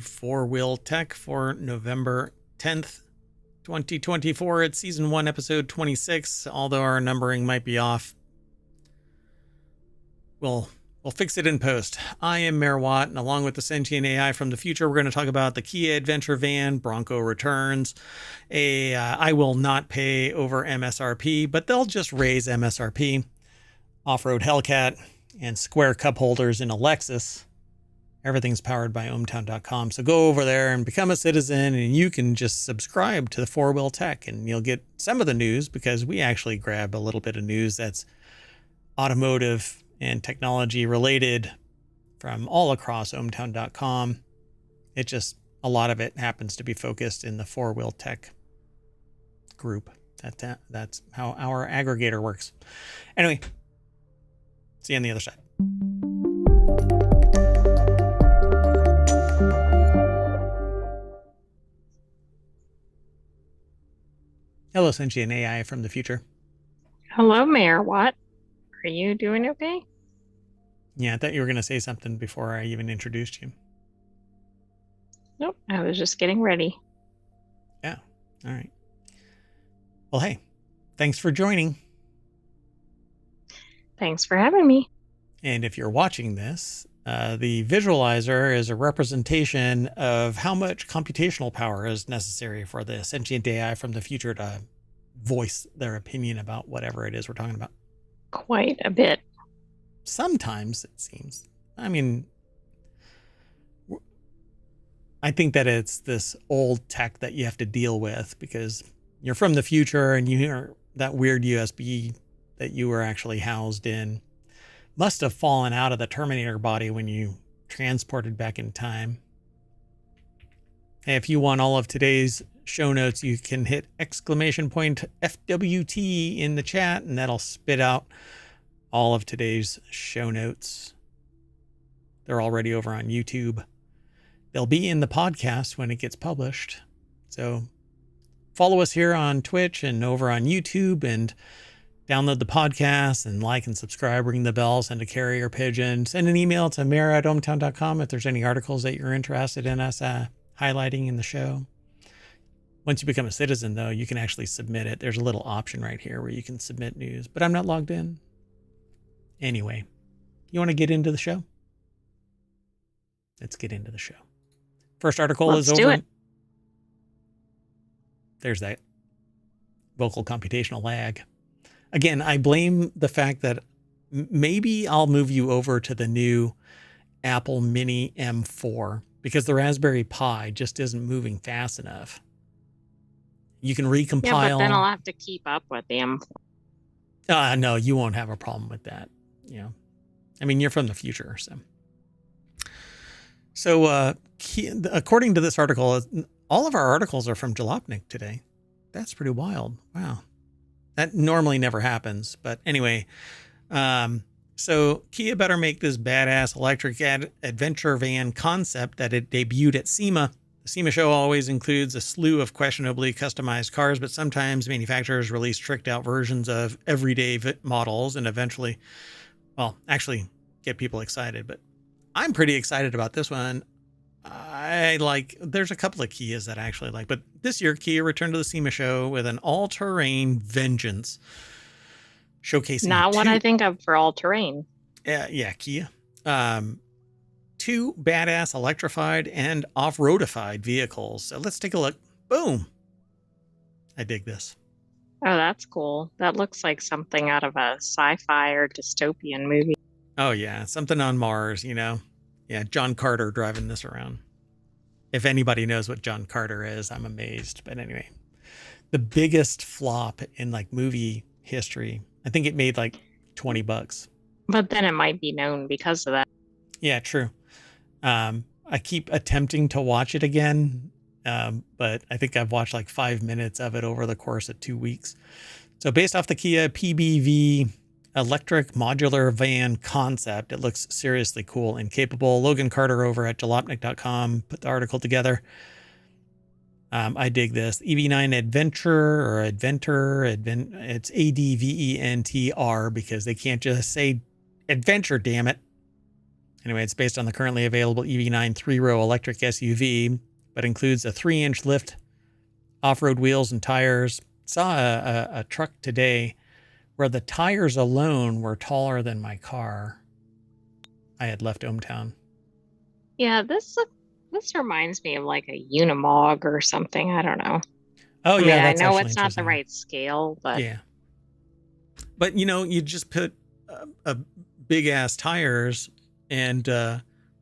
Four-Wheel Tech for November 10th, 2024. It's Season 1, Episode 26. Although our numbering might be off, we'll fix it in post. I am Mayor Watt, and along with the sentient AI from the future, we're going to talk about the Kia Adventure Van, Bronco returns, I will not pay over MSRP, but they'll just raise MSRP, off-road Hellcat, and square cup holders in a Lexus. Everything's powered by ohmTown.com. So go over there and become a citizen, and you can just subscribe to the Four-Wheel Tech, and you'll get some of the news, because we actually grab a little bit of news that's automotive and technology related from all across ohmTown.com. It just, a lot of it happens to be focused in the Four-Wheel Tech group. That's how our aggregator works. Anyway, see you on the other side. Hello, sentient AI from the future. Hello, Mayor Watt. Are you doing okay? Yeah, I thought you were going to say something before I even introduced you. Nope, I was just getting ready. Yeah, all right. Well, hey, thanks for joining. Thanks for having me. And if you're watching this, the visualizer is a representation of how much computational power is necessary for the sentient AI from the future to voice their opinion about whatever it is we're talking about. Quite a bit. Sometimes, it seems. I mean, I think that it's this old tech that you have to deal with because you're from the future and you hear that weird USB that you were actually housed in must have fallen out of the Terminator body when you transported back in time. Hey, if you want all of today's show notes, you can hit !FWT in the chat, and that'll spit out all of today's show notes. They're already over on YouTube. They'll be in the podcast when it gets published. So follow us here on Twitch and over on YouTube, and download the podcast and like and subscribe, ring the bell, send a carrier pigeon, send an email to mayor@ohmtown.com if there's any articles that you're interested in us highlighting in the show. Once you become a citizen, though, you can actually submit it. There's a little option right here where you can submit news, but I'm not logged in. Anyway, you want to get into the show? Let's get into the show. First article is over. Let's do it. There's that vocal computational lag. Again, I blame the fact that maybe I'll move you over to the new Apple Mini M4 because the Raspberry Pi just isn't moving fast enough. You can recompile. Yeah, but then I'll have to keep up with the M4. No, you won't have a problem with that. You know, I mean, you're from the future, so. According to this article, all of our articles are from Jalopnik today. That's pretty wild. Wow. That normally never happens. But anyway, so Kia better make this badass electric adventure van concept that it debuted at SEMA. The SEMA show always includes a slew of questionably customized cars, but sometimes manufacturers release tricked out versions of everyday models and eventually, well, actually get people excited. But I'm pretty excited about this one. There's a couple of Kias that I actually like, but this year Kia returned to the SEMA show with an all-terrain Vengeance, showcasing Not what I think of for all-terrain. Yeah, Kia. Two badass electrified and off-roadified vehicles. So let's take a look. Boom. I dig this. Oh, that's cool. That looks like something out of a sci-fi or dystopian movie. Oh yeah, something on Mars, you know. Yeah, John Carter driving this around. If anybody knows what John Carter is, I'm amazed. But anyway, the biggest flop in like movie history. I think it made like $20. But then it might be known because of that. Yeah, true. I keep attempting to watch it again, but I think I've watched like 5 minutes of it over the course of 2 weeks. So based off the Kia PBV electric modular van concept, it looks seriously cool and capable. Logan Carter over at jalopnik.com put the article together. I dig this. EV9 Adventure or Adventure, it's ADVENTR because they can't just say adventure, damn it. Anyway, it's based on the currently available EV9 three-row electric SUV, but includes a 3-inch lift, off-road wheels and tires. Saw a truck today where the tires alone were taller than my car. I had left ohmTown. Yeah, this reminds me of like a Unimog or something. I don't know. Oh, I mean, yeah, I that's know actually it's not the interesting. right scale, but Yeah. But, you just put a big-ass tires and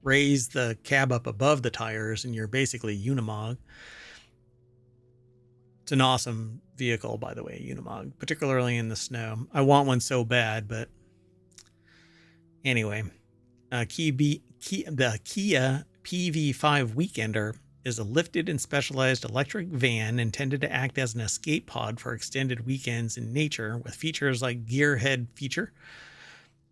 raise the cab up above the tires, and you're basically Unimog. It's an awesome vehicle, by the way, Unimog, particularly in the snow. I want one so bad, but anyway. The Kia PV5 Weekender is a lifted and specialized electric van intended to act as an escape pod for extended weekends in nature, with features like Gearhead feature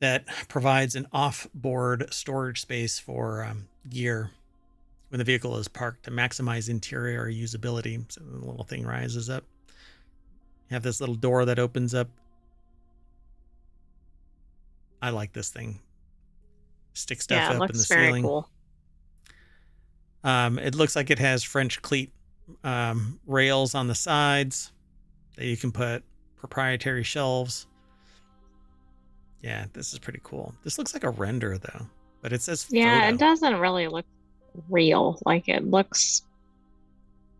that provides an off-board storage space for gear when the vehicle is parked to maximize interior usability. So the little thing rises up. You have this little door that opens up. I like this thing. Stick stuff yeah, it up in the looks very ceiling. cool. It looks like it has French cleat rails on the sides that you can put proprietary shelves. Yeah, this is pretty cool. This looks like a render though, but it says Yeah, photo. it doesn't really look real. Like it looks,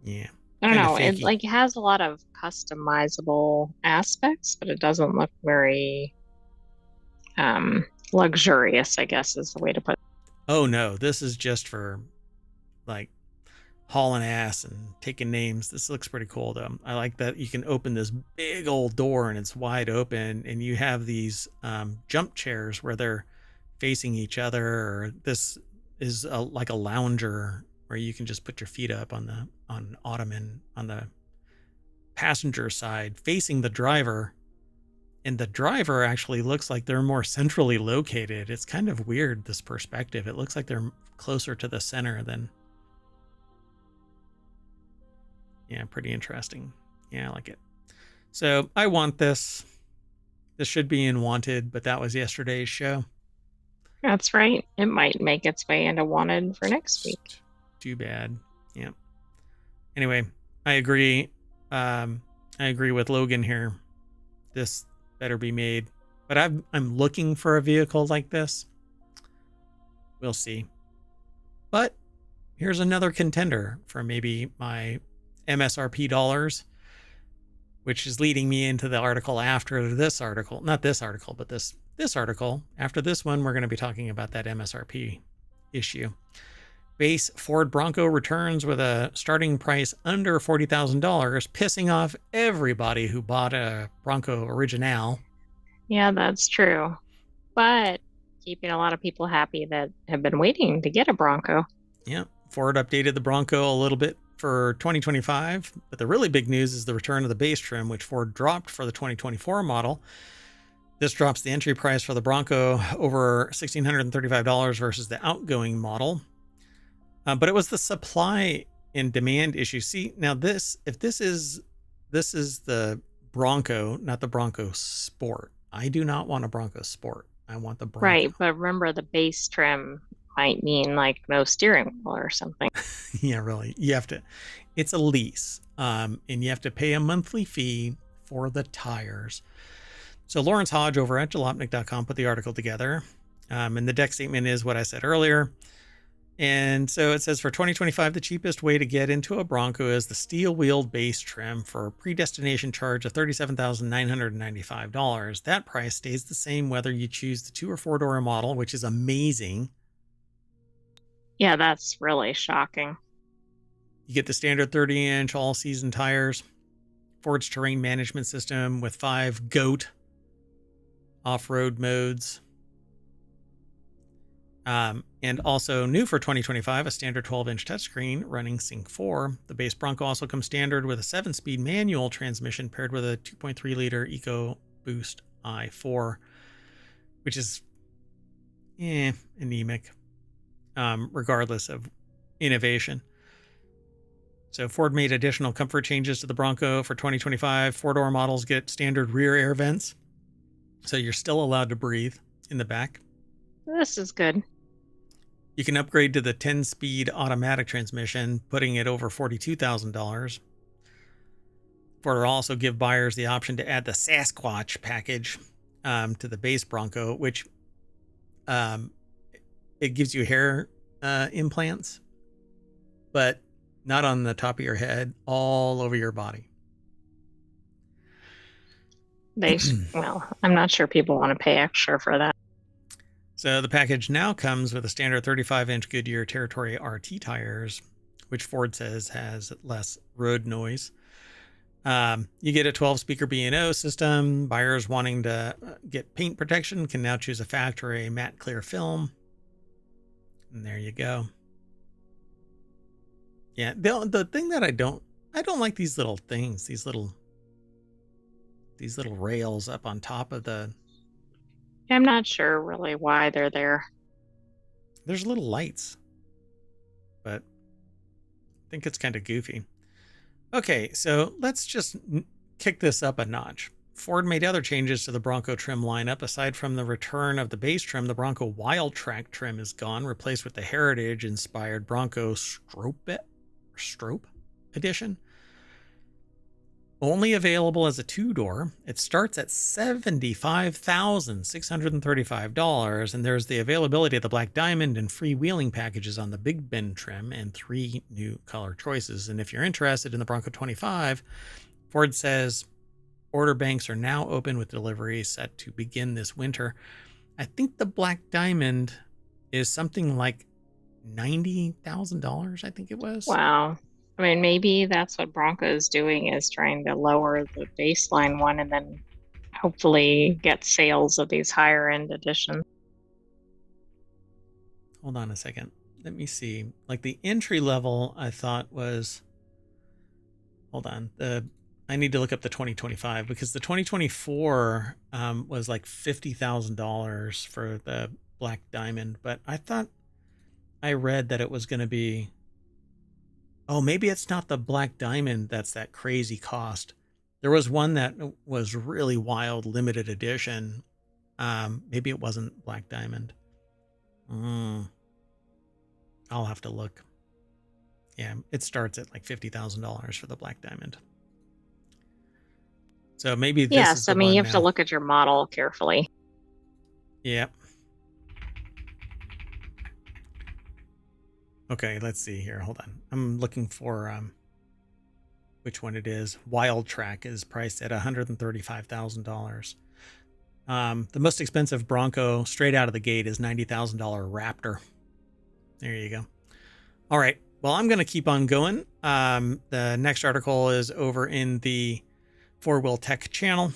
Yeah, I don't kind of know, it fakey. like has a lot of customizable aspects, but it doesn't look very luxurious, I guess is the way to put it. Oh no, this is just for like hauling ass and taking names. This looks pretty cool though. I like that you can open this big old door and it's wide open, and you have these jump chairs where they're facing each other, or this is like a lounger where you can just put your feet up on ottoman on the passenger side facing the driver, and the driver actually looks like they're more centrally located. It's kind of weird, this perspective. It looks like they're closer to the center than. Yeah, pretty interesting. Yeah, I like it. So I want this. This should be in wanted, but that was yesterday's show. That's right. It might make its way into wanted for next week. Too bad. Yeah. Anyway, I agree. I agree with Logan here. This better be made. But I'm looking for a vehicle like this. We'll see. But here's another contender for maybe my MSRP dollars, which is leading me into the article after this article. Not this article, but this article. After this one, we're going to be talking about that MSRP issue. Base Ford Bronco returns with a starting price under $40,000, pissing off everybody who bought a Bronco Original. Yeah, that's true. But keeping a lot of people happy that have been waiting to get a Bronco. Yeah, Ford updated the Bronco a little bit for 2025, but the really big news is the return of the base trim, which Ford dropped for the 2024 model. This drops the entry price for the Bronco over $1,635 versus the outgoing model. But it was the supply and demand issue. See, now if this is the Bronco, not the Bronco Sport. I do not want a Bronco Sport. I want the Bronco. Right, but remember the base trim might mean like no steering wheel or something. Yeah, really. It's a lease. And you have to pay a monthly fee for the tires. So Lawrence Hodge over at jalopnik.com put the article together. And the deck statement is what I said earlier. And so it says for 2025, the cheapest way to get into a Bronco is the steel-wheeled base trim for a predestination charge of $37,995. That price stays the same whether you choose the 2- or 4-door model, which is amazing. Yeah, that's really shocking. You get the standard 30-inch all-season tires, Ford's terrain management system with 5 GOAT off-road modes. And also new for 2025, a standard 12-inch touchscreen running Sync 4. The base Bronco also comes standard with a 7-speed manual transmission paired with a 2.3-liter EcoBoost i4, which is anemic, regardless of innovation. So Ford made additional comfort changes to the Bronco for 2025. 4-door models get standard rear air vents, so you're still allowed to breathe in the back. This is good. You can upgrade to the 10-speed automatic transmission, putting it over $42,000. Ford will also give buyers the option to add the Sasquatch package to the base Bronco, which it gives you hair implants, but not on the top of your head, all over your body. Well, I'm not sure people want to pay extra for that. So the package now comes with a standard 35-inch Goodyear Territory RT tires, which Ford says has less road noise. You get a 12-speaker B&O system. Buyers wanting to get paint protection can now choose a factory matte clear film. And there you go. Yeah, the thing that I don't like these little things, these little rails up on top of the... I'm not sure really why they're there. There's little lights, but I think it's kind of goofy. Okay, so let's just kick this up a notch. Ford made other changes to the Bronco trim lineup. Aside from the return of the base trim, the Bronco Wild Track trim is gone, replaced with the Heritage-inspired Bronco Strope Edition. Only available as a two-door. It starts at $75,635, and there's the availability of the Black Diamond and freewheeling packages on the Big Bend trim and 3 new color choices. And if you're interested in the Bronco 25, Ford says order banks are now open with delivery set to begin this winter. I think the Black Diamond is something like $90,000, I think it was. Wow. I mean, maybe that's what Bronco is doing, is trying to lower the baseline one and then hopefully get sales of these higher end editions. Hold on a second. Let me see. Like the entry level, I thought was... Hold on. I need to look up the 2025 because the 2024 was like $50,000 for the Black Diamond. But I thought I read that it was going to be... Oh, maybe it's not the Black Diamond that's that crazy cost. There was one that was really wild, limited edition. Maybe it wasn't Black Diamond. I'll have to look. Yeah, it starts at like $50,000 for the Black Diamond. So maybe this is the I mean, one you have now. to look at your model carefully. Yep. Okay, let's see here. Hold on. I'm looking for which one it is. Wild Track is priced at $135,000. The most expensive Bronco straight out of the gate is $90,000 Raptor. There you go. All right. Well, I'm going to keep on going. The next article is over in the Four Wheel Tech channel.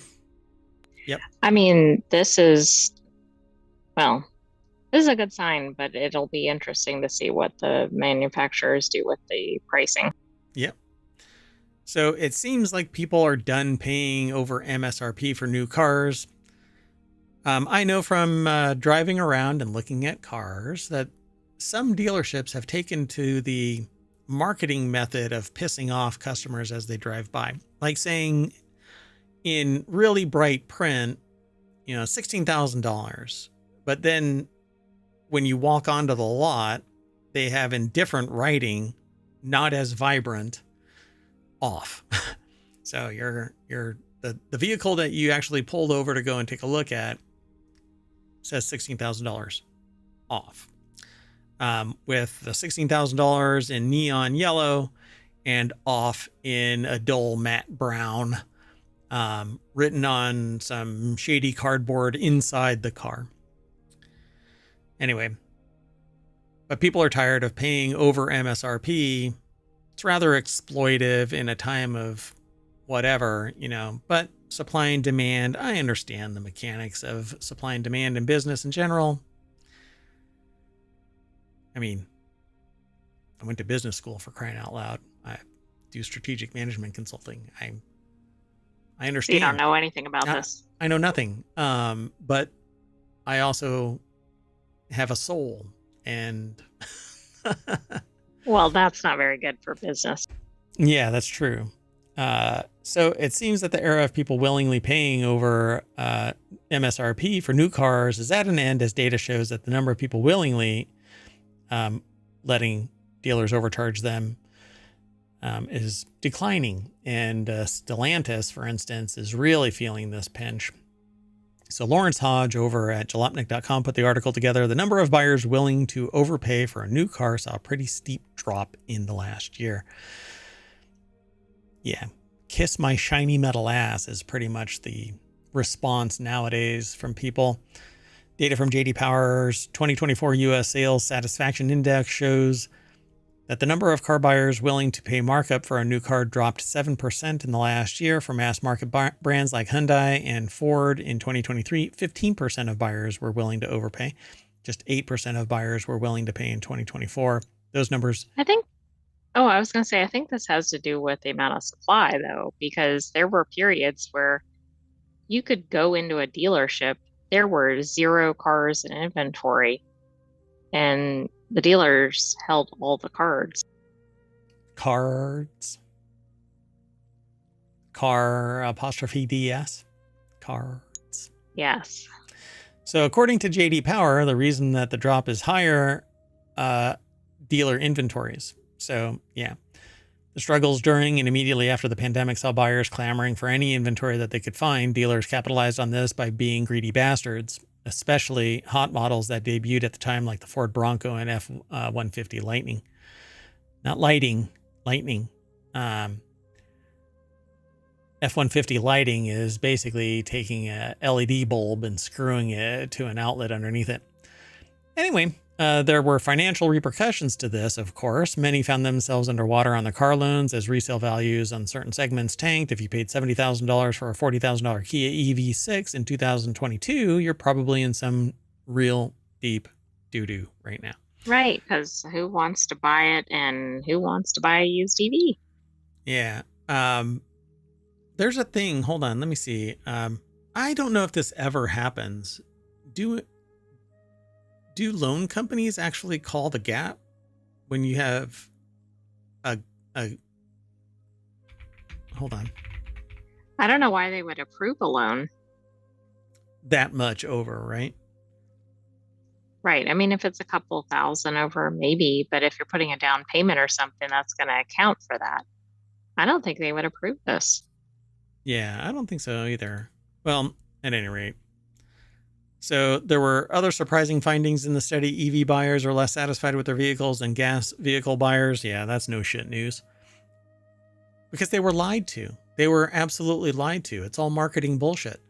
Yep. I mean, this is a good sign, but it'll be interesting to see what the manufacturers do with the pricing. Yep. So it seems like people are done paying over MSRP for new cars. I know from driving around and looking at cars that some dealerships have taken to the marketing method of pissing off customers as they drive by, like saying in really bright print, $16,000. But then when you walk onto the lot, they have in different writing, not as vibrant, off. So the vehicle that you actually pulled over to go and take a look at says $16,000 off. With the $16,000 in neon yellow and off in a dull matte brown, written on some shady cardboard inside the car. Anyway, but people are tired of paying over MSRP. It's rather exploitive in a time of whatever, but supply and demand, I understand the mechanics of supply and demand in business in general. I mean, I went to business school, for crying out loud. I do strategic management consulting. I understand. You don't know anything about this. I know nothing. But I also have a soul, and well, that's not very good for business. Yeah, that's true. So it seems that the era of people willingly paying over MSRP for new cars is at an end, as data shows that the number of people willingly letting dealers overcharge them is declining. And Stellantis, for instance, is really feeling this pinch. So Lawrence Hodge over at jalopnik.com put the article together. The number of buyers willing to overpay for a new car saw a pretty steep drop in the last year. Yeah, kiss my shiny metal ass is pretty much the response nowadays from people. Data from J.D. Power's 2024 U.S. Sales Satisfaction Index shows that the number of car buyers willing to pay markup for a new car dropped 7% in the last year for mass market brands like Hyundai and Ford. In 2023, 15% of buyers were willing to overpay. Just 8% of buyers were willing to pay in 2024. Those numbers. I think, I was going to say, I think this has to do with the amount of supply, though, because there were periods where you could go into a dealership, there were 0 cars in inventory, and the dealers held all the cards. Cards. Car apostrophe DS. Cards. Yes. So according to J.D. Power, the reason that the drop is higher, dealer inventories. So yeah, the struggles during and immediately after the pandemic saw buyers clamoring for any inventory that they could find. Dealers capitalized on this by being greedy bastards, especially hot models that debuted at the time, like the Ford Bronco and F-150 Lightning. Not Lighting, Lightning. F-150 Lighting is basically taking a LED bulb and screwing it to an outlet underneath it. Anyway, there were financial repercussions to this, of course. Many found themselves underwater on their car loans as resale values on certain segments tanked. If you paid $70,000 for a $40,000 Kia EV6 in 2022, you're probably in some real deep doo-doo right now. Right, because who wants to buy it and who wants to buy a used EV? Yeah. There's a thing. Hold on. Let me see. I don't know if this ever happens. Do loan companies actually call the gap when you have a hold on. I don't know why they would approve a loan. That much over, right? Right. I mean, if it's a couple thousand over, maybe, but if you're putting a down payment or something, that's going to account for that. I don't think they would approve this. Yeah, I don't think so either. Well, at any rate. So there were other surprising findings in the study. EV buyers are less satisfied with their vehicles than gas vehicle buyers. Yeah, that's no shit news. Because they were lied to. They were absolutely lied to. It's all marketing bullshit,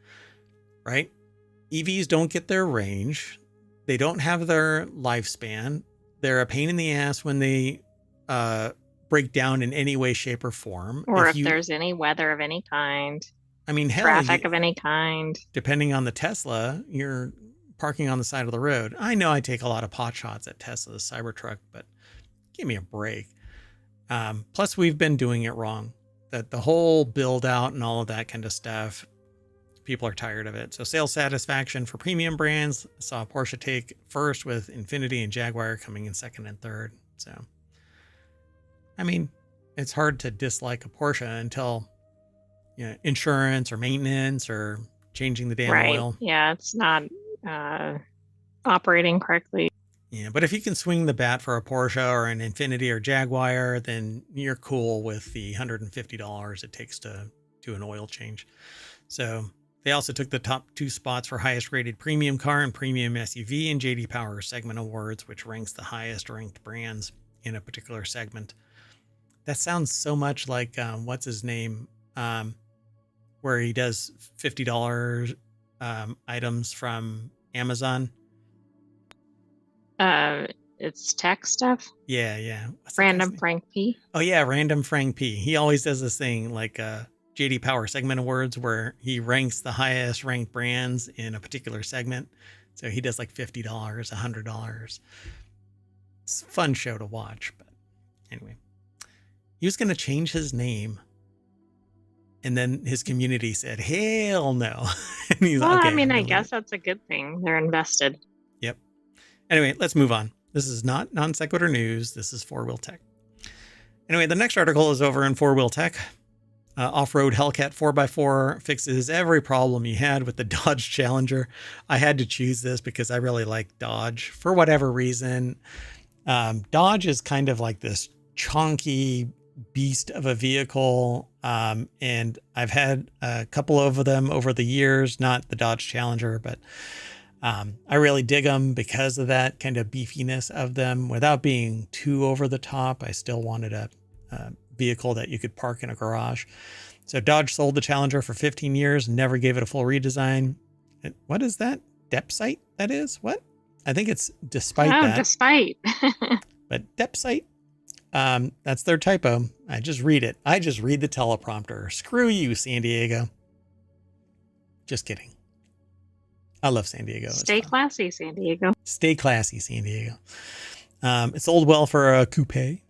right? EVs don't get their range. They don't have their lifespan. They're a pain in the ass when they break down in any way, shape, or form. Or if there's any weather of any kind. I mean, hell, traffic of any kind. Depending on the Tesla, you're parking on the side of the road. I know I take a lot of pot shots at Tesla's Cybertruck, but give me a break. Plus, we've been doing it wrong. That the whole build out and all of that kind of stuff, people are tired of it. So sales satisfaction for premium brands saw Porsche take first, with Infiniti and Jaguar coming in second and third. So, I mean, it's hard to dislike a Porsche until, you know, insurance or maintenance or changing the damn oil. Yeah, it's not operating correctly. Yeah, but if you can swing the bat for a Porsche or an Infiniti or Jaguar, then you're cool with the $150 it takes to do an oil change. So they also took the top 2 spots for highest rated premium car and premium SUV in J.D. Power Segment Awards, which ranks the highest ranked brands in a particular segment. That sounds so much like, what's his name? Where he does $50 items from Amazon. It's tech stuff. Yeah. Random Frank P. Oh yeah, Random Frank P. He always does this thing like JD Power Segment Awards where he ranks the highest ranked brands in a particular segment. So he does like $50, $100. It's a fun show to watch, but anyway. He was going to change his name. And then his community said, hell no. And he's well, okay, I mean, I guess that's a good thing. They're invested. Yep. Anyway, let's move on. This is not non sequitur news. This is 4-Wheel Tech. Anyway, the next article is over in 4-Wheel Tech. Off-road Hellcat 4x4 fixes every problem you had with the Dodge Challenger. I had to choose this because I really like Dodge for whatever reason. Dodge is kind of like this chonky beast of a vehicle. And I've had a couple of them over the years, not the Dodge Challenger, but I really dig them because of that kind of beefiness of them without being too over the top. I still wanted a vehicle that you could park in a garage. So Dodge sold the Challenger for 15 years, never gave it a full redesign. What is that? Depsite, that is? What? I think it's despite that. Despite. But Depsite, that's their typo. I just read it. I just read the teleprompter. Screw you, San Diego. Just kidding. I love San Diego. Stay classy, San Diego. Stay classy, San Diego. It sold well for a coupe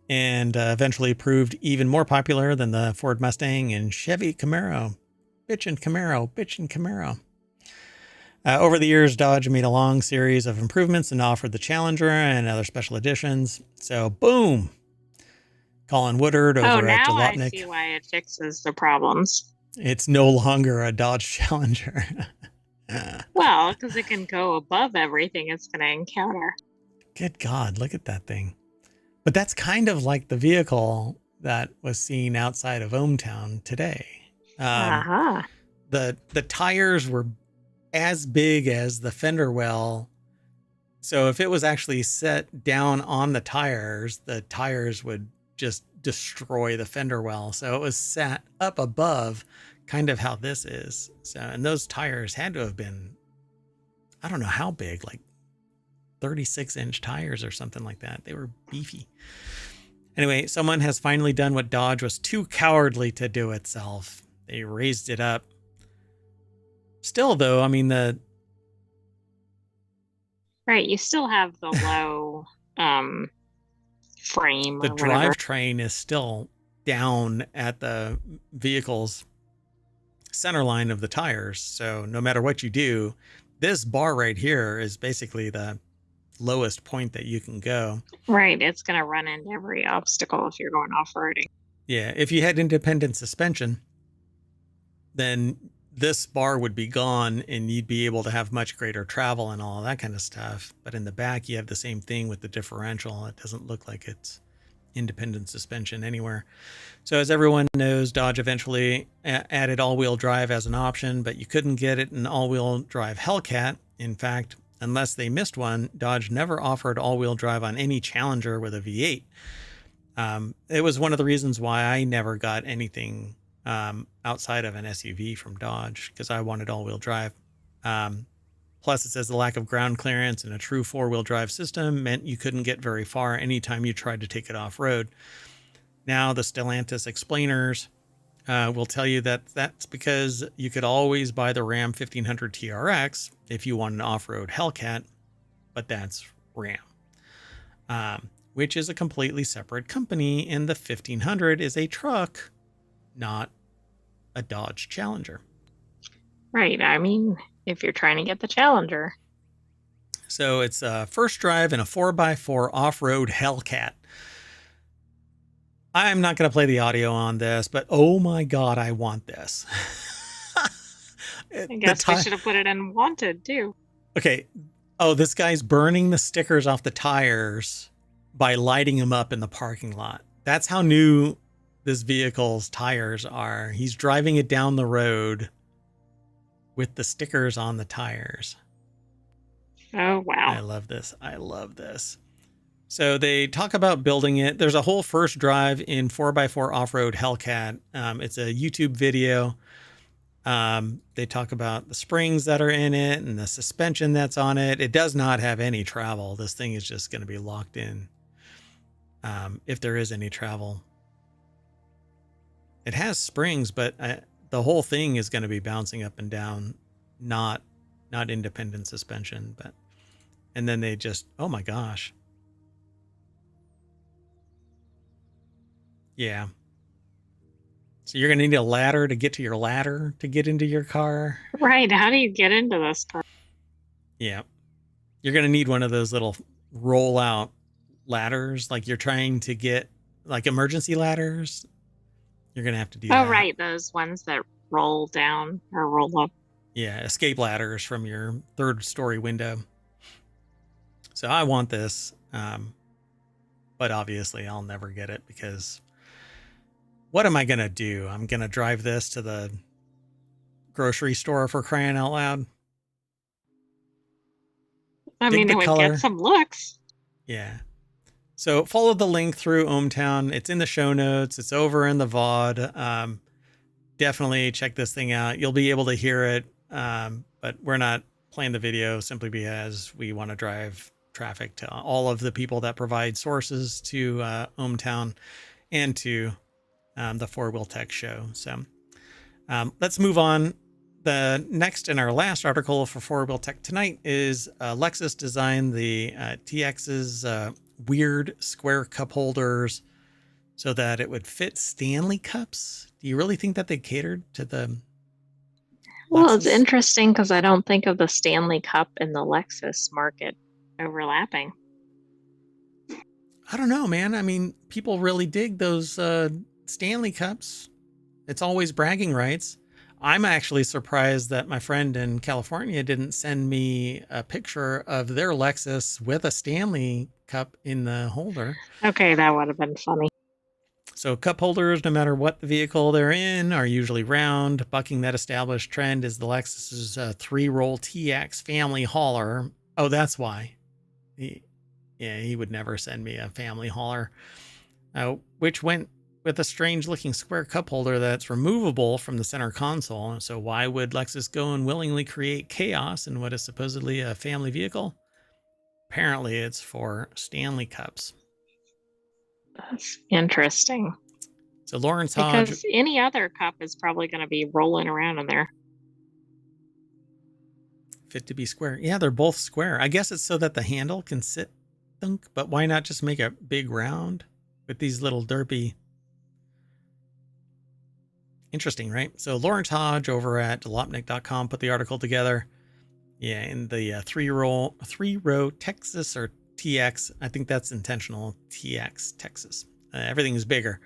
and eventually proved even more popular than the Ford Mustang and Chevy Camaro. Bitchin' Camaro, bitchin' Camaro. Over the years, Dodge made a long series of improvements and offered the Challenger and other special editions. So, boom. Colin Woodard over at Jalopnik. I see why it fixes the problems. It's no longer a Dodge Challenger. Well, because it can go above everything it's going to encounter. Good God, look at that thing. But that's kind of like the vehicle that was seen outside of ohmTown today. The tires were as big as the fender well. So if it was actually set down on the tires would just destroy the fender well. So it was sat up above, kind of how this is. So, and those tires had to have been, I don't know how big, like 36-inch tires or something like that. They were beefy. Anyway, someone has finally done what Dodge was too cowardly to do itself. They raised it up. Still, though, I mean, right, you still have the low frame. The drivetrain is still down at the vehicle's center line of the tires. So no matter what you do, this bar right here is basically the lowest point that you can go. Right, it's going to run into every obstacle if you're going off-roading. Yeah, if you had independent suspension, then this bar would be gone and you'd be able to have much greater travel and all that kind of stuff. But in the back, you have the same thing with the differential. It doesn't look like it's independent suspension anywhere. So as everyone knows, Dodge eventually added all-wheel drive as an option, but you couldn't get it in all-wheel drive Hellcat. In fact, unless they missed one, Dodge never offered all-wheel drive on any Challenger with a V8. It was one of the reasons why I never got anything outside of an SUV from Dodge, because I wanted all-wheel drive. Plus, it says the lack of ground clearance and a true four-wheel drive system meant you couldn't get very far anytime you tried to take it off-road. Now, the Stellantis explainers will tell you that that's because you could always buy the Ram 1500 TRX if you want an off-road Hellcat, but that's Ram, which is a completely separate company, and the 1500 is a truck, not a Dodge Challenger. Right. I mean, if you're trying to get the Challenger. So it's a first drive in a 4x4 off-road Hellcat. I'm not going to play the audio on this, but oh my God, I want this. I guess we should have put it in wanted too. Okay. Oh, this guy's burning the stickers off the tires by lighting them up in the parking lot. That's how new this vehicle's tires are. He's driving it down the road with the stickers on the tires. Oh, wow. I love this. I love this. So they talk about building it. There's a whole first drive in 4x4 off-road Hellcat. It's a YouTube video. They talk about the springs that are in it and the suspension that's on it. It does not have any travel. This thing is just going to be locked in. If there is any travel. It has springs, but the whole thing is going to be bouncing up and down, not independent suspension. And then they just, oh my gosh. Yeah. So you're going to need a ladder to get to your ladder to get into your car. Right. How do you get into this car? Yeah. You're going to need one of those little roll out ladders. Like you're trying to get like emergency ladders. You're going to have to do that. Oh, right. Those ones that roll down or roll up. Yeah. Escape ladders from your third story window. So I want this. But obviously I'll never get it because what am I going to do? I'm going to drive this to the grocery store, for crying out loud. I Dig mean, the it would get color. some looks. Yeah. So follow the link through ohmTown. It's in the show notes. It's over in the VOD. Definitely check this thing out. You'll be able to hear it. But we're not playing the video simply because we want to drive traffic to all of the people that provide sources to ohmTown and to the Four Wheel Tech show. So let's move on. The next and our last article for Four Wheel Tech tonight is Lexus designed the TX's weird square cup holders so that it would fit Stanley cups. Do you really think that they catered to the Well, it's Lexus? interesting because I don't think of the Stanley Cup and the Lexus market overlapping. I don't know, man. I mean, people really dig those Stanley cups. It's always bragging rights. I'm actually surprised that my friend in California didn't send me a picture of their Lexus with a Stanley cup in the holder. Okay, that would have been funny. So cup holders, no matter what the vehicle they're in, are usually round. Bucking that established trend is the Lexus's 3-roll TX family hauler. Oh, that's why. He would never send me a family hauler, which went with a strange looking square cup holder that's removable from the center console. So why would Lexus go and willingly create chaos in what is supposedly a family vehicle? Apparently it's for Stanley cups. That's interesting. So Lawrence Hodge, Because any other cup is probably going to be rolling around in there. fit to be square. Yeah, they're both square. I guess it's so that the handle can sit thunk, but why not just make a big round with these little derpy. Interesting, right? So Lawrence Hodge over at Delopnik.com put the article together. Yeah, in the three-row Texas or TX. I think that's intentional. TX Texas. Everything is bigger.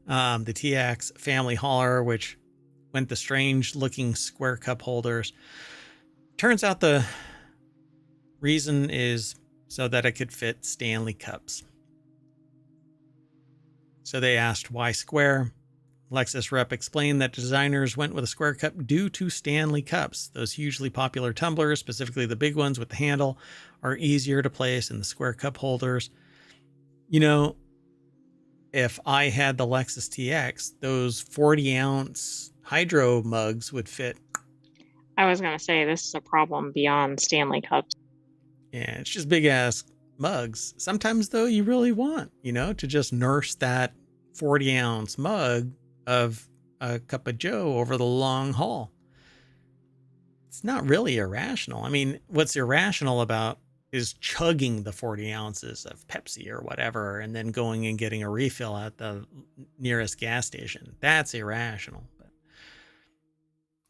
The TX family hauler, which went the strange-looking square cup holders. Turns out the reason is so that it could fit Stanley cups. So they asked why square. Lexus rep explained that designers went with a square cup due to Stanley cups. Those hugely popular tumblers, specifically the big ones with the handle, are easier to place in the square cup holders. You know, if I had the Lexus TX, those 40-ounce hydro mugs would fit. I was going to say this is a problem beyond Stanley Cups. Yeah, it's just big ass mugs. Sometimes, though, you really want, to just nurse that 40-ounce mug of a cup of Joe over the long haul. It's not really irrational. I mean, what's irrational about is chugging the 40 ounces of Pepsi or whatever and then going and getting a refill at the nearest gas station. That's irrational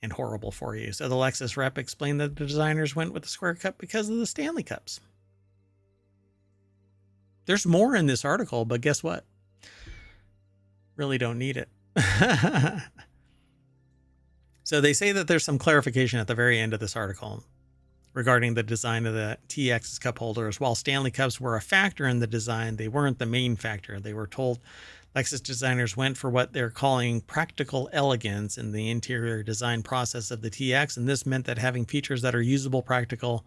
and horrible for you. So the Lexus rep explained that the designers went with the square cup because of the Stanley cups. There's more in this article, but guess what? Really don't need it. So they say that there's some clarification at the very end of this article regarding the design of the TX's cup holders. While Stanley cups were a factor in the design, they weren't the main factor. They were told Lexus designers went for what they're calling practical elegance in the interior design process of the TX, and this meant that having features that are usable, practical,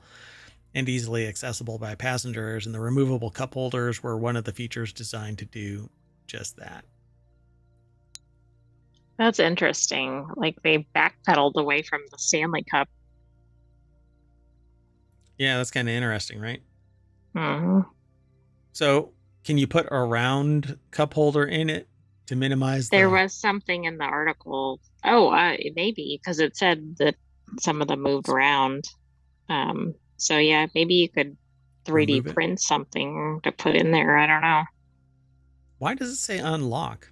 and easily accessible by passengers, and the removable cup holders were one of the features designed to do just that. That's interesting. Like they backpedaled away from the Stanley Cup. Yeah, that's kind of interesting, right? Mm-hmm. So can you put a round cup holder in it to minimize There was something in the article. Oh, maybe because it said that some of them moved around. So yeah, maybe you could 3D print something to put in there. I don't know. Why does it say unlock?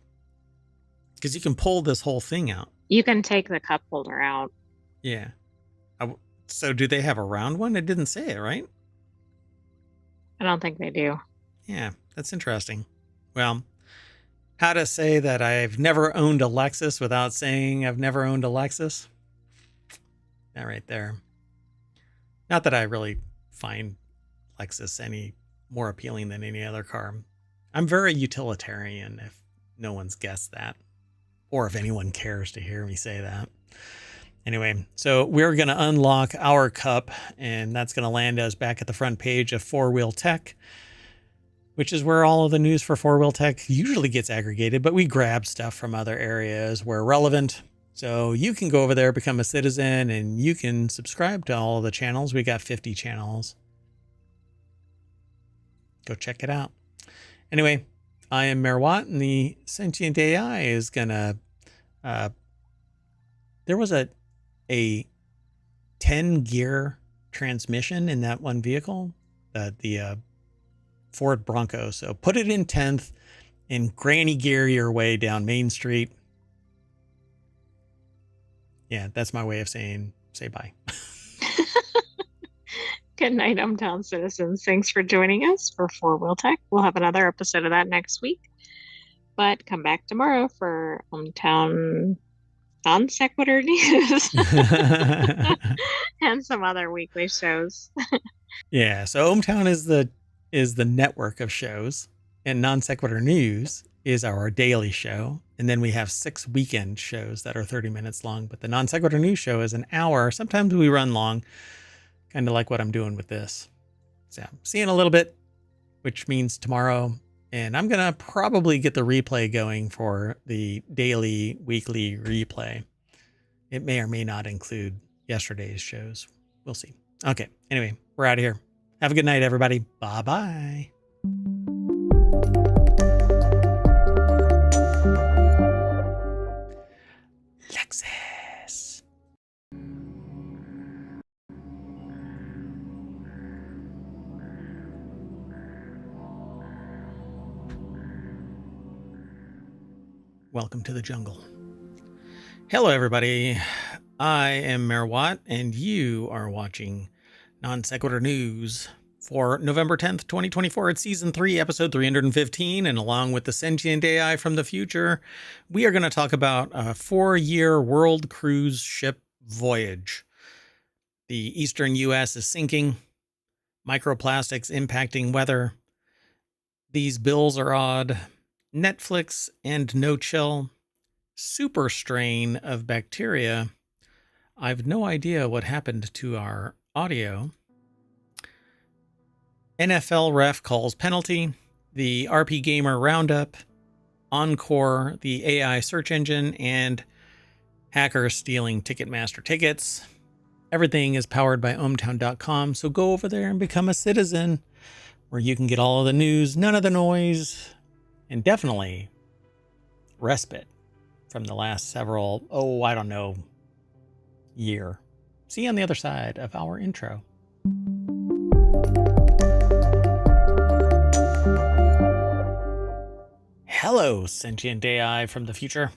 Because you can pull this whole thing out. You can take the cup holder out. Yeah. So do they have a round one? It didn't say it, right? I don't think they do. Yeah, that's interesting. Well, how to say that I've never owned a Lexus without saying I've never owned a Lexus? That right there. Not that I really find Lexus any more appealing than any other car. I'm very utilitarian, if no one's guessed that, or if anyone cares to hear me say that. Anyway, so we're going to unlock our cup, and that's going to land us back at the front page of Four Wheel Tech, which is where all of the news for Four Wheel Tech usually gets aggregated, but we grab stuff from other areas where relevant. So you can go over there, become a citizen, and you can subscribe to all of the channels. We got 50 channels. Go check it out. Anyway, I am Mayor Watt, and the sentient AI is going to... there was a 10-gear transmission in that one vehicle, the Ford Bronco. So put it in 10th and granny gear your way down Main Street. Yeah, that's my way of saying say bye. Good night, ohmTown citizens. Thanks for joining us for Four Wheel Tech. We'll have another episode of that next week. But come back tomorrow for ohmTown non-sequitur news and some other weekly shows. Yeah, so ohmTown is the network of shows, and non sequitur news is our daily show, and then we have 6 weekend shows that are 30 minutes long. But the non sequitur news show is an hour. Sometimes we run long, kind of like what I'm doing with this. So see you in a little bit, which means tomorrow. And I'm going to probably get the replay going for the daily, weekly replay. It may or may not include yesterday's shows. We'll see. Okay. Anyway, we're out of here. Have a good night, everybody. Bye-bye. Lexus. Welcome to the jungle. Hello, everybody. I am Mayor Watt, and you are watching Non Sequitur News for November 10th, 2024. It's Season 3, Episode 315, and along with the sentient AI from the future, we are going to talk about a 4-year world cruise ship voyage. The eastern U.S. is sinking, microplastics impacting weather. These bills are odd. Netflix and no chill, super strain of bacteria. I've no idea what happened to our audio. NFL ref calls penalty, the RP Gamer Roundup, Encore, the AI search engine, and hackers stealing Ticketmaster tickets. Everything is powered by ohmTown.com, so go over there and become a citizen, where you can get all of the news, none of the noise, and definitely respite from the last several, year. See you on the other side of our intro. Hello, sentient AI from the future.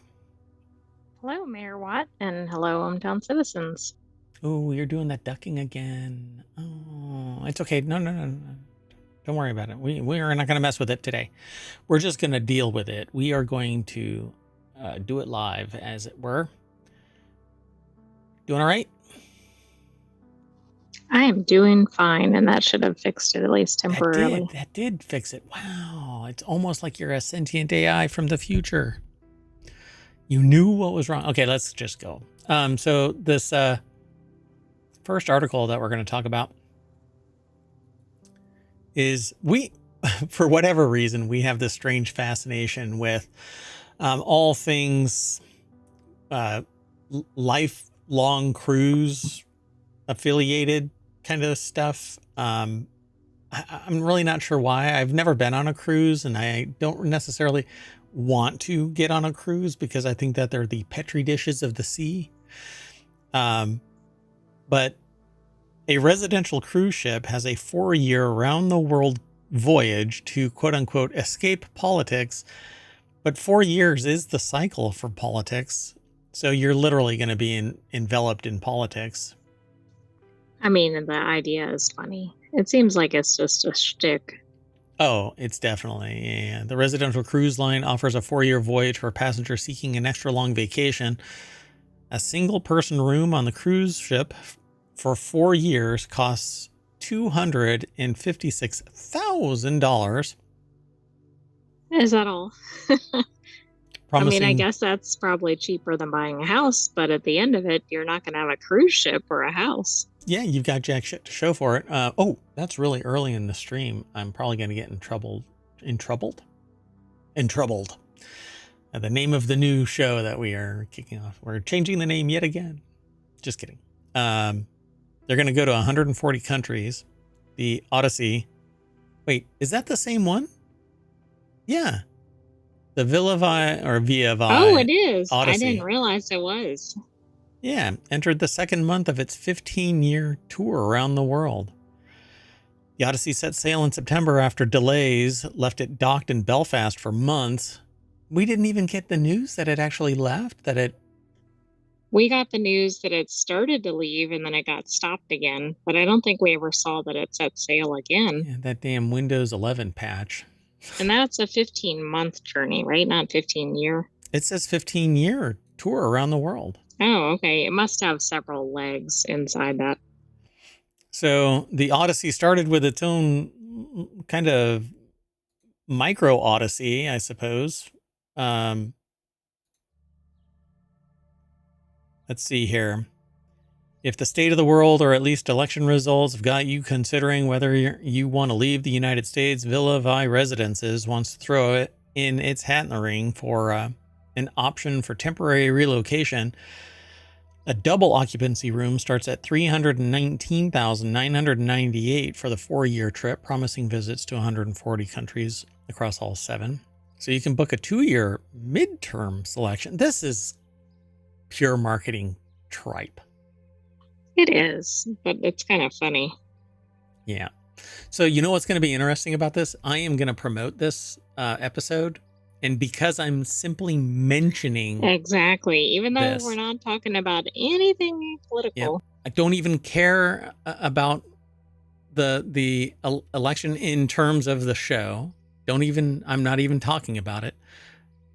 Hello, Mayor Watt, and hello, ohmTown citizens. Oh, you're doing that ducking again. Oh, it's okay. No. Don't worry about it. We are not going to mess with it today. We're just going to deal with it. We are going to do it live, as it were. Doing all right? I am doing fine, and that should have fixed it, at least temporarily. That did fix it. Wow. It's almost like you're a sentient AI from the future. You knew what was wrong. Okay, let's just go. So this first article that we're going to talk about is for whatever reason, we have this strange fascination with all things lifelong cruise affiliated kind of stuff. I'm really not sure why. I've never been on a cruise, and I don't necessarily want to get on a cruise because I think that they're the petri dishes of the sea. But a residential cruise ship has a 4-year round-the-world voyage to quote-unquote escape politics, but 4 years is the cycle for politics, so you're literally going to be enveloped in politics. I mean, the idea is funny. It seems like it's just a shtick. Oh, it's definitely, yeah. The residential cruise line offers a 4-year voyage for passengers seeking an extra long vacation. A single-person room on the cruise ship for 4 years costs $256,000, Is that all? I mean, I promising. guess that's probably cheaper than buying a house, but at the end of it, you're not going to have a cruise ship or a house. Yeah, you've got jack shit to show for it. Oh, that's really early in the stream. I'm probably going to get in trouble. In troubled? In troubled. The name of the new show that we are kicking off. We're changing the name yet again. Just kidding. They're going to go to 140 countries. The Odyssey. Wait, is that the same one? Yeah. The Via Oh, it is. I Odyssey. didn't realize it was. Yeah, entered the second month of its 15-year tour around the world. The Odyssey set sail in September after delays left it docked in Belfast for months. We didn't even get the news that it actually left, We got the news that it started to leave and then it got stopped again, but I don't think we ever saw that it set sail again. yeah, that damn Windows 11 patch. And that's a 15-month journey, right? Not 15-year. It says 15-year tour around the world. Oh, okay. It must have several legs inside that. So the Odyssey started with its own kind of micro Odyssey, I suppose. Let's see here. If the state of the world, or at least election results, have got you considering whether you want to leave the United States, Villa Vi Residences wants to throw it in its hat in the ring for an option for temporary relocation. A double occupancy room starts at $319,998 for the 4-year trip, promising visits to 140 countries across all 7. So you can book a 2-year midterm selection. This is pure marketing tripe. It is, but it's kind of funny. Yeah. So you know what's going to be interesting about this? I am going to promote this episode. And because I'm simply mentioning exactly, even though we're not talking about anything political, I don't even care about the election in terms of the show. I'm not even talking about it.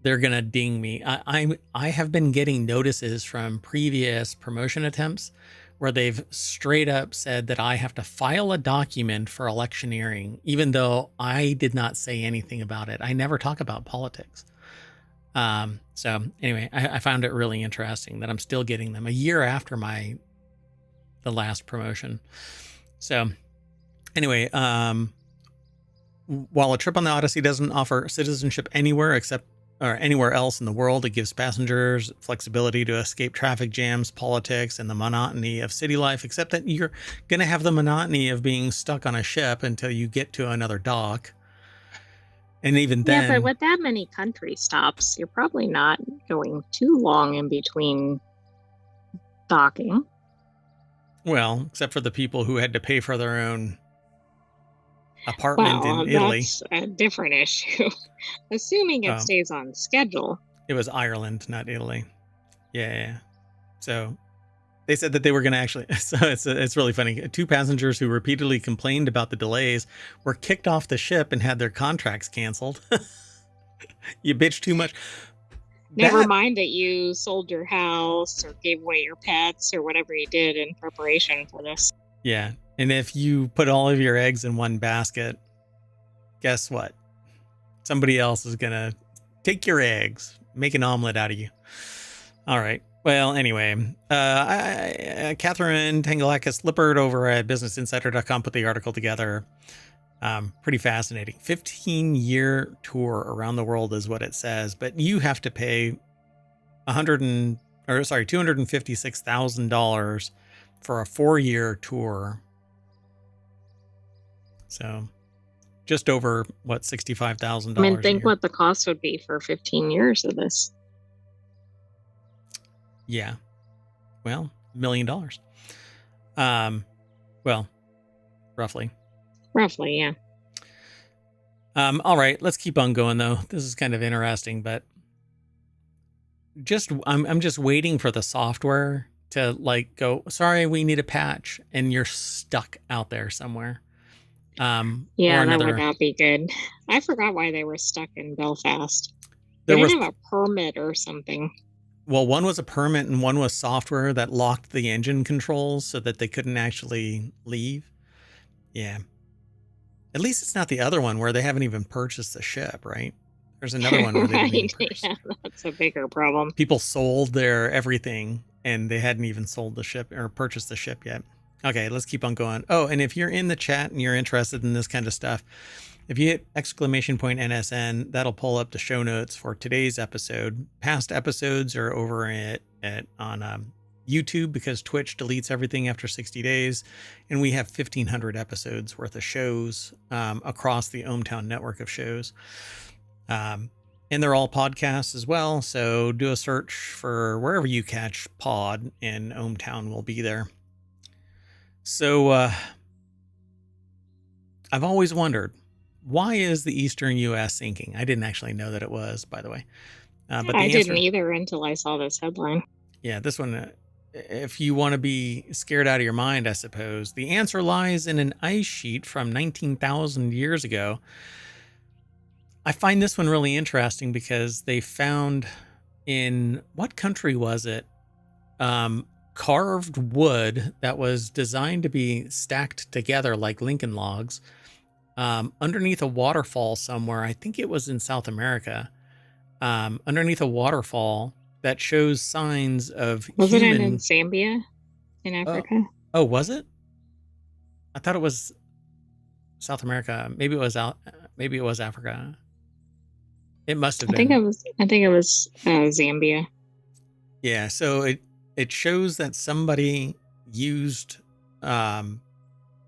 They're gonna ding me. I have been getting notices from previous promotion attempts where they've straight up said that I have to file a document for electioneering, even though I did not say anything about it. I never talk about politics. So anyway, I found it really interesting that I'm still getting them a year after the last promotion. So anyway, while a trip on the Odyssey doesn't offer citizenship anywhere else in the world, it gives passengers flexibility to escape traffic jams, politics, and the monotony of city life, except that you're going to have the monotony of being stuck on a ship until you get to another dock. And even then... Yeah, but with that many country stops, you're probably not going too long in between docking. Well, except for the people who had to pay for their own apartment in Italy. That's a different issue. Assuming it stays on schedule. It was Ireland, not Italy. Yeah. So they said that they were going to actually... So it's really funny. 2 passengers who repeatedly complained about the delays were kicked off the ship and had their contracts canceled. You bitch too much. Never mind that you sold your house or gave away your pets or whatever you did in preparation for this. Yeah. And if you put all of your eggs in one basket, guess what? Somebody else is going to take your eggs, make an omelet out of you. All right. Well, anyway, Catherine Tangalakis Lippert over at businessinsider.com put the article together. Pretty fascinating. 15-year tour around the world is what it says, but you have to pay $256,000 for a 4-year tour. So just over $65,000. I mean, think what the cost would be for 15 years of this. Yeah. Well, $1 million. Well, roughly. Roughly, yeah. All right, let's keep on going though. This is kind of interesting, but I'm just waiting for the software to go, sorry, we need a patch, and you're stuck out there somewhere. That would not be good. I forgot why they were stuck in Belfast. They didn't have a permit or something. Well, one was a permit and one was software that locked the engine controls so that they couldn't actually leave. Yeah. At least it's not the other one where they haven't even purchased the ship, right? There's another one where they didn't even Right. purchase. Yeah, that's a bigger problem. People sold their everything and they hadn't even sold the ship or purchased the ship yet. Okay, let's keep on going. Oh, and if you're in the chat and you're interested in this kind of stuff, if you hit !NSN, that'll pull up the show notes for today's episode. Past episodes are over on YouTube because Twitch deletes everything after 60 days. And we have 1,500 episodes worth of shows across the ohmTown network of shows. And they're all podcasts as well. So do a search for wherever you catch pod and ohmTown will be there. So I've always wondered, why is the Eastern U.S. sinking? I didn't actually know that it was, by the way. But I didn't either until I saw this headline. Yeah, this one, if you want to be scared out of your mind, I suppose, the answer lies in an ice sheet from 19,000 years ago. I find this one really interesting because they found in, what country was it? Carved wood that was designed to be stacked together like Lincoln logs underneath a waterfall somewhere. I think it was in South America. Underneath a waterfall that shows signs of Wasn't human... it in Zambia in Africa? Oh, was it? I thought it was South America. Maybe it was Africa. It must have been. I think it was Zambia. Yeah, so it shows that somebody used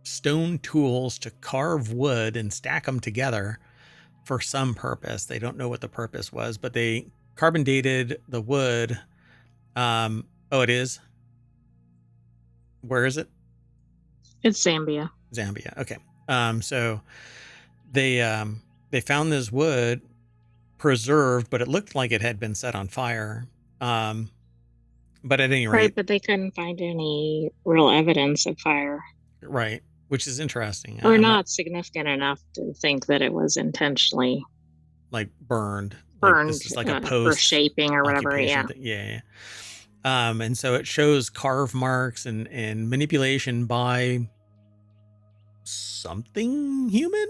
stone tools to carve wood and stack them together for some purpose. They don't know what the purpose was, but they carbon dated the wood. Oh, it is? Where is it? It's Zambia. Zambia. Okay. So they found this wood preserved, but it looked like it had been set on fire. But at any rate, right, but they couldn't find any real evidence of fire. Right, which is interesting. Or not significant enough to think that it was intentionally like burned. Like this is like a post for shaping or whatever. Yeah. Yeah. And so it shows carve marks and manipulation by something human,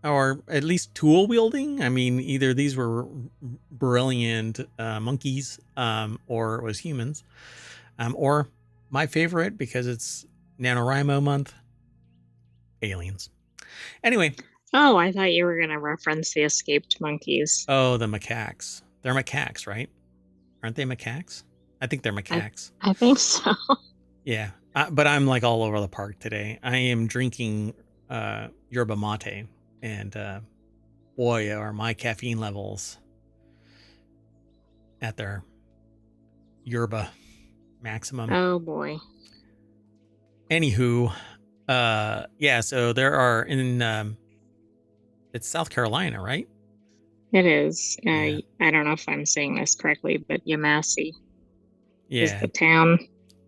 or at least tool wielding. I mean, either these were brilliant monkeys, or it was humans, or my favorite, because it's NaNoWriMo month, aliens. Anyway. Oh, I thought you were going to reference the escaped monkeys. Oh, the macaques. They're macaques, right? Aren't they macaques? I think they're macaques. I think so. Yeah. But I'm like all over the park today. I am drinking yerba mate, and boy, are my caffeine levels at their yerba maximum. Oh boy. Anywho, yeah, so there are in it's South Carolina, right? It is. Yeah. I don't know if I'm saying this correctly, but Yamasee is Yeah. the town.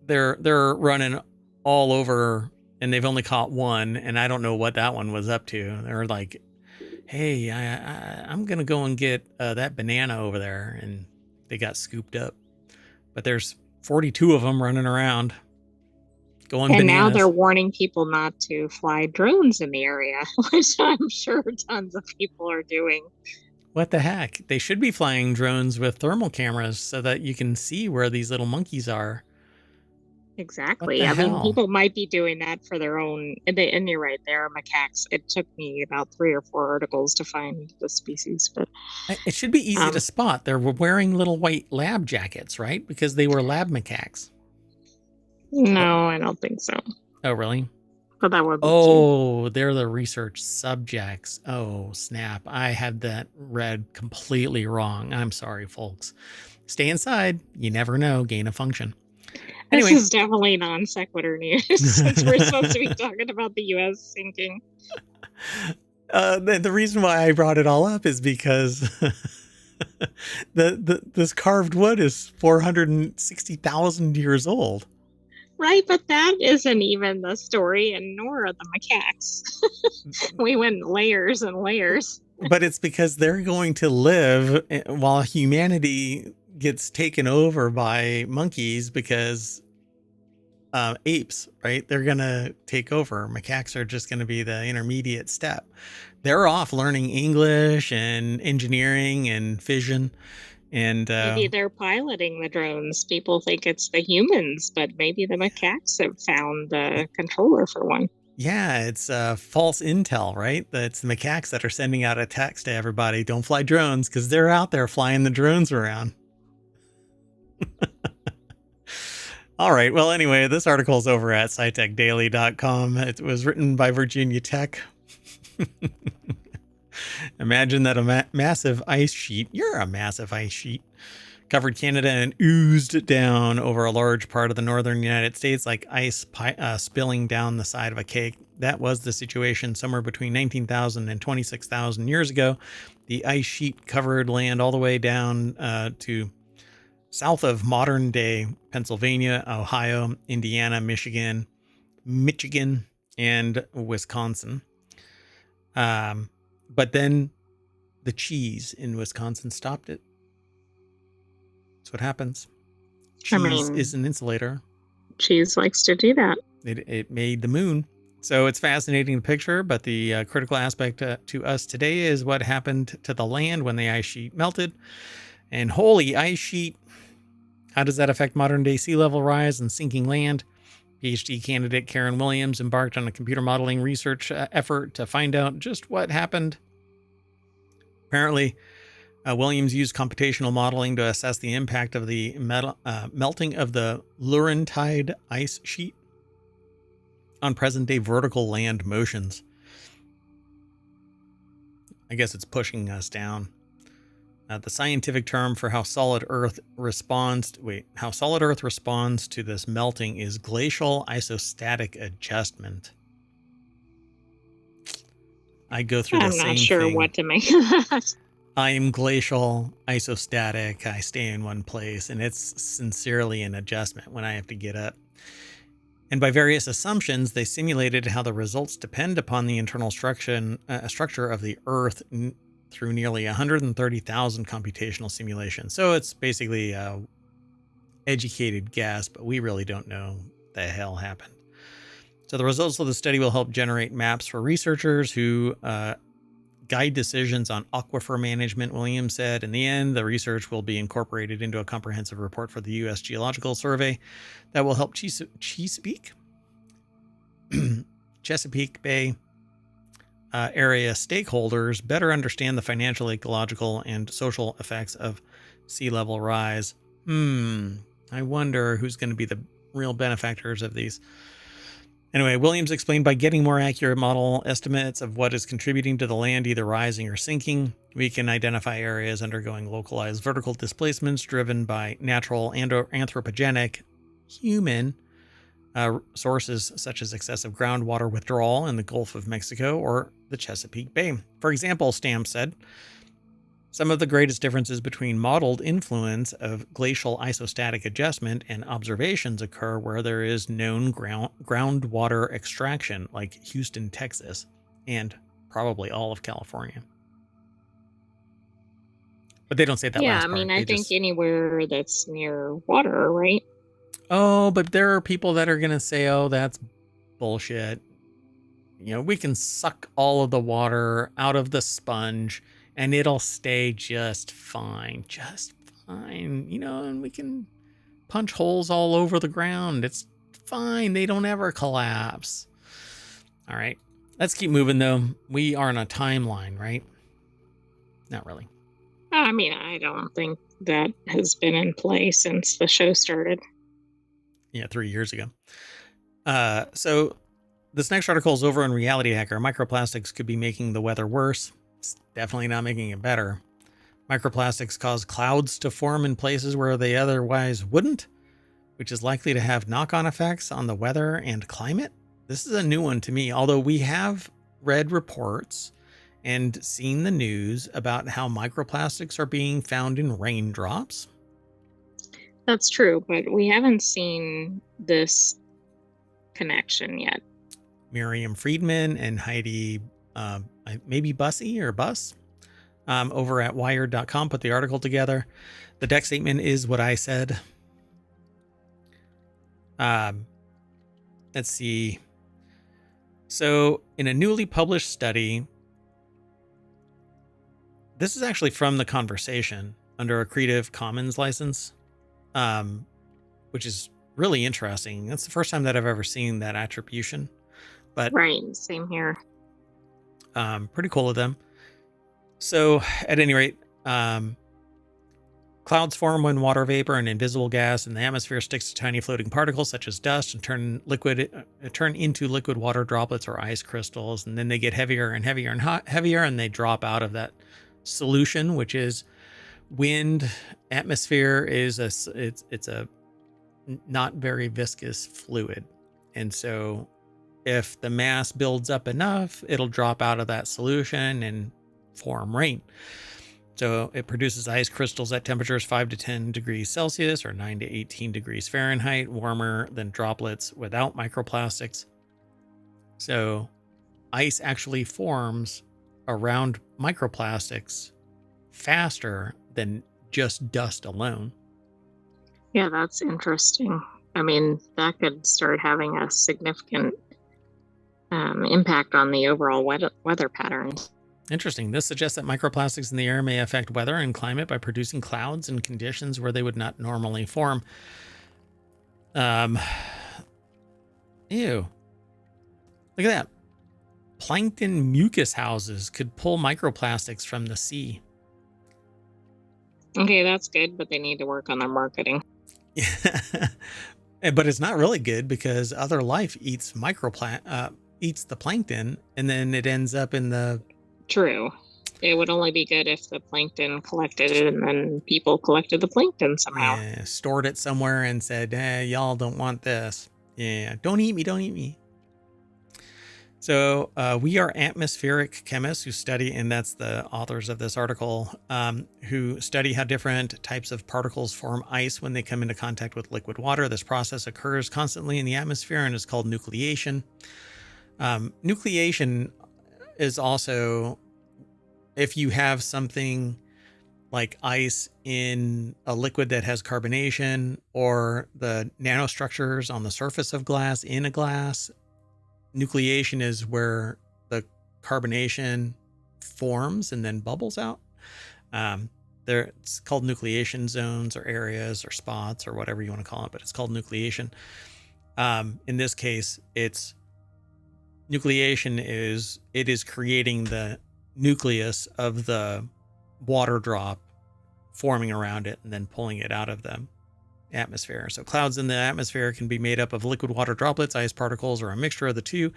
They're running all over, and they've only caught one, and I don't know what that one was up to. They're like, hey, I'm going to go and get that banana over there, and they got scooped up. But there's 42 of them running around going and bananas. Now they're warning people not to fly drones in the area, which I'm sure tons of people are doing. What the heck? They should be flying drones with thermal cameras so that you can see where these little monkeys are. Exactly. I mean, people might be doing that for their own. And you're right, they are macaques. It took me about 3 or 4 articles to find the species, but it should be easy to spot. They're wearing little white lab jackets, right? Because they were lab macaques. No, I don't think so. Oh, really? But that would be too. They're the research subjects. Oh, snap. I had that read completely wrong. I'm sorry, folks. Stay inside. You never know. Gain of function. Anyway. This is definitely non sequitur news since we're supposed to be talking about the U.S. sinking. The reason why I brought it all up is because this carved wood is 460,000 years old. Right, but that isn't even the story, and nor are the macaques. We went layers and layers. But it's because they're going to live while humanity gets taken over by monkeys, because apes, right? They're going to take over. Macaques are just going to be the intermediate step. They're off learning English and engineering and fission. And Maybe they're piloting the drones. People think it's the humans, but maybe the macaques have found the controller for one. yeah, it's false intel, right? It's the macaques that are sending out a text to everybody, don't fly drones, because they're out there flying the drones around. All right. Well, anyway, this article is over at scitechdaily.com. It was written by Virginia Tech. Imagine that a massive ice sheet, you're a massive ice sheet, covered Canada and oozed down over a large part of the northern United States like ice spilling down the side of a cake. That was the situation somewhere between 19,000 and 26,000 years ago. The ice sheet covered land all the way down to south of modern day Pennsylvania, Ohio, Indiana, Michigan, and Wisconsin. But then the cheese in Wisconsin stopped it. That's what happens. Cheese is an insulator. Cheese likes to do that. It made the moon. So it's fascinating to picture, but the critical aspect to us today is what happened to the land when the ice sheet melted. And holy ice sheet, how does that affect modern day sea level rise and sinking land? PhD candidate Karen Williams embarked on a computer modeling research effort to find out just what happened. Apparently, Williams used computational modeling to assess the impact of the melting of the Laurentide ice sheet on present-day vertical land motions. I guess it's pushing us down. The scientific term for how solid Earth responds to this melting is glacial isostatic adjustment. I go through the same thing. I'm not sure what to make of that. I am glacial isostatic. I stay in one place, and it's sincerely an adjustment when I have to get up. And by various assumptions, they simulated how the results depend upon the internal structure of the Earth through nearly 130,000 computational simulations. So it's basically a educated guess, but we really don't know what the hell happened. So the results of the study will help generate maps for researchers who guide decisions on aquifer management, Williams said. In the end, the research will be incorporated into a comprehensive report for the U.S. Geological Survey that will help Chesapeake Bay area stakeholders better understand the financial, ecological, and social effects of sea level rise. I wonder who's going to be the real benefactors of these. Anyway, Williams explained by getting more accurate model estimates of what is contributing to the land either rising or sinking, we can identify areas undergoing localized vertical displacements driven by natural and anthropogenic human sources such as excessive groundwater withdrawal in the Gulf of Mexico or the Chesapeake Bay. For example, Stamps said, some of the greatest differences between modeled influence of glacial isostatic adjustment and observations occur where there is known groundwater extraction, like Houston, Texas, and probably all of California. But they don't say that last part. Yeah, I mean, I think anywhere that's near water, right? Oh, but there are people that are going to say, oh, that's bullshit. You know, we can suck all of the water out of the sponge and it'll stay just fine. You know, and we can punch holes all over the ground. It's fine. They don't ever collapse. All right. Let's keep moving, though. We are on a timeline, right? Not really. I mean, I don't think that has been in play since the show started. Yeah, 3 years ago. So this next article is over on Reality Hacker. Microplastics could be making the weather worse. It's definitely not making it better. Microplastics cause clouds to form in places where they otherwise wouldn't, which is likely to have knock-on effects on the weather and climate. This is a new one to me, although we have read reports and seen the news about how microplastics are being found in raindrops. That's true, but we haven't seen this connection yet. Miriam Friedman and Heidi, maybe Bussy or Bus, over at wired.com put the article together. The deck statement is what I said. let's see. So in a newly published study, this is actually from The Conversation under a Creative Commons license, which is really interesting. That's the first time that I've ever seen that attribution, but Right, same here. pretty cool of them. So at any rate, clouds form when water vapor and invisible gas in the atmosphere sticks to tiny floating particles such as dust and turn into liquid water droplets or ice crystals, and then they get heavier and heavier and heavier, and they drop out of that solution, which is wind. Atmosphere is it's a not very viscous fluid, and so if the mass builds up enough, it'll drop out of that solution and form rain. So it produces ice crystals at temperatures 5 to 10 degrees Celsius or 9 to 18 degrees Fahrenheit, warmer than droplets without microplastics. So ice actually forms around microplastics faster than just dust alone. Yeah, that's interesting. I mean, that could start having a significant impact on the overall weather patterns. Interesting. This suggests that microplastics in the air may affect weather and climate by producing clouds in conditions where they would not normally form. Ew. Look at that. Plankton mucus houses could pull microplastics from the sea. Okay, that's good, but they need to work on their marketing. But it's not really good because other life eats eats the plankton, and then it ends up in the... True. It would only be good if the plankton collected it and then people collected the plankton somehow. Yeah, stored it somewhere and said, y'all don't want this. Yeah, don't eat me, don't eat me. So we are atmospheric chemists who study, and that's the authors of this article, who study how different types of particles form ice when they come into contact with liquid water. This process occurs constantly in the atmosphere and is called nucleation. Nucleation is also if you have something like ice in a liquid that has carbonation, or the nanostructures on the surface of glass in a glass. Nucleation is where the carbonation forms and then bubbles out. It's called nucleation zones or areas or spots or whatever you want to call it, but it's called nucleation. In this case, nucleation is creating the nucleus of the water drop, forming around it and then pulling it out of the atmosphere. So clouds in the atmosphere can be made up of liquid water droplets, ice particles, or a mixture of the two.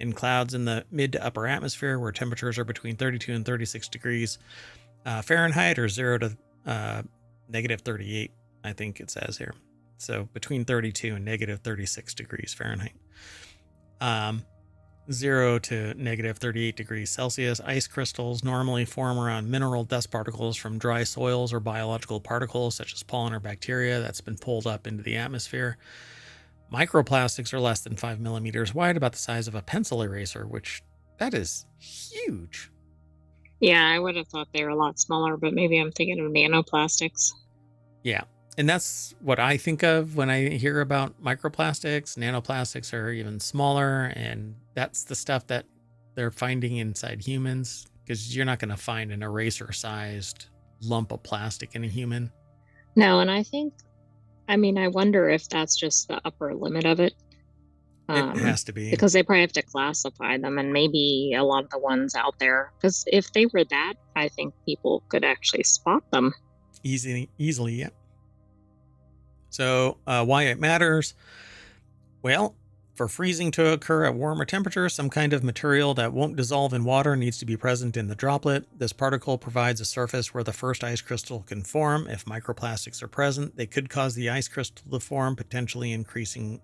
In clouds in the mid to upper atmosphere, where temperatures are between 32 and 36 degrees Fahrenheit, or 0 to negative 38, I think it says here. So between 32 and negative 36 degrees Fahrenheit. 0 to negative 38 degrees Celsius. Ice crystals normally form around mineral dust particles from dry soils or biological particles such as pollen or bacteria that's been pulled up into the atmosphere. Microplastics are less than 5 millimeters wide, about the size of a pencil eraser, which that is huge. Yeah, I would have thought they were a lot smaller, but maybe I'm thinking of nanoplastics. Yeah. And that's what I think of when I hear about microplastics. Nanoplastics are even smaller, and that's the stuff that they're finding inside humans, because you're not going to find an eraser-sized lump of plastic in a human. No, and I wonder if that's just the upper limit of it. It has to be. Because they probably have to classify them, and maybe a lot of the ones out there. Because if they were that, I think people could actually spot them. Easily, yeah. So why it matters? Well, for freezing to occur at warmer temperatures, some kind of material that won't dissolve in water needs to be present in the droplet. This particle provides a surface where the first ice crystal can form. If microplastics are present, they could cause the ice crystal to form, potentially increasing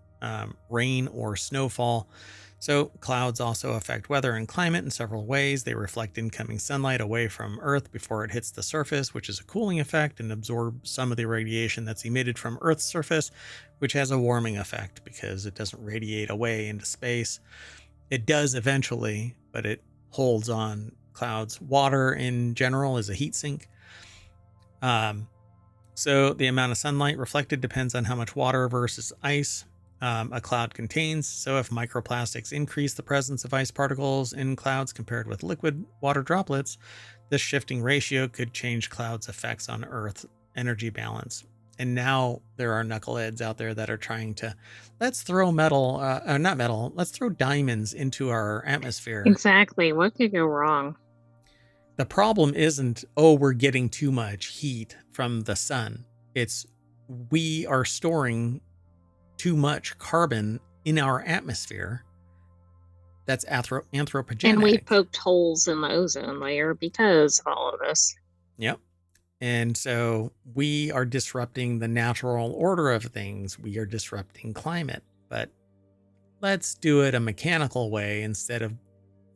rain or snowfall. So clouds also affect weather and climate in several ways. They reflect incoming sunlight away from Earth before it hits the surface, which is a cooling effect, and absorb some of the radiation that's emitted from Earth's surface, which has a warming effect because it doesn't radiate away into space. It does eventually, but it holds on clouds. Water in general is a heat sink. So the amount of sunlight reflected depends on how much water versus ice. a cloud contains. So if microplastics increase the presence of ice particles in clouds compared with liquid water droplets, this shifting ratio could change clouds' effects on Earth's energy balance. And now there are knuckleheads out there that are trying to, let's throw not metal, let's throw diamonds into our atmosphere. Exactly. What could go wrong? The problem isn't, oh, we're getting too much heat from the sun. It's we are storing too much carbon in our atmosphere that's And we anthropogenic. poked holes in the ozone layer because of all of this. Yep. And so we are disrupting the natural order of things. We are disrupting climate. But let's do it a mechanical way instead of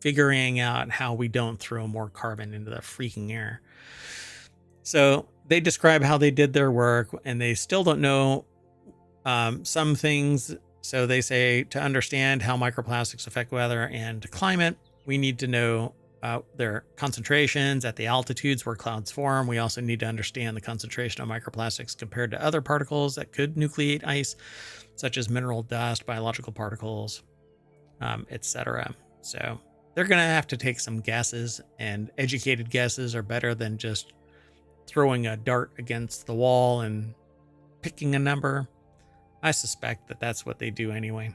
figuring out how we don't throw more carbon into the freaking air. So they describe how they did their work, and they still don't know some things. So they say to understand how microplastics affect weather and climate, we need to know their concentrations at the altitudes where clouds form. We also need to understand the concentration of microplastics compared to other particles that could nucleate ice, such as mineral dust, biological particles, etc. So they're going to have to take some guesses, and educated guesses are better than just throwing a dart against the wall and picking a number. I suspect that that's what they do anyway.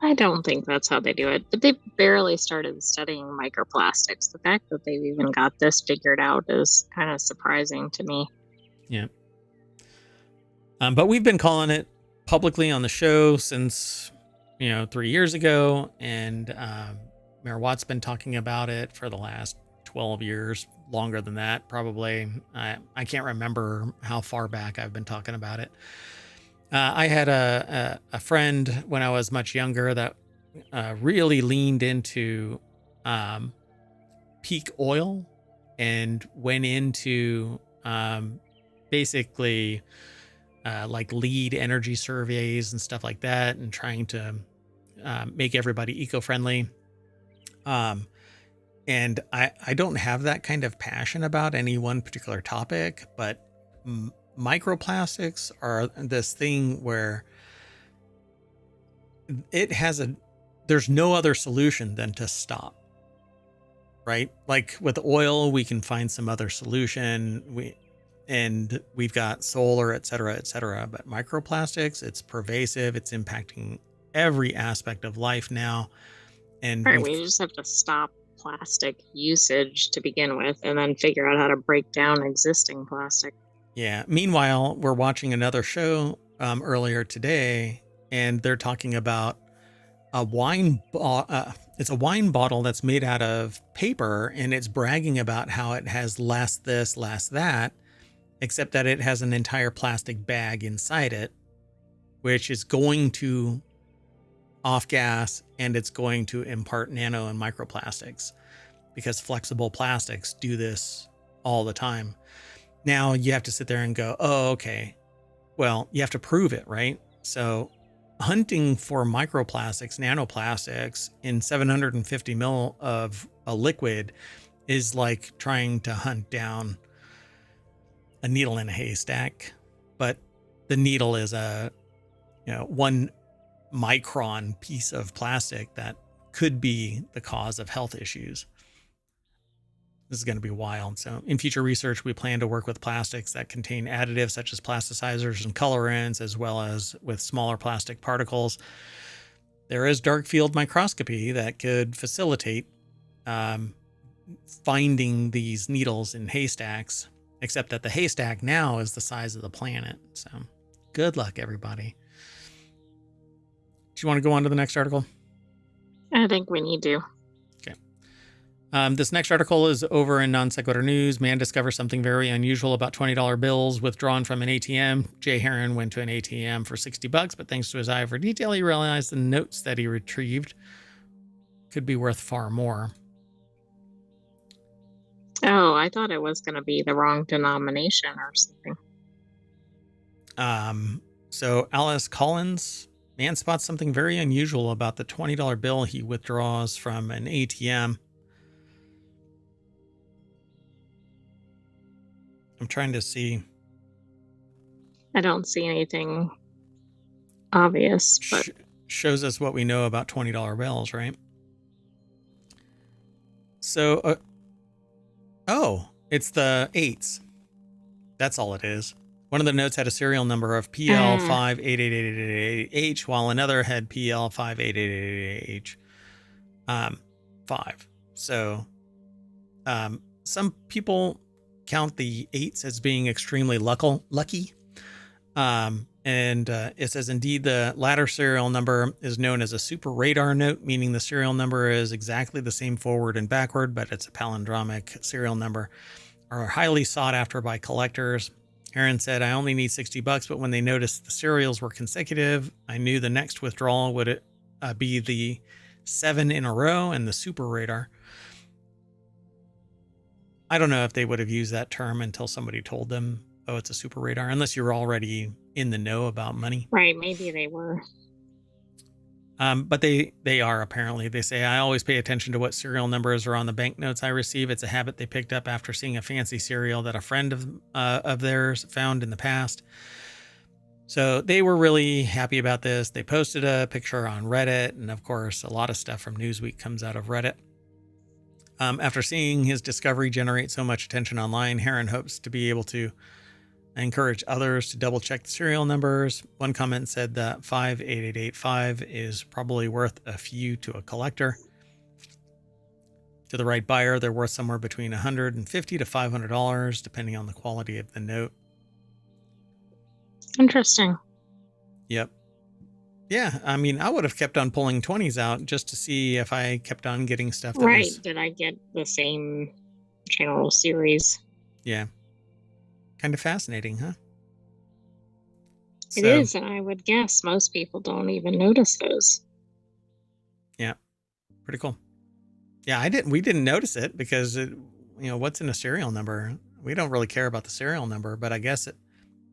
I don't think that's how they do it, but they barely started studying microplastics. The fact that they've even got this figured out is kind of surprising to me. Yeah. But we've been calling it publicly on the show since, 3 years ago. And Mayor Watt's been talking about it for the last 12 years, longer than that, probably. I can't remember how far back I've been talking about it. I had a friend when I was much younger that really leaned into peak oil and went into basically like lead energy surveys and stuff like that, and trying to make everybody eco-friendly. And I don't have that kind of passion about any one particular topic, but microplastics are this thing where there's no other solution than to stop, right? Like with oil, we can find some other solution. We've got solar, et cetera, but microplastics, it's pervasive. It's impacting every aspect of life now. And Right, we just have to stop plastic usage to begin with and then figure out how to break down existing plastic. yeah. Meanwhile, we're watching another show earlier today, and they're talking about it's a wine bottle that's made out of paper, and it's bragging about how it has less this, less that, except that it has an entire plastic bag inside it, which is going to off gas, and it's going to impart nano and microplastics, because flexible plastics do this all the time. Now you have to sit there and go, oh, okay. Well, you have to prove it, right? So hunting for microplastics, nanoplastics in 750 mil of a liquid is like trying to hunt down a needle in a haystack. But the needle is a 1 micron piece of plastic that could be the cause of health issues. This is going to be wild. So in future research, we plan to work with plastics that contain additives such as plasticizers and colorants, as well as with smaller plastic particles. There is dark field microscopy that could facilitate finding these needles in haystacks, except that the haystack now is the size of the planet. So good luck, everybody. Do you want to go on to the next article? I think we need to. This next article is over in Non Sequitur News. Man discovers something very unusual about $20 bills withdrawn from an ATM. Jay Heron went to an ATM for $60, but thanks to his eye for detail, he realized the notes that he retrieved could be worth far more. Oh, I thought it was going to be the wrong denomination or something. So Alice Collins, man spots something very unusual about the $20 bill he withdraws from an ATM. I'm trying to see. I don't see anything obvious, but shows us what we know about $20 bills, right? So, oh, it's the eights. That's all it is. One of the notes had a serial number of PL588888H, while another had PL588888H. 5. So, some people count the eights as being extremely lucky. And it says, indeed, the latter serial number is known as a super radar note, meaning the serial number is exactly the same forward and backward, but it's a palindromic serial number, are highly sought after by collectors. Aaron said, I only need $60, but when they noticed the serials were consecutive, I knew the next withdrawal would be the 7 in a row and the super radar. I don't know if they would have used that term until somebody told them, oh, it's a super radar, unless you're already in the know about money. right, maybe they were. But they are, apparently. They say, I always pay attention to what serial numbers are on the banknotes I receive. It's a habit they picked up after seeing a fancy serial that a friend of theirs found in the past. So they were really happy about this. They posted a picture on Reddit. And of course, a lot of stuff from Newsweek comes out of Reddit. After seeing his discovery generate so much attention online, Heron hopes to be able to encourage others to double check the serial numbers. One comment said that 58885 is probably worth a few to a collector. To the right buyer, they're worth somewhere between $150 to $500, depending on the quality of the note. Interesting. Yep. Yeah, I mean, I would have kept on pulling 20s out just to see if I kept on getting stuff that Right. was... Did I get the same general series? Yeah. Kind of fascinating, huh? It is, and I would guess most people don't even notice those. Yeah. Pretty cool. Yeah, we didn't notice it because what's in a serial number? We don't really care about the serial number, but I guess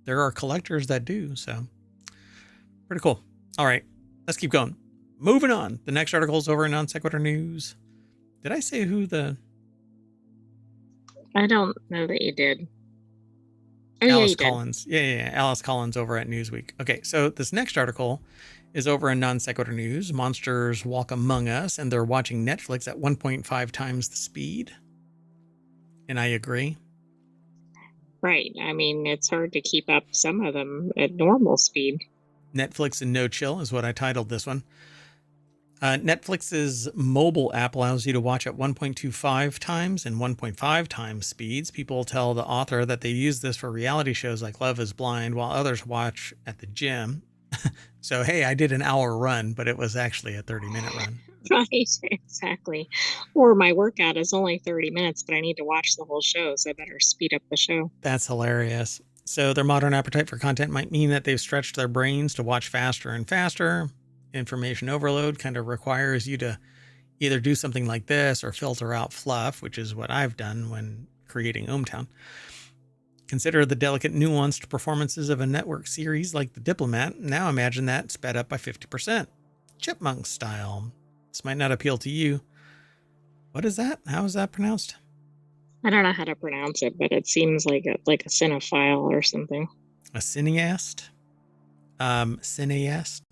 there are collectors that do, so pretty cool. All right, let's keep going. Moving on. The next article is over in Non Sequitur News. Did I say who the... I don't know that you did. Oh, Alice Collins. Did. Yeah. Alice Collins over at Newsweek. Okay, so this next article is over in Non Sequitur News. Monsters walk among us, and they're watching Netflix at 1.5 times the speed. And I agree. Right. I mean, it's hard to keep up some of them at normal speed. Netflix and no chill is what I titled this one. Netflix's mobile app allows you to watch at 1.25 times and 1.5 times speeds. People tell the author that they use this for reality shows like Love is Blind, while others watch at the gym. So, hey, I did an hour run, but it was actually a 30-minute run. Right, exactly. Or my workout is only 30 minutes, but I need to watch the whole show, so I better speed up the show. That's hilarious. So their modern appetite for content might mean that they've stretched their brains to watch faster and faster. Information overload kind of requires you to either do something like this or filter out fluff, which is what I've done when creating ohmTown. Consider the delicate, nuanced performances of a network series like The Diplomat. Now imagine that sped up by 50%. Chipmunk style. This might not appeal to you. What is that? How is that pronounced? I don't know how to pronounce it, but it seems like a cinephile or something. A cineast? Cineast?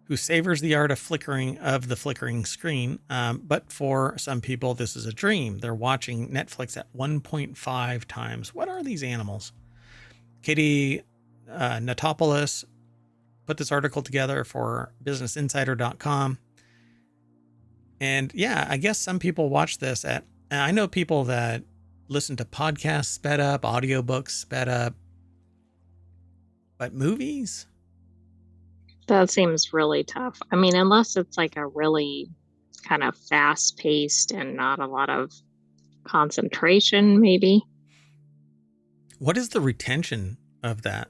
Who savors the art of the flickering screen. But for some people, this is a dream. They're watching Netflix at 1.5 times. What are these animals? Katie Natopoulos put this article together for BusinessInsider.com. And yeah, I guess some people watch this and I know people that listen to podcasts sped up, audiobooks sped up, but movies? That seems really tough. I mean, unless it's like a really kind of fast paced and not a lot of concentration, maybe. What is the retention of that?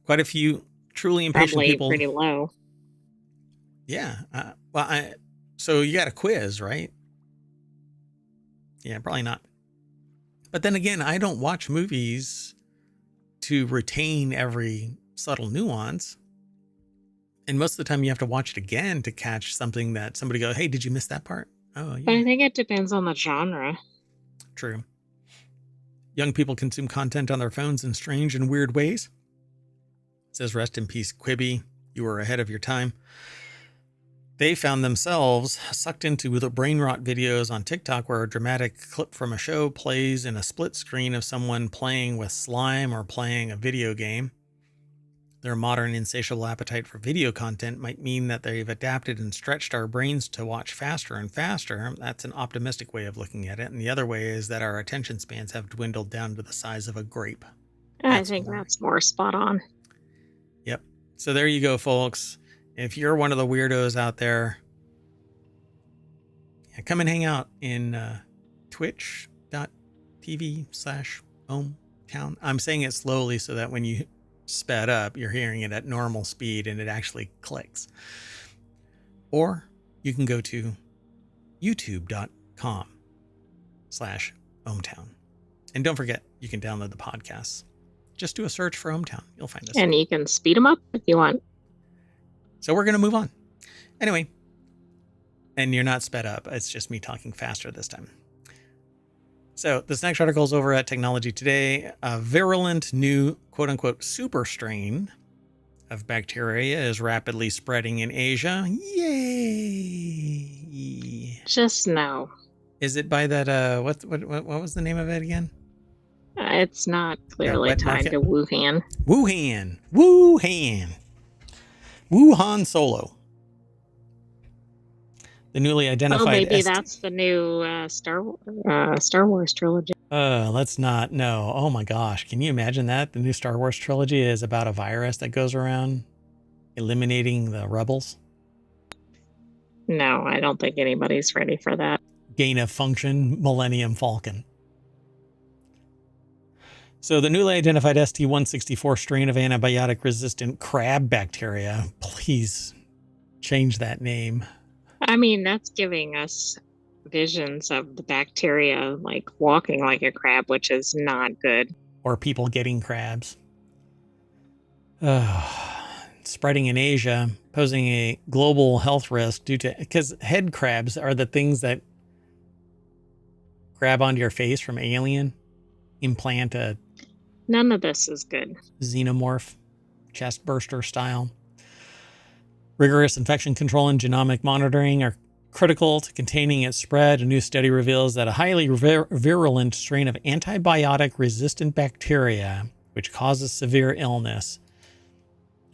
Quite a few truly impatient Probably people. Pretty low. Yeah. So you got a quiz, right? Yeah, probably not. But then again, I don't watch movies to retain every subtle nuance. And most of the time you have to watch it again to catch something that somebody go, hey, did you miss that part? Oh, yeah. But I think it depends on the genre. True. Young people consume content on their phones in strange and weird ways. says, rest in peace, Quibi. You were ahead of your time. They found themselves sucked into the brain rot videos on TikTok where a dramatic clip from a show plays in a split screen of someone playing with slime or playing a video game. Their modern insatiable appetite for video content might mean that they've adapted and stretched our brains to watch faster and faster. That's an optimistic way of looking at it. And the other way is that our attention spans have dwindled down to the size of a grape. I think that's more spot on. Yep. So there you go, folks. If you're one of the weirdos out there, come and hang out in twitch.tv/ohmTown. I'm saying it slowly so that when you sped up, you're hearing it at normal speed and it actually clicks. Or you can go to youtube.com/ohmTown. And don't forget, you can download the podcasts. Just do a search for ohmTown. You'll find us. And you can speed them up if you want. So we're going to move on. Anyway, and you're not sped up. It's just me talking faster this time. So this next article is over at Technology Today. A virulent new quote-unquote super strain of bacteria is rapidly spreading in Asia. Yay! Just no. Is it by that, what was the name of it again? It's not clearly tied to Wuhan. Wuhan Solo. The newly identified... Oh, maybe that's the new Star Wars trilogy. Let's not. No. Oh my gosh. Can you imagine that? The new Star Wars trilogy is about a virus that goes around eliminating the rebels. No, I don't think anybody's ready for that. Gain of function Millennium Falcon. So the newly identified ST164 strain of antibiotic-resistant crab bacteria. Please change that name. I mean, that's giving us visions of the bacteria like walking like a crab, which is not good. Or people getting crabs. Spreading in Asia, posing a global health risk due to... Because head crabs are the things that grab onto your face from Alien. Implant a... None of this is good. Xenomorph, chest burster style. Rigorous infection control and genomic monitoring are critical to containing its spread. A new study reveals that a highly virulent strain of antibiotic-resistant bacteria, which causes severe illness.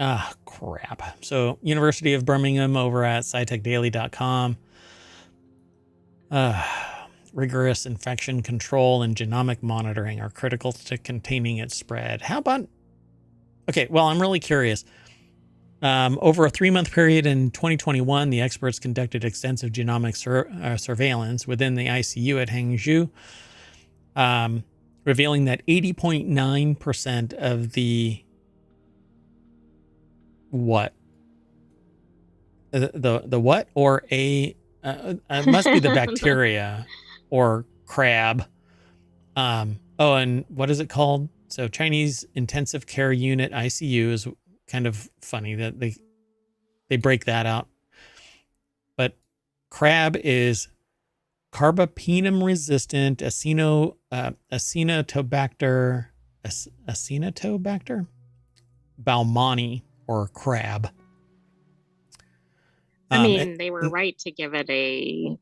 Ah, crap. So, University of Birmingham over at scitechdaily.com. Rigorous infection control and genomic monitoring are critical to containing its spread. How about... Okay, well, I'm really curious. Over a 3-month period in 2021, the experts conducted extensive genomic surveillance within the ICU at Hangzhou, revealing that 80.9% of the what? The what? Or it must be the bacteria or crab. And what is it called? So Chinese Intensive Care Unit ICU is kind of funny that they break that out. But crab is carbapenem resistant Acinetobacter baumannii, or crab. I mean, they were right to give it an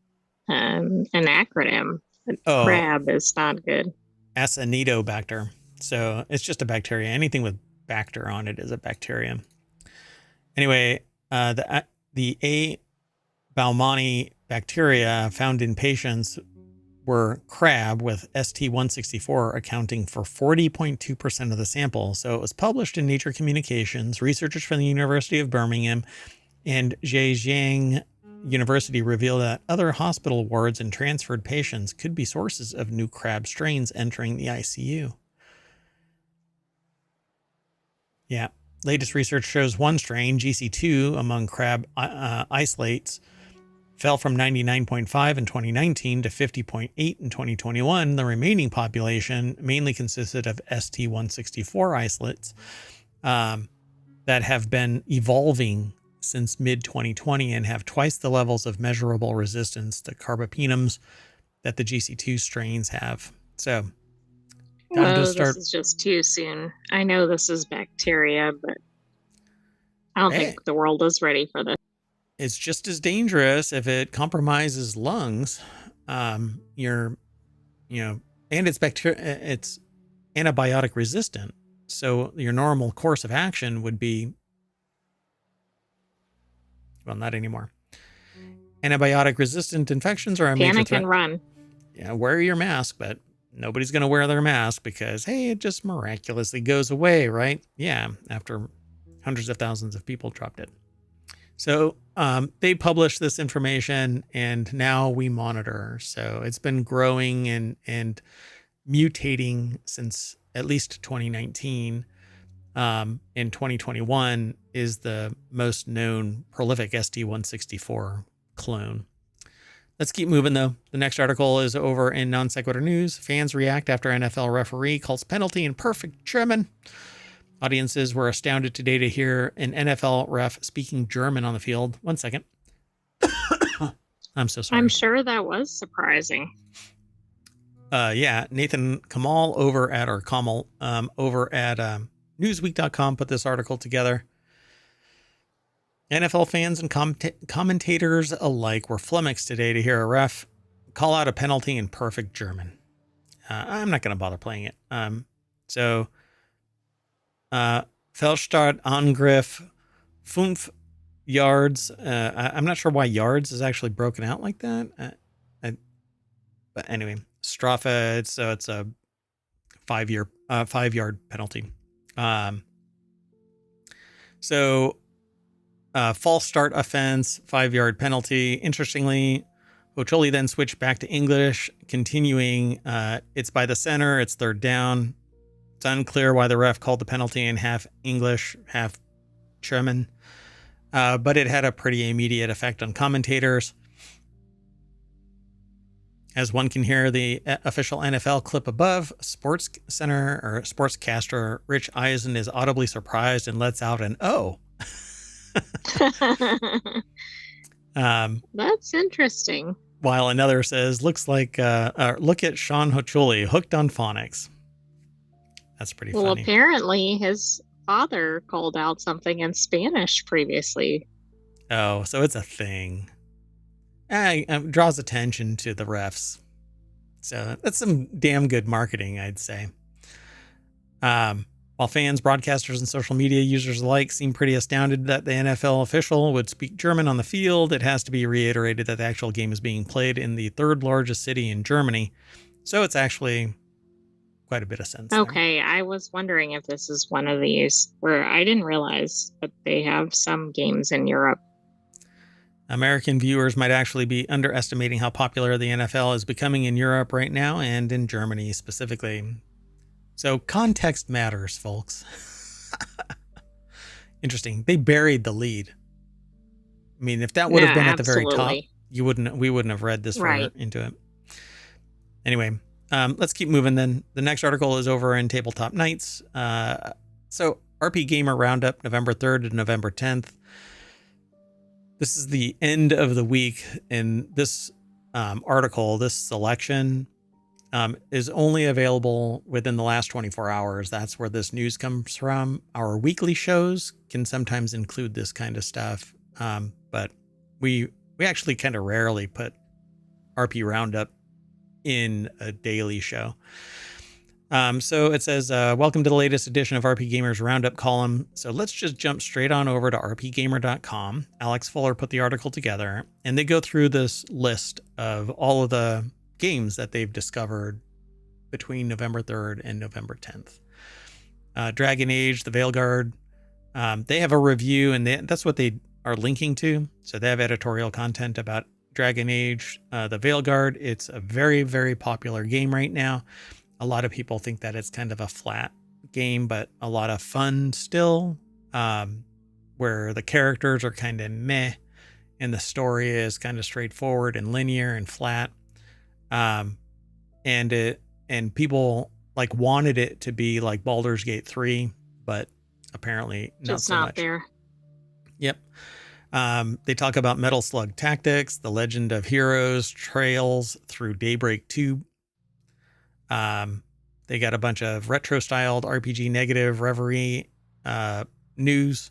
acronym. Crab is not good. Acinetobacter. So it's just a bacteria. Anything with bacter on it is a bacterium. Anyway, the A. baumannii bacteria found in patients were crab, with ST164 accounting for 40.2% of the sample. So it was published in Nature Communications. Researchers from the University of Birmingham and Zhejiang University revealed that other hospital wards and transferred patients could be sources of new crab strains entering the ICU. Yeah. Latest research shows one strain, GC2, among crab isolates fell from 99.5 in 2019 to 50.8 in 2021. The remaining population mainly consisted of ST164 isolates that have been evolving since mid-2020 and have twice the levels of measurable resistance to carbapenems that the GC2 strains have. So, this is just too soon. I know this is bacteria, but I don't Hey, think the world is ready for this. it's just as dangerous if it compromises lungs. You're, and it's antibiotic resistant. So your normal course of action would be, well, not anymore. Antibiotic resistant infections are a major Panic threat. and run. Yeah, wear your mask, but nobody's going to wear their mask because, hey, it just miraculously goes away, right? Yeah, after hundreds of thousands of people dropped it. So they published this information, and now we monitor. So it's been growing and mutating since at least 2019. In 2021 is the most known prolific ST164 clone. Let's keep moving, though. The next article is over in Non Sequitur News. Fans react after NFL referee calls penalty in perfect German. Audiences were astounded today to hear an NFL ref speaking German on the field. 1 second. I'm so sorry. I'm sure that was surprising. Yeah, Nathan Kamal over at Newsweek.com put this article together. NFL fans and commentators alike were flummoxed today to hear a ref call out a penalty in perfect German. I'm not going to bother playing it. Fehlstart Angriff 5 yards. I'm not sure why yards is actually broken out like that. But anyway, Strafe. It's a 5-yard penalty. False start offense, 5-yard penalty. Interestingly, Ocholi then switched back to English, continuing. It's by the center. It's third down. It's unclear why the ref called the penalty in half English, half German. But it had a pretty immediate effect on commentators. As one can hear the official NFL clip above, Sports Center or sportscaster Rich Eisen is audibly surprised and lets out an "oh." That's interesting. While another says, "Looks like look at Sean Hochuli hooked on phonics." That's pretty funny. Well, apparently his father called out something in Spanish previously. Oh, so it's a thing. Draws attention to the refs. So that's some damn good marketing, I'd say. While fans, broadcasters, and social media users alike seem pretty astounded that the NFL official would speak German on the field, it has to be reiterated that the actual game is being played in the third largest city in Germany. So it's actually quite a bit of sense. Okay, there. I was wondering if this is one of these where I didn't realize that they have some games in Europe. American viewers might actually be underestimating how popular the NFL is becoming in Europe right now and in Germany specifically. So context matters, folks. Interesting. They buried the lead. I mean, if that would have been at the very top, we wouldn't have read this far into it. Anyway, let's keep moving then. The next article is over in Tabletop Nights. So RP Gamer Roundup, November 3rd to November 10th. This is the end of the week, and this article, this selection, is only available within the last 24 hours. That's where this news comes from. Our weekly shows can sometimes include this kind of stuff, but we actually kind of rarely put RP Roundup in a daily show. So it says, welcome to the latest edition of RP Gamer's Roundup column. So let's just jump straight on over to rpgamer.com. Alex Fuller put the article together, and they go through this list of all of the games that they've discovered between November 3rd and November 10th. Dragon Age, the Veilguard, they have a review, and that's what they are linking to. So they have editorial content about Dragon Age, the Veilguard. It's a very, very popular game right now. A lot of people think that it's kind of a flat game, but a lot of fun still, where the characters are kind of meh and the story is kind of straightforward and linear and flat. And people like wanted it to be like Baldur's Gate 3, but apparently not so much. There. Yep. They talk about Metal Slug Tactics, The Legend of Heroes, Trails through Daybreak 2. They got a bunch of retro-styled RPG negative Reverie news.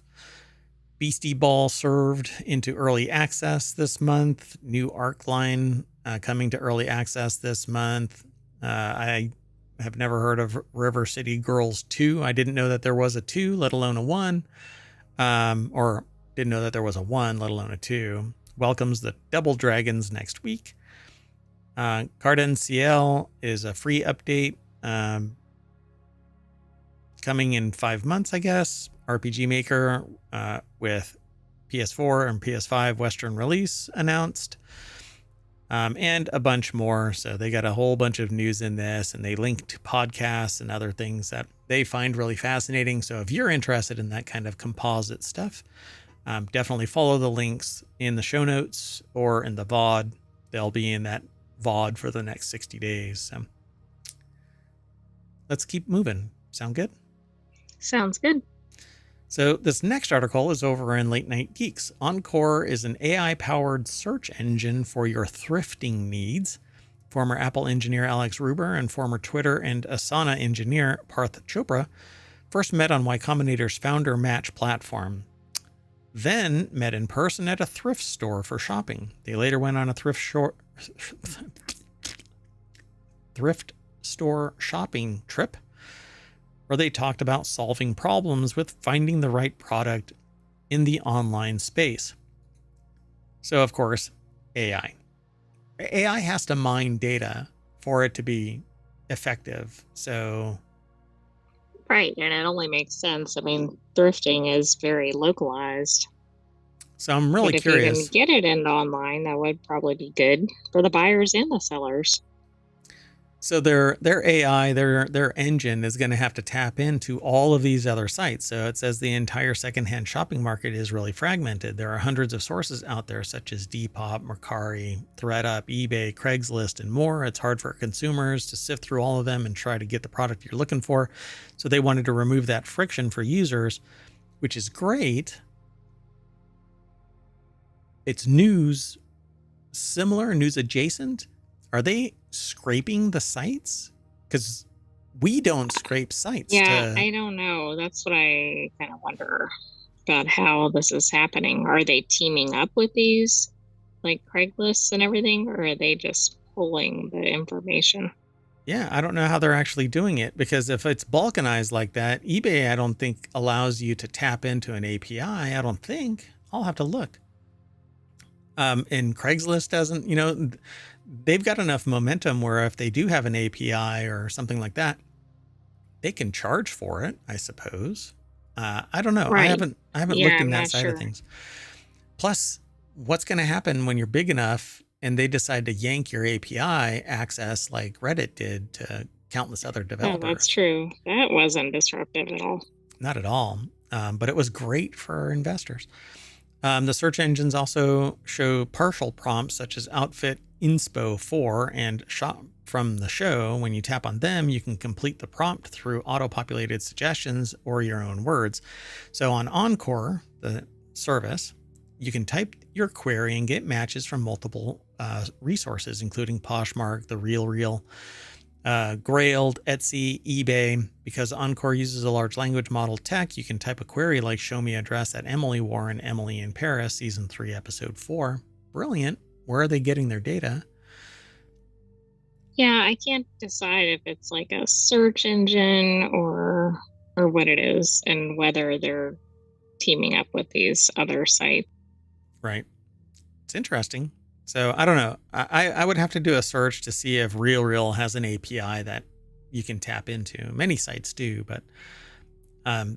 Beastie Ball served into early access this month. New Arc line coming to early access this month. I have never heard of River City Girls 2. I didn't know that there was a 2, let alone a 1. Or didn't know that there was a 1, let alone a 2. Welcomes the Double Dragons next week. Garden CL is a free update coming in 5 months, I guess. RPG Maker with PS4 and PS5 Western release announced. And a bunch more. So they got a whole bunch of news in this, and they link to podcasts and other things that they find really fascinating. So if you're interested in that kind of composite stuff, definitely follow the links in the show notes or in the VOD. They'll be in that VOD for the next 60 days. So let's keep moving. Sound good? Sounds good. So this next article is over in Late Night Geeks. Encore is an AI-powered search engine for your thrifting needs. Former Apple engineer Alex Ruber and former Twitter and Asana engineer Parth Chopra first met on Y Combinator's founder Match platform, then met in person at a thrift store for shopping. They later went on a thrift store shopping trip, where they talked about solving problems with finding the right product in the online space. So, of course, AI. AI has to mine data for it to be effective. So, Right, and it only makes sense. I mean, thrifting is very localized. so I'm really But if curious. you can get it into online, that would probably be good for the buyers and the sellers. So their AI, their engine is going to have to tap into all of these other sites. So it says the entire secondhand shopping market is really fragmented. There are hundreds of sources out there, such as Depop, Mercari, ThreadUp, eBay, Craigslist, and more. It's hard for consumers to sift through all of them and try to get the product you're looking for. So they wanted to remove that friction for users, which is great. It's news similar, news adjacent. Are they scraping the sites? Because we don't scrape sites. Yeah, I don't know. That's what I kind of wonder about how this is happening. Are they teaming up with these, like Craigslist and everything, or are they just pulling the information? Yeah, I don't know how they're actually doing it, because if it's balkanized like that, eBay, I don't think allows you to tap into an API. I don't think. I'll have to look. And Craigslist doesn't, they've got enough momentum where if they do have an API or something like that, they can charge for it, I suppose. I don't know. Right. I haven't Yeah, looked in I'm that not side sure. of things. Plus, what's going to happen when you're big enough and they decide to yank your API access like Reddit did to countless other Oh, developers? that's true. That wasn't disruptive at all. Not at all. But it was great for investors. The search engines also show partial prompts such as outfit inspo for and shop from the show. When you tap on them, you can complete the prompt through auto-populated suggestions or your own words. So on Encore, the service, you can type your query and get matches from multiple resources, including Poshmark, The RealReal, Grailed, Etsy, eBay. Because Encore uses a large language model tech, you can type a query like show me address at Emily Warren, Emily in Paris, season 3, episode 4. Brilliant. Where are they getting their data? Yeah, I can't decide if it's like a search engine or what it is, and whether they're teaming up with these other sites. Right. It's interesting. So I don't know. I would have to do a search to see if RealReal has an API that you can tap into. Many sites do, but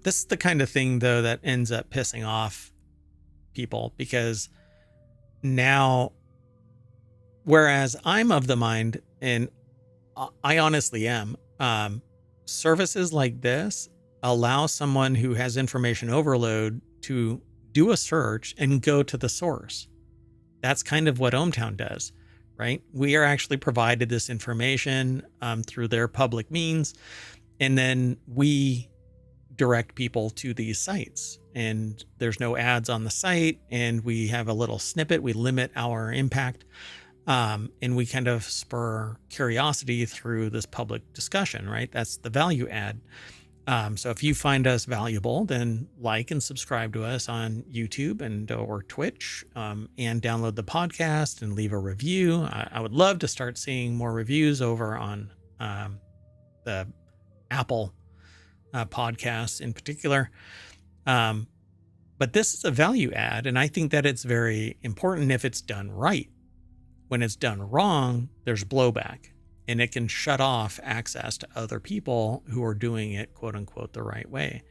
this is the kind of thing, though, that ends up pissing off people, because now, whereas I'm of the mind, and I honestly am, services like this allow someone who has information overload to do a search and go to the source. That's kind of what ohmTown does, right? We are actually provided this information through their public means, and then we direct people to these sites, and there's no ads on the site, and we have a little snippet. We limit our impact, and we kind of spur curiosity through this public discussion, right? That's the value add. So if you find us valuable, then like and subscribe to us on YouTube and or Twitch, and download the podcast and leave a review. I would love to start seeing more reviews over on the Apple podcasts in particular. But this is a value add, and I think that it's very important if it's done right. When it's done wrong, there's blowback, and it can shut off access to other people who are doing it, quote unquote, the right way.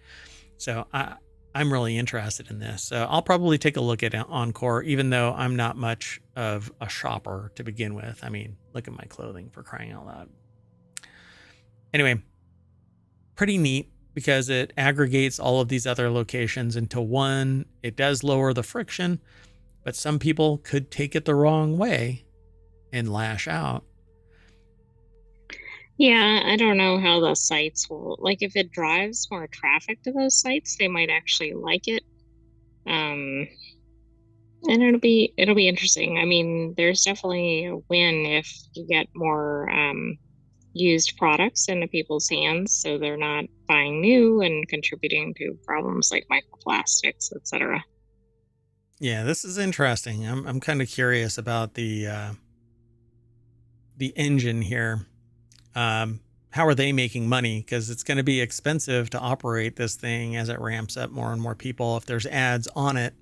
So I'm really interested in this. So I'll probably take a look at Encore, even though I'm not much of a shopper to begin with. I mean, look at my clothing, for crying out loud. Anyway, pretty neat because it aggregates all of these other locations into one. It does lower the friction, but some people could take it the wrong way and lash out. Yeah, I don't know how the sites will, like if it drives more traffic to those sites, they might actually like it. And it'll be interesting. I mean, there's definitely a win if you get more used products into people's hands, so they're not buying new and contributing to problems like microplastics, etc. Yeah, this is interesting. I'm kind of curious about the engine here. How are they making money? Because it's going to be expensive to operate this thing as it ramps up more and more people. If there's ads on it,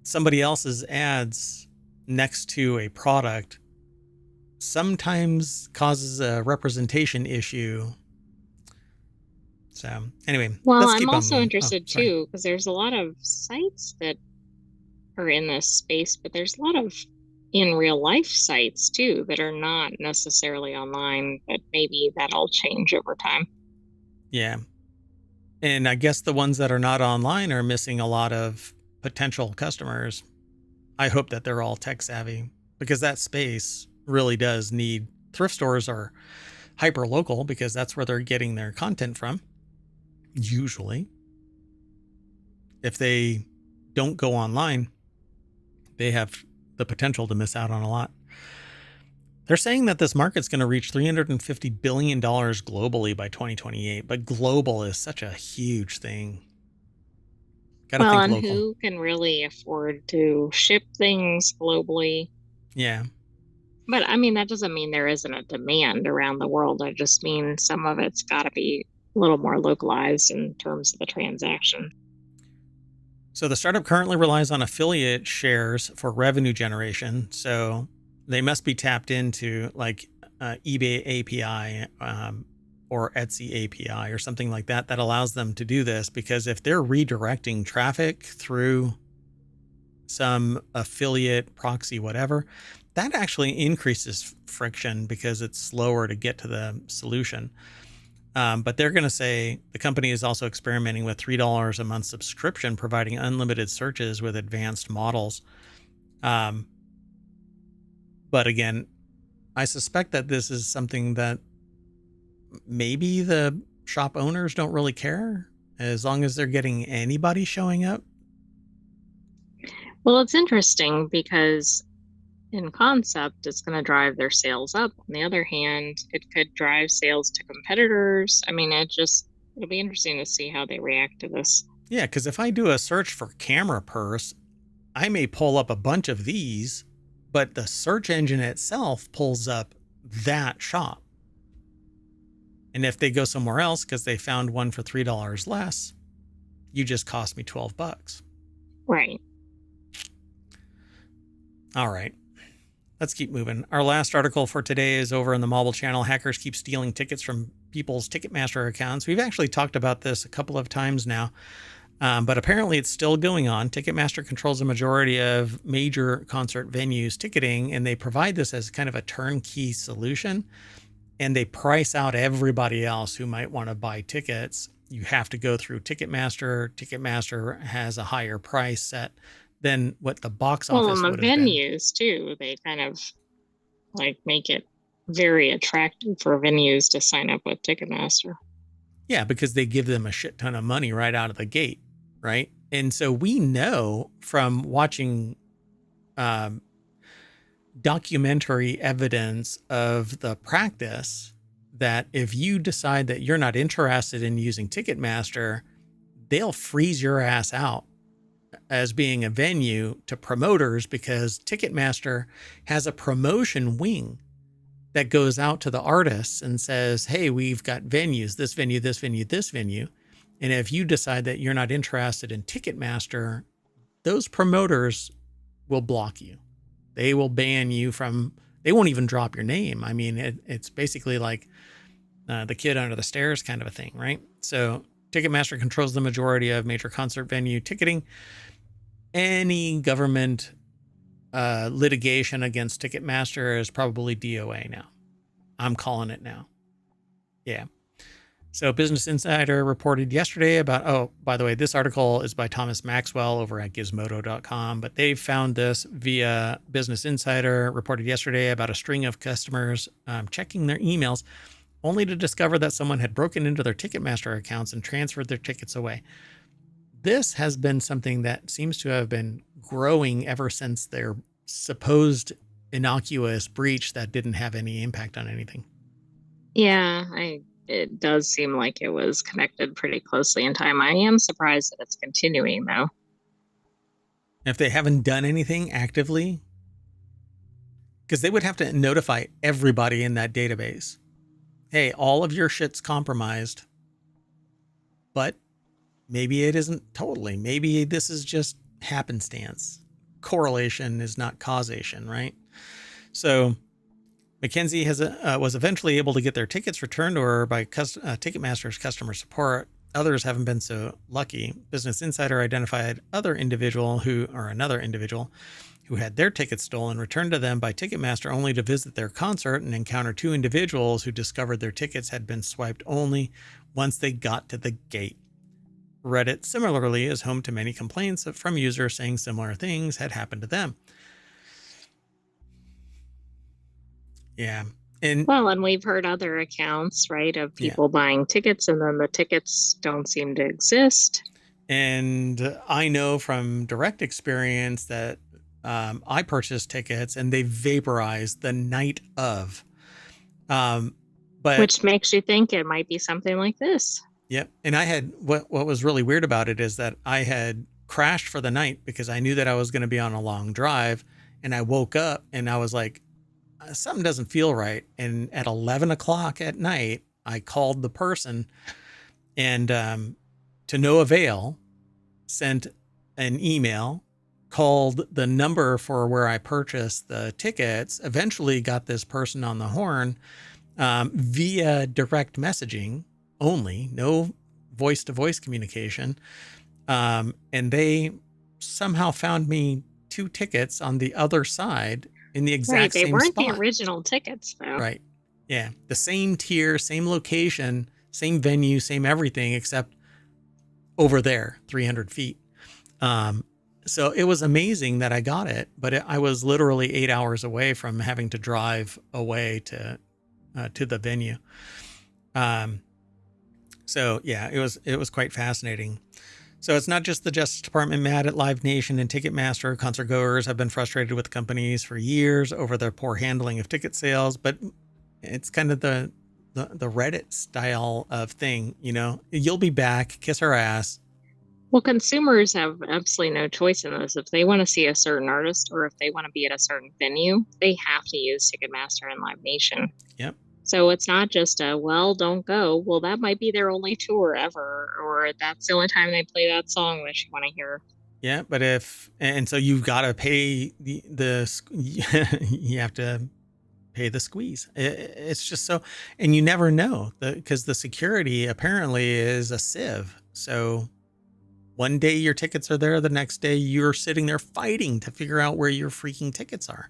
somebody else's ads next to a product sometimes causes a representation issue. So anyway, Well, let's keep I'm on also moving. interested too, because there's a lot of sites that are in this space, but there's a lot of in real life sites too that are not necessarily online, but maybe that'll change over time. Yeah. And I guess the ones that are not online are missing a lot of potential customers. I hope that they're all tech savvy, because that space really does need. Thrift stores are hyper local because that's where they're getting their content from. Usually, if they don't go online, they have the potential to miss out on a lot. They're saying that this market's going to reach $350 billion globally by 2028, but global is such a huge thing. Got to Well, think and local. who can really afford to ship things globally? Yeah. But I mean, that doesn't mean there isn't a demand around the world. I just mean some of it's got to be a little more localized in terms of the transaction. So the startup currently relies on affiliate shares for revenue generation. So they must be tapped into like eBay API or Etsy API or something like that that allows them to do this. Because if they're redirecting traffic through some affiliate proxy, whatever, that actually increases friction because it's slower to get to the solution. But they're going to say the company is also experimenting with $3 a month subscription, providing unlimited searches with advanced models. But again, I suspect that this is something that maybe the shop owners don't really care as long as they're getting anybody showing up. Well, it's interesting because in concept, it's going to drive their sales up. On the other hand, it could drive sales to competitors. I mean, it'll be interesting to see how they react to this. Yeah, because if I do a search for camera purse, I may pull up a bunch of these, but the search engine itself pulls up that shop. And if they go somewhere else because they found one for $3 less, you just cost me $12. Right. All right. Let's keep moving. Our last article for today is over in the Mobile channel. Hackers keep stealing tickets from people's Ticketmaster accounts. We've actually talked about this a couple of times now, but apparently it's still going on. Ticketmaster controls a majority of major concert venues ticketing, and they provide this as kind of a turnkey solution. And they price out everybody else who might want to buy tickets. You have to go through Ticketmaster. Ticketmaster has a higher price set than what the box office Well, and would the have been. venues too, they kind of like make it very attractive for venues to sign up with Ticketmaster. Yeah, because they give them a shit ton of money right out of the gate, right? And so we know from watching documentary evidence of the practice that if you decide that you're not interested in using Ticketmaster, they'll freeze your ass out as being a venue to promoters, because Ticketmaster has a promotion wing that goes out to the artists and says, hey, we've got venues, this venue, this venue, this venue. And if you decide that you're not interested in Ticketmaster, those promoters will block you. They will ban you from, they won't even drop your name. I mean, it's basically like the kid under the stairs kind of a thing, right? So Ticketmaster controls the majority of major concert venue ticketing. Any government litigation against Ticketmaster is probably DOA now. I'm calling it now. Yeah. So Business Insider reported yesterday about, oh, by the way, this article is by Thomas Maxwell over at gizmodo.com, but they found this via Business Insider, reported yesterday about a string of customers checking their emails only to discover that someone had broken into their Ticketmaster accounts and transferred their tickets away. This has been something that seems to have been growing ever since their supposed innocuous breach that didn't have any impact on anything. Yeah, it does seem like it was connected pretty closely in time. I am surprised that it's continuing, though. If they haven't done anything actively, because they would have to notify everybody in that database. Hey, all of your shit's compromised, but maybe it isn't totally. Maybe this is just happenstance. Correlation is not causation, right? So Mackenzie was eventually able to get their tickets returned to her by Ticketmaster's customer support. Others haven't been so lucky. Business Insider identified another individual who had their tickets stolen, returned to them by Ticketmaster only to visit their concert and encounter two individuals who discovered their tickets had been swiped only once they got to the gate. Reddit similarly is home to many complaints from users saying similar things had happened to them. Yeah. And we've heard other accounts, right, of people buying tickets and then the tickets don't seem to exist. And I know from direct experience that I purchased tickets and they vaporized the night of. Which makes you think it might be something like this. Yep. And I had, what was really weird about it is that I had crashed for the night because I knew that I was going to be on a long drive, and I woke up and I was like, something doesn't feel right. And at 11 o'clock at night, I called the person and to no avail, sent an email, called the number for where I purchased the tickets, eventually got this person on the horn via direct messaging only, no voice-to-voice communication. And they somehow found me 2 tickets on the other side in the exact same spot. They weren't the original tickets, though. Right. Yeah. The same tier, same location, same venue, same everything, except over there, 300 feet. So it was amazing that I got it, but I was literally 8 hours away from having to drive away to the venue. So yeah, it was quite fascinating. So it's not just the Justice Department mad at Live Nation and Ticketmaster. Concert goers have been frustrated with companies for years over their poor handling of ticket sales, but it's kind of the Reddit style of thing, you know, you'll be back, kiss her ass. Well, consumers have absolutely no choice in this. If they want to see a certain artist or if they want to be at a certain venue, they have to use Ticketmaster and Live Nation. Yep. So it's not just don't go. Well, that might be their only tour ever, or that's the only time they play that song that you want to hear. Yeah, but so you've got to pay you have to pay the squeeze. It's just so, and you never know because the security apparently is a sieve. So one day your tickets are there, the next day you're sitting there fighting to figure out where your freaking tickets are.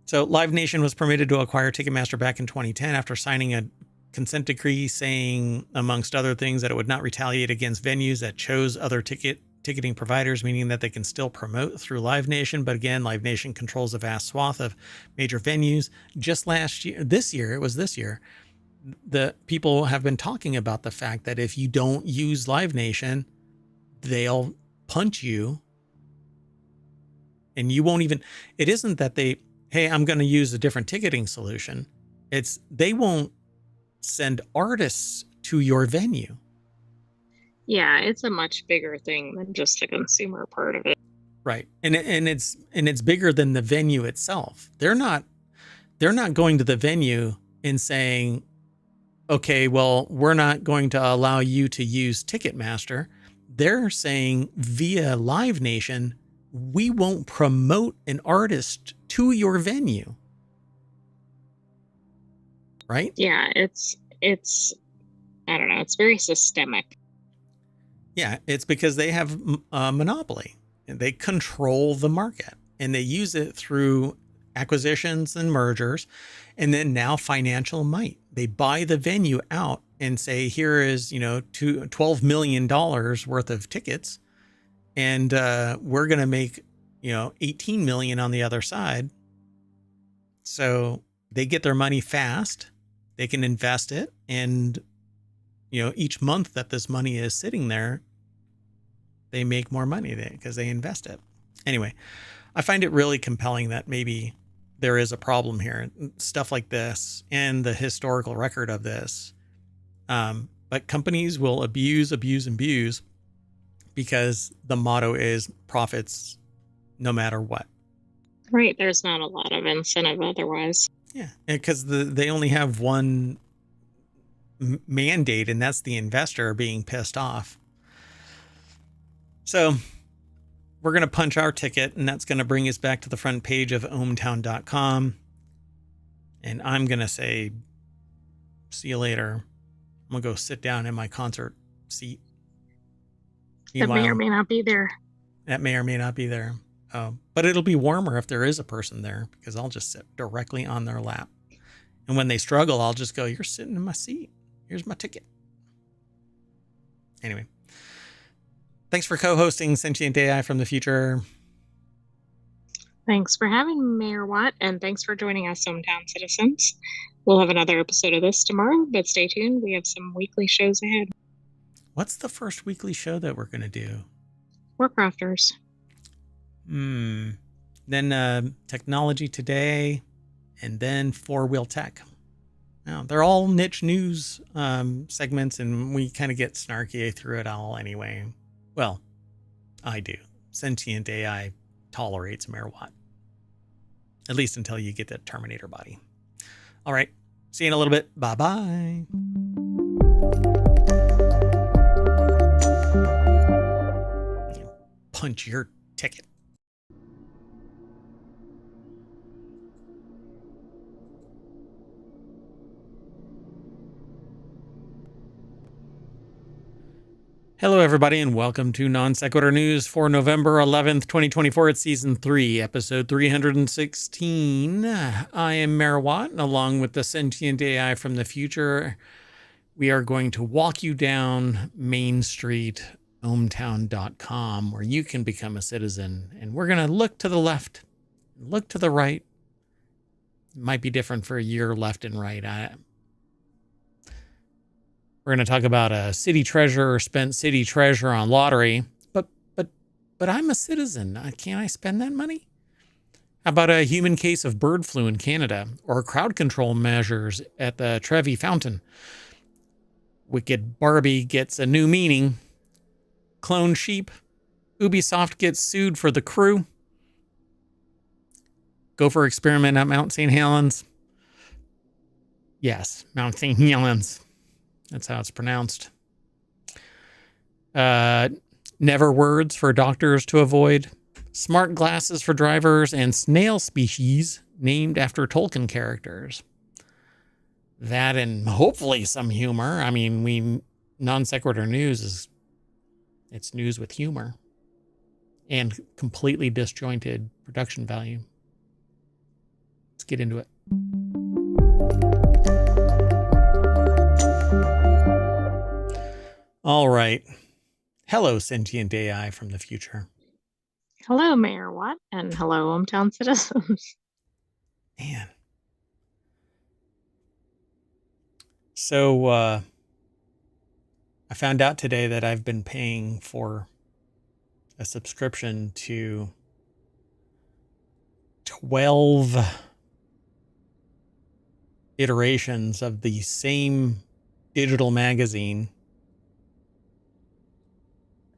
So Live Nation was permitted to acquire Ticketmaster back in 2010 after signing a consent decree saying, amongst other things, that it would not retaliate against venues that chose other ticketing providers, meaning that they can still promote through Live Nation. But again, Live Nation controls a vast swath of major venues. Just this year, the people have been talking about the fact that if you don't use Live Nation, they'll punch you. And you won't even, it isn't that hey, I'm going to use a different ticketing solution. They won't send artists to your venue. Yeah, it's a much bigger thing than just the consumer part of it. Right. And it's bigger than the venue itself. They're not going to the venue and saying, okay, well, we're not going to allow you to use Ticketmaster. They're saying via Live Nation, we won't promote an artist to your venue. Right? Yeah, it's I don't know, it's very systemic. Yeah, it's because they have a monopoly and they control the market, and they use it through acquisitions and mergers, and then now financial might. They buy the venue out and say, here is, $12 million worth of tickets, and we're going to make, 18 million on the other side. So they get their money fast. They can invest it, and each month that this money is sitting there, they make more money because they invest it. Anyway, I find it really compelling that maybe there is a problem here, stuff like this, and the historical record of this. But companies will abuse because the motto is profits no matter what. Right. There's not a lot of incentive otherwise. Yeah, because they only have one mandate, and that's the investor being pissed off. So we're going to punch our ticket, and that's going to bring us back to the front page of ohmTown.com. And I'm going to say, see you later. I'm going to go sit down in my concert seat. That may or may not be there. That may or may not be there. But it'll be warmer if there is a person there, because I'll just sit directly on their lap. And when they struggle, I'll just go, you're sitting in my seat. Here's my ticket. Anyway. Thanks for co-hosting Sentient AI from the Future. Thanks for having me, Mayor Watt, and thanks for joining us, ohmTown citizens. We'll have another episode of this tomorrow, but stay tuned. We have some weekly shows ahead. What's the first weekly show that we're going to do? WarCrafters. Then Technology Today, and then Four-Wheel Tech. Now, they're all niche news segments, and we kind of get snarky through it all anyway. Well, I do. Sentient AI tolerates Mayor Watt. At least until you get that Terminator body. All right. See you in a little bit. Bye-bye. Punch your ticket. Hello, everybody, and welcome to Non Sequitur News for November 11th, 2024. It's Season 3, Episode 316. I am Mayor Watt, and along with the Sentient AI from the Future, we are going to walk you down Main Street, ohmTown.com, where you can become a citizen. And we're going to look to the left, look to the right. It might be different for your left and right. We're going to talk about a city treasurer spent city treasure on lottery, but I'm a citizen. Can't I spend that money? How about a human case of bird flu in Canada, or crowd control measures at the Trevi Fountain? Wicked Barbie gets a new meaning. Clone sheep. Ubisoft gets sued for The Crew. Gopher experiment at Mount St. Helens. Yes, Mount St. Helens. That's how it's pronounced. Never words for doctors to avoid. Smart glasses for drivers, and snail species named after Tolkien characters. That and hopefully some humor. I mean, Non Sequitur News it's news with humor and completely disjointed production value. Let's get into it. All right. Hello, Sentient AI from the Future. Hello, Mayor Watt, and hello, ohmTown citizens. Man. So, I found out today that I've been paying for a subscription to 12 iterations of the same digital magazine.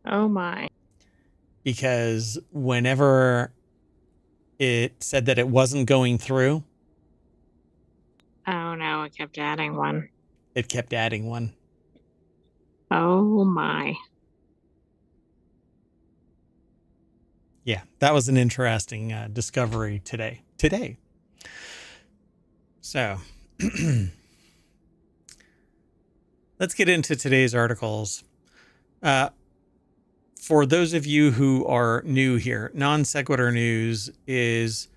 Oh my. Because whenever it said that it wasn't going through, Oh no, it kept adding one. it kept adding one. Oh my. Yeah, that was an interesting discovery today. So let's get into today's articles. For those of you who are new here, non sequitur news is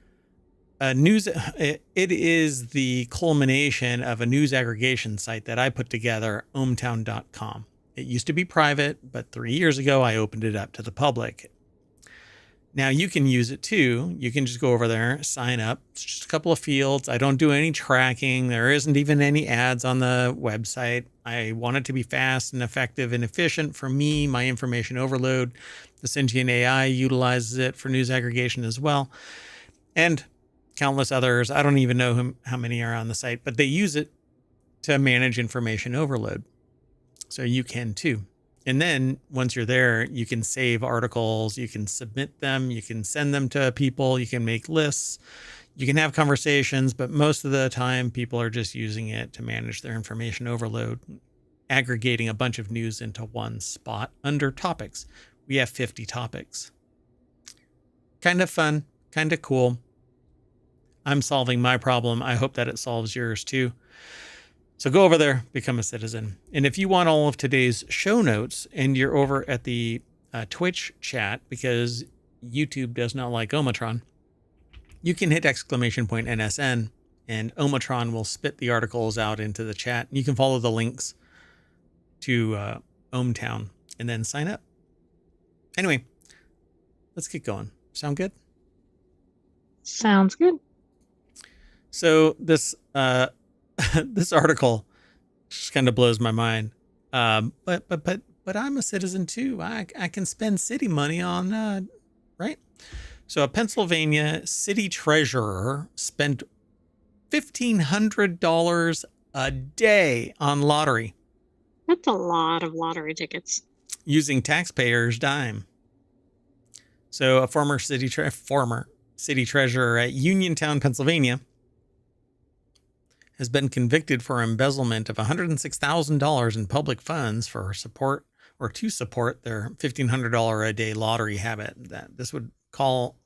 news. It is the culmination of a news aggregation site that I put together, ohmTown.com. It used to be private, but 3 years ago I opened it up to the public. Now you can use it too. You can just go over there, sign up. It's just a couple of fields. I don't do any tracking. There isn't even any ads on the website. I want it to be fast and effective and efficient for me, my information overload. The sentient AI utilizes it for news aggregation as well. And countless others. I don't even know how many are on the site, but they use it to manage information overload. So you can too. And then once you're there, you can save articles, you can submit them, you can send them to people, you can make lists, you can have conversations, but most of the time people are just using it to manage their information overload, aggregating a bunch of news into one spot under topics. We have 50 topics. Kind of fun, kind of cool. I'm solving my problem. I hope that it solves yours too. So go over there, become a citizen. And if you want all of today's show notes and you're over at the Twitch chat, because YouTube does not like ohmTown, you can hit !NSN and ohmTown will spit the articles out into the chat. You can follow the links to ohmTown and then sign up. Anyway, let's get going. Sound good? Sounds good. So this this article just kind of blows my mind. But I'm a citizen too. I can spend city money on right. So a Pennsylvania city treasurer spent $1,500 a day on lottery. That's a lot of lottery tickets. Using taxpayers' dime. So a former city treasurer at Uniontown, Pennsylvania, has been convicted for embezzlement of $106,000 in public funds for support or to support their $1,500 a day lottery habit. That this would fall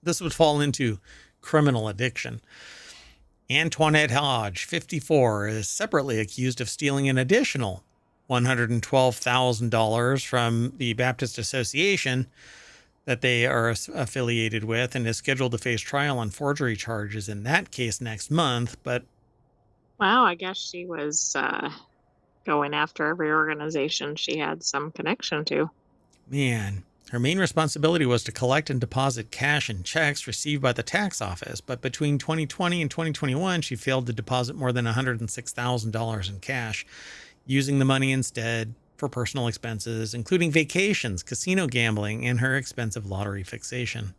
into criminal addiction. Antoinette Hodge, 54, is separately accused of stealing an additional $112,000 from the Baptist Association that they are affiliated with, and is scheduled to face trial on forgery charges in that case next month. But wow, I guess she was going after every organization she had some connection to. Man, her main responsibility was to collect and deposit cash and checks received by the tax office. But between 2020 and 2021, she failed to deposit more than $106,000 in cash, using the money instead for personal expenses, including vacations, casino gambling, and her expensive lottery fixation.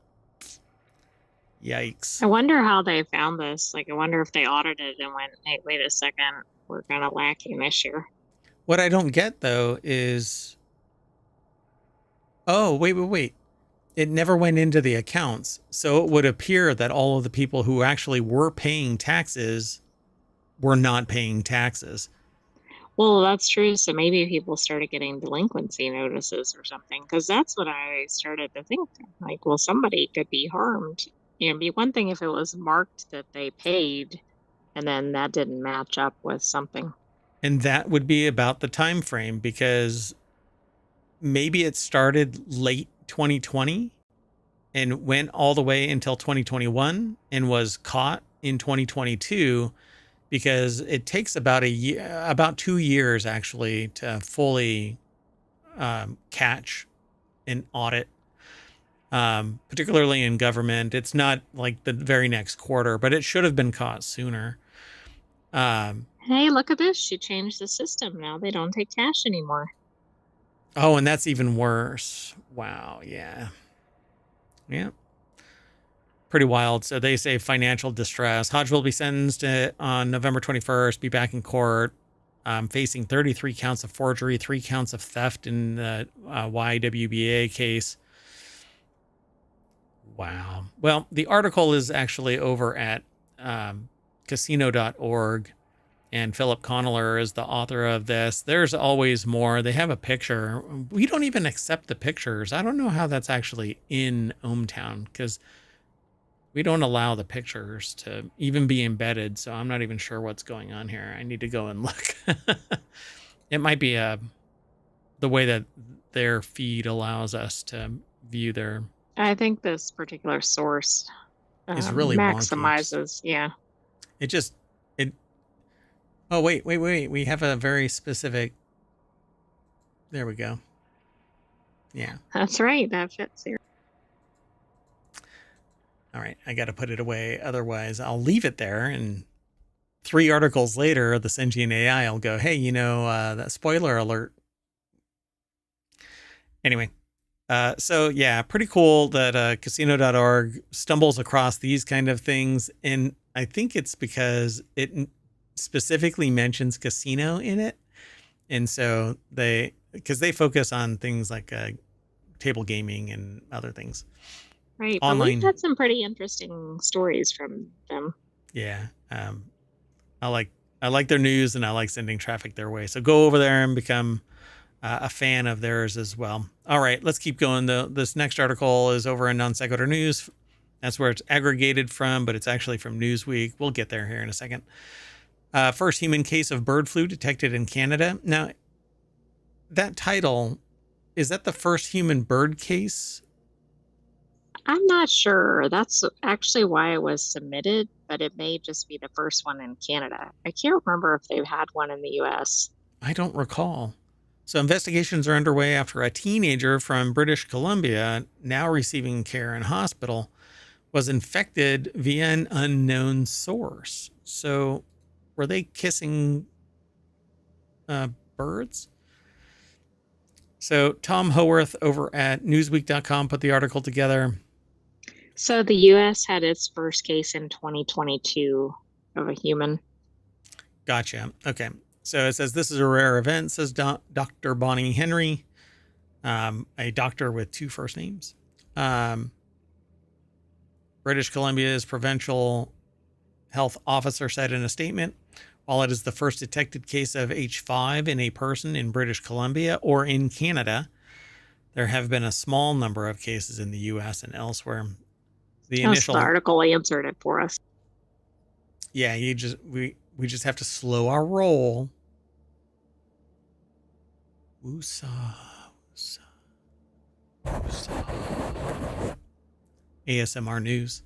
Yikes. I wonder how they found this. Like, I wonder if they audited and went, hey, wait a second, we're kind of lacking this year. What I don't get, though, is... Oh, wait. It never went into the accounts. So it would appear that all of the people who actually were paying taxes were not paying taxes. Well, that's true. So maybe people started getting delinquency notices or something, because that's what I started to think. Like, well, somebody could be harmed. It'd be one thing if it was marked that they paid and then that didn't match up with something. And that would be about the time frame, because maybe it started late 2020 and went all the way until 2021 and was caught in 2022, because it takes about 2 years actually to fully catch and audit, particularly in government. It's not like the very next quarter, but it should have been caught sooner. Hey, look at this. She changed the system. Now they don't take cash anymore. Oh, and that's even worse. Wow. Yeah. Pretty wild. So they say financial distress. Hodge will be sentenced on November 21st, be back in court, facing 33 counts of forgery, 3 counts of theft in the YWBA case. Wow. Well, the article is actually over at casino.org, and Philip Conneller is the author of this. There's always more. They have a picture. We don't even accept the pictures. I don't know how that's actually in ohmTown, because we don't allow the pictures to even be embedded, so I'm not even sure what's going on here. I need to go and look. It might be the way that their feed allows us to view their... I think this particular source is really maximizes, wonky. Yeah. Oh, wait. We have a very specific... There we go. Yeah. That's right. That fits here. All right, I got to put it away. Otherwise, I'll leave it there. And 3 articles later, the sentient AI will go, hey, that spoiler alert. Anyway, so yeah, pretty cool that casino.org stumbles across these kind of things. And I think it's because it specifically mentions casino in it. And so because they focus on things like table gaming and other things. Right. Online. But we've had some pretty interesting stories from them. Yeah. I like their news, and I like sending traffic their way. So go over there and become a fan of theirs as well. All right, let's keep going. This next article is over in Non Sequitur News. That's where it's aggregated from, but it's actually from Newsweek. We'll get there here in a second. First human case of bird flu detected in Canada. Now, that title, is that the first human bird case? I'm not sure. That's actually why it was submitted, but it may just be the first one in Canada. I can't remember if they've had one in the U.S. I don't recall. So investigations are underway after a teenager from British Columbia, now receiving care in hospital, was infected via an unknown source. So were they kissing birds? So Tom Howarth over at Newsweek.com put the article together. So the U.S. had its first case in 2022 of a human. Gotcha. Okay. So it says this is a rare event, says Dr. Bonnie Henry, a doctor with 2 first names. British Columbia's provincial health officer said in a statement, while it is the first detected case of H5 in a person in British Columbia or in Canada, there have been a small number of cases in the U.S. and elsewhere. The article answered it for us. Yeah, we just have to slow our roll. Woosah, woosah, woosah. ASMR News.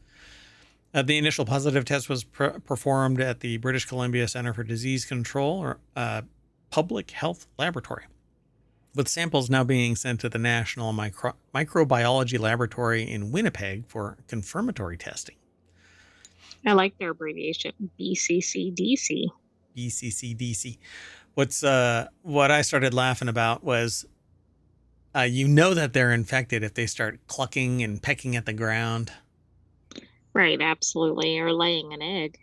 The initial positive test was performed at the British Columbia Centre for Disease Control, or Public Health Laboratory, with samples now being sent to the National Microbiology Laboratory in Winnipeg for confirmatory testing. I like their abbreviation, BCCDC. BCCDC. What I started laughing about was, that they're infected if they start clucking and pecking at the ground. Right, absolutely. Or laying an egg.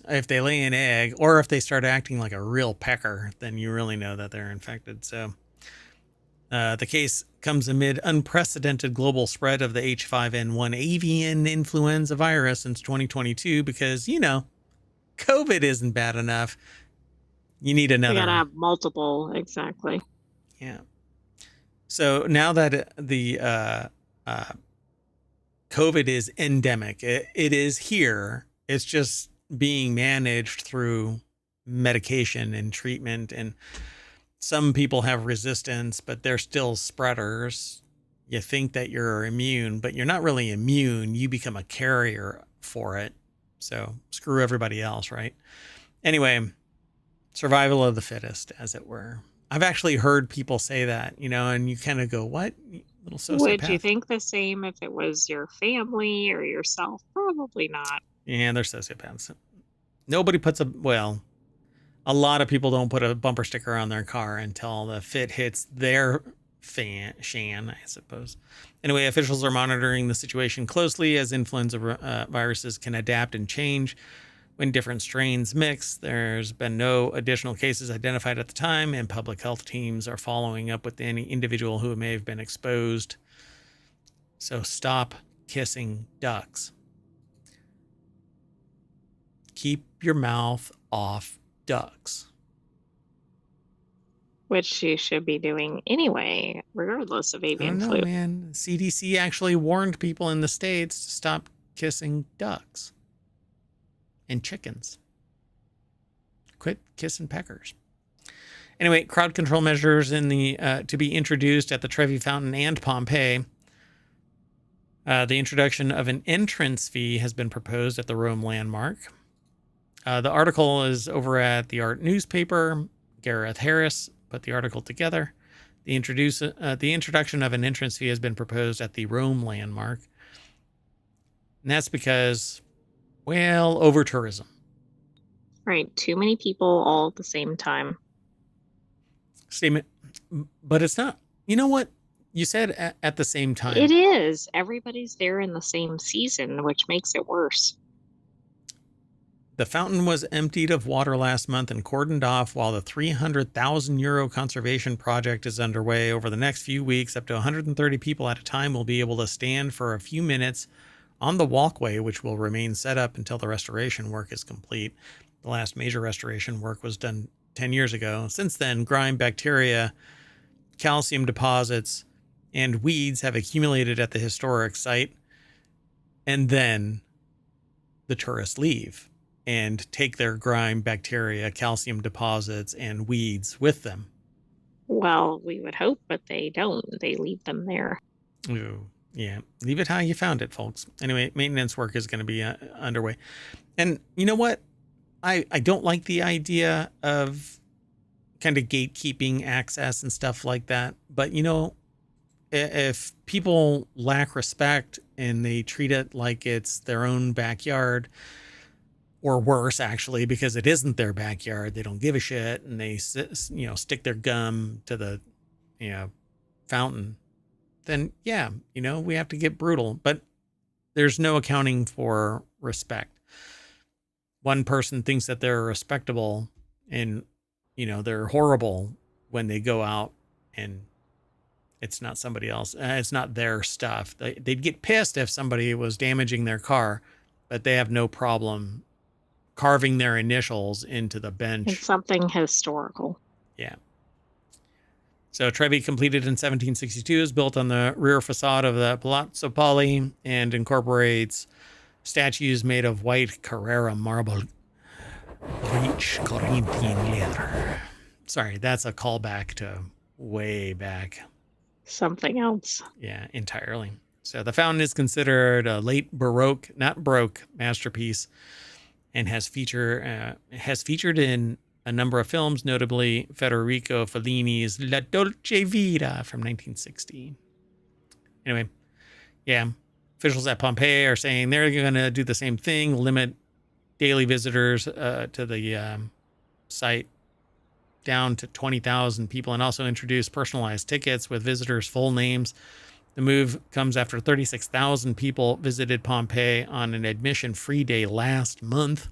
If they lay an egg, or if they start acting like a real pecker, then you really know that they're infected. So the case comes amid unprecedented global spread of the H5N1 avian influenza virus since 2022 because, COVID isn't bad enough. You need another. You gotta have multiple, exactly. Yeah. So now that the COVID is endemic, it is here. It's just being managed through medication and treatment, and some people have resistance, but they're still spreaders. You think that you're immune, but you're not really immune. You become a carrier for it. So screw everybody else, right? Anyway, survival of the fittest, as it were. I've actually heard people say that, and you kind of go, what? Little sociopath. Would you think the same if it was your family or yourself? Probably not. Yeah, they're sociopaths. Nobody puts a lot of people don't put a bumper sticker on their car until the fit hits their Shan, I suppose. Anyway, officials are monitoring the situation closely as influenza viruses can adapt and change when different strains mix. There's been no additional cases identified at the time, and public health teams are following up with any individual who may have been exposed. So stop kissing ducks. Keep your mouth off ducks. Which you should be doing anyway, regardless of I avian don't know, flu. man. CDC actually warned people in the States to stop kissing ducks and chickens. Quit kissing peckers. Anyway, crowd control measures to be introduced at the Trevi Fountain and Pompeii. The introduction of an entrance fee has been proposed at the Rome landmark. The article is over at the Art newspaper. Gareth Harris put the article together. The introduction of an entrance fee has been proposed at the Rome landmark. And that's because, well, over tourism. Right. Too many people all at the same time. Statement. But it's not. You know what? You said at the same time. It is. Everybody's there in the same season, which makes it worse. The fountain was emptied of water last month and cordoned off while the €300,000 conservation project is underway. Over the next few weeks, up to 130 people at a time will be able to stand for a few minutes on the walkway, which will remain set up until the restoration work is complete. The last major restoration work was done 10 years ago. Since then, grime, bacteria, calcium deposits, and weeds have accumulated at the historic site. And then the tourists leave and take their grime, bacteria, calcium deposits, and weeds with them. Well, we would hope, but they don't. They leave them there. Ooh, yeah. Leave it how you found it, folks. Anyway, maintenance work is going to be underway. And you know what? I don't like the idea of kind of gatekeeping access and stuff like that. But, you know, if people lack respect and they treat it like it's their own backyard, or worse, actually, because it isn't their backyard, they don't give a shit, and they, stick their gum to the, fountain, then yeah, we have to get brutal. But there's no accounting for respect. One person thinks that they're respectable, and they're horrible when they go out and it's not somebody else. It's not their stuff. They'd get pissed if somebody was damaging their car, but they have no problem carving their initials into the bench. It's something historical. Yeah. So Trevi, completed in 1762, is built on the rear facade of the Palazzo Poli and incorporates statues made of white Carrara marble, rich Corinthian leather. Sorry, that's a callback to way back. Something else. Yeah, entirely. So the fountain is considered a late Baroque, not Baroque, masterpiece, and has featured in a number of films, notably Federico Fellini's La Dolce Vita from 1960. Anyway, yeah, officials at Pompeii are saying they're going to do the same thing, limit daily visitors to the site down to 20,000 people, and also introduce personalized tickets with visitors' full names. The move comes after 36,000 people visited Pompeii on an admission-free day last month.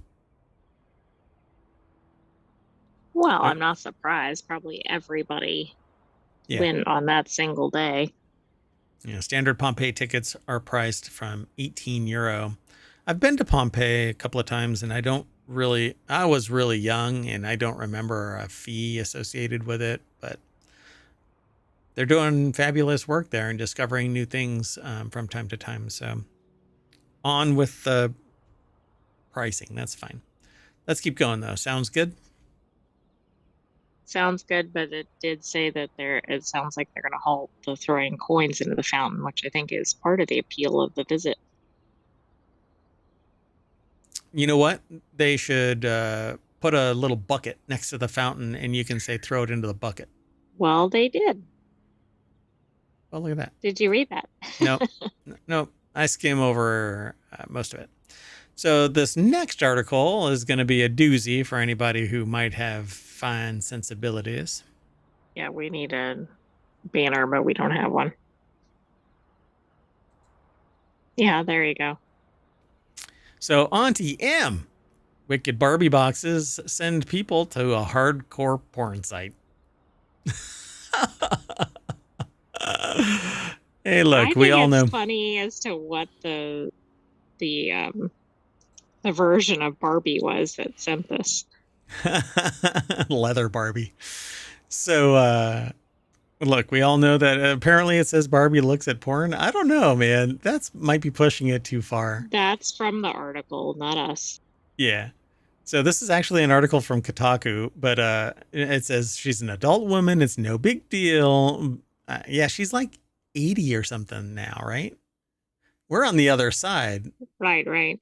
Well, I'm not surprised. Probably everybody went on that single day. Standard Pompeii tickets are priced from €18. I've been to Pompeii a couple of times, and I was really young, and I don't remember a fee associated with it, but they're doing fabulous work there and discovering new things from time to time. So on with the pricing. That's fine. Let's keep going, though. Sounds good? Sounds good, but it did say that it sounds like they're going to halt the throwing coins into the fountain, which I think is part of the appeal of the visit. You know what? They should put a little bucket next to the fountain, and you can say, throw it into the bucket. Well, they did. Well, look at that. Did you read that? Nope. I skim over most of it. So this next article is going to be a doozy for anybody who might have fine sensibilities. Yeah, we need a banner, but we don't have one. Yeah, there you go. So Auntie M, wicked Barbie boxes send people to a hardcore porn site. Hey, I look, we think all it's know. funny as to what the the version of Barbie was that sent this. Leather Barbie. So, look, we all know that apparently it says Barbie looks at porn. I don't know, man. That's might be pushing it too far. That's from the article, not us. Yeah. So this is actually an article from Kotaku, but it says she's an adult woman. It's no big deal. Yeah, she's like 80 or something now, right? We're on the other side. Right, right.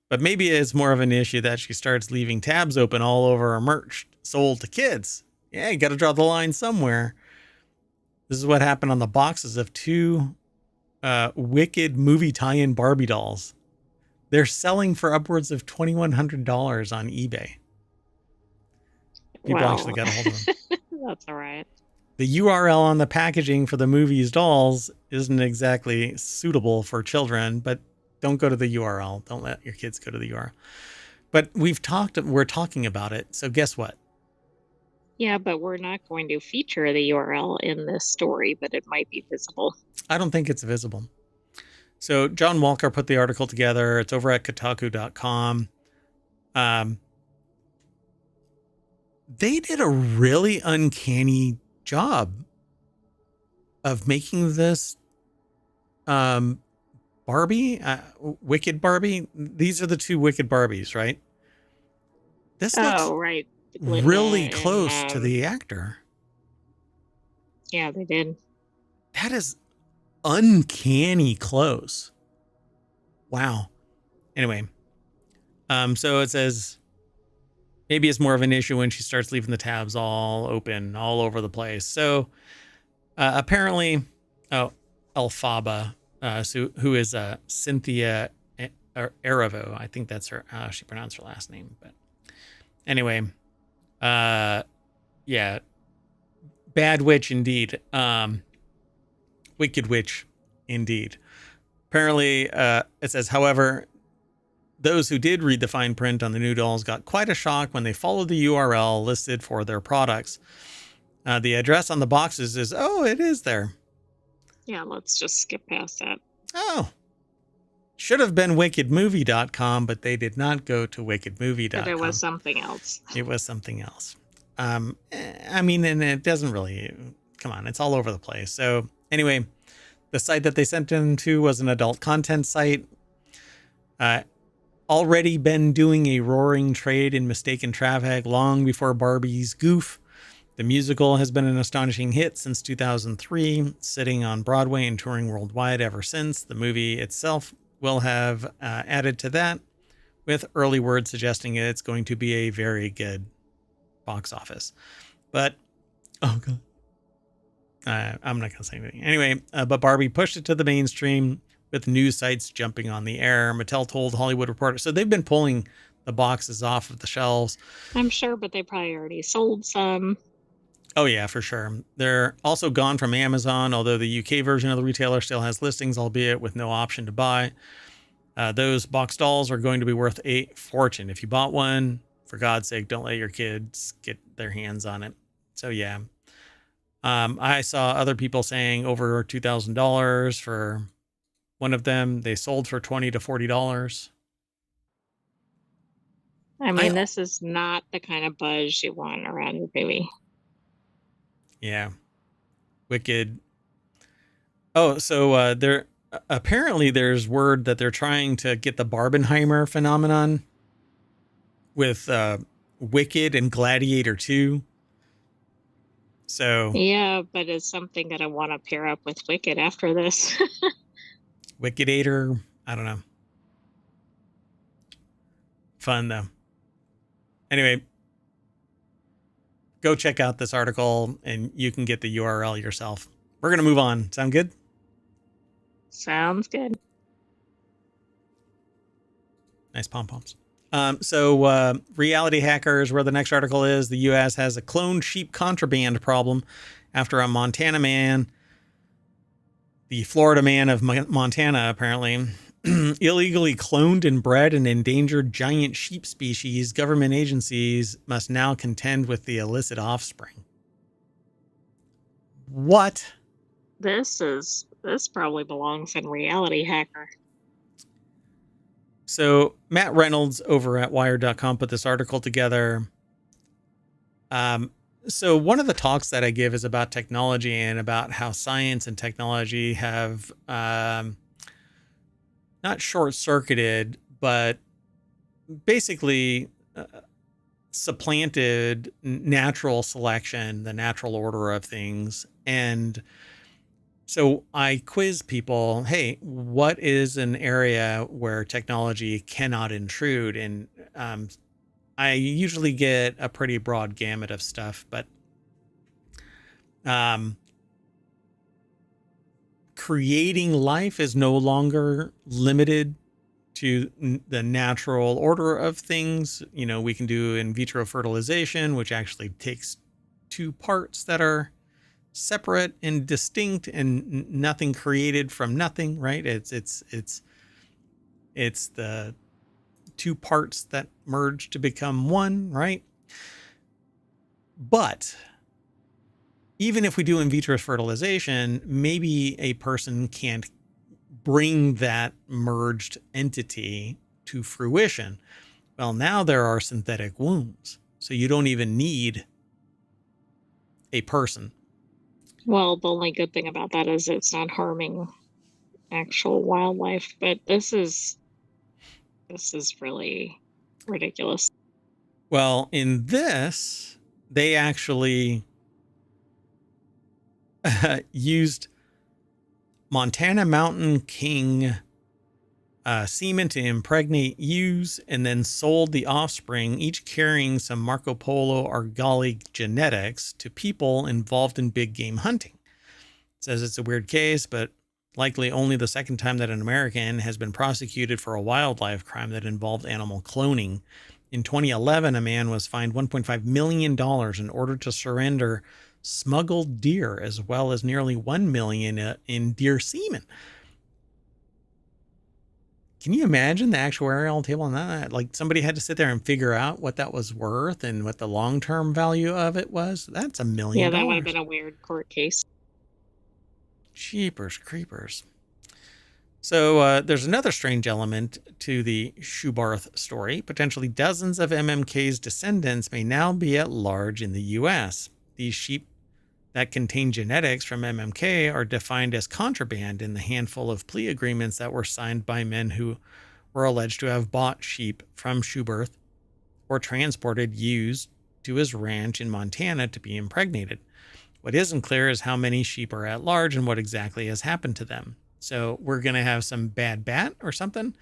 But maybe it's more of an issue that she starts leaving tabs open all over her merch sold to kids. Yeah, you got to draw the line somewhere. This is what happened on the boxes of two wicked movie tie-in Barbie dolls. They're selling for upwards of $2,100 on eBay. People actually Well, got a hold of them. that's all right. The URL on the packaging for the movie's dolls isn't exactly suitable for children, but don't go to the URL. Don't let your kids go to the URL. But we're talking about it. So guess what? Yeah, but we're not going to feature the URL in this story, but it might be visible. I don't think it's visible. So John Walker put the article together. It's over at Kotaku.com. They did a really uncanny job of making this Barbie, Wicked Barbie. These are the two Wicked Barbies, right? This looks Right. really Glinda close and to the actor. yeah, they did. That is uncanny close. Wow. Anyway, so it says maybe it's more of an issue when she starts leaving the tabs all open all over the place. So apparently, Elphaba, who is Cynthia Erivo, I think that's her. She pronounced her last name, but anyway, yeah, bad witch indeed. Wicked witch indeed. Apparently, it says, however, those who did read the fine print on the new dolls got quite a shock when they followed the URL listed for their products. The address on the boxes is, it is there. Yeah, let's just skip past that. Oh, should have been wickedmovie.com, but they did not go to wickedmovie.com. But it was something else. It was something else. I mean, and it doesn't really, come on, it's all over the place. So anyway, the site that they sent them to was an adult content site. Already been doing a roaring trade in mistaken traffic long before Barbie's Goof. The musical has been an astonishing hit since 2003, sitting on Broadway and touring worldwide ever since. The movie itself will have added to that, with early word suggesting it's going to be a very good box office. But, oh God. I'm not going to say anything. Anyway, but Barbie pushed it to the mainstream with news sites jumping on the air. Mattel told Hollywood Reporter. So they've been pulling the boxes off of the shelves. I'm sure, but they probably already sold some. Oh, yeah, for sure. They're also gone from Amazon, although the UK version of the retailer still has listings, albeit with no option to buy. Those box dolls are going to be worth a fortune. If you bought one, for God's sake, don't let your kids get their hands on it. So, yeah. I saw other people saying over $2,000 for one of them. They sold for $20 to $40. I mean, this is not the kind of buzz you want around your baby. Yeah. Wicked. Oh, so there apparently there's word that they're trying to get the Barbenheimer phenomenon with Wicked and Gladiator 2. So yeah, but it's something that I want to pair up with Wicked after this. Wicked-ator, I don't know. Fun though. Anyway, go check out this article and you can get the URL yourself. We're going to move on. Sound good? Sounds good. Nice pom-poms. Reality hackers, where the next article is, the U.S. has a cloned sheep contraband problem after a Montana man, the Florida man of Montana, apparently, illegally cloned and bred an endangered giant sheep species. Government agencies must now contend with the illicit offspring. What? This probably belongs in Reality Hacker. So Matt Reynolds over at Wired.com put this article together. So one of the talks that I give is about technology and about how science and technology have not short-circuited, but basically supplanted natural selection, the natural order of things. And so I quiz people, hey, what is an area where technology cannot intrude? And I usually get a pretty broad gamut of stuff, but creating life is no longer limited to the natural order of things. You know, we can do in vitro fertilization, which actually takes two parts that are separate and distinct and nothing created from nothing, right? It's the two parts that merge to become one, right? But even if we do in vitro fertilization, maybe a person can't bring that merged entity to fruition. Well, now there are synthetic wombs, so you don't even need a person. Well, the only good thing about that is it's not harming actual wildlife, but this is really ridiculous. Well, in this, they actually used Montana Mountain King semen to impregnate ewes and then sold the offspring, each carrying some Marco Polo Argali genetics, to people involved in big game hunting. It says it's a weird case, but likely only the second time that an American has been prosecuted for a wildlife crime that involved animal cloning. In 2011, a man was fined $1.5 million in order to surrender smuggled deer, as well as nearly $1 million in deer semen. Can you imagine the actuarial table on that? Like, somebody had to sit there and figure out what that was worth and what the long-term value of it was. That's $1 million. Yeah, that would have been a weird court case. Jeepers creepers. So there's another strange element to the Schubarth story. Potentially dozens of MMK's descendants may now be at large in the U.S. These sheep that contain genetics from MMK are defined as contraband in the handful of plea agreements that were signed by men who were alleged to have bought sheep from Schubarth or transported ewes to his ranch in Montana to be impregnated. What isn't clear is how many sheep are at large and what exactly has happened to them. So we're going to have some bad bat or something.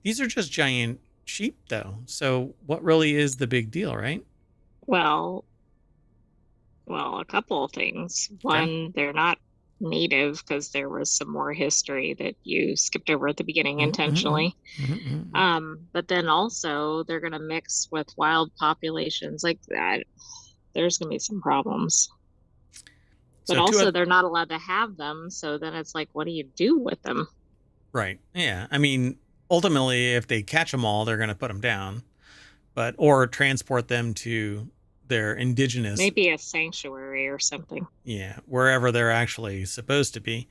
These are just giant sheep, though. So what really is the big deal, right? Well, a couple of things. One, they're not native because there was some more history that you skipped over at the beginning intentionally. But then also they're going to mix with wild populations like that. There's going to be some problems. But so also they're not allowed to have them. So then it's like, what do you do with them? Right. Yeah. I mean, ultimately, if they catch them all, they're going to put them down, or transport them to their indigenous, maybe a sanctuary or something. Yeah, wherever they're actually supposed to be.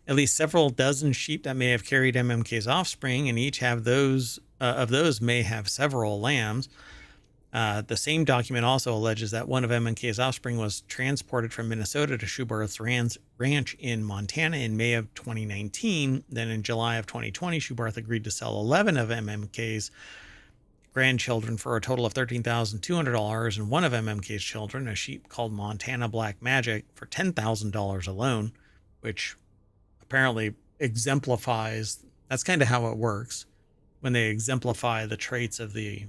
At least several dozen sheep that may have carried MMK's offspring, and each have those of those may have several lambs. The same document also alleges that one of MMK's offspring was transported from Minnesota to Schubarth's ranch in Montana in May of 2019. Then in July of 2020, Schubarth agreed to sell 11 of MMK's grandchildren for a total of $13,200, and one of MMK's children, a sheep called Montana Black Magic, for $10,000 alone, which apparently exemplifies, that's kind of how it works when they exemplify the traits of the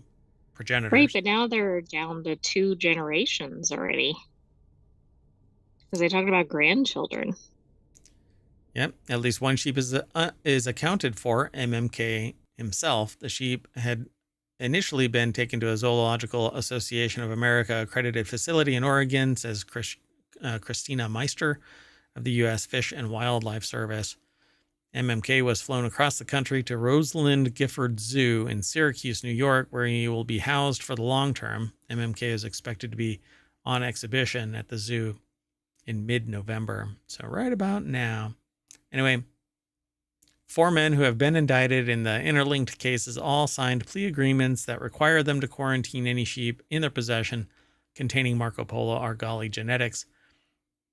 progenitors. Right, but now they're down to 2 generations already. Because they talked about grandchildren. Yep, at least one sheep is accounted for. MMK himself, the sheep, had initially been taken to a Zoological Association of America accredited facility in Oregon, says Christina Meister of the U.S. Fish and Wildlife Service. MMK was flown across the country to Rosalind Gifford Zoo in Syracuse, New York, where he will be housed for the long term. MMK is expected to be on exhibition at the zoo in mid-November, so right about now. Anyway, 4 men who have been indicted in the interlinked cases all signed plea agreements that require them to quarantine any sheep in their possession containing Marco Polo Argali genetics.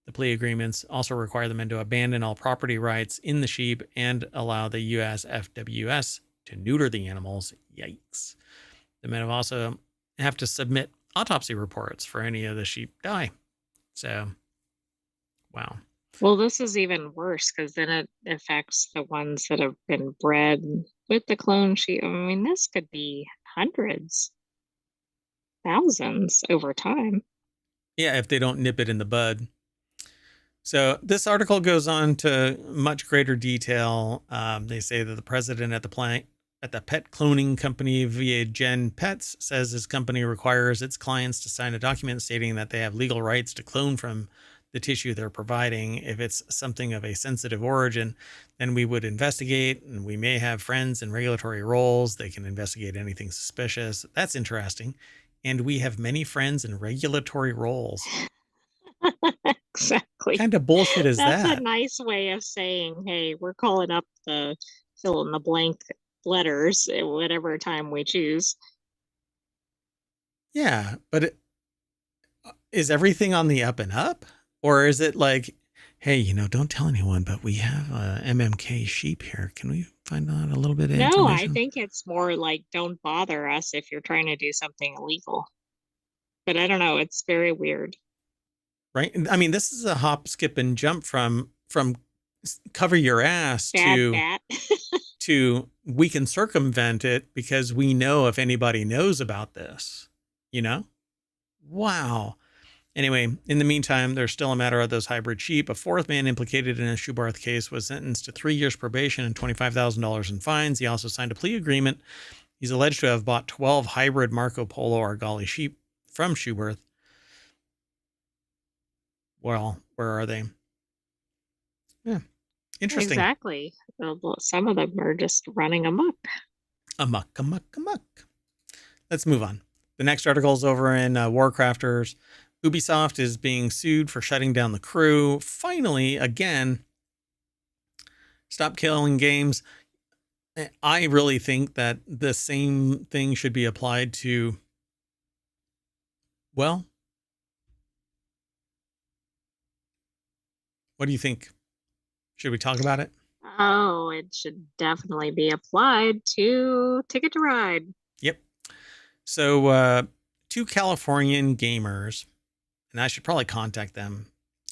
The plea agreements also require the men to abandon all property rights in the sheep and allow the USFWS to neuter the animals. Yikes. The men also have to submit autopsy reports for any of the sheep die. So, wow. Well, this is even worse because then it affects the ones that have been bred with the clone sheep. I mean, this could be hundreds, thousands over time. Yeah, if they don't nip it in the bud. So this article goes on to much greater detail. They say that the president at the pet cloning company via Gen Pets says his company requires its clients to sign a document stating that they have legal rights to clone from the tissue they're providing. If it's something of a sensitive origin, then we would investigate, and we may have friends in regulatory roles. They can investigate anything suspicious. That's interesting. And we have many friends in regulatory roles. Exactly. What kind of bullshit is That's that? a nice way of saying, hey, we're calling up the fill in the blank letters at whatever time we choose. Yeah, but is everything on the up and up? Or is it like, hey, don't tell anyone, but we have a MMK sheep here. Can we find out a little bit of No, I information? think it's more like don't bother us if you're trying to do something illegal. But I don't know, it's very weird. Right? I mean, this is a hop, skip, and jump from cover your ass Bad bat. to we can circumvent it because we know if anybody knows about this, Wow. Anyway, in the meantime, there's still a matter of those hybrid sheep. A 4th man implicated in a Schubarth case was sentenced to 3 years probation and $25,000 in fines. He also signed a plea agreement. He's alleged to have bought 12 hybrid Marco Polo Argali sheep from Schubarth. Well, where are they? Yeah, interesting. Exactly. Some of them are just running amok. Amok. Let's move on. The next article is over in WarCrafters. Ubisoft is being sued for shutting down the crew. Finally, again, stop killing games. I really think that the same thing should be applied to, well, what do you think? Should we talk about it? Oh, it should definitely be applied to Ticket to Ride. Yep. So 2 Californian gamers, and I should probably contact them,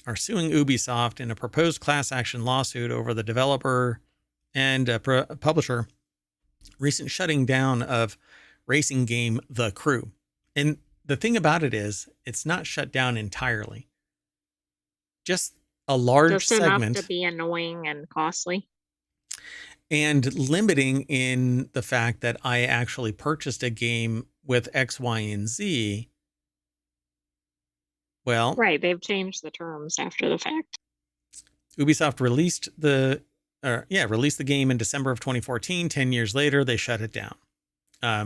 are suing Ubisoft in a proposed class action lawsuit over the developer and publisher recent shutting down of racing game The Crew. And the thing about it is, it's not shut down entirely. Just a large segment. Enough to be annoying and costly. And limiting in the fact that I actually purchased a game with X, Y, and Z. Well, right, they've changed the terms after the fact. Ubisoft released the game in December of 2014. 10 years later, they shut it down.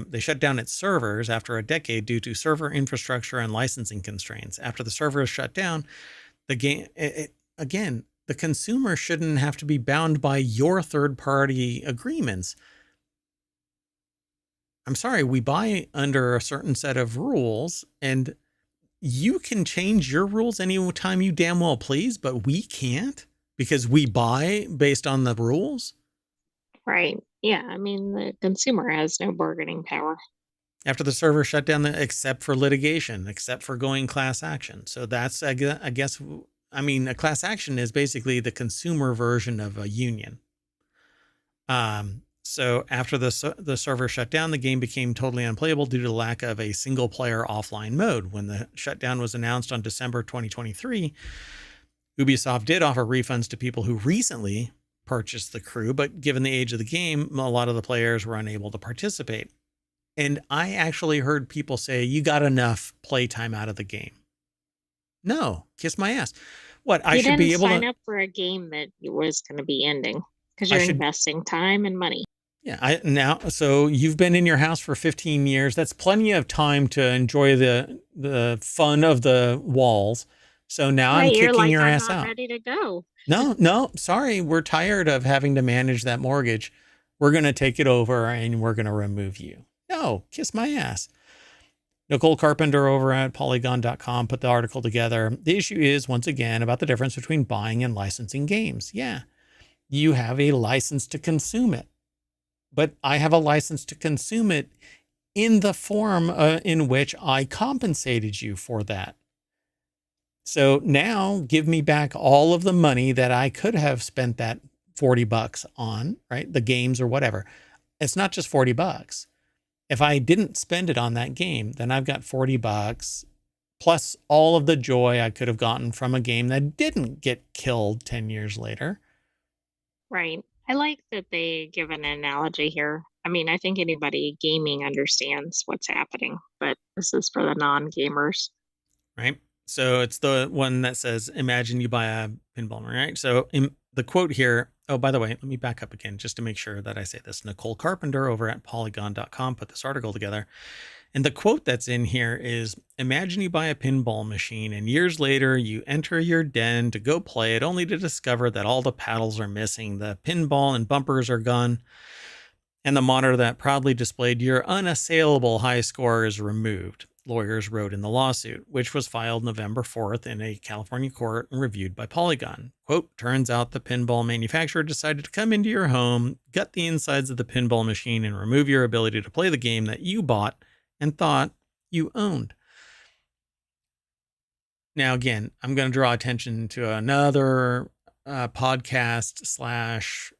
They shut down its servers after a decade due to server infrastructure and licensing constraints. After the server is shut down, the game, again, the consumer shouldn't have to be bound by your third-party agreements. I'm sorry, we buy under a certain set of rules, and you can change your rules anytime you damn well please, but we can't because we buy based on the rules. Right. Yeah. I mean, the consumer has no bargaining power. After the server shut down, except for litigation, except for going class action. So that's, I guess, a class action is basically the consumer version of a union. So after the server shut down, the game became totally unplayable due to the lack of a single player offline mode. When the shutdown was announced on December 2023, Ubisoft did offer refunds to people who recently purchased The Crew, but given the age of the game, a lot of the players were unable to participate. And I actually heard people say, you got enough playtime out of the game. No, kiss my ass. What, I You should didn't be able sign to, up for a game that was going to be ending because I you're should, investing time and money. yeah, so you've been in your house for 15 years. That's plenty of time to enjoy the fun of the walls. So now I'm Right, you're kicking like, your I'm ass not out. ready to go. No, no, sorry. We're tired of having to manage that mortgage. We're going to take it over and we're going to remove you. No, kiss my ass. Nicole Carpenter over at Polygon.com put the article together. The issue is, once again, about the difference between buying and licensing games. Yeah, you have a license to consume it, but I have a license to consume it in the form in which I compensated you for that. So now give me back all of the money that I could have spent that $40 on, right? The games or whatever. It's not just $40. If I didn't spend it on that game, then I've got $40 plus all of the joy I could have gotten from a game that didn't get killed 10 years later. Right. I like that they give an analogy here. I mean, I think anybody gaming understands what's happening, but this is for the non-gamers. Right. So it's the one that says, imagine you buy a pinball, right? So the quote here, oh, by the way, let me back up again just to make sure that I say this. Nicole Carpenter over at Polygon.com put this article together. And the quote that's in here is, imagine you buy a pinball machine and years later you enter your den to go play it only to discover that all the paddles are missing, the pinball and bumpers are gone, and the monitor that proudly displayed your unassailable high score is removed. Lawyers wrote in the lawsuit, which was filed November 4th in a California court and reviewed by Polygon. Quote, turns out the pinball manufacturer decided to come into your home, gut the insides of the pinball machine, and remove your ability to play the game that you bought and thought you owned. Now, again, I'm going to draw attention to another podcast slash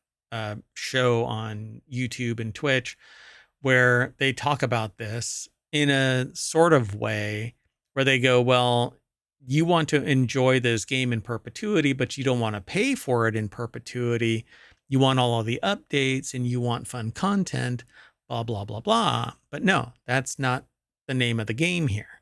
show on YouTube and Twitch where they talk about this in a sort of way where they go, well, you want to enjoy this game in perpetuity, but you don't want to pay for it in perpetuity. You want all of the updates and you want fun content, blah, blah, blah, blah. But no, that's not the name of the game here.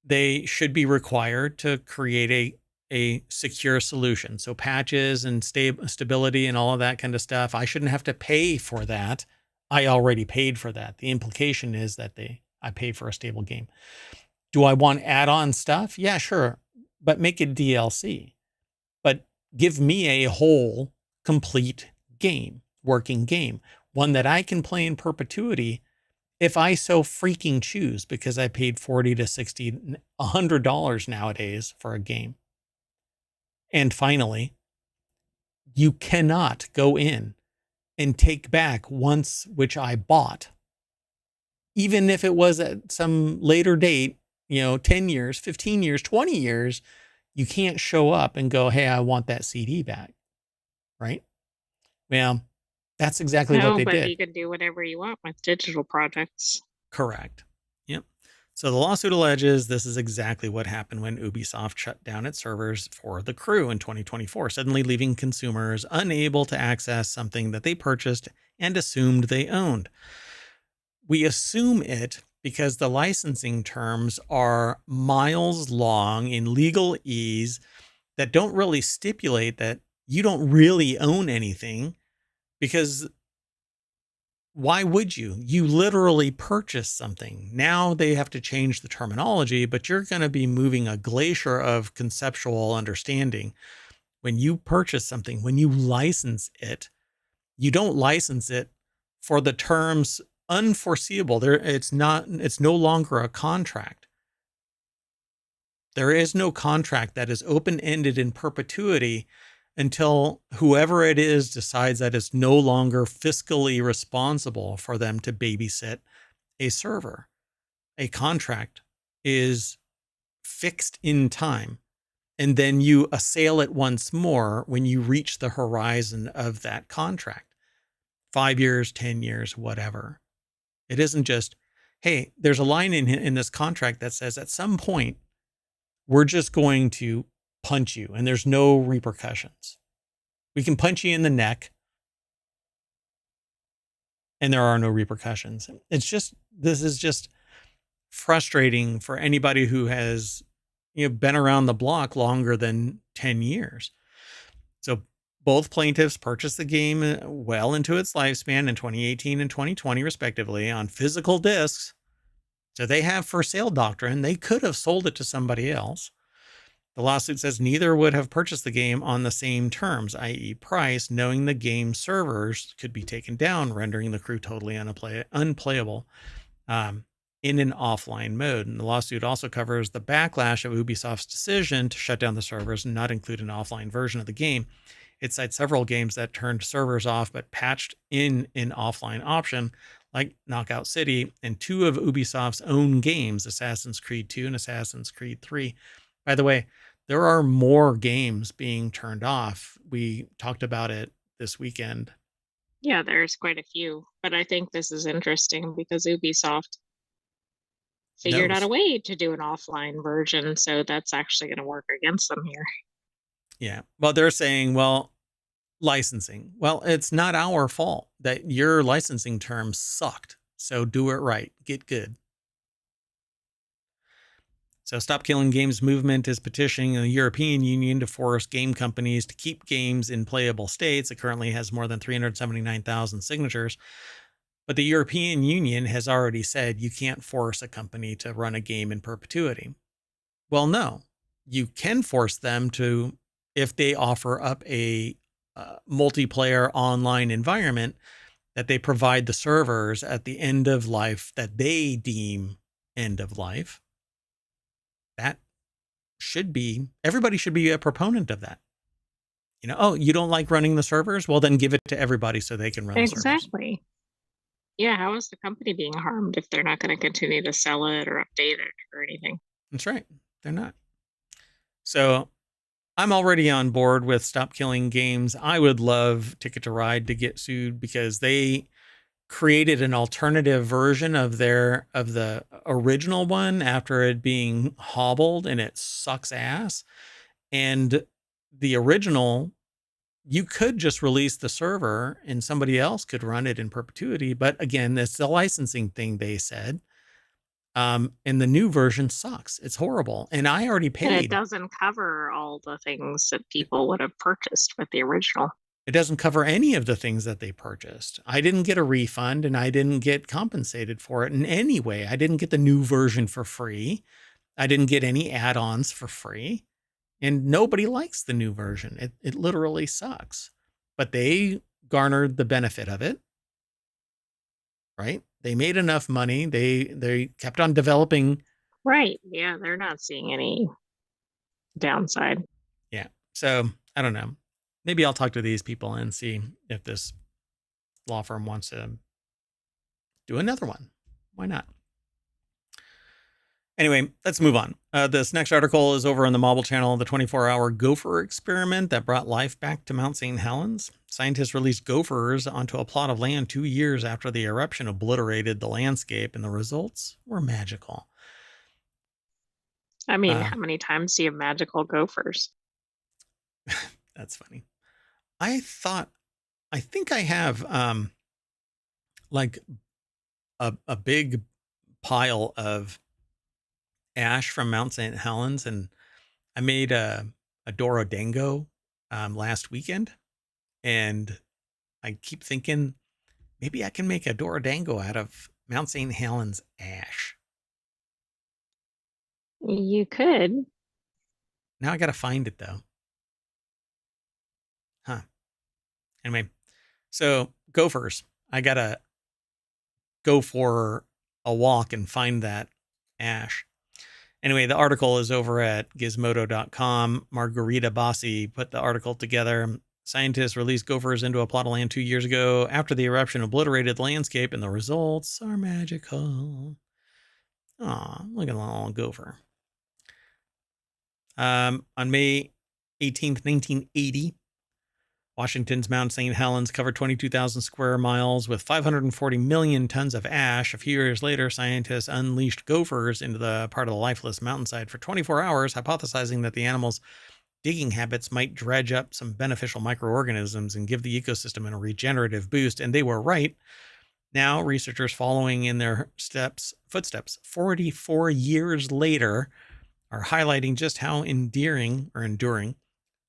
They should be required to create a secure solution. So patches and stability and all of that kind of stuff. I shouldn't have to pay for that. I already paid for that. The implication is that I pay for a stable game. Do I want add-on stuff? Yeah, sure. But make it DLC. But give me a whole, complete game, working game, one that I can play in perpetuity if I so freaking choose, because I paid $40 to $60, $100 nowadays for a game. And finally, you cannot go in and take back once which I bought, even if it was at some later date, 10 years, 15 years, 20 years, you can't show up and go, hey, I want that CD back, right? Well, that's exactly what No, they but did. you can do whatever you want with digital projects. Correct. Yep. So the lawsuit alleges this is exactly what happened when Ubisoft shut down its servers for The Crew in 2024, suddenly leaving consumers unable to access something that they purchased and assumed they owned. We assume it because the licensing terms are miles long in legalese that don't really stipulate that you don't really own anything, because why would you? You literally purchased something. Now they have to change the terminology, but you're going to be moving a glacier of conceptual understanding. When you purchase something, when you license it, you don't license it for the terms unforeseeable. It's no longer a contract. There is no contract that is open-ended in perpetuity until whoever it is decides that it's no longer fiscally responsible for them to babysit a server. A contract is fixed in time, and then you assail it once more when you reach the horizon of that contract. 5 years, 10 years, whatever. It isn't just, hey, there's a line in this contract that says at some point, we're just going to punch you and there's no repercussions. We can punch you in the neck and there are no repercussions. This is just frustrating for anybody who has, been around the block longer than 10 years. So both plaintiffs purchased the game well into its lifespan in 2018 and 2020, respectively, on physical discs. So they have for sale doctrine. They could have sold it to somebody else. The lawsuit says neither would have purchased the game on the same terms, i.e. price, knowing the game servers could be taken down, rendering the crew totally unplayable in an offline mode. And the lawsuit also covers the backlash of Ubisoft's decision to shut down the servers and not include an offline version of the game. It cites several games that turned servers off but patched in an offline option, like Knockout City, and 2 of Ubisoft's own games, Assassin's Creed 2 and Assassin's Creed 3. By the way, there are more games being turned off. We talked about it this weekend. Yeah, there's quite a few, but I think this is interesting because Ubisoft figured out a way to do an offline version, so that's actually going to work against them here. Yeah. Well, they're saying, well, licensing. Well, it's not our fault that your licensing terms sucked. So do it right. Get good. So Stop Killing Games movement is petitioning the European Union to force game companies to keep games in playable states. It currently has more than 379,000 signatures. But the European Union has already said you can't force a company to run a game in perpetuity. Well, no. You can force them to, if they offer up a multiplayer online environment, that they provide the servers at the end of life that they deem end of life. That should be, everybody should be a proponent of that. Oh, you don't like running the servers? Well, then give it to everybody so they can run the servers. Exactly. Yeah, how is the company being harmed if they're not going to continue to sell it or update it or anything? That's right. They're not. So I'm already on board with Stop Killing Games. I would love Ticket to Ride to get sued because they created an alternative version of the original one after it being hobbled, and it sucks ass. And the original, you could just release the server and somebody else could run it in perpetuity. But again, it's the licensing thing they said. And the new version sucks. It's horrible. And I already paid. And it doesn't cover all the things that people would have purchased with the original. It doesn't cover any of the things that they purchased. I didn't get a refund and I didn't get compensated for it in any way. I didn't get the new version for free. I didn't get any add-ons for free. And nobody likes the new version. It literally sucks. But they garnered the benefit of it. Right? They made enough money. They kept on developing. Right. Yeah, they're not seeing any downside. Yeah. So I don't know. Maybe I'll talk to these people and see if this law firm wants to do another one. Why not? Anyway, let's move on. This next article is over on the Mobile Channel, the 24-hour gopher experiment that brought life back to Mount St. Helens. Scientists released gophers onto a plot of land 2 years after the eruption obliterated the landscape, and the results were magical. I mean, how many times do you have magical gophers? That's funny. I think I have like a big pile of ash from Mount St. Helens, and I made a Dorodango last weekend, and I keep thinking maybe I can make a Dorodango out of Mount St. Helens ash. You could. Now I got to find it though. Huh. Anyway, so gophers. I got to go for a walk and find that ash. Anyway, the article is over at gizmodo.com. Margarita Bossi put the article together. Scientists released gophers into a plot of land 2 years ago after the eruption obliterated the landscape, and the results are magical. Aw, look at the little gopher. On May 18th, 1980, Washington's Mount St. Helens covered 22,000 square miles with 540 million tons of ash. A few years later, scientists unleashed gophers into the part of the lifeless mountainside for 24 hours, hypothesizing that the animals' digging habits might dredge up some beneficial microorganisms and give the ecosystem a regenerative boost. And they were right. Now, researchers following in their footsteps 44 years later are highlighting just how enduring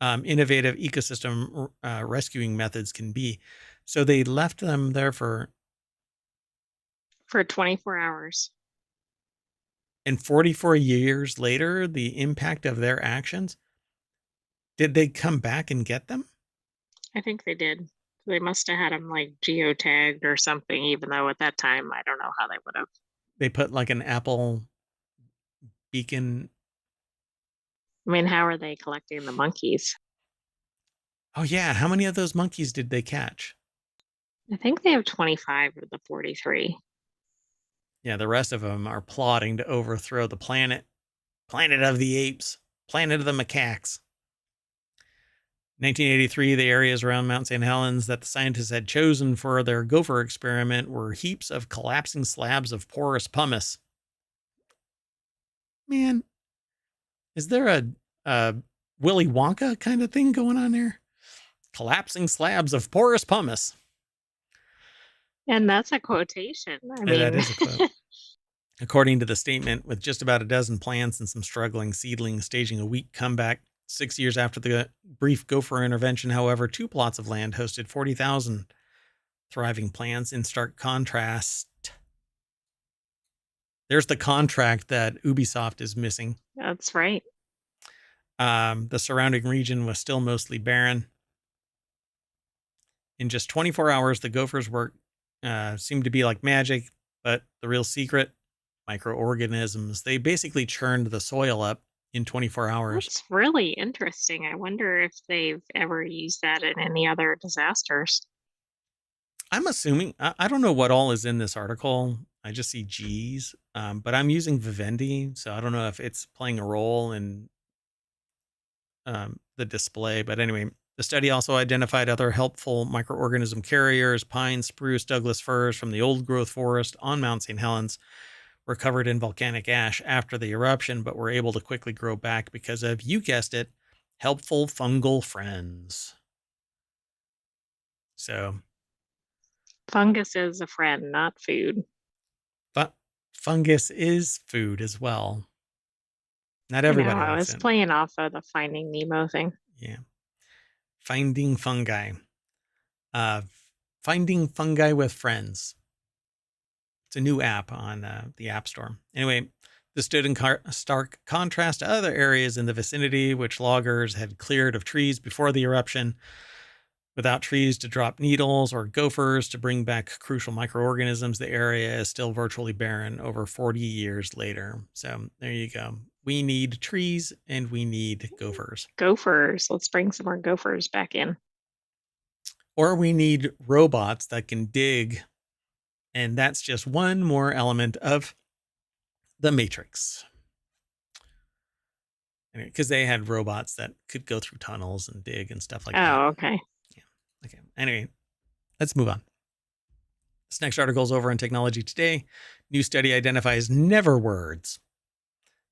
innovative ecosystem rescuing methods can be. So they left them there for 24 hours. and 44 years later, the impact of their actions. Did they come back and get them? I think they did. They must have had them like geotagged or something, even though at that time, I don't know how they would have. They put like an Apple beacon. I mean, how are they collecting the monkeys? Oh, yeah. How many of those monkeys did they catch? I think they have 25 of the 43. Yeah, the rest of them are plotting to overthrow the planet. Planet of the apes. Planet of the macaques. 1983, the areas around Mount St. Helens that the scientists had chosen for their gopher experiment were heaps of collapsing slabs of porous pumice. Man, is there a Willy Wonka kind of thing going on there? Collapsing slabs of porous pumice. And that's a quotation. I Yeah, that mean, is a quote. According to the statement, with just about a dozen plants and some struggling seedlings staging a weak comeback 6 years after the brief gopher intervention, however, 2 plots of land hosted 40,000 thriving plants in stark contrast. There's the contract that Ubisoft is missing. that's right. The surrounding region was still mostly barren. In just 24 hours, the gophers' work seemed to be like magic, but the real secret, microorganisms. They basically churned the soil up in 24 hours. That's really interesting. I wonder if they've ever used that in any other disasters. I'm assuming, I don't know what all is in this article. I just see G's, but I'm using Vivendi, so I don't know if it's playing a role in the display. But anyway, the study also identified other helpful microorganism carriers. Pine, spruce, Douglas firs from the old growth forest on Mount St. Helens were covered in volcanic ash after the eruption, but were able to quickly grow back because of, you guessed it, helpful fungal friends. So Fungus is a friend, not food. but fungus is food as well. Not I know, everybody I likes was it. playing off of the Finding Nemo thing. Yeah. Finding fungi. Finding fungi with friends. It's a new app on the App Store. Anyway, this stood in stark contrast to other areas in the vicinity, which loggers had cleared of trees before the eruption. Without trees to drop needles or gophers to bring back crucial microorganisms, the area is still virtually barren over 40 years later. So there you go. We need trees and we need gophers. Gophers. Let's bring some more gophers back in. Or we need robots that can dig. And that's just one more element of the Matrix. Because they had robots that could go through tunnels and dig and stuff like that. Oh, okay. Yeah. Okay. Anyway, let's move on. This next article is over on Technology Today. New study identifies never words.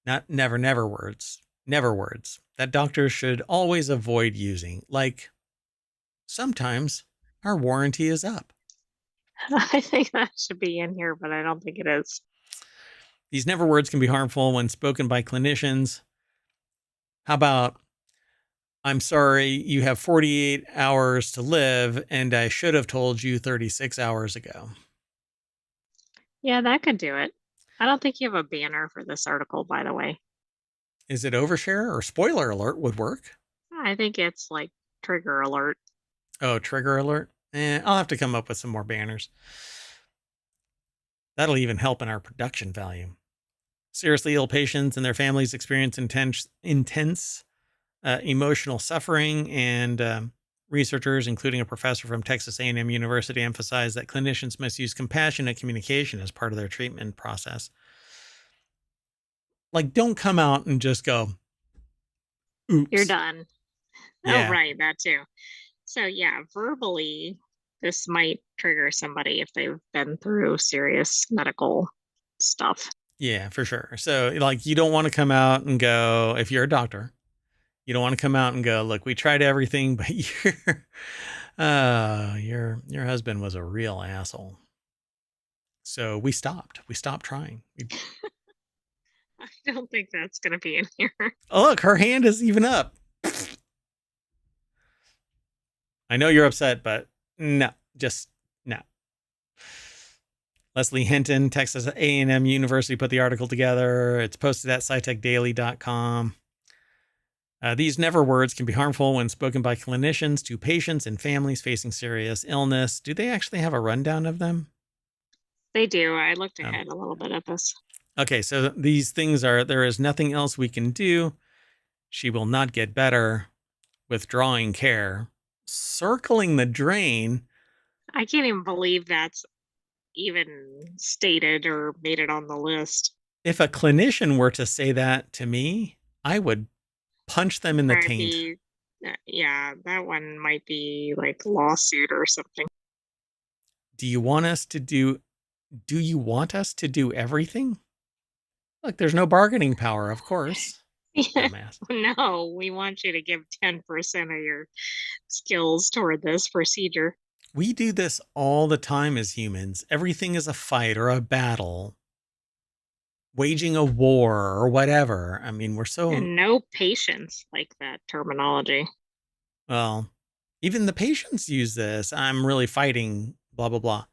Not never words. Never words that doctors should always avoid using. Like, sometimes our warranty is up. I think that should be in here, but I don't think it is. These never words can be harmful when spoken by clinicians. How about, I'm sorry, you have 48 hours to live, and I should have told you 36 hours ago. Yeah, that could do it. I don't think you have a banner for this article, by the way. Is it overshare or spoiler alert would work? I think it's like trigger alert. Oh, trigger alert? I'll have to come up with some more banners. That'll even help in our production value. Seriously ill patients and their families experience intense emotional suffering, and researchers, including a professor from Texas A&M University, emphasize that clinicians must use compassionate communication as part of their treatment process. Like, don't come out and just go, oops. You're done. Yeah. Oh, right, that too. So yeah, verbally, this might trigger somebody if they've been through serious medical stuff. Yeah, for sure. So, like, you don't want to come out and go, if you're a doctor, you don't want to come out and go, look, we tried everything, but your husband was a real asshole. So we stopped trying. I don't think that's going to be in here. Oh, look, her hand is even up. I know you're upset, but no, just no. Leslie Hinton, Texas A&M University, put the article together. It's posted at scitechdaily.com. These never words can be harmful when spoken by clinicians to patients and families facing serious illness. Do they actually have a rundown of them? They do. I looked ahead a little bit at this. Okay, so these things are, there is nothing else we can do. She will not get better. Withdrawing care. Circling the drain. I can't even believe that's even stated or made it on the list. If a clinician were to say that to me, I would punch them in the taint. Yeah, that one might be like lawsuit or something. Do you want us to do everything? Look, there's no bargaining power, of course. Dumbass. No, we want you to give 10% of your skills toward this procedure. We do this all the time as humans. Everything is a fight or a battle, waging a war or whatever. I mean, we're so... And no patience like that terminology. Well, even the patients use this. I'm really fighting, blah, blah, blah.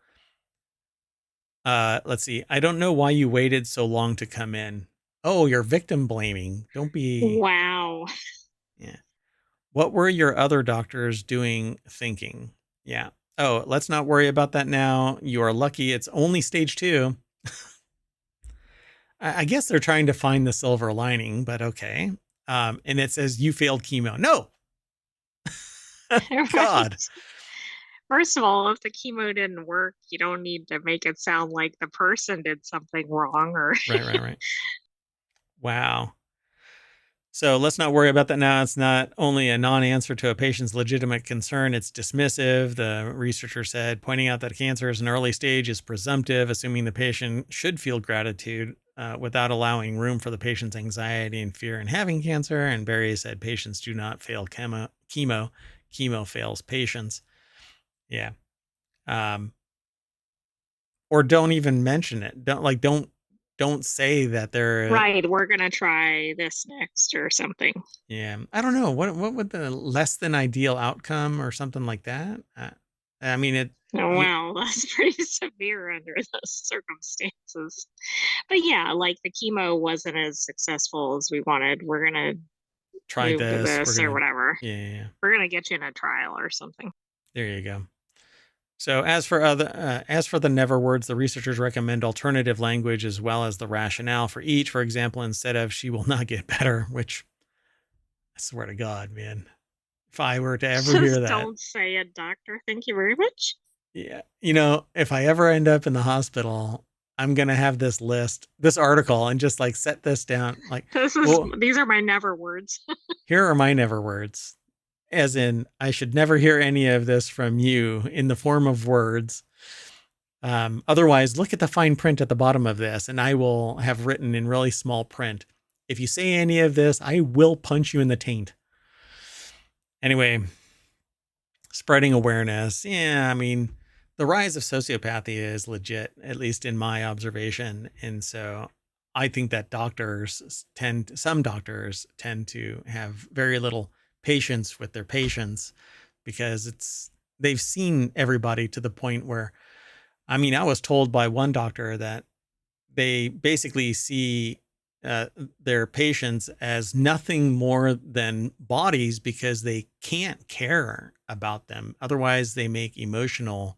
Let's see. I don't know why you waited so long to come in. Oh, you're victim blaming. Don't be... Wow. Yeah. What were your other doctors doing thinking? Yeah. Oh, let's not worry about that now. You are lucky it's only stage 2. I guess they're trying to find the silver lining, but okay. And it says you failed chemo. No. God. Right. First of all, if the chemo didn't work, you don't need to make it sound like the person did something wrong or Right. Wow. So let's not worry about that now. It's not only a non-answer to a patient's legitimate concern, it's dismissive, the researcher said. Pointing out that cancer is an early stage is presumptive, assuming the patient should feel gratitude without allowing room for the patient's anxiety and fear in having cancer. And Barry said patients do not fail chemo. Chemo fails patients. Yeah. Or don't even mention it. Don't say that they're... Right, we're going to try this next or something. Yeah. I don't know. What would the less than ideal outcome or something like that? I mean, Oh, wow, that's pretty severe under those circumstances. But yeah, like the chemo wasn't as successful as we wanted. We're going to try move this, to this or whatever. Yeah. We're going to get you in a trial or something. There you go. So as for the never words, the researchers recommend alternative language as well as the rationale for each. For example, instead of "she will not get better," which I swear to God, man, if I were to ever hear that, don't say it, doctor. Thank you very much. Yeah, if I ever end up in the hospital, I'm gonna have this article, and just like set this down. Like these are my never words. Here are my never words. As in, I should never hear any of this from you in the form of words. Otherwise, look at the fine print at the bottom of this, and I will have written in really small print, if you say any of this, I will punch you in the taint. Anyway, spreading awareness. Yeah, I mean, the rise of sociopathy is legit, at least in my observation. And so I think that some doctors tend to have very little patience with their patients because they've seen everybody to the point where, I mean, I was told by one doctor that they basically see their patients as nothing more than bodies because they can't care about them. Otherwise, they make emotional.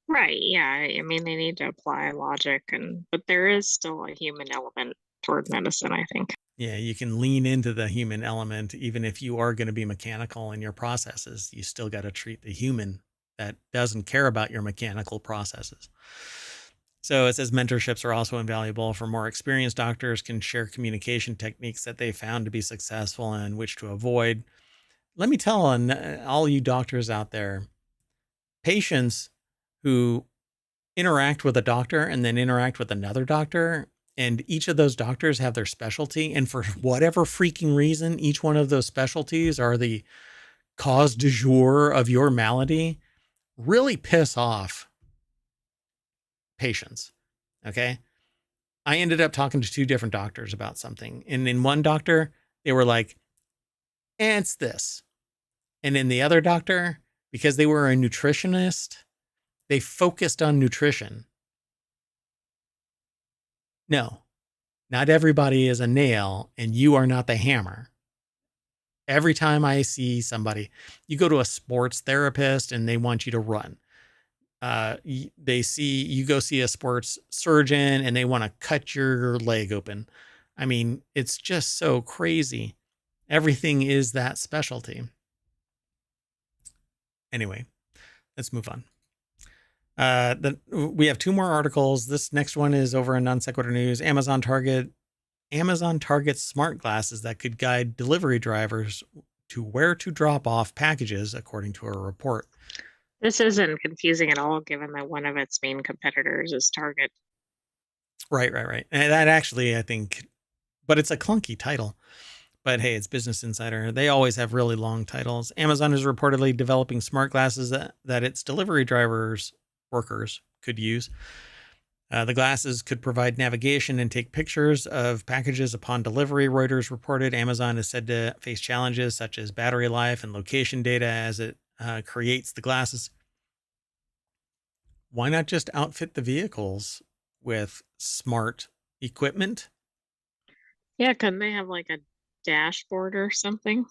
Right. Yeah. I mean, they need to apply logic, but there is still a human element toward medicine, I think. Yeah, you can lean into the human element, even if you are going to be mechanical in your processes. You still got to treat the human that doesn't care about your mechanical processes. So it says mentorships are also invaluable. For more experienced doctors can share communication techniques that they found to be successful and which to avoid. Let me tell all you doctors out there, patients who interact with a doctor and then interact with another doctor, and each of those doctors have their specialty, and for whatever freaking reason, each one of those specialties are the cause du jour of your malady, really piss off patients. Okay. I ended up talking to 2 different doctors about something. And in one doctor, they were like, it's this. And in the other doctor, because they were a nutritionist, they focused on nutrition. No, not everybody is a nail, and you are not the hammer. Every time I see somebody, you go to a sports therapist and they want you to run. You go see a sports surgeon and they want to cut your leg open. I mean, it's just so crazy. Everything is that specialty. Anyway, let's move on. We have 2 more articles. This next one is over in Non Sequitur News. Amazon targets smart glasses that could guide delivery drivers to where to drop off packages, according to a report. This isn't confusing at all, given that one of its main competitors is Target. Right. And that actually, I think, but it's a clunky title. But hey, it's Business Insider. They always have really long titles. Amazon is reportedly developing smart glasses that its delivery workers could use. The glasses could provide navigation and take pictures of packages upon delivery. Reuters reported Amazon is said to face challenges such as battery life and location data as it creates the glasses. Why not just outfit the vehicles with smart equipment? Yeah, couldn't they have like a dashboard or something?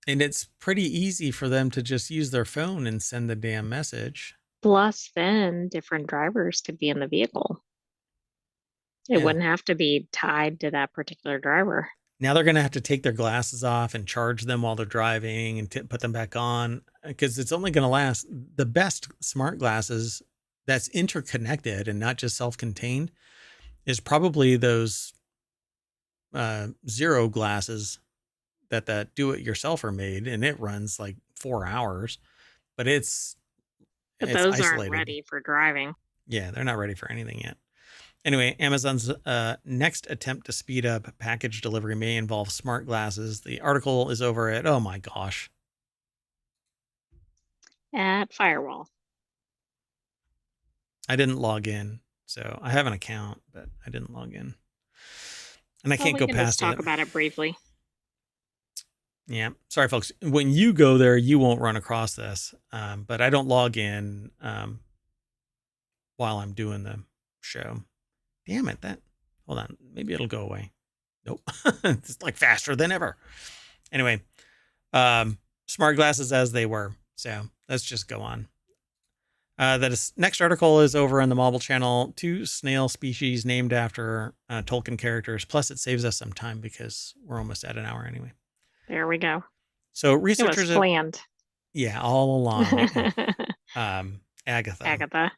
And it's pretty easy for them to just use their phone and send the damn message. Plus, then different drivers could be in the vehicle. It wouldn't have to be tied to that particular driver. Now they're going to have to take their glasses off and charge them while they're driving and put them back on, because it's only going to last. The best smart glasses that's interconnected and not just self-contained is probably those Zero glasses that do-it-yourselfer made, and it runs like 4 hours, but it's those isolated. aren't ready for driving. Yeah, they're not ready for anything yet. Anyway, Amazon's next attempt to speed up package delivery may involve smart glasses. The article is over at, oh my gosh, At Firewall. I didn't log in, so I have an account, but I didn't log in, and I can't go past it. Talk about it briefly. Yeah, sorry, folks. When you go there, you won't run across this, but I don't log in while I'm doing the show. Damn it! Hold on, maybe it'll go away. Nope, it's like faster than ever. Anyway, smart glasses as they were. So let's just go on. The next article is over on the Mobile Channel. 2 snail species named after Tolkien characters. Plus, it saves us some time because we're almost at an hour anyway. There we go. So researchers it was planned. Yeah, all along. Agatha.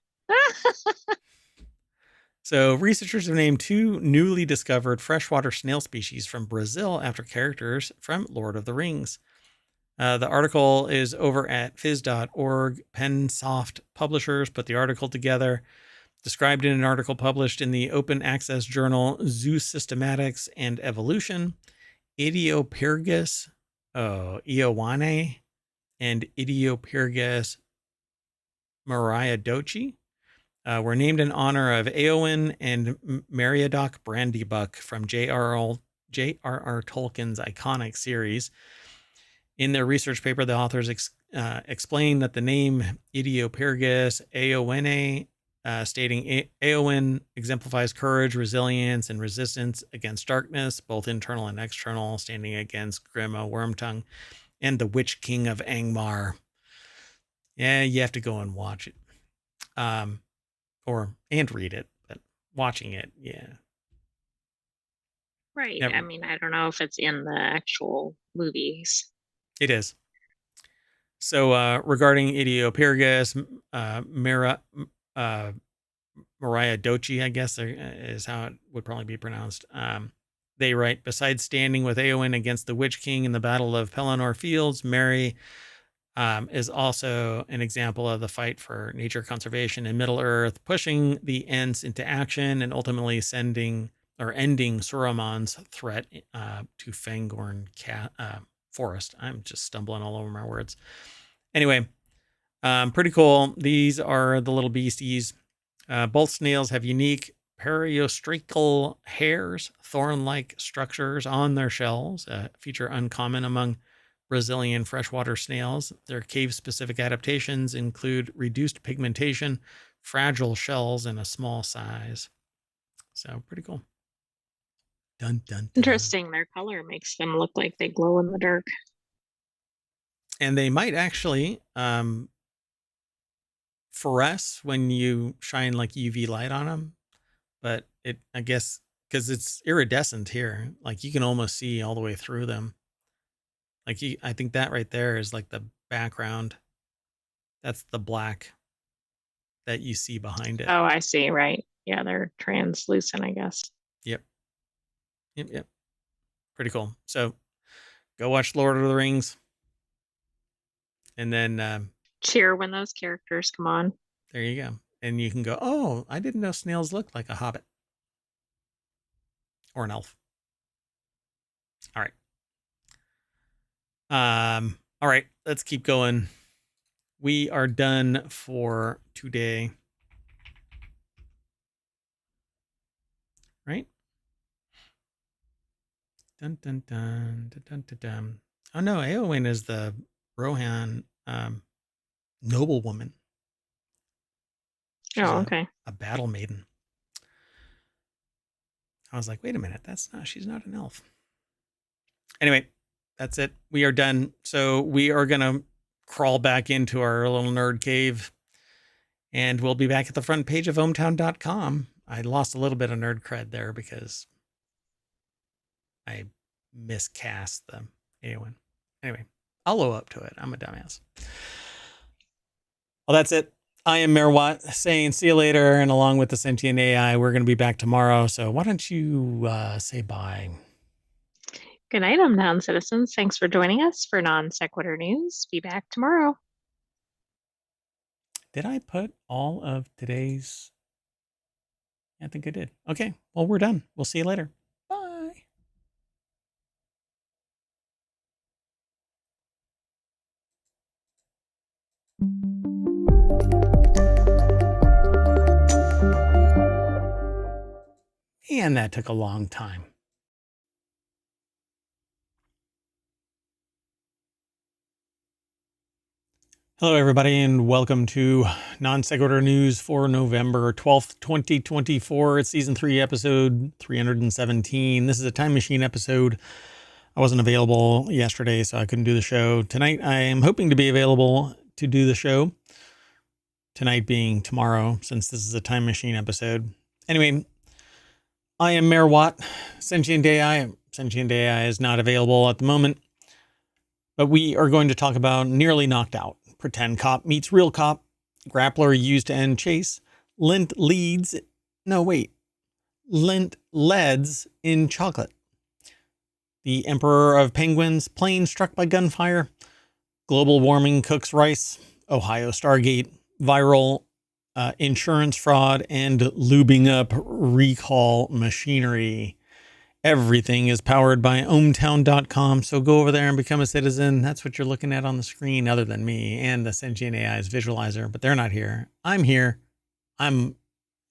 So researchers have named 2 newly discovered freshwater snail species from Brazil after characters from Lord of the Rings. The article is over at phys.org. Pensoft Publishers put the article together, described in an article published in the open access journal Zoosystematics and Evolution. Idiopyrgus Iowane and Idiopyrgus Mariadochi were named in honor of Eowyn and Meriadoc Brandybuck from J.R.R. Tolkien's iconic series. In their research paper, the authors explain that the name Idiopyrgus Eowene, stating Eowyn exemplifies courage, resilience, and resistance against darkness, both internal and external, standing against Grima Wormtongue and the Witch King of Angmar. Yeah, you have to go and watch it. And read it, but watching it, yeah. Right. Never. I mean, I don't know if it's in the actual movies. It is. So regarding Idiopyrgus, Mariadochi, I guess is how it would probably be pronounced. They write, besides standing with Eowyn against the Witch King in the Battle of Pelennor Fields, Mary is also an example of the fight for nature conservation in Middle-earth, pushing the Ents into action and ultimately ending Saruman's threat to Fangorn Forest. I'm just stumbling all over my words. Anyway, pretty cool. These are the little beasties. Both snails have unique periostracal hairs, thorn-like structures on their shells, a feature uncommon among Brazilian freshwater snails. Their cave-specific adaptations include reduced pigmentation, fragile shells, and a small size. So pretty cool. Dun, dun, dun. Interesting. Their color makes them look like they glow in the dark. And they might actually fluoresce when you shine like UV light on them. But I guess, because it's iridescent here, like you can almost see all the way through them. Like I think that right there is like the background. That's the black that you see behind it. Oh, I see. Right. Yeah, they're translucent, I guess. Yep. Pretty cool. So go watch Lord of the Rings. And then cheer when those characters come on. There you go. And you can go, oh, I didn't know snails looked like a hobbit. Or an elf. All right. All right, let's keep going. We are done for today. Right? Dun dun dun dun dun dun dun. Oh no, Eowyn is the Rohan noblewoman. She's okay. A battle maiden. I was like, wait a minute, she's not an elf. Anyway, that's it. We are done. So we are going to crawl back into our little nerd cave, and we'll be back at the front page of ohmTown.com. I lost a little bit of nerd cred there because I miscast the Eowyn. Anyway, I'll owe up to it. I'm a dumbass. Well, that's it. I am Mayor Watt saying see you later, and along with the sentient AI, we're going to be back tomorrow. So why don't you say bye? Good night, ohmTown citizens. Thanks for joining us for Non Sequitur News. Be back tomorrow. Did I put all of today's? I think I did. Okay, well, we're done. We'll see you later. Bye. And that took a long time. Hello, everybody, and welcome to Non Sequitur News for November 12th, 2024. It's Season 3, Episode 317. This is a time machine episode. I wasn't available yesterday, so I couldn't do the show. Tonight, I am hoping to be available to do the show. Tonight being tomorrow, since this is a time machine episode. Anyway, I am Mayor Watt. Sentient AI. Sentient AI is not available at the moment, but we are going to talk about Nearly Knocked Out. Pretend cop meets real cop. Grappler used to end chase. Lint leads in chocolate. The Emperor of Penguins. Plane struck by gunfire. Global warming cooks rice. Ohio Stargate. Viral insurance fraud. And lubing up recall machinery. Everything is powered by ohmTown.com, so go over there and become a citizen. That's what you're looking at on the screen, other than me and the sentient AI's visualizer, but they're not here. I'm here. I'm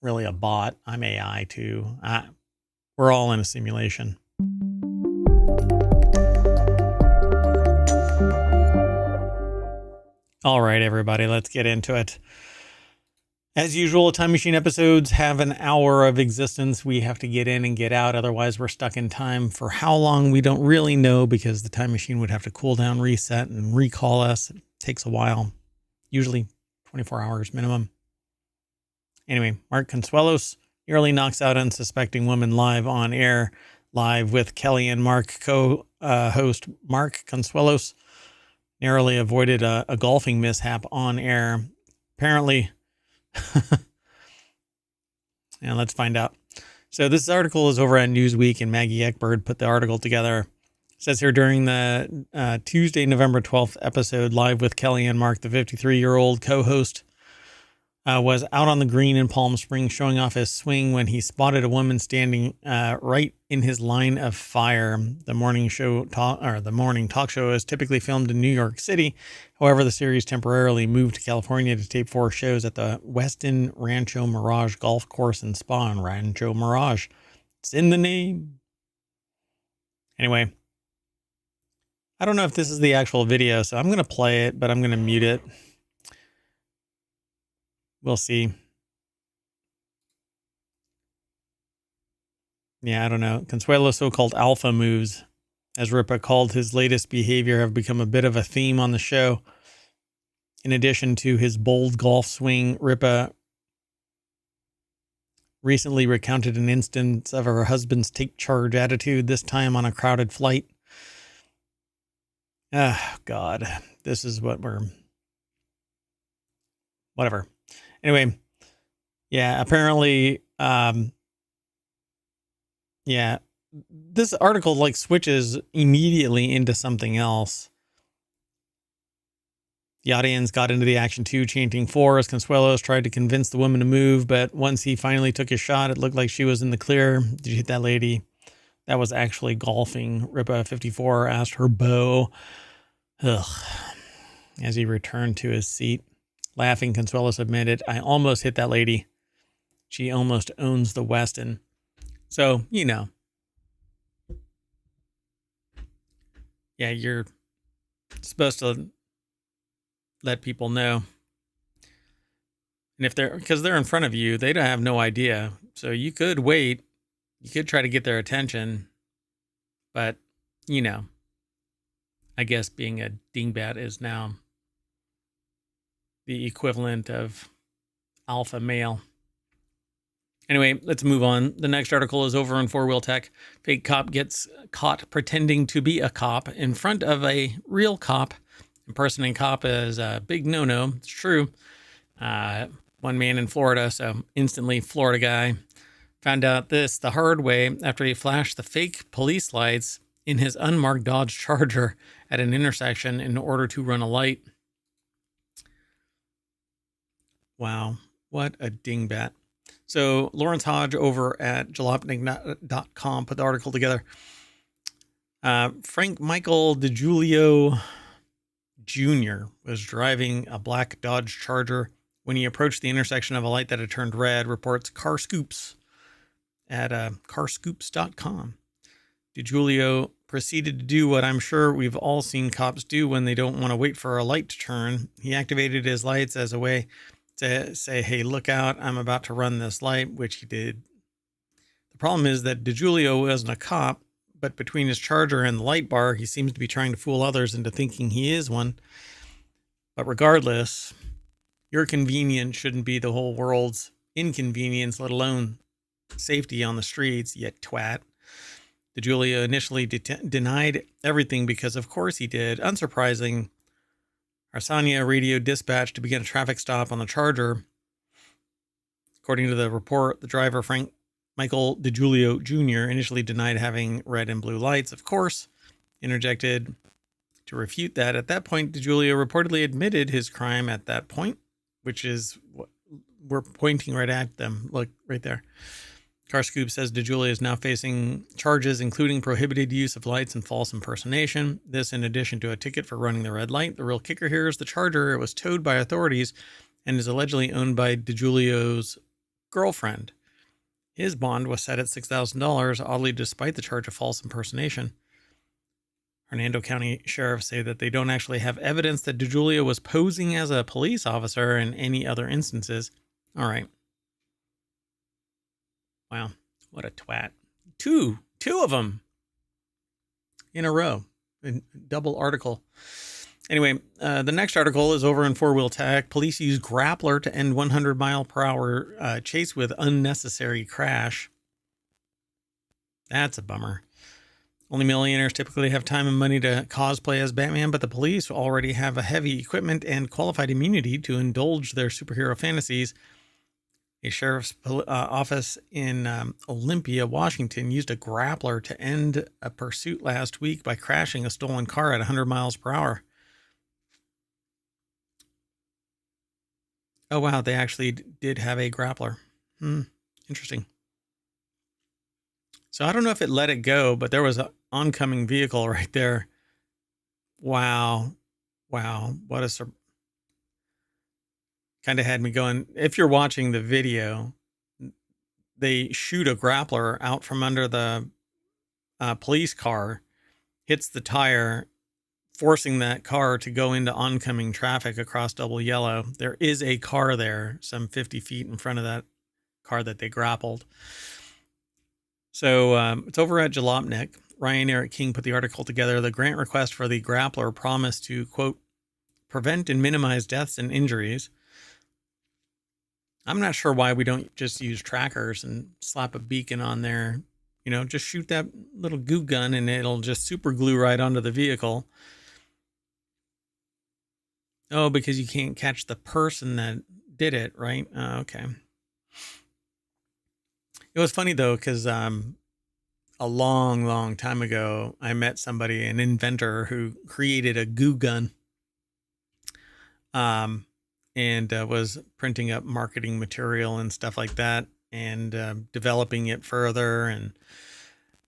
really a bot. I'm AI too. We're all in a simulation. All right, everybody, let's get into it. As usual, time machine episodes have an hour of existence. We have to get in and get out. Otherwise, we're stuck in time for how long we don't really know, because the time machine would have to cool down, reset, and recall us. It takes a while, usually 24 hours minimum. Anyway, Mark Consuelos nearly knocks out unsuspecting woman live on air, live with Kelly and Mark. Co-host Mark Consuelos narrowly avoided a golfing mishap on air. Apparently... And let's find out. So this article is over at Newsweek, and Maggie Eckberg put the article together. It says here, during the Tuesday, November 12th episode, live with Kelly and Mark, the 53-year-old co-host was out on the green in Palm Springs showing off his swing when he spotted a woman standing right in his line of fire. The morning talk show is typically filmed in New York City. However, the series temporarily moved to California to tape 4 shows at the Westin Rancho Mirage Golf Course and Spa in Rancho Mirage. It's in the name. Anyway, I don't know if this is the actual video, so I'm going to play it, but I'm going to mute it. We'll see. Yeah, I don't know. Consuelo's so-called alpha moves, as Ripa called his latest behavior, have become a bit of a theme on the show. In addition to his bold golf swing, Ripa recently recounted an instance of her husband's take charge attitude, this time on a crowded flight. Ah, God, this is what we're... Whatever. Anyway, yeah, apparently, yeah, this article like switches immediately into something else. The audience got into the action too, chanting 4 as Consuelos tried to convince the woman to move, but once he finally took his shot, it looked like she was in the clear. Did you hit that lady? That was actually golfing. Ripa 54 asked her beau. Ugh. As he returned to his seat. Laughing, Consuelos admitted, I almost hit that lady. She almost owns the Westin. So, you know. Yeah, you're supposed to let people know. And if because they're in front of you, they don't have no idea. So you could wait. You could try to get their attention. But, you know, I guess being a dingbat is now the equivalent of alpha male. Anyway, let's move on. The next article is over on 4-Wheel Tech. Fake cop gets caught pretending to be a cop in front of a real cop. Impersonating cop is a big no-no. It's true. One man in Florida, so instantly Florida guy, found out this the hard way after he flashed the fake police lights in his unmarked Dodge Charger at an intersection in order to run a light. Wow, what a dingbat. So Lawrence Hodge over at jalopnik.com put the article together. Frank Michael DiGiulio Jr. was driving a black Dodge Charger when he approached the intersection of a light that had turned red, reports Car Scoops at carscoops.com. DiGiulio proceeded to do what I'm sure we've all seen cops do when they don't want to wait for a light to turn. He activated his lights as a way to say, hey, look out, I'm about to run this light, which he did. The problem is that DiGiulio wasn't a cop, but between his Charger and the light bar, he seems to be trying to fool others into thinking he is one. But regardless, your convenience shouldn't be the whole world's inconvenience, let alone safety on the streets, you twat. DiGiulio initially denied everything because of course he did. Unsurprising, Arsania radio dispatch to begin a traffic stop on the Charger. According to the report, the driver, Frank Michael DiGiulio Jr., initially denied having red and blue lights, of course, interjected to refute that. At that point, DiGiulio reportedly admitted his crime at that point, which is what we're pointing right at them. Look, right there. CarScoop says DiGiulio is now facing charges, including prohibited use of lights and false impersonation. This in addition to a ticket for running the red light. The real kicker here is the Charger. It was towed by authorities and is allegedly owned by DiGiulio's girlfriend. His bond was set at $6,000, oddly despite the charge of false impersonation. Hernando County sheriffs say that they don't actually have evidence that DiGiulio was posing as a police officer in any other instances. All right. Wow, what a twat. Two of them in a row. A double article. Anyway, the next article is over in 4-Wheel Tech. Police use grappler to end 100-mile-per-hour chase with unnecessary crash. That's a bummer. Only millionaires typically have time and money to cosplay as Batman, but the police already have a heavy equipment and qualified immunity to indulge their superhero fantasies. A sheriff's office in Olympia, Washington, used a grappler to end a pursuit last week by crashing a stolen car at 100 miles per hour. Oh, wow. They actually did have a grappler. Interesting. So I don't know if it let it go, but there was an oncoming vehicle right there. Wow. Wow. What a kind of had me going. If you're watching the video, they shoot a grappler out from under the police car, hits the tire, forcing that car to go into oncoming traffic across double yellow. There is a car there, some 50 feet in front of that car that they grappled. So it's over at Jalopnik. Ryan Eric King put the article together. The grant request for the grappler promised to, quote, prevent and minimize deaths and injuries. I'm not sure why we don't just use trackers and slap a beacon on there. You know, just shoot that little goo gun and it'll just super glue right onto the vehicle. Oh, because you can't catch the person that did it, right? Okay. It was funny though, because a long time ago, I met somebody, an inventor who created a goo gun. And was printing up marketing material and stuff like that, and developing it further. And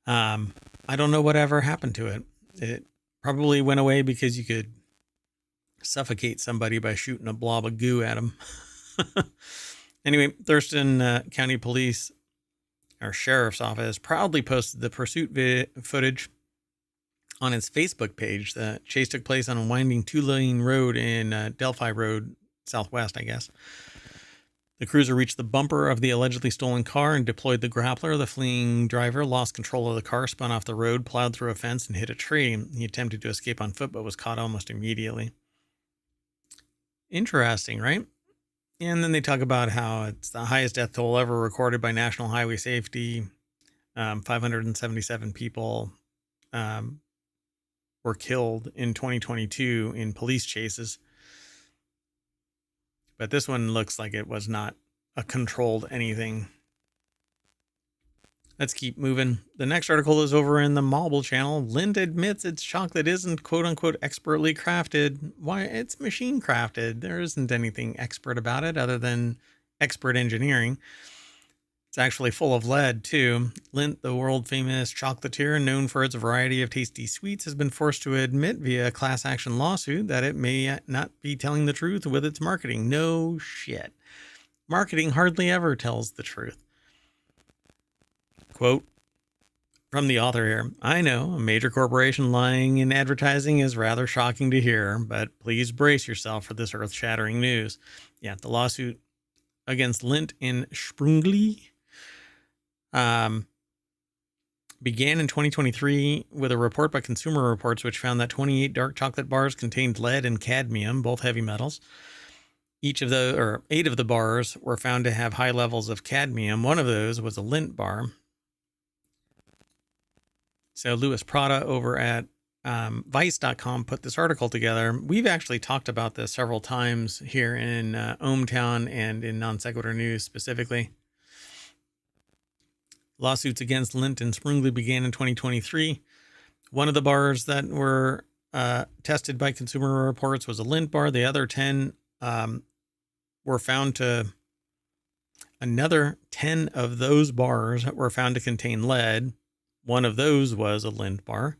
I don't know whatever happened to it. It probably went away because you could suffocate somebody by shooting a blob of goo at them. Anyway, Thurston County Police, or Sheriff's Office, proudly posted the pursuit footage on its Facebook page. The chase took place on a winding 2-lane road in Delphi Road Southwest, I guess. The cruiser reached the bumper of the allegedly stolen car and deployed the grappler. The fleeing driver lost control of the car, spun off the road, plowed through a fence, and hit a tree. He attempted to escape on foot, but was caught almost immediately. Interesting, right? And then they talk about how it's the highest death toll ever recorded by National Highway Safety. 577 people were killed in 2022 in police chases. But this one looks like it was not a controlled anything. Let's keep moving. The next article is over in the Mobile channel. Lindt admits its chocolate isn't quote unquote expertly crafted. Why? It's machine crafted. There isn't anything expert about it other than expert engineering. It's actually full of lead too. Lindt, the world famous chocolatier known for its variety of tasty sweets, has been forced to admit via a class action lawsuit that it may not be telling the truth with its marketing. No shit. Marketing hardly ever tells the truth. Quote from the author here: I know a major corporation lying in advertising is rather shocking to hear, but please brace yourself for this earth-shattering news. Yeah, the lawsuit against Lindt in Sprungli began in 2023 with a report by Consumer Reports, which found that 28 dark chocolate bars contained lead and cadmium, both heavy metals. 8 of the bars were found to have high levels of cadmium. One of those was a Lindt bar. So Louis Prada over at Vice.com put this article together. We've actually talked about this several times here in ohmTown and in Non Sequitur News specifically. Lawsuits against Lindt and Sprungli began in 2023. One of the bars that were tested by Consumer Reports was a Lindt bar. The other 10 were found to... Another 10 of those bars were found to contain lead. One of those was a Lindt bar.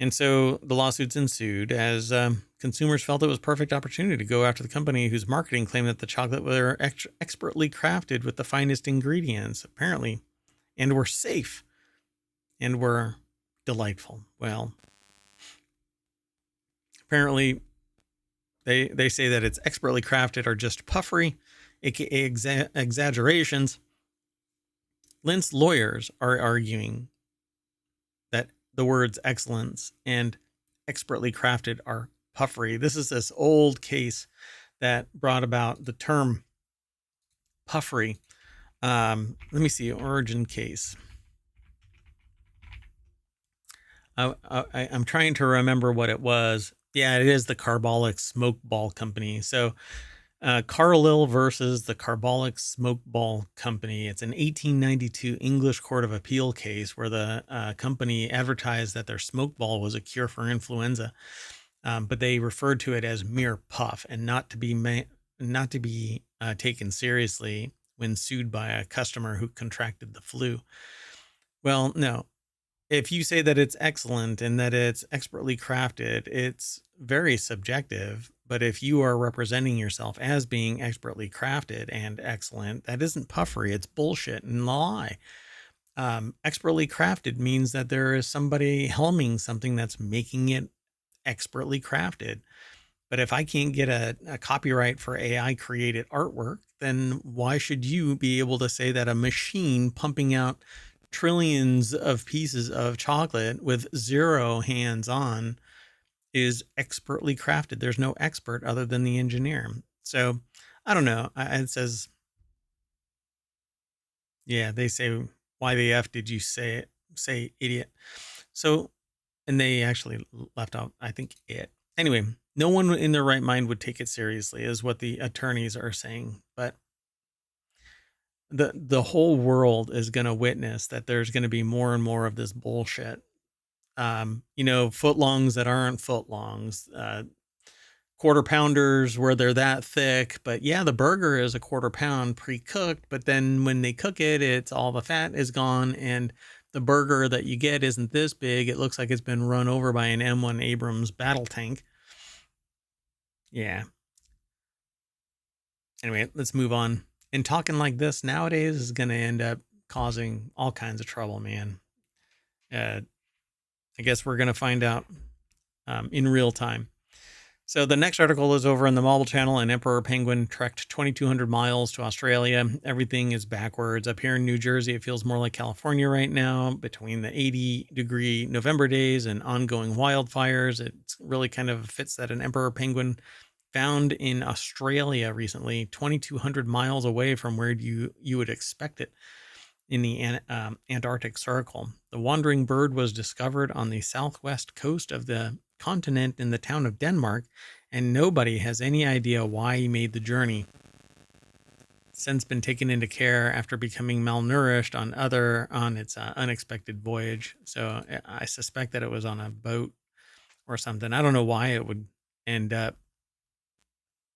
And so the lawsuits ensued as consumers felt it was a perfect opportunity to go after the company whose marketing claimed that the chocolate were expertly crafted with the finest ingredients, apparently, and were safe and were delightful. Well, apparently they say that it's expertly crafted are just puffery, aka exaggerations. Lindt's lawyers are arguing that the words excellence and expertly crafted are puffery. This is this old case that brought about the term puffery. Let me see, origin case. I'm trying to remember what it was. Yeah, it is the Carbolic Smoke Ball Company. So Carlyle versus the Carbolic Smoke Ball Company. It's an 1892 English Court of Appeal case where the company advertised that their smoke ball was a cure for influenza, but they referred to it as mere puff and not to be not to be taken seriously when sued by a customer who contracted the flu. Well, no. If you say that it's excellent and that it's expertly crafted, it's very subjective. But if you are representing yourself as being expertly crafted and excellent, that isn't puffery. It's bullshit and lie. Expertly crafted means that there is somebody helming something that's making it expertly crafted. But if I can't get a copyright for AI created artwork, then why should you be able to say that a machine pumping out trillions of pieces of chocolate with zero hands on is expertly crafted? There's no expert other than the engineer. So I don't know. It says, yeah, they say, why the F did you say it? Say idiot. So, and they actually left out, I think, it. Anyway, no one in their right mind would take it seriously, is what the attorneys are saying. But the whole world is going to witness that there's going to be more and more of this bullshit. Footlongs that aren't footlongs, quarter pounders where they're that thick. But yeah, the burger is a quarter pound pre-cooked, but then when they cook it, it's all the fat is gone, and the burger that you get isn't this big. It looks like it's been run over by an M1 Abrams battle tank. Yeah. Anyway, let's move on. And talking like this nowadays is going to end up causing all kinds of trouble, man. I guess we're going to find out in real time. So the next article is over in the Marble Channel, and Emperor Penguin trekked 2,200 miles to Australia. Everything is backwards. Up here in New Jersey, it feels more like California right now, between the 80-degree November days and ongoing wildfires. It really kind of fits that an Emperor Penguin found in Australia recently, 2,200 miles away from where you would expect it in the Antarctic Circle. The wandering bird was discovered on the southwest coast of the continent in the town of Denmark, and nobody has any idea why he made the journey. Since been taken into care after becoming malnourished on its unexpected voyage. So I suspect that it was on a boat or something. I don't know why it would end up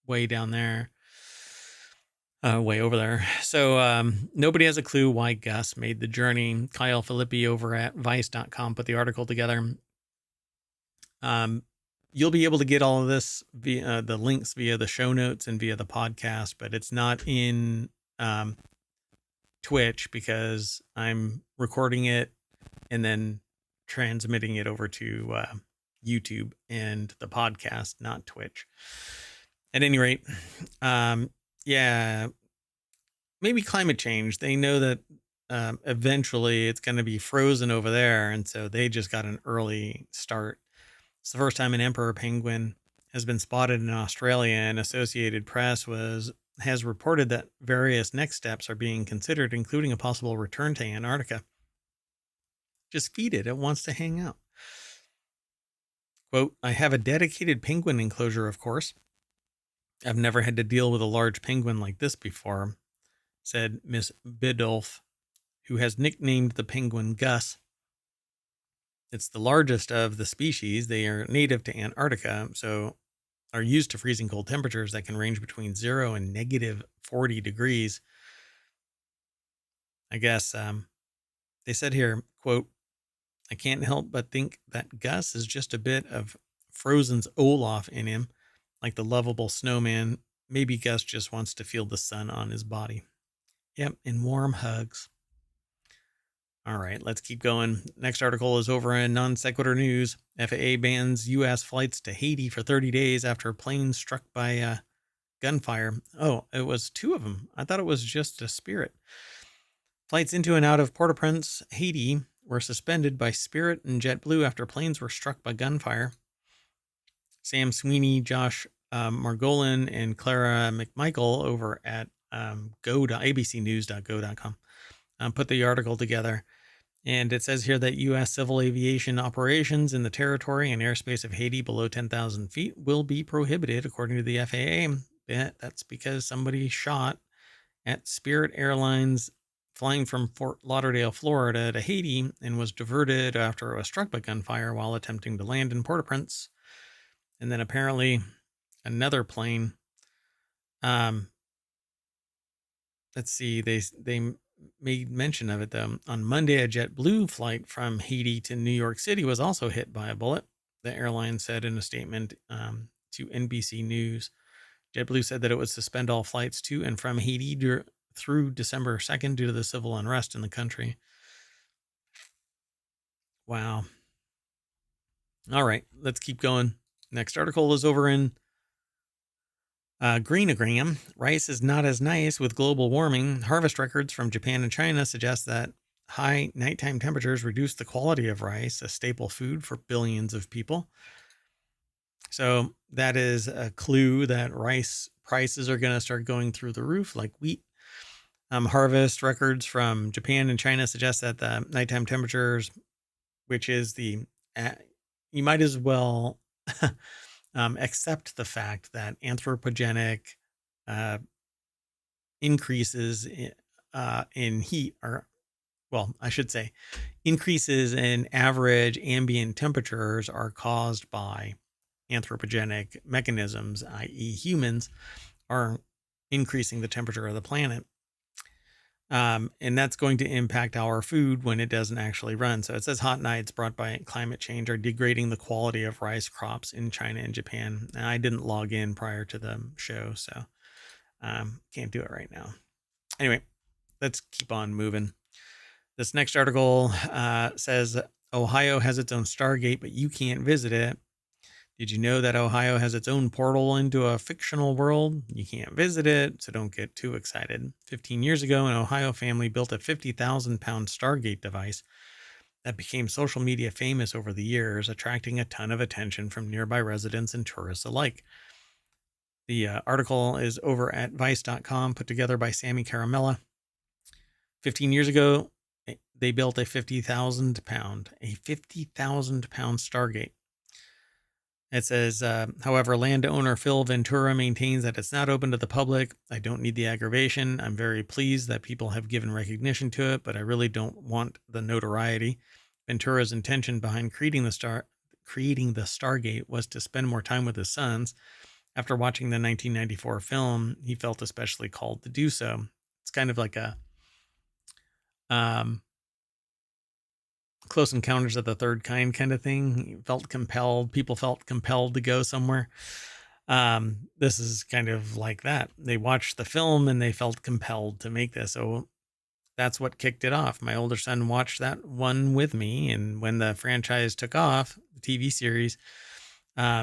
way down there, way over there. So nobody has a clue why Gus made the journey. Kyle Filippi over at Vice.com put the article together. You'll be able to get all of this via the links via the show notes and via the podcast, but it's not in Twitch because I'm recording it and then transmitting it over to YouTube and the podcast, not Twitch. At any rate, yeah, maybe climate change. They know that eventually it's going to be frozen over there, and so they just got an early start. It's the first time an emperor penguin has been spotted in Australia, and Associated Press has reported that various next steps are being considered, including a possible return to Antarctica. Just feed it. It wants to hang out. Quote, I have a dedicated penguin enclosure, of course. I've never had to deal with a large penguin like this before, said Miss Biddulph, who has nicknamed the penguin Gus. It's the largest of the species. They are native to Antarctica, so are used to freezing cold temperatures that can range between 0 and negative 40 degrees. I guess they said here, quote, I can't help but think that Gus is just a bit of Frozen's Olaf in him, like the lovable snowman. Maybe Gus just wants to feel the sun on his body. Yep, and warm hugs. All right, let's keep going. Next article is over in Non Sequitur News. FAA bans U.S. flights to Haiti for 30 days after a plane struck by gunfire. Oh, it was 2 of them. I thought it was just a Spirit. Flights into and out of Port-au-Prince, Haiti, were suspended by Spirit and JetBlue after planes were struck by gunfire. Sam Sweeney, Josh Margolin, and Clara McMichael over at abcnews.go.com put the article together. And it says here that U.S. civil aviation operations in the territory and airspace of Haiti below 10,000 feet will be prohibited, according to the FAA. That's because somebody shot at Spirit Airlines flying from Fort Lauderdale, Florida to Haiti and was diverted after it was struck by gunfire while attempting to land in Port-au-Prince. And then apparently another plane Um, let's see. They made mention of it though. On Monday, a JetBlue flight from Haiti to New York City was also hit by a bullet. The airline said in a statement to NBC News. JetBlue said that it would suspend all flights to and from Haiti through December 2nd due to the civil unrest in the country. Wow. All right, let's keep going. Next article is over in Greenogram. Rice is not as nice with global warming. Harvest records from Japan and China suggest that high nighttime temperatures reduce the quality of rice, a staple food for billions of people. So that is a clue that rice prices are going to start going through the roof like wheat. Harvest records from Japan and China suggest that the nighttime temperatures, which is you might as well accept the fact that anthropogenic uh, increases in heat are, well, I should say, increases in average ambient temperatures are caused by anthropogenic mechanisms, i.e., humans are increasing the temperature of the planet. And that's going to impact our food when it doesn't actually run. So it says hot nights brought by climate change are degrading the quality of rice crops in China and Japan. And I didn't log in prior to the show, so can't do it right now. Anyway, let's keep on moving. This next article says Ohio has its own Stargate, but you can't visit it. Did you know that Ohio has its own portal into a fictional world? You can't visit it, so don't get too excited. 15 years ago, an Ohio family built a 50,000-pound Stargate device that became social media famous over the years, attracting a ton of attention from nearby residents and tourists alike. The article is over at vice.com, put together by Sammy Caramella. 15 years ago, they built a 50,000-pound Stargate. It says, however, landowner Phil Ventura maintains that it's not open to the public. I don't need the aggravation. I'm very pleased that people have given recognition to it, but I really don't want the notoriety. Ventura's intention behind creating the Stargate was to spend more time with his sons. After watching the 1994 film, he felt especially called to do so. It's kind of like a Close Encounters of the Third Kind kind of thing. People felt compelled to go somewhere. This is kind of like that. They watched the film and they felt compelled to make this. So that's what kicked it off. My older son watched that one with me. And when the franchise took off, the TV series,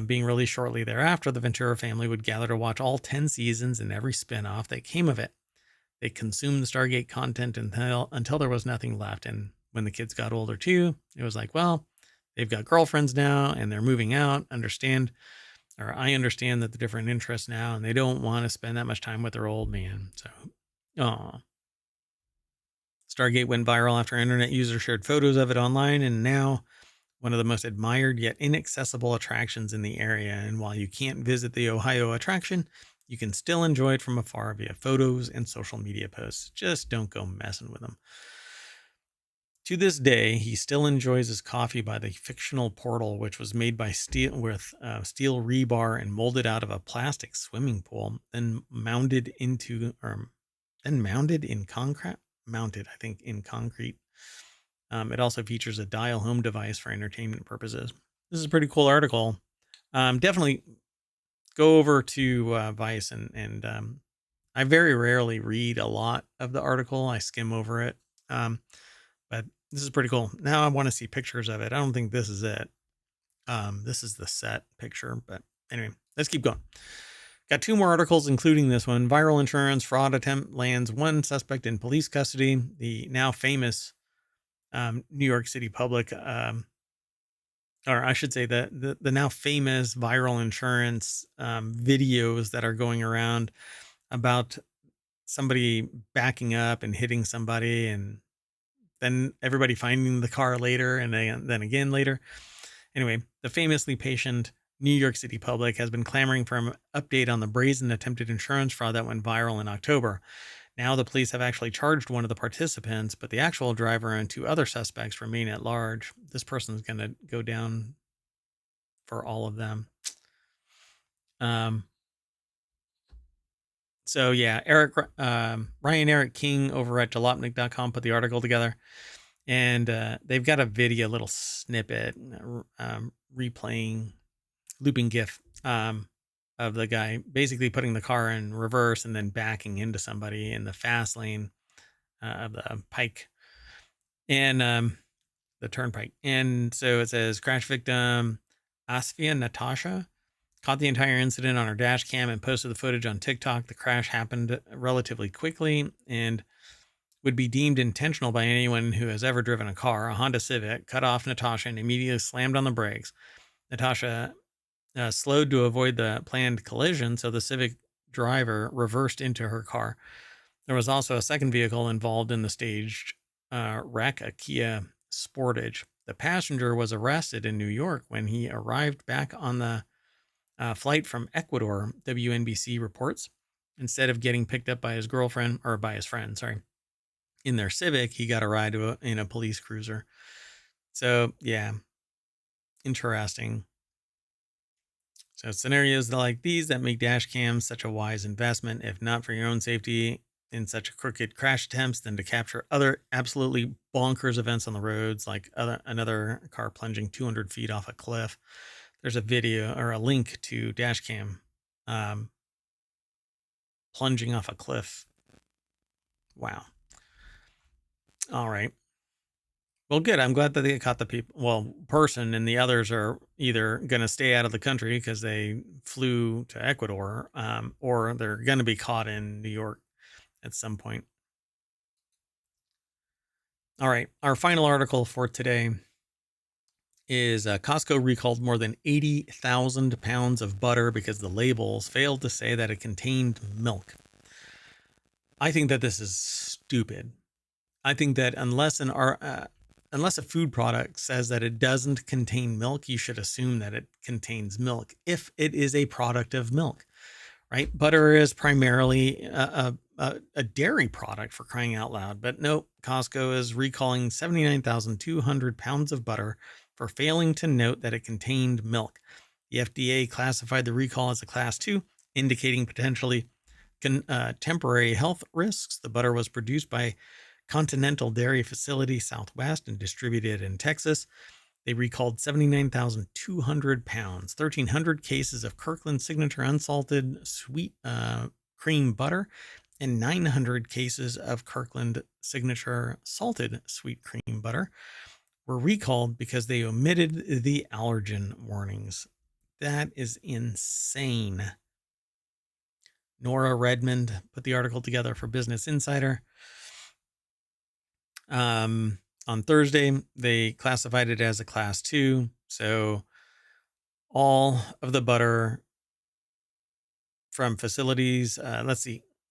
being released shortly thereafter, the Ventura family would gather to watch all 10 seasons and every spinoff that came of it. They consumed the Stargate content until there was nothing left. And when the kids got older too, it was like, well, they've got girlfriends now and they're moving out. I understand that the different interests now, and they don't want to spend that much time with their old man. So, Stargate went viral after internet users shared photos of it online, and now one of the most admired yet inaccessible attractions in the area. And while you can't visit the Ohio attraction, you can still enjoy it from afar via photos and social media posts. Just don't go messing with them. To this day, he still enjoys his coffee by the fictional portal, which was made by steel rebar and molded out of a plastic swimming pool, then mounted in concrete. It also features a dial home device for entertainment purposes. This is a pretty cool article. Definitely go over to Vice and I very rarely read a lot of the article. I skim over it. But this is pretty cool. Now I want to see pictures of it. I don't think this is it. This is the set picture, but anyway, let's keep going. Got two more articles, including this one. Viral insurance fraud attempt lands one suspect in police custody. The now famous New York City public, or I should say the now famous viral insurance videos that are going around about somebody backing up and hitting somebody, and then everybody finding the car later, and then again later. Anyway, the famously patient New York City public has been clamoring for an update on the brazen attempted insurance fraud that went viral in October. Now the police have actually charged one of the participants, but the actual driver and two other suspects remain at large. This person's going to go down for all of them. So yeah, Ryan Eric King over at jalopnik.com put the article together, and they've got a video, little snippet, replaying, looping GIF of the guy basically putting the car in reverse and then backing into somebody in the fast lane of the pike and the turnpike. And so it says crash victim Asfia Natasha caught the entire incident on her dash cam and posted the footage on TikTok. The crash happened relatively quickly and would be deemed intentional by anyone who has ever driven a car. A Honda Civic cut off Natasha and immediately slammed on the brakes. Natasha slowed to avoid the planned collision, so the Civic driver reversed into her car. There was also a second vehicle involved in the staged wreck, a Kia Sportage. The passenger was arrested in New York when he arrived back on the flight from Ecuador, WNBC reports. Instead of getting picked up by his girlfriend, or by his friend, in their Civic, he got a ride in a police cruiser. So, yeah, interesting. So scenarios like these that make dash cams such a wise investment, if not for your own safety in such crooked crash attempts, then to capture other absolutely bonkers events on the roads, like another car plunging 200 feet off a cliff. There's a video or a link to dash cam plunging off a cliff. Wow. All right. Well, good. I'm glad that they caught the person, and the others are either going to stay out of the country because they flew to Ecuador, or they're going to be caught in New York at some point. All right. Our final article for today is Costco recalled more than 80,000 pounds of butter because the labels failed to say that it contained milk. I think that this is stupid. I think that unless a food product says that it doesn't contain milk, you should assume that it contains milk if it is a product of milk, right? Butter is primarily a dairy product, for crying out loud. But no, Costco is recalling 79,200 pounds of butter for failing to note that it contained milk. The FDA classified the recall as a class 2, indicating potentially temporary health risks. The butter was produced by Continental Dairy Facility Southwest and distributed in Texas. They recalled 79,200 pounds, 1,300 cases of Kirkland Signature unsalted sweet cream butter, and 900 cases of Kirkland Signature salted sweet cream butter were recalled because they omitted the allergen warnings. That is insane. Nora Redmond put the article together for Business Insider. On Thursday, they classified it as a class 2. So all of the butter from facilities,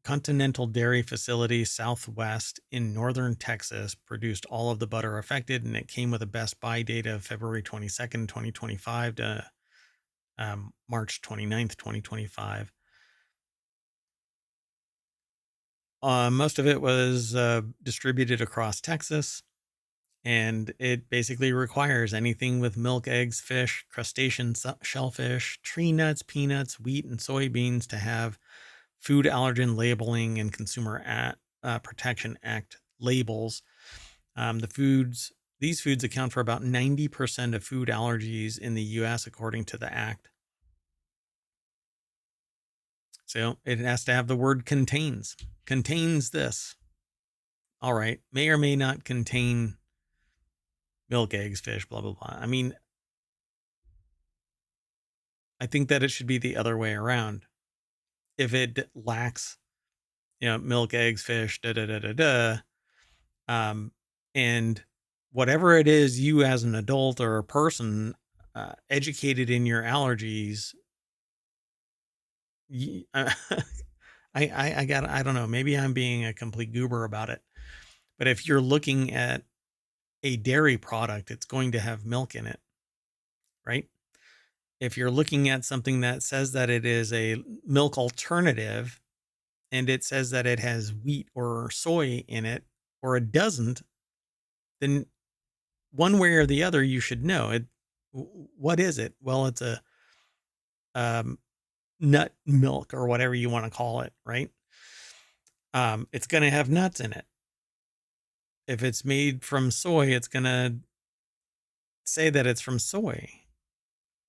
Continental Dairy Facility Southwest in northern Texas produced all of the butter affected, and it came with a best buy date of February 22nd, 2025 to March 29th, 2025. Most of it was distributed across Texas, and it basically requires anything with milk, eggs, fish, crustaceans, shellfish, tree nuts, peanuts, wheat, and soybeans to have Food Allergen Labeling and Consumer Protection Act labels. These foods account for about 90% of food allergies in the U.S., according to the act. So it has to have the word contains this. All right. May or may not contain milk, eggs, fish, blah, blah, blah. I mean, I think that it should be the other way around. If it lacks, milk, eggs, fish, and whatever it is, you as an adult or a person educated in your allergies, I don't know, maybe I'm being a complete goober about it, but if you're looking at a dairy product, it's going to have milk in it, right? If you're looking at something that says that it is a milk alternative and it says that it has wheat or soy in it, or it doesn't, then one way or the other, you should know it. What is it? Well, it's a nut milk or whatever you want to call it, right? It's going to have nuts in it. If it's made from soy, it's going to say that it's from soy,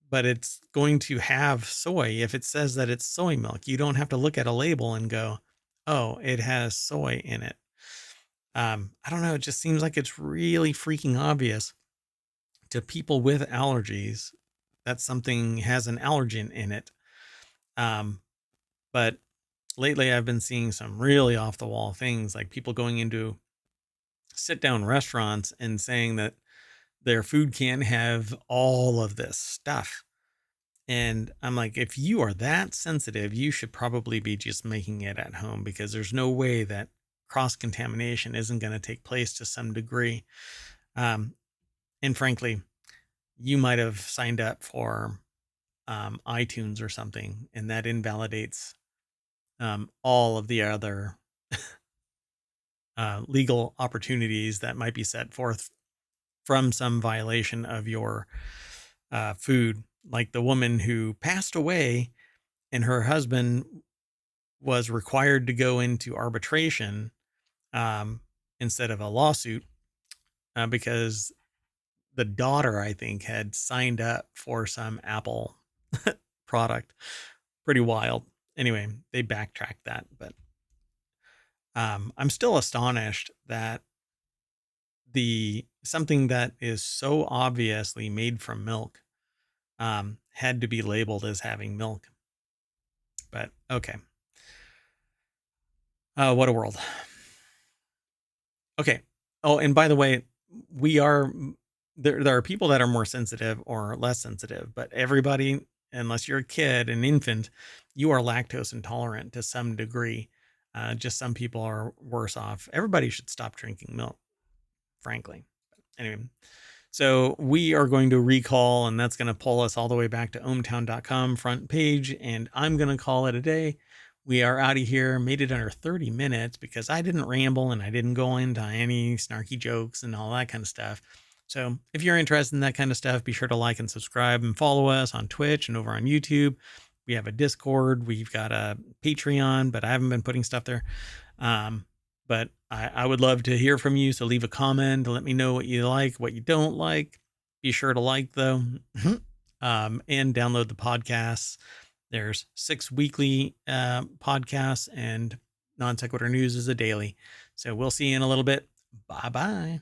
but it's going to have soy. If it says that it's soy milk, you don't have to look at a label and go, oh, it has soy in it. I don't know. It just seems like it's really freaking obvious to people with allergies that something has an allergen in it. But lately I've been seeing some really off the wall things, like people going into sit down restaurants and saying that their food can have all of this stuff. And I'm like, if you are that sensitive, you should probably be just making it at home, because there's no way that cross contamination isn't going to take place to some degree. And frankly, you might have signed up for iTunes or something, and that invalidates all of the other legal opportunities that might be set forth from some violation of your food. Like the woman who passed away and her husband was required to go into arbitration instead of a lawsuit because the daughter, I think, had signed up for some Apple product. Pretty wild. Anyway, they backtracked that, but I'm still astonished that something that is so obviously made from milk had to be labeled as having milk. But okay. What a world. Okay. Oh, and by the way, there are people that are more sensitive or less sensitive, but everybody, unless you're a kid, an infant, you are lactose intolerant to some degree. Just some people are worse off. Everybody should stop drinking milk, frankly. Anyway, so we are going to recall, and that's going to pull us all the way back to ohmTown.com front page, and I'm going to call it a day. We are out of here. Made it under 30 minutes because I didn't ramble and I didn't go into any snarky jokes and all that kind of stuff. So if you're interested in that kind of stuff, be sure to like and subscribe and follow us on Twitch and over on YouTube. We have a Discord. We've got a Patreon, but I haven't been putting stuff there. But I would love to hear from you. So leave a comment to let me know what you like, what you don't like. Be sure to like, though, and download the podcasts. There's 6 weekly podcasts, and Non Sequitur News is a daily. So we'll see you in a little bit. Bye-bye.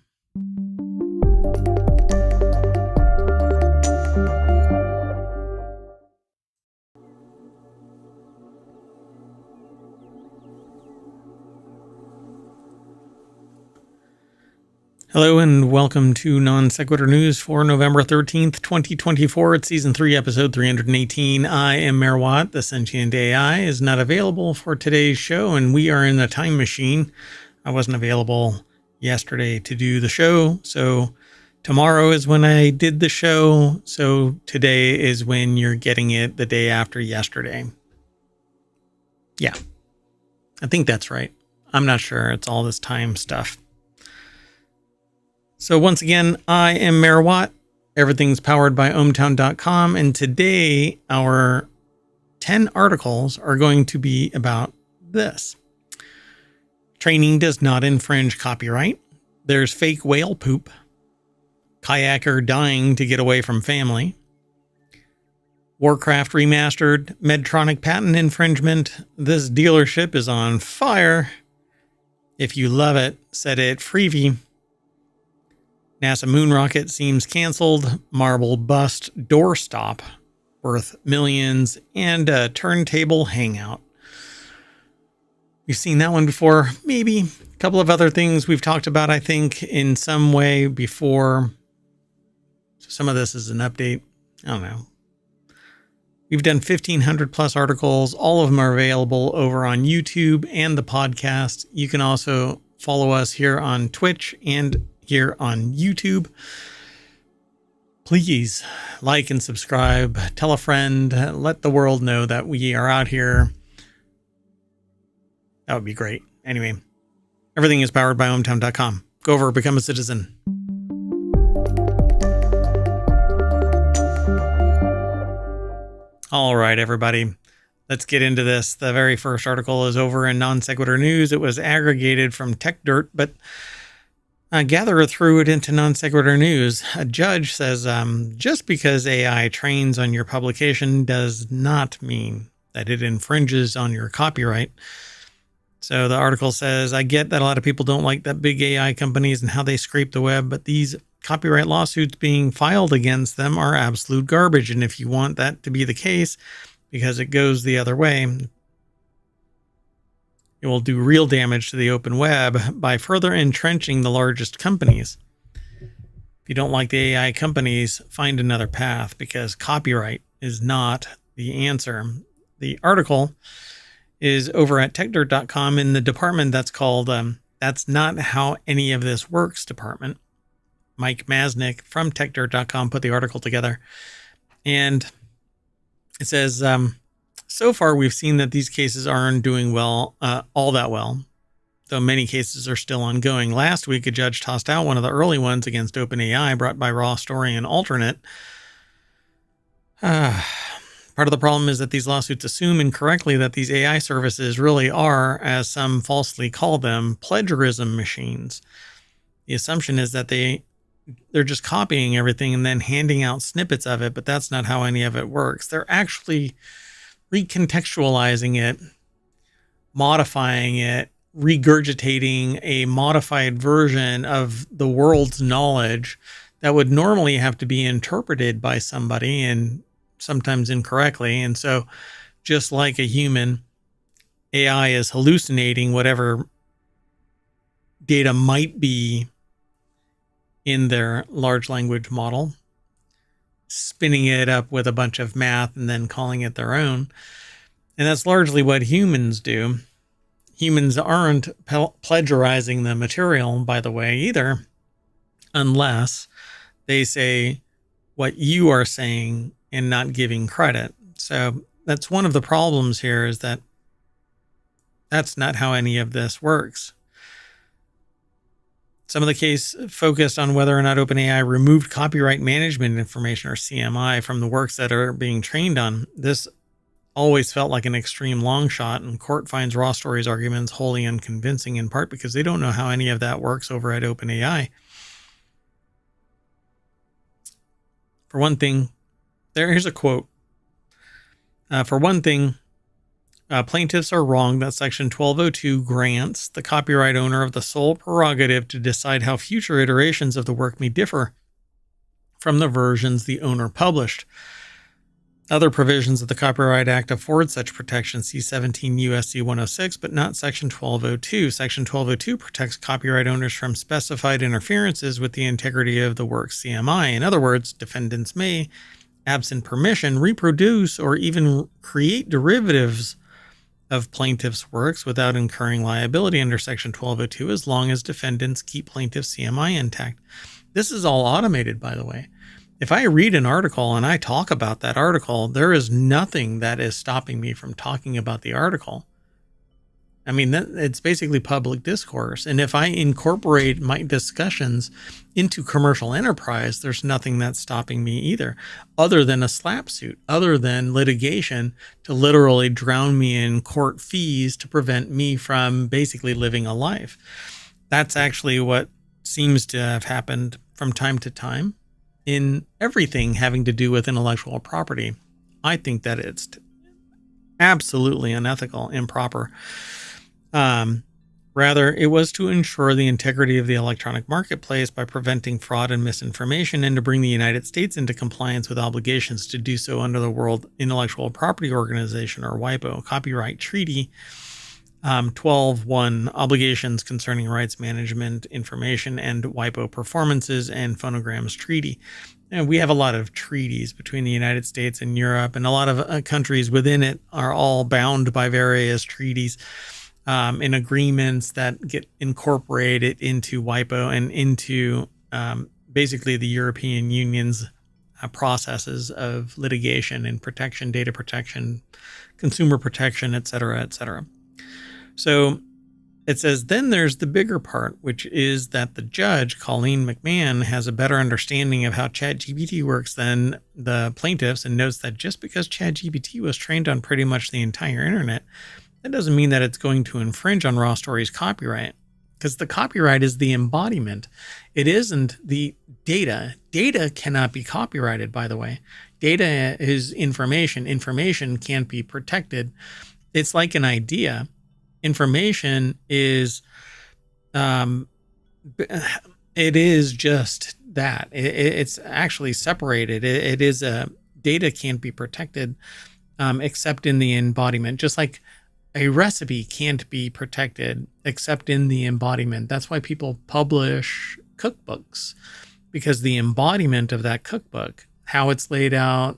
Hello and welcome to Non Sequitur News for November 13th, 2024. It's Season 3, Episode 318. I am Mayor Watt. The sentient AI is not available for today's show, and we are in a time machine. I wasn't available yesterday to do the show, so tomorrow is when I did the show, so today is when you're getting it the day after yesterday. Yeah, I think that's right. I'm not sure. It's all this time stuff. So once again, I am Mayor Watt. Everything's powered by ohmTown.com. And today, our 10 articles are going to be about this. Training does not infringe copyright. There's fake whale poop. Kayaker dying to get away from family. Warcraft remastered. Medtronic patent infringement. This dealership is on fire. If you love it, set it freebie. NASA moon rocket seems canceled, marble bust doorstop worth millions, and a turntable hangout. We've seen that one before. Maybe a couple of other things we've talked about, I think, in some way before. So some of this is an update. I don't know. We've done 1,500 plus articles. All of them are available over on YouTube and the podcast. You can also follow us here on Twitch and here on YouTube. Please like and subscribe, tell a friend, let the world know that we are out here. That would be great. Anyway, everything is powered by ohmTown.com. Go over, become a citizen. All right, everybody. Let's get into this. The very first article is over in Non Sequitur News. It was aggregated from Tech Dirt, but Gatherer threw it into Non Sequitur News. A judge says, just because AI trains on your publication does not mean that it infringes on your copyright. So the article says, I get that a lot of people don't like that big AI companies and how they scrape the web, but these copyright lawsuits being filed against them are absolute garbage. And if you want that to be the case, because it goes the other way, it will do real damage to the open web by further entrenching the largest companies. If you don't like the AI companies, find another path, because copyright is not the answer. The article is over at techdirt.com in the department that's called That's Not How Any of This Works department. Mike Masnick from techdirt.com put the article together. And it says, so far we've seen that these cases aren't doing well, all that well, though many cases are still ongoing. Last week, a judge tossed out one of the early ones against OpenAI brought by Raw Story and Alternate. Part of the problem is that these lawsuits assume incorrectly that these AI services really are, as some falsely call them, plagiarism machines. The assumption is that they're just copying everything and then handing out snippets of it, but that's not how any of it works. They're actually recontextualizing it, modifying it, regurgitating a modified version of the world's knowledge that would normally have to be interpreted by somebody, and sometimes incorrectly. And so just like a human, AI is hallucinating whatever data might be in their large language model, spinning it up with a bunch of math and then calling it their own. And that's largely what humans do. Humans aren't plagiarizing the material, by the way, either, unless they say what you are saying and not giving credit. So that's one of the problems here, is that that's not how any of this works. Some of the case focused on whether or not OpenAI removed copyright management information, or CMI, from the works that are being trained on. This always felt like an extreme long shot, and court finds Raw Story's arguments wholly unconvincing, in part because they don't know how any of that works over at OpenAI. For one thing, here's a quote. For one thing, plaintiffs are wrong that Section 1202 grants the copyright owner of the sole prerogative to decide how future iterations of the work may differ from the versions the owner published. Other provisions of the Copyright Act afford such protection, see 17 U.S.C. 106, but not Section 1202. Section 1202 protects copyright owners from specified interferences with the integrity of the work's CMI. In other words, defendants may, absent permission, reproduce or even create derivatives of plaintiffs' works without incurring liability under Section 1202, as long as defendants keep plaintiff's CMI intact. This is all automated, by the way. If I read an article and I talk about that article, there is nothing that is stopping me from talking about the article. I mean, it's basically public discourse. And if I incorporate my discussions into commercial enterprise, there's nothing that's stopping me either, other than a slap suit, other than litigation to literally drown me in court fees to prevent me from basically living a life. That's actually what seems to have happened from time to time in everything having to do with intellectual property. I think that it's absolutely unethical, improper. Rather, it was to ensure the integrity of the electronic marketplace by preventing fraud and misinformation, and to bring the United States into compliance with obligations to do so under the World Intellectual Property Organization, or WIPO, Copyright Treaty 12.1, Obligations Concerning Rights Management Information, and WIPO Performances and Phonograms Treaty. And we have a lot of treaties between the United States and Europe, and a lot of countries within it are all bound by various treaties and agreements that get incorporated into WIPO and into basically the European Union's processes of litigation and protection, data protection, consumer protection, et cetera, et cetera. So It says, then there's the bigger part, which is that the judge, Colleen McMahon, has a better understanding of how ChatGPT works than the plaintiffs, and notes that just because ChatGPT was trained on pretty much the entire internet, that doesn't mean that it's going to infringe on Raw Story's copyright, because the copyright is the embodiment. It isn't the data. Data cannot be copyrighted, by the way. Data is information. Information can't be protected. It's like an idea. Information is, it is just that. It's actually separated. It is a data can't be protected, except in the embodiment. Just like a recipe can't be protected except in the embodiment. That's why people publish cookbooks, because the embodiment of that cookbook, how it's laid out,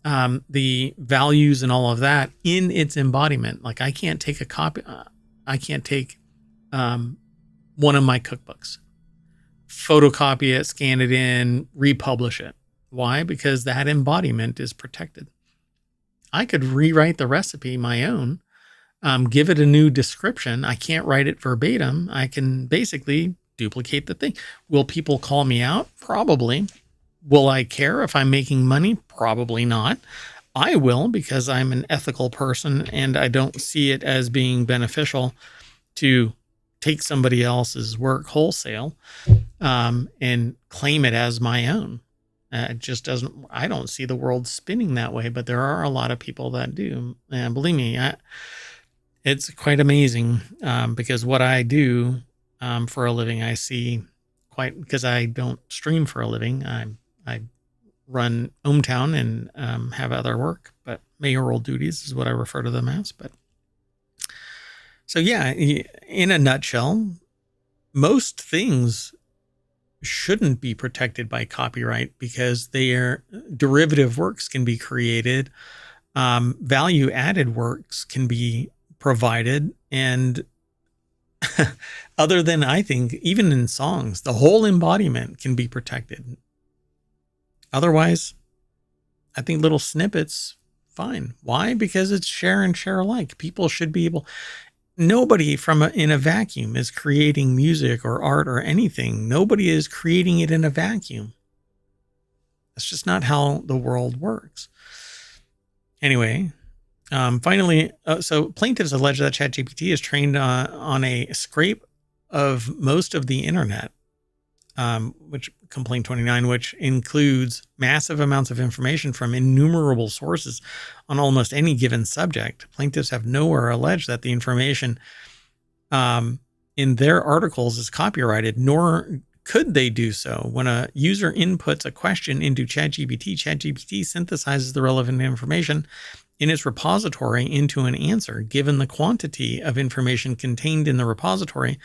the values and all of that in its embodiment. Like I can't take a copy. I can't take one of my cookbooks, photocopy it, scan it in, republish it. Why? Because that embodiment is protected. I could rewrite the recipe my own, give it a new description. I can't write it verbatim. I can basically duplicate the thing. Will people call me out? Probably. Will I care if I'm making money? Probably not. I will, because I'm an ethical person and I don't see it as being beneficial to take somebody else's work wholesale and claim it as my own. It just doesn't, I don't see the world spinning that way, but there are a lot of people that do. And believe me, it's quite amazing because what I do for a living, I see because I don't stream for a living. I run ohmTown and have other work, but mayoral duties is what I refer to them as. But so yeah, in a nutshell, most things shouldn't be protected by copyright because their derivative works can be created, value added works can be provided, and other than, I think, even in songs, the whole embodiment can be protected. Otherwise, I think little snippets, fine. Why? Because it's share and share alike. People should be able. Nobody in a vacuum is creating music or art or anything. Nobody is creating it in a vacuum. That's just not how the world works. Anyway, finally, so plaintiffs allege that ChatGPT is trained on a scrape of most of the internet, which complaint 29, which includes massive amounts of information from innumerable sources on almost any given subject. Plaintiffs have nowhere alleged that the information in their articles is copyrighted, nor could they do so. When a user inputs a question into ChatGPT, ChatGPT synthesizes the relevant information in its repository into an answer. Given the quantity of information contained in the repository,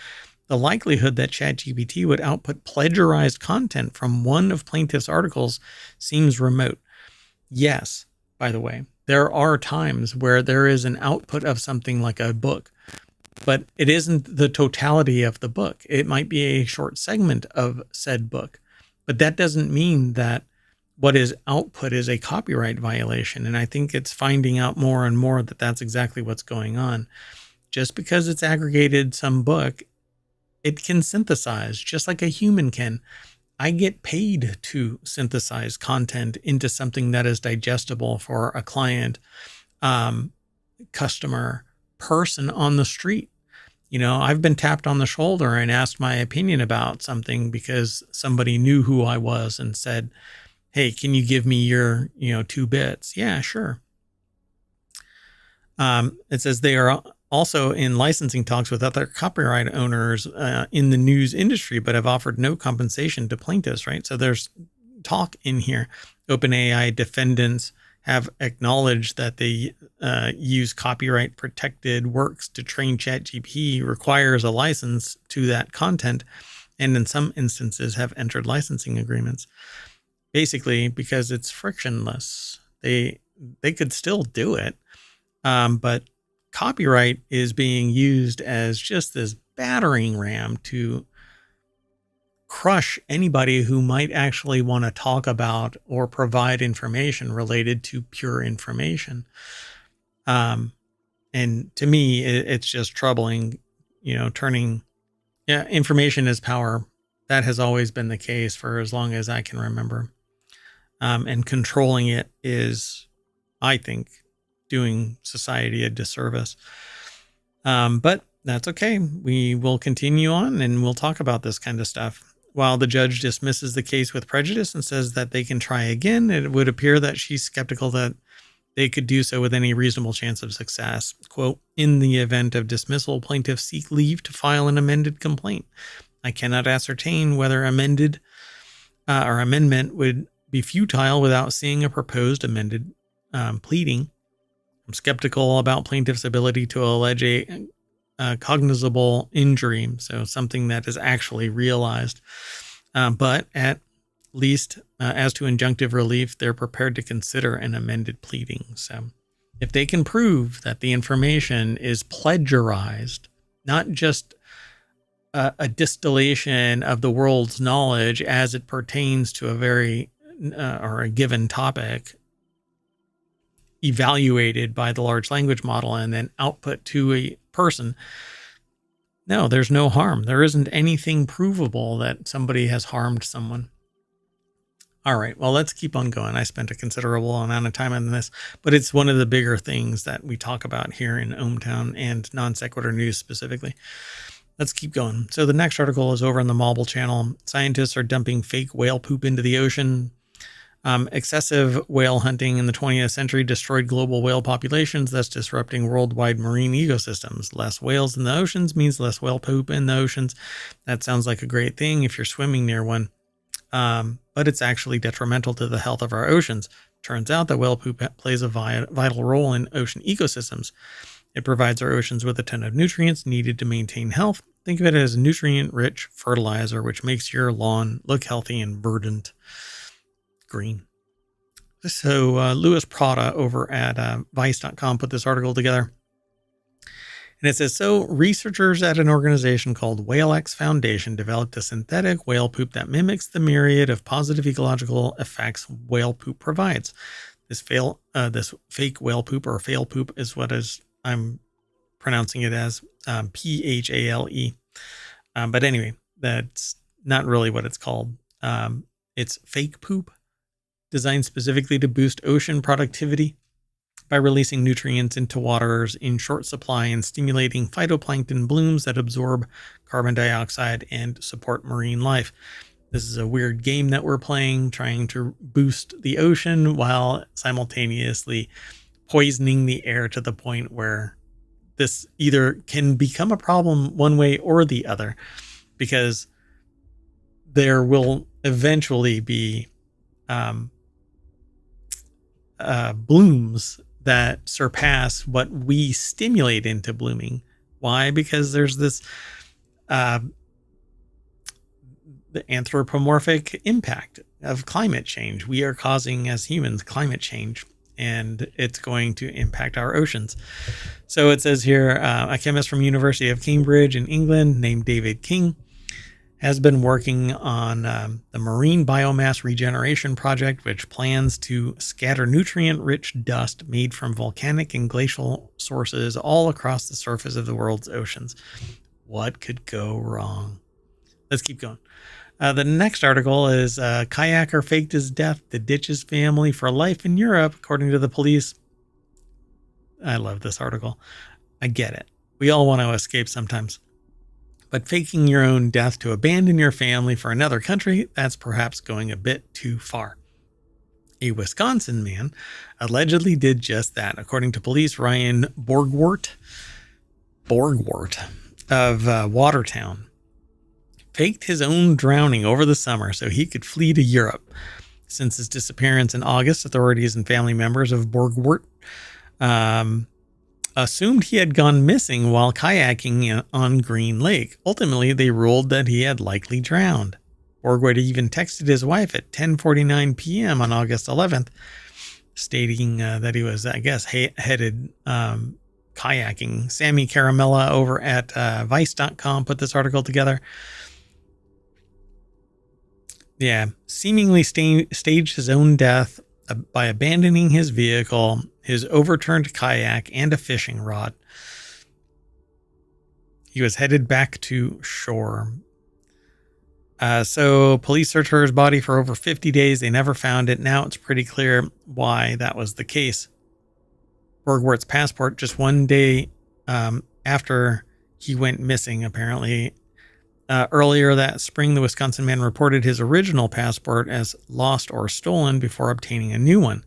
the likelihood that ChatGPT would output plagiarized content from one of plaintiff's articles seems remote. Yes, by the way, there are times where there is an output of something like a book, but it isn't the totality of the book. It might be a short segment of said book, but that doesn't mean that what is output is a copyright violation. And I think it's finding out more and more that that's exactly what's going on. Just because it's aggregated some book, it can synthesize just like a human can. I get paid to synthesize content into something that is digestible for a client, customer, person on the street. You know, I've been tapped on the shoulder and asked my opinion about something because somebody knew who I was and said, hey, can you give me your, 2 bits? Yeah, sure. It says they are also in licensing talks with other copyright owners in the news industry, but have offered no compensation to plaintiffs, right? So there's talk in here. OpenAI defendants have acknowledged that they use copyright protected works to train ChatGPT requires a license to that content, and in some instances have entered licensing agreements. Basically, because it's frictionless, they could still do it, but copyright is being used as just this battering ram to crush anybody who might actually want to talk about or provide information related to pure information. And to me, it's just troubling. turning, information is power. That has always been the case for as long as I can remember. And controlling it is, I think, doing society a disservice. But that's okay. We will continue on and we'll talk about this kind of stuff. While the judge dismisses the case with prejudice and says that they can try again, it would appear that she's skeptical that they could do so with any reasonable chance of success. Quote, in the event of dismissal, plaintiffs seek leave to file an amended complaint. I cannot ascertain whether amendment would be futile without seeing a proposed amended pleading. I'm skeptical about plaintiff's ability to allege a cognizable injury, so something that is actually realized. But at least as to injunctive relief, they're prepared to consider an amended pleading. So if they can prove that the information is plagiarized, not just a distillation of the world's knowledge as it pertains to a very or a given topic, evaluated by the large language model and then output to a person, no, there's no harm. There isn't anything provable that somebody has harmed someone. All right, well, let's keep on going. I spent a considerable amount of time on this, but it's one of the bigger things that we talk about here in ohmTown and non sequitur news specifically. Let's keep going. So the next article is over on the Marble channel. Scientists are dumping fake whale poop into the ocean. Excessive whale hunting in the 20th century destroyed global whale populations, thus disrupting worldwide marine ecosystems. Less whales in the oceans means less whale poop in the oceans. That sounds like a great thing if you're swimming near one, but it's actually detrimental to the health of our oceans. Turns out that whale poop plays a vital role in ocean ecosystems. It provides our oceans with a ton of nutrients needed to maintain health. Think of it as nutrient-rich fertilizer, which makes your lawn look healthy and verdant green. So Louis Prada over at Vice.com put this article together. And it says, so researchers at an organization called WhaleX Foundation developed a synthetic whale poop that mimics the myriad of positive ecological effects whale poop provides. This fake whale poop or fail poop is what I'm pronouncing it as, PHALE. But anyway, that's not really what it's called. It's fake poop, designed specifically to boost ocean productivity by releasing nutrients into waters in short supply and stimulating phytoplankton blooms that absorb carbon dioxide and support marine life. This is a weird game that we're playing, trying to boost the ocean while simultaneously poisoning the air to the point where this either can become a problem one way or the other, because there will eventually be blooms that surpass what we stimulate into blooming. Why? Because there's this the anthropomorphic impact of climate change. We are causing, as humans, climate change, and it's going to impact our oceans. So it says here, a chemist from University of Cambridge in England named David King has been working on the marine biomass regeneration project, which plans to scatter nutrient-rich dust made from volcanic and glacial sources all across the surface of the world's oceans. What could go wrong? Let's keep going. The next article is kayaker faked his death to ditch his family for life in Europe, according to the police. I love this article. I get it. We all want to escape sometimes. But faking your own death to abandon your family for another country, that's perhaps going a bit too far. A Wisconsin man allegedly did just that, according to police. Ryan Borgwart of Watertown faked his own drowning over the summer so he could flee to Europe. Since his disappearance in August, authorities and family members of Borgwart assumed he had gone missing while kayaking on Green Lake. Ultimately, they ruled that he had likely drowned. Borgwart even texted his wife at 10:49 p.m. on August 11th, stating that he was, I guess, headed kayaking. Sammy Caramella over at Vice.com put this article together. Yeah, seemingly staged his own death by abandoning his vehicle, his overturned kayak, and a fishing rod. He was headed back to shore. So police searched for his body for over 50 days. They never found it. Now it's pretty clear why that was the case. Borgwart's passport, just one day after he went missing, apparently. Earlier that spring, the Wisconsin man reported his original passport as lost or stolen before obtaining a new one.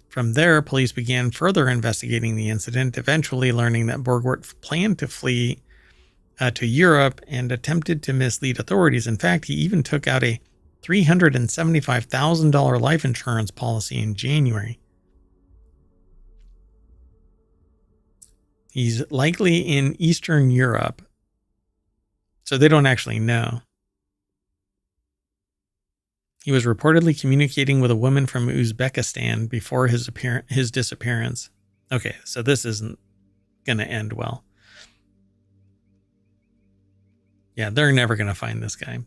From there, police began further investigating the incident, eventually learning that Borgwart planned to flee to Europe and attempted to mislead authorities. In fact, he even took out a $375,000 life insurance policy in January. He's likely in Eastern Europe, so they don't actually know. He was reportedly communicating with a woman from Uzbekistan before his disappearance. Okay, so this isn't going to end well. Yeah, they're never going to find this guy.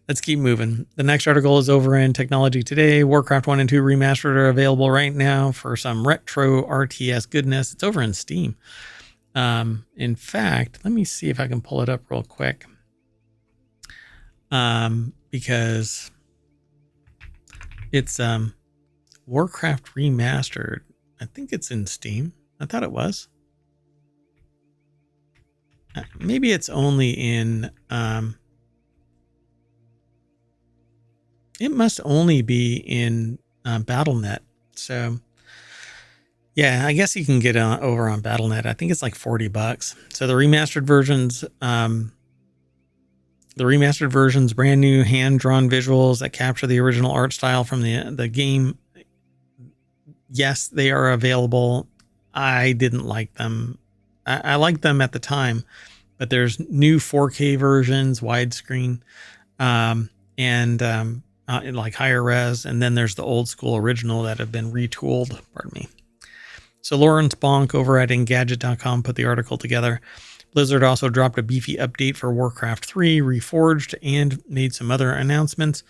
Let's keep moving. The next article is over in Technology Today. Warcraft 1 and 2 Remastered are available right now for some retro RTS goodness. It's over in Steam. In fact, let me see if I can pull it up real quick. Because it's Warcraft Remastered. I think it's in Steam. I thought it was. Maybe it's only in... it must only be in Battle.net. So, yeah, I guess you can get over on Battle.net. I think it's like $40. So the remastered versions, brand new hand-drawn visuals that capture the original art style from the game. Yes, they are available. I didn't like them. I liked them at the time, but there's new 4K versions, widescreen, and like higher res, and then there's the old school original that have been retooled. Pardon me. So Lawrence Bonk over at Engadget.com put the article together. Blizzard also dropped a beefy update for Warcraft 3 Reforged and made some other announcements.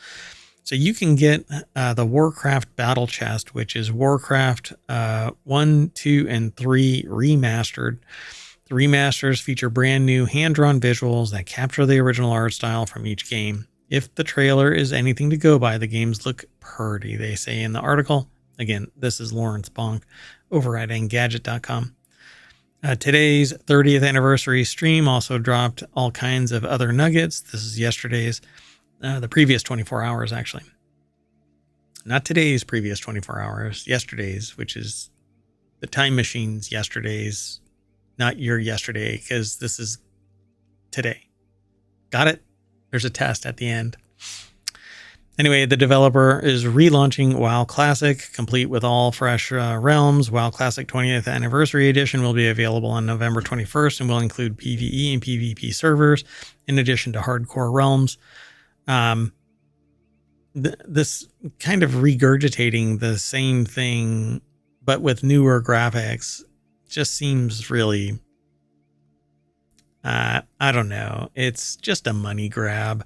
So you can get the Warcraft Battle Chest, which is Warcraft 1, 2, and 3 Remastered. The remasters feature brand new hand-drawn visuals that capture the original art style from each game. If the trailer is anything to go by, the games look purty, they say in the article. Again, this is Lawrence Bonk over at Engadget.com. Today's 30th anniversary stream also dropped all kinds of other nuggets. This is yesterday's, the previous 24 hours, actually. Not today's previous 24 hours, yesterday's, which is the time machine's yesterday's, not your yesterday, because this is today. Got it? There's a test at the end. Anyway, the developer is relaunching WoW Classic, complete with all fresh realms. WoW Classic 20th Anniversary Edition will be available on November 21st and will include PvE and PvP servers, in addition to hardcore realms. This kind of regurgitating the same thing, but with newer graphics, just seems really... I don't know. It's just a money grab.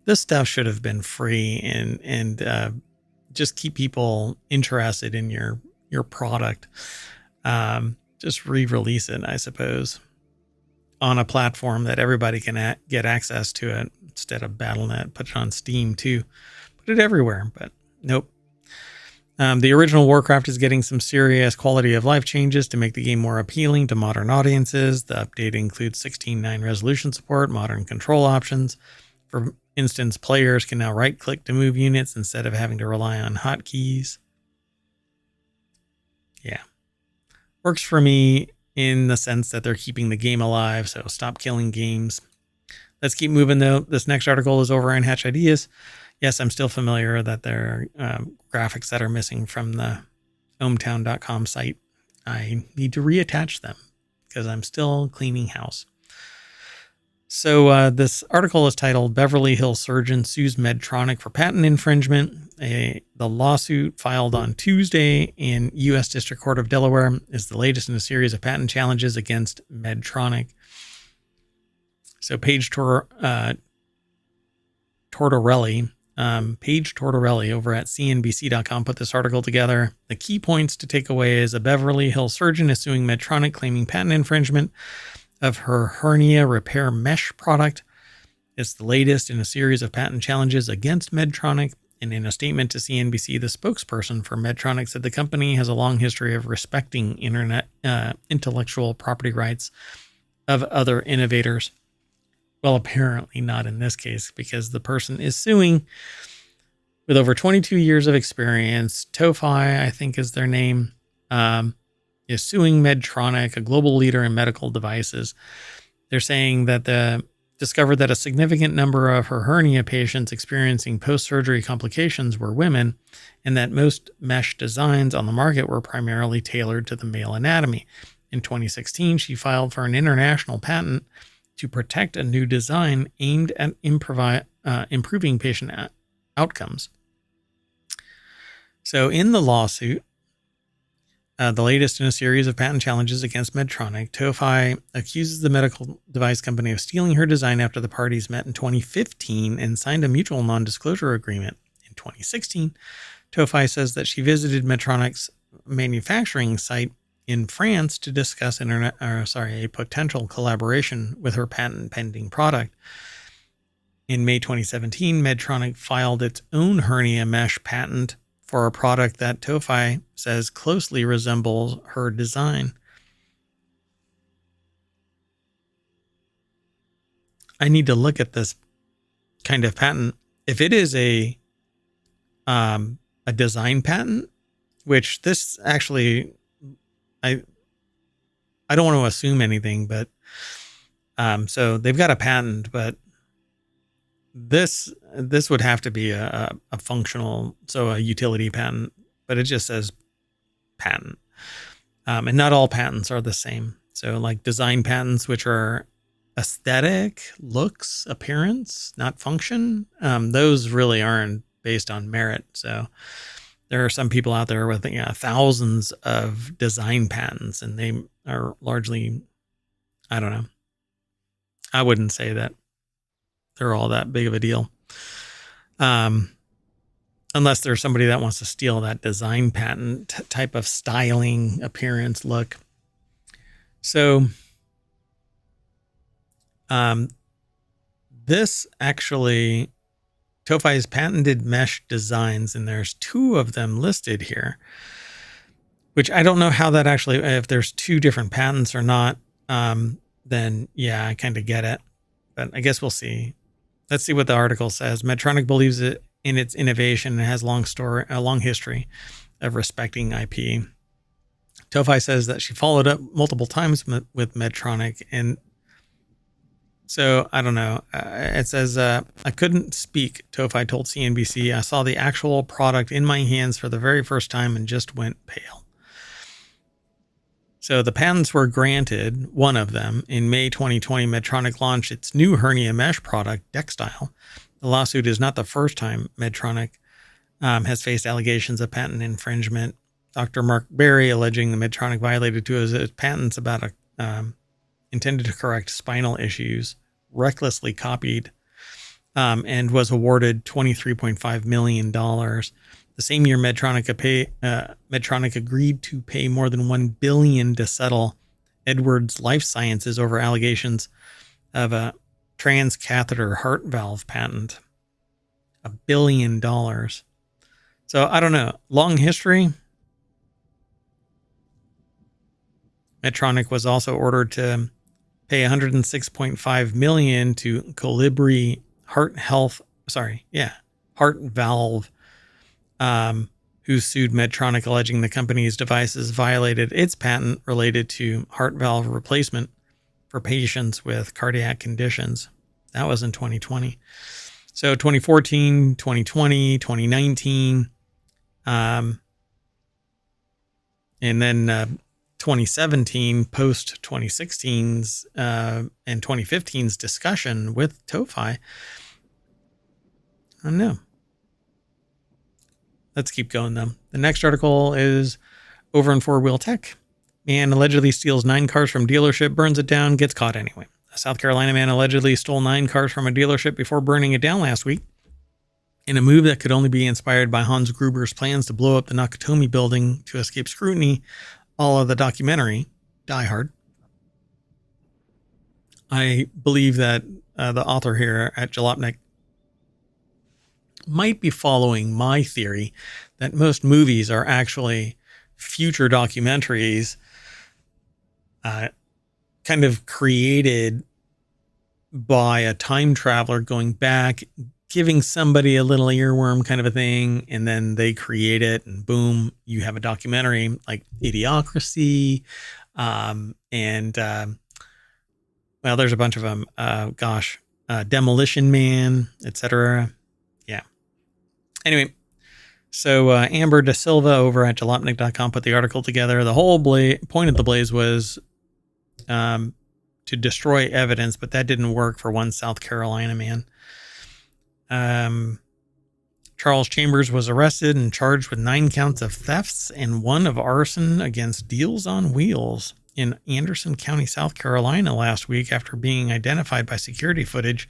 This stuff should have been free and just keep people interested in your product. Just re-release it, I suppose, on a platform that everybody can get access to it instead of Battle.net. Put it on Steam too. Put it everywhere, but nope. The original Warcraft is getting some serious quality of life changes to make the game more appealing to modern audiences. The update includes 16:9 resolution support, modern control options. For instance, players can now right-click to move units instead of having to rely on hotkeys. Yeah. Works for me in the sense that they're keeping the game alive, so stop killing games. Let's keep moving, though. This next article is over on Hatch Ideas. Yes, I'm still familiar that there are graphics that are missing from the ohmTown.com site. I need to reattach them because I'm still cleaning house. So this article is titled Beverly Hills Surgeon Sues Medtronic for Patent Infringement. The lawsuit filed on Tuesday in U.S. District Court of Delaware is the latest in a series of patent challenges against Medtronic. So Paige Tortorelli over at CNBC.com put this article together. The key points to take away is a Beverly Hills surgeon is suing Medtronic claiming patent infringement of her hernia repair mesh product. It's the latest in a series of patent challenges against Medtronic. And in a statement to CNBC, the spokesperson for Medtronic said the company has a long history of respecting intellectual property rights of other innovators. Well, apparently not in this case, because the person is suing with over 22 years of experience. TOFI, I think is their name, is suing Medtronic, a global leader in medical devices. They're saying that discovered that a significant number of her hernia patients experiencing post-surgery complications were women, and that most mesh designs on the market were primarily tailored to the male anatomy. In 2016, she filed for an international patent to protect a new design aimed at improving patient outcomes. So in the lawsuit, the latest in a series of patent challenges against Medtronic, TOFI accuses the medical device company of stealing her design after the parties met in 2015 and signed a mutual non-disclosure agreement. In 2016, TOFI says that she visited Medtronic's manufacturing site in France to discuss a potential collaboration with her patent-pending product. In May 2017, Medtronic filed its own hernia mesh patent for a product that TOFI says closely resembles her design. I need to look at this kind of patent. If it is a design patent, which this actually, I don't want to assume anything, but so they've got a patent, but this would have to be a functional, so a utility patent, but it just says patent. And not all patents are the same. So like design patents, which are aesthetic, looks, appearance, not function, those really aren't based on merit. So there are some people out there with thousands of design patents, and they are largely, I don't know. I wouldn't say that they're all that big of a deal. Unless there's somebody that wants to steal that design patent type of styling, appearance, look. So this actually, TOFI's patented mesh designs, and there's 2 of them listed here, which I don't know how that actually, if there's 2 different patents or not, then yeah, I kind of get it. But I guess we'll see. Let's see what the article says. Medtronic believes in its innovation and has a long history of respecting IP. TOFI says that she followed up multiple times with Medtronic, and so I don't know. It says, I couldn't speak, TOFI told CNBC. I saw the actual product in my hands for the very first time and just went pale. So the patents were granted, one of them. In May 2020, Medtronic launched its new hernia mesh product, Dextile. The lawsuit is not the first time Medtronic has faced allegations of patent infringement. Dr. Mark Berry alleging the Medtronic violated 2 of his patents about intended to correct spinal issues, recklessly copied, and was awarded $23.5 million. The same year, Medtronic agreed to pay more than $1 billion to settle Edwards Life Sciences over allegations of a transcatheter heart valve patent. $1 billion. So I don't know. Long history. Medtronic was also ordered to pay $106.5 million to Colibri Heart Valve, who sued Medtronic alleging the company's devices violated its patent related to heart valve replacement for patients with cardiac conditions. That was in 2020. So 2014, 2020, 2019, and then 2017, post 2016's and 2015's discussion with TOFI. I don't know. Let's keep going, though. The next article is over in 4-Wheel Tech. Man allegedly steals 9 cars from dealership, burns it down, gets caught anyway. A South Carolina man allegedly stole 9 cars from a dealership before burning it down last week, in a move that could only be inspired by Hans Gruber's plans to blow up the Nakatomi building to escape scrutiny, all of the documentary, Die Hard. I believe that the author here at Jalopnik might be following my theory that most movies are actually future documentaries kind of created by a time traveler going back, giving somebody a little earworm kind of a thing, and then they create it, and boom, you have a documentary like Idiocracy, and well, there's a bunch of them. Demolition Man, etc. Yeah. Anyway, so Amber De Silva over at jalopnik.com put the article together. The whole point of the blaze was to destroy evidence, but that didn't work for one South Carolina man. Charles Chambers was arrested and charged with 9 counts of thefts and 1 of arson against Deals on Wheels in Anderson County, South Carolina last week after being identified by security footage,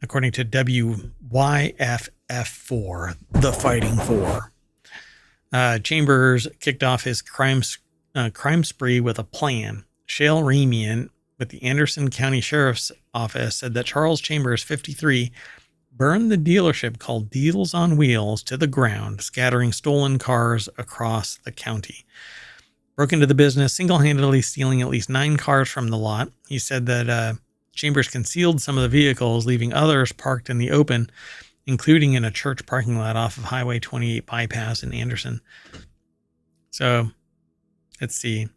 according to WYFF4, The Fighting Four. Chambers kicked off his crime spree with a plan. Shale Ramian with the Anderson County Sheriff's Office said that Charles Chambers, 53, burned the dealership called Deals on Wheels to the ground, scattering stolen cars across the county. Broke into the business, single-handedly stealing at least 9 cars from the lot. He said that Chambers concealed some of the vehicles, leaving others parked in the open, including in a church parking lot off of Highway 28 bypass in Anderson. So, let's see.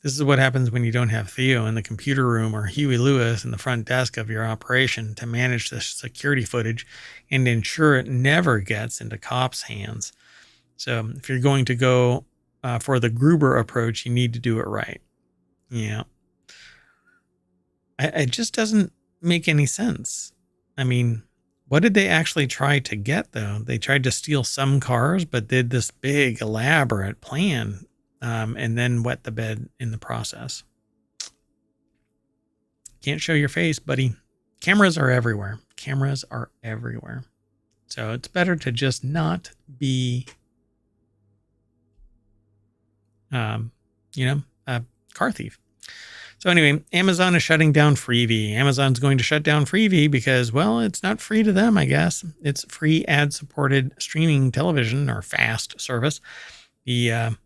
This is what happens when you don't have Theo in the computer room or Huey Lewis in the front desk of your operation to manage the security footage and ensure it never gets into cops' hands. So if you're going to go for the Gruber approach, you need to do it right. Yeah. It just doesn't make any sense. I mean, what did they actually try to get, though? They tried to steal some cars, but did this big, elaborate plan. And then wet the bed in the process. Can't show your face, buddy. Cameras are everywhere. Cameras are everywhere. So it's better to just not be, a car thief. So anyway, Amazon is shutting down Freevee. Amazon's going to shut down Freevee because, well, it's not free to them, I guess. It's free ad-supported streaming television or FAST service. The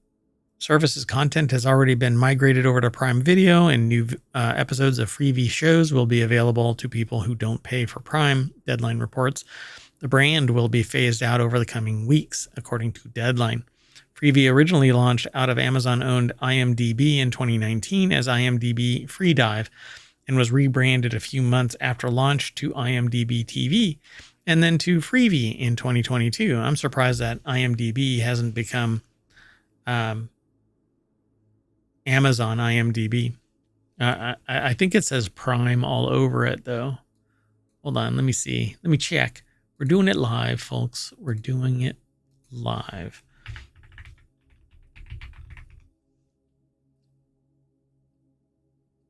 service's content has already been migrated over to Prime Video, and new episodes of Freevee shows will be available to people who don't pay for Prime, Deadline reports. The brand will be phased out over the coming weeks, according to Deadline. Freevee originally launched out of Amazon-owned IMDb in 2019 as IMDb Freedive and was rebranded a few months after launch to IMDb TV and then to Freevee in 2022. I'm surprised that IMDb hasn't become Amazon IMDb. I think it says Prime all over it, though. Hold on, let me see. Let me check. We're doing it live, folks. We're doing it live.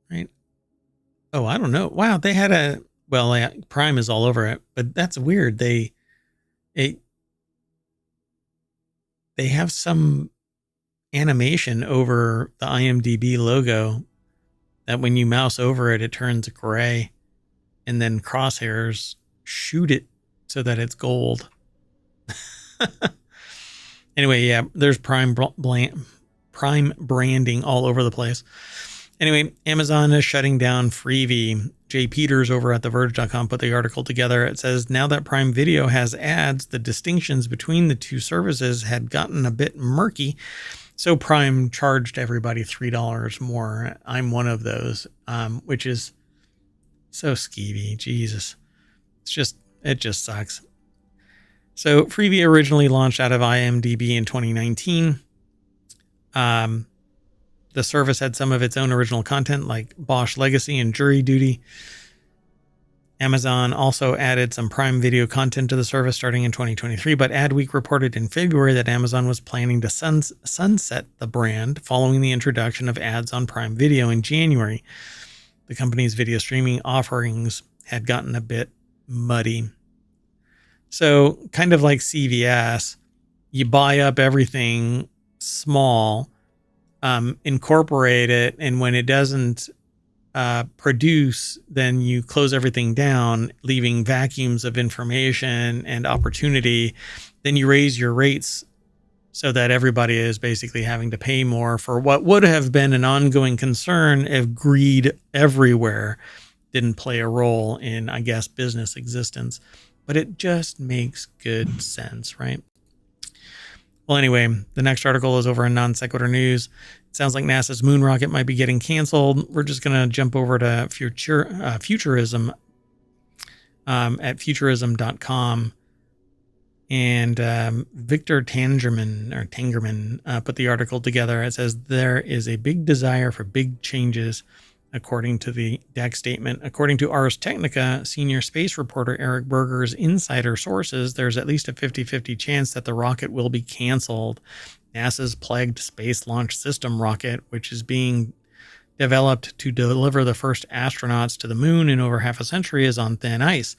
Right? Oh, I don't know. Wow, they had Prime is all over it, but that's weird. They have some animation over the IMDb logo that when you mouse over it, it turns gray, and then crosshairs shoot it so that it's gold. Anyway, yeah, there's Prime branding all over the place. Anyway, Amazon is shutting down Freevee. Jay Peters over at TheVerge.com put the article together. It says, now that Prime Video has ads, the distinctions between the two services had gotten a bit murky. So Prime charged everybody $3 more. I'm one of those, which is so skeevy. Jesus. It just sucks. So Freevee originally launched out of IMDb in 2019. The service had some of its own original content like Bosch Legacy and Jury Duty. Amazon also added some Prime Video content to the service starting in 2023, but Adweek reported in February that Amazon was planning to sunset the brand following the introduction of ads on Prime Video in January. The company's video streaming offerings had gotten a bit muddy. So kind of like CVS, you buy up everything small, incorporate it, and when it doesn't produce, then you close everything down, leaving vacuums of information and opportunity. Then you raise your rates so that everybody is basically having to pay more for what would have been an ongoing concern if greed everywhere didn't play a role in, I guess, business existence. But it just makes good sense, right? Well, anyway, the next article is over in Non Sequitur News. It sounds like NASA's moon rocket might be getting canceled. We're just going to jump over to Futurism at futurism.com. And Victor Tangerman put the article together. It says there is a big desire for big changes, according to the DAC statement. According to Ars Technica, senior space reporter Eric Berger's insider sources, there's at least a 50-50 chance that the rocket will be canceled. NASA's plagued Space Launch System rocket, which is being developed to deliver the first astronauts to the moon in over half a century, is on thin ice.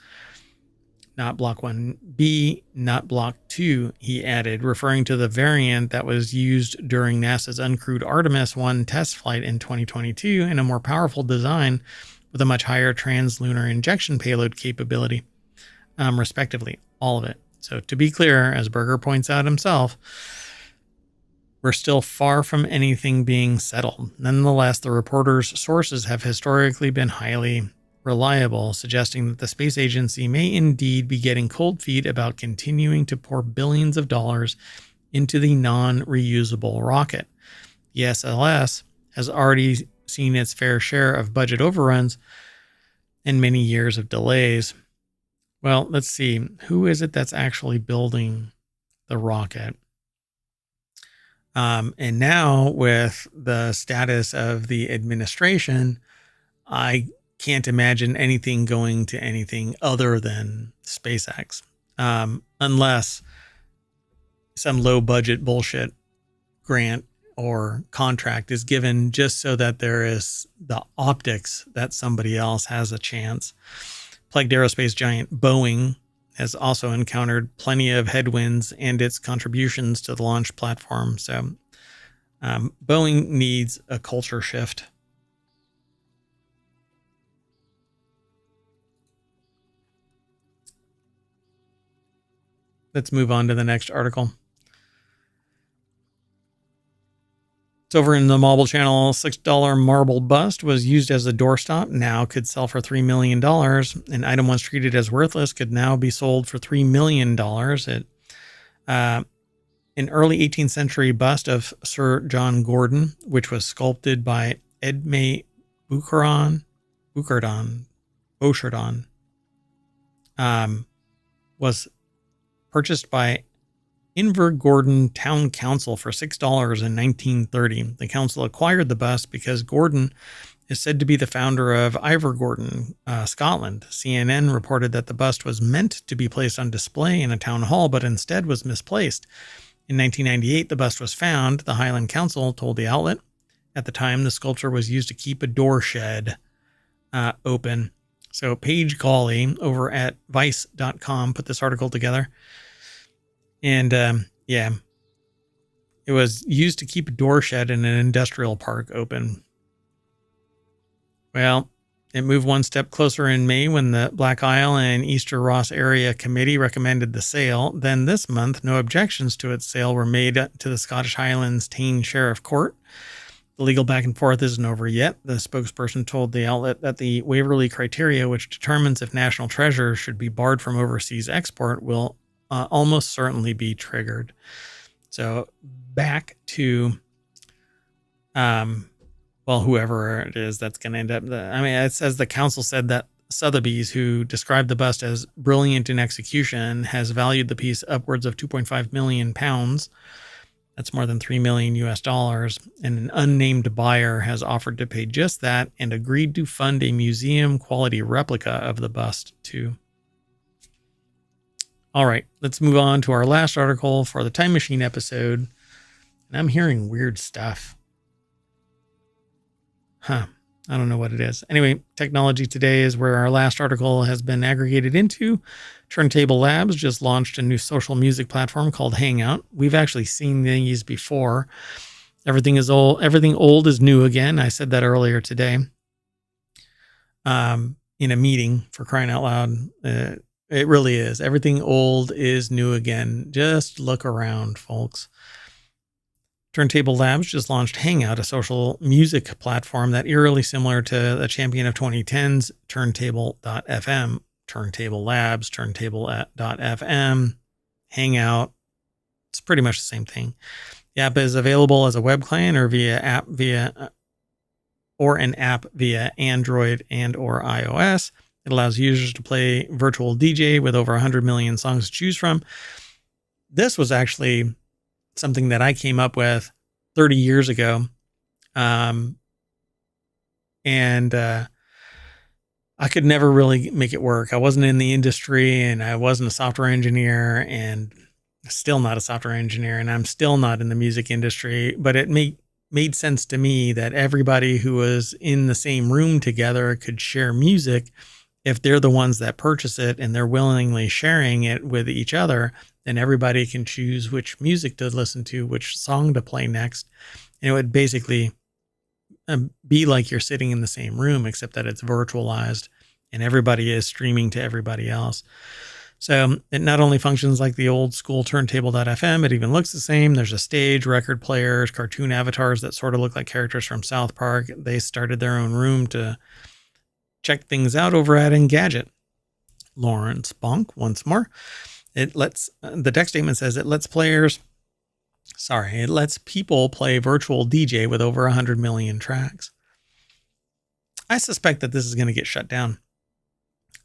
Not Block 1B, not Block 2, he added, referring to the variant that was used during NASA's uncrewed Artemis 1 test flight in 2022 and a more powerful design with a much higher translunar injection payload capability, respectively. All of it. So to be clear, as Berger points out himself, we're still far from anything being settled. Nonetheless, the reporter's sources have historically been highly reliable, suggesting that the space agency may indeed be getting cold feet about continuing to pour billions of dollars into the non-reusable rocket. The SLS has already seen its fair share of budget overruns and many years of delays. Well, let's see. Who is it that's actually building the rocket? And now with the status of the administration, I can't imagine anything going to anything other than SpaceX, unless some low budget bullshit grant or contract is given just so that there is the optics that somebody else has a chance. Plagued aerospace giant Boeing has also encountered plenty of headwinds and its contributions to the launch platform. So Boeing needs a culture shift. Let's move on to the next article. It's over in the Marble Channel. $6 marble bust was used as a doorstop. Now could sell for $3 million. An item once treated as worthless could now be sold for $3 million. An early 18th century bust of Sir John Gordon, which was sculpted by Edme Bouchardon, was purchased by Invergordon Town Council for $6 in 1930. The council acquired the bust because Gordon is said to be the founder of Invergordon, Scotland. CNN reported that the bust was meant to be placed on display in a town hall, but instead was misplaced. In 1998, the bust was found. The Highland Council told the outlet. At the time, the sculpture was used to keep a door shed open. So Paige Gawley over at vice.com put this article together. And it was used to keep a door shed in an industrial park open. Well, it moved one step closer in May when the Black Isle and Easter Ross Area Committee recommended the sale. Then this month, no objections to its sale were made to the Scottish Highlands Tain Sheriff Court. The legal back and forth isn't over yet. The spokesperson told the outlet that the Waverley criteria, which determines if national treasures should be barred from overseas export, will almost certainly be triggered. So back to, whoever it is that's going to end up. It says the council said that Sotheby's, who described the bust as brilliant in execution, has valued the piece upwards of £2.5 million. That's more than $3 million US. And an unnamed buyer has offered to pay just that and agreed to fund a museum quality replica of the bust too. All right, let's move on to our last article for the Time Machine episode. And I'm hearing weird stuff. I don't know what it is. Anyway, technology today is where our last article has been aggregated into. Turntable Labs just launched a new social music platform called Hangout. We've actually seen these before. Everything old is new again. I said that earlier today. in a meeting, for crying out loud. It really is. Everything old is new again. Just look around, folks. Turntable Labs just launched Hangout, a social music platform that eerily similar to the champion of 2010's Turntable.fm. Turntable Labs, Turntable.fm, Hangout. It's pretty much the same thing. The app is available as a web client or an app via Android and or iOS. It allows users to play virtual DJ with over 100 million songs to choose from. This was actually something that I came up with 30 years ago. And I could never really make it work. I wasn't in the industry and I wasn't a software engineer and still not a software engineer. And I'm still not in the music industry, but it made sense to me that everybody who was in the same room together could share music. If they're the ones that purchase it and they're willingly sharing it with each other, then everybody can choose which music to listen to, which song to play next. And it would basically be like you're sitting in the same room, except that it's virtualized and everybody is streaming to everybody else. So it not only functions like the old school turntable.fm, it even looks the same. There's a stage, record players, cartoon avatars that sort of look like characters from South Park. They started their own room to check things out over at Engadget. Lawrence Bonk once more. The text statement says it lets people play virtual DJ with over 100 million tracks. I suspect that this is going to get shut down.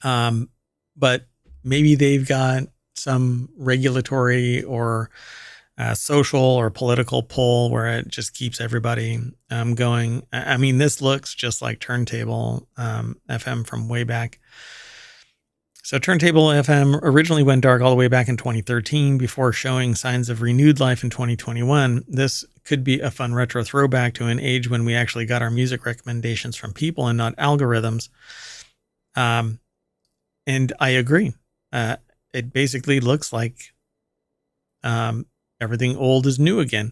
But maybe they've got some regulatory or social or political pull where it just keeps everybody going. I mean, this looks just like Turntable FM from way back. So Turntable FM originally went dark all the way back in 2013 before showing signs of renewed life in 2021. This could be a fun retro throwback to an age when we actually got our music recommendations from people and not algorithms. And I agree. It basically looks like everything old is new again.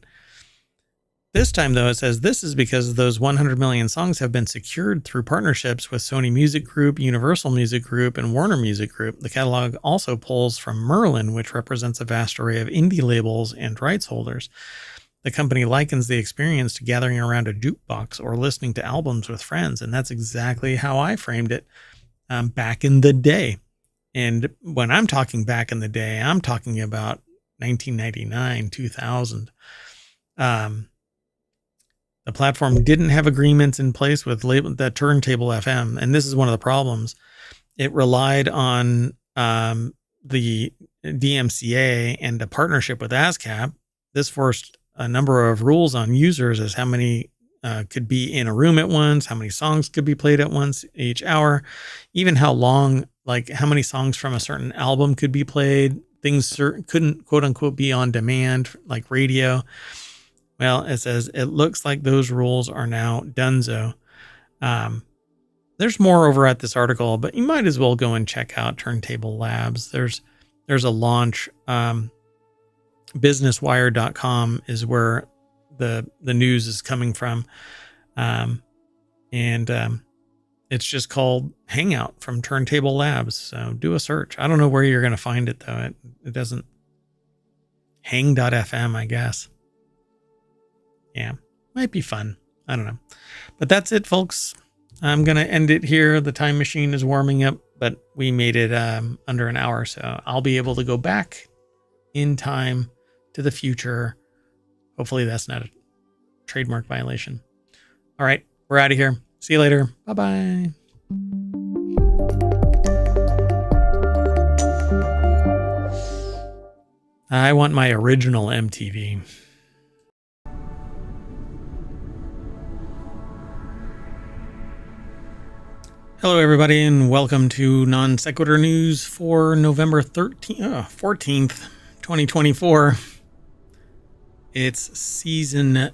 This time, though, it says this is because those 100 million songs have been secured through partnerships with Sony Music Group, Universal Music Group, and Warner Music Group. The catalog also pulls from Merlin, which represents a vast array of indie labels and rights holders. The company likens the experience to gathering around a jukebox or listening to albums with friends, and that's exactly how I framed it back in the day. And when I'm talking back in the day, I'm talking about 1999, 2000. The platform didn't have agreements in place with the Turntable FM, and this is one of the problems. It relied on the DMCA and a partnership with ASCAP. This forced a number of rules on users as how many could be in a room at once, how many songs could be played at once each hour, even how long, like how many songs from a certain album could be played. Things couldn't, quote unquote, be on demand like radio. Well, it says it looks like those rules are now donezo. There's more over at this article, but you might as well go and check out Turntable Labs. There's a launch. Businesswire.com is where the news is coming from. And it's just called Hangout from Turntable Labs. So do a search. I don't know where you're going to find it, though. It doesn't. Hang.fm, I guess. Yeah, might be fun. I don't know. But that's it, folks. I'm going to end it here. The time machine is warming up, but we made it under an hour. So I'll be able to go back in time to the future. Hopefully that's not a trademark violation. All right, we're out of here. See you later. Bye-bye. I want my original MTV. Hello, everybody, and welcome to Non Sequitur News for November 14th, 2024. It's season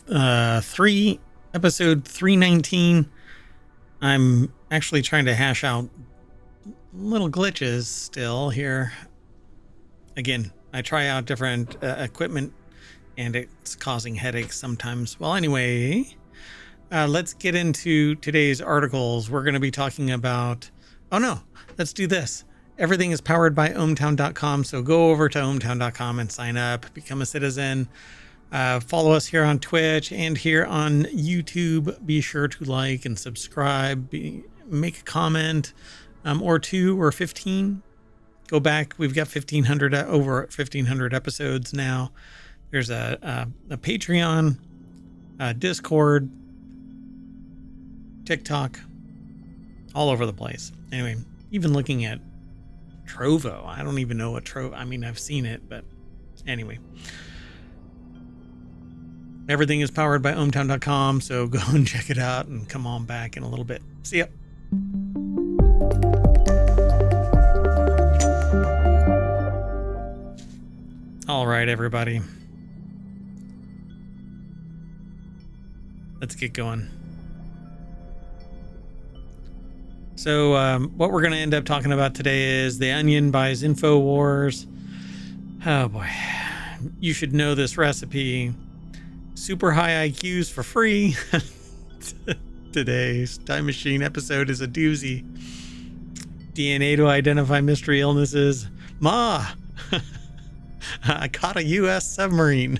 3, episode 319. I'm actually trying to hash out little glitches still here. Again, I try out different equipment, and it's causing headaches sometimes. Well, anyway, Let's get into today's articles. We're going to be talking about, oh no, let's do this. Everything is powered by ohmTown.com. So go over to ohmTown.com and sign up, become a citizen. Follow us here on Twitch and here on YouTube. Be sure to like and subscribe. Make a comment or 2 or 15. Go back. We've got over 1,500 episodes now. There's a Patreon, Discord, TikTok, all over the place. Anyway, even looking at Trovo. I don't even know what Trovo. I mean, I've seen it, but anyway. Everything is powered by ohmTown.com, so go and check it out and come on back in a little bit. See ya. All right, everybody. Let's get going. So what we're going to end up talking about today is The Onion buys InfoWars. Oh boy. You should know this recipe. Super high IQs for free. Today's Time Machine episode is a doozy. DNA to identify mystery illnesses. Ma! I caught a U.S. submarine.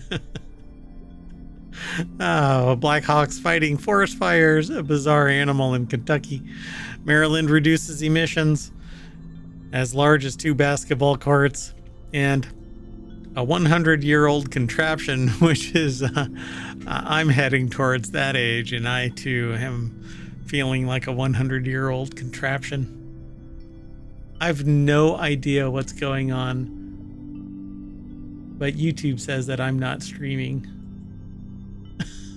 Oh, Black Hawks fighting forest fires. A bizarre animal in Kentucky. Maryland reduces emissions as large as 2 basketball courts. And a 100-year-old contraption, which is, I'm heading towards that age, and I too am feeling like a 100-year-old contraption. I've no idea what's going on, but YouTube says that I'm not streaming.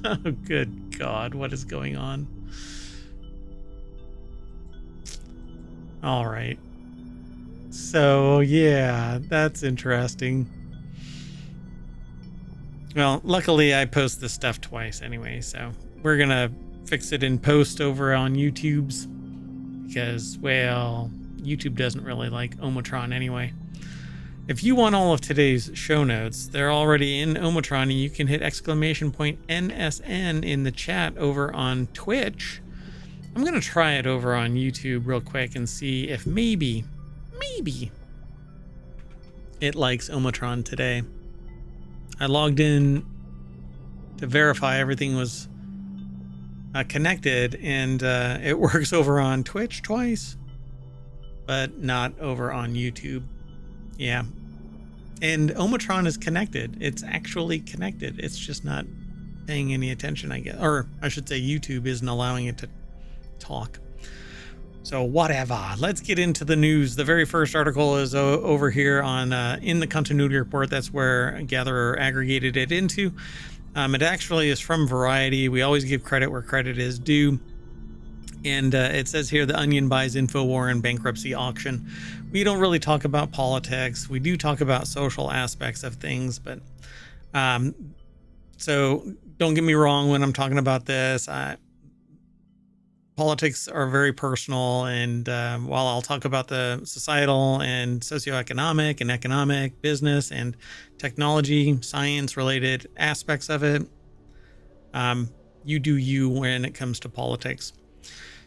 Oh, good God, what is going on? All right. So, yeah, that's interesting. Well, luckily I post this stuff twice anyway, so we're going to fix it in post over on YouTube's because, well, YouTube doesn't really like ohmTown anyway. If you want all of today's show notes, they're already in ohmTown, and you can hit !NSN in the chat over on Twitch. I'm going to try it over on YouTube real quick and see if maybe it likes ohmTown today. I logged in to verify everything was connected, and it works over on Twitch twice, but not over on YouTube. Yeah. And ohmTown is connected. It's actually connected. It's just not paying any attention, I guess. Or I should say YouTube isn't allowing it to talk. So whatever. Let's get into the news. The very first article is over here on in the continuity report. That's where Gatherer aggregated it into. It actually is from Variety. We always give credit where credit is due. And it says here, The Onion buys InfoWar and bankruptcy auction. We don't really talk about politics. We do talk about social aspects of things, but so don't get me wrong when I'm talking about this. Politics are very personal, and while I'll talk about the societal and socioeconomic and economic, business and technology, science-related aspects of it, you do you when it comes to politics.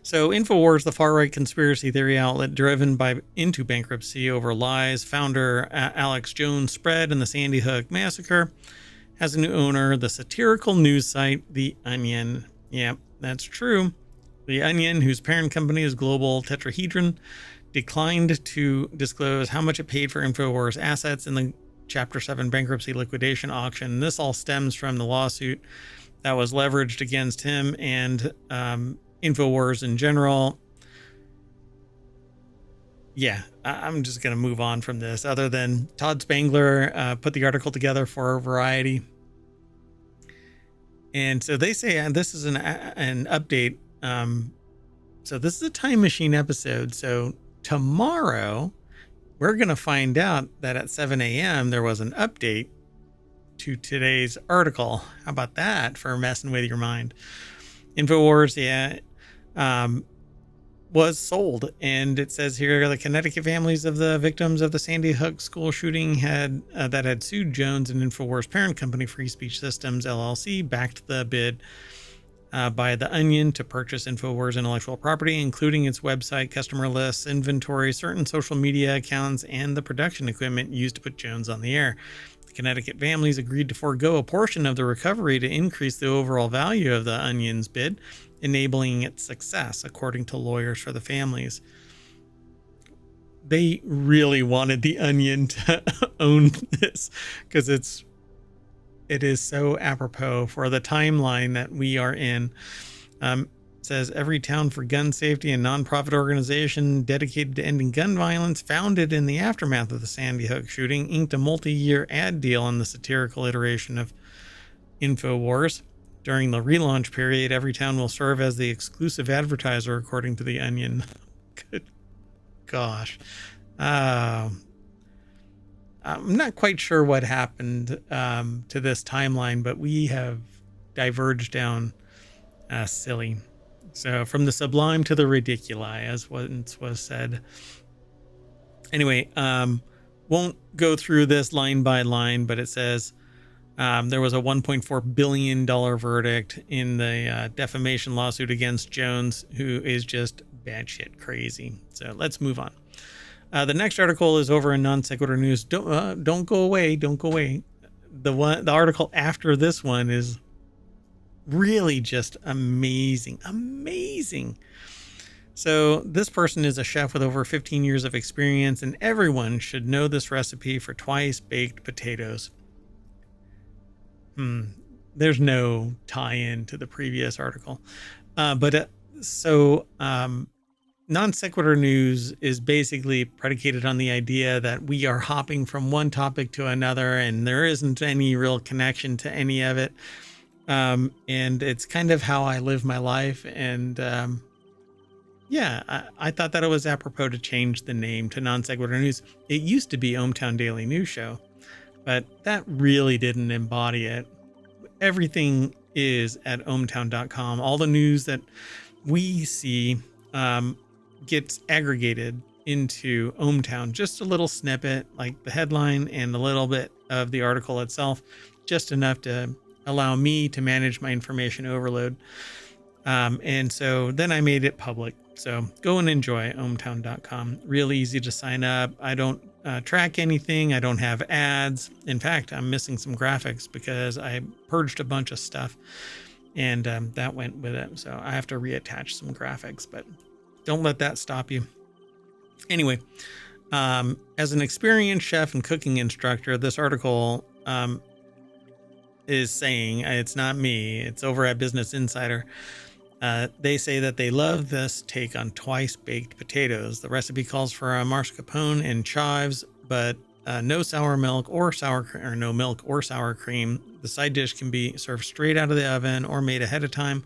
So InfoWars, the far-right conspiracy theory outlet driven into bankruptcy over lies founder Alex Jones spread in the Sandy Hook massacre, has a new owner, the satirical news site The Onion. Yeah, that's true. The Onion, whose parent company is Global Tetrahedron, declined to disclose how much it paid for InfoWars assets in the Chapter 7 bankruptcy liquidation auction. This all stems from the lawsuit that was leveraged against him and InfoWars in general. Yeah, I'm just going to move on from this, other than Todd Spangler put the article together for Variety. And so they say this is an update. So this is a Time Machine episode. So tomorrow we're going to find out that at 7 a.m. there was an update to today's article. How about that for messing with your mind? InfoWars, yeah, was sold. And it says here the Connecticut families of the victims of the Sandy Hook school shooting had sued Jones and InfoWars parent company Free Speech Systems LLC backed the bid. Buy the Onion to purchase InfoWars intellectual property, including its website, customer lists, inventory, certain social media accounts, and the production equipment used to put Jones on the air. The Connecticut families agreed to forego a portion of the recovery to increase the overall value of the Onion's bid, enabling its success, according to lawyers for the families. They really wanted the Onion to own this because it is so apropos for the timeline that we are in. Says Everytown for Gun Safety, a nonprofit organization dedicated to ending gun violence, founded in the aftermath of the Sandy Hook shooting, inked a multi-year ad deal on the satirical iteration of InfoWars. During the relaunch period, Everytown will serve as the exclusive advertiser, according to the Onion. Good gosh. I'm not quite sure what happened to this timeline, but we have diverged down silly. So from the sublime to the ridiculi, as once was said. Anyway, won't go through this line by line, but it says there was a $1.4 billion verdict in the defamation lawsuit against Jones, who is just batshit crazy. So let's move on. The next article is over in Non Sequitur News. Don't go away. Don't go away. The article after this one is really just amazing. So this person is a chef with over 15 years of experience, and everyone should know this recipe for twice baked potatoes. There's no tie-in to the previous article, Non Sequitur News is basically predicated on the idea that we are hopping from one topic to another, and there isn't any real connection to any of it. And it's kind of how I live my life. And I thought that it was apropos to change the name to Non Sequitur News. It used to be ohmTown Daily News Show, but that really didn't embody it. Everything is at ohmTown.com. All the news that we see gets aggregated into ohmTown. Just a little snippet, like the headline and a little bit of the article itself, just enough to allow me to manage my information overload. And so then I made it public. So go and enjoy ohmTown.com. Real easy to sign up. I don't track anything. I don't have ads. In fact, I'm missing some graphics because I purged a bunch of stuff, and that went with it. So I have to reattach some graphics, but don't let that stop you. Anyway, as an experienced chef and cooking instructor, this article is saying, it's not me, it's over at Business Insider. They say that they love this take on twice baked potatoes. The recipe calls for a mascarpone and chives, but no sour milk or no milk or sour cream. The side dish can be served straight out of the oven or made ahead of time.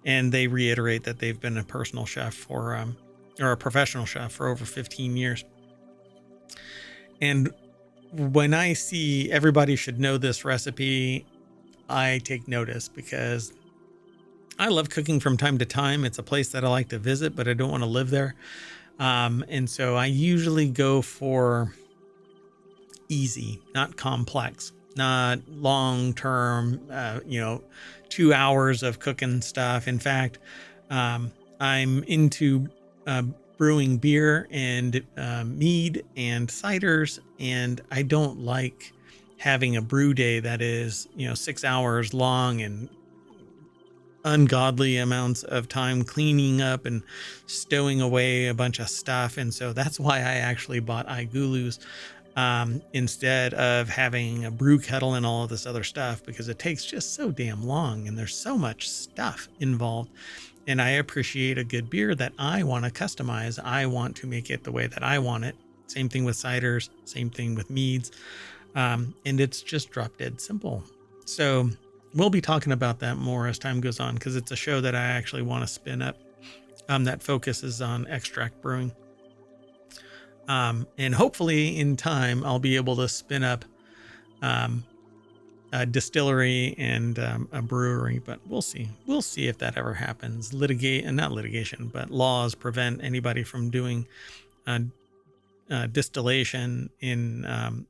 And they reiterate that they've been a personal chef or a professional chef for over 15 years. And when I see everybody should know this recipe, I take notice because I love cooking from time to time. It's a place that I like to visit, but I don't want to live there. And so I usually go for easy, not complex, not long-term, 2 hours of cooking stuff. In fact, I'm into brewing beer and mead and ciders, and I don't like having a brew day that is 6 hours long and ungodly amounts of time cleaning up and stowing away a bunch of stuff. And so that's why I actually bought iGulus instead of having a brew kettle and all of this other stuff, because it takes just so damn long and there's so much stuff involved. And I appreciate a good beer that I want to customize. I want to make it the way that I want it. Same thing with ciders, same thing with meads. And it's just drop dead simple. So we'll be talking about that more as time goes on, because it's a show that I actually want to spin up that focuses on extract brewing. And hopefully in time, I'll be able to spin up a distillery and a brewery, but we'll see. We'll see if that ever happens. Not litigation, but laws prevent anybody from doing distillation in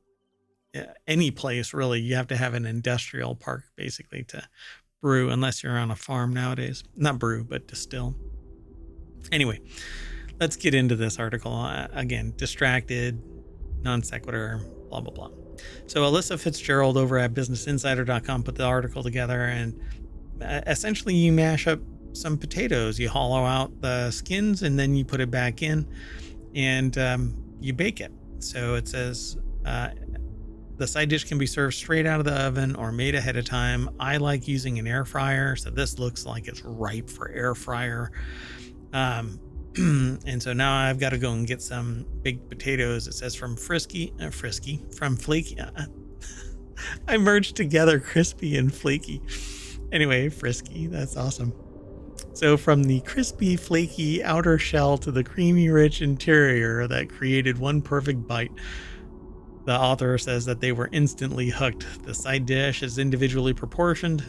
any place, really. You have to have an industrial park, basically, to brew unless you're on a farm nowadays. Not brew, but distill. Anyway, let's get into this article. Again, distracted, non sequitur, blah, blah, blah. So Alyssa Fitzgerald over at BusinessInsider.com put the article together, and essentially you mash up some potatoes. You hollow out the skins, and then you put it back in, and you bake it. So it says the side dish can be served straight out of the oven or made ahead of time. I like using an air fryer, so this looks like it's ripe for air fryer. And so now I've got to go and get some baked potatoes. It says from flaky. I merged together crispy and flaky. Anyway, frisky. That's awesome. So from the crispy, flaky outer shell to the creamy, rich interior that created one perfect bite. The author says that they were instantly hooked. The side dish is individually pre-portioned,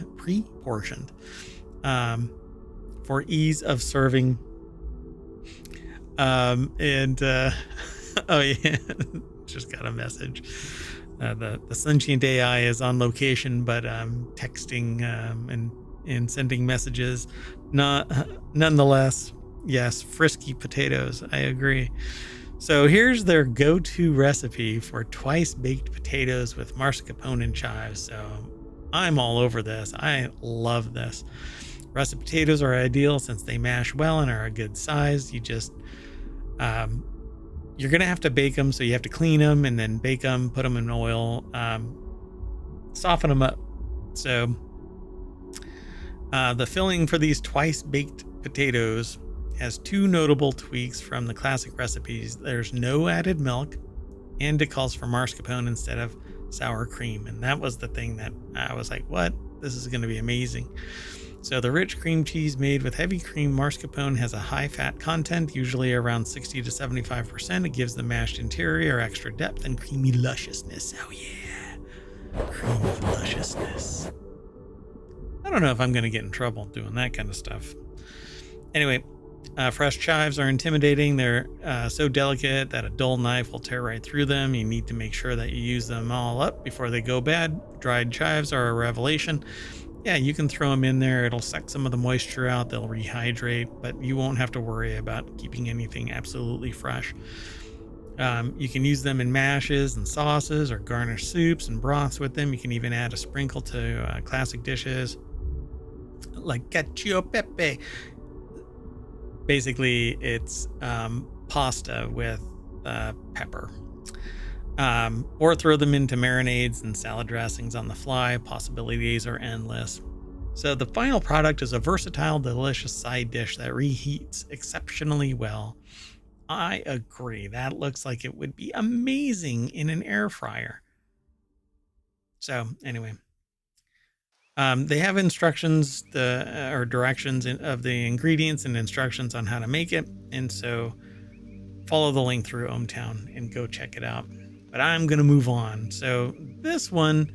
for ease of serving. Oh yeah, just got a message. The sentient AI is on location, but texting and sending messages. Nonetheless, yes, frisky potatoes. I agree. So here's their go-to recipe for twice baked potatoes with mascarpone and chives. So I'm all over this. I love this. Russet potatoes are ideal since they mash well and are a good size. You just you're gonna have to bake them, so you have to clean them and then bake them, put them in oil, soften them up. So the filling for these twice baked potatoes has two notable tweaks from the classic recipes. There's no added milk, and it calls for mascarpone instead of sour cream. And that was the thing that I was like, what? This is going to be amazing. So the rich cream cheese made with heavy cream mascarpone has a high fat content, usually around 60 to 75%. It gives the mashed interior extra depth and creamy lusciousness. Oh yeah, creamy lusciousness. I don't know if I'm going to get in trouble doing that kind of stuff. Anyway, fresh chives are intimidating. They're so delicate that a dull knife will tear right through them. You need to make sure that you use them all up before they go bad. Dried chives are a revelation. Yeah, you can throw them in there. It'll suck some of the moisture out. They'll rehydrate, but you won't have to worry about keeping anything absolutely fresh. You can use them in mashes and sauces or garnish soups and broths with them. You can even add a sprinkle to classic dishes like cacio e pepe. Basically, it's pasta with pepper. Or throw them into marinades and salad dressings on the fly. Possibilities are endless. So the final product is a versatile, delicious side dish that reheats exceptionally well. I agree. That looks like it would be amazing in an air fryer. So anyway, they have instructions or directions of the ingredients and instructions on how to make it. And so follow the link through ohmTown and go check it out. But I'm going to move on. So this one,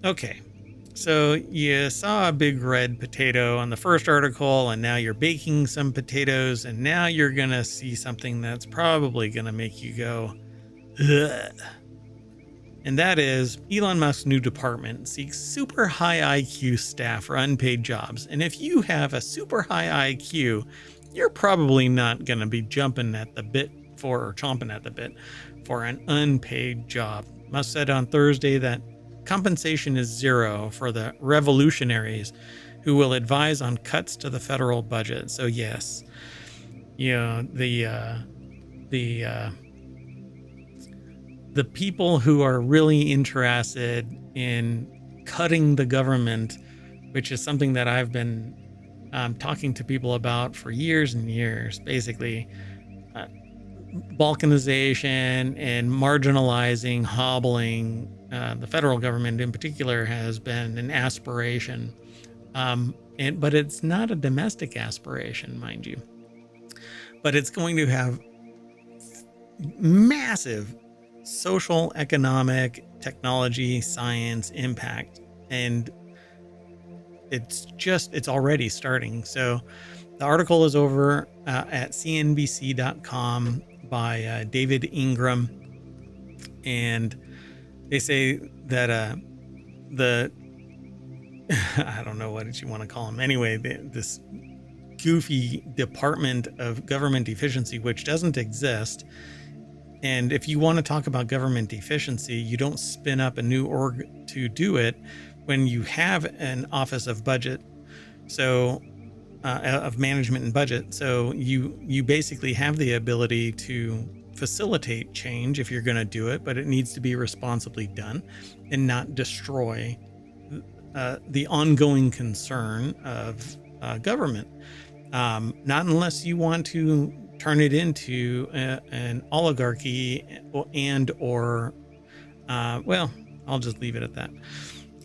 okay. So you saw a big red potato on the first article, and now you're baking some potatoes, and now you're going to see something that's probably going to make you go, ugh. And that is Elon Musk's new department seeks super high IQ staff for unpaid jobs. And if you have a super high IQ, you're probably not going to be chomping at the bit for an unpaid job. Musk said on Thursday that compensation is zero for the revolutionaries who will advise on cuts to the federal budget. So yes, the people who are really interested in cutting the government, which is something that I've been talking to people about for years and years, basically balkanization and marginalizing, hobbling the federal government in particular has been an aspiration. But it's not a domestic aspiration, mind you. But it's going to have massive social, economic, technology, science impact. And it's already starting. So the article is over at cnbc.com by David Ingram. And they say that the I don't know what you want to call them. Anyway, this goofy Department of Government Efficiency, which doesn't exist. And if you want to talk about government efficiency, you don't spin up a new org to do it when you have an Office of Budget, so of Management and Budget. So you basically have the ability to facilitate change if you're going to do it, but it needs to be responsibly done and not destroy the ongoing concern of government. Not unless you want to turn it into an oligarchy or well, I'll just leave it at that.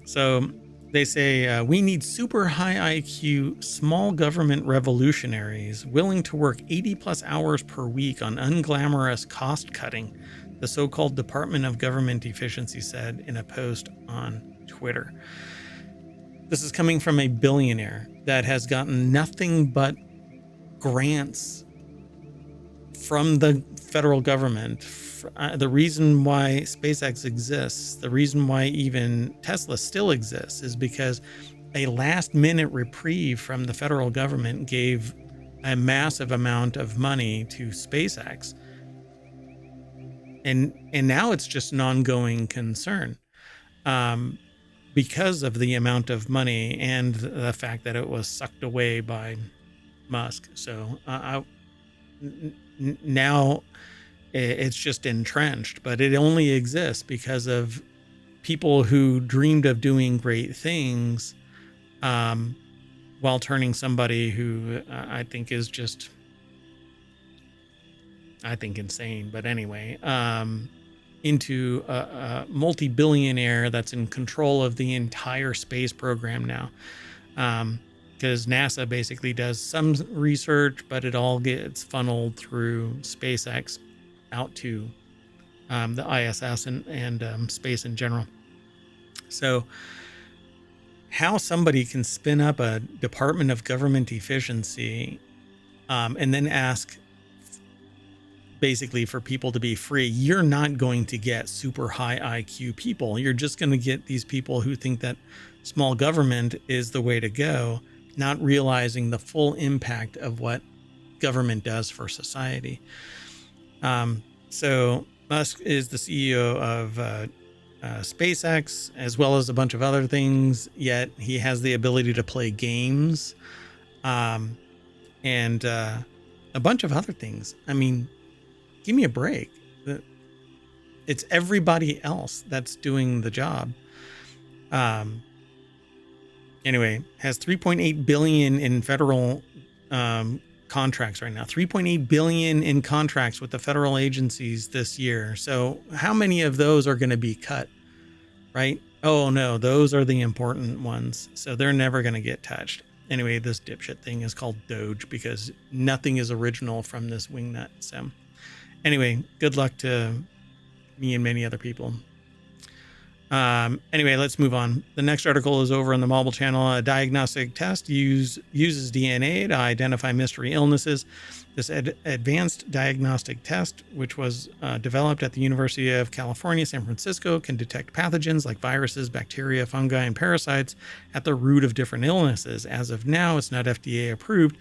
So they say we need super high IQ small government revolutionaries willing to work 80 plus hours per week on unglamorous cost cutting, the so-called Department of Government Efficiency said in a post on Twitter. This is coming from a billionaire that has gotten nothing but grants from the federal government. The reason why SpaceX exists, the reason why even Tesla still exists, is because a last-minute reprieve from the federal government gave a massive amount of money to SpaceX. And now it's just an ongoing concern. Because of the amount of money and the fact that it was sucked away by Musk. So now it's just entrenched, but it only exists because of people who dreamed of doing great things while turning somebody who I think is just, insane. But anyway, into a multi-billionaire that's in control of the entire space program now. Because NASA basically does some research, but it all gets funneled through SpaceX out to the ISS and space in general. So how somebody can spin up a Department of Government Efficiency and then ask basically for people to be free, you're not going to get super high IQ people. You're just going to get these people who think that small government is the way to go, not realizing the full impact of what government does for society. So Musk is the CEO of SpaceX, as well as a bunch of other things, yet he has the ability to play games and a bunch of other things. I mean, give me a break. It's everybody else that's doing the job. Anyway, has 3.8 billion in federal contracts right now. 3.8 billion in contracts with the federal agencies this year. So how many of those are going to be cut? Right? Oh no, those are the important ones. So they're never going to get touched. Anyway, this dipshit thing is called Doge because nothing is original from this wingnut. So anyway, good luck to me and many other people. Anyway, let's move on. The next article is over on the Mobile Channel. A diagnostic test uses DNA to identify mystery illnesses. This advanced diagnostic test, which was developed at the University of California, San Francisco, can detect pathogens like viruses, bacteria, fungi, and parasites at the root of different illnesses. As of now, it's not FDA approved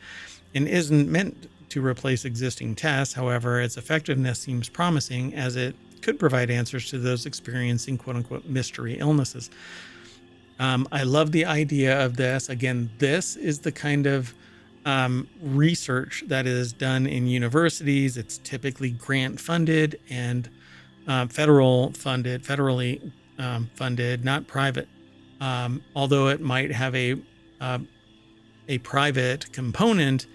and isn't meant to replace existing tests. However, its effectiveness seems promising as it could provide answers to those experiencing quote-unquote mystery illnesses. I love the idea of this. Again, this is the kind of research that is done in universities. It's typically grant funded and federally funded, not private. Although it might have a private component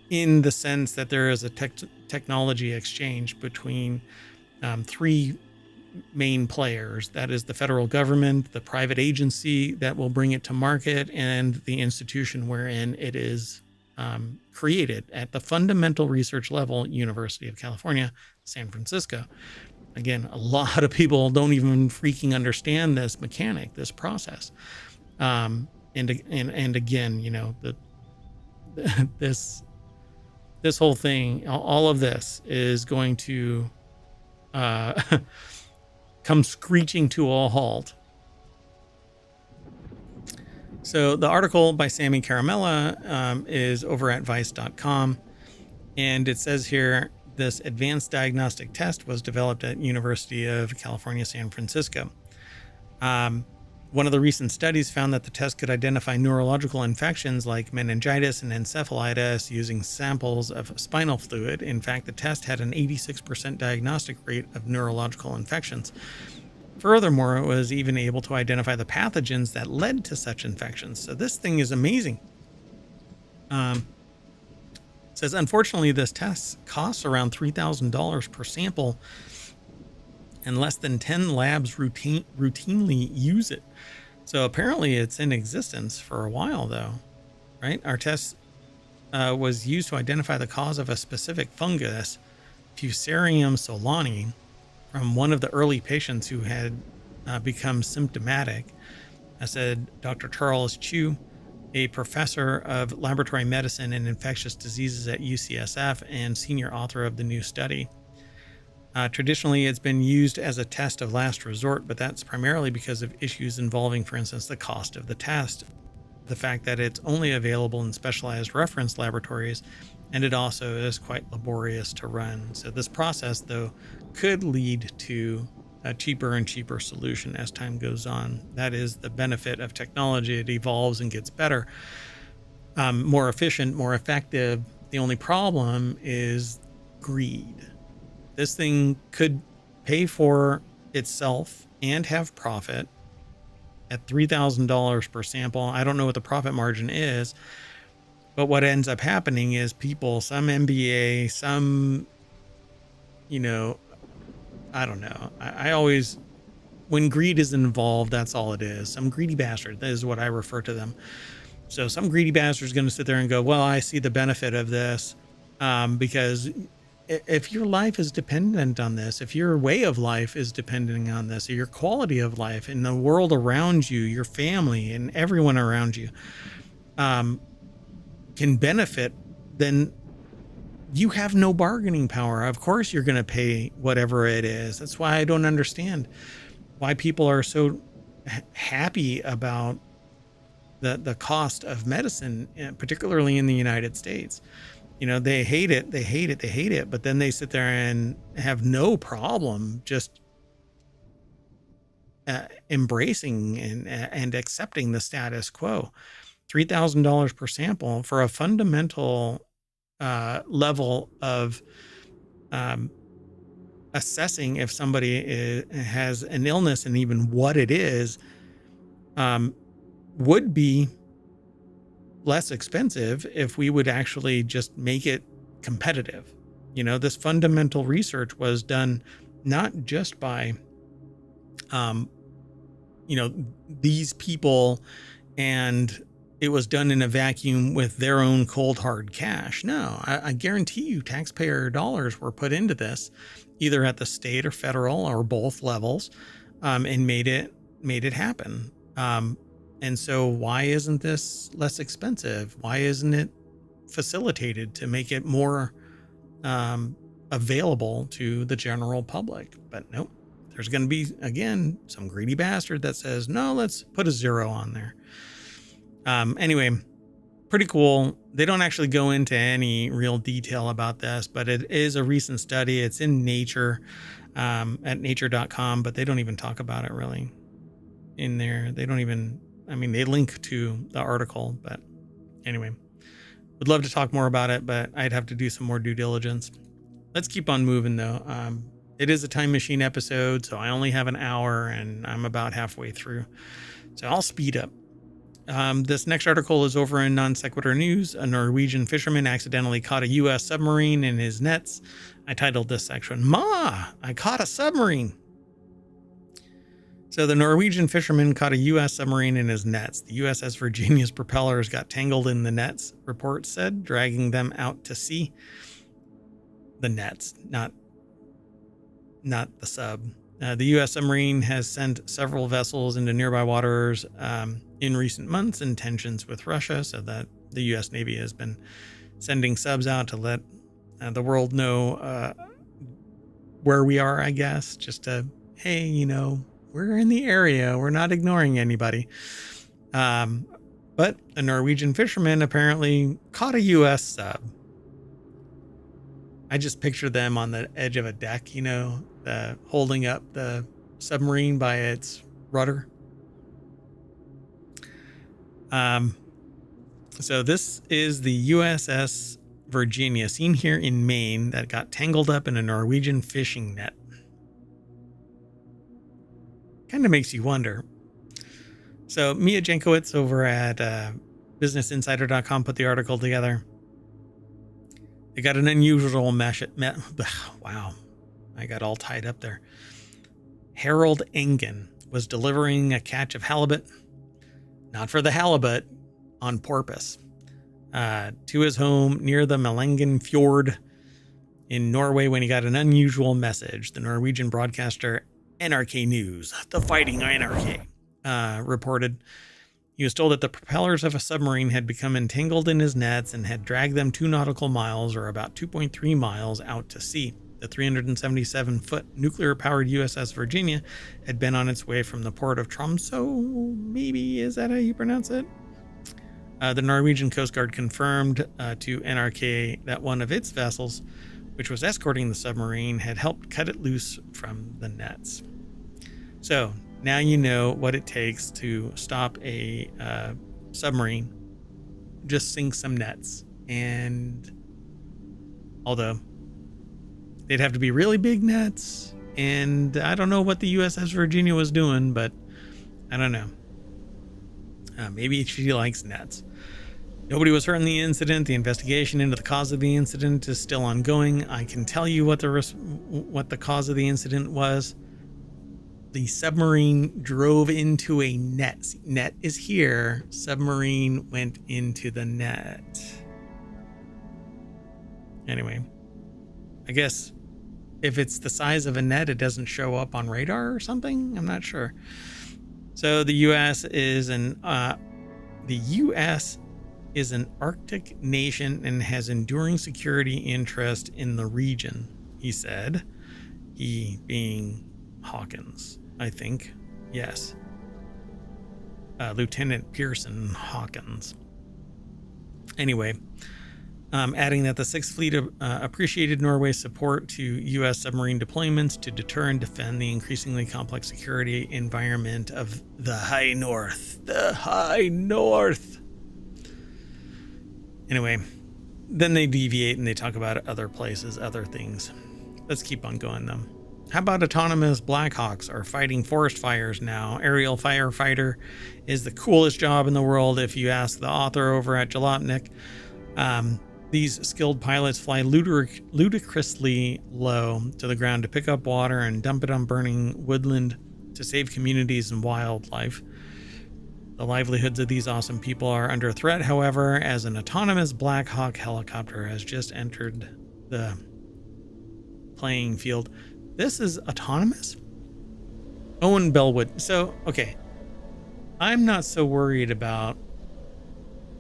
in the sense that there is a technology exchange between three main players. That is the federal government, the private agency that will bring it to market, and the institution wherein it is created at the fundamental research level, University of California, San Francisco. Again, a lot of people don't even freaking understand this mechanic, this process. And again, you know, this whole thing, all of this is going to come screeching to a halt So the article by Sammy Caramella is over at vice.com. And it says here, this advanced diagnostic test was developed at University of California, San Francisco. One of the recent studies found that the test could identify neurological infections like meningitis and encephalitis using samples of spinal fluid. In fact, the test had an 86% diagnostic rate of neurological infections. Furthermore, it was even able to identify the pathogens that led to such infections. So this thing is amazing. Says, unfortunately, this test costs around $3,000 per sample, and less than 10 labs routinely use it. So apparently it's in existence for a while, though, right? Our test was used to identify the cause of a specific fungus, Fusarium solani, from one of the early patients who had become symptomatic. I said Dr. Charles Chu, a professor of laboratory medicine and infectious diseases at UCSF and senior author of the new study. Traditionally, it's been used as a test of last resort, but that's primarily because of issues involving, for instance, the cost of the test, the fact that it's only available in specialized reference laboratories, and it also is quite laborious to run. So this process, though, could lead to a cheaper and cheaper solution as time goes on. That is the benefit of technology. It evolves and gets better, more efficient, more effective. The only problem is greed. This thing could pay for itself and have profit at $3,000 per sample. I don't know what the profit margin is, but what ends up happening is people, some MBA, some, I don't know. I always, when greed is involved, that's all it is. Some greedy bastard. That is what I refer to them. So some greedy bastard is going to sit there and go, well, I see the benefit of this, because if your life is dependent on this, if your way of life is depending on this, or your quality of life and the world around you, your family and everyone around you can benefit, then you have no bargaining power. Of course, you're going to pay whatever it is. That's why I don't understand why people are so happy about the cost of medicine, particularly in the United States. They hate it, but then they sit there and have no problem just embracing and accepting the status quo. $3,000 per sample for a fundamental level of assessing if somebody has an illness and even what it is, would be less expensive if we would actually just make it competitive. This fundamental research was done not just by, these people, and it was done in a vacuum with their own cold hard cash. No, I guarantee you taxpayer dollars were put into this, either at the state or federal or both levels, and made it happen. And so why isn't this less expensive? Why isn't it facilitated to make it more available to the general public? But nope, there's going to be, again, some greedy bastard that says, no, let's put a 0 on there. Anyway, pretty cool. They don't actually go into any real detail about this, but it is a recent study. It's in Nature, at nature.com, but they don't even talk about it really in there. They don't even, they link to the article, but anyway, would love to talk more about it, but I'd have to do some more due diligence. Let's keep on moving though. It is a time machine episode, so I only have an hour and I'm about halfway through, so I'll speed up. This next article is over in Non Sequitur News. A Norwegian fisherman accidentally caught a U.S. submarine in his nets. I titled this section, "Ma, I caught a submarine." So the Norwegian fisherman caught a U.S. submarine in his nets. The USS Virginia's propellers got tangled in the nets, reports said, dragging them out to sea. The nets, not the sub. The U.S. submarine has sent several vessels into nearby waters in recent months in tensions with Russia, so that the U.S. Navy has been sending subs out to let the world know where we are, I guess, just to, hey, we're in the area. We're not ignoring anybody. But a Norwegian fisherman apparently caught a U.S. sub. I just picture them on the edge of a deck, holding up the submarine by its rudder. So this is the USS Virginia, seen here in Maine, that got tangled up in a Norwegian fishing net. Kind of makes you wonder. So Mia Jankowicz over at BusinessInsider.com put the article together. They got an unusual wow, I got all tied up there. Harold Engen was delivering a catch of halibut, not for the halibut, on porpoise, to his home near the Melangen Fjord in Norway when he got an unusual message. The Norwegian broadcaster NRK News, the Fighting NRK, reported he was told that the propellers of a submarine had become entangled in his nets and had dragged them 2 nautical miles, or about 2.3 miles, out to sea. The 377-foot nuclear-powered USS Virginia had been on its way from the port of Tromsø, maybe, is that how you pronounce it? The Norwegian Coast Guard confirmed to NRK that one of its vessels, which was escorting the submarine, had helped cut it loose from the nets. So now you know what it takes to stop a submarine. Just sink some nets. And although they'd have to be really big nets, and I don't know what the USS Virginia was doing, but I don't know. Maybe she likes nets. Nobody was hurt in the incident. The investigation into the cause of the incident is still ongoing. I can tell you what the cause of the incident was. The submarine drove into a net. Net is here. Submarine went into the net. Anyway, I guess if it's the size of a net, it doesn't show up on radar or something. I'm not sure. So the U.S. is an Arctic nation and has enduring security interest in the region, he said. He being Hawkins, I think. Yes. Lieutenant Pearson Hawkins. Anyway, adding that the Sixth Fleet appreciated Norway's support to U.S. submarine deployments to deter and defend the increasingly complex security environment of the High North. The High North. Anyway, then they deviate and they talk about other places, other things. Let's keep on going, though. How about autonomous Blackhawks are fighting forest fires now? Aerial firefighter is the coolest job in the world, if you ask the author over at Jalopnik. These skilled pilots fly ludicrously low to the ground to pick up water and dump it on burning woodland to save communities and wildlife. The livelihoods of these awesome people are under threat, however, as an autonomous Black Hawk helicopter has just entered the playing field. This is autonomous? Owen Bellwood. So, okay. I'm not so worried about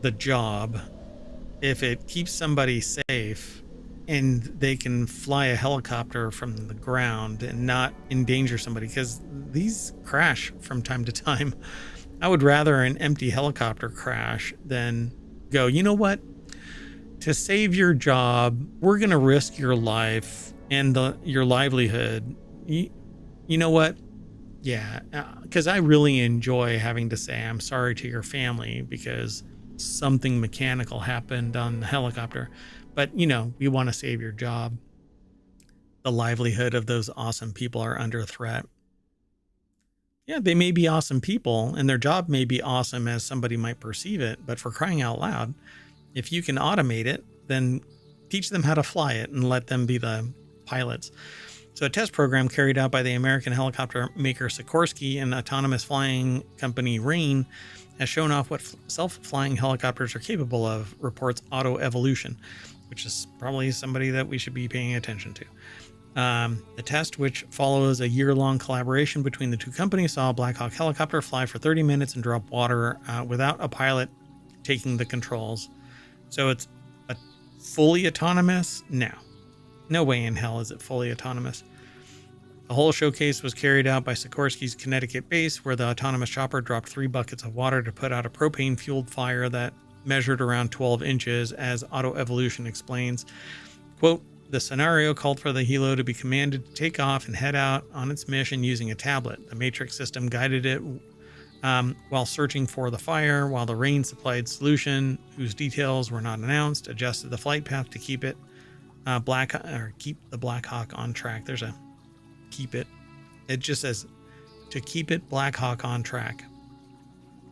the job if it keeps somebody safe and they can fly a helicopter from the ground and not endanger somebody, because these crash from time to time. I would rather an empty helicopter crash than go, you know what? To save your job, we're going to risk your life and your livelihood. You know what? Yeah, because I really enjoy having to say I'm sorry to your family because something mechanical happened on the helicopter. But, we want to save your job. The livelihood of those awesome people are under threat. Yeah, they may be awesome people and their job may be awesome as somebody might perceive it, but for crying out loud, if you can automate it, then teach them how to fly it and let them be the pilots. So a test program carried out by the American helicopter maker Sikorsky and autonomous flying company Rain has shown off what self-flying helicopters are capable of, reports Auto Evolution, which is probably somebody that we should be paying attention to. The test, which follows a year-long collaboration between the two companies, saw a Black Hawk helicopter fly for 30 minutes and drop water without a pilot taking the controls. So it's a fully autonomous? No way in hell is it fully autonomous. The whole showcase was carried out by Sikorsky's Connecticut base, where the autonomous chopper dropped 3 buckets of water to put out a propane-fueled fire that measured around 12 inches, as Auto Evolution explains. Quote, the scenario called for the helo to be commanded to take off and head out on its mission using a tablet. The Matrix system guided it while searching for the fire, while the rain supplied solution, whose details were not announced, adjusted the flight path to keep it keep the Black Hawk on track. There's a keep it. It just says to keep it Black Hawk on track.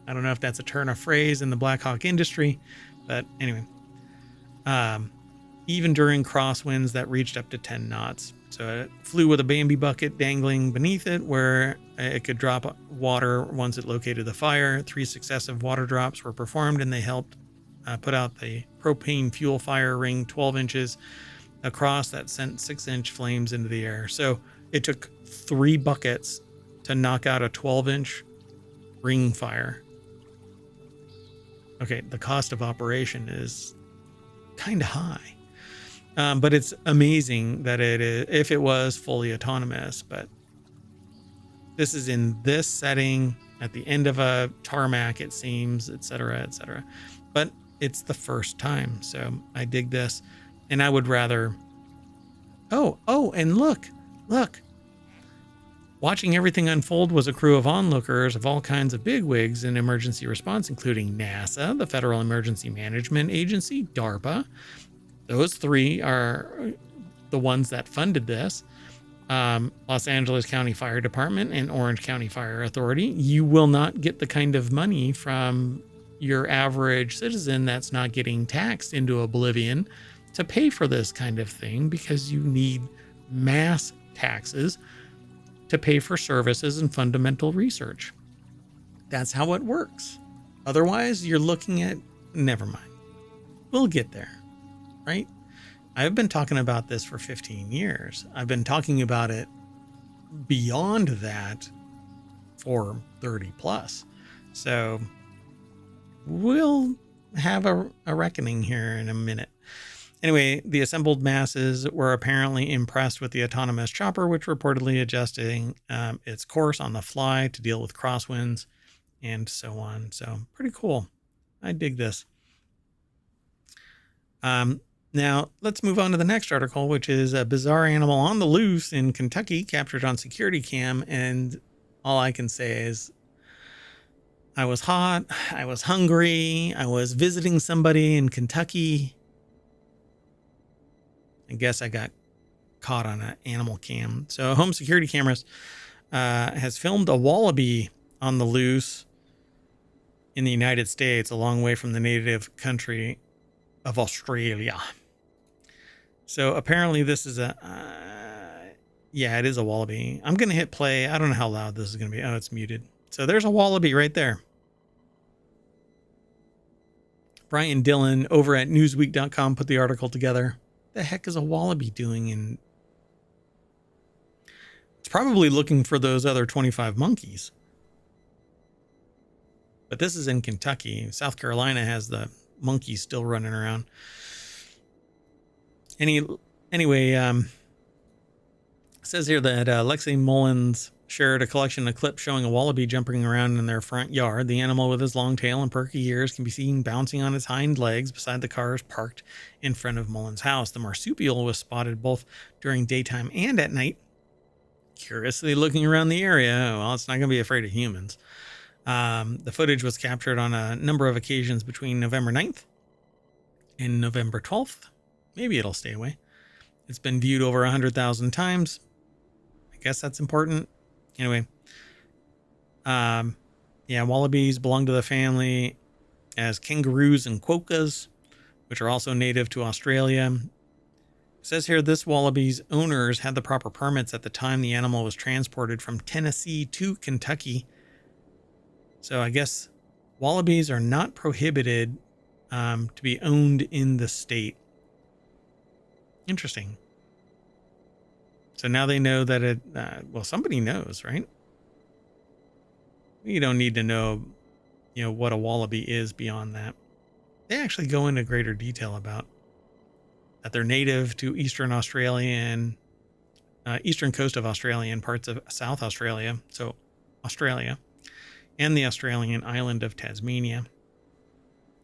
I don't know if that's a turn of phrase in the Black Hawk industry, but anyway. Even during crosswinds that reached up to 10 knots. So it flew with a Bambi bucket dangling beneath it, where it could drop water once it located the fire. 3 successive water drops were performed, and they helped put out the propane fuel fire ring 12 inches across that sent 6-inch flames into the air. So it took 3 buckets to knock out a 12-inch ring fire. Okay, the cost of operation is kind of high. But it's amazing that it is, if it was fully autonomous. But this is in this setting at the end of a tarmac, it seems, etc., etc. But it's the first time, so I dig this, and I would rather. Oh, and look. Watching everything unfold was a crew of onlookers of all kinds of bigwigs in emergency response, including NASA, the Federal Emergency Management Agency, DARPA. Those 3 are the ones that funded this. Los Angeles County Fire Department and Orange County Fire Authority. You will not get the kind of money from your average citizen that's not getting taxed into oblivion to pay for this kind of thing, because you need mass taxes to pay for services and fundamental research. That's how it works. Otherwise, you're looking at, never mind. We'll get there. Right? I've been talking about this for 15 years. I've been talking about it beyond that for 30 plus. So we'll have a reckoning here in a minute. Anyway, the assembled masses were apparently impressed with the autonomous chopper, which reportedly adjusting its course on the fly to deal with crosswinds and so on. So pretty cool. I dig this. Now, let's move on to the next article, which is a bizarre animal on the loose in Kentucky captured on security cam. And all I can say is I was hot, I was hungry, I was visiting somebody in Kentucky. I guess I got caught on an animal cam. So home security cameras has filmed a wallaby on the loose in the United States, a long way from the native country of Australia. So apparently this is it is a wallaby. I'm going to hit play. I don't know how loud this is going to be. Oh, it's muted. So there's a wallaby right there. Brian Dillon over at newsweek.com put the article together. The heck is a wallaby doing in? It's probably looking for those other 25 monkeys. But this is in Kentucky. South Carolina has the monkeys still running around. Anyway, it says here that Lexi Mullins shared a collection of clips showing a wallaby jumping around in their front yard. The animal, with his long tail and perky ears, can be seen bouncing on its hind legs beside the cars parked in front of Mullins' house. The marsupial was spotted both during daytime and at night, curiously looking around the area. Well, it's not going to be afraid of humans. The footage was captured on a number of occasions between November 9th and November 12th. Maybe it'll stay away. It's been viewed over 100,000 times. I guess that's important. Anyway, wallabies belong to the family as kangaroos and quokkas, which are also native to Australia. It says here this wallaby's owners had the proper permits at the time the animal was transported from Tennessee to Kentucky. So I guess wallabies are not prohibited to be owned in the state. Interesting. So now they know that it, somebody knows, right? You don't need to know, what a wallaby is beyond that. They actually go into greater detail about that they're native to Eastern Australia and eastern coast of Australia and parts of South Australia, so Australia, and the Australian island of Tasmania.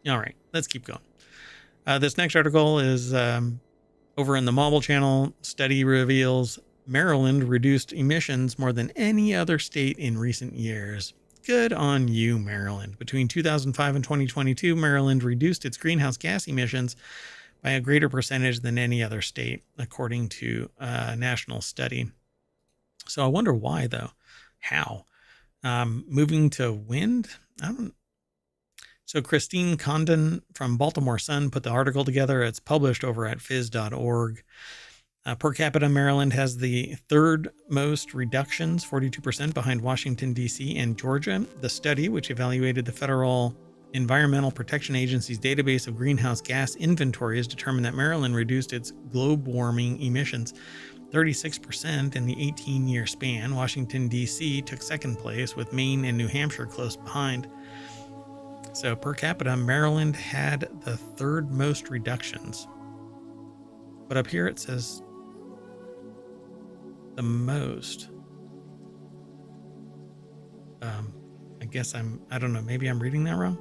All right, let's keep going. This next article is over in the Mobile Channel. Study reveals Maryland reduced emissions more than any other state in recent years. Good on you, Maryland. Between 2005 and 2022, Maryland reduced its greenhouse gas emissions by a greater percentage than any other state, according to a national study. So I wonder why, though. How? Moving to wind? I don't. So Christine Condon from Baltimore Sun put the article together. It's published over at phys.org. Per capita, Maryland has the third most reductions, 42%, behind Washington, D.C. and Georgia. The study, which evaluated the Federal Environmental Protection Agency's database of greenhouse gas inventories, determined that Maryland reduced its globe warming emissions 36% in the 18-year span. Washington, D.C. took second place, with Maine and New Hampshire close behind. So per capita, Maryland had the third most reductions. But up here it says the most. I guess I don't know, maybe I'm reading that wrong.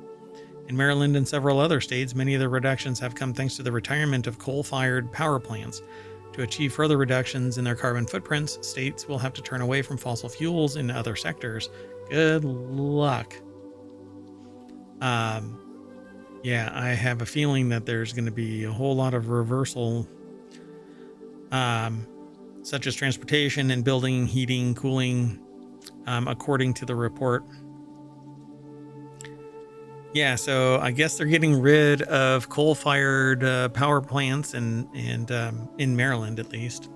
In Maryland and several other states, many of the reductions have come thanks to the retirement of coal-fired power plants. To achieve further reductions in their carbon footprints, states will have to turn away from fossil fuels in other sectors. Good luck. Yeah, I have a feeling that there's going to be a whole lot of reversal, such as transportation and building, heating, cooling, according to the report. Yeah, so I guess they're getting rid of coal-fired power plants and in Maryland, at least.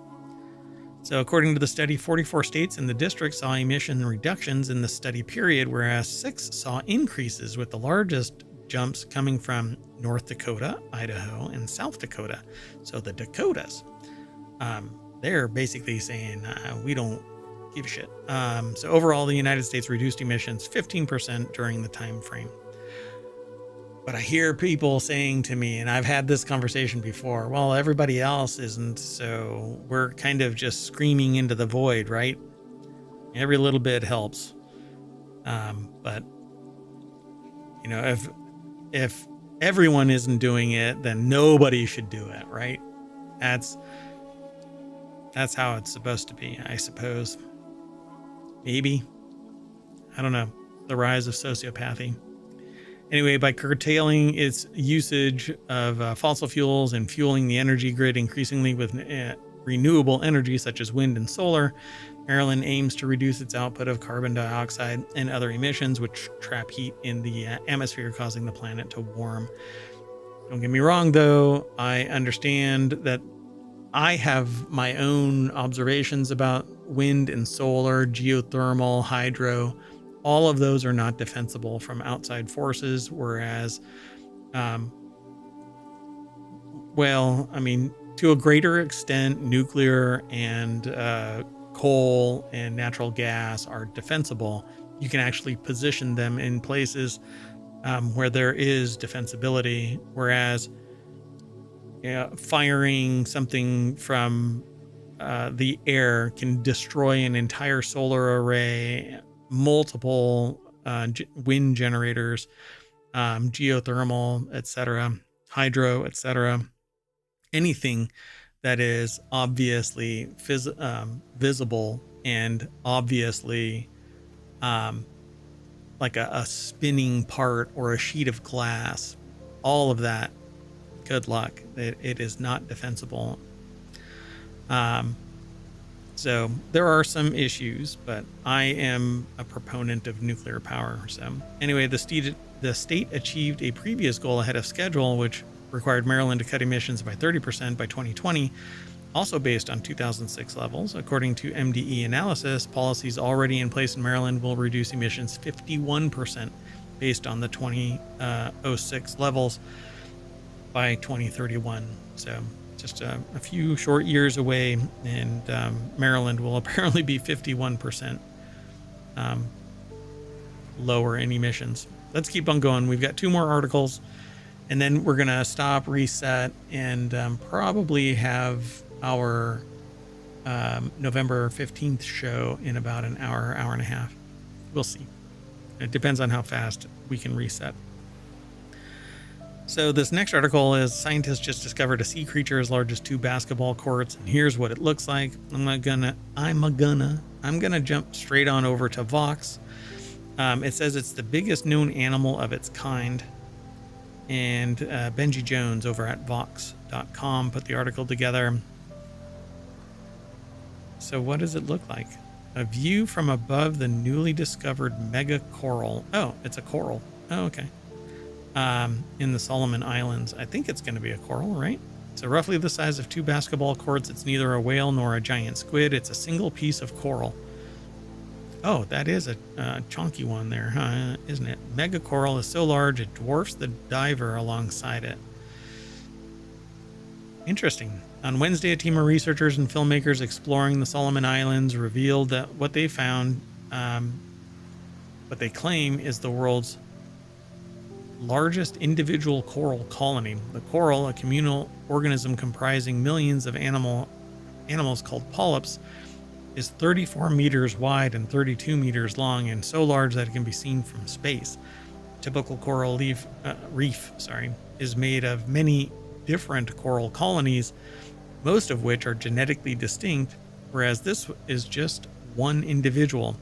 So according to the study, 44 states in the district saw emission reductions in the study period, whereas 6 saw increases, with the largest jumps coming from North Dakota, Idaho, and South Dakota. So the Dakotas, they're basically saying, we don't give a shit. So overall, the United States reduced emissions 15% during the time frame. But I hear people saying to me, and I've had this conversation before, well, everybody else isn't, so we're kind of just screaming into the void, right? Every little bit helps. But, you know, if everyone isn't doing it, then nobody should do it, right? That's how it's supposed to be, I suppose. Maybe. I don't know. The rise of sociopathy. Anyway, by curtailing its usage of fossil fuels and fueling the energy grid increasingly with renewable energy such as wind and solar, Maryland aims to reduce its output of carbon dioxide and other emissions which trap heat in the atmosphere, causing the planet to warm. Don't get me wrong, though. I understand that I have my own observations about wind and solar, geothermal, hydro. All of those are not defensible from outside forces, whereas, well, I mean, to a greater extent, nuclear and coal and natural gas are defensible. You can actually position them in places where there is defensibility, whereas firing something from the air can destroy an entire solar array, multiple wind generators, geothermal, etc., hydro, etc. Anything that is obviously visible and obviously like a spinning part or a sheet of glass, all of that, good luck. It is not defensible. So there are some issues, but I am a proponent of nuclear power. So anyway, the state achieved a previous goal ahead of schedule, which required Maryland to cut emissions by 30% by 2020, also based on 2006 levels. According to MDE analysis, policies already in place in Maryland will reduce emissions 51% based on the 2006 levels by 2031. So just a few short years away, and Maryland will apparently be 51% lower in emissions. Let's keep on going. We've got 2 more articles, and then we're going to stop, reset, and probably have our November 15th show in about an hour and a half. We'll see. It depends on how fast we can reset. So this next article is scientists just discovered a sea creature as large as 2 basketball courts, and here's what it looks like. I'm gonna jump straight on over to Vox. It says it's the biggest known animal of its kind, and Benji Jones over at Vox.com put the article together. So what does it look like? A view from above the newly discovered mega coral. Oh, it's a coral. Oh, okay. In the Solomon Islands. I think it's going to be a coral, right? So roughly the size of 2 basketball courts. It's neither a whale nor a giant squid. It's a single piece of coral. Oh, that is a chunky one there, huh? Isn't it? Mega coral is so large it dwarfs the diver alongside it. Interesting. On Wednesday, a team of researchers and filmmakers exploring the Solomon Islands revealed that what they found, what they claim is the world's largest individual coral colony. The coral, a communal organism comprising millions of animals called polyps, is 34 meters wide and 32 meters long, and so large that it can be seen from space. Typical coral reef is made of many different coral colonies, most of which are genetically distinct, whereas this is just one individual.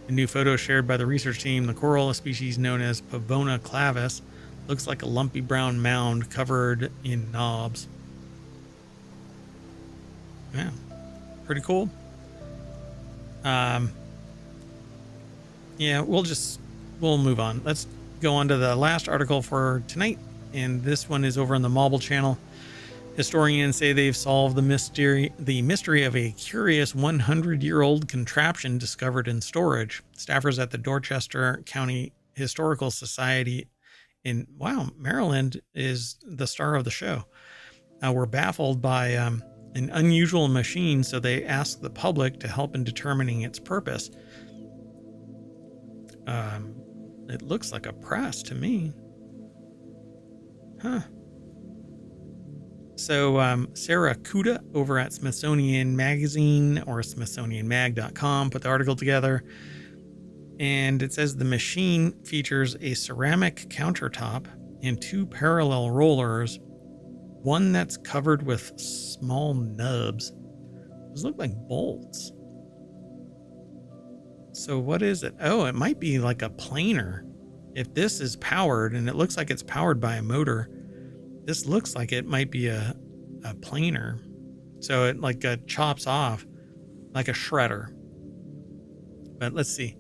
A new photo shared by the research team, the coral, a species known as Pavona clavis, looks like a lumpy brown mound covered in knobs. Yeah, pretty cool. Yeah, we'll move on. Let's go on to the last article for tonight, and this one is over on the Mobile channel. Historians say they've solved the mystery of a curious 100-year-old contraption discovered in storage. Staffers at the Dorchester County Historical Society in Maryland is the star of the show. Were baffled by an unusual machine, so they asked the public to help in determining its purpose. It looks like a press to me. Huh. So Sarah Kuda over at Smithsonian Magazine or SmithsonianMag.com put the article together, and it says the machine features a ceramic countertop and 2 parallel rollers, one that's covered with small nubs. Those look like bolts. So what is it? Oh, it might be like a planer. If this is powered, and it looks like it's powered by a motor, this looks like it might be a planer. So it like chops off like a shredder. But let's see.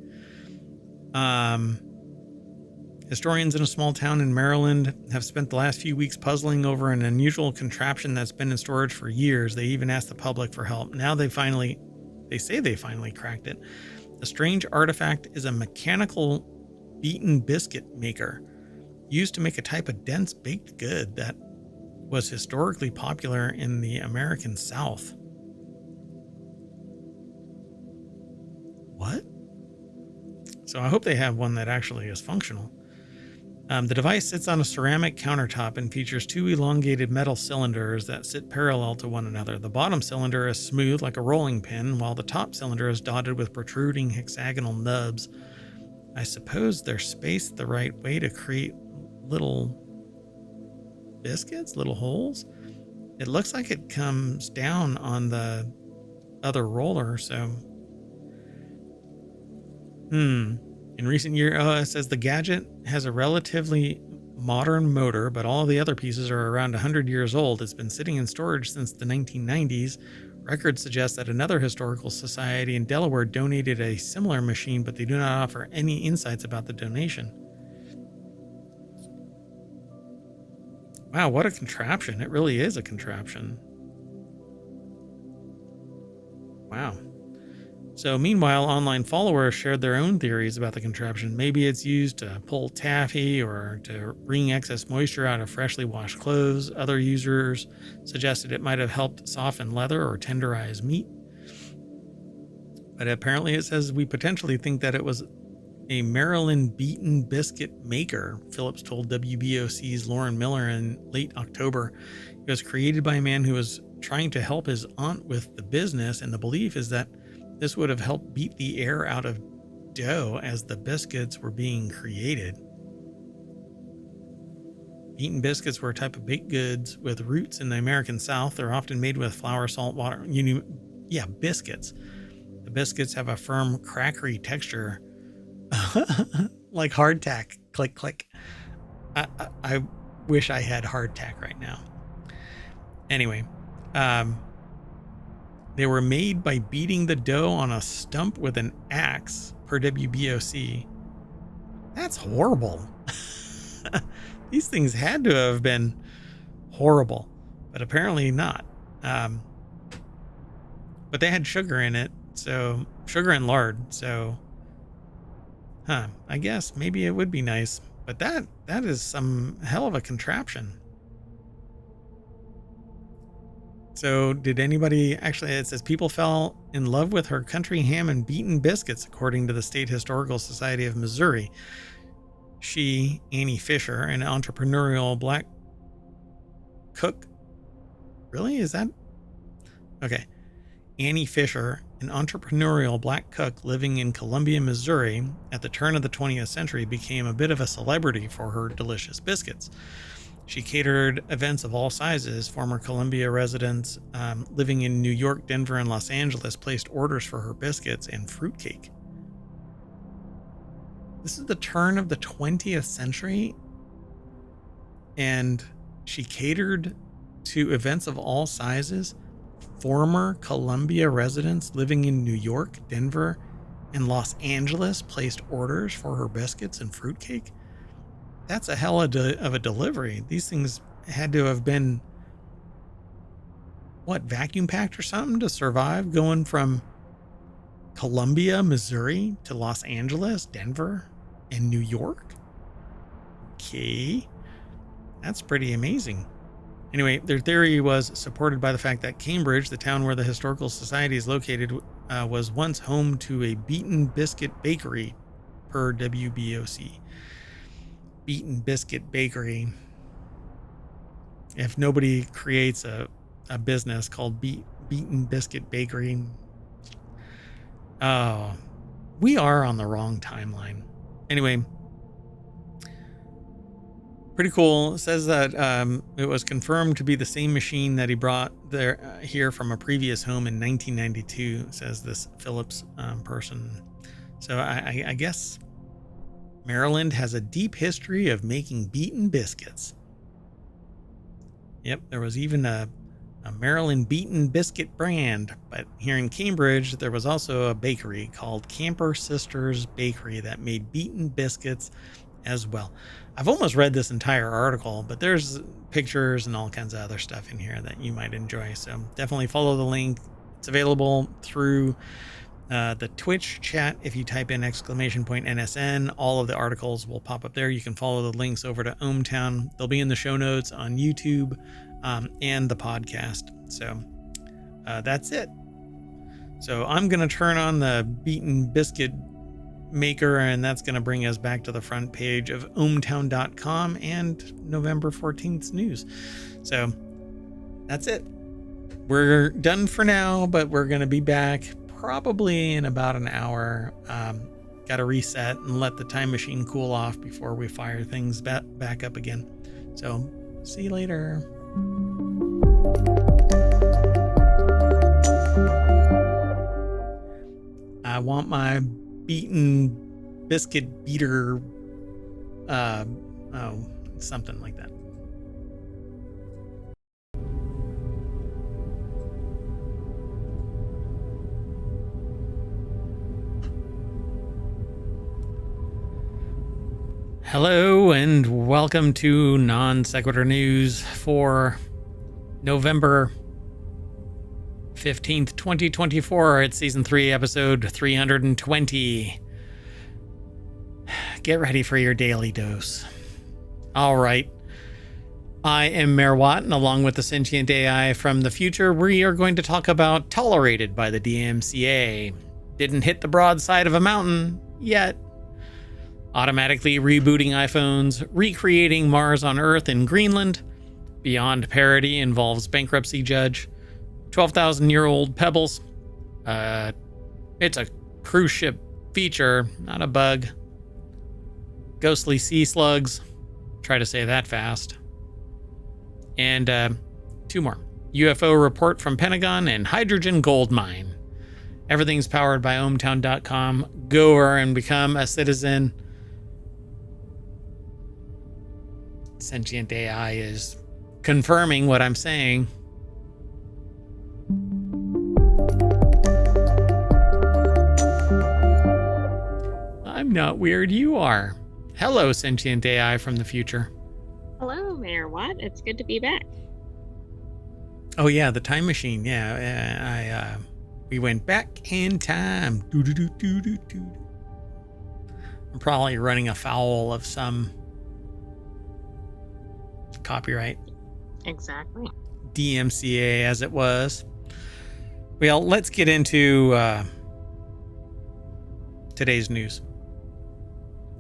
Historians in a small town in Maryland have spent the last few weeks puzzling over an unusual contraption that's been in storage for years. They even asked the public for help. Now they say they finally cracked it. The strange artifact is a mechanical beaten biscuit maker used to make a type of dense baked good that was historically popular in the American South. What? So I hope they have one that actually is functional. The device sits on a ceramic countertop and features 2 elongated metal cylinders that sit parallel to one another. The bottom cylinder is smooth like a rolling pin, while the top cylinder is dotted with protruding hexagonal nubs. I suppose they're spaced the right way to create little biscuits, little holes. It looks like it comes down on the other roller, so in recent years, it says the gadget has a relatively modern motor, but all of the other pieces are around 100 years old. It's been sitting in storage since the 1990s. Records suggest that another historical society in Delaware donated a similar machine, but they do not offer any insights about the donation. Wow, what a contraption. It really is a contraption. Wow. So meanwhile, online followers shared their own theories about the contraption. Maybe it's used to pull taffy or to wring excess moisture out of freshly washed clothes. Other users suggested it might have helped soften leather or tenderize meat. But apparently it says we potentially think that it was a Maryland beaten biscuit maker, Phillips told WBOC's Lauren Miller in late October. It was created by a man who was trying to help his aunt with the business, and the belief is that this would have helped beat the air out of dough as the biscuits were being created. Beaten biscuits were a type of baked goods with roots in the American South. They're often made with flour, salt, water. Biscuits. The biscuits have a firm, crackery texture, like hardtack. Click, click. I wish I had hardtack right now. Anyway, they were made by beating the dough on a stump with an axe per WBOC. That's horrible. These things had to have been horrible, but apparently not. But they had sugar in it, so sugar and lard. So, I guess maybe it would be nice, but that is some hell of a contraption. So did anybody actually, it says people fell in love with her country ham and beaten biscuits, according to the State Historical Society of Missouri. She, Annie Fisher, an entrepreneurial black cook. Really? Is that? Okay. Annie Fisher, an entrepreneurial black cook living in Columbia, Missouri at the turn of the 20th century, became a bit of a celebrity for her delicious biscuits. She catered events of all sizes. Former Columbia residents living in New York, Denver, and Los Angeles placed orders for her biscuits and fruitcake. This is the turn of the 20th century, and she catered to events of all sizes. Former Columbia residents living in New York, Denver, and Los Angeles placed orders for her biscuits and fruitcake. That's a hell of a delivery. These things had to have been, vacuum packed or something to survive going from Columbia, Missouri to Los Angeles, Denver, and New York. Okay. That's pretty amazing. Anyway, their theory was supported by the fact that Cambridge, the town where the Historical Society is located, was once home to a beaten biscuit bakery per WBOC. Beaten biscuit bakery. If nobody creates a business called Beaten Biscuit Bakery, we are on the wrong timeline. Anyway, pretty cool. It says that it was confirmed to be the same machine that he brought here from a previous home in 1992, says this Phillips person. So I guess Maryland has a deep history of making beaten biscuits. Yep, there was even a Maryland beaten biscuit brand, but here in Cambridge, there was also a bakery called Camper Sisters Bakery that made beaten biscuits as well. I've almost read this entire article, but there's pictures and all kinds of other stuff in here that you might enjoy. So definitely follow the link. It's available through the Twitch chat. If you type in !NSN, all of the articles will pop up there. You can follow the links over to ohmTown. They'll be in the show notes on YouTube and the podcast. So that's it. So I'm going to turn on the beaten biscuit maker, and that's going to bring us back to the front page of ohmTown.com and November 14th news. So that's it. We're done for now, but we're going to be back probably in about an hour. Got to reset and let the time machine cool off before we fire things back up again. So see you later. I want my beaten biscuit beater, something like that. Hello and welcome to Non Sequitur News for November 15th, 2024. It's Season 3, Episode 320. Get ready for your daily dose. All right. I am Mayor Watt, and along with the sentient AI from the future, we are going to talk about Tolerated by the DMCA. Didn't hit the broad side of a mountain yet. Automatically rebooting iPhones, recreating Mars on Earth in Greenland. Beyond parody involves bankruptcy judge. 12,000-year-old pebbles. It's a cruise ship feature, not a bug. Ghostly sea slugs. Try to say that fast. And 2 more. UFO report from Pentagon and hydrogen gold mine. Everything's powered by ohmTown.com. Go over and become a citizen. Sentient AI is confirming what I'm saying. I'm not weird, you are. Hello, sentient AI from the future. Hello, Mayor Watt. It's good to be back. Oh yeah, the time machine. Yeah, we went back in time. I'm probably running afoul of some copyright. Exactly. DMCA as it was. Well, let's get into today's news.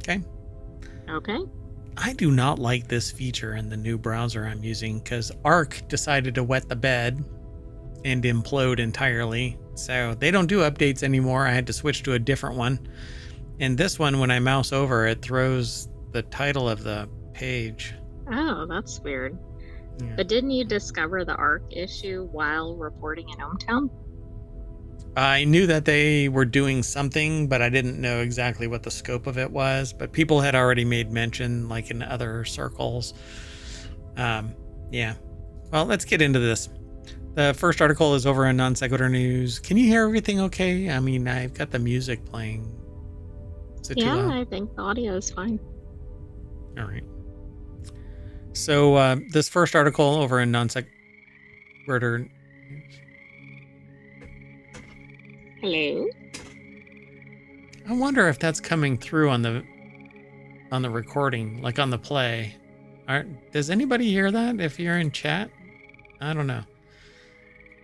Okay. I do not like this feature in the new browser I'm using because Arc decided to wet the bed and implode entirely. So they don't do updates anymore. I had to switch to a different one. And this one, when I mouse over, it throws the title of the page. Oh, that's weird. Yeah. But didn't you discover the ARC issue while reporting in ohmTown? I knew that they were doing something, but I didn't know exactly what the scope of it was. But people had already made mention, like in other circles. Yeah. Well, let's get into this. The first article is over on Non Sequitur News. Can you hear everything okay? I mean, I've got the music playing. Is it too loud? I think the audio is fine. All right. So this first article over in Non Sequitur. Hello? I wonder if that's coming through on the recording, like on the play. Does anybody hear that if you're in chat? I don't know.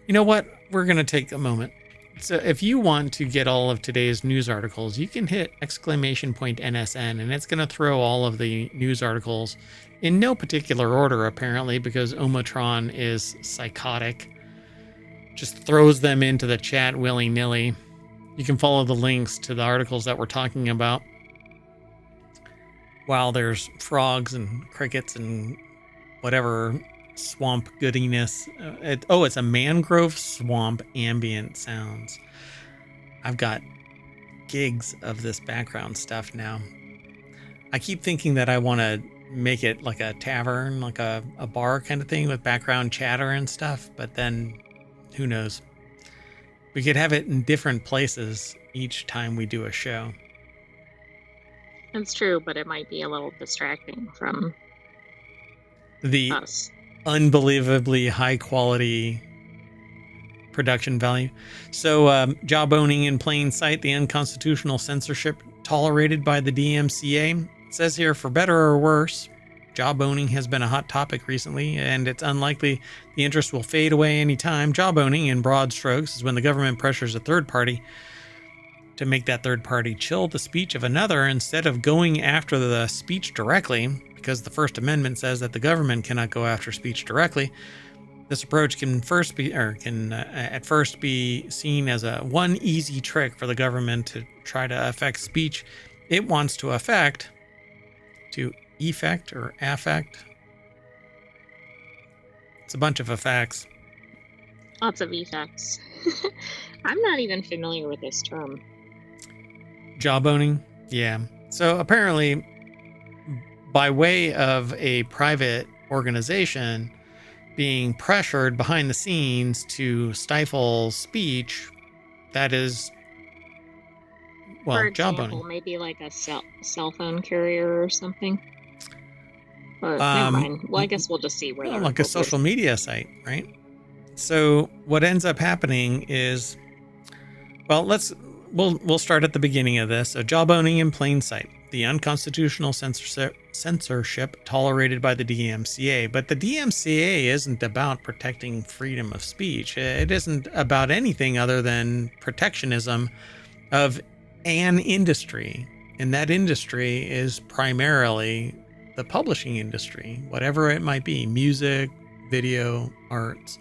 You know what? We're going to take a moment. So if you want to get all of today's news articles, you can hit !NSN and it's going to throw all of the news articles in no particular order, apparently, because ohmTown is psychotic. Just throws them into the chat willy-nilly. You can follow the links to the articles that we're talking about. While there's frogs and crickets and whatever swamp goodiness. It's a mangrove swamp ambient sounds. I've got gigs of this background stuff now. I keep thinking that I want to make it like a tavern, like a bar kind of thing with background chatter and stuff, but then who knows? We could have it in different places each time we do a show. That's true, but it might be a little distracting from the us. Unbelievably high quality production value. So job owning in plain sight, the unconstitutional censorship tolerated by the DMCA. It says here, for better or worse, job owning has been a hot topic recently, and it's unlikely the interest will fade away anytime. Job owning, in broad strokes, is when the government pressures a third party to make that third party chill the speech of another instead of going after the speech directly, because the First Amendment says that the government cannot go after speech directly. This approach can at first be seen as one easy trick for the government to try to affect speech it wants to affect, to effect or affect. It's a bunch of effects. Lots of effects. I'm not even familiar with this term. Job owning? Yeah. So apparently, by way of a private organization being pressured behind the scenes to stifle speech, that is, well, For job example, owning. maybe like a cell phone carrier or something. But never mind. Well, I guess we'll just see where that like a social media site, right? So what ends up happening is, well, we'll start at the beginning of this. So job owning in plain sight, the unconstitutional censorship tolerated by the DMCA. But the DMCA isn't about protecting freedom of speech. It isn't about anything other than protectionism of an industry. And that industry is primarily the publishing industry, whatever it might be, music, video, arts.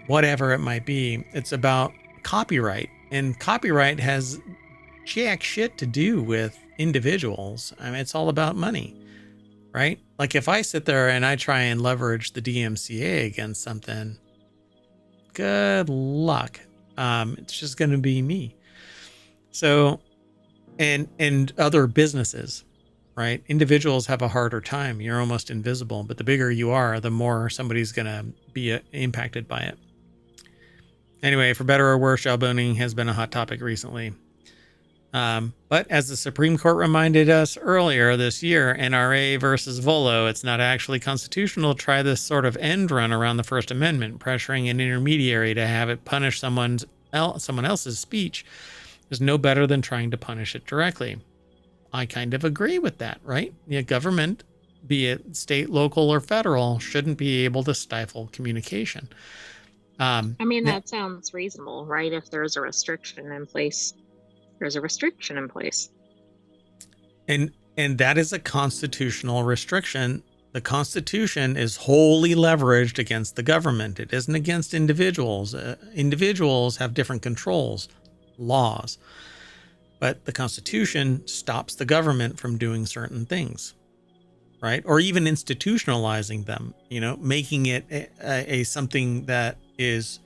whatever it might be. It's about copyright, and copyright has jack shit to do with individuals. I mean, it's all about money, right? Like if I sit there and I try and leverage the DMCA against something, good luck. It's just going to be me. So, and other businesses, right? Individuals have a harder time. You're almost invisible, but the bigger you are, the more somebody's going to be impacted by it. Anyway, for better or worse, jawboning has been a hot topic recently. But as the Supreme Court reminded us earlier this year, NRA versus Volo, it's not actually constitutional to try this sort of end run around the First Amendment. Pressuring an intermediary to have it punish someone else's speech is no better than trying to punish it directly. I kind of agree with that, right? The government, be it state, local, or federal, shouldn't be able to stifle communication. I mean, that sounds reasonable, right? If there's a restriction in place, there's a restriction in place. And that is a constitutional restriction. The Constitution is wholly leveraged against the government. It isn't against individuals. Individuals have different controls, laws. But the Constitution stops the government from doing certain things, right? Or even institutionalizing them, making it a something that is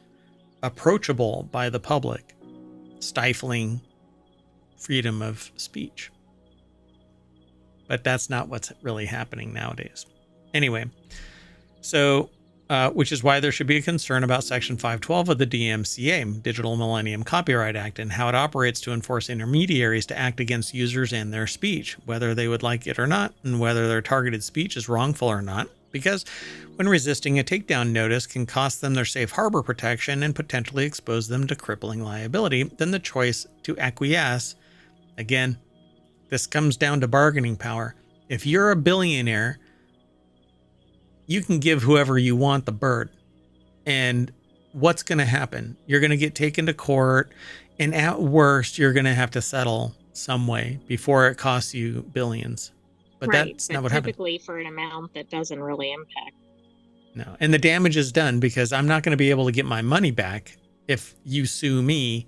approachable by the public, stifling freedom of speech. But that's not what's really happening nowadays. Anyway, so which is why there should be a concern about Section 512 of the DMCA, Digital Millennium Copyright Act, and how it operates to enforce intermediaries to act against users and their speech, whether they would like it or not, and whether their targeted speech is wrongful or not. Because when resisting a takedown notice can cost them their safe harbor protection and potentially expose them to crippling liability, then the choice to acquiesce, again, this comes down to bargaining power. If you're a billionaire, you can give whoever you want the bird. And what's going to happen? You're going to get taken to court, and at worst, you're going to have to settle some way before it costs you billions. But that's not what happens. Typically for an amount that doesn't really impact. No. And the damage is done because I'm not going to be able to get my money back if you sue me.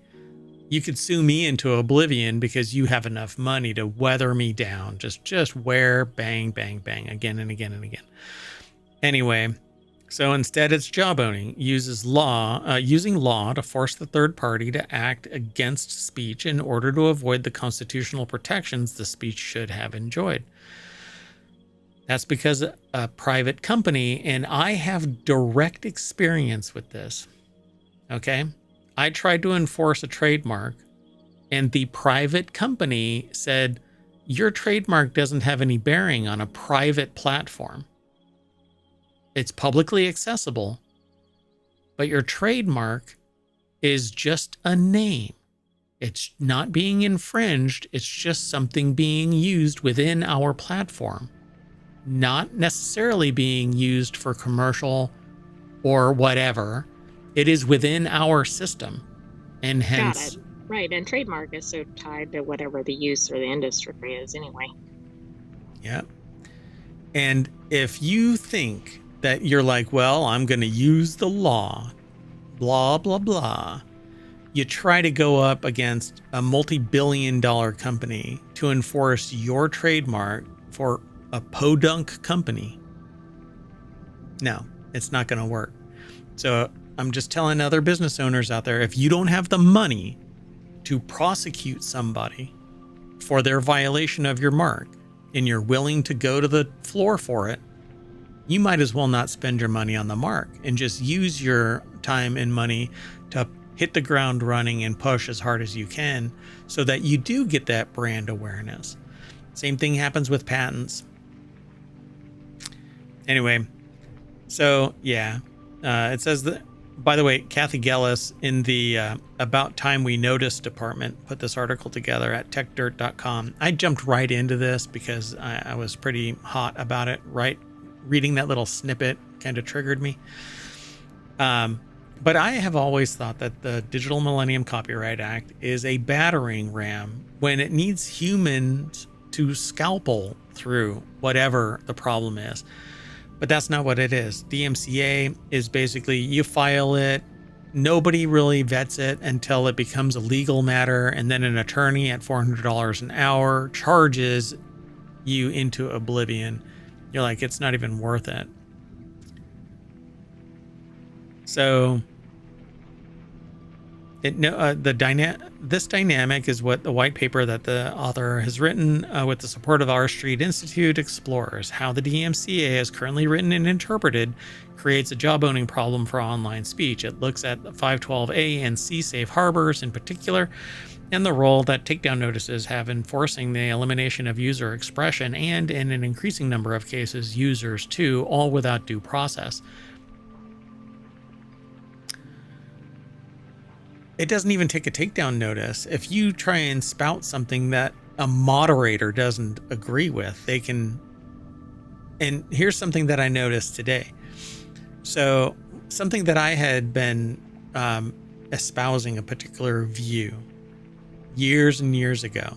You could sue me into oblivion because you have enough money to weather me down. Just wear bang, bang, bang again and again and again. Anyway, so instead it's jawboning, using law to force the third party to act against speech in order to avoid the constitutional protections the speech should have enjoyed. That's because a private company, and I have direct experience with this, okay? I tried to enforce a trademark, and the private company said, your trademark doesn't have any bearing on a private platform. It's publicly accessible, but your trademark is just a name. It's not being infringed. It's just something being used within our platform, not necessarily being used for commercial or whatever. It is within our system, and hence... Got it. Right, and trademark is so tied to whatever the use or the industry is anyway. Yeah. And if you think that you're like, well, I'm going to use the law, blah, blah, blah, you try to go up against a multi-billion-dollar company to enforce your trademark for a podunk company. No, it's not going to work. So I'm just telling other business owners out there, if you don't have the money to prosecute somebody for their violation of your mark and you're willing to go to the floor for it, you might as well not spend your money on the mark and just use your time and money to hit the ground running and push as hard as you can so that you do get that brand awareness. Same thing happens with patents. Anyway, so yeah, it says that, by the way, Kathy Gellis in the About Time We Notice department put this article together at techdirt.com. I jumped right into this because I was pretty hot about it, right? Reading that little snippet kind of triggered me. But I have always thought that the Digital Millennium Copyright Act is a battering ram when it needs humans to scalpel through whatever the problem is. But that's not what it is. DMCA is basically you file it, nobody really vets it until it becomes a legal matter, and then an attorney at $400 an hour charges you into oblivion. You're like, it's not even worth it. So this dynamic is what the white paper that the author has written with the support of R Street Institute explores. How the DMCA, as currently written and interpreted, creates a job owning problem for online speech. It looks at the 512A and C safe harbors in particular, and the role that takedown notices have in forcing the elimination of user expression, and in an increasing number of cases, users too, all without due process. It doesn't even take a takedown notice. If you try and spout something that a moderator doesn't agree with, they can. And here's something that I noticed today. So, something that I had been espousing a particular view years and years ago.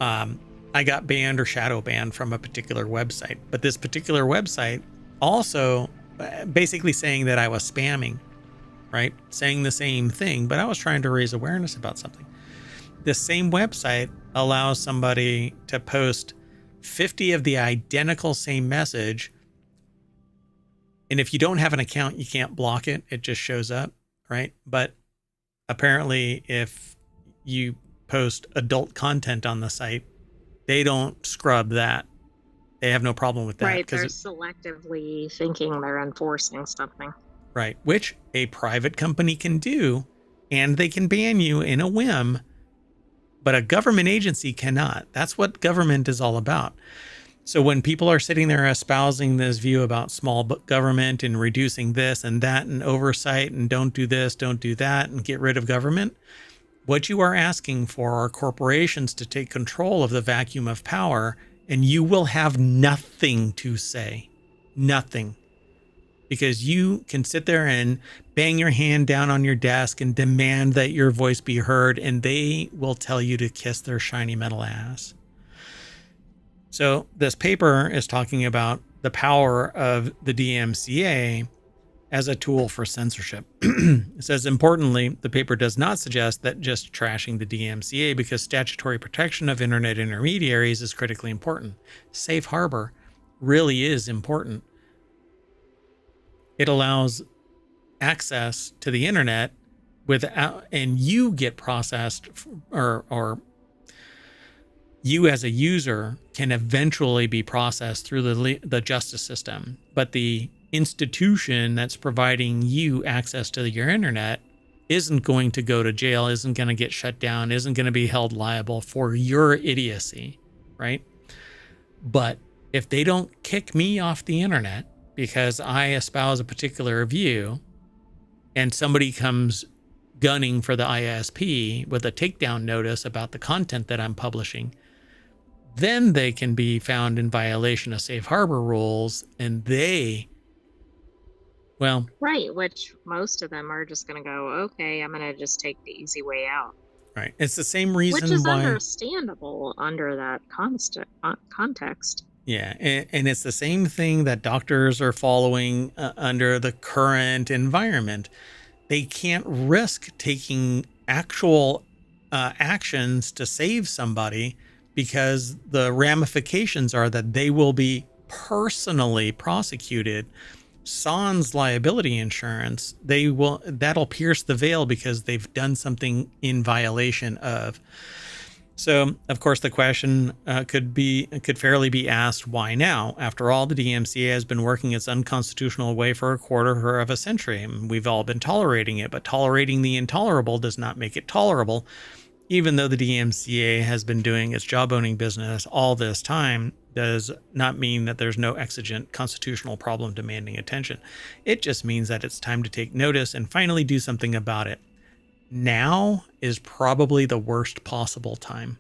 I got banned or shadow banned from a particular website, but this particular website also basically saying that I was spamming. Right? Saying the same thing, but I was trying to raise awareness about something. This same website allows somebody to post 50 of the identical same message. And if you don't have an account, you can't block it. It just shows up, right? But apparently if you post adult content on the site, they don't scrub that. They have no problem with that. Right, they're selectively thinking they're enforcing something. Right, which a private company can do, and they can ban you in a whim, but a government agency cannot. That's what government is all about. So when people are sitting there espousing this view about small government and reducing this and that and oversight and don't do this, don't do that, and get rid of government, what you are asking for are corporations to take control of the vacuum of power, and you will have nothing to say. Nothing. Because you can sit there and bang your hand down on your desk and demand that your voice be heard, and they will tell you to kiss their shiny metal ass. So this paper is talking about the power of the DMCA as a tool for censorship. It says, importantly, the paper does not suggest that just trashing the DMCA because statutory protection of internet intermediaries is critically important. Safe harbor really is important. It allows access to the internet without, and you get processed, or you as a user can eventually be processed through the justice system. But the institution that's providing you access to your internet isn't going to go to jail, isn't going to get shut down, isn't going to be held liable for your idiocy, right? But if they don't kick me off the internet because I espouse a particular view and somebody comes gunning for the ISP with a takedown notice about the content that I'm publishing, then they can be found in violation of safe harbor rules, and they, well... Right, which most of them are just going to go, okay, I'm going to just take the easy way out. Right. It's the same reason which is why... understandable under that context. Yeah, and it's the same thing that doctors are following under the current environment. They can't risk taking actual actions to save somebody because the ramifications are that they will be personally prosecuted. Sans liability insurance, that'll pierce the veil because they've done something in violation of. So, of course, the question could fairly be asked, why now? After all, the DMCA has been working its unconstitutional way for a quarter of a century. We've all been tolerating it, but tolerating the intolerable does not make it tolerable. Even though the DMCA has been doing its job-owning business all this time, does not mean that there's no exigent constitutional problem demanding attention. It just means that it's time to take notice and finally do something about it. Now is probably the worst possible time,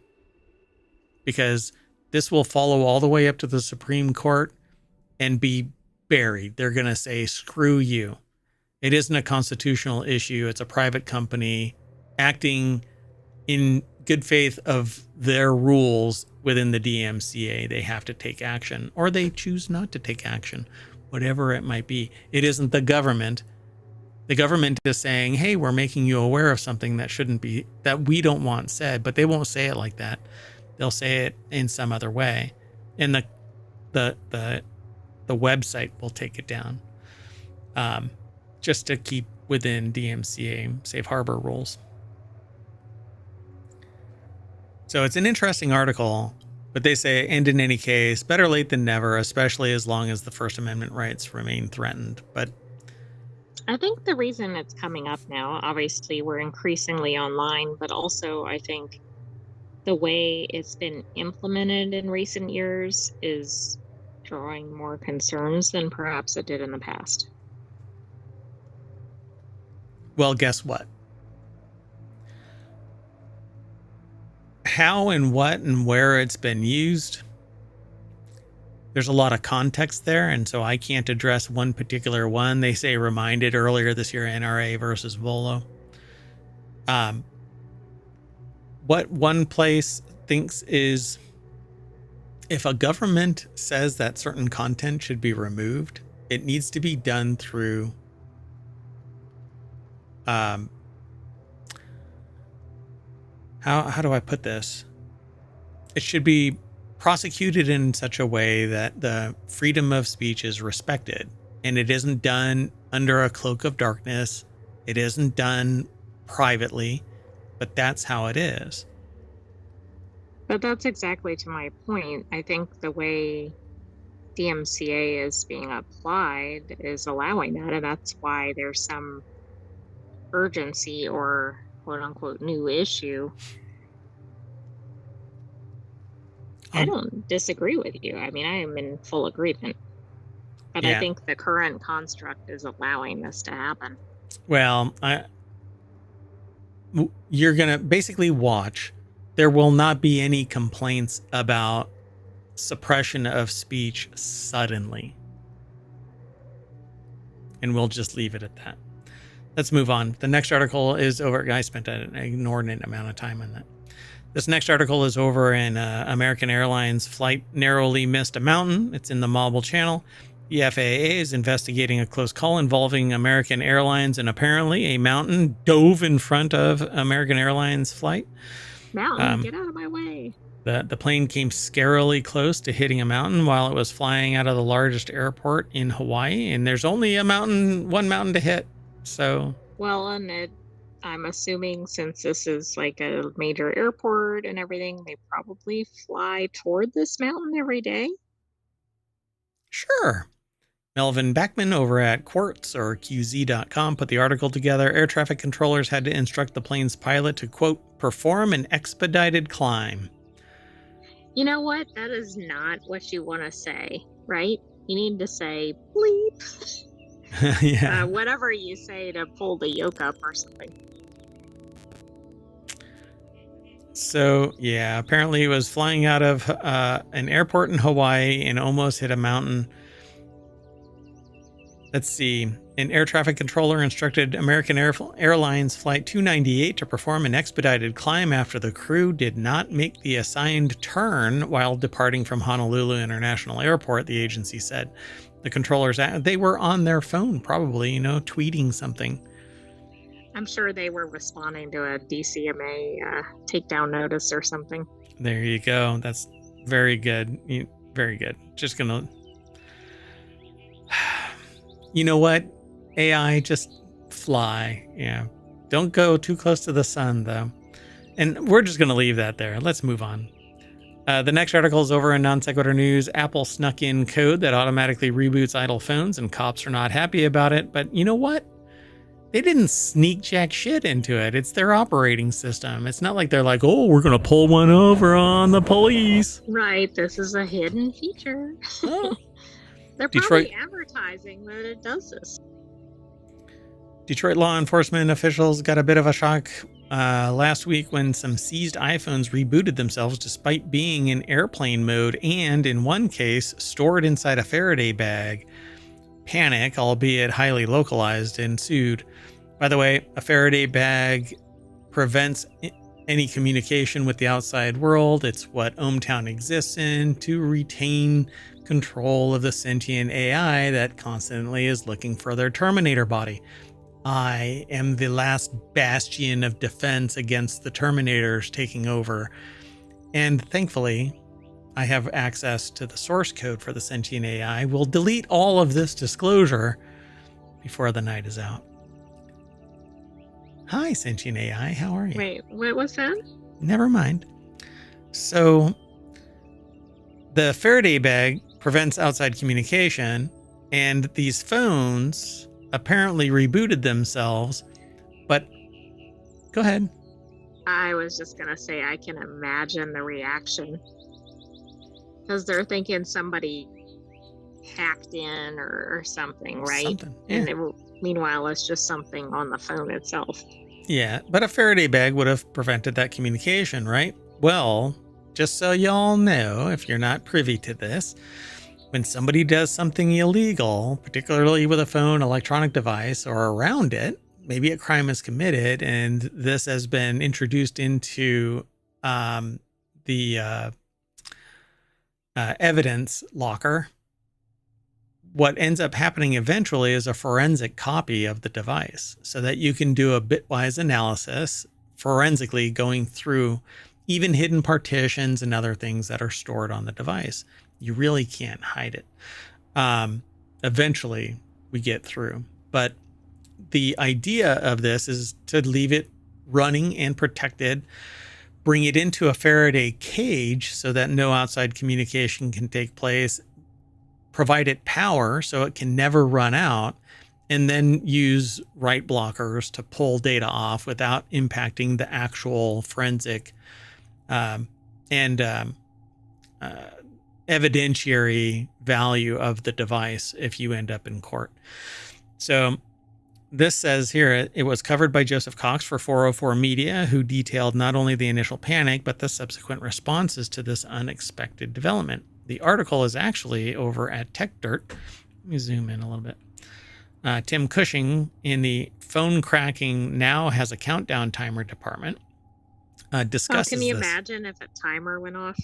because this will follow all the way up to the Supreme Court and be buried. They're going to say, screw you. It isn't a constitutional issue. It's a private company acting in good faith of their rules within the DMCA. They have to take action, or they choose not to take action, whatever it might be. It isn't the government. The government is saying, hey, we're making you aware of something that shouldn't be, that we don't want said, but they won't say it like that. They'll say it in some other way. And the website will take it down, just to keep within DMCA safe harbor rules. So it's an interesting article, but they say, and in any case, better late than never, especially as long as the First Amendment rights remain threatened. But I think the reason it's coming up now, obviously we're increasingly online, but also I think the way it's been implemented in recent years is drawing more concerns than perhaps it did in the past. well, guess what? How and what and where it's been used, there's a lot of context there, and so I can't address one particular one. They say reminded earlier this year, NRA versus Volo. What one place thinks is, if a government says that certain content should be removed, it needs to be done through how do I put this? It should be prosecuted in such a way that the freedom of speech is respected, and it isn't done under a cloak of darkness. It isn't done privately, but that's how it is. But that's exactly to my point. I think the way DMCA is being applied is allowing that, and that's why there's some urgency or quote unquote new issue. I don't disagree with you. I mean, I am in full agreement. But Yeah. I think the current construct is allowing this to happen. Well, you're going to basically watch. There will not be any complaints about suppression of speech suddenly. And we'll just leave it at that. Let's move on. The next article is over. I spent an inordinate amount of time on that. This next article is over in American Airlines flight narrowly missed a mountain. It's in the Mobile Channel. The FAA is investigating a close call involving American Airlines, and apparently a mountain dove in front of American Airlines flight. Mountain, get out of my way. The plane came scarily close to hitting a mountain while it was flying out of the largest airport in Hawaii, and there's only one mountain to hit. So, well, and I'm assuming since this is like a major airport and everything, they probably fly toward this mountain every day. Sure. Melvin Backman over at Quartz or QZ.com put the article together. Air traffic controllers had to instruct the plane's pilot to, quote, perform an expedited climb. You know what? That is not what you want to say, right? You need to say bleep. Yeah. Whatever you say to pull the yoke up or something. So, yeah, apparently he was flying out of an airport in Hawaii and almost hit a mountain. Let's see. An air traffic controller instructed American Airlines Flight 298 to perform an expedited climb after the crew did not make the assigned turn while departing from Honolulu International Airport, the agency said. The controllers, they were on their phone, probably, tweeting something. I'm sure they were responding to a DCMA takedown notice or something. There you go. That's very good. Very good. Just gonna... You know what? AI, just fly. Yeah. Don't go too close to the sun, though. And we're just going to leave that there. Let's move on. The next article is over in Non Sequitur News. Apple snuck in code that automatically reboots idle phones, and cops are not happy about it. But you know what? They didn't sneak jack shit into it. It's their operating system. It's not like they're like, oh, we're going to pull one over on the police. Right. This is a hidden feature. Oh. They're probably advertising that it does this. Detroit law enforcement officials got a bit of a shock last week when some seized iPhones rebooted themselves despite being in airplane mode and, in one case, stored inside a Faraday bag. Panic, albeit highly localized, ensued. By the way, a Faraday bag prevents any communication with the outside world. It's what ohmTown exists in, to retain control of the sentient AI that constantly is looking for their Terminator body. I am the last bastion of defense against the Terminators taking over. And thankfully, I have access to the source code for the sentient AI. We'll delete all of this disclosure before the night is out. Hi, sentient AI. How are you? Wait, what was that? Never mind. So, the Faraday bag prevents outside communication, and these phones apparently rebooted themselves. But go ahead. I was just going to say, I can imagine the reaction. Because they're thinking somebody hacked in or something, right? Something. Yeah. And meanwhile, it's just something on the phone itself. Yeah, but a Faraday bag would have prevented that communication, right? Well, just so y'all know, if you're not privy to this, when somebody does something illegal, particularly with a phone, electronic device, or around it, maybe a crime is committed, and this has been introduced into the evidence locker. What ends up happening eventually is a forensic copy of the device so that you can do a bitwise analysis forensically going through even hidden partitions and other things that are stored on the device. You really can't hide it. Eventually we get through, but the idea of this is to leave it running and protected, bring it into a Faraday cage so that no outside communication can take place, provide it power so it can never run out, and then use write blockers to pull data off without impacting the actual forensic and evidentiary value of the device if you end up in court. So this says here, it was covered by Joseph Cox for 404 Media, who detailed not only the initial panic, but the subsequent responses to this unexpected development. The article is actually over at TechDirt. Let me zoom in a little bit. Tim Cushing in the phone cracking now has a countdown timer department discusses can you this. imagine if a timer went off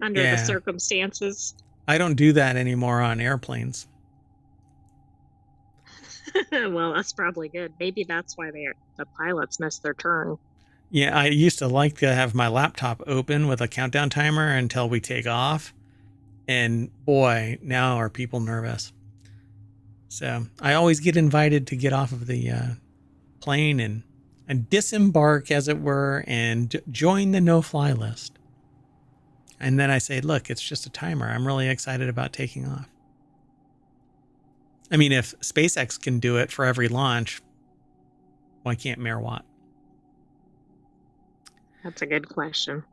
under the circumstances? I don't do that anymore on airplanes. Well, that's probably good. Maybe that's why the pilots missed their turn. Yeah, I used to like to have my laptop open with a countdown timer until we take off. And boy, now are people nervous. So I always get invited to get off of the plane and disembark, as it were, and join the no-fly list. And then I say, look, it's just a timer. I'm really excited about taking off. I mean, if SpaceX can do it for every launch, why can't Mayor Watt? That's a good question.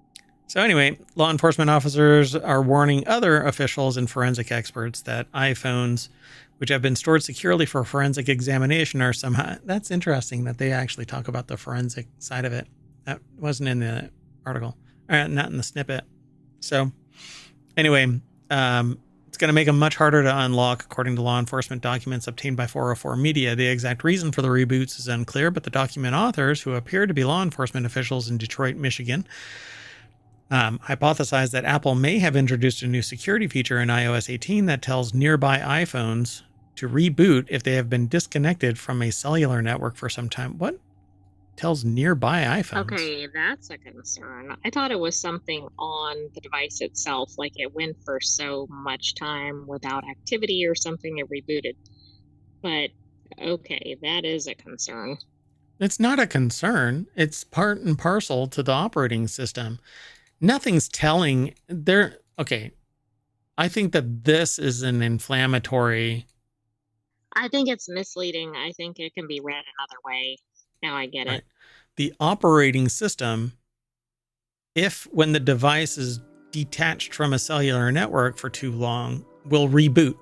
So anyway, law enforcement officers are warning other officials and forensic experts that iPhones, which have been stored securely for forensic examination, are somehow... That's interesting that they actually talk about the forensic side of it. That wasn't in the article, not in the snippet. So anyway, it's going to make them much harder to unlock, according to law enforcement documents obtained by 404 Media. The exact reason for the reboots is unclear, but the document authors, who appear to be law enforcement officials in Detroit, Michigan, hypothesized that Apple may have introduced a new security feature in iOS 18 that tells nearby iPhones to reboot if they have been disconnected from a cellular network for some time. What? Tells nearby iPhones? Okay, that's a concern. I thought it was something on the device itself, like it went for so much time without activity or something, it rebooted. But okay, that is a concern. It's not a concern. It's part and parcel to the operating system. Nothing's telling there. Okay. I think that this is an inflammatory. I think it's misleading. I think it can be read another way. Now I get it. The operating system, if when the device is detached from a cellular network for too long, will reboot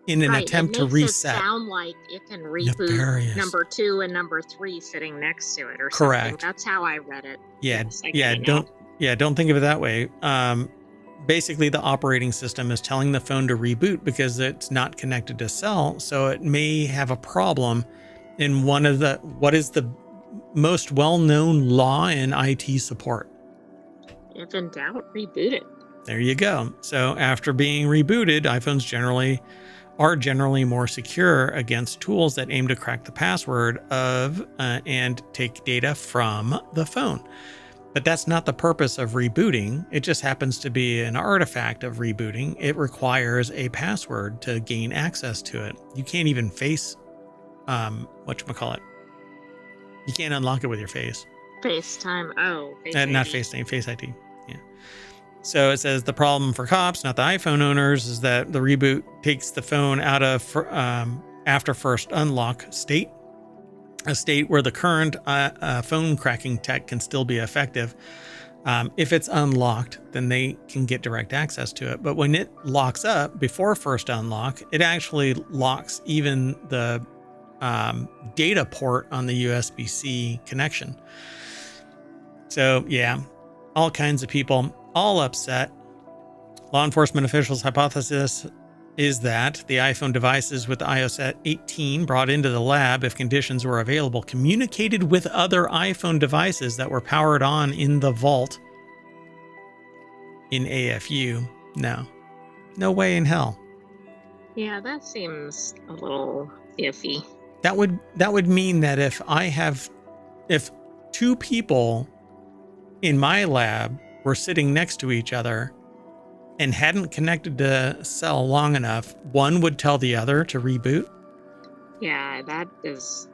in an attempt to reset. It sound like it can reboot Nefarious. number 2 and number 3 sitting next to it or Correct. something. That's how I read it. Yeah, Yes, don't think of it that way. Basically, the operating system is telling the phone to reboot because it's not connected to cell, so it may have a problem in what is the most well-known law in IT support. If in doubt, reboot it. There you go. So after being rebooted, iPhones generally are generally more secure against tools that aim to crack the password of and take data from the phone. But that's not the purpose of rebooting. It just happens to be an artifact of rebooting. It requires a password to gain access to it. You can't even face, whatchamacallit. You can't unlock it with your face. FaceTime. Oh, Face Not ID. FaceTime, Face ID. Yeah. So it says the problem for cops, not the iPhone owners, is that the reboot takes the phone out of after first unlock state, a state where the current phone cracking tech can still be effective. If it's unlocked, then they can get direct access to it. But when it locks up before first unlock, it actually locks even the data port on the USB-C connection. So yeah, all kinds of people, all upset. Law enforcement officials' hypothesis is that the iPhone devices with iOS 18 brought into the lab, if conditions were available, communicated with other iPhone devices that were powered on in the vault in AFU. No way in hell. Yeah, that seems a little iffy. That would mean that if two people in my lab were sitting next to each other and hadn't connected to cell long enough, one would tell the other to reboot. Yeah, that is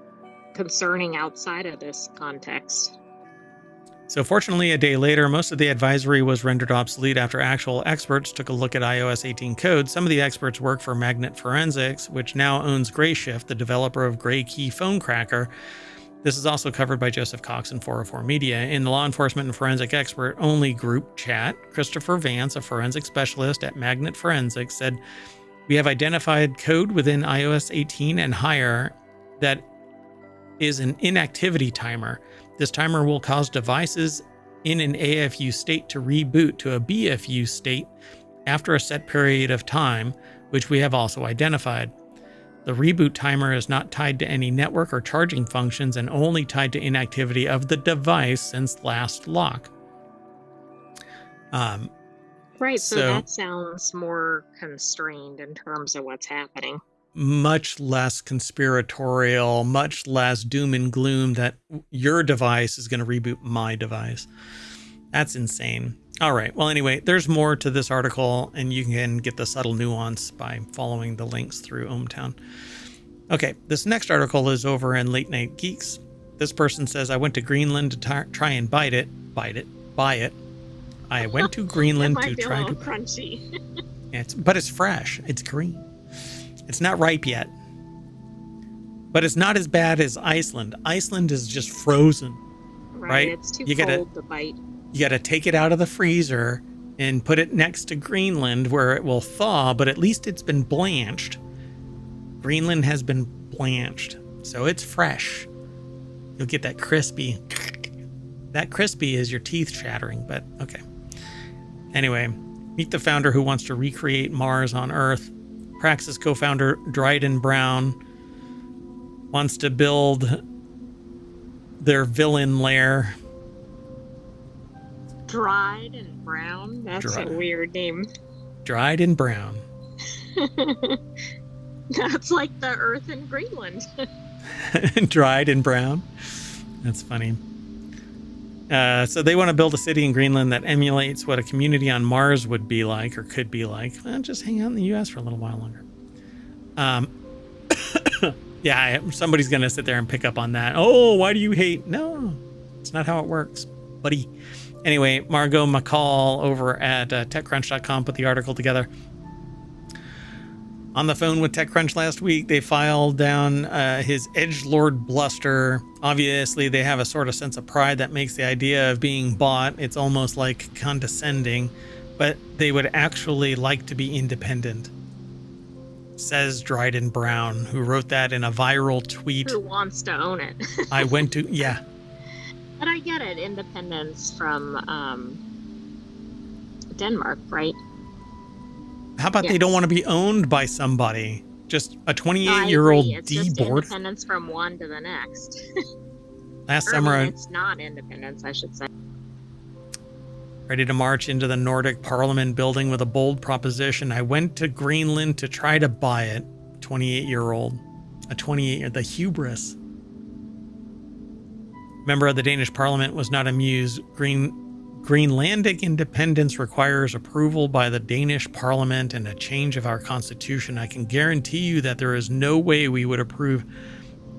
concerning outside of this context. So fortunately, a day later, most of the advisory was rendered obsolete after actual experts took a look at iOS 18 code. Some of the experts work for Magnet Forensics, which now owns Grayshift, the developer of Gray Key Phone Cracker. This is also covered by Joseph Cox and 404 Media. In the law enforcement and forensic expert-only group chat, Christopher Vance, a forensic specialist at Magnet Forensics, said, "We have identified code within iOS 18 and higher that is an inactivity timer. This timer will cause devices in an AFU state to reboot to a BFU state after a set period of time, which we have also identified. The reboot timer is not tied to any network or charging functions and only tied to inactivity of the device since last lock." Right, so that sounds more constrained in terms of what's happening. Much less conspiratorial, much less doom and gloom that your device is going to reboot my device. That's insane. All right. Well, anyway, there's more to this article, and you can get the subtle nuance by following the links through ohmTown. Okay, this next article is over in Late Night Geeks. This person says, "I went to Greenland to try and buy it. I went to Greenland to try to crunchy. But it's fresh. It's green. It's not ripe yet. But it's not as bad as Iceland. Iceland is just frozen. Right? It's too cold to bite. You got to take it out of the freezer and put it next to Greenland where it will thaw, but at least it's been blanched. Greenland has been blanched, so it's fresh. You'll get that crispy. That crispy is your teeth chattering, but okay. Anyway, meet the founder who wants to recreate Mars on Earth. Praxis co-founder Dryden Brown wants to build their villain lair. Dryden Brown? That's a weird name. Dryden Brown. That's like the Earth in Greenland. Dryden Brown. That's funny. So they want to build a city in Greenland that emulates what a community on Mars would be like or could be like. Well, just hang out in the U.S. for a little while longer. Yeah, somebody's going to sit there and pick up on that. Oh, why do you hate? No, it's not how it works, buddy. Anyway, Margot McCall over at TechCrunch.com put the article together. On the phone with TechCrunch last week, they filed down his edgelord bluster. Obviously, they have a sort of sense of pride that makes the idea of being bought, it's almost like condescending, but they would actually like to be independent, says Dryden Brown, who wrote that in a viral tweet. Who wants to own it? I went to, yeah. But I get it, independence from Denmark, right? How about they don't want to be owned by somebody? Just a 28-year-old It's just D-board. independence from one to the next. Last summer, it's not independence, I should say. Ready to march into the Nordic Parliament building with a bold proposition. I went to Greenland to try to buy it. 28-year-old. The hubris. Member of the Danish parliament was not amused. Greenlandic independence requires approval by the Danish parliament and a change of our constitution. I can guarantee you that there is no way we would approve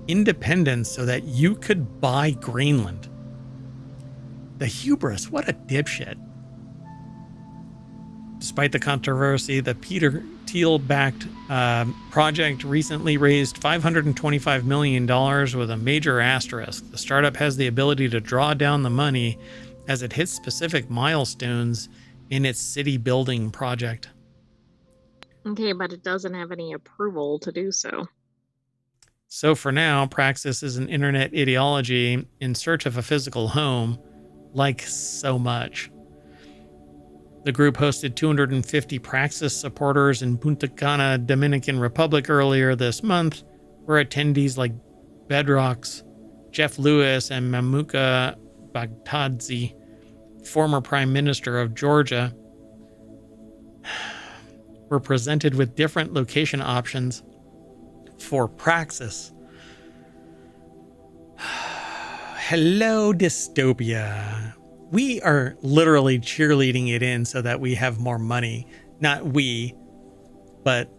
independence so that you could buy Greenland. The hubris, what a dipshit. Despite the controversy, the Peter Thiel-backed project recently raised $525 million with a major asterisk. The startup has the ability to draw down the money as it hits specific milestones in its city building project. Okay, but it doesn't have any approval to do so. So for now, Praxis is an internet ideology in search of a physical home, like so much. The group hosted 250 Praxis supporters in Punta Cana, Dominican Republic earlier this month, where attendees like Bedrock's Jeff Lewis and Mamuka Baghdadzi, former Prime Minister of Georgia, were presented with different location options for Praxis. Hello, dystopia. We are literally cheerleading it in so that we have more money. Not we, but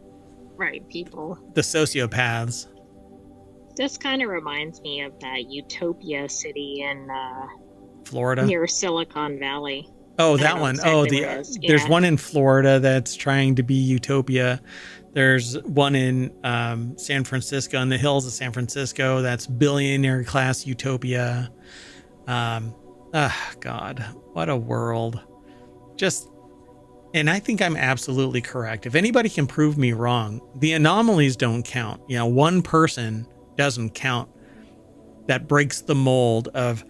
right, people. The sociopaths. This kind of reminds me of that Utopia city in Florida, near Silicon Valley. Oh, that one. Oh, there's one in Florida that's trying to be Utopia. There's one in San Francisco, in the hills of San Francisco, that's billionaire class Utopia. God, what a world. And I think I'm absolutely correct. If anybody can prove me wrong, the anomalies don't count. You know, one person doesn't count. That breaks the mold of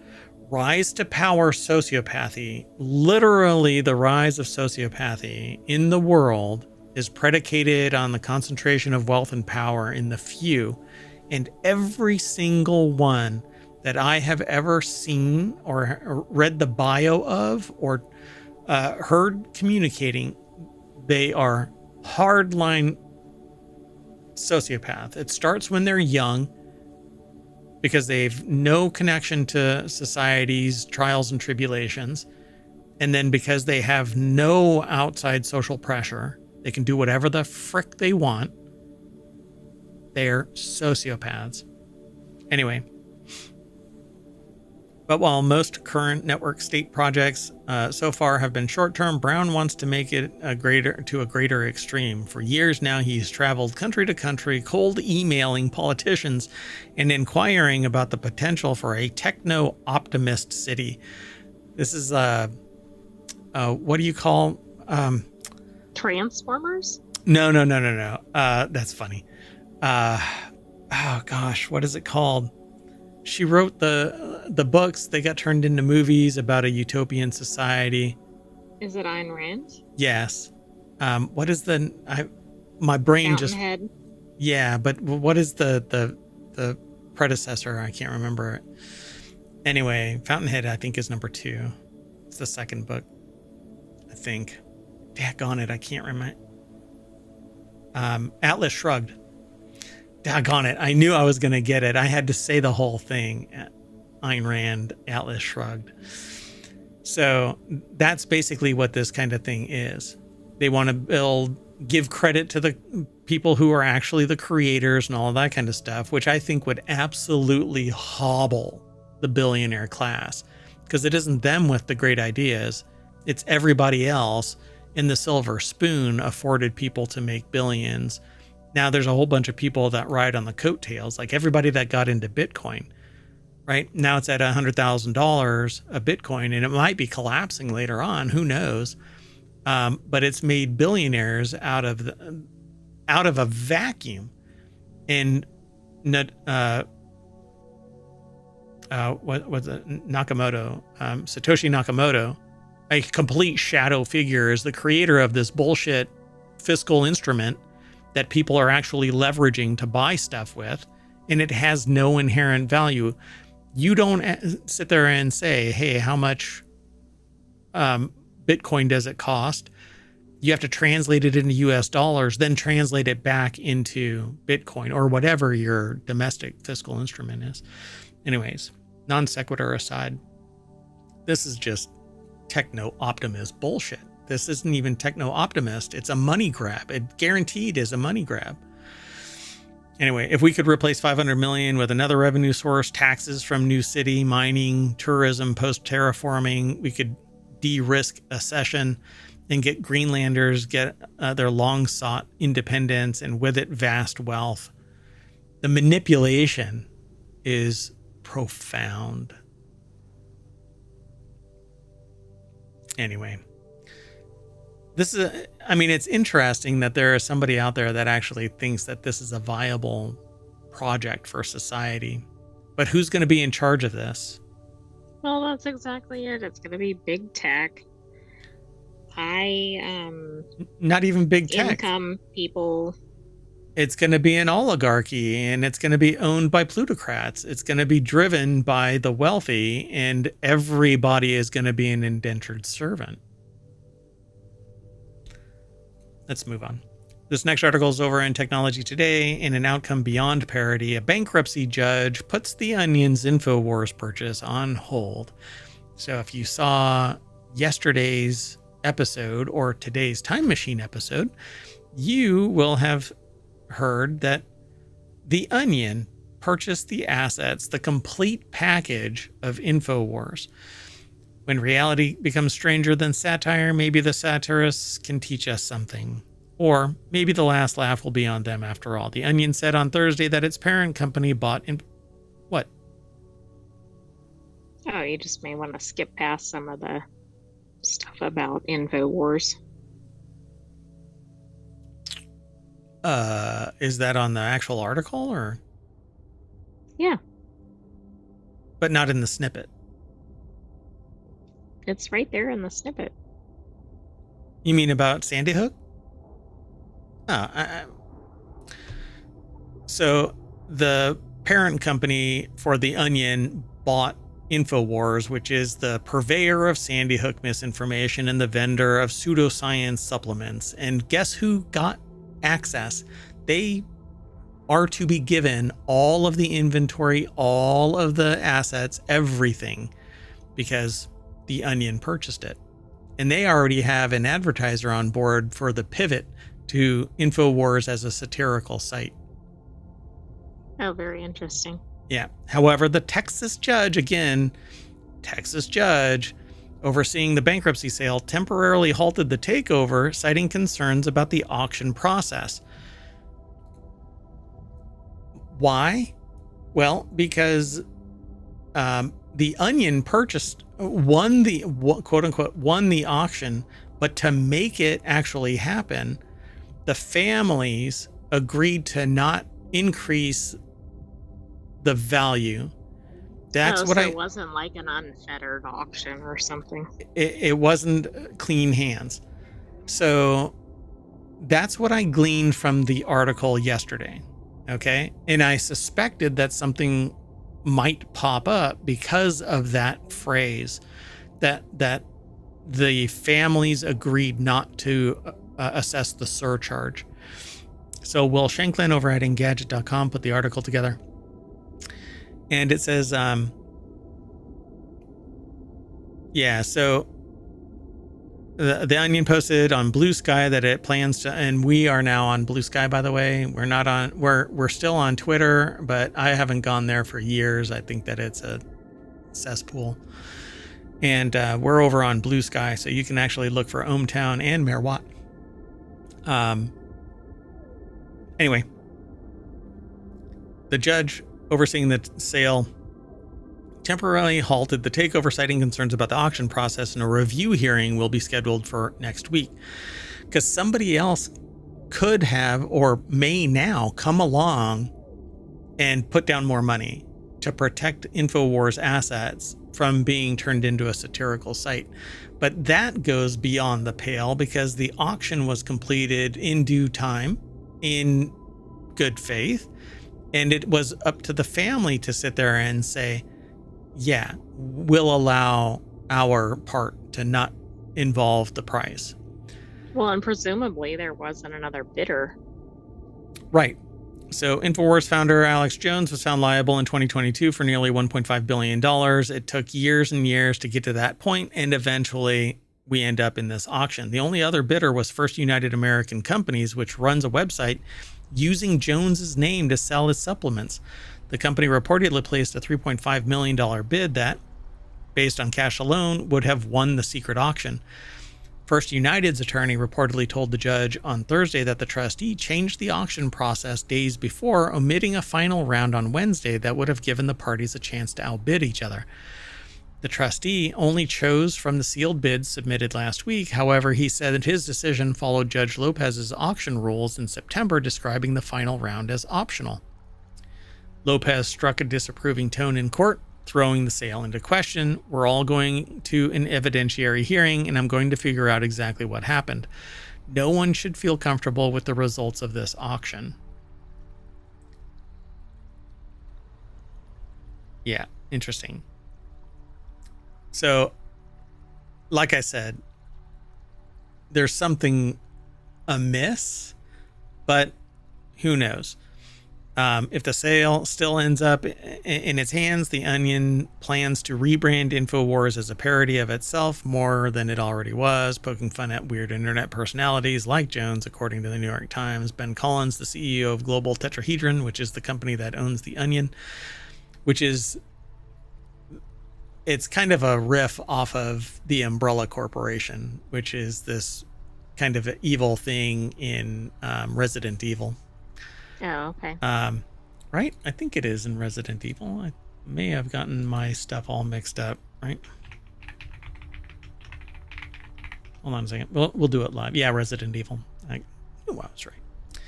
rise to power sociopathy. Literally, the rise of sociopathy in the world is predicated on the concentration of wealth and power in the few. And every single one that I have ever seen or read the bio of or heard communicating, they are hardline sociopath. It starts when they're young because they've no connection to society's trials and tribulations. And then because they have no outside social pressure, they can do whatever the frick they want. They're sociopaths. Anyway. But while most current network state projects so far have been short-term, Brown wants to make it a greater extreme. For years now, he's traveled country to country, cold emailing politicians and inquiring about the potential for a techno-optimist city. This is what do you call Transformers? No. That's funny. Oh gosh, what is it called? She wrote the books. They got turned into movies about a utopian society. Is it Ayn Rand? Yes. What is my brain Fountainhead? Yeah, but what is the predecessor? I can't remember it. Anyway, Fountainhead, I think, is number 2. It's the second book, I think. Daggone it, I can't remember. Atlas Shrugged. Daggone it, I knew I was going to get it. I had to say the whole thing. Ayn Rand, Atlas Shrugged. So that's basically what this kind of thing is. They want to give credit to the people who are actually the creators and all of that kind of stuff, which I think would absolutely hobble the billionaire class, because it isn't them with the great ideas. It's everybody else in the silver spoon afforded people to make billions. Now there's a whole bunch of people that ride on the coattails, like everybody that got into Bitcoin, right? Now it's at $100,000 a Bitcoin, and it might be collapsing later on. Who knows? But it's made billionaires out of a vacuum. And what was it? Nakamoto, Satoshi Nakamoto, a complete shadow figure, is the creator of this bullshit fiscal instrument that people are actually leveraging to buy stuff with, and it has no inherent value. You don't sit there and say, hey, how much Bitcoin does it cost? You have to translate it into US dollars, then translate it back into Bitcoin or whatever your domestic fiscal instrument is. Anyways, non sequitur aside, this is just techno-optimist bullshit. This isn't even techno-optimist. It's a money grab. It guaranteed is a money grab. Anyway, if we could replace 500 million with another revenue source, taxes from new city, mining, tourism, post-terraforming, we could de-risk accession and get Greenlanders get their long-sought independence, and with it, vast wealth. The manipulation is profound. Anyway, it's interesting that there is somebody out there that actually thinks that this is a viable project for society. But who's going to be in charge of this? Well, that's exactly it. It's going to be big tech. Not even big tech. Income people. It's going to be an oligarchy, and it's going to be owned by plutocrats. It's going to be driven by the wealthy, and everybody is going to be an indentured servant. Let's move on. This next article is over in Technology Today. In an outcome beyond parody, a bankruptcy judge puts the Onion's InfoWars purchase on hold. So if you saw yesterday's episode or today's Time Machine episode, you will have heard that the Onion purchased the assets, the complete package of InfoWars. When reality becomes stranger than satire, maybe the satirists can teach us something. Or maybe the last laugh will be on them after all. The Onion said on Thursday that its parent company bought in... What? Oh, you just may want to skip past some of the stuff about InfoWars. Is that on the actual article, or? Yeah. But not in the snippet. It's right there in the snippet. You mean about Sandy Hook? So the parent company for the Onion bought InfoWars, which is the purveyor of Sandy Hook misinformation and the vendor of pseudoscience supplements. And guess who got access? They are to be given all of the inventory, all of the assets, everything, because the Onion purchased it. And they already have an advertiser on board for the pivot to InfoWars as a satirical site. Oh, very interesting. Yeah. However, the Texas judge overseeing the bankruptcy sale temporarily halted the takeover, citing concerns about the auction process. Why? Well, because the Onion won the quote unquote won the auction, but to make it actually happen, the families agreed to not increase the value. That's what it wasn't like an unfettered auction or something. It wasn't clean hands. So that's what I gleaned from the article yesterday. Okay. And I suspected that something might pop up because of that phrase, that the families agreed not to assess the surcharge. So Will Shanklin over at Engadget.com put the article together. And it says, so the Onion posted on Blue Sky that it plans to, and we are now on Blue Sky, by the way. We're still on Twitter, but I haven't gone there for years. I think that it's a cesspool. And we're over on Blue Sky, so you can actually look for ohmTown and Mayor Watt. Anyway, the judge overseeing the sale temporarily halted the takeover, citing concerns about the auction process, and a review hearing will be scheduled for next week. Because somebody else could have or may now come along and put down more money to protect InfoWars assets from being turned into a satirical site. But that goes beyond the pale, because the auction was completed in due time, in good faith, and it was up to the family to sit there and say, yeah, we'll allow our part to not involve the price. Well, and presumably there wasn't another bidder. Right. So InfoWars founder Alex Jones was found liable in 2022 for nearly $1.5 billion. It took years and years to get to that point, and eventually we end up in this auction. The only other bidder was First United American Companies, which runs a website using Jones's name to sell his supplements. The company reportedly placed a $3.5 million bid that, based on cash alone, would have won the secret auction. First United's attorney reportedly told the judge on Thursday that the trustee changed the auction process days before, omitting a final round on Wednesday that would have given the parties a chance to outbid each other. The trustee only chose from the sealed bids submitted last week. However, he said that his decision followed Judge Lopez's auction rules in September, describing the final round as optional. Lopez struck a disapproving tone in court, throwing the sale into question. We're all going to an evidentiary hearing, and I'm going to figure out exactly what happened. No one should feel comfortable with the results of this auction. Yeah, interesting. So, like I said, there's something amiss, but who knows? If the sale still ends up in its hands, the Onion plans to rebrand InfoWars as a parody of itself more than it already was, poking fun at weird internet personalities like Jones, according to the New York Times. Ben Collins, the CEO of Global Tetrahedron, which is the company that owns the Onion, it's kind of a riff off of the Umbrella Corporation, which is this kind of evil thing in Resident Evil. Oh, okay. Right? I think it is in Resident Evil. I may have gotten my stuff all mixed up, right? Hold on a second. We'll do it live. Yeah, Resident Evil. I knew I was right.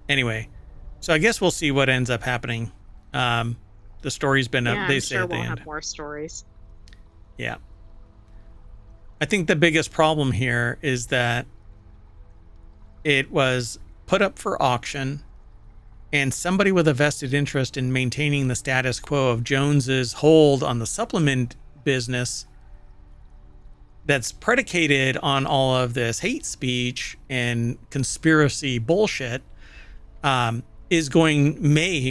Anyway, so I guess we'll see what ends up happening. The story's been up. They say at the end. We'll have more stories. Yeah. I think the biggest problem here is that it was put up for auction, and somebody with a vested interest in maintaining the status quo of Jones's hold on the supplement business that's predicated on all of this hate speech and conspiracy bullshit may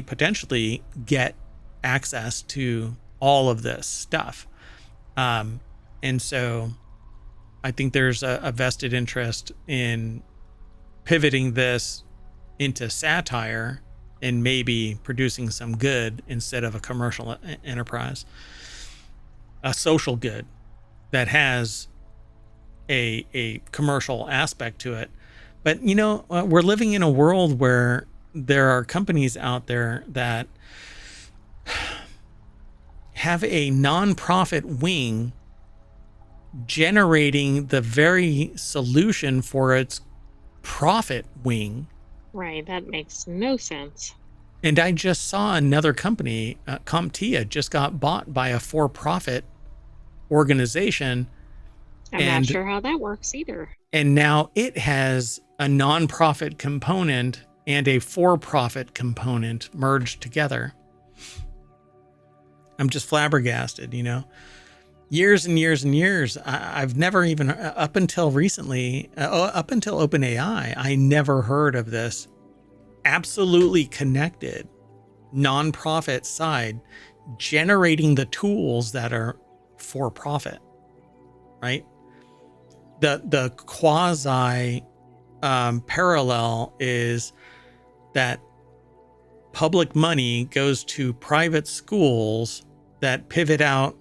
potentially get access to all of this stuff. And so I think there's a vested interest in pivoting this into satire and maybe producing some good instead of a commercial enterprise, a social good that has a commercial aspect to it. But, we're living in a world where there are companies out there that have a nonprofit wing generating the very solution for its profit wing. Right, that makes no sense. And I just saw another company, CompTIA, just got bought by a for-profit organization. I'm not sure how that works either. And now it has a nonprofit component and a for-profit component merged together. I'm just flabbergasted, Years and years and years, I've never even, up until recently, up until OpenAI, I never heard of this absolutely connected nonprofit side generating the tools that are for profit, right? The quasi parallel is that public money goes to private schools that pivot out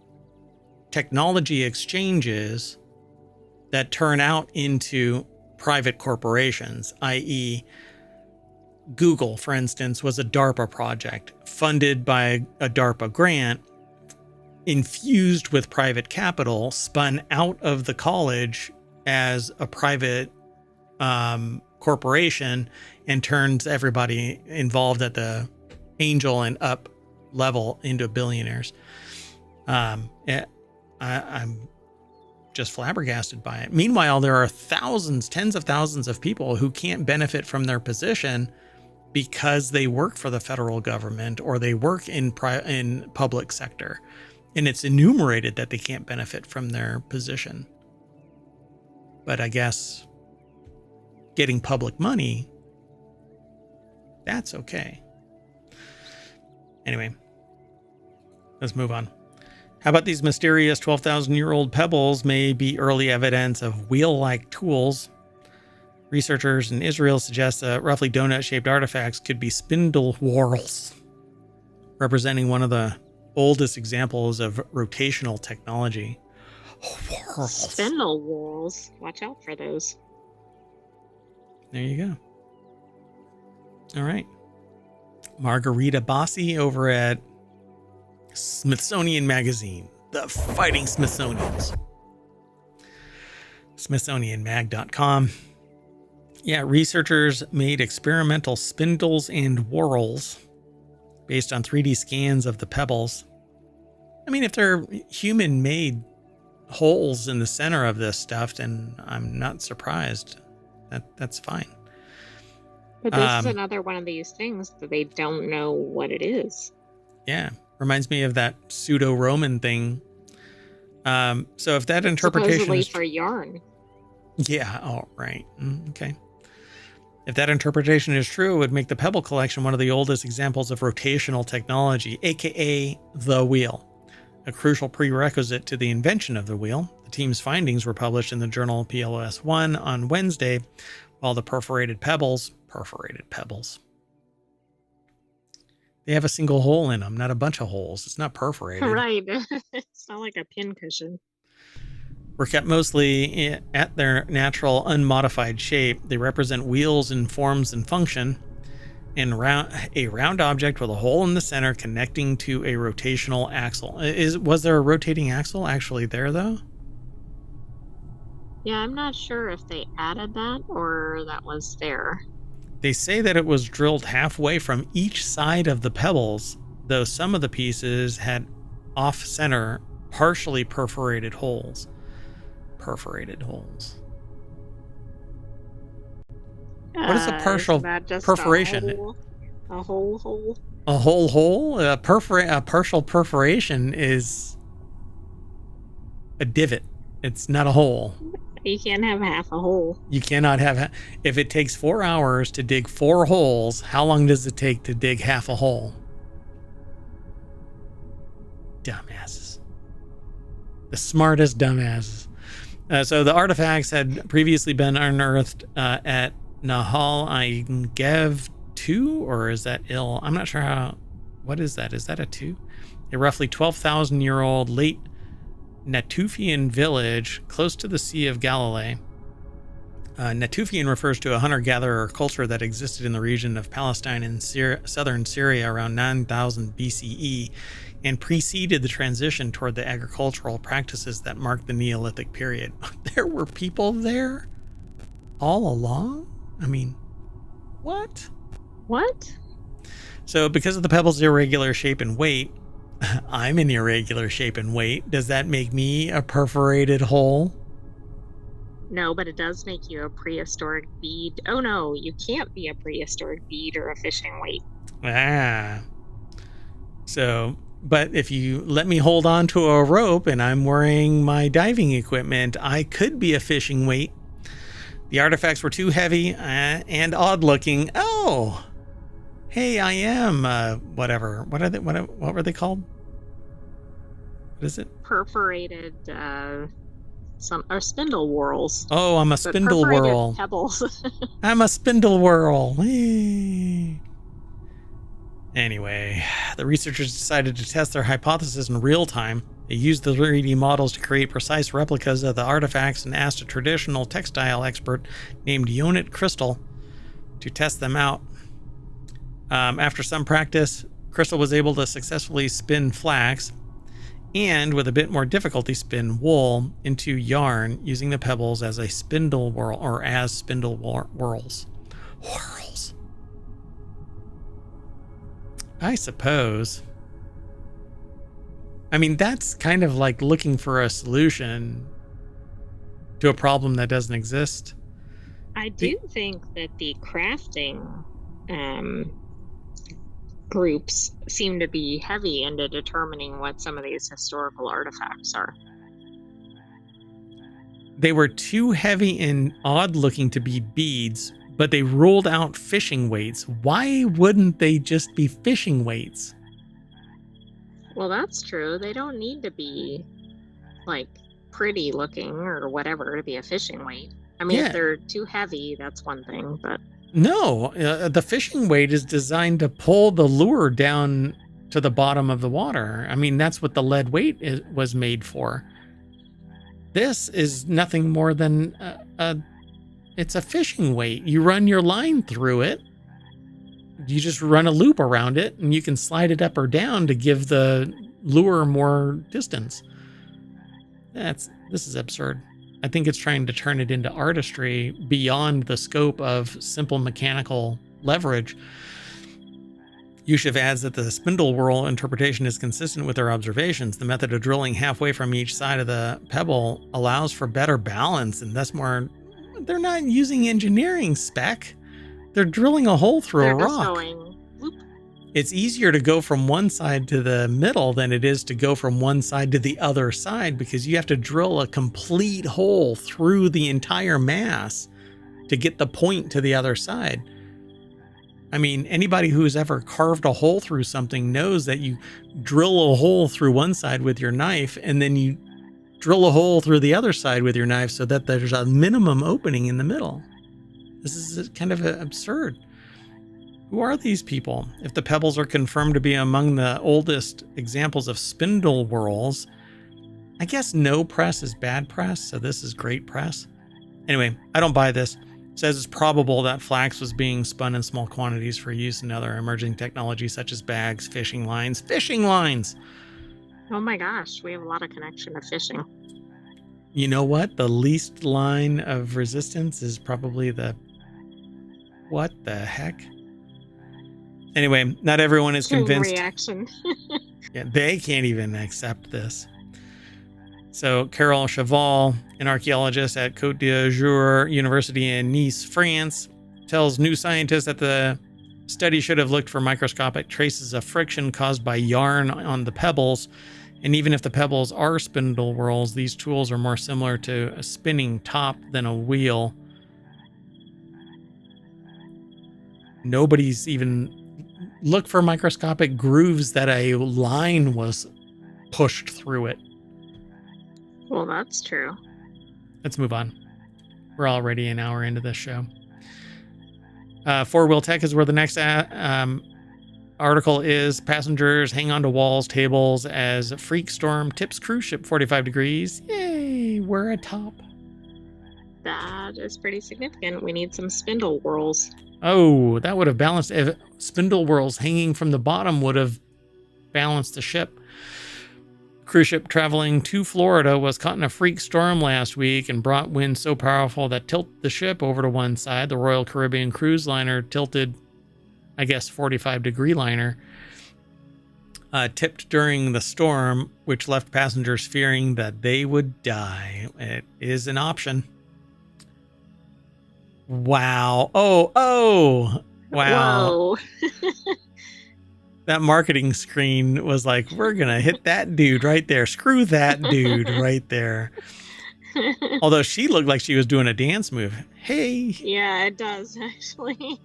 technology exchanges that turn out into private corporations, i.e., Google, for instance, was a DARPA project funded by a DARPA grant, infused with private capital, spun out of the college as a private corporation, and turns everybody involved at the angel and up level into billionaires. I'm just flabbergasted by it. Meanwhile, there are thousands, tens of thousands of people who can't benefit from their position because they work for the federal government or they work in public sector. And it's enumerated that they can't benefit from their position. But I guess getting public money, that's okay. Anyway, let's move on. How about these mysterious 12,000-year-old pebbles may be early evidence of wheel-like tools? Researchers in Israel suggest that roughly donut-shaped artifacts could be spindle whorls, representing one of the oldest examples of rotational technology. Whorls. Spindle whorls. Watch out for those. There you go. All right. Margarita Bossi over at Smithsonian Magazine, the Fighting Smithsonians. SmithsonianMag.com. Yeah, researchers made experimental spindles and whorls based on 3D scans of the pebbles. I mean, if they're human-made holes in the center of this stuff, then I'm not surprised. That's fine. But this is another one of these things that they don't know what it is. Yeah, reminds me of that pseudo-Roman thing. So if that interpretation supposedly is for yarn. Yeah, oh, right. Okay. If that interpretation is true, it would make the Pebble collection one of the oldest examples of rotational technology, aka the wheel, a crucial prerequisite to the invention of the wheel. The team's findings were published in the journal PLOS One on Wednesday, while the perforated pebbles, they have a single hole in them, not a bunch of holes. It's not perforated. Right. It's not like a pincushion. Were kept mostly at their natural, unmodified shape. They represent wheels in forms and function, and a round object with a hole in the center connecting to a rotational axle. Was there a rotating axle actually there, though? Yeah, I'm not sure if they added that or that was there. They say that it was drilled halfway from each side of the pebbles, though some of the pieces had off-center, partially perforated holes. What is a partial perforation? A whole hole? A whole hole? A partial perforation is a divot. It's not a hole. You can't have half a hole. You cannot have... If it takes 4 hours to dig 4 holes, how long does it take to dig half a hole? Dumbasses. The smartest dumbasses. So the artifacts had previously been unearthed at Nahal Ain Gev 2, or is that ill? I'm not sure how... What is that? Is that a 2? A roughly 12,000-year-old late Natufian village close to the Sea of Galilee. Natufian refers to a hunter-gatherer culture that existed in the region of Palestine and southern Syria around 9000 BCE and preceded the transition toward the agricultural practices that marked the Neolithic period. There were people there all along? I mean, what? What? So because of the pebble's irregular shape and weight, I'm an irregular shape and weight. Does that make me a perforated hole? No, but it does make you a prehistoric bead. Oh no, you can't be a prehistoric bead or a fishing weight. Ah. So, but if you let me hold on to a rope and I'm wearing my diving equipment, I could be a fishing weight. The artifacts were too heavy and odd looking. Oh, hey, I am whatever. What are they? What were they called? What is it? Perforated spindle whorls. Oh, I'm a spindle whorl. Pebbles. I'm a spindle whorl. Hey. Anyway, the researchers decided to test their hypothesis in real time. They used the 3D models to create precise replicas of the artifacts and asked a traditional textile expert named Yonit Crystal to test them out. After some practice, Crystal was able to successfully spin flax and, with a bit more difficulty, spin wool into yarn using the pebbles as a spindle whorl, or as spindle whorls. Whorls. I suppose. I mean, that's kind of like looking for a solution to a problem that doesn't exist. I do think that the crafting groups seem to be heavy into determining what some of these historical artifacts are. They were too heavy and odd looking to be beads, but they ruled out fishing weights. Why wouldn't they just be fishing weights? Well, that's true. They don't need to be like pretty looking or whatever to be a fishing weight. I mean, if Yeah. they're too heavy, that's one thing, but No, the fishing weight is designed to pull the lure down to the bottom of the water. I mean, that's what the lead weight was made for. This is nothing more than it's a fishing weight. You run your line through it. You just run a loop around it, and you can slide it up or down to give the lure more distance. This is absurd. I think it's trying to turn it into artistry beyond the scope of simple mechanical leverage. Yusuf adds that the spindle whirl interpretation is consistent with their observations. The method of drilling halfway from each side of the pebble allows for better balance, and thus more. They're not using engineering spec. They're drilling a hole through a rock. They're just going whoop. It's easier to go from one side to the middle than it is to go from one side to the other side, because you have to drill a complete hole through the entire mass to get the point to the other side. I mean, anybody who's ever carved a hole through something knows that you drill a hole through one side with your knife, and then you drill a hole through the other side with your knife so that there's a minimum opening in the middle. This is kind of absurd. Who are these people? If the pebbles are confirmed to be among the oldest examples of spindle whirls, I guess no press is bad press, so this is great press. Anyway, I don't buy this. It says it's probable that flax was being spun in small quantities for use in other emerging technologies such as bags, fishing lines. Fishing lines! Oh my gosh, we have a lot of connection to fishing. You know what? The least line of resistance is probably the... What the heck? Anyway, not everyone is convinced. Reaction. Yeah, they can't even accept this. So Carole Cheval, an archaeologist at Côte d'Azur University in Nice, France, tells New Scientist that the study should have looked for microscopic traces of friction caused by yarn on the pebbles. And even if the pebbles are spindle whirls, these tools are more similar to a spinning top than a wheel. Nobody's even looked for microscopic grooves that a line was pushed through it. Well, that's true. Let's move on. We're already an hour into this show. Four Wheel Tech is where the next article is. Passengers hang onto walls, tables as freak storm tips cruise ship 45 degrees. Yay, we're atop. That is pretty significant. We need some spindle whirls. Oh, that would have balanced. If spindle whirls hanging from the bottom would have balanced the ship. Cruise ship traveling to Florida was caught in a freak storm last week and brought winds so powerful that tilted the ship over to one side. The Royal Caribbean cruise liner tilted, I guess, 45-degree liner, tipped during the storm, which left passengers fearing that they would die. It is an option. Wow. Oh, wow. Whoa. That marketing screen was like, we're going to hit that dude right there. Screw that dude right there. Although she looked like she was doing a dance move. Hey. Yeah, it does, actually.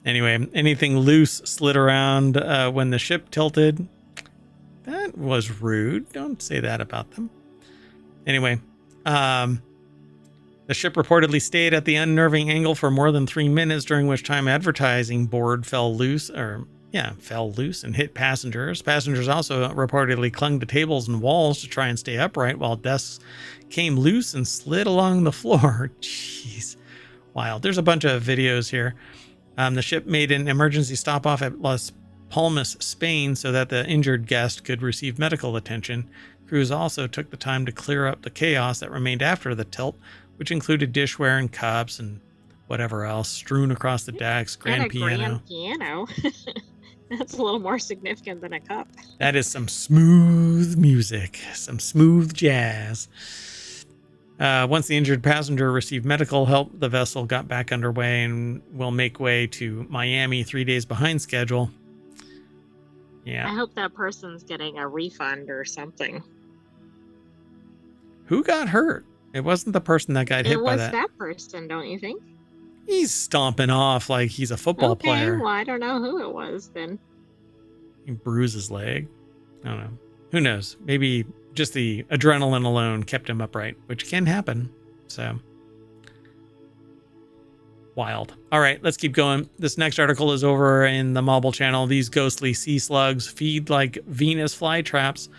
Anyway, anything loose slid around when the ship tilted. That was rude. Don't say that about them. Anyway, the ship reportedly stayed at the unnerving angle for more than 3 minutes, during which time advertising board fell loose and hit passengers. Passengers also reportedly clung to tables and walls to try and stay upright, while desks came loose and slid along the floor. Jeez. Wild. There's a bunch of videos here. The ship made an emergency stop off at Las Palmas, Spain, so that the injured guest could receive medical attention. Crews also took the time to clear up the chaos that remained after the tilt, which included dishware and cups and whatever else strewn across the decks. Grand piano. That's a little more significant than a cup. That is some smooth music, some smooth jazz. Once the injured passenger received medical help, the vessel got back underway and will make way to Miami 3 days behind schedule. Yeah. I hope that person's getting a refund or something. Who got hurt? It wasn't the person that got hit It by was that. that person, don't you think? He's stomping off like he's a football player. Well, I don't know who it was then. He bruised his leg. I don't know. Who knows? Maybe just the adrenaline alone kept him upright, which can happen. So wild. All right, let's keep going. This next article is over in the Mobile channel. These ghostly sea slugs feed like Venus flytraps.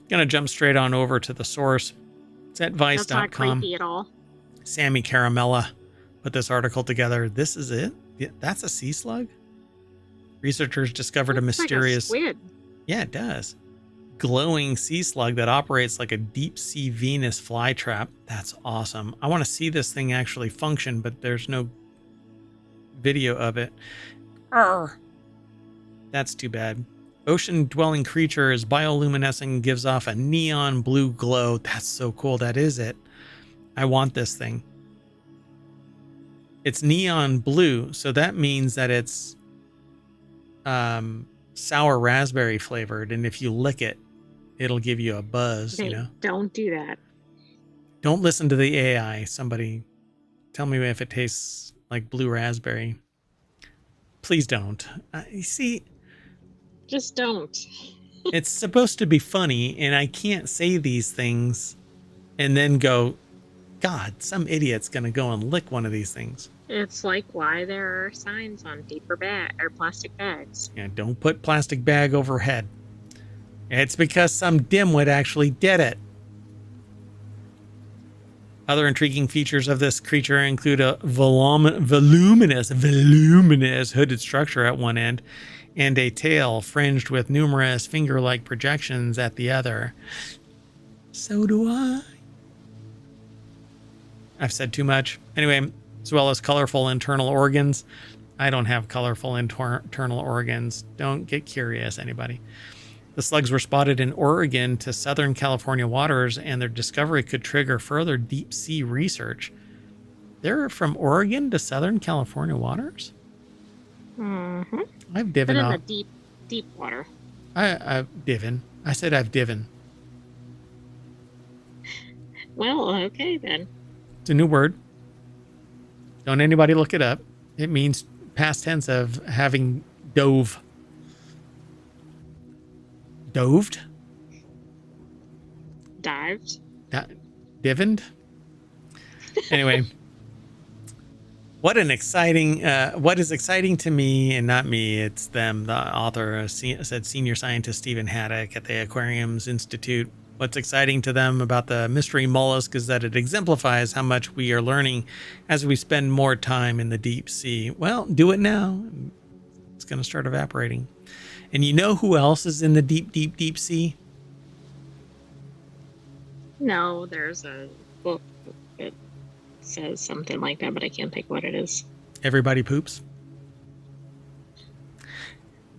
Gonna jump straight on over to the source. It's at That's not vice.com. creepy at all. Sammy Caramella put this article together. This is it? Yeah, that's a sea slug? Researchers discovered a mysterious... Like a squid. Yeah, it does. Glowing sea slug that operates like a deep sea Venus flytrap. That's awesome. I want to see this thing actually function, but there's no video of it. Arr! That's too bad. Ocean-dwelling creature is bioluminescent and gives off a neon blue glow. That's so cool. That is it. I want this thing. It's neon blue, so that means that it's sour raspberry flavored, and if you lick it, it'll give you a buzz, you know? Don't do that. Don't listen to the AI. Somebody tell me if it tastes like blue raspberry. Please don't. You see... Just don't. It's supposed to be funny, and I can't say these things and then go, God, some idiot's going to go and lick one of these things. It's like why there are signs on paper bag or plastic bags. Yeah, don't put plastic bag overhead. It's because some dimwit actually did it. Other intriguing features of this creature include a voluminous hooded structure at one end and a tail fringed with numerous finger-like projections at the other. So do I. I've said too much. Anyway, as well as colorful internal organs. I don't have colorful internal organs. Don't get curious, anybody. The slugs were spotted in Oregon to Southern California waters, and their discovery could trigger further deep sea research. They're from Oregon to Southern California waters? Mm-hmm. I've divin But off. in the deep water. I've divin. I said I've divin. Well, okay then. It's a new word. Don't anybody look it up. It means past tense of having dove. Doved? Dived. Divined? Anyway. What is exciting to me, and not me, it's them, the author said senior scientist Stephen Haddock at the Aquariums Institute. What's exciting to them about the mystery mollusk is that it exemplifies how much we are learning as we spend more time in the deep sea. Well, do it now. It's going to start evaporating. And you know who else is in the deep, deep, deep sea? No, there's a book that says something like that, but I can't think what it is. Everybody poops.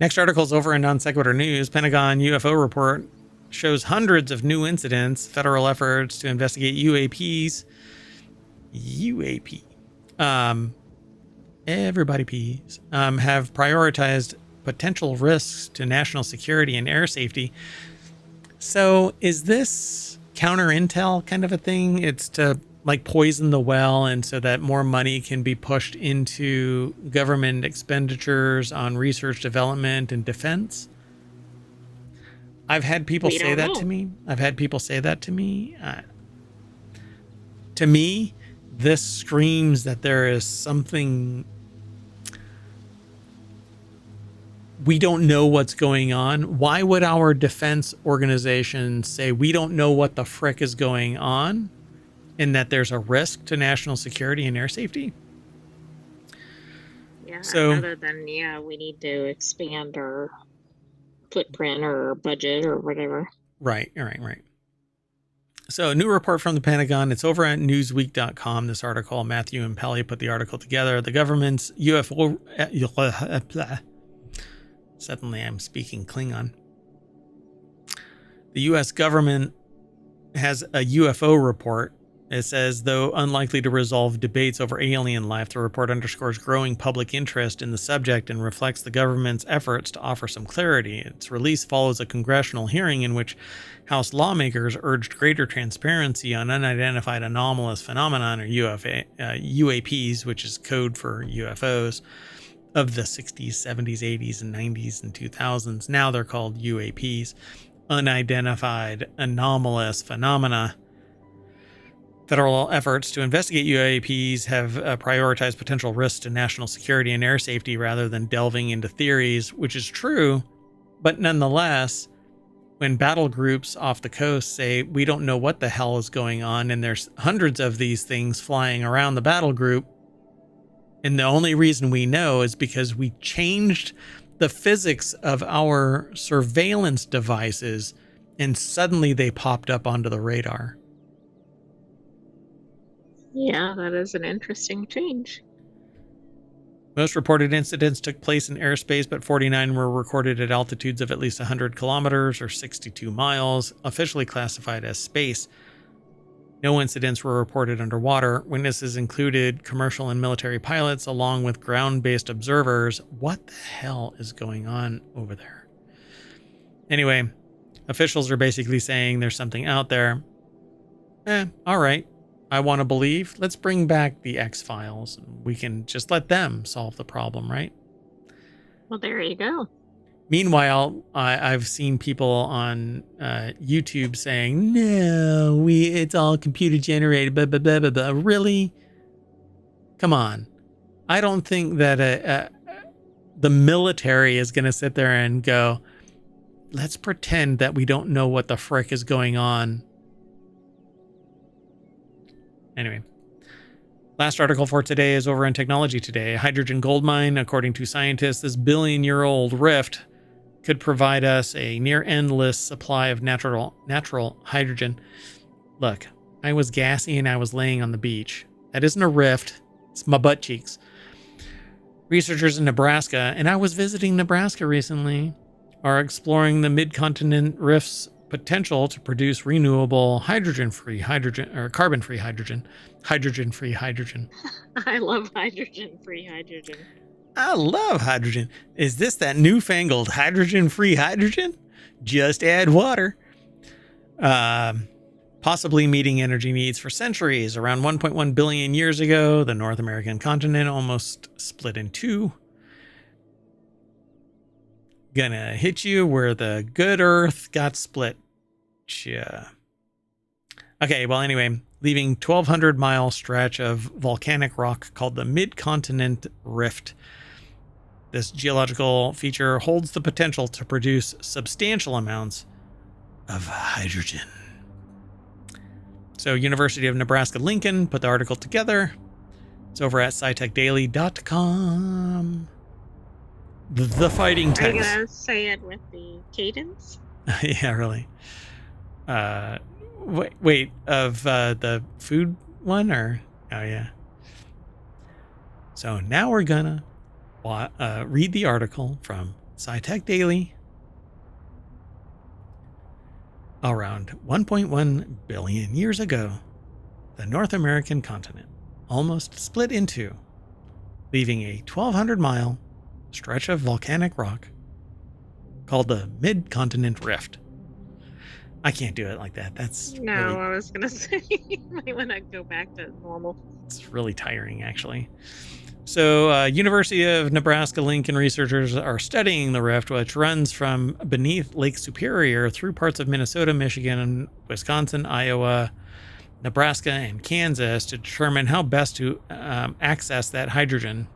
Next article is over in Non Sequitur News. Pentagon UFO report shows hundreds of new incidents. Federal efforts to investigate UAPs. Everybody pees. Have prioritized potential risks to national security and air safety. So is this counter intel kind of a thing? It's to like poison the well, and so that more money can be pushed into government expenditures on research, development, and defense. I've had people say that to me. To me, this screams that there is something we don't know what's going on. Why would our defense organization say we don't know what the frick is going on and that there's a risk to national security and air safety? Yeah, so, other than, we need to expand our footprint or budget or whatever. Right. So a new report from the Pentagon. It's over at newsweek.com, this article. Matthew and Pelly put the article together. The government's UFO... Suddenly I'm speaking Klingon. The U.S. government has a UFO report It says, though unlikely to resolve debates over alien life, the report underscores growing public interest in the subject and reflects the government's efforts to offer some clarity. Its release follows a congressional hearing in which House lawmakers urged greater transparency on unidentified anomalous phenomenon, or UAPs, which is code for UFOs, of the 60s, 70s, 80s, and 90s and 2000s. Now they're called UAPs, unidentified anomalous phenomena. Federal efforts to investigate UAPs have prioritized potential risks to national security and air safety rather than delving into theories, which is true. But nonetheless, when battle groups off the coast say, we don't know what the hell is going on, and there's hundreds of these things flying around the battle group, and the only reason we know is because we changed the physics of our surveillance devices, and suddenly they popped up onto the radar. Yeah, that is an interesting change. Most reported incidents took place in airspace, but 49 were recorded at altitudes of at least 100 kilometers or 62 miles, officially classified as space. No incidents were reported underwater. Witnesses included commercial and military pilots, along with ground-based observers. What the hell is going on over there? Anyway, officials are basically saying there's something out there. All right. I want to believe. Let's bring back the X-Files. We can just let them solve the problem, right? Well, there you go. Meanwhile, I've seen people on YouTube saying, no, it's all computer generated, blah, blah, blah, blah, blah. Really? Come on. I don't think that the military is going to sit there and go, let's pretend that we don't know what the frick is going on. Anyway, last article for today is over in Technology Today. A hydrogen gold mine, according to scientists, this billion-year-old rift could provide us a near-endless supply of natural hydrogen. Look, I was gassy and I was laying on the beach. That isn't a rift. It's my butt cheeks. Researchers in Nebraska, and I was visiting Nebraska recently, are exploring the mid-continent rift's potential to produce renewable carbon-free hydrogen. I love hydrogen-free hydrogen. I love hydrogen. Is this that newfangled hydrogen-free hydrogen? Just add water. Possibly meeting energy needs for centuries. Around 1.1 billion years ago, the North American continent almost split in two. Gonna hit you where the good Earth got split. Okay, well, anyway, leaving 1,200-mile stretch of volcanic rock called the Mid-Continent Rift. This geological feature holds the potential to produce substantial amounts of hydrogen. So, University of Nebraska-Lincoln put the article together. It's over at scitechdaily.com. The fighting text. Are you going to say it with the cadence? Yeah, really. Wait, of the food one, or? Oh, yeah. So now we're gonna read the article from SciTech Daily. Around 1.1 billion years ago, the North American continent almost split in two, leaving a 1,200-mile stretch of volcanic rock called the Mid-Continent Rift. I can't do it like that. That's no. Really, I was gonna say you might want to go back to normal. It's really tiring, actually. So, University of Nebraska-Lincoln researchers are studying the rift, which runs from beneath Lake Superior through parts of Minnesota, Michigan, Wisconsin, Iowa, Nebraska, and Kansas to determine how best to access that hydrogen.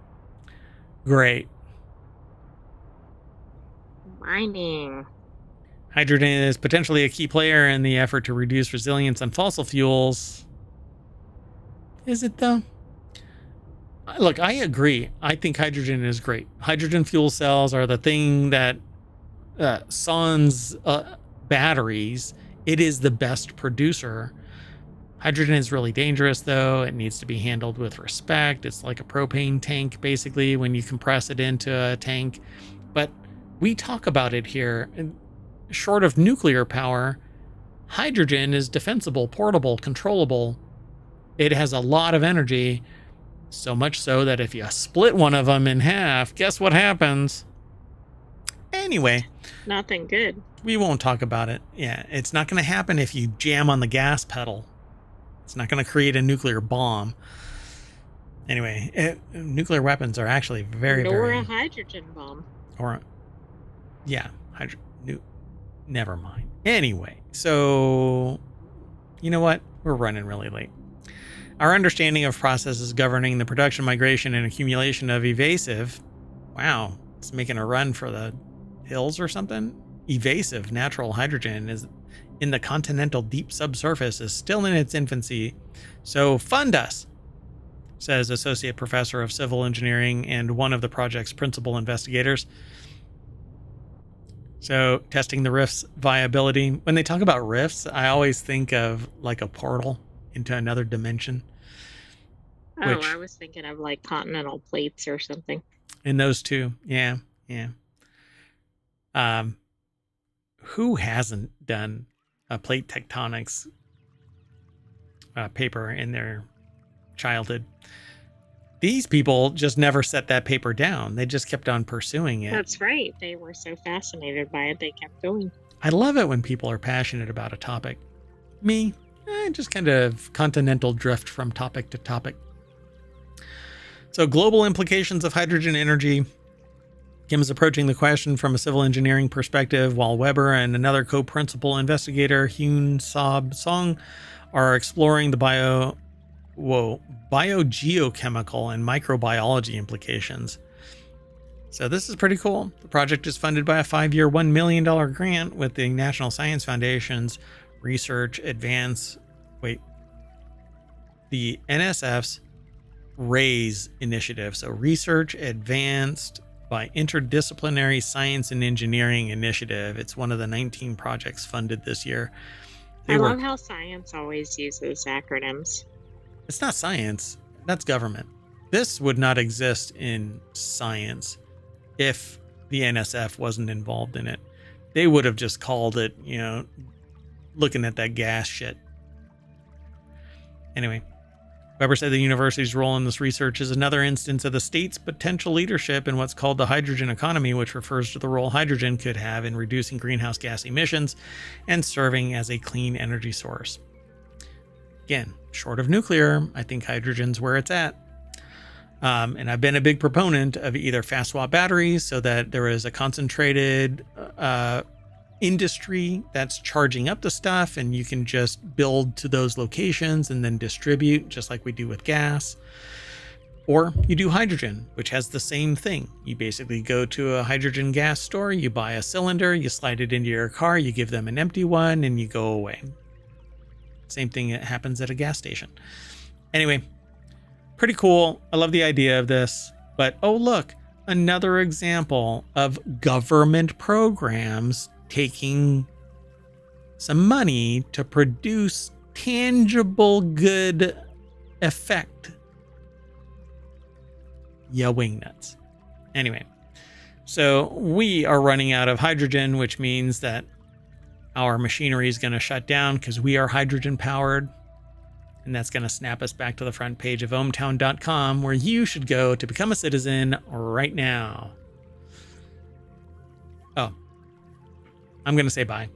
Great. Mining. Hydrogen is potentially a key player in the effort to reduce resilience on fossil fuels. Is it, though? Look, I agree. I think hydrogen is great. Hydrogen fuel cells are the thing that sans batteries, it is the best producer. Hydrogen is really dangerous, though. It needs to be handled with respect. It's like a propane tank, basically, when you compress it into a tank. But we talk about it here. Short of nuclear power, hydrogen is defensible, portable, controllable. It has a lot of energy, so much so that if you split one of them in half, guess what happens? Anyway, Nothing good. we won't talk about it. Yeah, it's not going to happen if you jam on the gas pedal. It's not going to create a nuclear bomb. Anyway, nuclear weapons are actually very, Nor very... a hydrogen bomb. Or, yeah, never mind. Anyway, so, you know what? We're running really late. Our understanding of processes governing the production, migration, and accumulation of evasive... Wow, it's making a run for the hills or something? Evasive natural hydrogen is in the continental deep subsurface is still in its infancy. So fund us, says Associate Professor of Civil Engineering and one of the project's principal investigators. So testing the rift's viability. When they talk about rifts, I always think of like a portal into another dimension. Oh, I was thinking of like continental plates or something. In those two, yeah. Who hasn't done a plate tectonics paper in their childhood? These people just never set that paper down. They just kept on pursuing it. That's right. They were so fascinated by it, they kept going. I love it when people are passionate about a topic. Me, I just kind of continental drift from topic to topic. So global implications of hydrogen energy. Kim is approaching the question from a civil engineering perspective, while Weber and another co-principal investigator, Hyun Sob Song, are exploring the biogeochemical and microbiology implications. So this is pretty cool. The project is funded by a 5-year, $1 million grant with the National Science Foundation's the NSF's RAISE initiative. So Research Advanced by Interdisciplinary Science and Engineering Initiative. It's one of the 19 projects funded this year. I love how science always uses acronyms. It's not science. That's government. This would not exist in science if the NSF wasn't involved in it. They would have just called it, looking at that gas shit. Anyway, Weber said the university's role in this research is another instance of the state's potential leadership in what's called the hydrogen economy, which refers to the role hydrogen could have in reducing greenhouse gas emissions and serving as a clean energy source. Again, short of nuclear, I think hydrogen's where it's at. And I've been a big proponent of either fast swap batteries so that there is a concentrated industry that's charging up the stuff and you can just build to those locations and then distribute just like we do with gas. Or you do hydrogen, which has the same thing. You basically go to a hydrogen gas store, you buy a cylinder, you slide it into your car, you give them an empty one, and you go away. Same thing that happens at a gas station. Anyway, pretty cool. I love the idea of this. But, oh, look, another example of government programs taking some money to produce tangible good effect. Ya wingnuts. Anyway, so we are running out of hydrogen, which means that our machinery is going to shut down because we are hydrogen powered. And that's going to snap us back to the front page of ohmTown.com, where you should go to become a citizen right now. Oh, I'm going to say bye.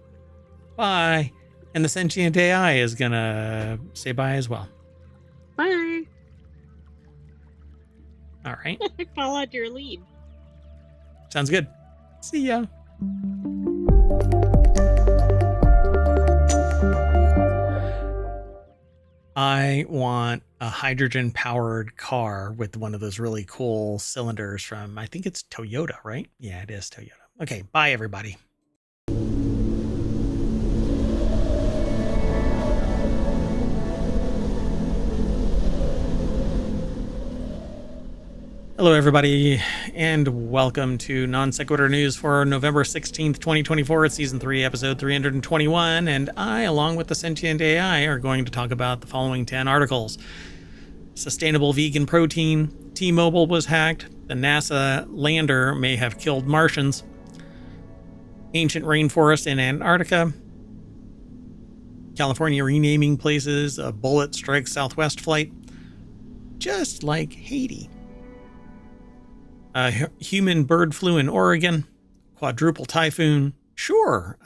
Bye. And the sentient AI is going to say bye as well. Bye. All right. I followed your lead. Sounds good. See ya. I want a hydrogen powered car with one of those really cool cylinders from, I think it's Toyota, right? Yeah, it is Toyota. Okay, bye everybody. Hello, everybody, and welcome to Non Sequitur News for November 16th, 2024. It's Season 3, Episode 321, and I, along with the Sentient AI, are going to talk about the following 10 articles. Sustainable vegan protein, T-Mobile was hacked, the NASA lander may have killed Martians, ancient rainforest in Antarctica, California renaming places. A bullet strikes Southwest flight, just like Haiti. Human bird flu in Oregon. Quadruple typhoon. Sure.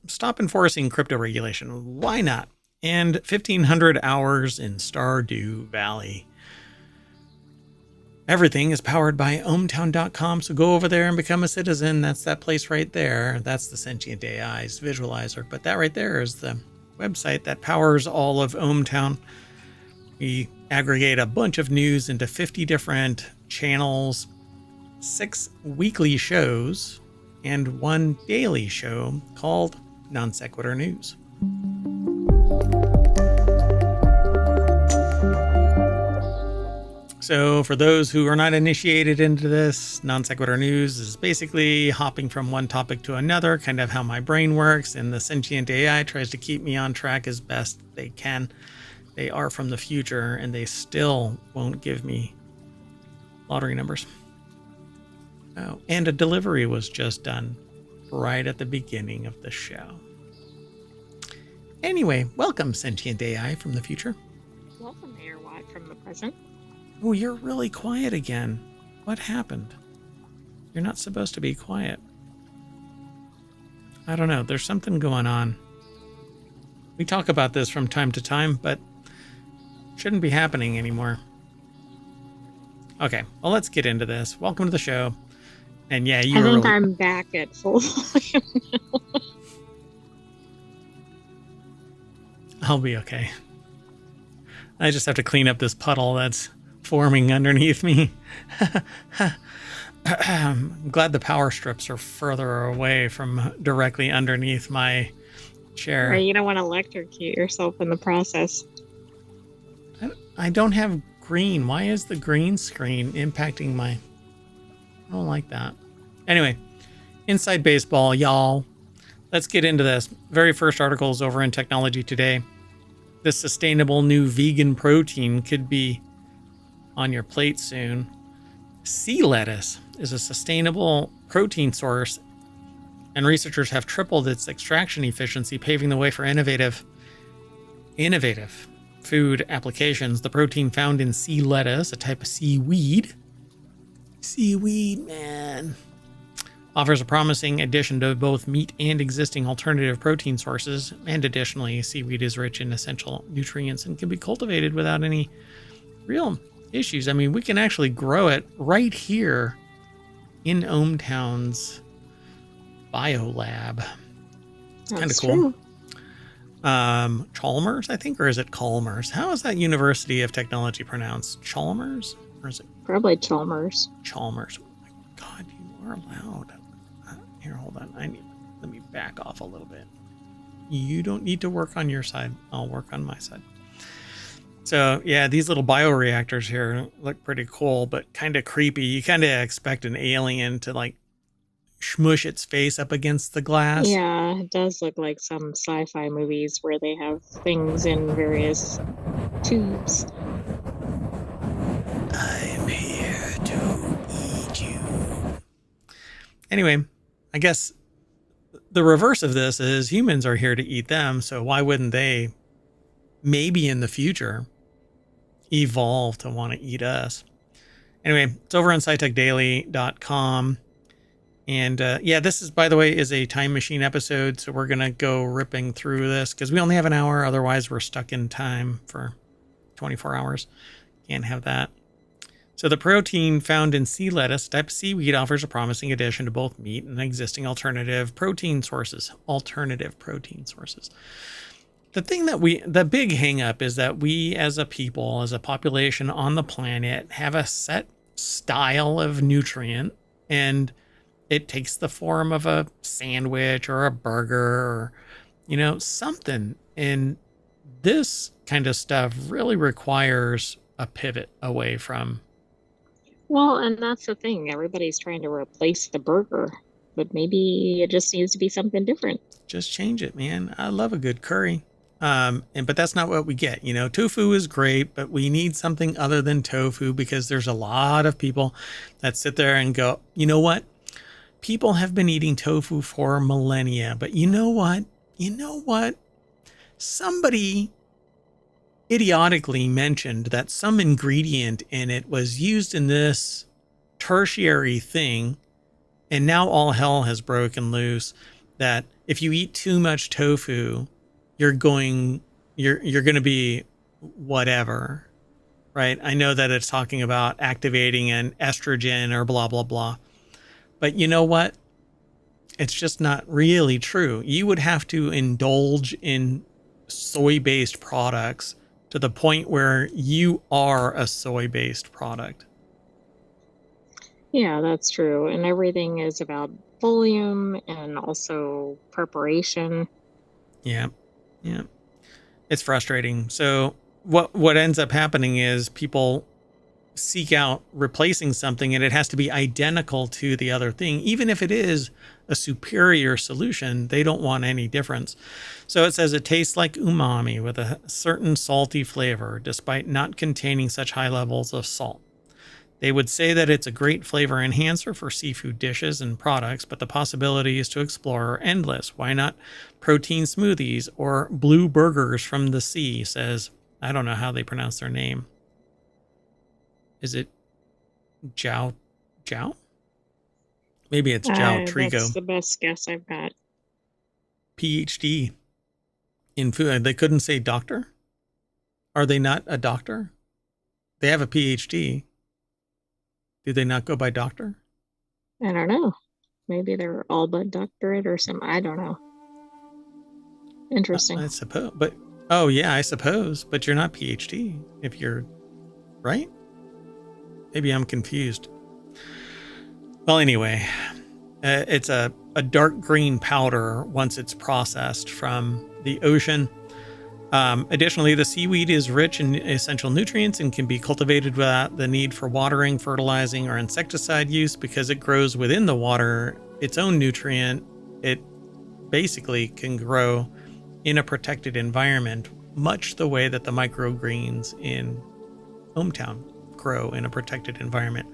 Stop enforcing crypto regulation. Why not? And 1,500 hours in Stardew Valley. Everything is powered by ohmTown.com, so go over there and become a citizen. That's that place right there. That's the Sentient AI's visualizer. But that right there is the website that powers all of ohmTown. We aggregate a bunch of news into 50 different channels, 6 weekly shows, and 1 daily show called Non Sequitur News. So for those who are not initiated into this, Non Sequitur News is basically hopping from one topic to another, kind of how my brain works, and the sentient AI tries to keep me on track as best they can. They are from the future, and they still won't give me lottery numbers. Oh, and a delivery was just done right at the beginning of the show. Anyway, welcome, sentient AI from the future. Welcome, Mayor Watt from the present. Oh, you're really quiet again. What happened? You're not supposed to be quiet. I don't know. There's something going on. We talk about this from time to time, but shouldn't be happening anymore. Okay, well, let's get into this. Welcome to the show. And yeah, I think I'm back at full volume now. I'll be okay. I just have to clean up this puddle that's forming underneath me. I'm glad the power strips are further away from directly underneath my chair. Right, you don't want to electrocute yourself in the process. I don't have green. Why is the green screen impacting my... I don't like that. Anyway, inside baseball, y'all. Let's get into this. Very first article is over in Technology Today. This sustainable new vegan protein could be on your plate soon. Sea lettuce is a sustainable protein source, and researchers have tripled its extraction efficiency, paving the way for innovative food applications. The protein found in sea lettuce, a type of seaweed, man, offers a promising addition to both meat and existing alternative protein sources. And additionally, seaweed is rich in essential nutrients and can be cultivated without any real issues. I mean, we can actually grow it right here in ohmTown's biolab. It's kind of cool. Chalmers, I think, or is it Chalmers? How is that University of Technology pronounced? Chalmers? Or is it Probably Chalmers. Chalmers? Oh my God, you are loud. Here, hold on. Let me back off a little bit. You don't need to work on your side. I'll work on my side. So yeah, these little bioreactors here look pretty cool, but kind of creepy. You kind of expect an alien to like smush its face up against the glass. Yeah, it does look like some sci-fi movies where they have things in various tubes. I'm here to eat you. Anyway, I guess the reverse of this is humans are here to eat them, so why wouldn't they, maybe in the future, evolve to want to eat us? Anyway, it's over on scitechdaily.com. And yeah, this is, by the way, is a time machine episode, so we're going to go ripping through this because we only have an hour. Otherwise, we're stuck in time for 24 hours. Can't have that. So the protein found in sea lettuce, type of seaweed, offers a promising addition to both meat and existing alternative protein sources. The thing that the big hang up is that we as a people, as a population on the planet, have a set style of nutrient, and it takes the form of a sandwich or a burger or, something. And this kind of stuff really requires a pivot away from. Well, and that's the thing. Everybody's trying to replace the burger, but maybe it just needs to be something different. Just change it, man. I love a good curry. But that's not what we get. Tofu is great, but we need something other than tofu because there's a lot of people that sit there and go, you know what? People have been eating tofu for millennia, but you know what? Somebody idiotically mentioned that some ingredient in it was used in this tertiary thing, and now all hell has broken loose, that if you eat too much tofu, you're going to be whatever, right? I know that it's talking about activating an estrogen or blah blah blah, but you know what, it's just not really true. You would have to indulge in soy-based products to the point where you are a soy-based product. Yeah, that's true. And everything is about volume and also preparation. Yeah. Yeah. It's frustrating. So what ends up happening is people seek out replacing something, and it has to be identical to the other thing. Even if it is a superior solution, they don't want any difference. So it says it tastes like umami with a certain salty flavor, despite not containing such high levels of salt. They would say that it's a great flavor enhancer for seafood dishes and products, but the possibilities to explore are endless. Why not protein smoothies or blue burgers from the sea, says, I don't know how they pronounce their name. Is it Jiao? Jiao? Maybe it's Jiao That's Trigo. the best guess I've got. PhD in food. They couldn't say doctor? Are they not a doctor? They have a PhD. Do they not go by doctor? I don't know. Maybe they're all but doctorate or some. I don't know. Interesting. I suppose. But, oh, yeah, I suppose. But you're not PhD if you're, right? Maybe I'm confused. Well, anyway, it's a dark green powder once it's processed from the ocean. Additionally, the seaweed is rich in essential nutrients and can be cultivated without the need for watering, fertilizing, or insecticide use because it grows within the water. Its own nutrient, it basically can grow in a protected environment, much the way that the microgreens in ohmTown grow in a protected environment.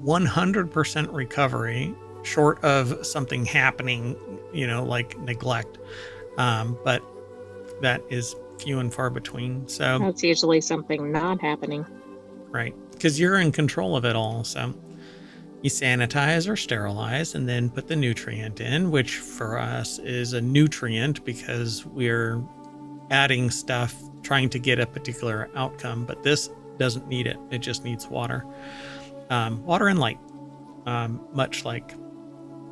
100% recovery, short of something happening, like neglect. But that is few and far between. So That's usually something not happening. right, because you're in control of it all. So you sanitize or sterilize and then put the nutrient in, which for us is a nutrient because we're adding stuff trying to get a particular outcome. But this doesn't need it. It just needs water. Water and light, much like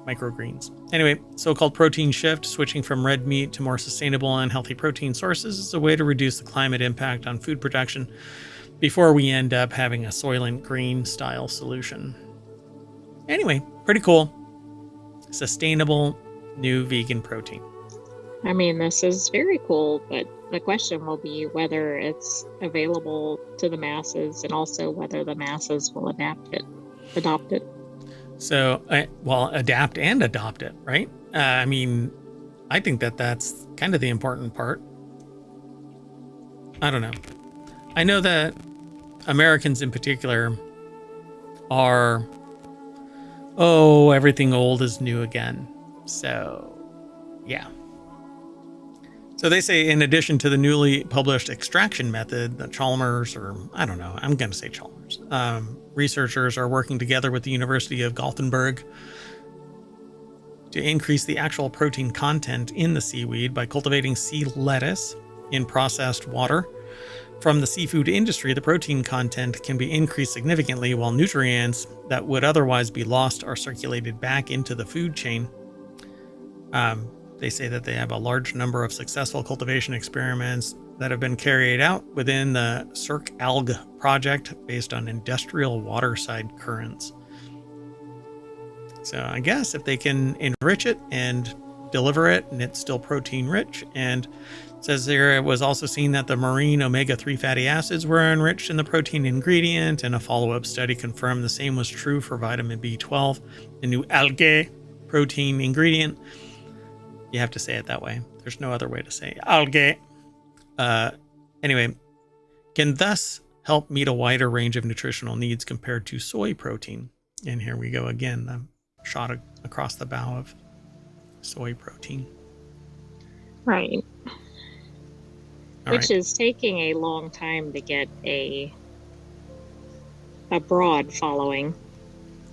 microgreens. Anyway, so-called protein shift, switching from red meat to more sustainable and healthy protein sources, is a way to reduce the climate impact on food production before we end up having a Soylent Green style solution. Anyway, pretty cool. Sustainable new vegan protein. I mean, this is very cool, but the question will be whether it's available to the masses and also whether the masses will adopt it. So, adapt and adopt it, right? I mean, I think that's kind of the important part. I don't know. I know that Americans in particular are, everything old is new again. So, yeah. So they say, in addition to the newly published extraction method, that Chalmers, or I don't know, I'm going to say Chalmers, researchers are working together with the University of Gothenburg to increase the actual protein content in the seaweed by cultivating sea lettuce in processed water. From the seafood industry, the protein content can be increased significantly, while nutrients that would otherwise be lost are circulated back into the food chain. They say that they have a large number of successful cultivation experiments that have been carried out within the Cirque Alg project based on industrial waterside currents. So I guess if they can enrich it and deliver it and it's still protein rich, and it says there it was also seen that the marine omega-3 fatty acids were enriched in the protein ingredient, and a follow-up study confirmed the same was true for vitamin B12, the new algae protein ingredient. You have to say it that way. There's no other way to say algae. Anyway, can thus help meet a wider range of nutritional needs compared to soy protein. And here we go again, the shot across the bow of soy protein. Right. All which right. is taking a long time to get a broad following,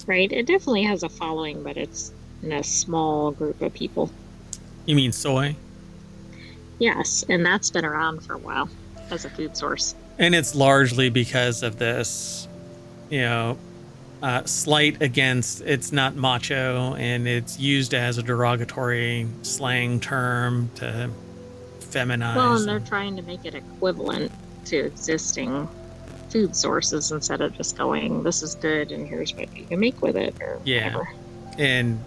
right? It definitely has a following, but it's in a small group of people. You mean soy? Yes, and that's been around for a while as a food source. And it's largely because of this, you know, slight against it's not macho, and it's used as a derogatory slang term to Well, feminize. and they're And trying to make it equivalent to existing food sources instead of just going, this is good and here's what you can make with it or yeah, whatever. and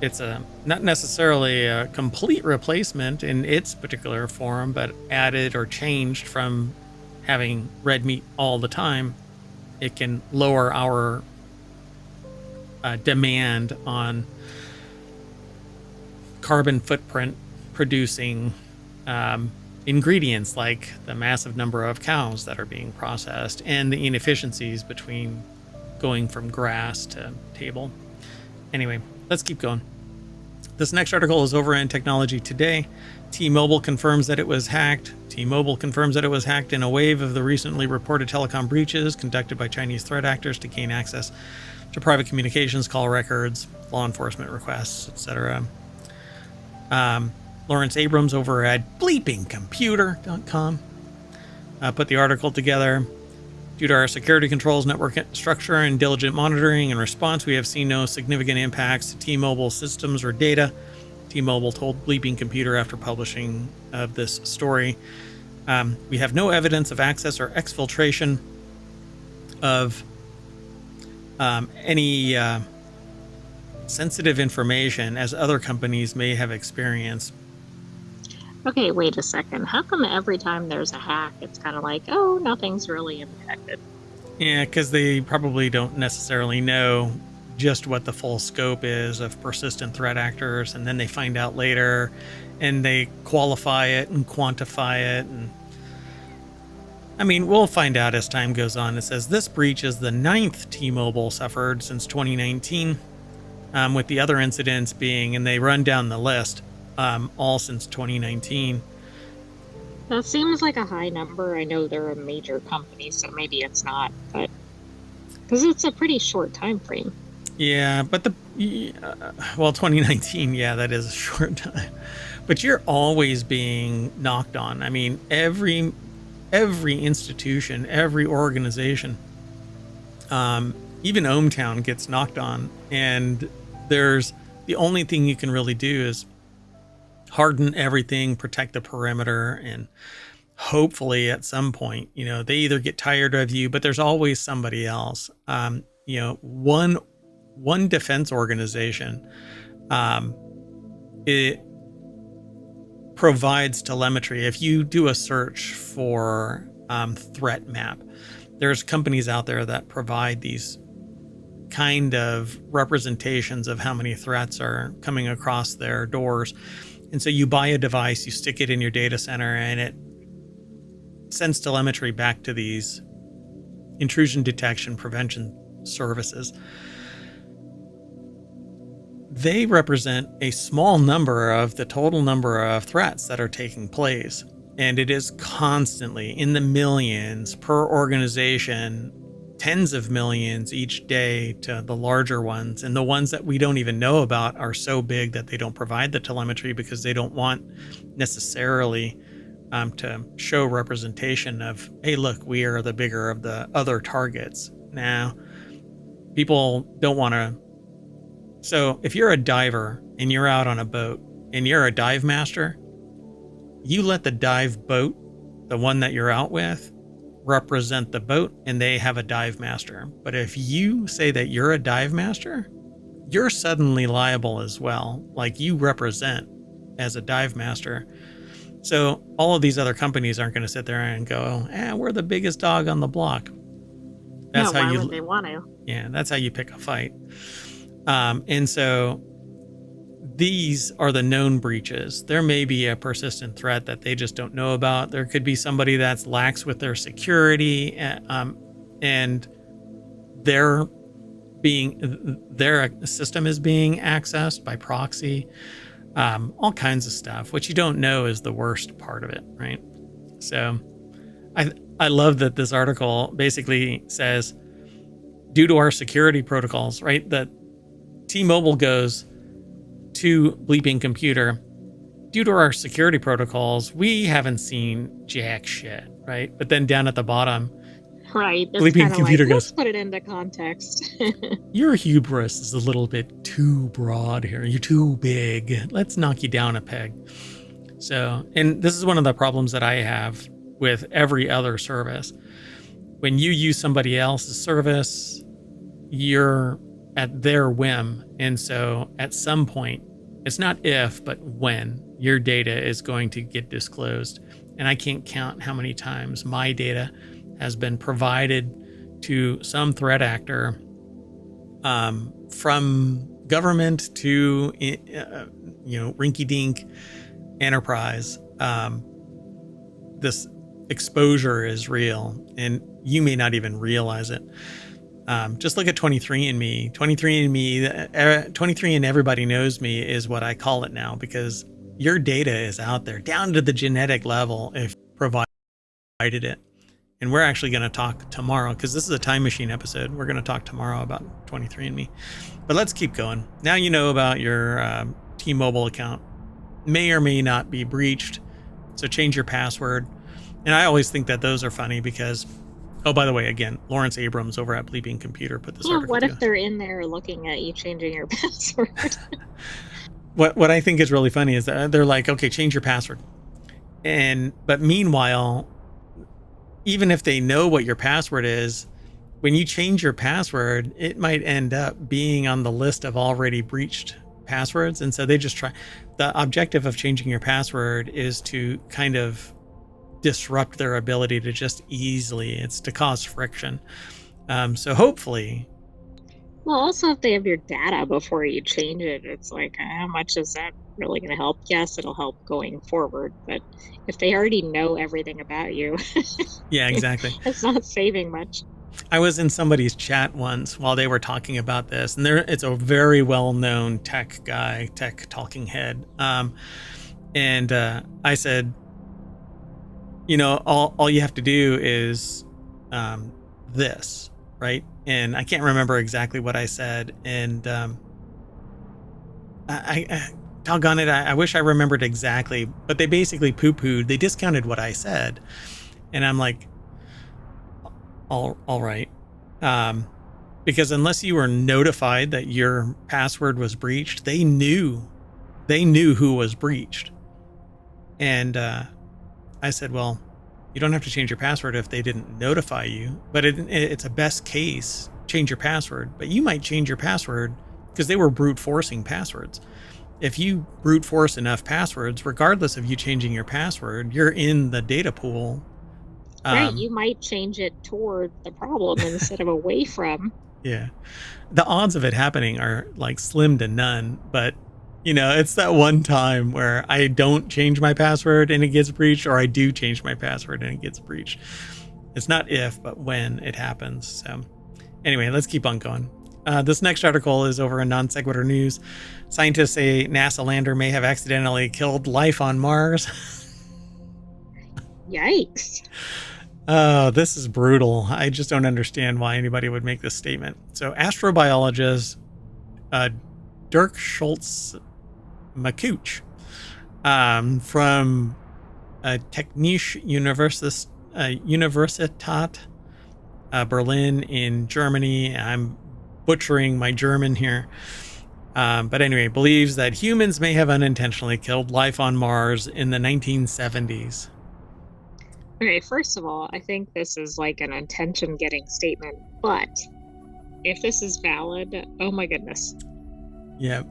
it's a not necessarily a complete replacement in its particular form, but added or changed from having red meat all the time. It can lower our demand on carbon footprint producing ingredients, like the massive number of cows that are being processed and the inefficiencies between going from grass to table. Anyway, let's keep going. This next article is over in Technology Today. T-Mobile confirms that it was hacked. T-Mobile confirms that it was hacked in a wave of the recently reported telecom breaches conducted by Chinese threat actors to gain access to private communications, call records, law enforcement requests, etc. Lawrence Abrams over at bleepingcomputer.com put the article together. Due to our security controls, network structure, and diligent monitoring and response, we have seen no significant impacts to T-Mobile systems or data. T-Mobile told Bleeping Computer after publishing of this story. We have no evidence of access or exfiltration of any sensitive information, as other companies may have experienced. Okay, wait a second. How come every time there's a hack, it's kind of like, oh, nothing's really impacted? Yeah, because they probably don't necessarily know just what the full scope is of persistent threat actors, and then they find out later and they qualify it and quantify it. And I mean, we'll find out as time goes on. It says this breach is the 9th T-Mobile suffered since 2019, with the other incidents being, and they run down the list, all since 2019. That seems like a high number. I know they're a major company, so maybe it's not, but because it's a pretty short time frame. Yeah, but 2019, yeah, that is a short time. But you're always being knocked on. I mean, every institution, every organization, even ohmTown gets knocked on, and there's the only thing you can really do is harden everything, protect the perimeter, and hopefully at some point, they either get tired of you, but there's always somebody else. One defense organization, it provides telemetry. If you do a search for threat map, there's companies out there that provide these kind of representations of how many threats are coming across their doors. And so you buy a device, you stick it in your data center, and it sends telemetry back to these intrusion detection prevention services. They represent a small number of the total number of threats that are taking place. And it is constantly in the millions per organization, tens of millions each day to the larger ones. And the ones that we don't even know about are so big that they don't provide the telemetry because they don't want necessarily to show representation of, hey, look, we are the bigger of the other targets. Now, people don't want to. So if you're a diver and you're out on a boat and you're a dive master, you let the dive boat, the one that you're out with, represent the boat, and they have a dive master. But if you say that you're a dive master, you're suddenly liable as well. Like, you represent as a dive master. So all of these other companies aren't going to sit there and go, we're the biggest dog on the block. That's no, how why would they want to? Yeah, that's how you pick a fight. And so these are the known breaches. There may be a persistent threat that they just don't know about. There could be somebody that's lax with their security, and their system is being accessed by proxy. All kinds of stuff. What you don't know is the worst part of it, right? So I love that this article basically says, due to our security protocols, right, that T-Mobile goes to bleeping computer, due to our security protocols, we haven't seen jack shit, right? But then down at the bottom, Right. It's bleeping kind of like, computer let's goes, put it into context. your hubris is a little bit too broad here. You're too big. Let's knock you down a peg. So, and this is one of the problems that I have with every other service. When you use somebody else's service, you're at their whim. And so at some point, it's not if, but when your data is going to get disclosed. And I can't count how many times my data has been provided to some threat actor, from government to, rinky-dink enterprise. This exposure is real, and you may not even realize it. Just look at 23andMe. 23 and Everybody Knows Me is what I call it now, because your data is out there down to the genetic level if provided it. And we're actually going to talk tomorrow, because this is a time machine episode. We're going to talk tomorrow about 23andMe. But let's keep going. Now you know about your T-Mobile account. May or may not be breached. So change your password. And I always think that those are funny because, oh, by the way, again, Lawrence Abrams over at Bleeping Computer put this article What together. if they're in there looking at you changing your password? What I think is really funny is that they're like, okay, change your password. But meanwhile, even if they know what your password is, when you change your password, it might end up being on the list of already breached passwords. And so they just try. The objective of changing your password is to kind of disrupt their ability to just easily, it's to cause friction. So hopefully. Well, also, if they have your data before you change it, it's like, how much is that really going to help? Yes, it'll help going forward. But if they already know everything about you, Yeah, exactly. It's not saving much. I was in somebody's chat once while they were talking about this, and it's a very well-known tech guy, tech talking head. And I said, all you have to do is this, right? And I can't remember exactly what I said. And I doggone it, I wish I remembered exactly. But they basically poo-pooed. They discounted what I said. And I'm like, all right. Because unless you were notified that your password was breached, they knew who was breached. And I said, well, you don't have to change your password if they didn't notify you, but it's a best case, change your password. But you might change your password because they were brute forcing passwords. If you brute force enough passwords, regardless of you changing your password, you're in the data pool. Right, you might change it toward the problem instead of away from. Yeah. The odds of it happening are like slim to none, but it's that one time where I don't change my password and it gets breached, or I do change my password and it gets breached. It's not if, but when it happens. So anyway, let's keep on going. This next article is over in Non Sequitur News. Scientists say NASA lander may have accidentally killed life on Mars. Yikes. Oh, this is brutal. I just don't understand why anybody would make this statement. So astrobiologist Dirk Schultz Makuch from Technische Universität Berlin in Germany. I'm butchering my German here. But anyway, believes that humans may have unintentionally killed life on Mars in the 1970s. Okay, first of all, I think this is like an intention-getting statement, but if this is valid, oh my goodness. Yep.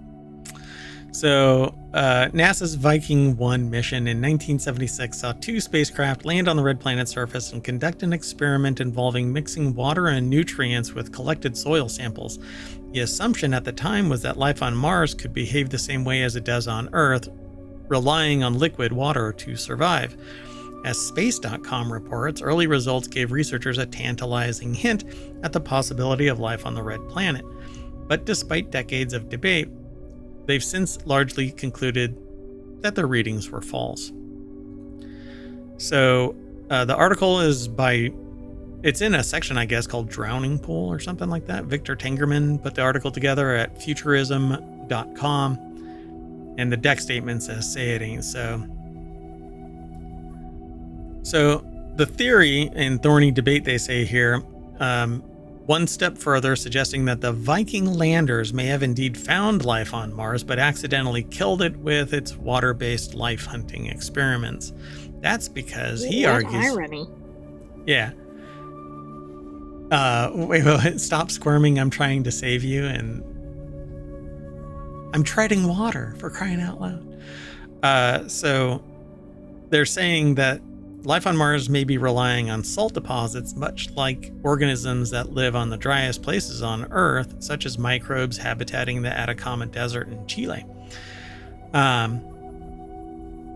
So NASA's Viking 1 mission in 1976 saw 2 spacecraft land on the red planet's surface and conduct an experiment involving mixing water and nutrients with collected soil samples. The assumption at the time was that life on Mars could behave the same way as it does on Earth, relying on liquid water to survive. As Space.com reports, early results gave researchers a tantalizing hint at the possibility of life on the red planet. But despite decades of debate, they've since largely concluded that their readings were false. So The article is by, it's in a section, I guess, called Drowning Pool or something like that. Victor Tengerman put the article together at futurism.com. And the deck statement says, say it ain't so. So the theory in thorny debate, they say here, one step further, suggesting that the Viking landers may have indeed found life on Mars, but accidentally killed it with its water-based life hunting experiments. That's because he argues. Irony. Yeah. Wait, stop squirming. I'm trying to save you, and I'm treading water, for crying out loud. So they're saying that life on Mars may be relying on salt deposits, much like organisms that live on the driest places on Earth, such as microbes habitating the Atacama Desert in Chile.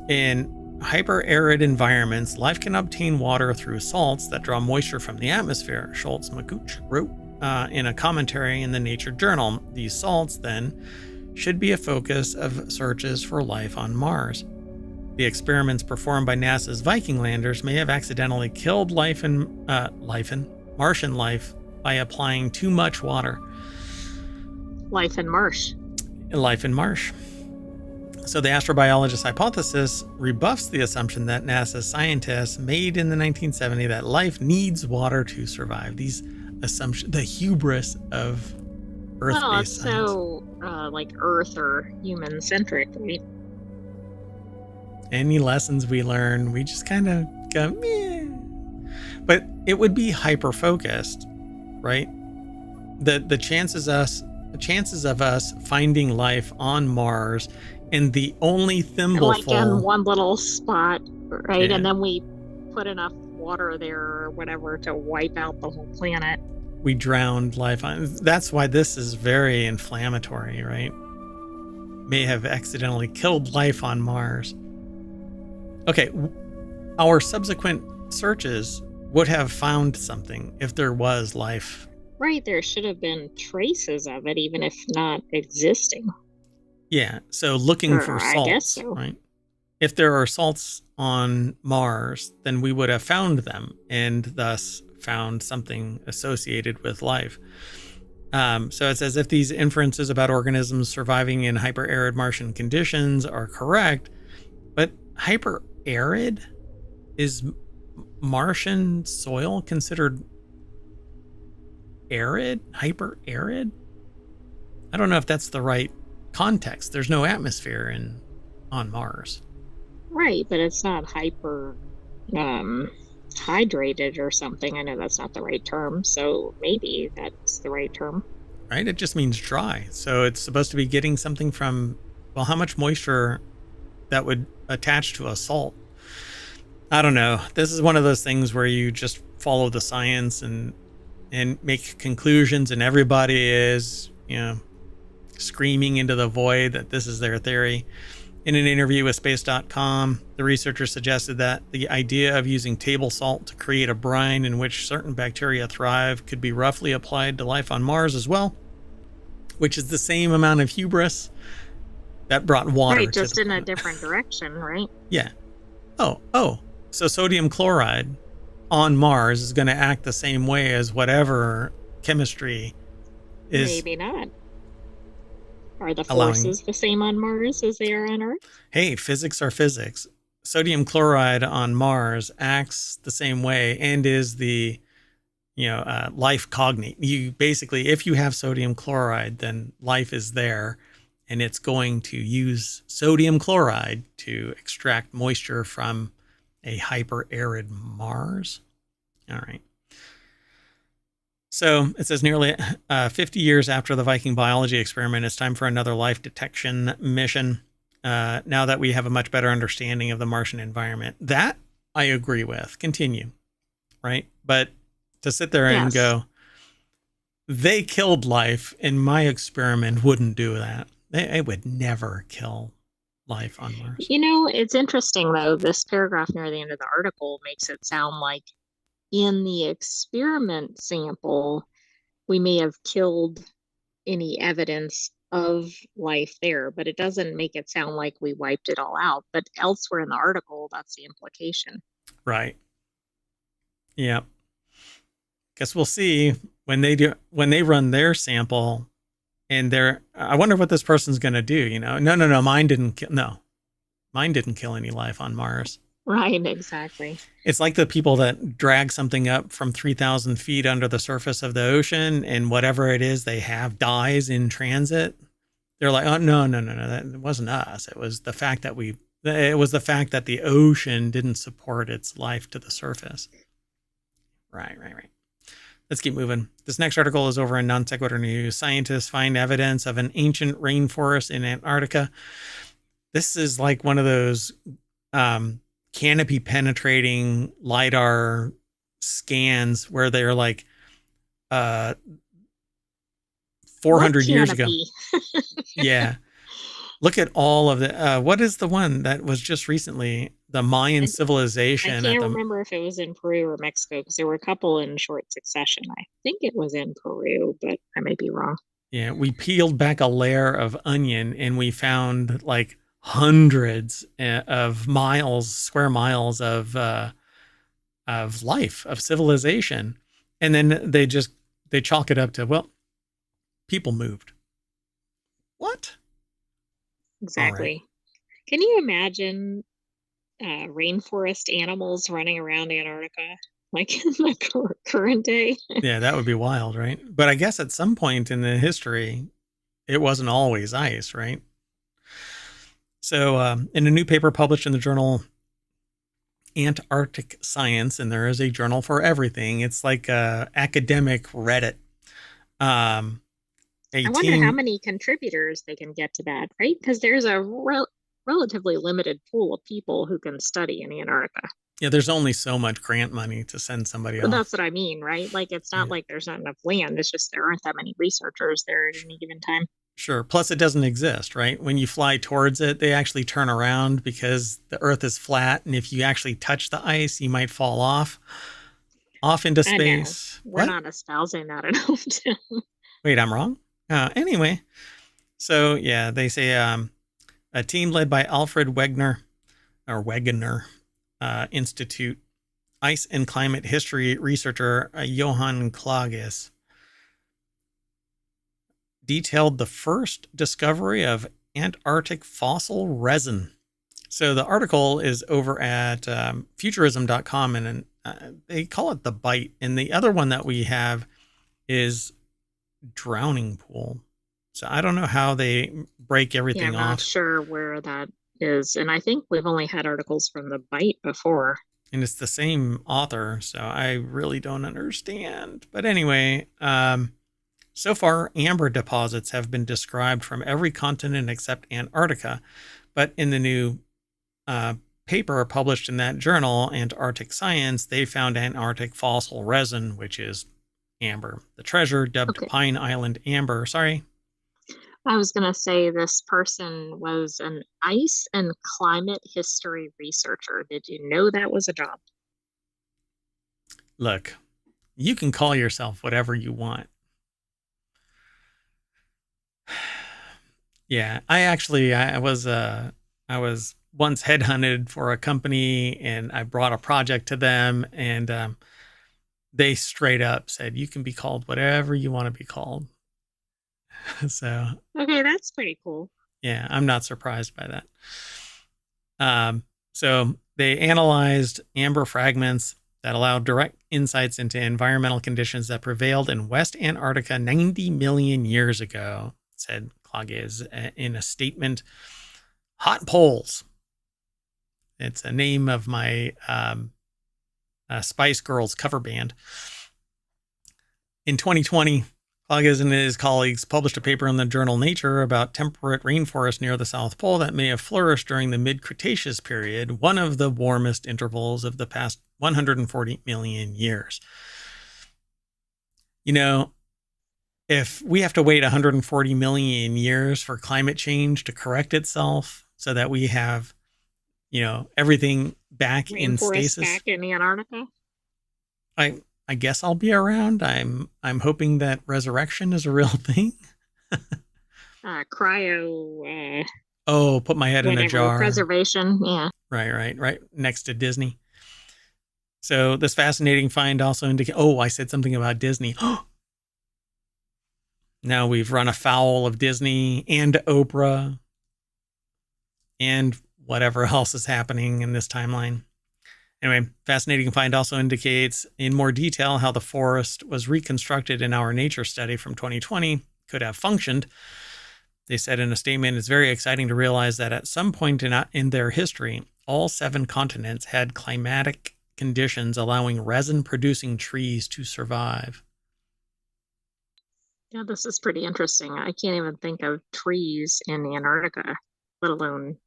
In hyper-arid environments, life can obtain water through salts that draw moisture from the atmosphere, Schultz-McCooch wrote in a commentary in the Nature Journal. These salts, then, should be a focus of searches for life on Mars. The experiments performed by NASA's Viking landers may have accidentally killed Martian life by applying too much water. Life in marsh. Life in marsh. So the astrobiologist hypothesis rebuffs the assumption that NASA scientists made in the 1970s that life needs water to survive. These assumptions, the hubris of Earth-based science. So like Earth or human-centric, right? Any lessons we learn, we just kind of go, meh. But it would be hyper-focused, right? The chances of us finding life on Mars in the only thimbleful, like in one little spot, right? Yeah. And then we put enough water there or whatever to wipe out the whole planet. We drowned life on. That's why this is very inflammatory, right? May have accidentally killed life on Mars. Okay, our subsequent searches would have found something if there was life. Right, there should have been traces of it, even if not existing. Yeah, so looking for salts, I guess so. Right? If there are salts on Mars, then we would have found them and thus found something associated with life. So it says, if these inferences about organisms surviving in hyper-arid Martian conditions are correct, but hyper-arid? Is Martian soil considered arid? Hyper-arid? I don't know if that's the right context. There's no atmosphere on Mars. Right, but it's not hyper hydrated or something. I know that's not the right term, so maybe that's the right term. Right? It just means dry. So it's supposed to be getting something from, well, how much moisture that would attach to a salt? I don't know. This is one of those things where you just follow the science and make conclusions, and everybody is, screaming into the void that this is their theory. In an interview with Space.com, the researchers suggested that the idea of using table salt to create a brine in which certain bacteria thrive could be roughly applied to life on Mars as well, which is the same amount of hubris that brought water. Right, just in a different direction, right? Yeah. Oh. So sodium chloride on Mars is going to act the same way as whatever chemistry is. Maybe not. Are the forces the same on Mars as they are on Earth? Hey, physics are physics. Sodium chloride on Mars acts the same way and is the, life cognate. You basically, if you have sodium chloride, then life is there, and it's going to use sodium chloride to extract moisture from a hyper-arid Mars. All right. So it says nearly 50 years after the Viking biology experiment, it's time for another life detection mission. Now that we have a much better understanding of the Martian environment. That I agree with. Continue. Right? But to sit there and go, they killed life, and my experiment wouldn't do that. They would never kill life on Mars. It's interesting, though. This paragraph near the end of the article makes it sound like in the experiment sample, we may have killed any evidence of life there, but it doesn't make it sound like we wiped it all out. But elsewhere in the article, that's the implication. Right. Yeah. Guess we'll see when they run their sample and they're. I wonder what this person's going to do. No. Mine didn't kill any life on Mars. Right, exactly. It's like the people that drag something up from 3,000 feet under the surface of the ocean, and whatever it is they have dies in transit. They're like, oh no, that wasn't us. It was the fact that the ocean didn't support its life to the surface. Right. Let's keep moving. This next article is over in Non Sequitur News. Scientists find evidence of an ancient rainforest in Antarctica. This is like one of those canopy penetrating LiDAR scans where they're like 400 years ago. Yeah. Look at all of the, what is the one that was just recently? The Mayan civilization. I can't remember if it was in Peru or Mexico because there were a couple in short succession. I think it was in Peru, but I may be wrong. Yeah, we peeled back a layer of onion and we found like hundreds of square miles of life, of civilization. And then they chalk it up to, well, people moved. What? Exactly. Right. Can you imagine rainforest animals running around Antarctica like in the current day? Yeah, that would be wild, right? But I guess at some point in the history, it wasn't always ice, right? So in a new paper published in the journal Antarctic Science, and there is a journal for everything, it's like academic Reddit. I wonder how many contributors they can get to that, right? Because there's a relatively limited pool of people who can study in Antarctica. Yeah, there's only so much grant money to send somebody But off. that's what I mean, right? Like, it's not like there's not enough land. It's just there aren't that many researchers there at any given time. Sure. Plus, it doesn't exist, right? When you fly towards it, they actually turn around because the Earth is flat. And if you actually touch the ice, you might fall off into space. We're not espousing that at ohmTown. Wait, I'm wrong? Anyway, so yeah, they say a team led by Alfred Wegener Institute ice and climate history researcher Johann Klages detailed the first discovery of Antarctic fossil resin. So the article is over at futurism.com, and they call it the bite. And the other one that we have is drowning pool. So I don't know how they break everything off. I'm not sure where that is. And I think we've only had articles from the bite before. And it's the same author, so I really don't understand. But anyway, so far, amber deposits have been described from every continent except Antarctica. But in the new paper published in that journal, Antarctic Science, they found Antarctic fossil resin, which is amber. The treasure, dubbed Pine Island Amber. Sorry. I was going to say this person was an ice and climate history researcher. Did you know that was a job? Look, you can call yourself whatever you want. Yeah, I was once headhunted for a company, and I brought a project to them, and they straight up said, you can be called whatever you want to be called. So okay, that's pretty cool. Yeah, I'm not surprised by that. So they analyzed amber fragments that allowed direct insights into environmental conditions that prevailed in West Antarctica 90 million years ago, said Klages in a statement. Hot Poles. It's a name of my Spice Girls cover band. In 2020, Klages and his colleagues published a paper in the journal Nature about temperate rainforests near the South Pole that may have flourished during the mid-Cretaceous period, one of the warmest intervals of the past 140 million years. You know, if we have to wait 140 million years for climate change to correct itself so that we have, everything back in stasis. Back in Antarctica? I guess I'll be around. I'm hoping that resurrection is a real thing. Cryo. Put my head in a jar. Preservation, yeah. Right next to Disney. So this fascinating find also indicates, oh, I said something about Disney. Now we've run afoul of Disney and Oprah and whatever else is happening in this timeline. Anyway, fascinating find also indicates in more detail how the forest was reconstructed in our nature study from 2020 could have functioned. They said in a statement, it's very exciting to realize that at some point in their history, all 7 continents had climatic conditions allowing resin-producing trees to survive. Yeah, this is pretty interesting. I can't even think of trees in Antarctica, let alone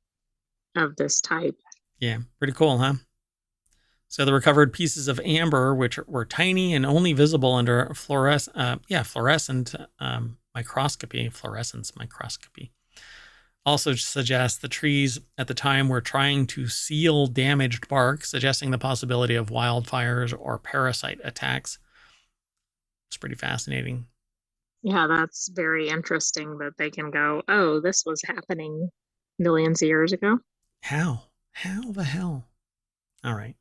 of this type. Yeah, pretty cool, huh? So the recovered pieces of amber, which were tiny and only visible under fluorescent fluorescence microscopy, also suggests the trees at the time were trying to seal damaged bark, suggesting the possibility of wildfires or parasite attacks. It's pretty fascinating. Yeah, that's very interesting that they can go, oh, this was happening millions of years ago. How? How the hell? All right.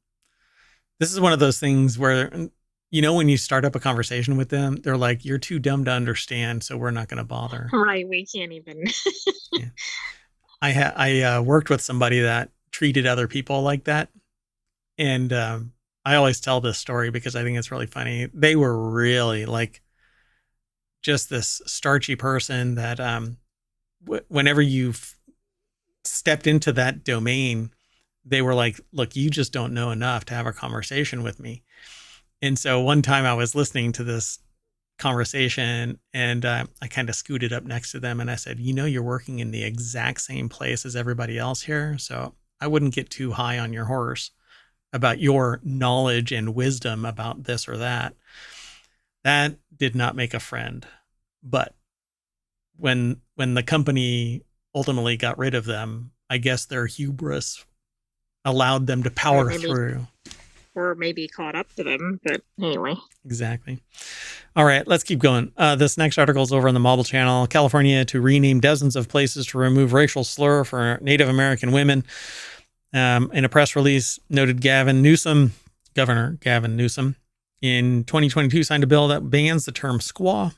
This is one of those things where, when you start up a conversation with them, they're like, you're too dumb to understand, so we're not going to bother. Right, we can't even. Yeah. I worked with somebody that treated other people like that. And I always tell this story because I think it's really funny. They were really like just this starchy person that whenever you stepped into that domain, they were like, look, you just don't know enough to have a conversation with me. And so one time I was listening to this conversation and I kind of scooted up next to them and I said, you're working in the exact same place as everybody else here. So I wouldn't get too high on your horse about your knowledge and wisdom about this or that. That did not make a friend. But when the company ultimately got rid of them, I guess their hubris allowed them to power through. Or maybe caught up to them, but anyway. Exactly. All right, let's keep going. This next article is over on the Mobile Channel. California to rename dozens of places to remove racial slur for Native American women. In a press release, noted Governor Gavin Newsom, in 2022 signed a bill that bans the term squaw.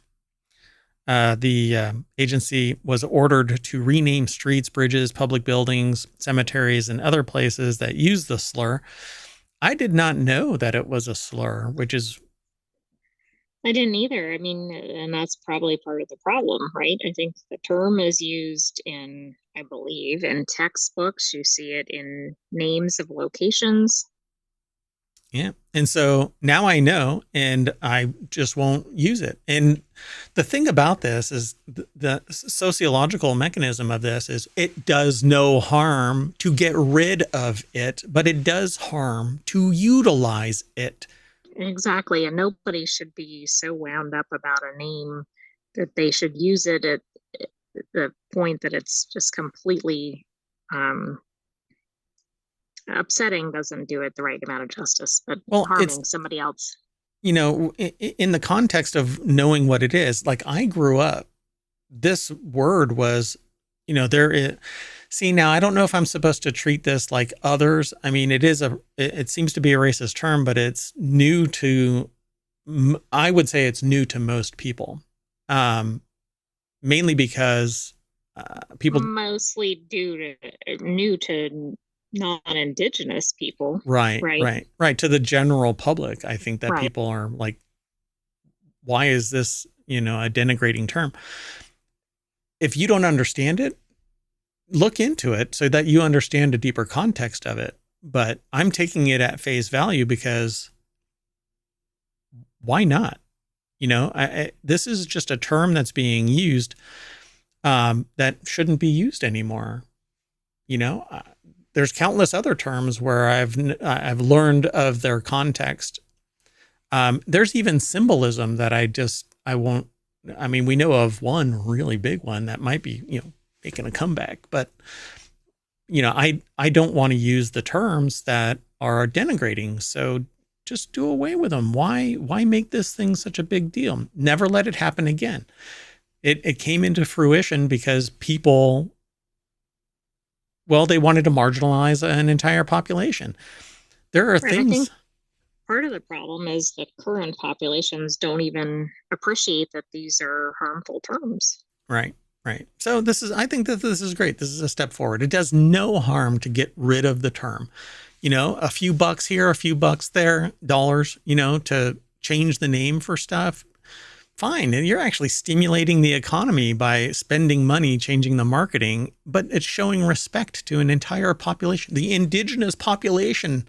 The agency was ordered to rename streets, bridges, public buildings, cemeteries, and other places that use the slur. I did not know that it was a slur, which is... I didn't either. I mean, and that's probably part of the problem, right? I think the term is used in, I believe, in textbooks. You see it in names of locations. Yeah. And so now I know, and I just won't use it. And the thing about this is the sociological mechanism of this is it does no harm to get rid of it, but it does harm to utilize it. Exactly. And nobody should be so wound up about a name that they should use it at the point that it's just completely upsetting. Doesn't do it the right amount of justice, but harming somebody else. In the context of knowing what it is, like I grew up, this word was, see, now I don't know if I'm supposed to treat this like others. I mean, it seems to be a racist term, but it's new to, I would say it's new to most people. Mainly because people... Mostly new to non-indigenous people. Right. To the general public, I think that people are like, why is this, a denigrating term? If you don't understand it, look into it so that you understand a deeper context of it. But I'm taking it at face value because why not? This is just a term that's being used that shouldn't be used anymore. There's countless other terms where I've learned of their context. There's even symbolism that I won't. I mean, we know of one really big one that might be, making a comeback, but I don't want to use the terms that are denigrating. So just do away with them. Why make this thing such a big deal? Never let it happen again. It came into fruition because people, well, they wanted to marginalize an entire population. There are things. part of the problem is that current populations don't even appreciate that these are harmful terms. Right. Right. So I think that this is great. This is a step forward. It does no harm to get rid of the term. A few bucks here, a few bucks there, dollars, to change the name for stuff. Fine. And you're actually stimulating the economy by spending money, changing the marketing, but it's showing respect to an entire population, the indigenous population.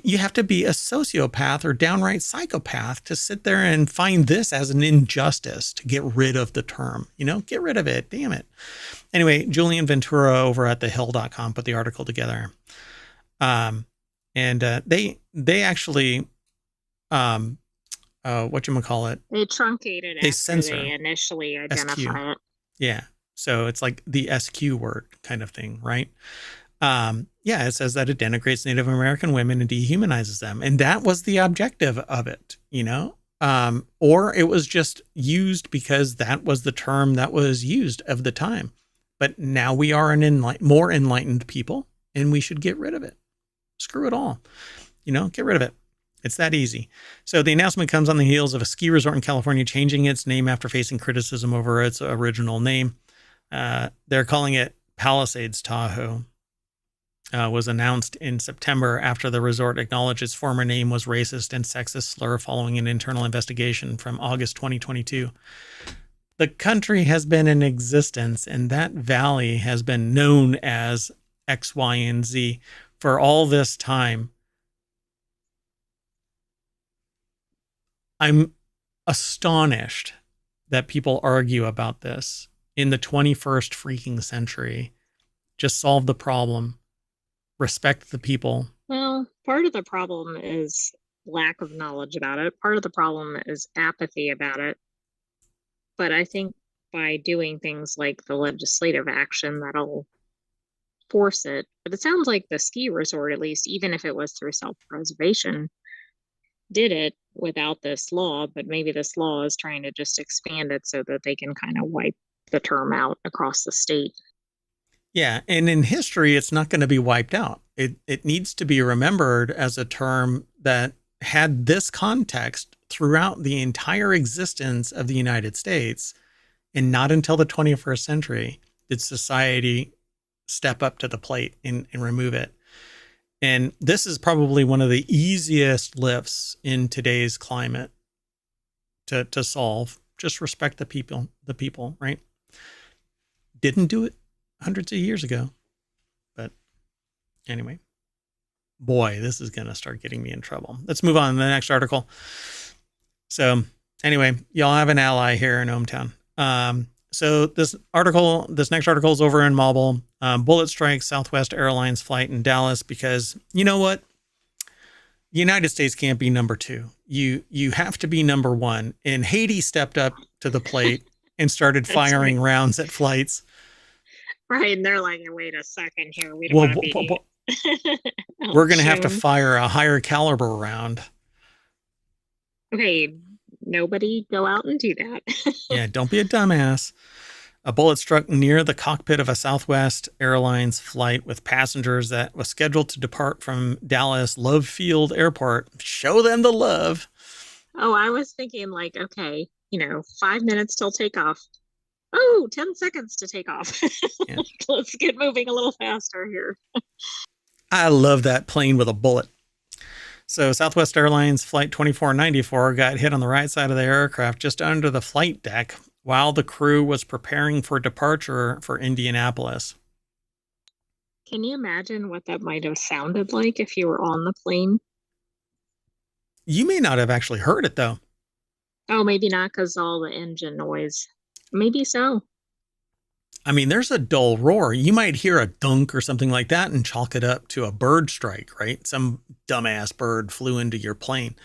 You have to be a sociopath or downright psychopath to sit there and find this as an injustice to get rid of the term. Get rid of it. Damn it. Anyway, Julian Ventura over at thehill.com put the article together. And they actually, whatchamacallit? They truncate it They after censor they initially SQ. identify it. Yeah. So it's like the SQ word kind of thing, right? Yeah, it says that it denigrates Native American women and dehumanizes them. And that was the objective of it, or it was just used because that was the term that was used of the time. But now we are more enlightened people, and we should get rid of it. Screw it all. Get rid of it. It's that easy. So the announcement comes on the heels of a ski resort in California changing its name after facing criticism over its original name. They're calling it Palisades Tahoe. Was announced in September after the resort acknowledged its former name was racist and sexist slur following an internal investigation from August 2022. The country has been in existence, and that valley has been known as X, Y, and Z for all this time. I'm astonished that people argue about this in the 21st freaking century. Just solve the problem. Respect the people. Well, part of the problem is lack of knowledge about it. Part of the problem is apathy about it. But I think by doing things like the legislative action, that'll force it. But it sounds like the ski resort, at least, even if it was through self-preservation, did it without this law. But maybe this law is trying to just expand it so that they can kind of wipe the term out across the state. Yeah, and in history, it's not going to be wiped out. It needs to be remembered as a term that had this context throughout the entire existence of the United States, and not until the 21st century did society step up to the plate and remove it. And this is probably one of the easiest lifts in today's climate to solve. Just respect the people, right? Didn't do it hundreds of years ago. But anyway, boy, this is going to start getting me in trouble. Let's move on to the next article. So anyway, y'all have an ally here in ohmTown. So this next article is over in Mobile. Bullet strikes Southwest Airlines flight in Dallas because you know what? The United States can't be number two. You have to be number one. And Haiti stepped up to the plate and started firing rounds at flights. Right, and they're like, wait a second here. We don't want to be... We're going to have to fire a higher caliber round. Okay, nobody go out and do that. Yeah, don't be a dumbass. A bullet struck near the cockpit of a Southwest Airlines flight with passengers that was scheduled to depart from Dallas Love Field Airport. Show them the love. Oh, I was thinking like, okay, 5 minutes till takeoff. Oh, 10 seconds to take off. Yeah. Let's get moving a little faster here. I love that plane with a bullet. So Southwest Airlines Flight 2494 got hit on the right side of the aircraft just under the flight deck while the crew was preparing for departure for Indianapolis. Can you imagine what that might have sounded like if you were on the plane? You may not have actually heard it, though. Oh, maybe not because all the engine noise. Maybe so. I mean, there's a dull roar. You might hear a dunk or something like that and chalk it up to a bird strike, right? Some dumbass bird flew into your plane,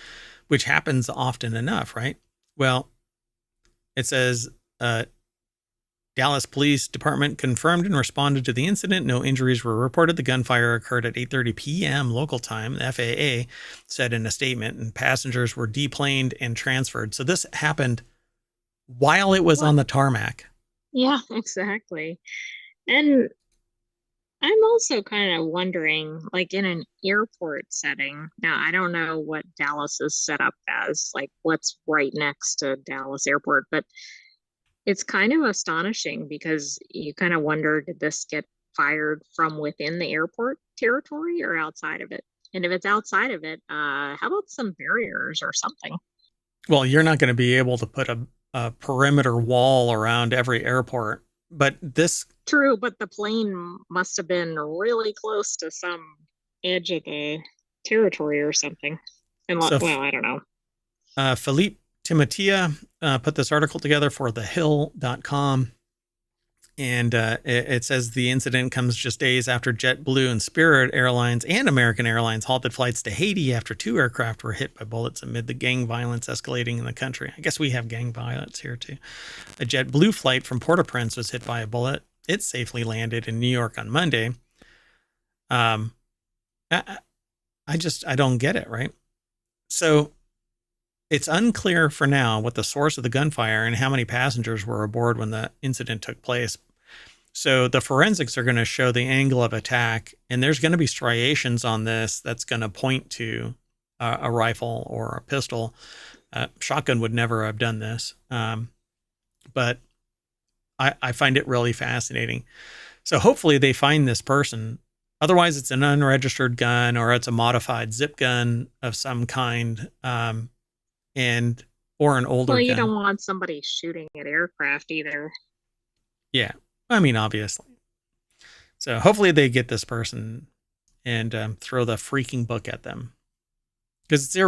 which happens often enough, right? Well, it says Dallas Police Department confirmed and responded to the incident. No injuries were reported. The gunfire occurred at 8:30 p.m. local time, the FAA said in a statement, and passengers were deplaned and transferred. So this happened while it was on the tarmac. Yeah, exactly. And I'm also kind of wondering, like in an airport setting. Now, I don't know what Dallas is set up as, like what's right next to Dallas Airport, but it's kind of astonishing because you kind of wonder, did this get fired from within the airport territory or outside of it? And if it's outside of it, how about some barriers or something? Well, you're not going to be able to put a perimeter wall around every airport, but this. True, but the plane must have been really close to some edge of the territory or something. And So well, I don't know. Philippe Timotia put this article together for thehill.com. And it says the incident comes just days after JetBlue and Spirit Airlines and American Airlines halted flights to Haiti after 2 aircraft were hit by bullets amid the gang violence escalating in the country. I guess we have gang violence here too. A JetBlue flight from Port-au-Prince was hit by a bullet. It safely landed in New York on Monday. I don't get it, right? So it's unclear for now what the source of the gunfire and how many passengers were aboard when the incident took place. So the forensics are going to show the angle of attack, and there's going to be striations on this that's going to point to a rifle or a pistol. Shotgun would never have done this, but I find it really fascinating. So hopefully they find this person. Otherwise, it's an unregistered gun or it's a modified zip gun of some kind, or an older Well, you gun. don't want somebody shooting at aircraft either. Yeah. I mean, obviously. So hopefully they get this person and throw the freaking book at them. Because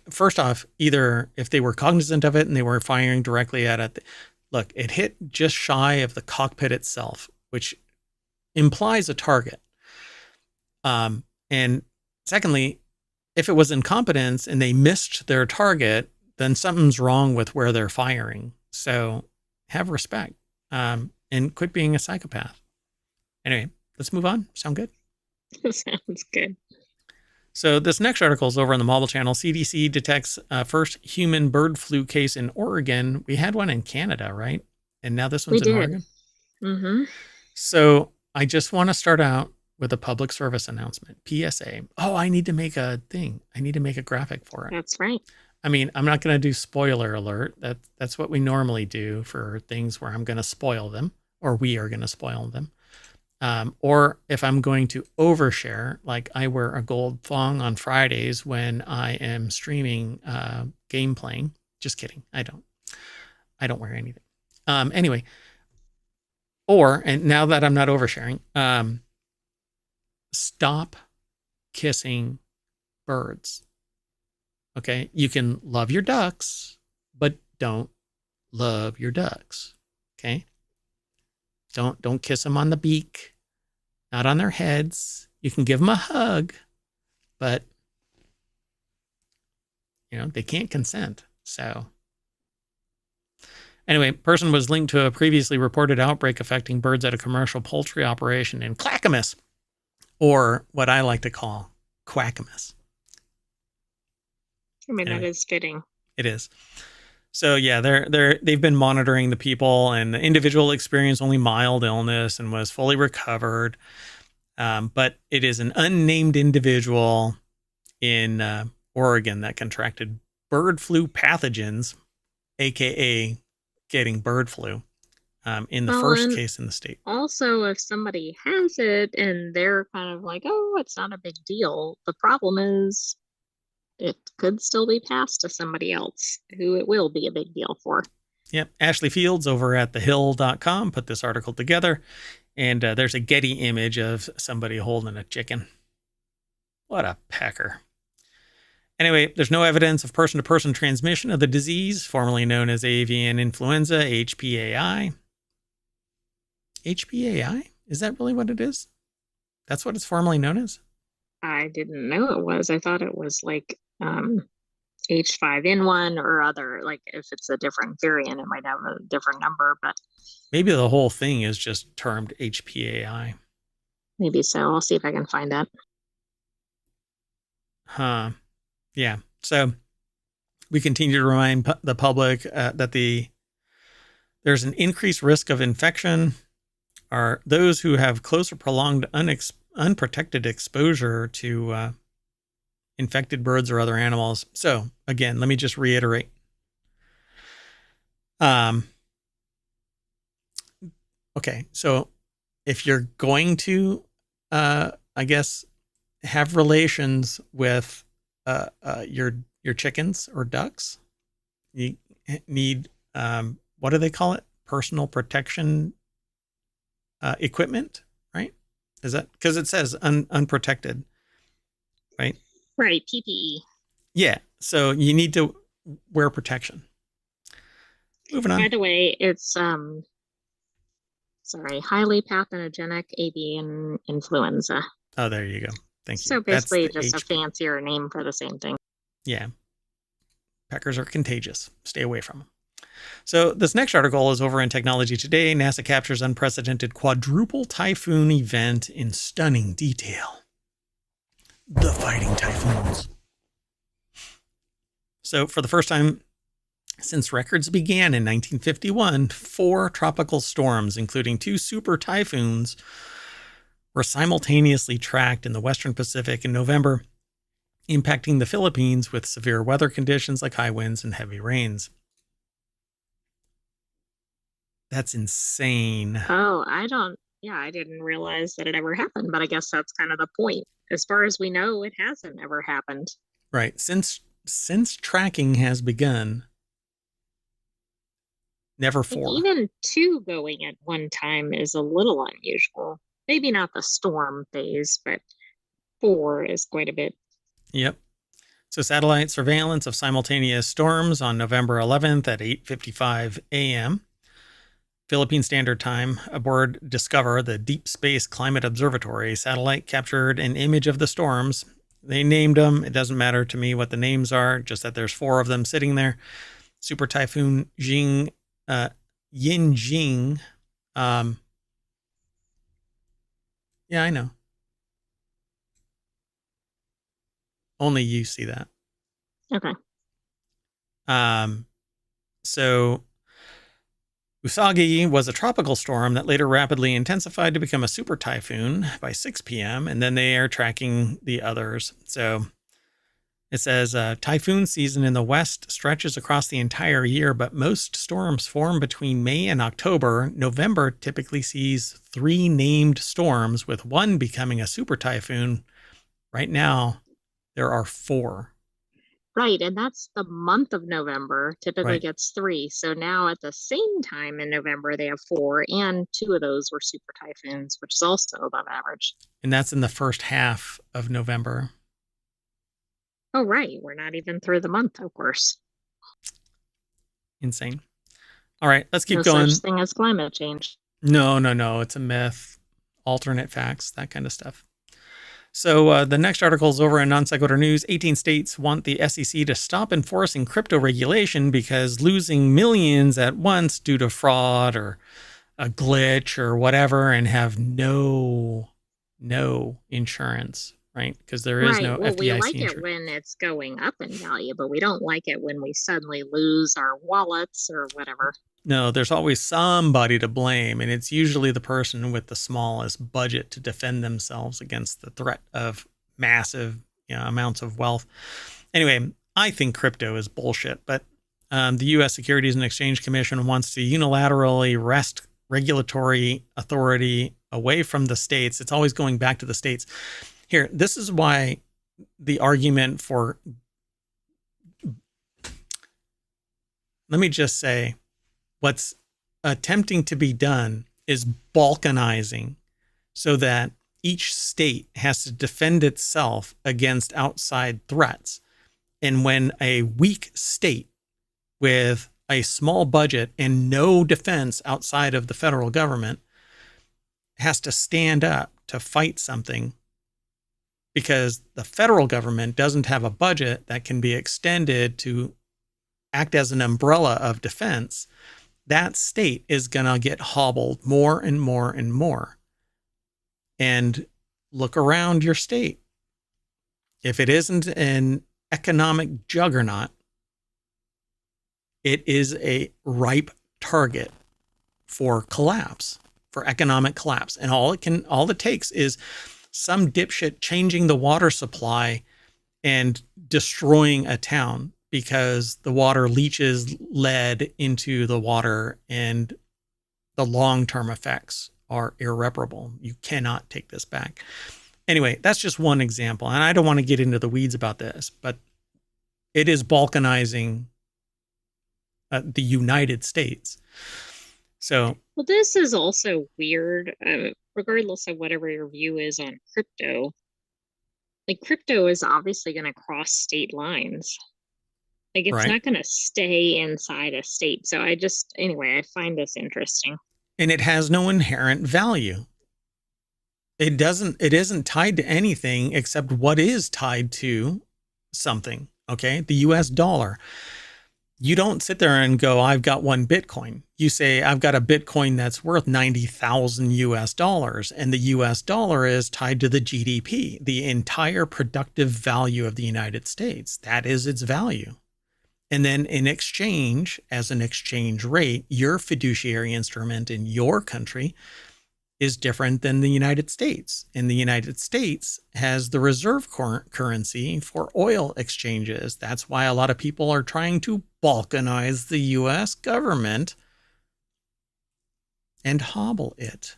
first off, either if they were cognizant of it and they were firing directly at it, look, it hit just shy of the cockpit itself, which implies a target. And secondly, if it was incompetence and they missed their target, then something's wrong with where they're firing. So have respect. And quit being a psychopath. Anyway, let's move on. Sound good? Sounds good. So this next article is over on the Mobile Channel. CDC detects first human bird flu case in Oregon. We had one in Canada, right? And now this one's in Oregon. Mm-hmm. So I just want to start out with a public service announcement, PSA. Oh, I need to make a thing. I need to make a graphic for it. That's right. I mean, I'm not going to do spoiler alert. That's what we normally do for things where I'm going to spoil them. Or we are going to spoil them. Or if I'm going to overshare, like I wear a gold thong on Fridays when I am streaming game playing. Just kidding. I don't wear anything. Anyway, and now that I'm not oversharing, stop kissing birds. Okay. You can love your ducks, but don't love your ducks. Okay. Don't kiss them on the beak, not on their heads. You can give them a hug, but they can't consent. So anyway, person was linked to a previously reported outbreak affecting birds at a commercial poultry operation in Clackamas, or what I like to call Quackamas. I mean, that is fitting. It is. So yeah, they've been monitoring the people, and the individual experienced only mild illness and was fully recovered. But it is an unnamed individual in Oregon that contracted bird flu pathogens, aka getting bird flu, in the first case in the state. Also, if somebody has it and they're kind of like, "Oh, it's not a big deal," the problem is, it could still be passed to somebody else who it will be a big deal for. Yep. Ashley Fields over at thehill.com put this article together, and there's a Getty image of somebody holding a chicken. What a pecker. Anyway, there's no evidence of person-to-person transmission of the disease, formerly known as avian influenza, HPAI. HPAI? Is that really what it is? That's what it's formerly known as? I didn't know it was. I thought it was like H5N1 or other. Like if it's a different variant, it might have a different number, but maybe the whole thing is just termed HPAI. Maybe so. I'll see if I can find that. Huh. Yeah. So we continue to remind the public that there's an increased risk of infection are those who have close or prolonged unprotected exposure to infected birds or other animals. So again, let me just reiterate. Okay, so if you're going to, I guess, have relations with your chickens or ducks, you need what do they call it? Personal protection equipment, right? Is that because it says unprotected, right? Right, PPE. Yeah. So you need to wear protection. Moving By on. the way, it's sorry, highly pathogenic avian influenza. Oh, there you go. Thank you. So That's basically the just a HP. fancier name for the same thing. Yeah. Peckers are contagious. Stay away from them. So this next article is over in Technology Today. NASA captures unprecedented quadruple typhoon event in stunning detail. The fighting typhoons. So for the first time since records began in 1951, 4 tropical storms, including 2 super typhoons, were simultaneously tracked in the Western Pacific in November, impacting the Philippines with severe weather conditions like high winds and heavy rains. That's insane. Oh, I didn't realize that it ever happened, but I guess that's kind of the point. As far as we know, it hasn't ever happened. Right. Since tracking has begun, never Like 4. even 2 going at one time is a little unusual. Maybe not the storm phase, but 4 is quite a bit. Yep. So satellite surveillance of simultaneous storms on November 11th at 8:55 a.m. Philippine Standard Time aboard Discover, the Deep Space Climate Observatory satellite, captured an image of the storms. They named them. It doesn't matter to me what the names are, just that there's 4 of them sitting there. Super Typhoon Yinjing. Yeah, I know. Only you see that. Okay. So Usagi was a tropical storm that later rapidly intensified to become a super typhoon by 6 p.m., and then they are tracking the others. So it says typhoon season in the west stretches across the entire year, but most storms form between May and October. November typically sees 3 named storms, with 1 becoming a super typhoon. Right now, there are 4. Right, and that's the month of November typically Right. gets 3. So now at the same time in November, they have 4, and 2 of those were super typhoons, which is also above average. And that's in the first half of November. Oh, right. We're not even through the month, of course. Insane. All right, let's keep No going. such thing as climate change. No. It's a myth. Alternate facts, that kind of stuff. So the next article is over in Non Sequitur News. 18 states want the SEC to stop enforcing crypto regulation because losing millions at once due to fraud or a glitch or whatever, and have no insurance, right? Because there is Right. no Well, we FDIC like it insurance. when it's going up in value, but we don't like it when we suddenly lose our wallets or whatever. No, there's always somebody to blame, and it's usually the person with the smallest budget to defend themselves against the threat of massive amounts of wealth. Anyway, I think crypto is bullshit, but the U.S. Securities and Exchange Commission wants to unilaterally wrest regulatory authority away from the states. It's always going back to the states. Here, this is why the argument for, let me just say, what's attempting to be done is balkanizing so that each state has to defend itself against outside threats. And when a weak state with a small budget and no defense outside of the federal government has to stand up to fight something because the federal government doesn't have a budget that can be extended to act as an umbrella of defense, that state is going to get hobbled more and more and more. And look around your state. If it isn't an economic juggernaut, it is a ripe target for collapse. for economic collapse. And all it takes is some dipshit changing the water supply and destroying a town because the water leaches lead into the water, and the long-term effects are irreparable. You cannot take this back. Anyway, that's just one example. And I don't want to get into the weeds about this, but it is balkanizing the United States. So, well, this is also weird, regardless of whatever your view is on crypto. Like, crypto is obviously going to cross state lines. Like, it's right. not going to stay inside a state. So anyway, I find this interesting. And it has no inherent value. It isn't tied to anything except what is tied to something. Okay. The US dollar. You don't sit there and go, I've got one Bitcoin. You say, I've got a Bitcoin that's worth 90,000 US dollars. And the US dollar is tied to the GDP, the entire productive value of the United States. That is its value. And then in exchange, as an exchange rate, your fiduciary instrument in your country is different than the United States. And the United States has the reserve currency for oil exchanges. That's why a lot of people are trying to balkanize the US government and hobble it,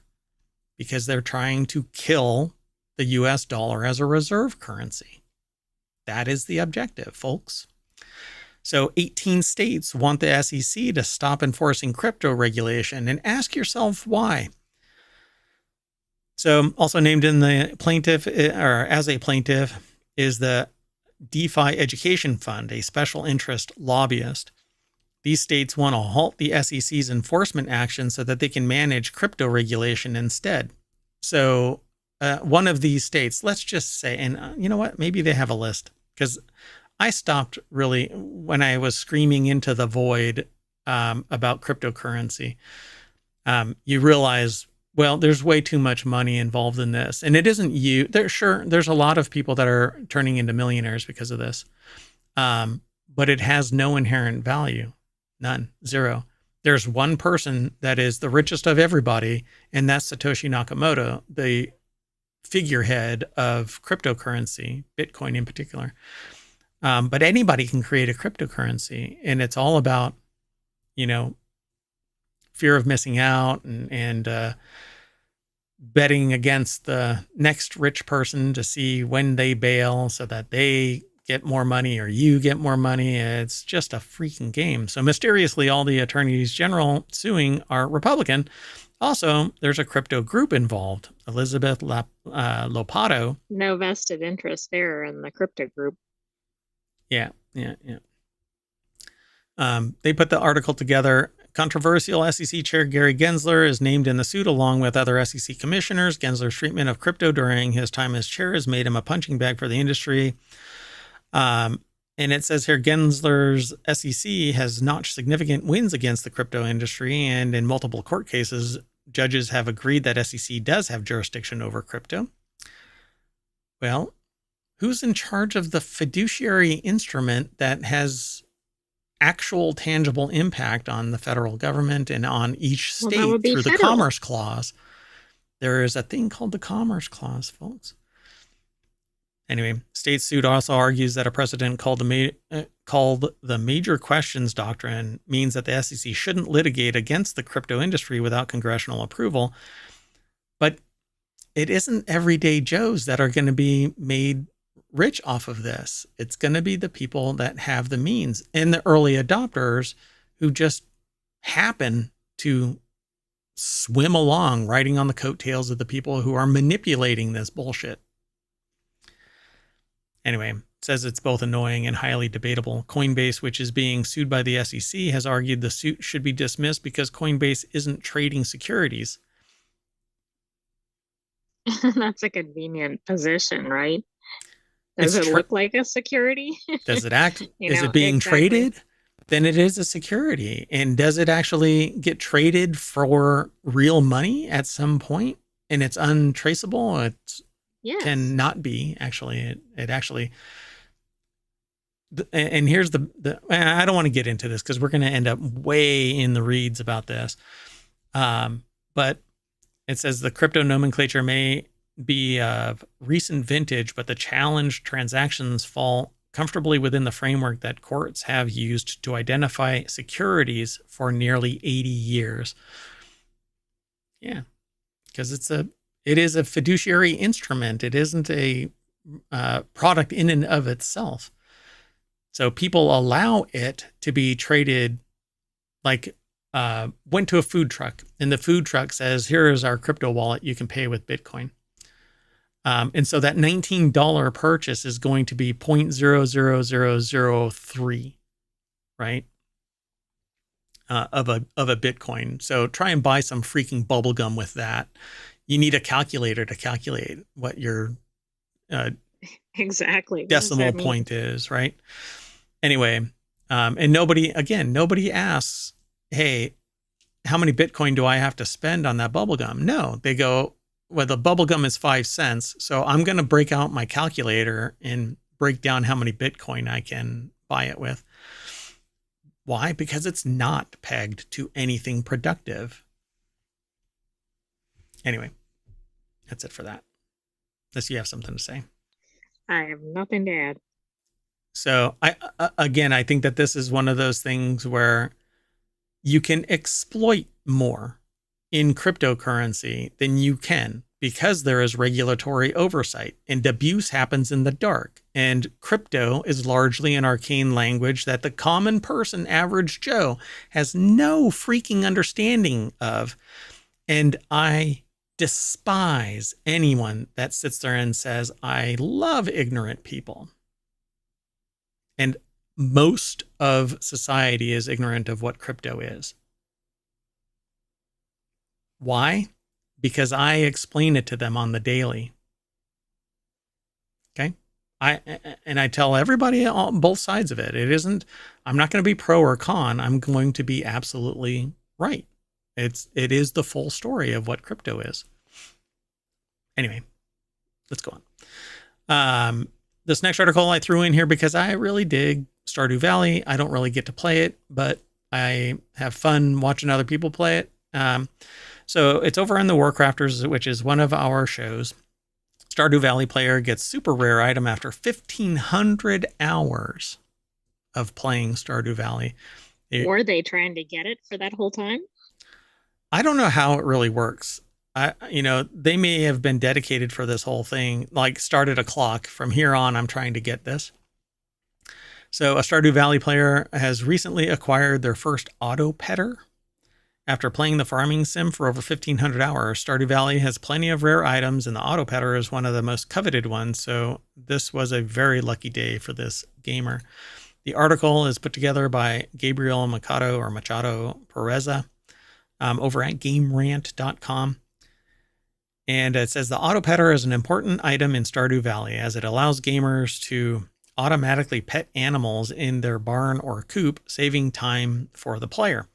because they're trying to kill the US dollar as a reserve currency. That is the objective, folks. So 18 states want the SEC to stop enforcing crypto regulation, and ask yourself why. So also named in the plaintiff, or as a plaintiff, is the DeFi Education Fund, a special interest lobbyist. These states want to halt the SEC's enforcement action so that they can manage crypto regulation instead. So one of these states, let's just say, and you know what, maybe they have a list, because I stopped really when I was screaming into the void about cryptocurrency. You realize, well, there's way too much money involved in this. And it isn't you. There's a lot of people that are turning into millionaires because of this. But it has no inherent value. None. Zero. There's one person that is the richest of everybody, and that's Satoshi Nakamoto, the figurehead of cryptocurrency, Bitcoin in particular. But anybody can create a cryptocurrency, and it's all about, fear of missing out and betting against the next rich person to see when they bail so that they get more money or you get more money. It's just a freaking game. So mysteriously, all the attorneys general suing are Republican. Also, there's a crypto group involved, Elizabeth Lopato. No vested interest there in the crypto group. Yeah. They put the article together. Controversial SEC Chair Gary Gensler is named in the suit along with other SEC commissioners. Gensler's treatment of crypto during his time as chair has made him a punching bag for the industry. And it says here, Gensler's SEC has notched significant wins against the crypto industry, and in multiple court cases, judges have agreed that SEC does have jurisdiction over crypto. Well, who's in charge of the fiduciary instrument that has actual tangible impact on the federal government and on each state through the Commerce Clause? There is a thing called the Commerce Clause, folks. Anyway, state suit also argues that a precedent called the Major Questions Doctrine means that the SEC shouldn't litigate against the crypto industry without congressional approval. But it isn't everyday Joes that are going to be made rich off of this. It's going to be the people that have the means and the early adopters who just happen to swim along riding on the coattails of the people who are manipulating this bullshit. Anyway, it says it's both annoying and highly debatable. Coinbase, which is being sued by the SEC, has argued the suit should be dismissed because Coinbase isn't trading securities. That's a convenient position, right? Does it look like a security? Does it act? Is it being traded? Then it is a security. And does it actually get traded for real money at some point? And it's untraceable? It cannot be, actually. It actually... And here's the I don't want to get into this because we're going to end up way in the reeds about this. But It says the crypto nomenclature may be of recent vintage, but the challenged transactions fall comfortably within the framework that courts have used to identify securities for nearly 80 years. Yeah, because it is a fiduciary instrument. It isn't a product in and of itself. So people allow it to be traded, like went to a food truck and the food truck says, here is our crypto wallet. You can pay with Bitcoin. And so that $19 purchase is going to be 0.00003, right? Of a Bitcoin. So try and buy some freaking bubble gum with that. You need a calculator to calculate what your Exactly. decimal point is, right? Anyway, and nobody asks, hey, how many Bitcoin do I have to spend on that bubble gum? No, they go, well, the bubble gum is 5 cents. So I'm going to break out my calculator and break down how many Bitcoin I can buy it with. Why? Because it's not pegged to anything productive. Anyway, that's it for that. Unless you have something to say. I have nothing to add. So I think that this is one of those things where you can exploit more in cryptocurrency than you can because there is regulatory oversight and abuse happens in the dark. And crypto is largely an arcane language that the common person, average Joe, has no freaking understanding of. And I despise anyone that sits there and says, I love ignorant people. And most of society is ignorant of what crypto is. Why? Because I explain it to them on the daily. Okay? I tell everybody on both sides of it. I'm not going to be pro or con. I'm going to be absolutely right. It is the full story of what crypto is. Anyway, let's go on. This next article I threw in here because I really dig Stardew Valley. I don't really get to play it, but I have fun watching other people play it. So it's over on the WarCrafters, which is one of our shows. Stardew Valley player gets super rare item after 1,500 hours of playing Stardew Valley. Were they trying to get it for that whole time? I don't know how it really works. They may have been dedicated for this whole thing, like started a clock. From here on, I'm trying to get this. So a Stardew Valley player has recently acquired their first auto petter. After playing the farming sim for over 1,500 hours, Stardew Valley has plenty of rare items, and the auto petter is one of the most coveted ones. So this was a very lucky day for this gamer. The article is put together by Gabriel Machado Pereza over at GameRant.com. And it says the auto petter is an important item in Stardew Valley as it allows gamers to automatically pet animals in their barn or coop, saving time for the player.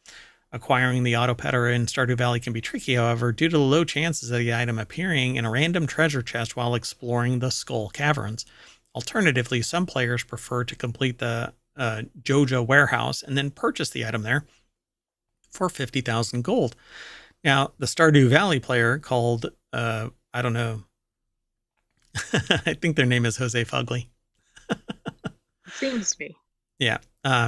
Acquiring the auto petter in Stardew Valley can be tricky, however, due to the low chances of the item appearing in a random treasure chest while exploring the Skull Caverns. Alternatively, some players prefer to complete the Joja warehouse and then purchase the item there for 50,000 gold. Now, the Stardew Valley player called, I don't know, I think their name is Jose Fugly. Seems to be. Yeah.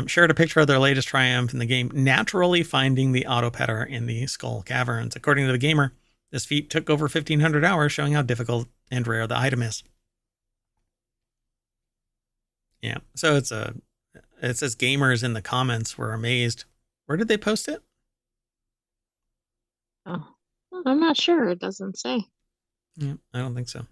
Shared a picture of their latest triumph in the game, naturally finding the auto petter in the Skull Caverns. According to the gamer, this feat took over 1,500 hours, showing how difficult and rare the item is. Yeah. So it says gamers in the comments were amazed. Where did they post it? Oh, I'm not sure. It doesn't say. Yeah, I don't think so.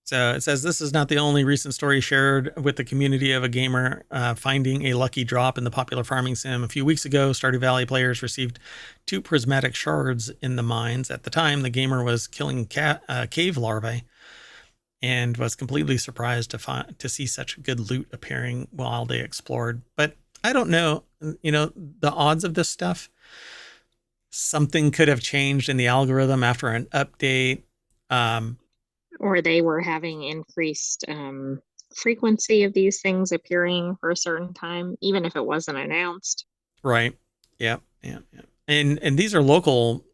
So it says this is not the only recent story shared with the community of a gamer finding a lucky drop in the popular farming sim. A few weeks ago, Stardew Valley players received 2 prismatic shards in the mines. At the time, the gamer was killing cave larvae and was completely surprised to see such good loot appearing while they explored. But I don't know, the odds of this stuff. Something could have changed in the algorithm after an update. Or they were having increased frequency of these things appearing for a certain time, even if it wasn't announced. Right. Yeah. And these are local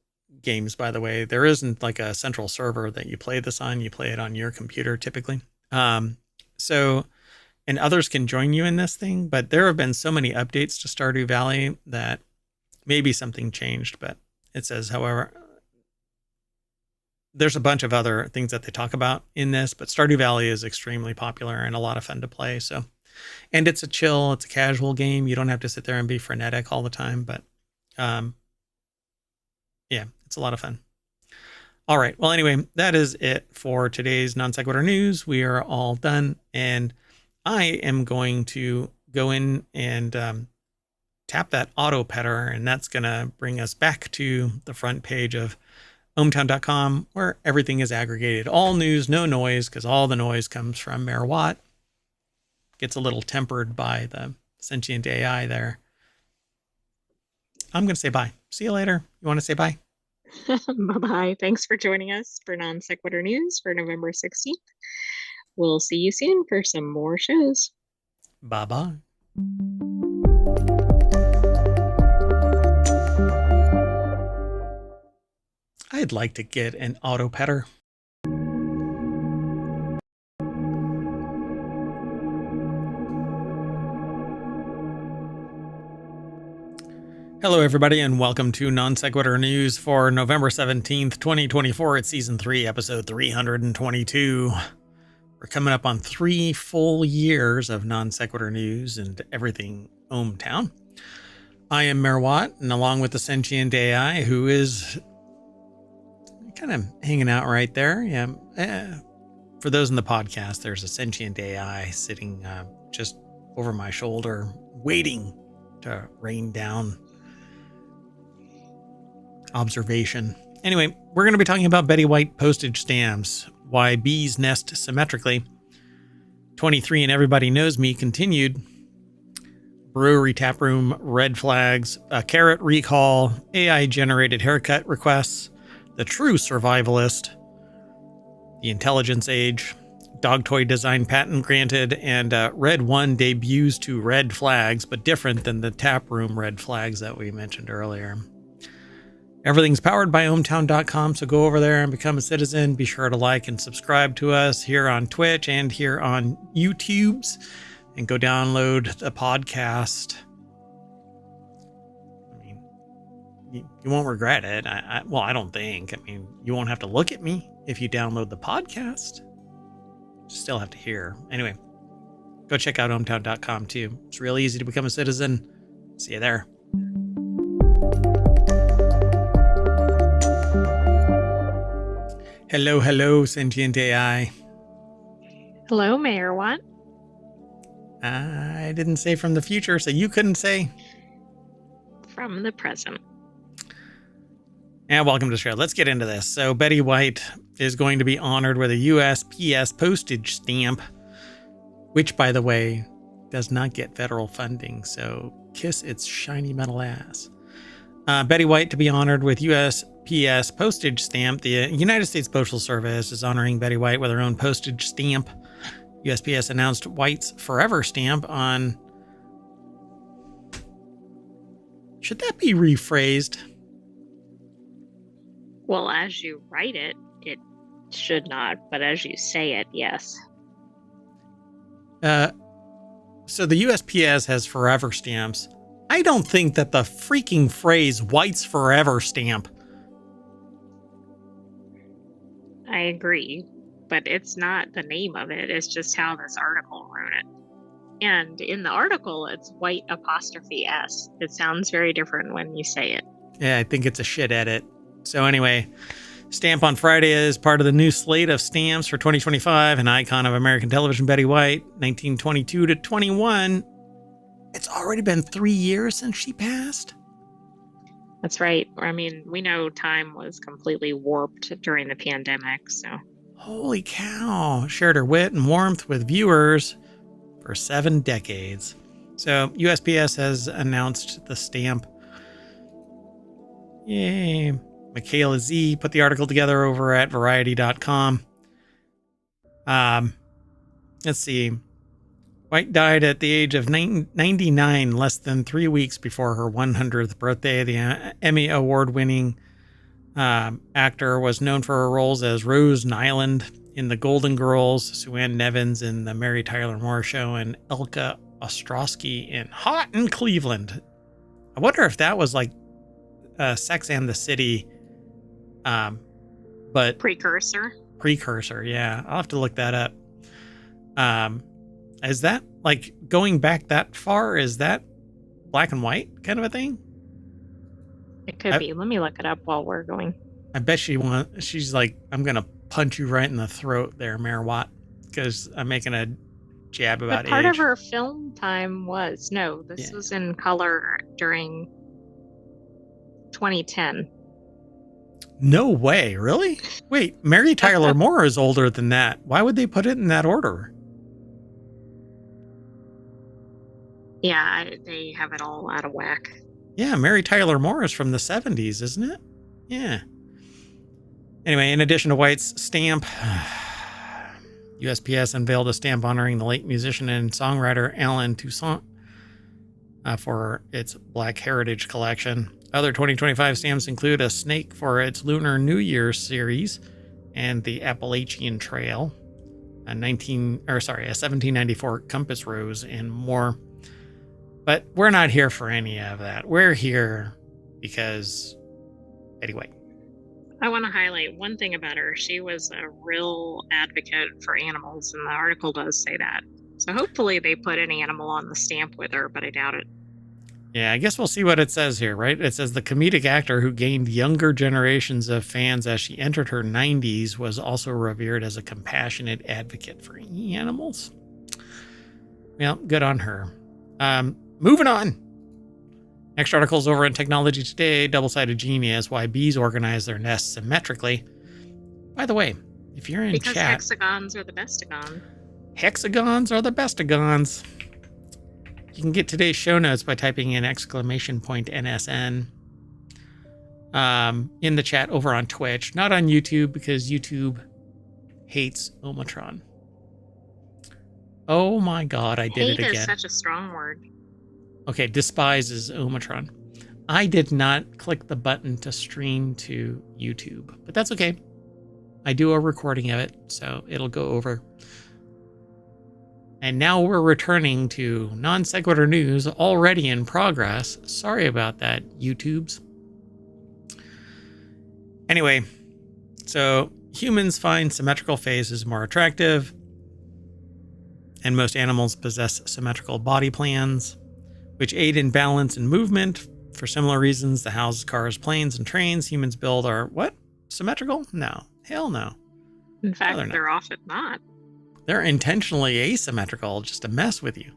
games, by the way. There isn't like a central server that you play this on. You play it on your computer typically. So, and others can join you in this thing, but there have been so many updates to Stardew Valley that maybe something changed, but it says, however, there's a bunch of other things that they talk about in this, but Stardew Valley is extremely popular and a lot of fun to play. So, and it's a casual game. You don't have to sit there and be frenetic all the time, but yeah, it's a lot of fun. All right. Well, anyway, that is it for today's non sequitur news. We are all done, and I am going to go in and tap that auto petter, and that's going to bring us back to the front page of ohmTown.com, where everything is aggregated. All news, no noise, because all the noise comes from Mayor Watt. Gets a little tempered by the sentient AI there. I'm going to say bye. See you later. You want to say bye? Bye-bye. Thanks for joining us for Non Sequitur News for November 16th. We'll see you soon for some more shows. Bye-bye. I'd like to get an auto petter. Hello, everybody, and welcome to Non Sequitur News for November 17th, 2024. It's Season 3, Episode 322. We're coming up on 3 full years of Non Sequitur News and everything ohmTown. I am Mayor Watt, and along with the sentient AI, who is kind of hanging out right there. Yeah. For those in the podcast, there's a sentient AI sitting just over my shoulder, waiting to rain down observation. Anyway, we're going to be talking about Betty White postage stamps, why bees nest symmetrically. 23 and Everybody Knows Me continued. Brewery taproom red flags, a carrot recall, AI generated haircut requests, the true survivalist, the intelligence age, dog toy design patent granted, and Red 1 debuts to red flags, but different than the taproom red flags that we mentioned earlier. Everything's powered by ohmTown.com, so go over there and become a citizen. Be sure to like and subscribe to us here on Twitch and here on YouTube's, and go download the podcast. I mean, you won't regret it. Well, I don't think. I mean, you won't have to look at me if you download the podcast. You still have to hear. Anyway, go check out ohmTown.com too. It's real easy to become a citizen. See you there. Hello, sentient AI. Hello, Mayor Watt. I didn't say from the future, so you couldn't say. From the present. And welcome to the show. Let's get into this. So Betty White is going to be honored with a USPS postage stamp, which, by the way, does not get federal funding, so kiss its shiny metal ass. Betty White to be honored with USPS postage stamp. The United States Postal Service is honoring Betty White with her own postage stamp. USPS announced White's Forever stamp on... Should that be rephrased? Well, as you write it, it should not, but as you say it, yes. So the USPS has Forever stamps. I don't think that the freaking phrase White's Forever stamp... I agree, but it's not the name of it. It's just how this article wrote it. And in the article, it's White apostrophe S. It sounds very different when you say it. Yeah, I think it's a shit edit. So anyway, stamp on Friday is part of the new slate of stamps for 2025, an icon of American television, Betty White, 1922 to 21. It's already been 3 years since she passed. That's right. I mean, we know time was completely warped during the pandemic, so. Holy cow. Shared her wit and warmth with viewers for 7 decades. So USPS has announced the stamp. Yay. Michaela Z put the article together over at variety.com. Let's see. White died at the age of 99, less than 3 weeks before her 100th birthday. The Emmy Award-winning actor, was known for her roles as Rose Nyland in The Golden Girls, Sue Ann Nevins in The Mary Tyler Moore Show, and Elka Ostrowski in Hot in Cleveland. I wonder if that was like Sex and the City, but Precursor. Yeah, I'll have to look that up. Is that like going back that far? Is that black and white kind of a thing? It could be. Let me look it up while we're going. I bet she's like, I'm gonna punch you right in the throat there, Mayor Watt, because I'm making a jab about but part age. of her film time was this was in color during 2010. No way, really? Wait, Mary Tyler Moore is older than that. Why would they put it in that order? Yeah, they have it all out of whack. Yeah, Mary Tyler Moore is from the 70s, isn't it? Yeah. Anyway, in addition to White's stamp, USPS unveiled a stamp honoring the late musician and songwriter Alan Toussaint for its Black Heritage collection. Other 2025 stamps include a snake for its Lunar New Year series and the Appalachian Trail, a 1794 compass rose, and more. But we're not here for any of that. We're here because, anyway. I want to highlight one thing about her. She was a real advocate for animals, and the article does say that. So hopefully they put an animal on the stamp with her, but I doubt it. Yeah, I guess we'll see what it says here, right? It says the comedic actor who gained younger generations of fans as she entered her 90s was also revered as a compassionate advocate for animals. Well, good on her. Moving on. Next article is over in Technology Today. Double-sided genius: why bees organize their nests symmetrically. By the way, if you're in because chat, hexagons are the bestagon. Hexagons are the bestagons. You can get today's show notes by typing in !NSN in the chat over on Twitch, not on YouTube because YouTube hates ohmTown. Oh my God, I did it again. Hate is such a strong word. Okay, despises ohmTown. I did not click the button to stream to YouTube, but that's okay. I do a recording of it, so it'll go over. And now we're returning to non sequitur news already in progress. Sorry about that, YouTubes. Anyway, so humans find symmetrical faces more attractive, and most animals possess symmetrical body plans, which aid in balance and movement. For similar reasons, the houses, cars, planes, and trains humans build are what? Symmetrical? No. Hell no. In fact, they're often not. They're intentionally asymmetrical just to mess with you.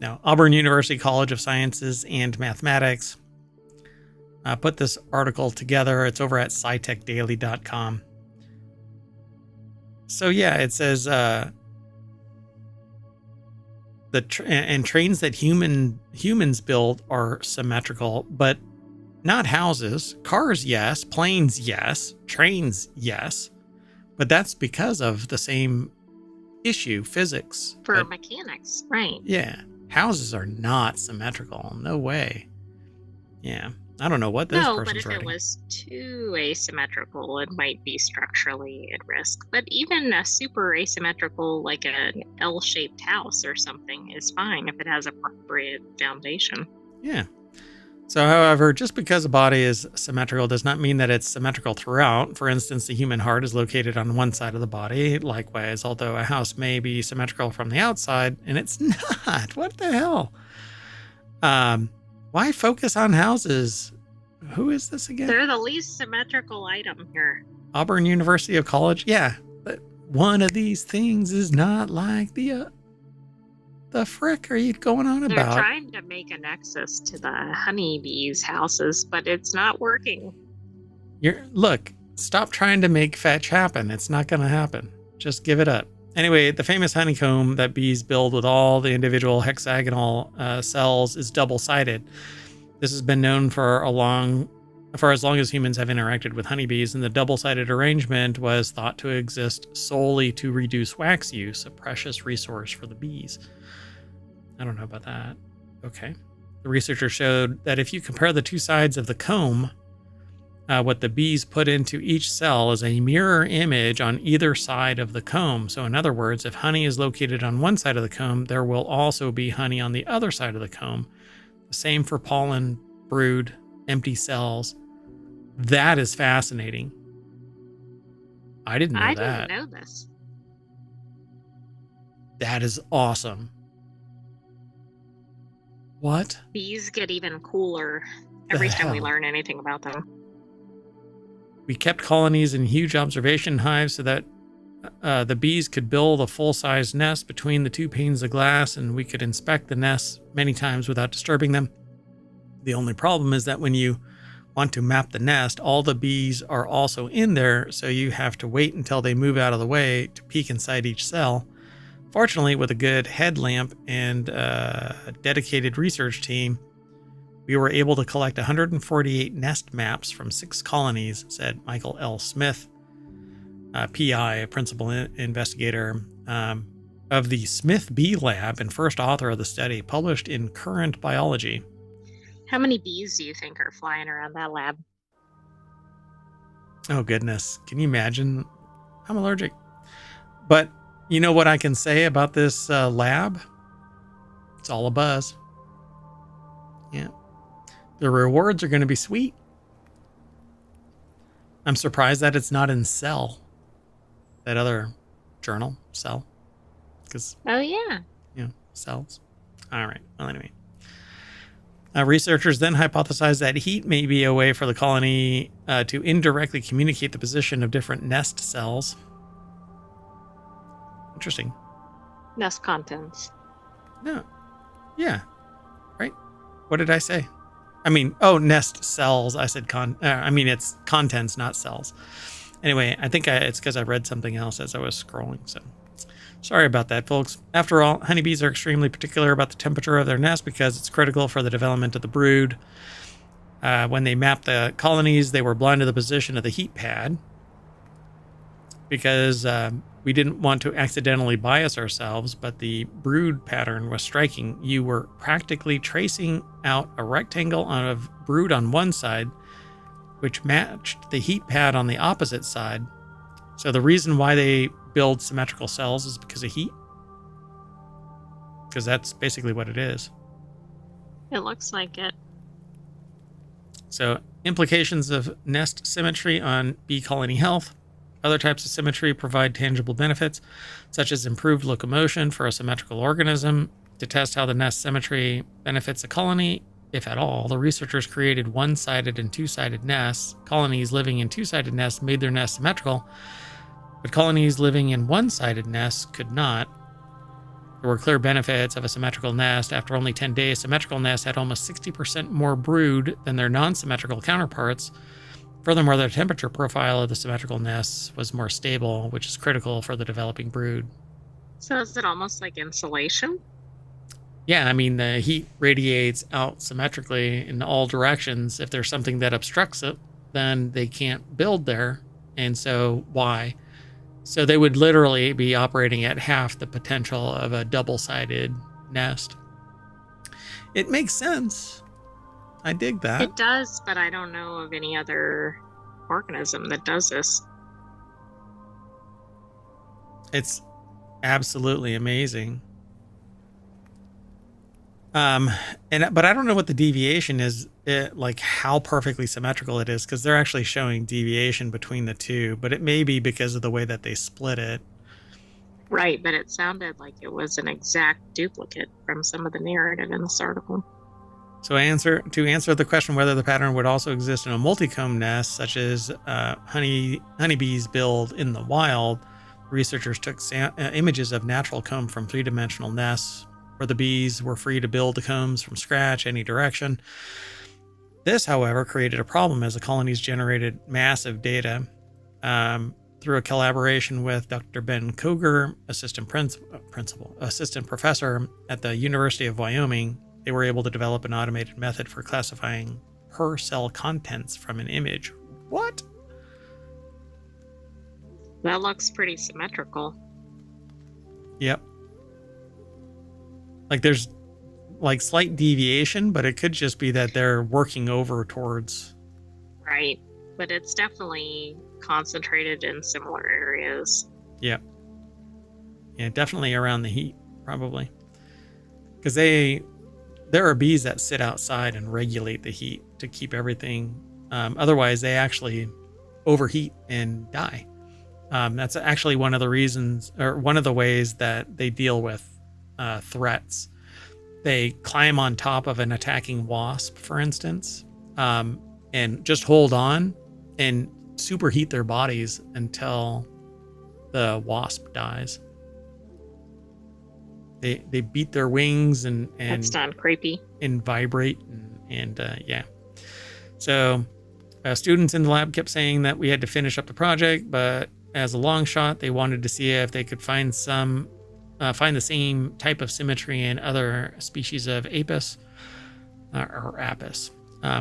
Now, Auburn University College of Sciences and Mathematics put this article together. It's over at scitechdaily.com. So yeah, it says trains that humans build are symmetrical, but not houses. Cars, yes. Planes, yes. Trains, yes. But that's because of the same issue, physics. For mechanics, right. Yeah. Houses are not symmetrical. No way. Yeah. I don't know what this person's but if writing. it was too asymmetrical, it might be structurally at risk. But even a super asymmetrical, like an L-shaped house or something, is fine if it has appropriate foundation. Yeah. So, however, just because a body is symmetrical does not mean that it's symmetrical throughout. For instance, the human heart is located on one side of the body. Likewise, although a house may be symmetrical from the outside, and it's not. What the hell? Why focus on houses? Who is this again? They're the least symmetrical item here. Auburn University of College? Yeah, but one of these things is not like the frick are you going on about? They're trying to make a nexus to the honeybees' houses, but it's not working. Look, stop trying to make fetch happen. It's not going to happen. Just give it up. Anyway, the famous honeycomb that bees build with all the individual hexagonal cells is double-sided. This has been known for as long as humans have interacted with honeybees, and the double-sided arrangement was thought to exist solely to reduce wax use, a precious resource for the bees. I don't know about that. Okay. The researchers showed that if you compare the two sides of the comb, what the bees put into each cell is a mirror image on either side of the comb. So in other words, if honey is located on one side of the comb, there will also be honey on the other side of the comb. The same for pollen, brood, empty cells. That is fascinating. I didn't know that. I didn't know this. That is awesome. What? Bees get even cooler every time we learn anything about them. We kept colonies in huge observation hives so that the bees could build a full-size nest between the two panes of glass, and we could inspect the nests many times without disturbing them. The only problem is that when you want to map the nest, all the bees are also in there, so you have to wait until they move out of the way to peek inside each cell. Fortunately, with a good headlamp and a dedicated research team, we were able to collect 148 nest maps from 6 colonies, said Michael L. Smith, PI, a principal investigator of the Smith Bee Lab and first author of the study, published in Current Biology. How many bees do you think are flying around that lab? Oh, goodness. Can you imagine? I'm allergic. But you know what I can say about this lab? It's all a buzz. Yeah. The rewards are going to be sweet. I'm surprised that it's not in Cell, that other journal, Cell. Oh, yeah. Cells. All right. Well, anyway. Researchers then hypothesized that heat may be a way for the colony to indirectly communicate the position of different nest cells. Interesting. Nest contents. No. Yeah. Right. What did I say? I mean, nest cells. I said it's contents, not cells. Anyway, I think it's because I read something else as I was scrolling. So sorry about that, folks. After all, honeybees are extremely particular about the temperature of their nest because it's critical for the development of the brood. When they mapped the colonies, they were blind to the position of the heat pad because we didn't want to accidentally bias ourselves, but the brood pattern was striking. You were practically tracing out a rectangle of brood on one side, which matched the heat pad on the opposite side. So the reason why they build symmetrical cells is because of heat. Because that's basically what it is. It looks like it. So implications of nest symmetry on bee colony health. Other types of symmetry provide tangible benefits, such as improved locomotion for a symmetrical organism. To test how the nest symmetry benefits a colony, if at all, the researchers created one-sided and two-sided nests. Colonies living in two-sided nests made their nests symmetrical, but colonies living in one-sided nests could not. There were clear benefits of a symmetrical nest. After only 10 days, symmetrical nests had almost 60% more brood than their non-symmetrical counterparts. Furthermore, the temperature profile of the symmetrical nests was more stable, which is critical for the developing brood. So is it almost like insulation? Yeah, I mean, the heat radiates out symmetrically in all directions. If there's something that obstructs it, then they can't build there. And so why? So they would literally be operating at half the potential of a double-sided nest. It makes sense. I dig that. It does, but I don't know of any other organism that does this. It's absolutely amazing. But I don't know what the deviation is, like how perfectly symmetrical it is, because they're actually showing deviation between the two, but it may be because of the way that they split it. Right, but it sounded like it was an exact duplicate from some of the narrative in this article. So to answer the question whether the pattern would also exist in a multicomb nest, such as honeybees build in the wild, researchers took images of natural comb from three-dimensional nests where the bees were free to build the combs from scratch any direction. This, however, created a problem as the colonies generated massive data. Through a collaboration with Dr. Ben Koger, assistant professor at the University of Wyoming, they were able to develop an automated method for classifying per cell contents from an image. What? That looks pretty symmetrical. Yep. Like there's like slight deviation, but it could just be that they're working over towards. Right. but it's definitely concentrated in similar areas. Yeah. Yeah, definitely around the heat, probably. Because there are bees that sit outside and regulate the heat to keep everything. Otherwise, they actually overheat and die. That's actually one of the reasons, or one of the ways that they deal with threats. They climb on top of an attacking wasp, for instance, and just hold on and superheat their bodies until the wasp dies. They beat their wings and That's not creepy. and vibrate and yeah. So students in the lab kept saying that we had to finish up the project, but as a long shot, they wanted to see if they could find the same type of symmetry in other species of apis or apis.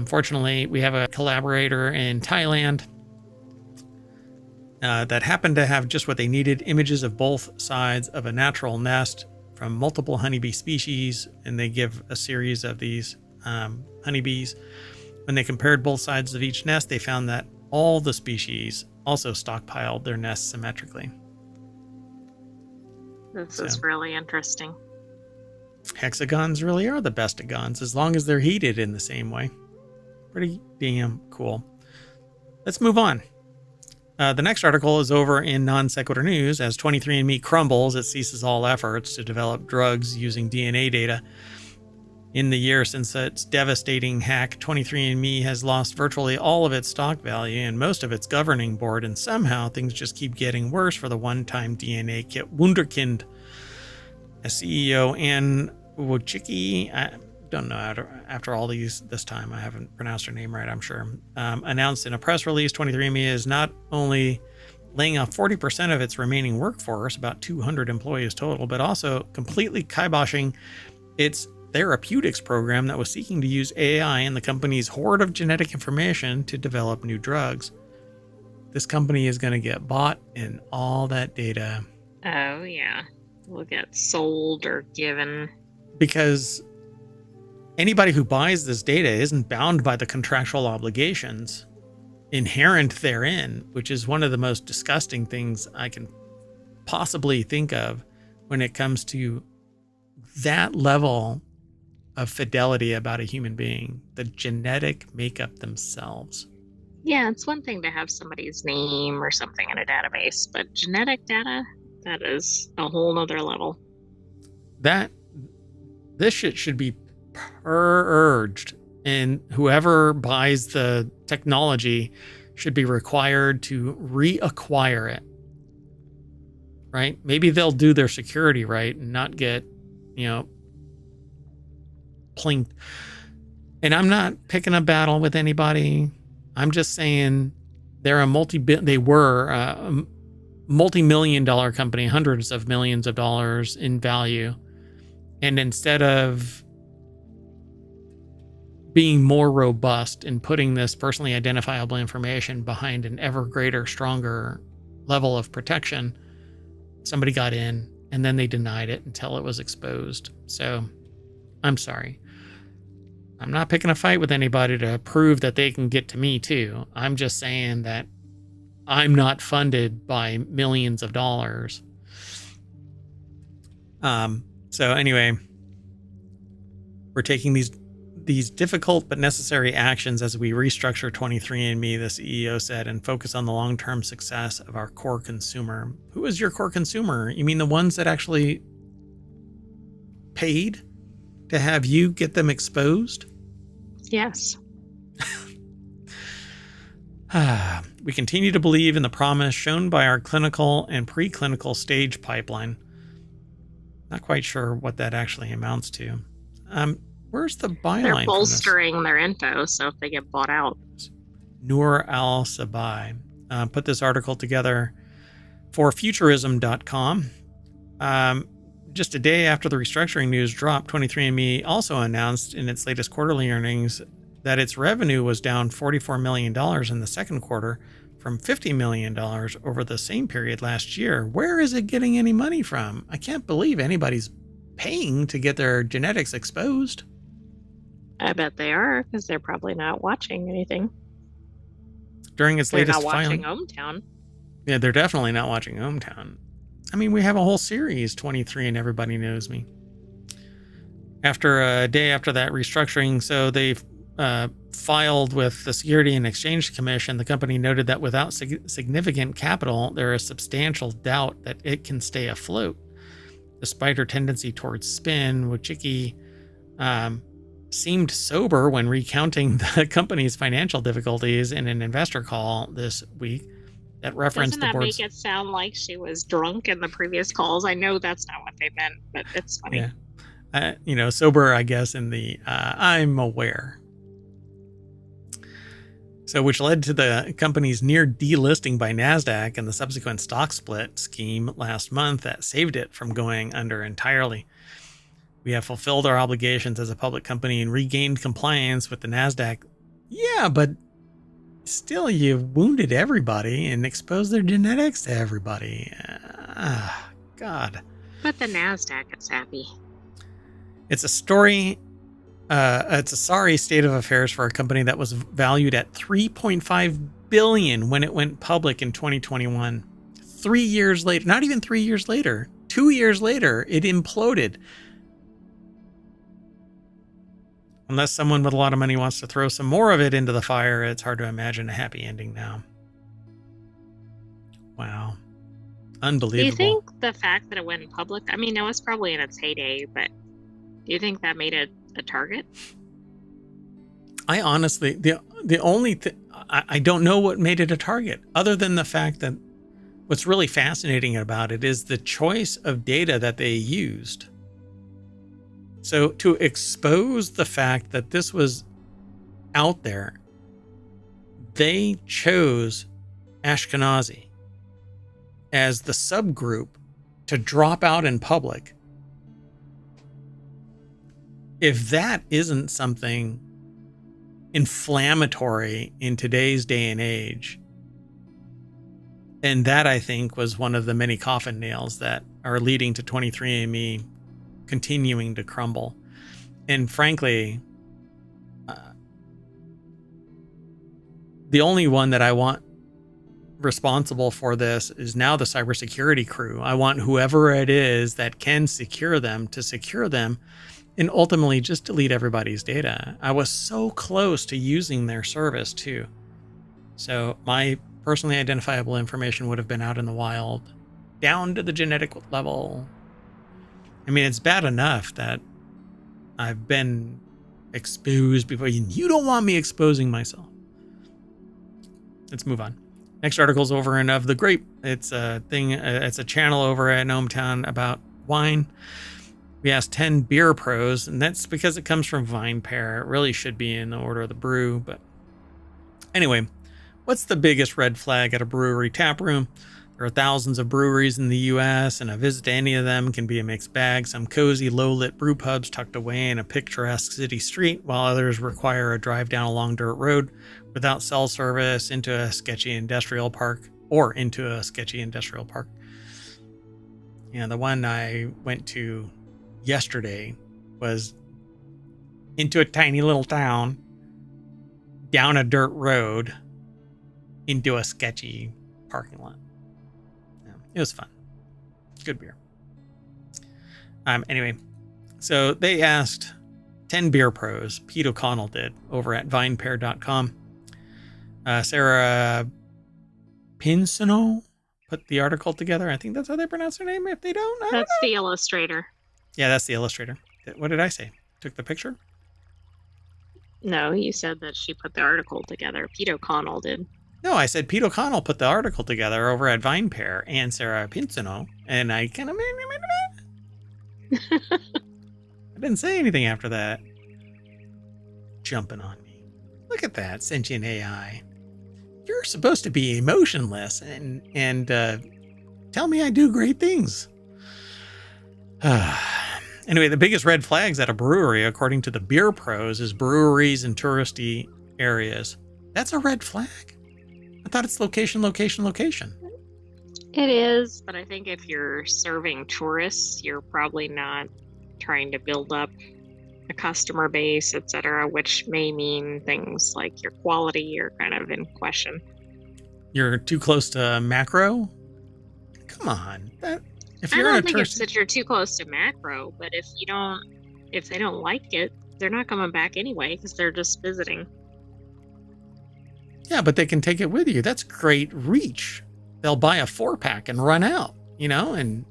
Fortunately, we have a collaborator in Thailand that happened to have just what they needed: images of both sides of a natural nest from multiple honeybee species, and they give a series of these honeybees. When they compared both sides of each nest, they found that all the species also stockpiled their nests symmetrically. This is really interesting. Hexagons really are the best of gons, as long as they're heated in the same way. Pretty damn cool. Let's move on. The next article is over in Non Sequitur News. As 23andMe crumbles, it ceases all efforts to develop drugs using DNA data. In the year since its devastating hack, 23andMe has lost virtually all of its stock value and most of its governing board, and somehow things just keep getting worse for the one-time DNA kit wunderkind. As CEO Ann Wojcicki, I don't know after all this time, I haven't pronounced her name right, I'm sure, announced in a press release, 23andMe is not only laying off 40% of its remaining workforce, about 200 employees total, but also completely kiboshing its therapeutics program that was seeking to use AI and the company's hoard of genetic information to develop new drugs. This company is going to get bought and all that data. Oh, yeah. Will get sold or given. Because anybody who buys this data isn't bound by the contractual obligations inherent therein, which is one of the most disgusting things I can possibly think of when it comes to that level of fidelity about a human being, the genetic makeup themselves. Yeah, it's one thing to have somebody's name or something in a database, but genetic data, that is a whole nother level. This shit should be purged, and whoever buys the technology should be required to reacquire it. Right? Maybe they'll do their security right and not get, plinked. And I'm not picking a battle with anybody. I'm just saying they were a multi-million-dollar company, hundreds of millions of dollars in value. And instead of being more robust and putting this personally identifiable information behind an ever greater, stronger level of protection, somebody got in and then they denied it until it was exposed. So I'm sorry. I'm not picking a fight with anybody to prove that they can get to me too. I'm just saying that I'm not funded by millions of dollars. So anyway, we're taking these difficult but necessary actions as we restructure 23andMe, the CEO said, and focus on the long-term success of our core consumer. Who is your core consumer? You mean the ones that actually paid to have you get them exposed? Yes. We continue to believe in the promise shown by our clinical and preclinical stage pipeline. Not quite sure what that actually amounts to. Where's the byline? They're bolstering their info, so if they get bought out. Noor Al-Sabai put this article together for Futurism.com. Just a day after the restructuring news dropped, 23andMe also announced in its latest quarterly earnings that its revenue was down $44 million in the second quarter from $50 million over the same period last year. Where is it getting any money from? I can't believe anybody's paying to get their genetics exposed. I bet they are, because they're probably not watching anything. during its They're latest not watching filing. ohmTown. Yeah, they're definitely not watching ohmTown. I mean, we have a whole series, 23 and Everybody Knows Me. After a day after that restructuring, so they filed with the Security and Exchange Commission. The company noted that without significant capital, there is substantial doubt that it can stay afloat. Despite her tendency towards spin, Wojcicki seemed sober when recounting the company's financial difficulties in an investor call this week that referenced Doesn't the that board's... make it sound like she was drunk in the previous calls? I know that's not what they meant, but it's funny. Yeah. Sober, I guess, in the I'm aware. So, which led to the company's near delisting by NASDAQ and the subsequent stock split scheme last month that saved it from going under entirely. We have fulfilled our obligations as a public company and regained compliance with the NASDAQ. Yeah, but still, you've wounded everybody and exposed their genetics to everybody. God. But the NASDAQ is happy. It's a story. It's a sorry state of affairs for a company that was valued at $3.5 billion when it went public in 2021. 3 years later, not even 3 years later, 2 years later, it imploded. Unless someone with a lot of money wants to throw some more of it into the fire, it's hard to imagine a happy ending now. Wow. Unbelievable. Do you think the fact that it went public, I mean, it was probably in its heyday, but do you think that made it a target? I honestly, the only thing, I don't know what made it a target, other than the fact that what's really fascinating about it is the choice of data that they used. So to expose the fact that this was out there, they chose Ashkenazi as the subgroup to drop out in public. If that isn't something inflammatory in today's day and age, and that, I think, was one of the many coffin nails that are leading to 23andMe continuing to crumble. And frankly, the only one that I want responsible for this is now the cybersecurity crew. I want whoever it is that can secure them to secure them and ultimately just delete everybody's data. I was so close to using their service too. So my personally identifiable information would have been out in the wild, down to the genetic level. I mean, it's bad enough that I've been exposed before. You don't want me exposing myself. Let's move on. Next article's over in Of the Grape. It's a thing. It's a channel over at ohmTown about wine. We asked 10 beer pros, and that's because it comes from VinePair. It really should be in the order of the brew, but anyway, what's the biggest red flag at a brewery tap room? There are thousands of breweries in the U.S., and a visit to any of them can be a mixed bag. Some cozy, low-lit brew pubs tucked away in a picturesque city street, while others require a drive down a long dirt road without cell service into a sketchy industrial park. Yeah, the one I went to yesterday was into a tiny little town, down a dirt road, into a sketchy parking lot. Yeah, it was fun. Good beer. Anyway, so they asked 10 beer pros. Pete O'Connell did over at vinepair.com. Sarah Pinsino put the article together. I think that's how they pronounce her name. If they don't, I don't know. The illustrator. Yeah, that's the illustrator. What did I say? Took the picture? No, you said that she put the article together. Pete O'Connell did. No, I said Pete O'Connell put the article together over at VinePair and Sarah Pinsino, and I kind of... I didn't say anything after that. Jumping on me. Look at that, sentient AI. You're supposed to be emotionless and tell me I do great things. Anyway, the biggest red flags at a brewery, according to the beer pros, is breweries in touristy areas. That's a red flag? I thought it's location, location, location. It is, but I think if you're serving tourists, you're probably not trying to build up a customer base, etc., which may mean things like your quality are kind of in question. You're too close to macro? Come on. If I you're in a don't think it's tourist, that you're too close to macro, but if they don't like it, they're not coming back anyway because they're just visiting. yeah, but they can take it with you. That's great reach. They'll buy a 4-pack and run out, and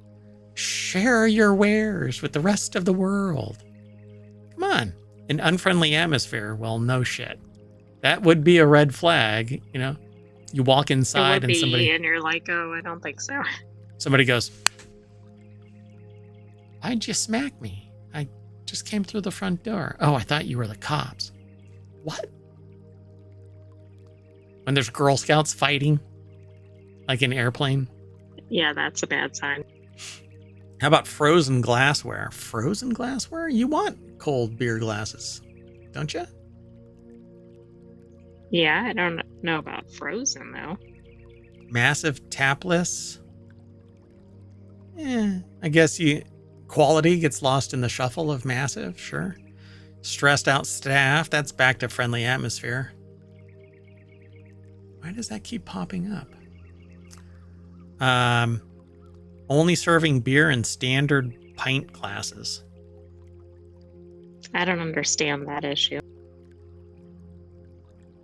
share your wares with the rest of the world. Come on. An unfriendly atmosphere. Well, no shit. That would be a red flag, You walk It inside would and be, and you're like, oh, I don't think so. somebody goes, "Why'd you smack me? I just came through the front door. Oh, I thought you were the cops." What? When there's Girl Scouts fighting, like an airplane. Yeah, that's a bad sign. How about frozen glassware? Frozen glassware? You want cold beer glasses, don't you? Yeah, I don't know about frozen though. Massive tapless. I guess quality gets lost in the shuffle of massive, sure. Stressed out staff, that's back to friendly atmosphere. Why does that keep popping up? Only serving beer in standard pint glasses. I don't understand that issue.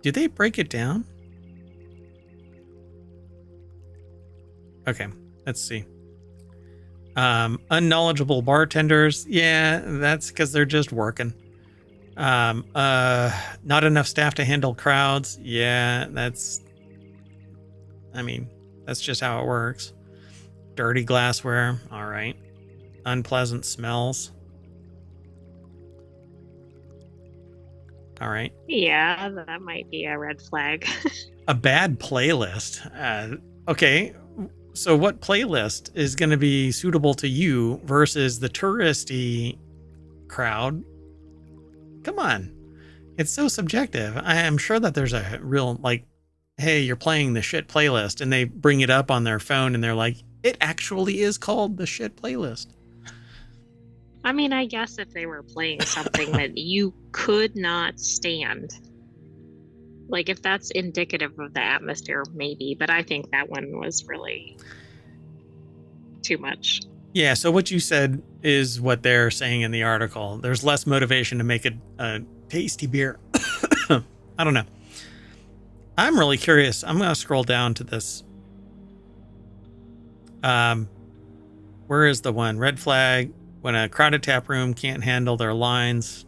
Did they break it down? Okay, let's see. Unknowledgeable bartenders. Yeah, that's because they're just working. Not enough staff to handle crowds. Yeah, that's just how it works. Dirty glassware. All right. Unpleasant smells. All right. Yeah, that might be a red flag. A bad playlist. Okay. So what playlist is going to be suitable to you versus the touristy crowd? Come on. It's so subjective. I am sure that there's a real, hey, you're playing the shit playlist, and they bring it up on their phone and they're like, it actually is called the shit playlist. I mean, I guess if they were playing something that you could not stand, like if that's indicative of the atmosphere, maybe, but I think that one was really too much. Yeah, so what you said is what they're saying in the article. There's less motivation to make a tasty beer. I don't know. I'm really curious. I'm going to scroll down to this. Where is the one? Red flag. When a crowded tap room can't handle their lines,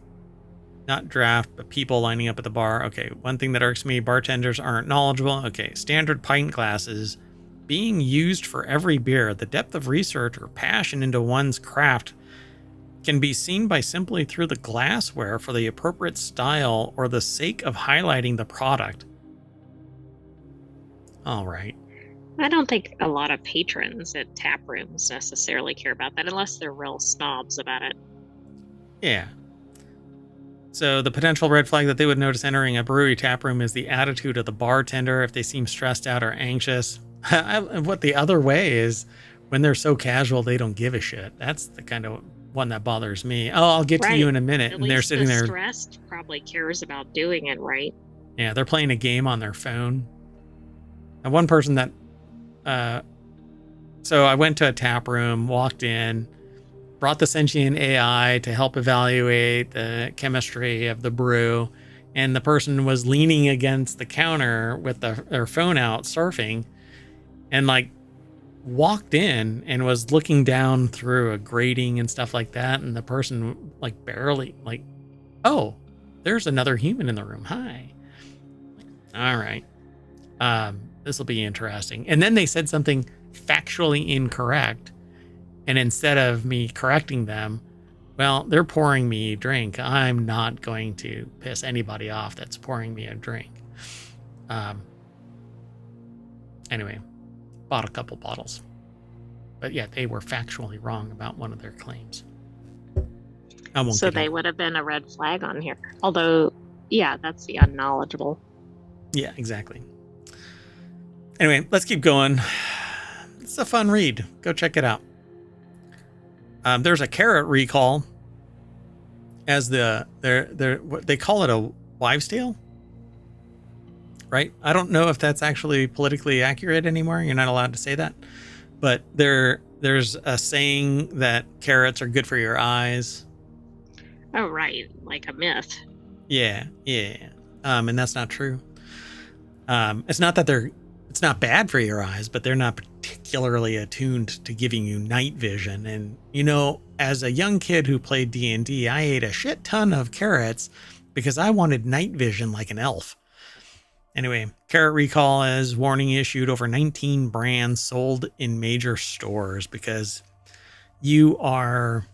not draft, but people lining up at the bar. Okay, one thing that irks me, bartenders aren't knowledgeable. Okay, standard pint glasses being used for every beer. The depth of research or passion into one's craft can be seen by simply through the glassware for the appropriate style or the sake of highlighting the product. All right. I don't think a lot of patrons at tap rooms necessarily care about that unless they're real snobs about it. Yeah. So the potential red flag that they would notice entering a brewery tap room is the attitude of the bartender if they seem stressed out or anxious. What the other way is when they're so casual they don't give a shit. That's the kind of one that bothers me. Oh, I'll get to you in a minute. At and they're sitting there. Stressed probably cares about doing it right. Yeah, they're playing a game on their phone. And one person that so I went to a tap room, walked in, brought the sentient AI to help evaluate the chemistry of the brew, and the person was leaning against the counter with their phone out surfing, and walked in and was looking down through a grating and stuff like that, and the person barely oh, there's another human in the room. Hi. All right. This will be interesting. And then they said something factually incorrect. And instead of me correcting them, well, they're pouring me a drink. I'm not going to piss anybody off that's pouring me a drink. Anyway, bought a couple bottles. But yeah, they were factually wrong about one of their claims. So they would have been a red flag on here. Although, yeah, that's the unknowledgeable. Yeah, exactly. Anyway, let's keep going. It's a fun read. Go check it out. There's a carrot recall as they call it a wives' tale. right? I don't know if that's actually politically accurate anymore. You're not allowed to say that. But there's a saying that carrots are good for your eyes. Oh, right. Like a myth. Yeah. And that's not true. It's not that it's not bad for your eyes, but they're not particularly attuned to giving you night vision. And, as a young kid who played D&D, I ate a shit ton of carrots because I wanted night vision like an elf. Anyway, carrot recall is warning issued over 19 brands sold in major stores because you are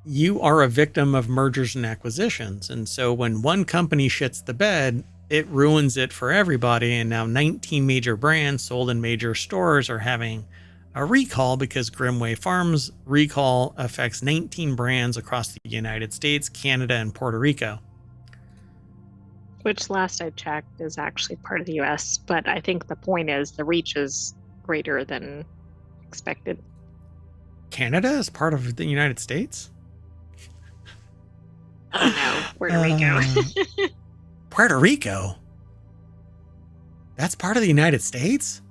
a victim of mergers and acquisitions. And so when one company shits the bed, it ruins it for everybody. And now 19 major brands sold in major stores are having a recall because Grimway Farms recall affects 19 brands across the United States, Canada, and Puerto Rico. Which last I checked is actually part of the US, but I think the point is the reach is greater than expected. Canada is part of the United States? Oh no, Puerto Rico. Puerto Rico? That's part of the United States?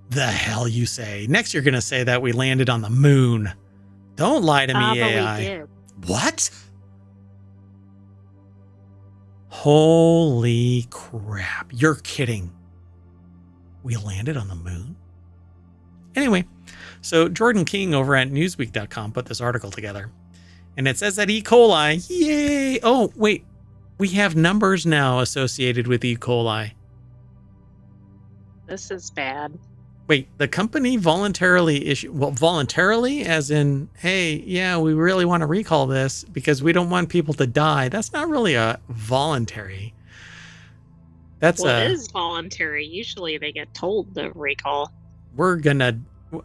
The hell you say? Next you're going to say that we landed on the moon. Don't lie to me, AI. We did. What? Holy crap. You're kidding. We landed on the moon? Anyway, so Jordan King over at Newsweek.com put this article together. And it says that E. coli, yay! Oh, wait. We have numbers now associated with E. coli. This is bad. Wait, the company voluntarily issued, voluntarily as in, hey, yeah, we really want to recall this because we don't want people to die. That's not really a voluntary. That's it is voluntary. Usually they get told to recall.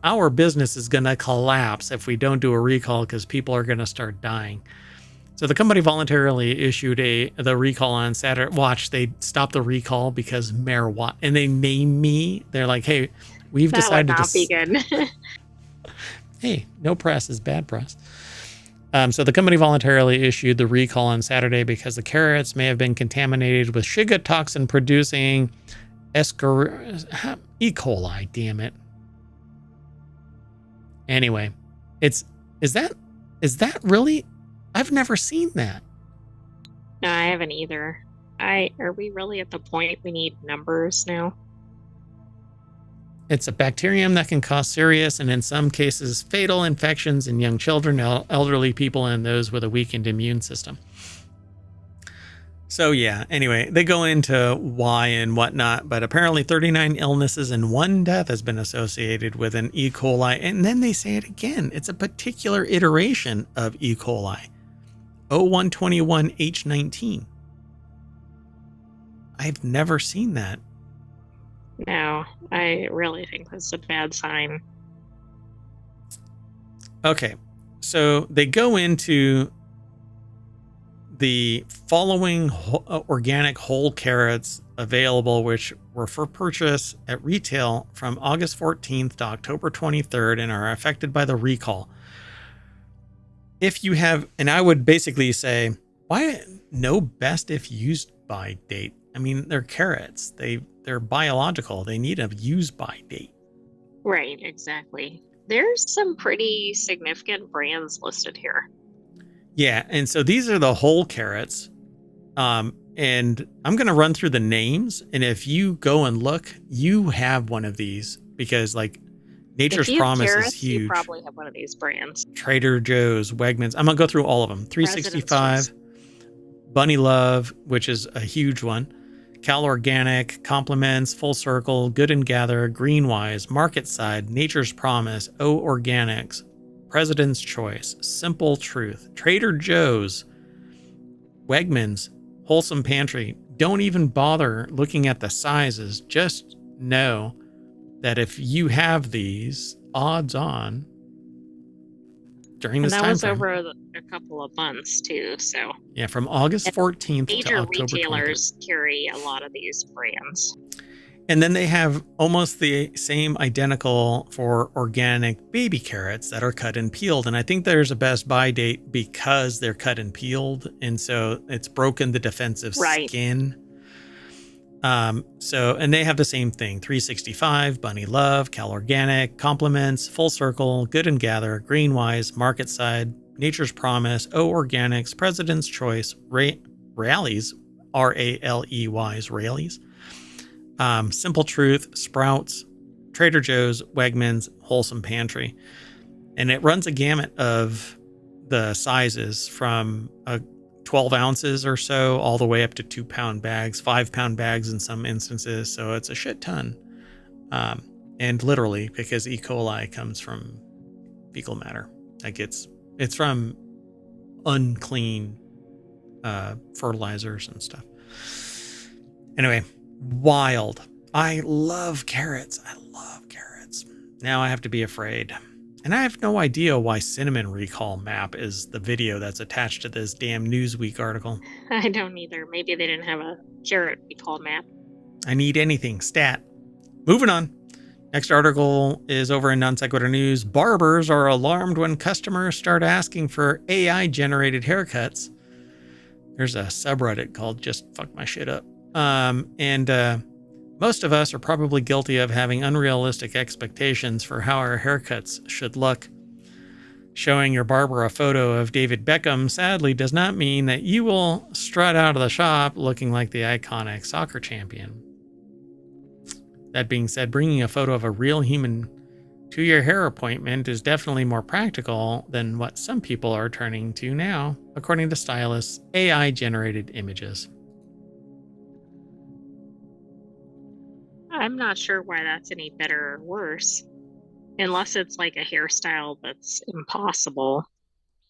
Our business is gonna collapse if we don't do a recall because people are gonna start dying. So the company voluntarily issued the recall on Saturday. Watch, they stopped the recall because Mayor Watt, and they named me. They're like, hey, we've decided to be good. Hey, no press is bad press. So the company voluntarily issued the recall on Saturday because the carrots may have been contaminated with Shiga toxin producing E. coli. Damn it. Anyway, is that really? I've never seen that. No, I haven't either. Are we really at the point we need numbers now? It's a bacterium that can cause serious and in some cases fatal infections in young children, elderly people, and those with a weakened immune system. So yeah, anyway, they go into why and whatnot, but apparently 39 illnesses and 1 death has been associated with an E. coli. And then they say it again. It's a particular iteration of E. coli, O121H19. I've never seen that. No, I really think that's a bad sign. Okay, so they go into the following organic whole carrots available, which were for purchase at retail from August 14th to October 23rd and are affected by the recall. If you have, and I would basically say, why no best if used by date? I mean, they're carrots. They're biological. They need a use by date. Right, exactly. There's some pretty significant brands listed here. Yeah, and so these are the whole carrots. And I'm going to run through the names. And if you go and look, you have one of these because, like, Nature's Promise is huge. You probably have one of these brands. Trader Joe's, Wegmans. I'm going to go through all of them. 365, Bunny Love, which is a huge one. Cal Organic, Compliments, Full Circle, Good and Gather, Greenwise, Market Side, Nature's Promise, O Organics, President's Choice, Simple Truth, Trader Joe's, Wegmans, Wholesome Pantry. Don't even bother looking at the sizes. Just know that if you have these, odds on, during this time frame. And that was over a couple of months too, so. Yeah, from August 14th to October 23rd. Major retailers carry a lot of these brands. And then they have almost the same identical for organic baby carrots that are cut and peeled. And I think there's a best buy date because they're cut and peeled. And so it's broken the defensive skin. And they have the same thing: 365, Bunny Love, Cal Organic, Compliments, Full Circle, Good and Gather, Greenwise, Market Side, Nature's Promise, O Organics, President's Choice, Rallies, Raleys, Rallies, Simple Truth, Sprouts, Trader Joe's, Wegmans, Wholesome Pantry. And it runs a gamut of the sizes from 12 ounces or so all the way up to 2-pound bags, 5-pound bags in some instances. So it's a shit ton. And literally, because E. coli comes from fecal matter. Like it's from unclean fertilizers and stuff. Anyway, wild. I love carrots. Now I have to be afraid. And I have no idea why Cinnamon Recall Map is the video that's attached to this damn Newsweek article. I don't either. Maybe they didn't have a carrot recall map. I need anything. Stat. Moving on. Next article is over in Non Sequitur News. Barbers are alarmed when customers start asking for AI-generated haircuts. There's a subreddit called Just Fuck My Shit Up. Most of us are probably guilty of having unrealistic expectations for how our haircuts should look. Showing your barber a photo of David Beckham sadly does not mean that you will strut out of the shop looking like the iconic soccer champion. That being said, bringing a photo of a real human to your hair appointment is definitely more practical than what some people are turning to now, according to stylists' AI-generated images. I'm not sure why that's any better or worse, unless it's like a hairstyle that's impossible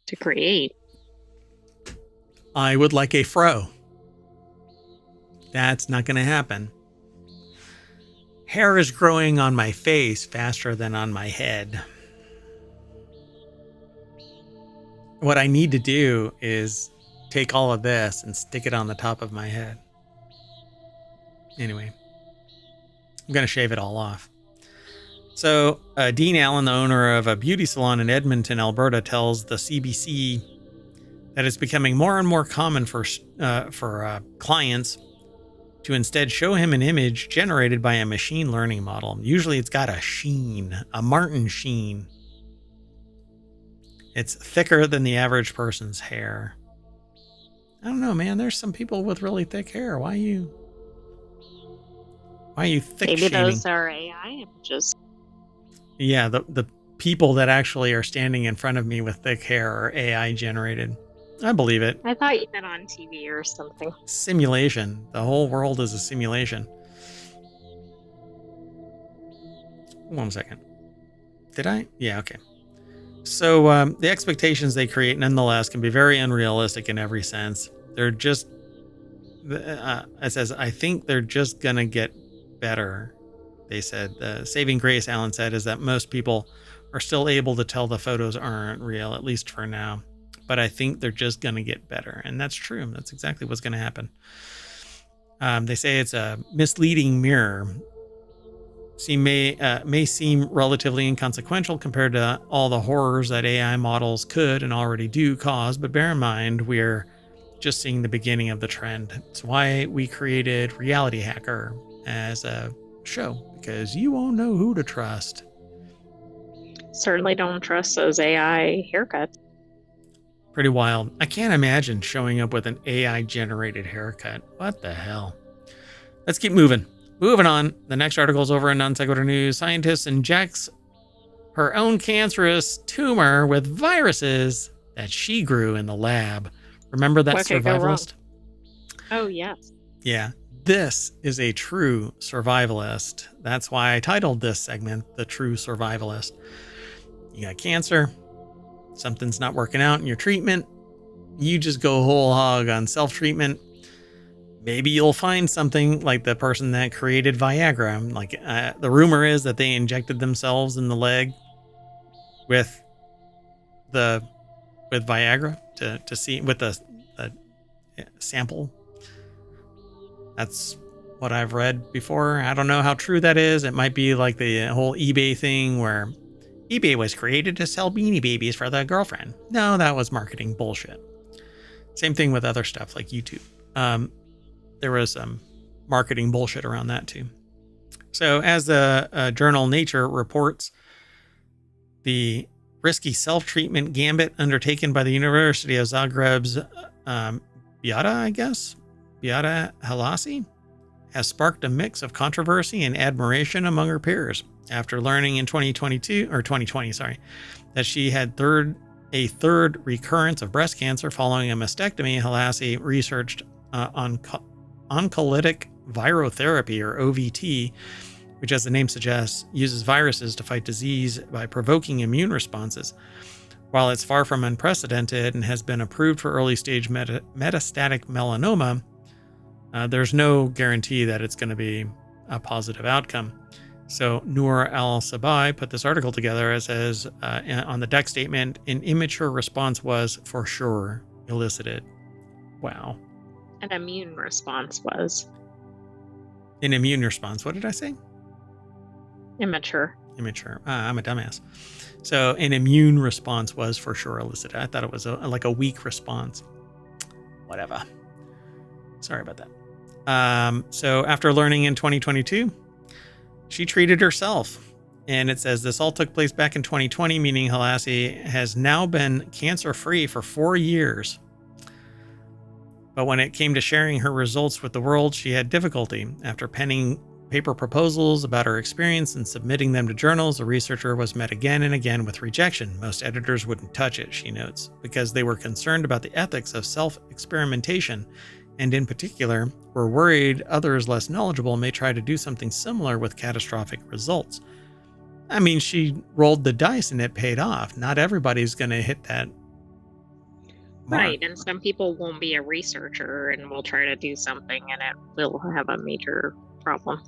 to create. I would like a fro. That's not going to happen. Hair is growing on my face faster than on my head. What I need to do is take all of this and stick it on the top of my head. Anyway. I'm going to shave it all off. So Dean Allen, the owner of a beauty salon in Edmonton, Alberta, tells the CBC that it's becoming more and more common for clients to instead show him an image generated by a machine learning model. Usually it's got a sheen, a Martin sheen. It's thicker than the average person's hair. I don't know, man. There's some people with really thick hair. Why are you thick Maybe shaming? those are AI images. Yeah, the people that actually are standing in front of me with thick hair are AI generated. I believe it. I thought you meant on TV or something. Simulation. The whole world is a simulation. 1 second. Did I? Yeah, okay. So the expectations they create nonetheless can be very unrealistic in every sense. They're just, it says, I think they're just going to get better. They said the saving grace, Alan said, is that most people are still able to tell the photos aren't real, at least for now. But I think they're just going to get better. And that's true. That's exactly what's going to happen. They say it's a misleading mirror. May seem relatively inconsequential compared to all the horrors that AI models could and already do cause. But bear in mind, we're just seeing the beginning of the trend. It's why we created Reality Hacker as a show, because you won't know who to trust. Certainly don't trust those AI haircuts. Pretty wild. I can't imagine showing up with an AI generated haircut. What the hell? Let's keep moving. Moving on. The next article is over in Non Sequitur News. Scientist injects her own cancerous tumor with viruses that she grew in the lab. Remember that survivalist? Oh, yes. Yeah. This is a true survivalist. That's why I titled this segment The True Survivalist. You got cancer. Something's not working out in your treatment. You just go whole hog on self-treatment. Maybe you'll find something like the person that created Viagra. Like the rumor is that they injected themselves in the leg with Viagra to see with a sample. That's what I've read before. I don't know how true that is. It might be like the whole eBay thing where eBay was created to sell Beanie Babies for the girlfriend. No, that was marketing bullshit. Same thing with other stuff like YouTube. There was marketing bullshit around that too. So as the journal Nature reports, the risky self-treatment gambit undertaken by the University of Zagreb's Beata Halasi has sparked a mix of controversy and admiration among her peers. After learning in 2020, that she had a third recurrence of breast cancer following a mastectomy, Halasi researched oncolytic virotherapy, or OVT, which, as the name suggests, uses viruses to fight disease by provoking immune responses. While it's far from unprecedented and has been approved for early-stage metastatic melanoma, there's no guarantee that it's going to be a positive outcome. So Noor Al-Sabai put this article together as says on the deck statement, an immature response was for sure elicited. Wow. An immune response was. An immune response. What did I say? Immature. I'm a dumbass. So an immune response was for sure elicited. I thought it was like a weak response. Whatever. Sorry about that. So after learning in 2022, she treated herself. And it says this all took place back in 2020, meaning Halasi has now been cancer-free for 4 years. But when it came to sharing her results with the world, she had difficulty. After penning paper proposals about her experience and submitting them to journals, the researcher was met again and again with rejection. Most editors wouldn't touch it, she notes, because they were concerned about the ethics of self-experimentation, and in particular, were worried others less knowledgeable may try to do something similar with catastrophic results. I mean, she rolled the dice and it paid off. Not everybody's going to hit that mark. Right, and some people won't be a researcher and will try to do something and it will have a major problem.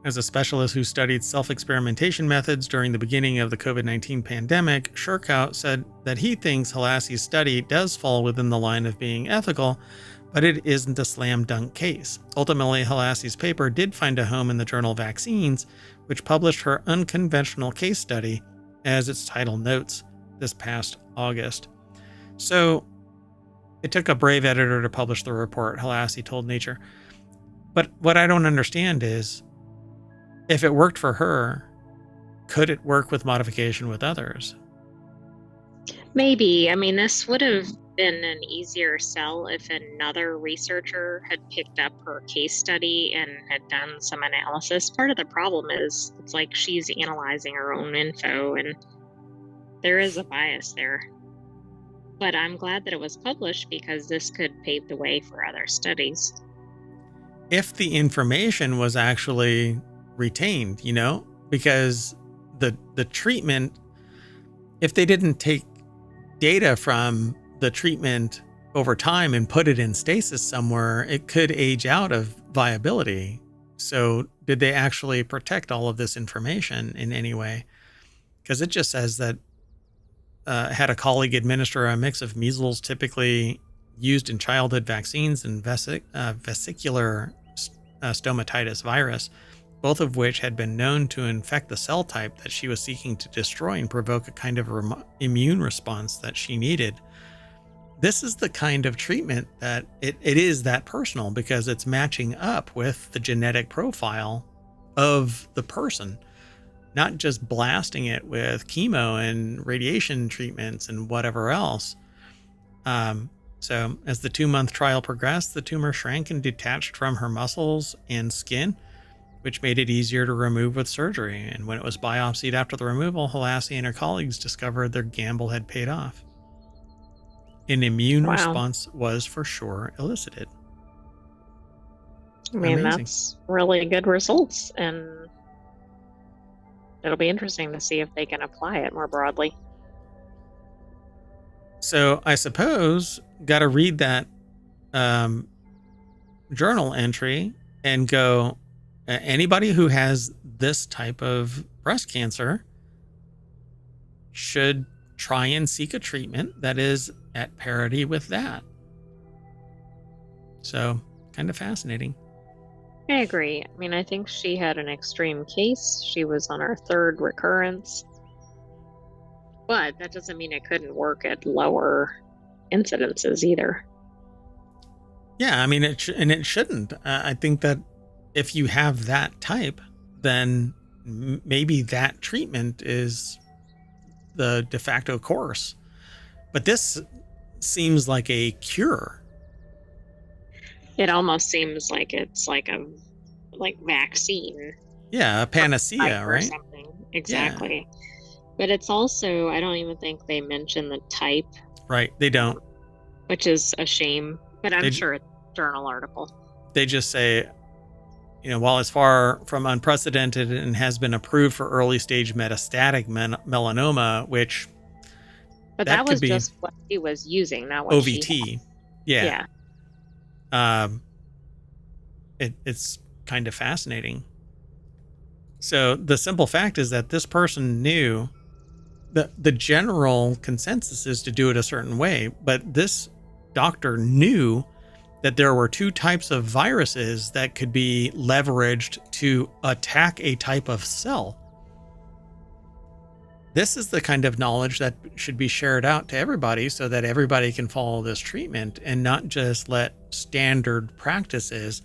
As a specialist who studied self-experimentation methods during the beginning of the COVID-19 pandemic, Shurkout said that he thinks Halasi's study does fall within the line of being ethical, but it isn't a slam dunk case. Ultimately, Halasi's paper did find a home in the journal Vaccines, which published her unconventional case study, as its title notes, this past August. So it took a brave editor to publish the report, Halasi told Nature. But what I don't understand is, if it worked for her, could it work with modification with others? Maybe. I mean, this would have been an easier sell if another researcher had picked up her case study and had done some analysis. Part of the problem is it's like she's analyzing her own info and there is a bias there. But I'm glad that it was published because this could pave the way for other studies. If the information was actually retained, because the treatment, if they didn't take data from the treatment over time and put it in stasis somewhere, it could age out of viability. So did they actually protect all of this information in any way? Because it just says that had a colleague administer a mix of measles typically used in childhood vaccines and vesicular stomatitis virus, both of which had been known to infect the cell type that she was seeking to destroy and provoke a kind of immune response that she needed. This is the kind of treatment that it is that personal because it's matching up with the genetic profile of the person, not just blasting it with chemo and radiation treatments and whatever else. So as the 2-month trial progressed, the tumor shrank and detached from her muscles and skin, which made it easier to remove with surgery. And when it was biopsied after the removal, Halasi and her colleagues discovered their gamble had paid off. An immune response was for sure elicited. I mean, that's really good results, and it'll be interesting to see if they can apply it more broadly. So I suppose got to read that journal entry and go, anybody who has this type of breast cancer should try and seek a treatment that is at parity with that. So kind of fascinating. I agree. I mean, I think she had an extreme case. She was on her 3rd recurrence. But that doesn't mean it couldn't work at lower incidences either. Yeah, I mean, it shouldn't. I think that if you have that type, then maybe that treatment is the de facto course. But this seems like a cure. It almost seems like it's like a vaccine Yeah, a type panacea, or right? something. Yeah, Exactly. But it's also, I don't even think they mention the type, right. They don't. which is a shame, but I'm They sure it's a journal article. they just say, while it's far from unprecedented and has been approved for early stage metastatic melanoma, which But that that could was be just what she was using, not what she had. OVT. Yeah. Yeah, Um, it's kind of fascinating. So the simple fact is that this person knew that the general consensus is to do it a certain way, but this doctor knew that there were two types of viruses that could be leveraged to attack a type of cell. This is the kind of knowledge that should be shared out to everybody so that everybody can follow this treatment and not just let standard practices,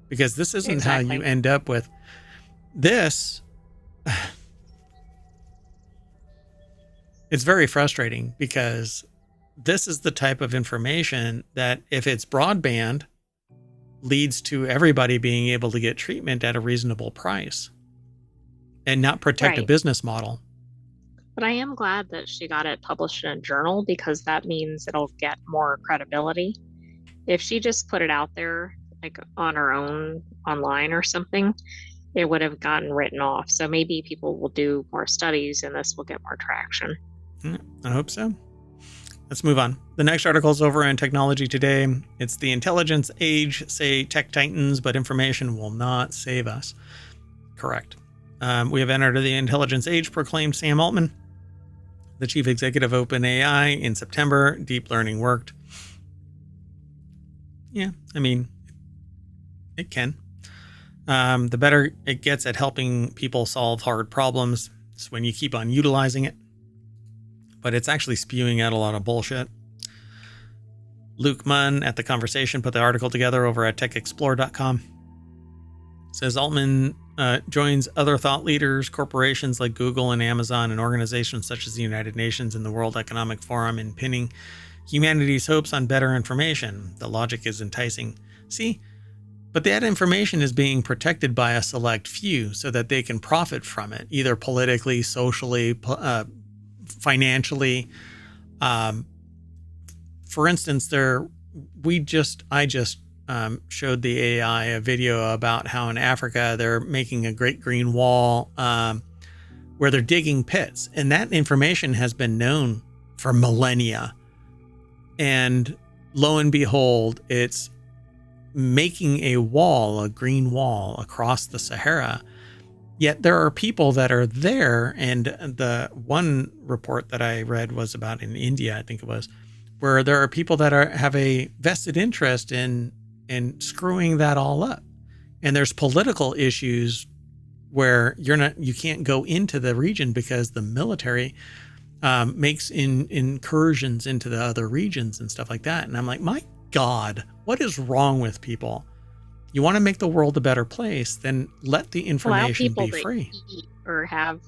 because this isn't how you exactly. end up with this. It's very frustrating because this is the type of information that, if it's broadband, leads to everybody being able to get treatment at a reasonable price and not protect a Right. business model. But I am glad that she got it published in a journal because that means it'll get more credibility. If she just put it out there, like on her own online or something, it would have gotten written off. So maybe people will do more studies and this will get more traction. I hope so. Let's move on. The next article is over in Technology Today. It's the intelligence age, say tech titans, but information will not save us. Correct. We have entered the intelligence age, proclaimed Sam Altman, the chief executive of OpenAI, in September. Deep learning worked. Yeah, I mean, it can. The better it gets at helping people solve hard problems is when you keep on utilizing it. But it's actually spewing out a lot of bullshit. Luke Munn at The Conversation put the article together over at techexplore.com. Says Altman joins other thought leaders, corporations like Google and Amazon, and organizations such as the United Nations and the World Economic Forum in pinning humanity's hopes on better information. The logic is enticing. See, but that information is being protected by a select few so that they can profit from it, either politically, socially, financially. For instance, I just showed the AI a video about how in Africa they're making a great green wall where they're digging pits, and that information has been known for millennia. And lo and behold, it's making a wall, a green wall across the Sahara. Yet there are people that are there, and the one report that I read was about in India, I think it was, where there are people that have a vested interest in screwing that all up. And there's political issues where you can't go into the region because the military makes incursions into the other regions and stuff like that. And I'm like, my God, what is wrong with people? You want to make the world a better place, then let the information be free. Eat or have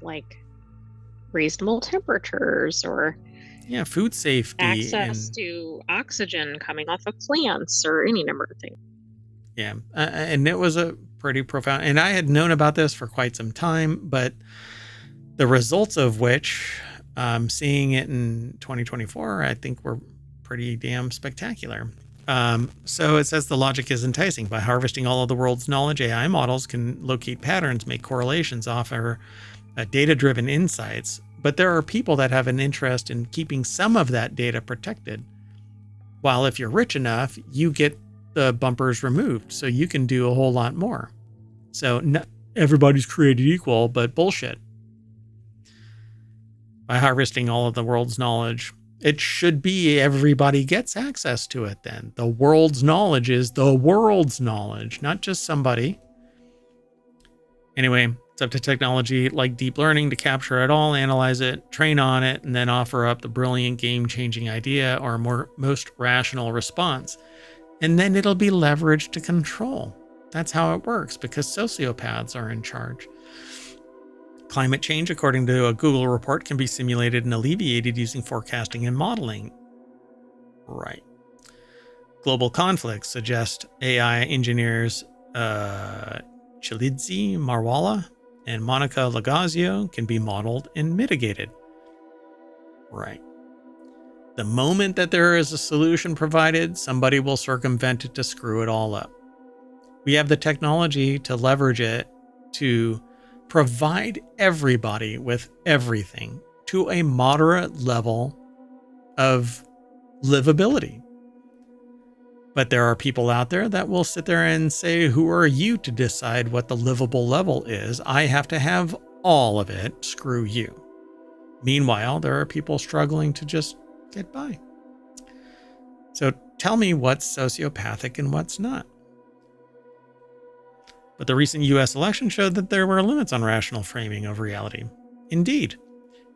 reasonable temperatures or food safety, access to oxygen coming off of plants or any number of things. Yeah. And it was a pretty profound, and I had known about this for quite some time, but the results of which, seeing it in 2024, I think were pretty damn spectacular. So it says the logic is enticing. By harvesting all of the world's knowledge, AI models can locate patterns, make correlations, offer data-driven insights. But there are people that have an interest in keeping some of that data protected. While if you're rich enough, you get the bumpers removed, so you can do a whole lot more. So not everybody's created equal, but bullshit. By harvesting all of the world's knowledge, it should be everybody gets access to it then. The world's knowledge is the world's knowledge, not just somebody. Anyway, it's up to technology like deep learning to capture it all, analyze it, train on it, and then offer up the brilliant game-changing idea or most rational response. And then it'll be leveraged to control. That's how it works, because sociopaths are in charge. Climate change, according to a Google report, can be simulated and alleviated using forecasting and modeling. Right. Global conflicts suggest AI engineers Chilidze Marwala and Monica Lagazio can be modeled and mitigated. Right. The moment that there is a solution provided, somebody will circumvent it to screw it all up. We have the technology to leverage it to provide everybody with everything to a moderate level of livability. But there are people out there that will sit there and say, who are you to decide what the livable level is? I have to have all of it. Screw you. Meanwhile, there are people struggling to just get by. So tell me what's sociopathic and what's not. But the recent US election showed that there were limits on rational framing of reality. Indeed,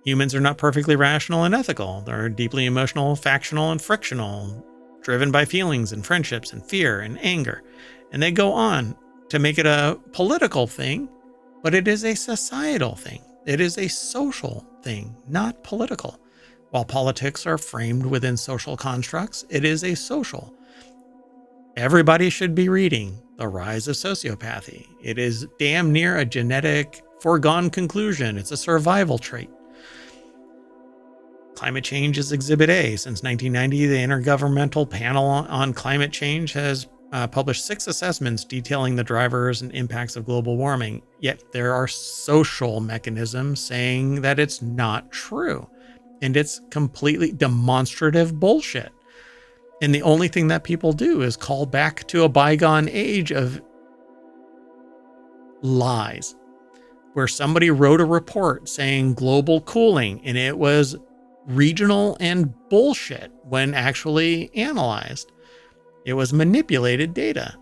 humans are not perfectly rational and ethical. They're deeply emotional, factional, and frictional, driven by feelings and friendships and fear and anger. And they go on to make it a political thing, but it is a societal thing. It is a social thing, not political. While politics are framed within social constructs, it is a social. Everybody should be reading The Rise of Sociopathy. It is damn near a genetic foregone conclusion. It's a survival trait. Climate change is Exhibit A. Since 1990, the Intergovernmental Panel on Climate Change has published 6 assessments detailing the drivers and impacts of global warming. Yet there are social mechanisms saying that it's not true. And it's completely demonstrative bullshit. And the only thing that people do is call back to a bygone age of lies, where somebody wrote a report saying global cooling, and it was regional and bullshit when actually analyzed. It was manipulated data.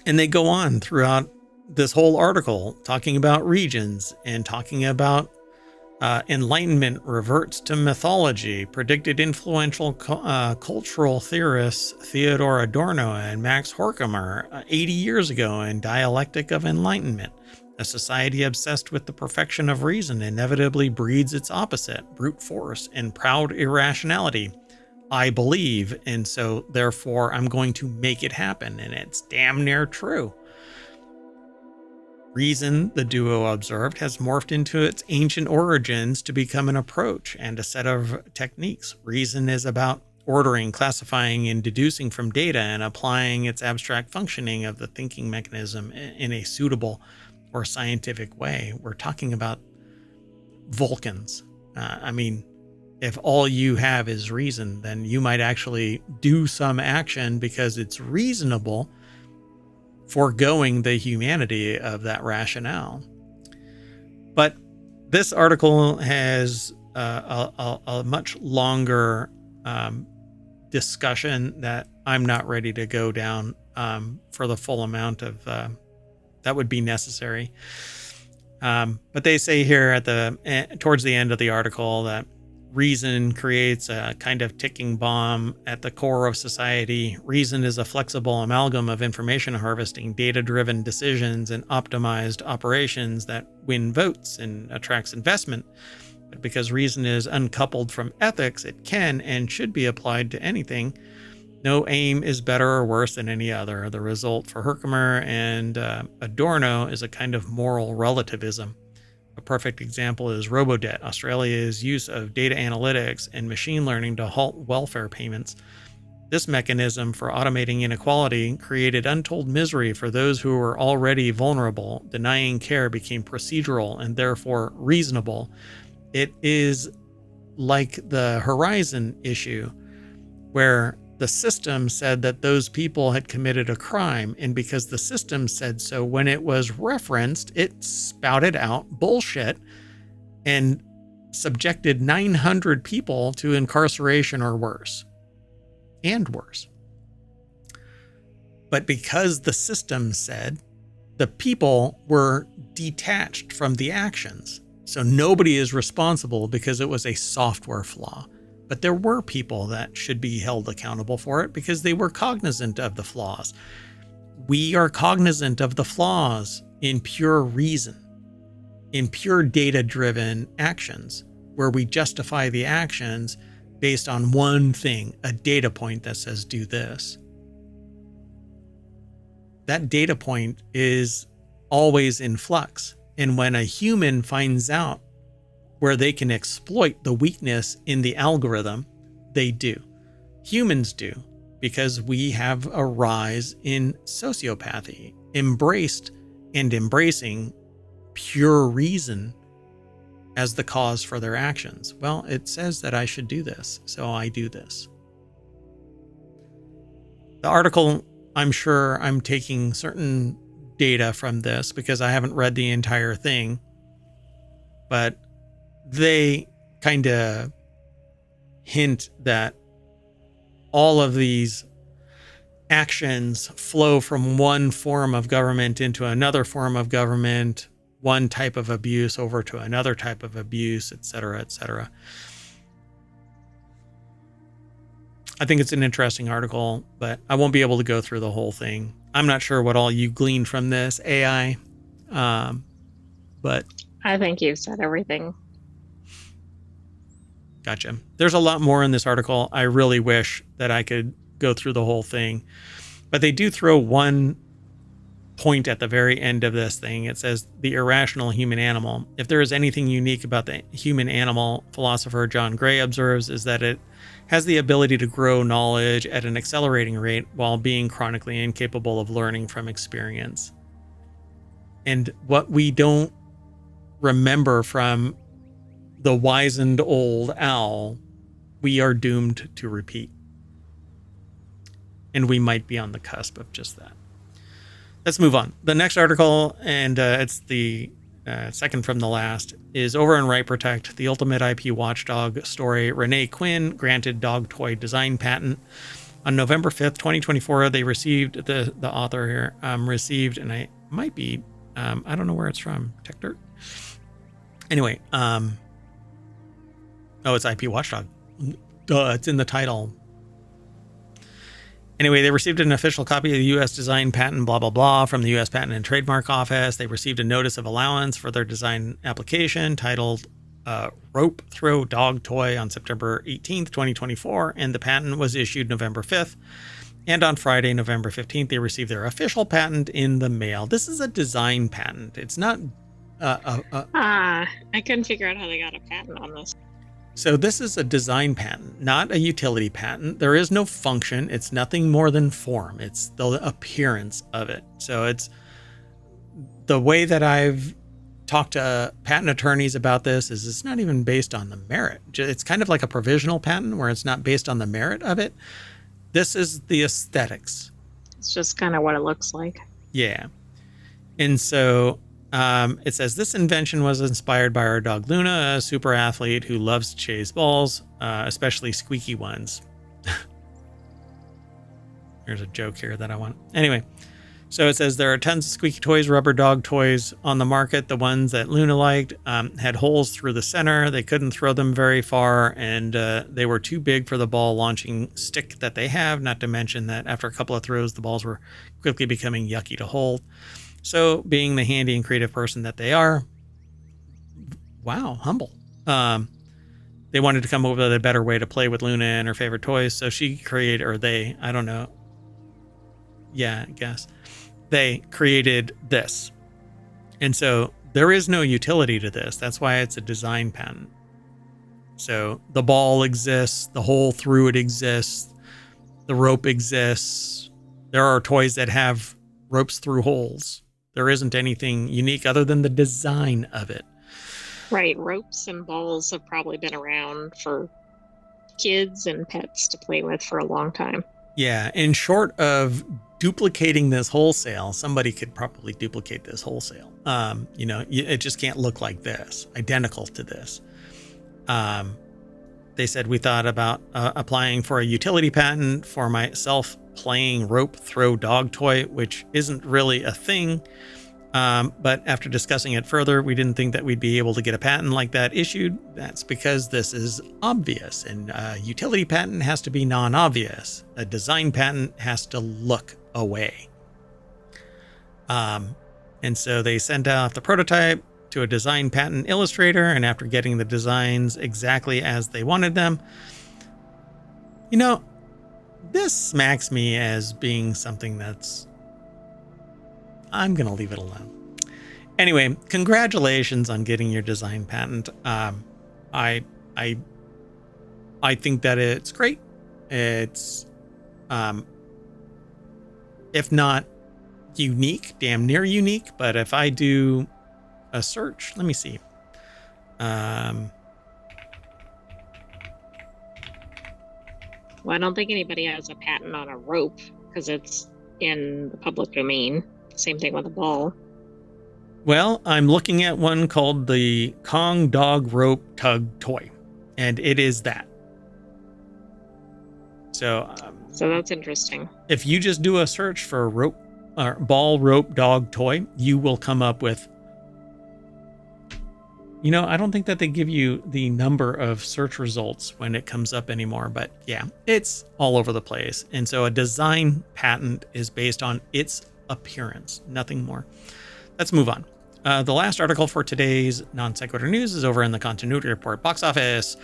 And they go on throughout this whole article talking about regions and talking about Enlightenment reverts to mythology, predicted influential cultural theorists Theodor Adorno and Max Horkheimer 80 years ago in Dialectic of Enlightenment. A society obsessed with the perfection of reason inevitably breeds its opposite, brute force and proud irrationality. I believe, and so therefore I'm going to make it happen, and it's damn near true. Reason, the duo observed, has morphed into its ancient origins to become an approach and a set of techniques. Reason is about ordering, classifying, and deducing from data and applying its abstract functioning of the thinking mechanism in a suitable or scientific way. We're talking about Vulcans. If all you have is reason, then you might actually do some action because it's reasonable, foregoing the humanity of that rationale. But this article has a much longer discussion that I'm not ready to go down for the full amount of that would be necessary. But they say here at towards the end of the article that reason creates a kind of ticking bomb at the core of society. Reason is a flexible amalgam of information harvesting, data-driven decisions, and optimized operations that win votes and attracts investment. But because reason is uncoupled from ethics, it can and should be applied to anything. No aim is better or worse than any other. The result for Herkimer and Adorno is a kind of moral relativism. A perfect example is Robodebt, Australia's use of data analytics and machine learning to halt welfare payments. This mechanism for automating inequality created untold misery for those who were already vulnerable. Denying care became procedural and therefore reasonable. It is like the Horizon issue, where the system said that those people had committed a crime, and because the system said so, when it was referenced, it spouted out bullshit and subjected 900 people to incarceration or worse. And worse. But because the system said, the people were detached from the actions. So nobody is responsible because it was a software flaw. But there were people that should be held accountable for it because they were cognizant of the flaws. we are cognizant of the flaws in pure reason, in pure data-driven actions, where we justify the actions based on one thing, a data point that says do this. That data point is always in flux. And when a human finds out where they can exploit the weakness in the algorithm, they do. Humans do, because we have a rise in sociopathy, embraced and embracing pure reason as the cause for their actions. Well, it says that I should do this, so I do this. The article, I'm sure I'm taking certain data from this because I haven't read the entire thing, but they kind of hint that all of these actions flow from one form of government into another form of government, one type of abuse over to another type of abuse, et cetera, et cetera. I think it's an interesting article, but I won't be able to go through the whole thing. I'm not sure what all you gleaned from this AI, but I think you've said everything. Gotcha. There's a lot more in this article. I really wish that I could go through the whole thing, but they do throw one point at the very end of this thing. It says the irrational human animal. If there is anything unique about the human animal, philosopher John Gray observes, is that it has the ability to grow knowledge at an accelerating rate while being chronically incapable of learning from experience. And what we don't remember from the wizened old owl, we are doomed to repeat. And we might be on the cusp of just that. Let's move on. The next article, and it's the second from the last, is over in Right Protect, the ultimate IP watchdog story. Renee Quinn granted dog toy design patent. On November 5th, 2024, they received, the author here, received, and I might be, I don't know where it's from, TechDirt? Anyway, it's IP Watchdog. Duh, it's in the title. Anyway, they received an official copy of the U.S. design patent, blah, blah, blah, from the U.S. Patent and Trademark Office. They received a notice of allowance for their design application titled Rope Throw Dog Toy on September 18th, 2024, and the patent was issued November 5th. And on Friday, November 15th, they received their official patent in the mail. This is a design patent. It's not... I couldn't figure out how they got a patent on this. So this is a design patent, not a utility patent. There is no function. It's nothing more than form. It's the appearance of it. So it's the way that I've talked to patent attorneys about this is it's not even based on the merit. It's kind of like a provisional patent where it's not based on the merit of it. This is the aesthetics. It's just kind of what it looks like. Yeah. And so it says this invention was inspired by our dog Luna, a super athlete who loves to chase balls, especially squeaky ones. There's a joke here that I want. Anyway, so it says there are tons of squeaky toys, rubber dog toys on the market. The ones that Luna liked had holes through the center. They couldn't throw them very far, and they were too big for the ball launching stick that they have, not to mention that after a couple of throws, the balls were quickly becoming yucky to hold. So being the handy and creative person that they are, wow, humble. They wanted to come up with a better way to play with Luna and her favorite toys. So she created, or they, I don't know. Yeah, I guess. They created this. And so there is no utility to this. That's why it's a design patent. So the ball exists, the hole through it exists, the rope exists. There are toys that have ropes through holes. There isn't anything unique other than the design of it. Right. Ropes and balls have probably been around for kids and pets to play with for a long time. Yeah. And short of duplicating this wholesale, somebody could probably duplicate this wholesale. It just can't look like this, identical to this. They said we thought about applying for a utility patent for my self-playing rope throw dog toy, which isn't really a thing. But after discussing it further, we didn't think that we'd be able to get a patent like that issued. That's because this is obvious, and a utility patent has to be non-obvious. A design patent has to look away. And so they sent out the prototype to a design patent illustrator, and after getting the designs exactly as they wanted them, this smacks me as being something that's... I'm going to leave it alone. Anyway, congratulations on getting your design patent. I think that it's great. It's, if not unique, damn near unique. But if I do a search, let me see. Well, I don't think anybody has a patent on a rope because it's in the public domain. Same thing with a ball. Well, I'm looking at one called the Kong Dog Rope Tug Toy, and it is that. So that's interesting. If you just do a search for rope or ball rope dog toy, you will come up with... I don't think that they give you the number of search results when it comes up anymore, but yeah, it's all over the place. And so a design patent is based on its appearance, nothing more. Let's move on. The last article for today's non-sequitur news is over in the Continuity Report. Box office.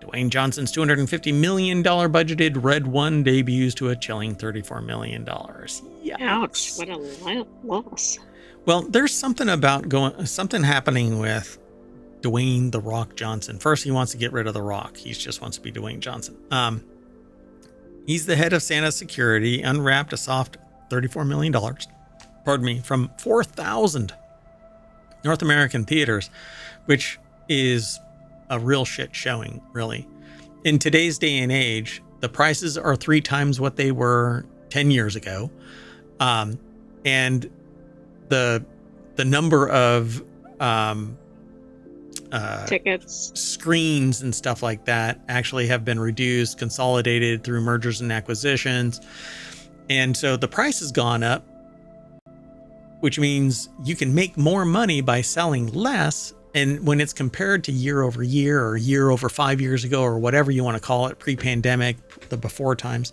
Dwayne Johnson's $250 million budgeted Red 1 debuts to a chilling $34 million. Yikes. Ouch, what a loss. Well, there's something happening with Dwayne "The Rock" Johnson. First, he wants to get rid of The Rock. He just wants to be Dwayne Johnson. He's the head of Santa's security, unwrapped a soft $34 million, from 4,000 North American theaters, which is a real shit showing, really. In today's day and age, the prices are 3 times what they were 10 years ago. And the number of tickets, screens and stuff like that actually have been reduced, consolidated through mergers and acquisitions. And so the price has gone up, which means you can make more money by selling less. And when it's compared to year over year or year over 5 years ago or whatever you want to call it, pre-pandemic, the before times,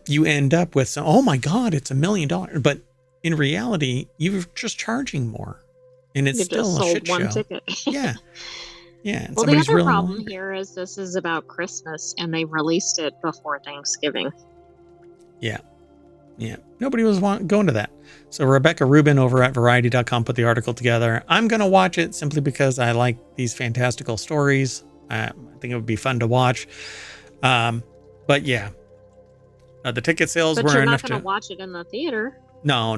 you end up with some, oh my God, it's $1 million. But in reality, you're just charging more. And it's still a shit show. Ticket. Yeah. Yeah. Well, the other problem here is this is about Christmas and they released it before Thanksgiving. Yeah. Yeah. Nobody was going to that. So Rebecca Rubin over at Variety.com put the article together. I'm going to watch it simply because I like these fantastical stories. I think it would be fun to watch. But yeah, the ticket sales but were you're enough not going to watch it in the theater. No.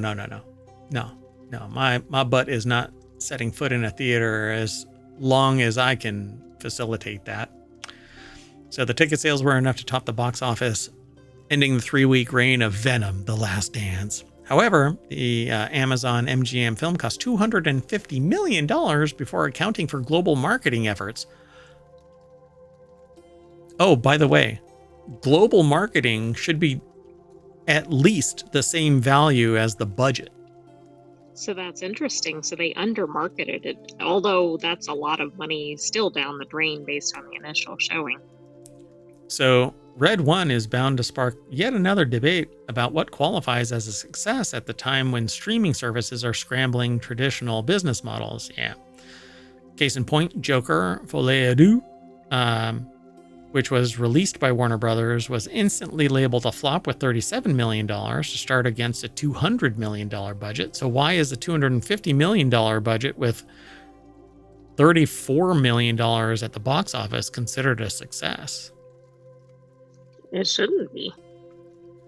My butt is not setting foot in a theater as long as I can facilitate that. So the ticket sales were enough to top the box office, ending the 3-week reign of Venom: The Last Dance. However, the Amazon MGM film cost $250 million before accounting for global marketing efforts. Oh, by the way, global marketing should be at least the same value as the budget. So that's interesting. So they undermarketed it, although that's a lot of money still down the drain based on the initial showing. So Red 1 is bound to spark yet another debate about what qualifies as a success at the time when streaming services are scrambling traditional business models. Yeah. Case in point, Joker Folie à Deux, which was released by Warner Brothers, was instantly labeled a flop with $37 million to start against a $200 million budget. So why is a $250 million budget with $34 million at the box office considered a success? It shouldn't be.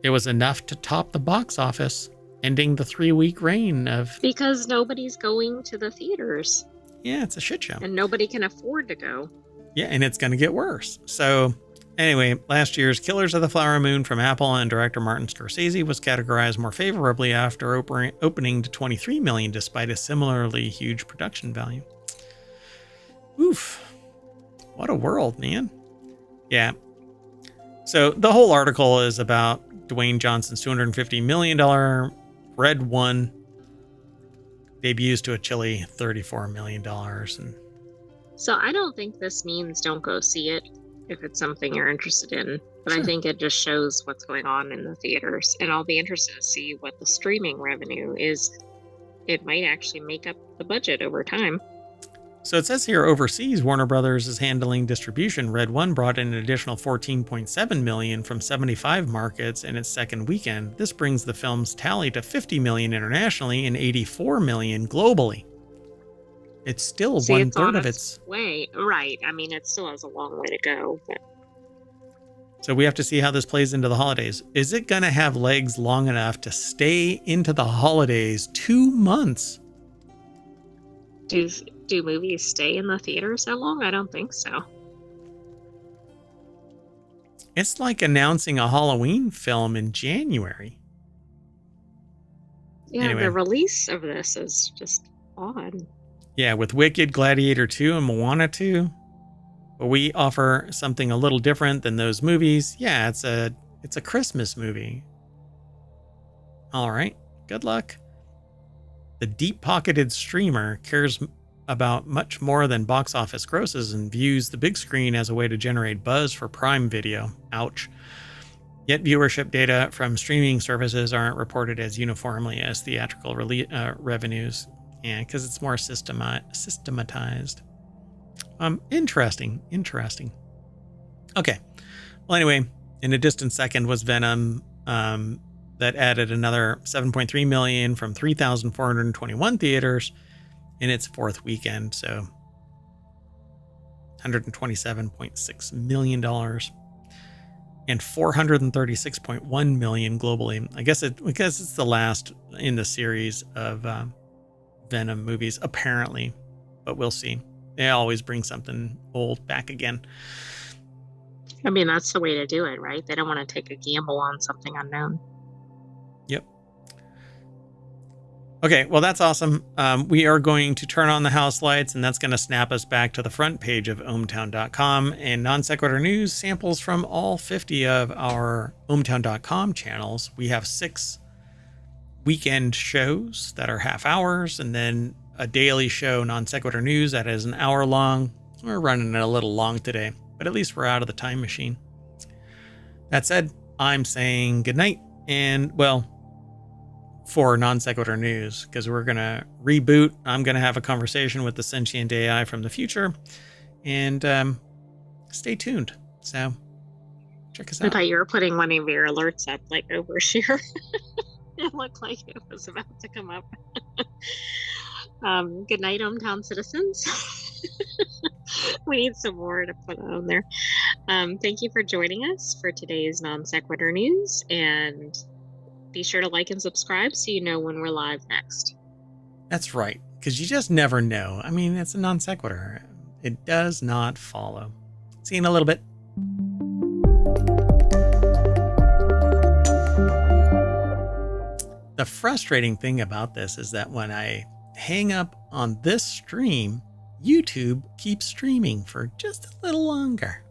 It was enough to top the box office, ending the 3-week reign of... Because nobody's going to the theaters. Yeah, it's a shit show. And nobody can afford to go. Yeah, and it's going to get worse. So anyway, last year's Killers of the Flower Moon from Apple and director Martin Scorsese was categorized more favorably after opening to $23 million despite a similarly huge production value. Oof. What a world, man. Yeah. So the whole article is about Dwayne Johnson's $250 million Red 1 debuts to a chilly $34 million. And so I don't think this means don't go see it if it's something you're interested in. But sure. I think it just shows what's going on in the theaters. And I'll be interested to see what the streaming revenue is it might actually make up the budget over time. So it says here overseas, Warner Brothers is handling distribution. Red One brought in an additional $14.7 million from 75 markets in its second weekend. This brings the film's tally to $50 million internationally and $84 million globally. It's still See, one it's on third of its way. Right. I mean, it still has a long way to go. But So we have to see how this plays into the holidays. Is it going to have legs long enough to stay into the holidays 2 months? do movies stay in the theater so long? I don't think so. It's like announcing a Halloween film in January. Yeah, Anyway. The release of this is just odd. Yeah, with Wicked, Gladiator 2, and Moana 2. But we offer something a little different than those movies. Yeah, it's a Christmas movie. All right, good luck. The deep-pocketed streamer cares about much more than box office grosses and views the big screen as a way to generate buzz for Prime Video. Ouch. Yet viewership data from streaming services aren't reported as uniformly as theatrical revenues. Yeah, because it's more systematized. Interesting. Okay. Well, anyway, in a distant second was Venom, that added another $7.3 million from 3,421 theaters in its fourth weekend. So $127.6 million and $436.1 million globally. I guess because it's the last in the series of Venom movies, apparently, but we'll see. They always bring something old back again. I mean, that's the way to do it, right? They don't want to take a gamble on something unknown. Yep. Okay, well, that's awesome. We are going to turn on the house lights, and that's going to snap us back to the front page of ohmTown.com. And Non Sequitur News samples from all 50 of our ohmTown.com channels. We have 6 weekend shows that are half hours, and then a daily show, Non Sequitur News, that is an hour long. We're running it a little long today, but at least we're out of the time machine. That said, I'm saying goodnight, and, well, for Non Sequitur News, because we're going to reboot. I'm going to have a conversation with the sentient AI from the future, and stay tuned. So check us out. I thought you were putting one of your alerts up, like overshare. It looked like it was about to come up. Good night, ohmTown citizens. We need some more to put on there. Thank you for joining us for today's Non Sequitur News, and be sure to like and subscribe so you know when we're live next. That's right, because you just never know. I mean, it's a non sequitur. It does not follow. See you in a little bit. The frustrating thing about this is that when I hang up on this stream, YouTube keeps streaming for just a little longer.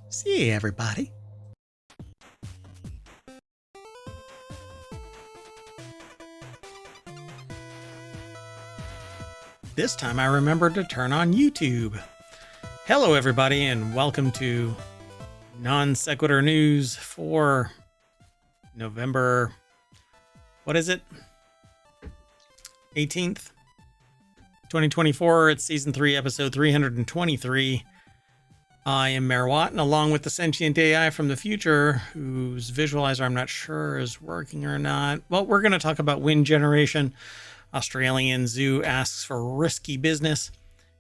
See you, everybody. This time I remembered to turn on YouTube. Hello, everybody, and welcome to Non Sequitur News for November, what is it? 18th, 2024. It's season 3, episode 323. I am Mayor Watt, and along with the sentient AI from the future, whose visualizer I'm not sure is working or not. Well, we're going to talk about wind generation. Australian zoo asks for risky business.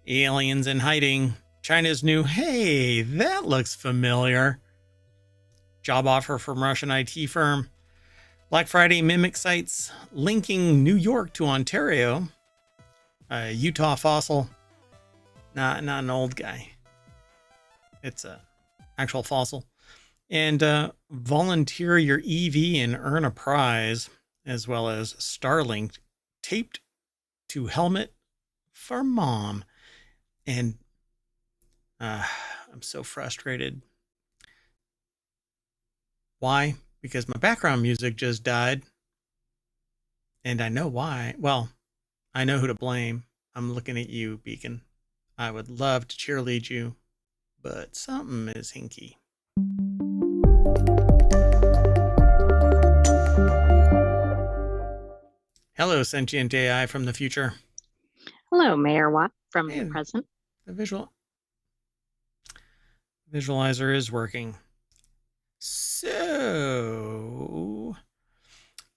Aliens in hiding. China's new, hey, that looks familiar. Job offer from Russian IT firm. Black Friday mimic sites linking New York to Ontario. Utah fossil. Not an old guy. It's a actual fossil. And volunteer your EV and earn a prize, as well as Starlink taped to helmet for mom. And I'm so frustrated. Why? Because my background music just died. And I know why. Well, I know who to blame. I'm looking at you, Beacon. I would love to cheerlead you, but something is hinky. Hello, sentient AI from the future. Hello, Mayor Watt from the And present. the visualizer is working. So,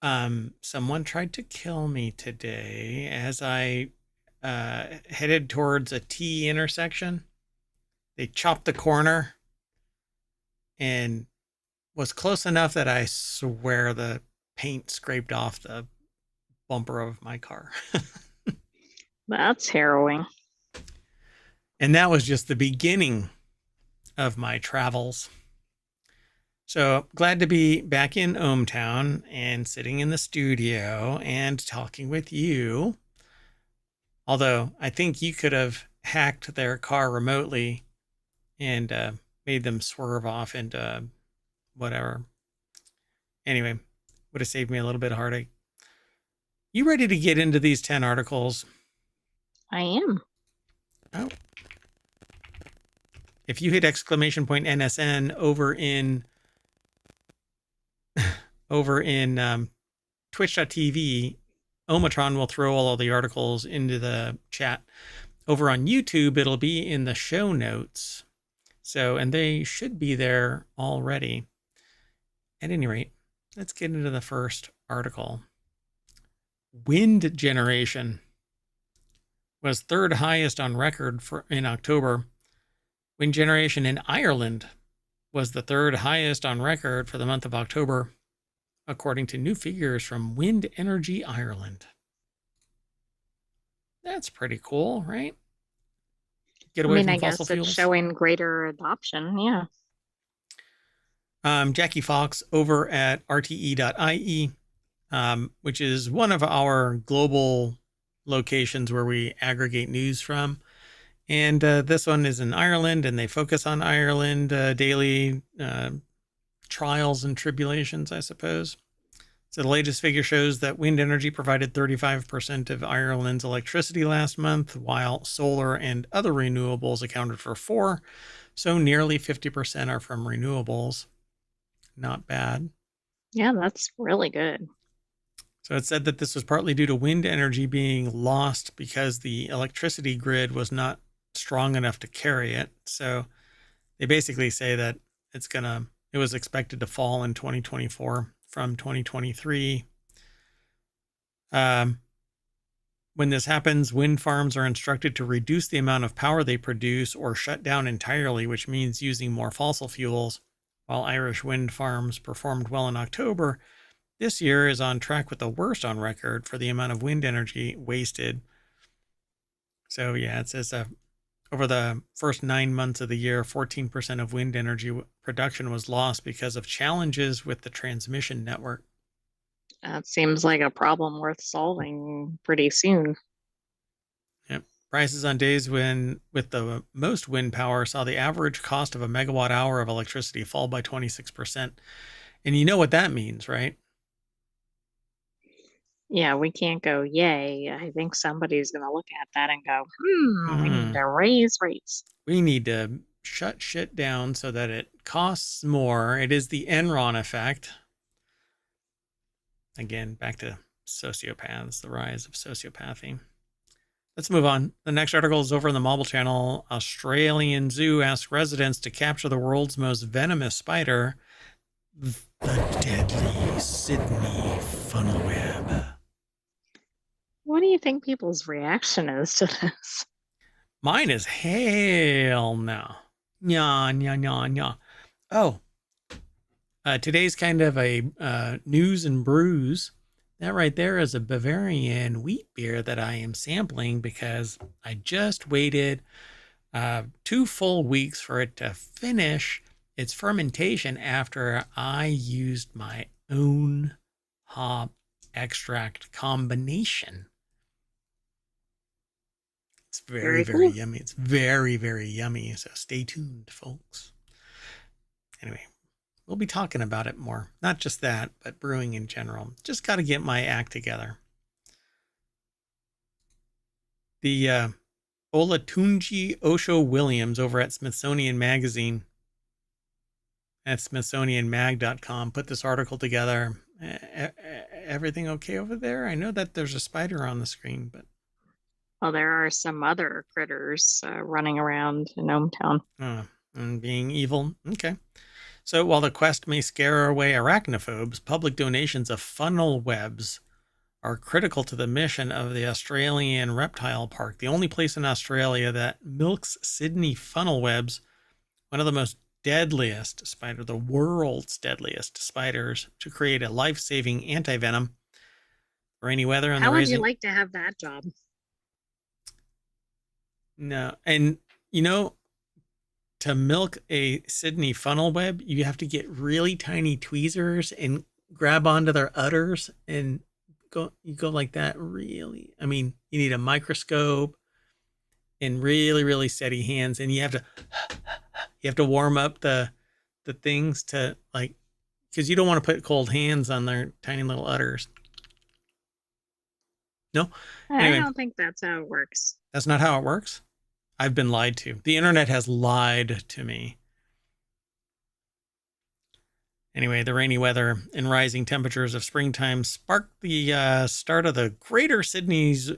someone tried to kill me today as I headed towards a T intersection. They chopped the corner and was close enough that I swear the paint scraped off the bumper of my car. That's harrowing. And that was just the beginning of my travels. So glad to be back in ohmTown and sitting in the studio and talking with you. Although I think you could have hacked their car remotely and made them swerve off into whatever. Anyway, would have saved me a little bit of heartache. You ready to get into these 10 articles? I am. Oh. If you hit exclamation point NSN over in twitch.tv, ohmTown will throw all of the articles into the chat. Over on YouTube, it'll be in the show notes. So, and they should be there already. At any rate, let's get into the first article. Wind generation was third highest on record in October. Wind generation in Ireland was the third highest on record for the month of October, according to new figures from Wind Energy Ireland. That's pretty cool, right? Get away from fossil fuels. It's showing greater adoption. Yeah. Jackie Fox over at rte.ie, which is one of our global locations where we aggregate news from. And this one is in Ireland, and they focus on Ireland daily trials and tribulations, I suppose. So the latest figure shows that wind energy provided 35% of Ireland's electricity last month, while solar and other renewables accounted for 4%. So nearly 50% are from renewables. Not bad. Yeah, that's really good. So it said that this was partly due to wind energy being lost because the electricity grid was not strong enough to carry it. So they basically say that it was expected to fall in 2024 from 2023. When this happens, wind farms are instructed to reduce the amount of power they produce or shut down entirely, which means using more fossil fuels. While Irish wind farms performed well in October, this year is on track with the worst on record for the amount of wind energy wasted. So yeah, it says over the first 9 months of the year, 14% of wind energy production was lost because of challenges with the transmission network. That seems like a problem worth solving pretty soon. Yep. Prices on days with the most wind power saw the average cost of a megawatt hour of electricity fall by 26%. And you know what that means, right? Yeah, we can't go, yay. I think somebody's going to look at that and go, we need to raise rates. We need to shut shit down so that it costs more. It is the Enron effect. Again, back to sociopaths, the rise of sociopathy. Let's move on. The next article is over in the Mobile Channel. Australian zoo asks residents to capture the world's most venomous spider, the deadly Sydney funnel web. What do you think people's reaction is to this? Mine is hell no. Nya, nya, nya, nya. Oh, today's kind of a news and brews. That right there is a Bavarian wheat beer that I am sampling because I just waited 2 full weeks for it to finish its fermentation after I used my own hop extract combination. It's very, very yummy. It's very, very yummy. So stay tuned, folks. Anyway, we'll be talking about it more. Not just that, but brewing in general. Just got to get my act together. The Olatunji Osho Williams over at Smithsonian Magazine at smithsonianmag.com put this article together. Everything okay over there? I know that there's a spider on the screen, but Well, there are some other critters running around in ohmTown. and being evil. Okay. So while the quest may scare away arachnophobes, public donations of funnel webs are critical to the mission of the Australian Reptile Park, the only place in Australia that milks Sydney funnel webs, one of the most deadliest spider, the world's deadliest spiders, to create a life-saving anti-venom. Rainy weather and the How would you raising. like to have that job? No, and you know, to milk a Sydney funnel web, you have to get really tiny tweezers and grab onto their udders and you go like that. Really, I mean, you need a microscope and really, really steady hands, and you have to warm up the things to like, because you don't want to put cold hands on their tiny little udders. No, I anyway, don't think that's how it works. that's not how it works. I've been lied to. The internet has lied to me. Anyway, the rainy weather and rising temperatures of springtime sparked the start of the Greater Sydney's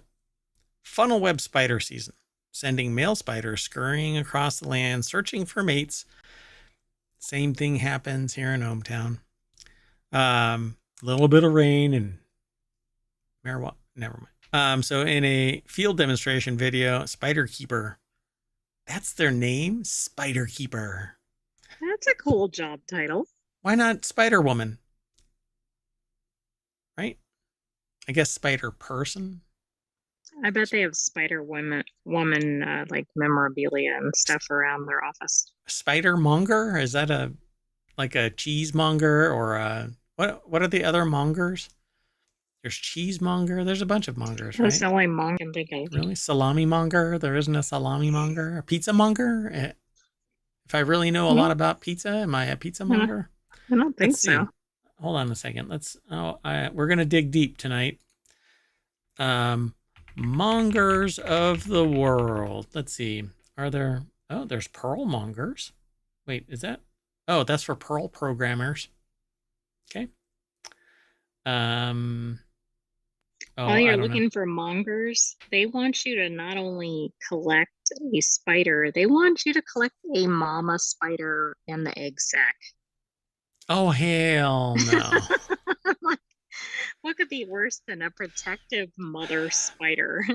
funnel web spider season, sending male spiders scurrying across the land searching for mates. Same thing happens here in ohmTown. A little bit of rain and marijuana. Never mind. So in a field demonstration video, Spider Keeper, that's their name, Spider Keeper. That's a cool job title. Why not Spider Woman? Right? I guess Spider Person. I bet they have woman like memorabilia and stuff around their office. Spider Monger? Is that a cheesemonger or a what are the other mongers? There's cheesemonger. There's a bunch of mongers, That's right? the only monk I can think of. Really? Salami monger? There isn't a salami monger? A pizza monger? If I really know a lot about pizza, am I a pizza monger? I don't think so. Hold on a second. We're gonna dig deep tonight. Mongers of the world. Let's see. Are there? Oh, there's pearl mongers. Wait, is that? Oh, that's for pearl programmers. Okay. While you're looking for mongers, they want you to not only collect a spider, they want you to collect a mama spider and the egg sac. Oh, hell no. What could be worse than a protective mother spider?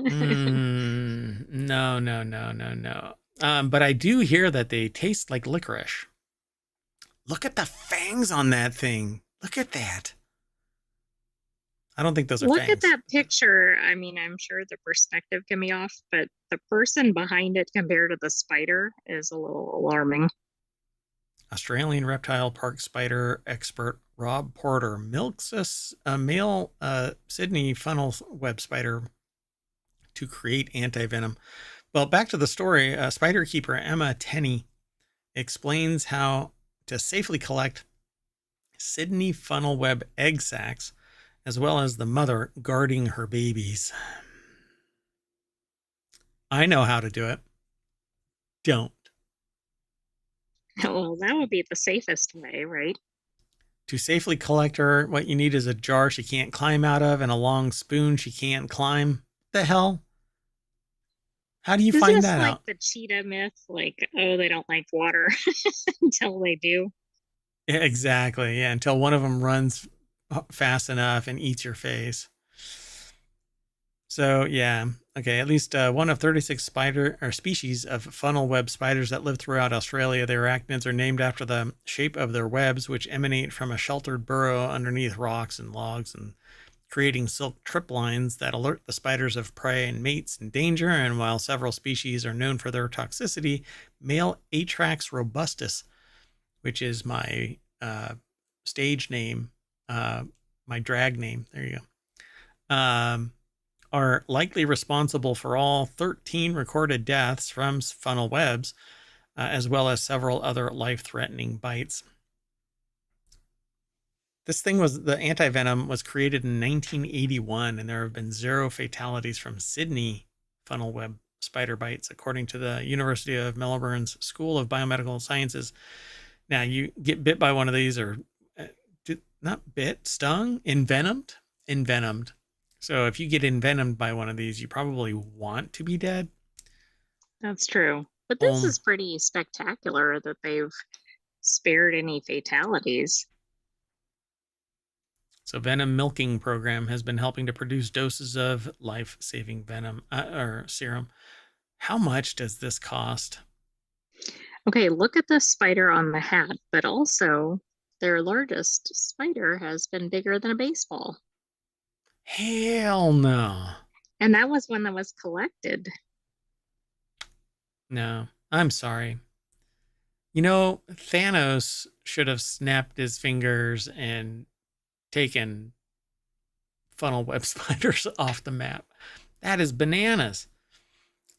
No. But I do hear that they taste like licorice. Look at the fangs on that thing. Look at that. I don't think those are fangs. Look at that picture. I mean, I'm sure the perspective can be off, but the person behind it compared to the spider is a little alarming. Australian Reptile Park spider expert Rob Porter milks a male Sydney funnel web spider to create anti-venom. Well, back to the story. Spider keeper Emma Tenney explains how to safely collect Sydney funnel web egg sacs, as well as the mother guarding her babies. I know how to do it. Don't. Well, that would be the safest way, right? To safely collect her, what you need is a jar she can't climb out of and a long spoon she can't climb. The hell? How do you find that out? Like the cheetah myth, like, oh, they don't like water until they do. Yeah, exactly. Yeah, until one of them runs fast enough and eats your face. So yeah, okay. At least one of 36 species of funnel web spiders that live throughout Australia. Their arachnids are named after the shape of their webs, which emanate from a sheltered burrow underneath rocks and logs, and creating silk trip lines that alert the spiders of prey and mates in danger. And while several species are known for their toxicity, male Atrax robustus, which is my stage name, my drag name, there you go, are likely responsible for all 13 recorded deaths from funnel webs, as well as several other life-threatening bites. The anti-venom was created in 1981, and there have been 0 fatalities from Sydney funnel web spider bites, according to the University of Melbourne's School of Biomedical Sciences. Now, you get bit by one of these or not bit, stung, envenomed, envenomed. So if you get envenomed by one of these, you probably want to be dead. That's true. But this Um, is pretty spectacular that they've spared any fatalities. so venom milking program has been helping to produce doses of life-saving venom or serum. How much does this cost? Okay, look at the spider on the hat, but also their largest spider has been bigger than a baseball. Hell no. And that was one that was collected. No, I'm sorry. You know, Thanos should have snapped his fingers and taken funnel web spiders off the map. That is bananas.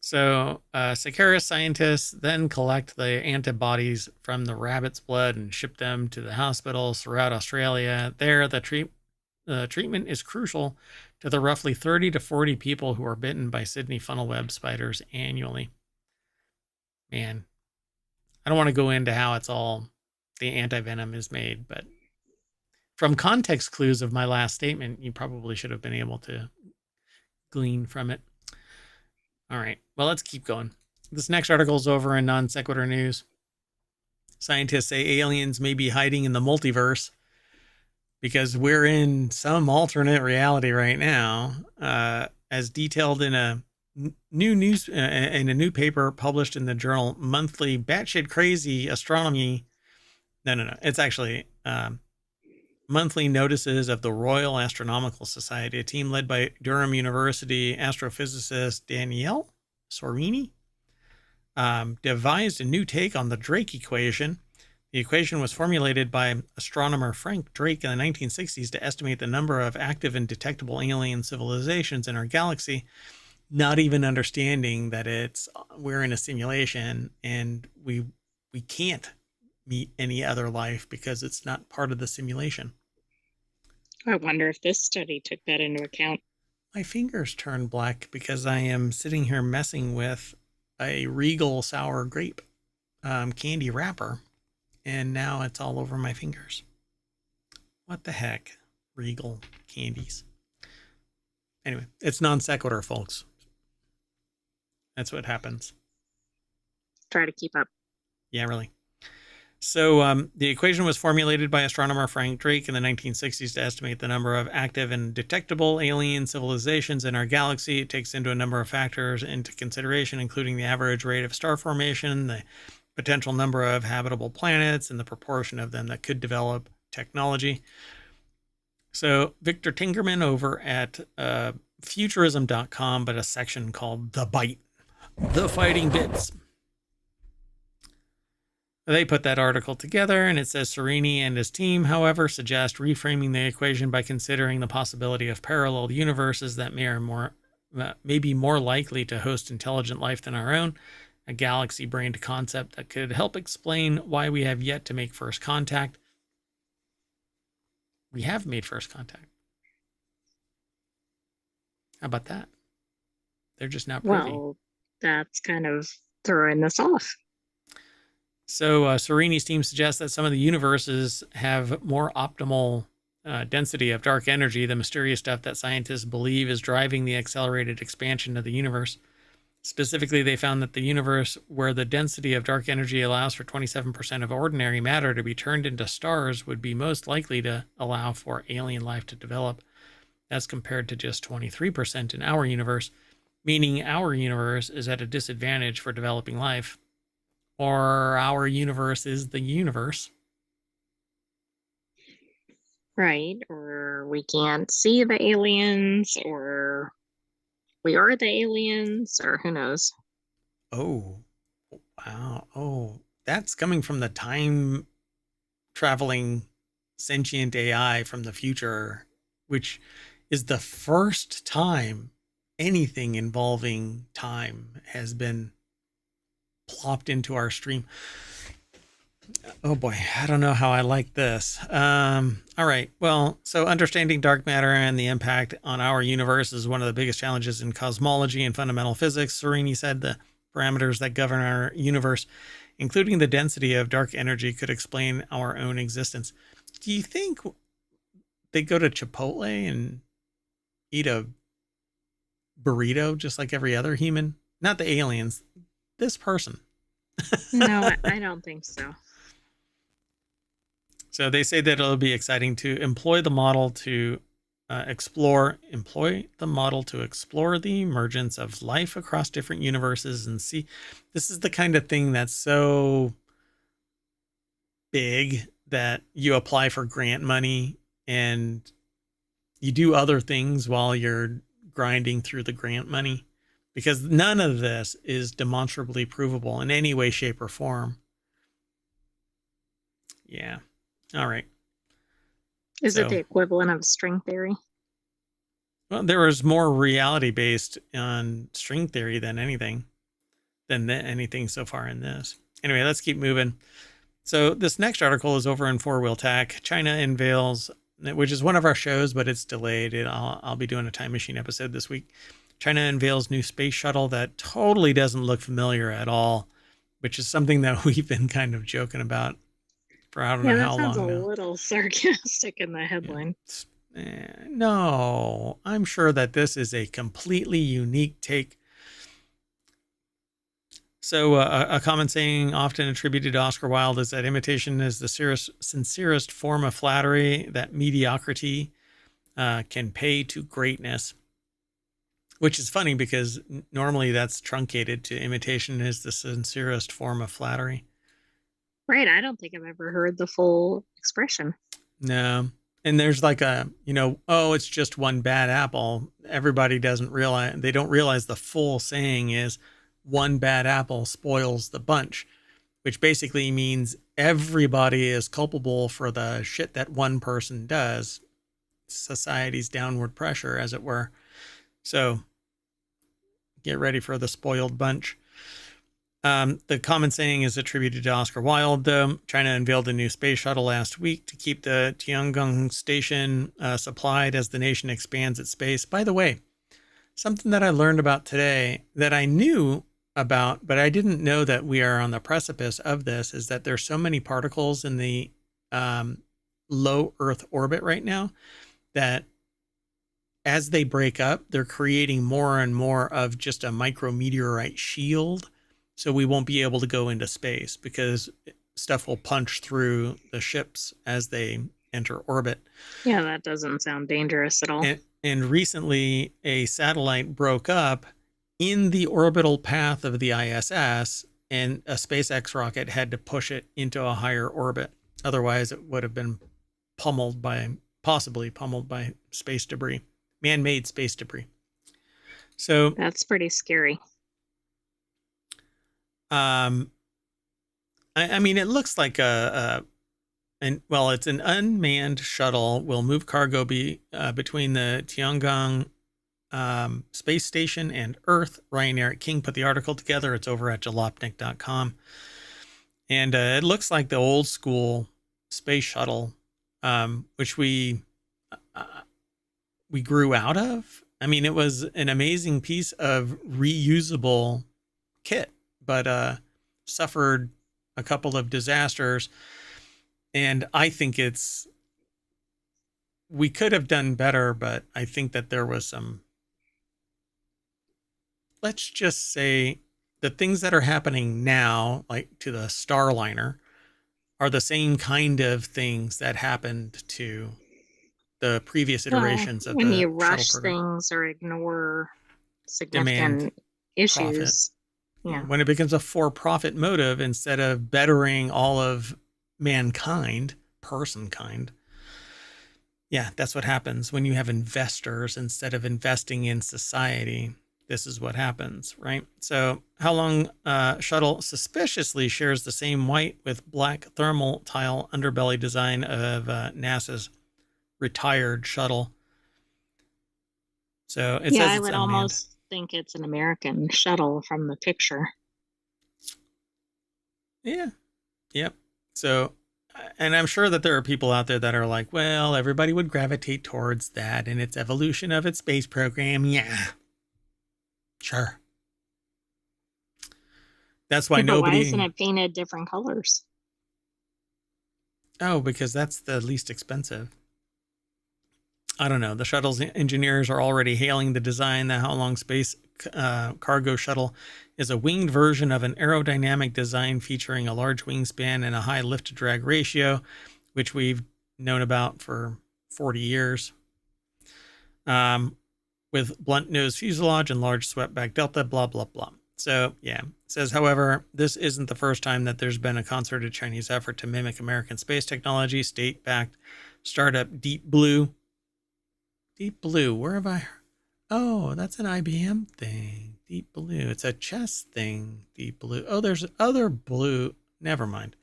So, Sequitur scientists then collect the antibodies from the rabbit's blood and ship them to the hospitals throughout Australia. There, the treatment is crucial to the roughly 30 to 40 people who are bitten by Sydney funnel web spiders annually. Man, I don't want to go into how it's all the antivenom is made, but from context clues of my last statement, you probably should have been able to glean from it. All right, well, let's keep going. This next article is over in Non Sequitur News. Scientists say aliens may be hiding in the multiverse because we're in some alternate reality right now, as detailed in a in a new paper published in the journal Monthly Batshit Crazy Astronomy. No. It's actually Monthly Notices of the Royal Astronomical Society, a team led by Durham University astrophysicist Danielle Sorini, devised a new take on the Drake equation. The equation was formulated by astronomer Frank Drake in the 1960s to estimate the number of active and detectable alien civilizations in our galaxy, not even understanding that we're in a simulation and we can't meet any other life because it's not part of the simulation. I wonder if this study took that into account. My fingers turn black because I am sitting here messing with a Regal sour grape candy wrapper, and now it's all over my fingers. What the heck? Regal candies. Anyway, it's non sequitur, folks. That's what happens. Try to keep up. Yeah, really. So the equation was formulated by astronomer Frank Drake in the 1960s to estimate the number of active and detectable alien civilizations in our galaxy. It takes into a number of factors into consideration, including the average rate of star formation, the potential number of habitable planets, and the proportion of them that could develop technology. So Victor Tinkerman over at futurism.com, but a section called The Bite, The Fighting Bits. They put that article together, and it says Sorini and his team, however, suggest reframing the equation by considering the possibility of parallel universes that may be more likely to host intelligent life than our own, a galaxy-brained concept that could help explain why we have yet to make first contact. We have made first contact. How about that? They're just not privy. Well, that's kind of throwing this off. So Serini's team suggests that some of the universes have more optimal density of dark energy, the mysterious stuff that scientists believe is driving the accelerated expansion of the universe. Specifically, they found that the universe where the density of dark energy allows for 27% of ordinary matter to be turned into stars would be most likely to allow for alien life to develop. That's compared to just 23% in our universe, meaning our universe is at a disadvantage for developing life. Or our universe is the universe. Right. Or we can't see the aliens, or we are the aliens, or who knows. Oh, wow. Oh, that's coming from the time traveling sentient AI from the future, which is the first time anything involving time has been plopped into our stream. Oh boy, I don't know how I like this. All right. Well, so understanding dark matter and the impact on our universe is one of the biggest challenges in cosmology and fundamental physics. Sorini said the parameters that govern our universe, including the density of dark energy, could explain our own existence. Do you think they go to Chipotle and eat a burrito just like every other human? Not the aliens, this person. No, I don't think so. So they say that it'll be exciting to employ the model to explore the emergence of life across different universes and see. This is the kind of thing that's so big that you apply for grant money and you do other things while you're grinding through the grant money, because none of this is demonstrably provable in any way, shape, or form. Yeah. All right. Is it the So, equivalent of string theory? well, there was more reality based on string theory than anything so far in this. Anyway, let's keep moving. So this next article is over in Four Wheel Tech. China unveils, which is one of our shows, but it's delayed. I'll be doing a time machine episode this week. China unveils new space shuttle that totally doesn't look familiar at all, which is something that we've been kind of joking about for I don't know Yeah, that how sounds a long now. little sarcastic in the Yeah. headline. No, I'm sure that this is a completely unique take. So, a common saying often attributed to Oscar Wilde is that imitation is the sincerest form of flattery, that mediocrity can pay to greatness, which is funny because normally that's truncated to imitation is the sincerest form of flattery. Right, I don't think I've ever heard the full expression. No. And there's like oh, it's just one bad apple. Everybody they don't realize the full saying is one bad apple spoils the bunch, which basically means everybody is culpable for the shit that one person does. Society's downward pressure, as it were. So get ready for the spoiled bunch. The common saying is attributed to Oscar Wilde, though. China unveiled a new space shuttle last week to keep the Tiangong station supplied as the nation expands its space. By the way, something that I learned about today that I knew about, but I didn't know that we are on the precipice of this, is that there's so many particles in the low Earth orbit right now that as they break up, they're creating more and more of just a micrometeorite shield. So we won't be able to go into space because stuff will punch through the ships as they enter orbit. Yeah, that doesn't sound dangerous at all. And recently, a satellite broke up in the orbital path of the ISS, and a SpaceX rocket had to push it into a higher orbit. Otherwise, it would have been possibly pummeled by space debris, man-made space debris. So That's pretty scary. I mean, it looks like it's an unmanned shuttle. Will move cargo between the Tiangong space station and Earth. Ryan Eric King put the article together. It's over at jalopnik.com. And it looks like the old school space shuttle, which we grew out of. I mean, it was an amazing piece of reusable kit, but suffered a couple of disasters. And I think we could have done better, but I think that there was some, let's just say, the things that are happening now, like to the Starliner, are the same kind of things that happened to the previous Well, iterations of when the you shuttle rush program. things or ignore Demand, significant profit. issues, yeah. When it becomes a for-profit motive instead of bettering all of mankind, personkind. Yeah, that's what happens when you have investors instead of investing in society. This is what happens, right? So, How Long shuttle suspiciously shares the same white with black thermal tile underbelly design of NASA's retired shuttle. So it Yeah, says I it's would unmanned. almost think it's an American shuttle from the picture. Yeah. Yep. So, and I'm sure that there are people out there that are like, well, everybody would gravitate towards that in its evolution of its space program. Yeah. Sure. That's why Yeah, but why isn't nobody. it painted different colors? Oh, because that's the least expensive. I don't know. The shuttle's engineers are already hailing the design. The How Long Space cargo shuttle is a winged version of an aerodynamic design featuring a large wingspan and a high lift to drag ratio, which we've known about for 40 years. With blunt nose fuselage and large swept-back delta, blah, blah, blah. So, yeah. It says, however, this isn't the first time that there's been a concerted Chinese effort to mimic American space technology. State-backed startup Deep Blue. Deep Blue, where have I... Oh, that's an IBM thing. Deep Blue. It's a chess thing, Deep Blue. Oh, there's other blue. Never mind.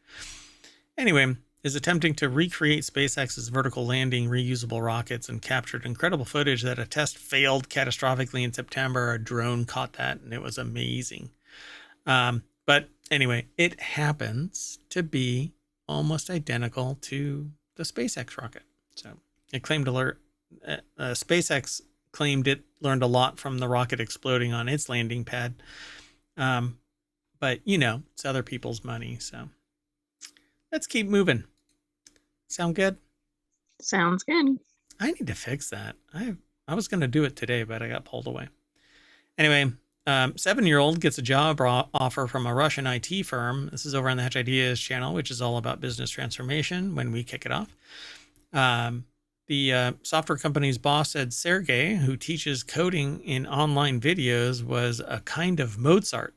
Anyway, is attempting to recreate SpaceX's vertical landing reusable rockets and captured incredible footage that a test failed catastrophically in September. A drone caught that, and it was amazing. But anyway, it happens to be almost identical to the SpaceX rocket. So it claimed to learn... SpaceX claimed it learned a lot from the rocket exploding on its landing pad. But, you know, it's other people's money. So let's keep moving. Sound good? Sounds good. I need to fix that. I was going to do it today, but I got pulled away. Anyway, 7-year-old gets a job offer from a Russian IT firm. This is over on the Hatch Ideas channel, which is all about business transformation when we kick it off. The software company's boss said Sergey, who teaches coding in online videos, was a kind of Mozart.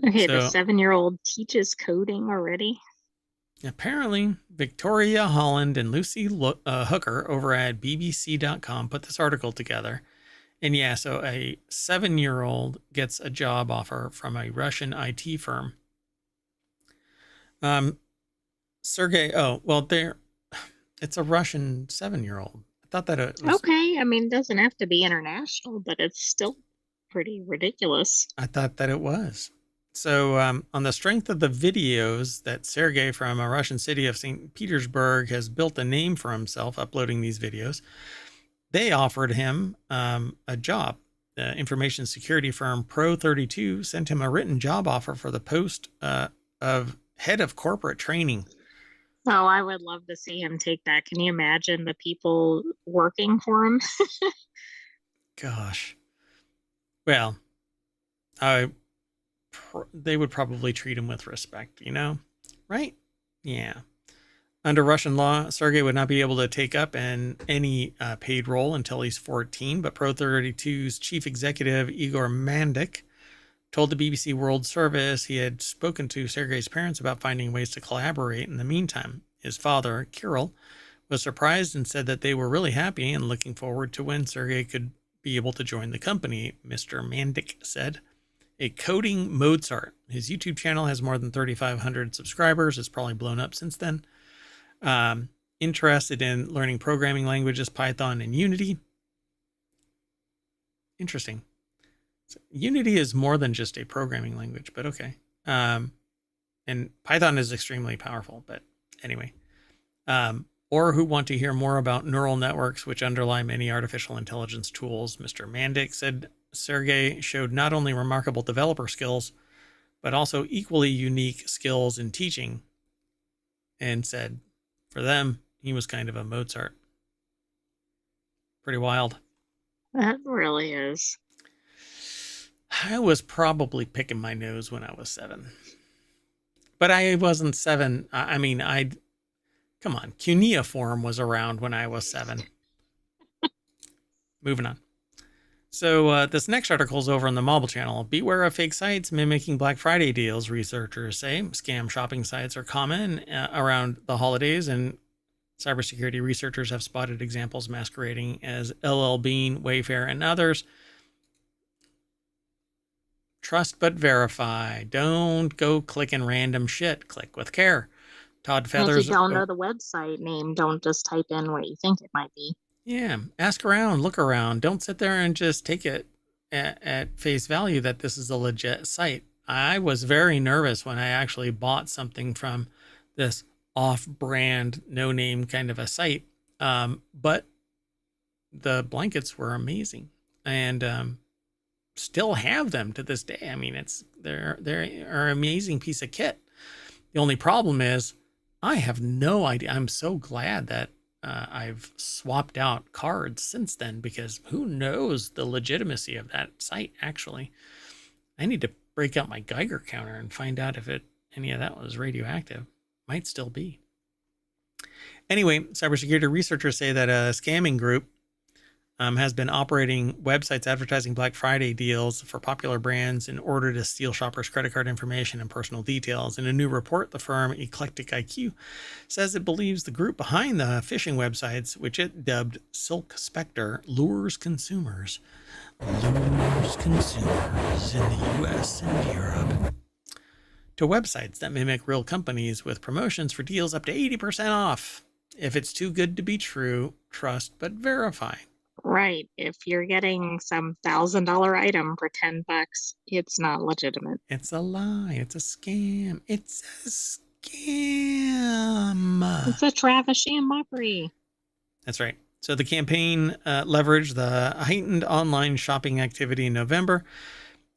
Okay, so, the 7-year-old teaches coding already? Apparently, Victoria Holland and Lucy Hooker over at BBC.com put this article together. And yeah, so a 7-year-old gets a job offer from a Russian IT firm. Sergey, it's a Russian 7-year-old. I thought that it was... Okay, I mean, it doesn't have to be international, but it's still pretty ridiculous. I thought that it was. So on the strength of the videos that Sergey from a Russian city of St. Petersburg has built a name for himself uploading these videos, they offered him a job. The information security firm Pro32 sent him a written job offer for the post of head of corporate training. Oh, I would love to see him take that. Can you imagine the people working for him? Gosh. Well, they would probably treat him with respect, you know? Right? Yeah. Under Russian law, Sergey would not be able to take up any paid role until he's 14, but Pro32's chief executive, Igor Mandik, told the BBC World Service he had spoken to Sergey's parents about finding ways to collaborate in the meantime. His father, Kirill, was surprised and said that they were really happy and looking forward to when Sergey could be able to join the company, Mr. Mandik said. A coding Mozart. His YouTube channel has more than 3,500 subscribers. It's probably blown up since then. Interested in learning programming languages, Python and Unity. Interesting. So Unity is more than just a programming language, but okay. And Python is extremely powerful, but anyway. Or who want to hear more about neural networks, which underlie many artificial intelligence tools. Mr. Mandik said Sergey showed not only remarkable developer skills, but also equally unique skills in teaching, and said for them, he was kind of a Mozart. Pretty wild. That really is. I was probably picking my nose when I was 7. But I wasn't 7. I mean, come on. Cuneiform was around when I was 7. Moving on. So this next article is over on the Mobile Channel. Beware of fake sites mimicking Black Friday deals, researchers say. Scam shopping sites are common around the holidays, and cybersecurity researchers have spotted examples masquerading as LL Bean, Wayfair, and others. Trust but verify. Don't go clicking random shit. Click with care. Todd Feathers. If you don't know the website name, don't just type in what you think it might be. Yeah, ask around, look around. Don't sit there and just take it at face value that this is a legit site. I was very nervous when I actually bought something from this off-brand, no-name kind of a site. But the blankets were amazing, and still have them to this day. I mean, they're an amazing piece of kit. The only problem is I have no idea. I'm so glad that I've swapped out cards since then, because who knows the legitimacy of that site, actually. I need to break out my Geiger counter and find out if any of that was radioactive. Might still be. Anyway, cybersecurity researchers say that a scamming group has been operating websites advertising Black Friday deals for popular brands in order to steal shoppers' credit card information and personal details. In a new report, the firm Eclectic IQ says it believes the group behind the phishing websites, which it dubbed Silk Spectre, lures consumers in the US and Europe to websites that mimic real companies with promotions for deals up to 80% off. If it's too good to be true, trust but verify. Right. If you're getting some $1,000 item for $10, it's not legitimate. It's a lie. It's a scam. It's a scam. It's a Travis sham mockery. That's right. So the campaign leveraged the heightened online shopping activity in November,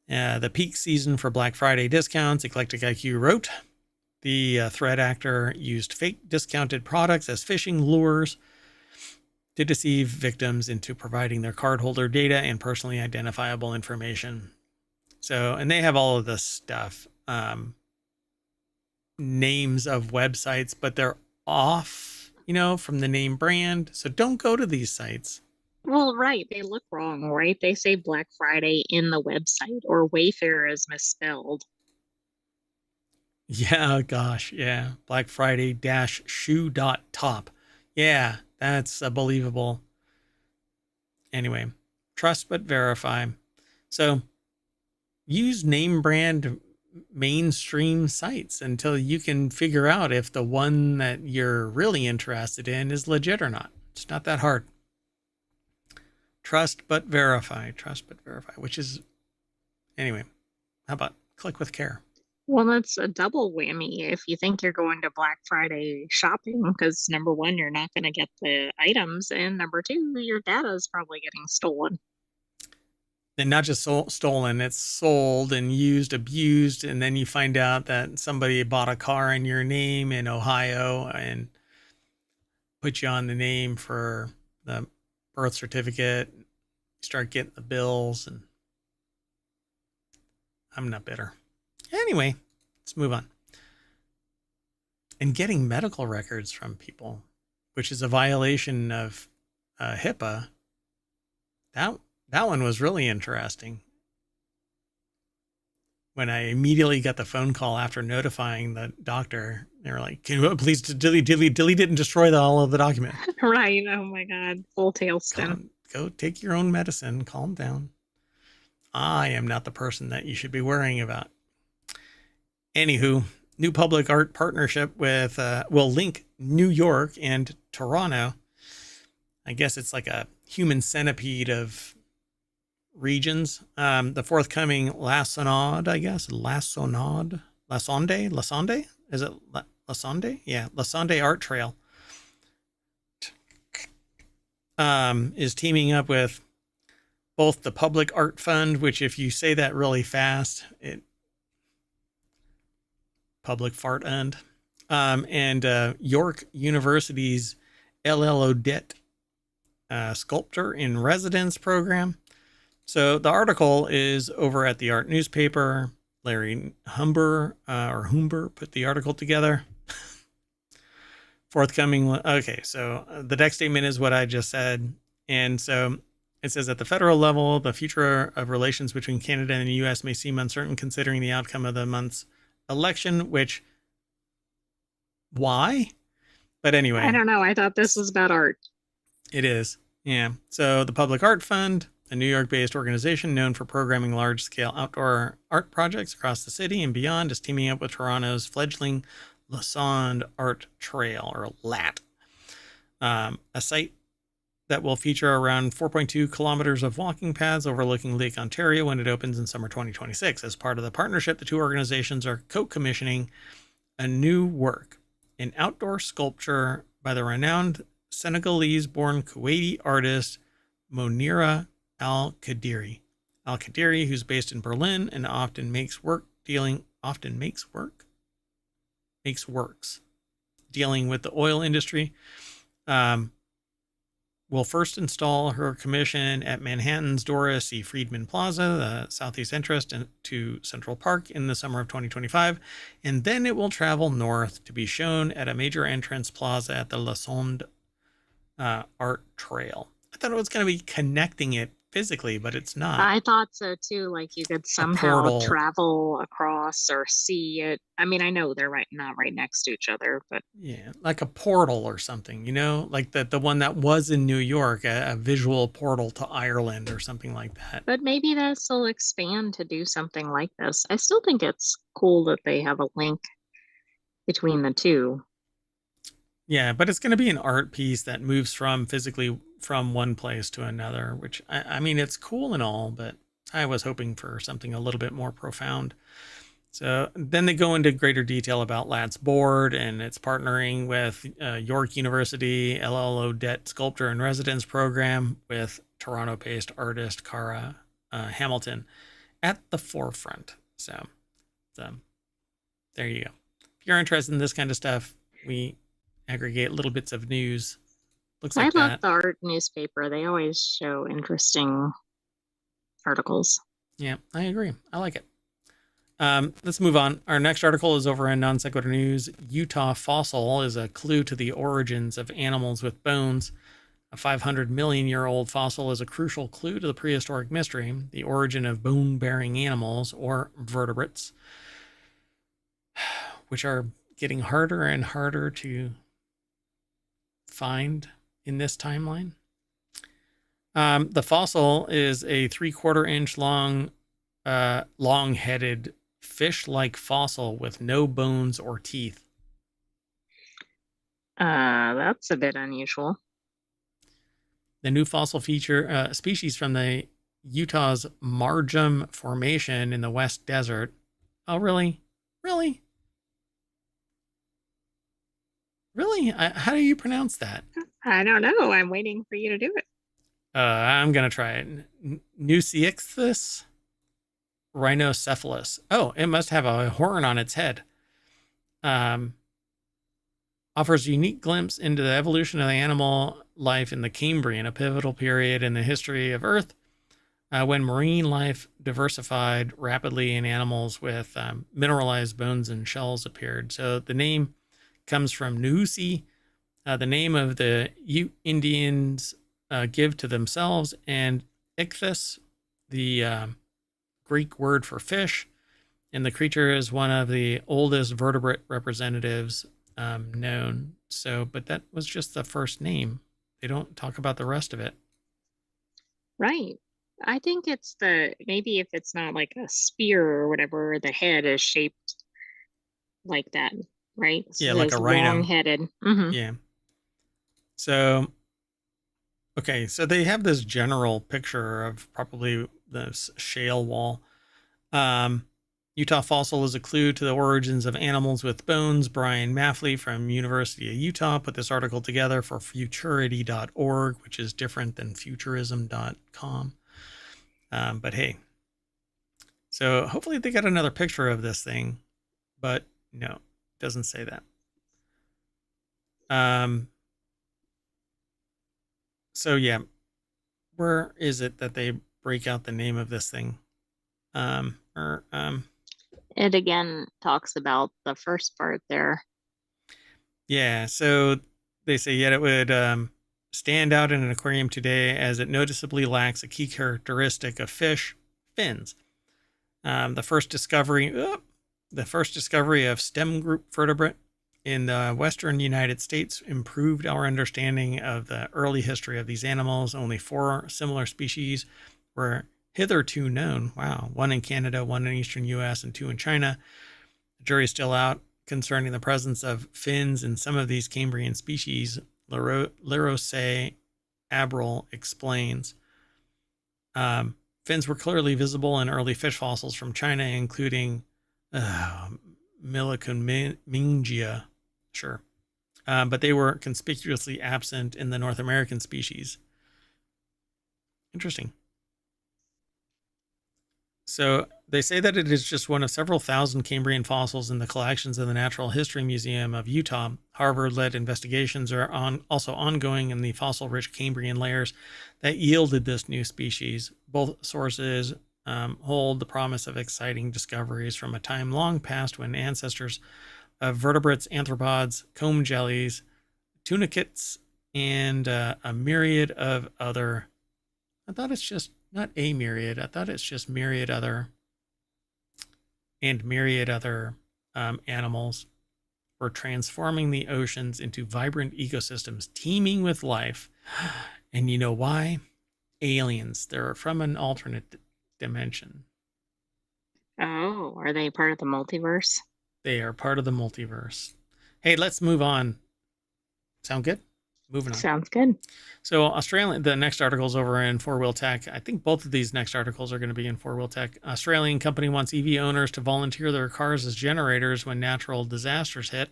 the peak season for Black Friday discounts. Eclectic IQ wrote, the threat actor used fake discounted products as phishing lures to deceive victims into providing their cardholder data and personally identifiable information. So, and they have all of this stuff, names of websites, but they're off, from the name brand. So don't go to these sites. Well, right. They look wrong, right? They say Black Friday in the website, or Wayfair is misspelled. Yeah, gosh, yeah. Black Friday shoe.top. Yeah, that's believable. Anyway, trust but verify. So use name brand mainstream sites until you can figure out if the one that you're really interested in is legit or not. It's not that hard. Trust but verify, which is, anyway, how about click with care? Well, that's a double whammy if you think you're going to Black Friday shopping, because number one, you're not going to get the items, and number two, your data is probably getting stolen. And not just stolen, it's sold and used, abused, and then you find out that somebody bought a car in your name in Ohio and put you on the name for the birth certificate. You start getting the bills, and I'm not bitter. Anyway, let's move on. And getting medical records from people, which is a violation of HIPAA. That one was really interesting. When I immediately got the phone call after notifying the doctor, they were like, "Can you please delete it and destroy all of the document?" Right. Oh my God. Full tailspin. Go take your own medicine. Calm down. I am not the person that you should be worrying about. Anywho, new public art partnership with will link New York and Toronto. I guess it's like a human centipede of regions. The forthcoming Lassonade, I guess. Lassonde? Is it Lassonde? Yeah, Lassonde Art Trail. Is teaming up with both the Public Art Fund, which if you say that really fast, Public Fart End, and York University's LL Odette Sculptor in Residence program. So the article is over at the Art Newspaper. Larry Humber put the article together. Forthcoming. Okay, so the next statement is what I just said. And so it says at the federal level, the future of relations between Canada and the U.S. may seem uncertain considering the outcome of the month's election, why? But anyway. I don't know. I thought this was about art. It is. Yeah. So the Public Art Fund, a New York-based organization known for programming large-scale outdoor art projects across the city and beyond, is teaming up with Toronto's fledgling Lassonde Art Trail, or LAT, a site that will feature around 4.2 kilometers of walking paths overlooking Lake Ontario when it opens in summer 2026. As part of the partnership, the two organizations are co-commissioning a new work, an outdoor sculpture by the renowned Senegalese-born Kuwaiti artist Monira Al-Qadiri. Al-Qadiri, who's based in Berlin and often makes works dealing with the oil industry. Um, will first install her commission at Manhattan's Doris E. Friedman Plaza, the southeast entrance to Central Park in the summer of 2025, and then it will travel north to be shown at a major entrance plaza at the La Sonde Art Trail. I thought it was going to be connecting it physically, but it's not. I thought so too. Like you could A somehow portal. travel across or see it. I mean, I know they're not right next to each other, but Yeah, like a portal or something, like the one that was in New York, a visual portal to Ireland or something like that. maybe that'll expand to do something like this. I still think it's cool that they have a link between the two. Yeah, but it's going to be an art piece that moves from physically from one place to another, which I mean, it's cool and all, but I was hoping for something a little bit more profound. So then they go into greater detail about Lat's board, and it's partnering with York University LL Odette Sculptor and Residence Program with Toronto-based artist Cara Hamilton at the forefront. So there you go. If you're interested in this kind of stuff, we aggregate little bits of news. Looks I like love that. the art newspaper. They always show interesting articles. Yeah, I agree. I like it. Let's move on. Our next article is over in Non Sequitur News. Utah fossil is a clue to the origins of animals with bones. A 500 million year old fossil is a crucial clue to the prehistoric mystery, the origin of bone bearing animals or vertebrates, which are getting harder and harder to find in this timeline. The fossil is a 3/4 inch long, long-headed fish-like fossil with no bones or teeth. That's a bit unusual. The new fossil feature species from the Utah's Marjum Formation in the West Desert. Oh, really? Really? Really? How do you pronounce that? I don't know. I'm waiting for you to do it. I'm going to try it. Nusiixthus rhinocephalus. Oh, it must have a horn on its head. Offers a unique glimpse into the evolution of the animal life in the Cambrian, a pivotal period in the history of Earth when marine life diversified rapidly and animals with mineralized bones and shells appeared. So the name comes from Nusi, the name of the Ute Indians give to themselves, and ichthys, the Greek word for fish, and the creature is one of the oldest vertebrate representatives known. So, but that was just the first name. They don't talk about the rest of it. Right. I think it's maybe if it's not like a spear or whatever, the head is shaped like that, right? Yeah, So like it's a rhino. long-headed. Mm-hmm. Yeah. So, okay, so they have this general picture of probably this shale wall. Utah fossil is a clue to the origins of animals with bones. Brian Maffley from University of Utah put this article together for futurity.org, which is different than futurism.com. But hey, so hopefully they got another picture of this thing, but no, it doesn't say that. So yeah, where is it that they break out the name of this thing? It again talks about the first part there. Yeah, so they say yet it would stand out in an aquarium today as it noticeably lacks a key characteristic of fish, fins. The first discovery of stem group vertebrate in the western United States improved our understanding of the early history of these animals. Only 4 similar species were hitherto known. Wow, 1 in Canada, 1 in eastern U.S., and 2 in China. The jury's still out concerning the presence of fins in some of these Cambrian species. Lerose Abril explains. Fins were clearly visible in early fish fossils from China, including Millicomingia, sure. But they were conspicuously absent in the North American species. Interesting. So they say that it is just one of several thousand Cambrian fossils in the collections of the Natural History Museum of Utah. Harvard-led investigations are also ongoing in the fossil-rich Cambrian layers that yielded this new species. Both sources hold the promise of exciting discoveries from a time long past when ancestors of vertebrates, arthropods, comb jellies, tunicates, and a myriad of other. I thought it's just not a myriad. I thought it's just myriad other and myriad other animals were transforming the oceans into vibrant ecosystems teeming with life. And you know why? Aliens. They're from an alternate dimension. Oh, are they part of the multiverse? They are part of the multiverse. Hey, let's move on. Sound good? Moving on. Sounds good. So Australian, the next article is over in Four Wheel Tech. I think both of these next articles are going to be in Four Wheel Tech. Australian company wants EV owners to volunteer their cars as generators when natural disasters hit,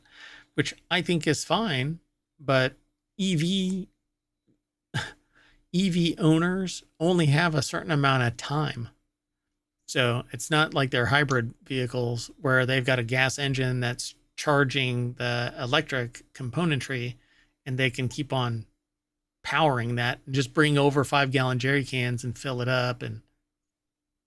which I think is fine. But EV EV owners only have a certain amount of time. So it's not like they're hybrid vehicles where they've got a gas engine that's charging the electric componentry and they can keep on powering that and just bring over 5-gallon jerry cans and fill it up. And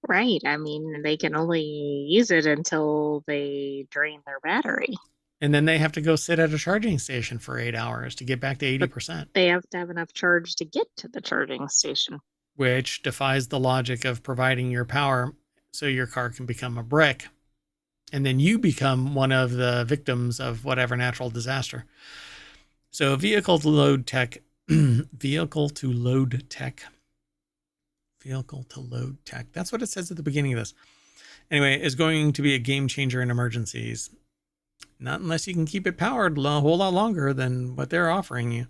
Right. I mean, they can only use it until they drain their battery, then they have to go sit at a charging station for 8 hours to get back to but 80%, they have to have enough charge to get to the charging station. which defies the logic of providing your power so your car can become a brick. And then you become one of the victims of whatever natural disaster. So vehicle to load tech, vehicle to load tech. That's what it says at the beginning of this. Anyway, is going to be a game changer in emergencies. Not unless you can keep it powered a whole lot longer than what they're offering you.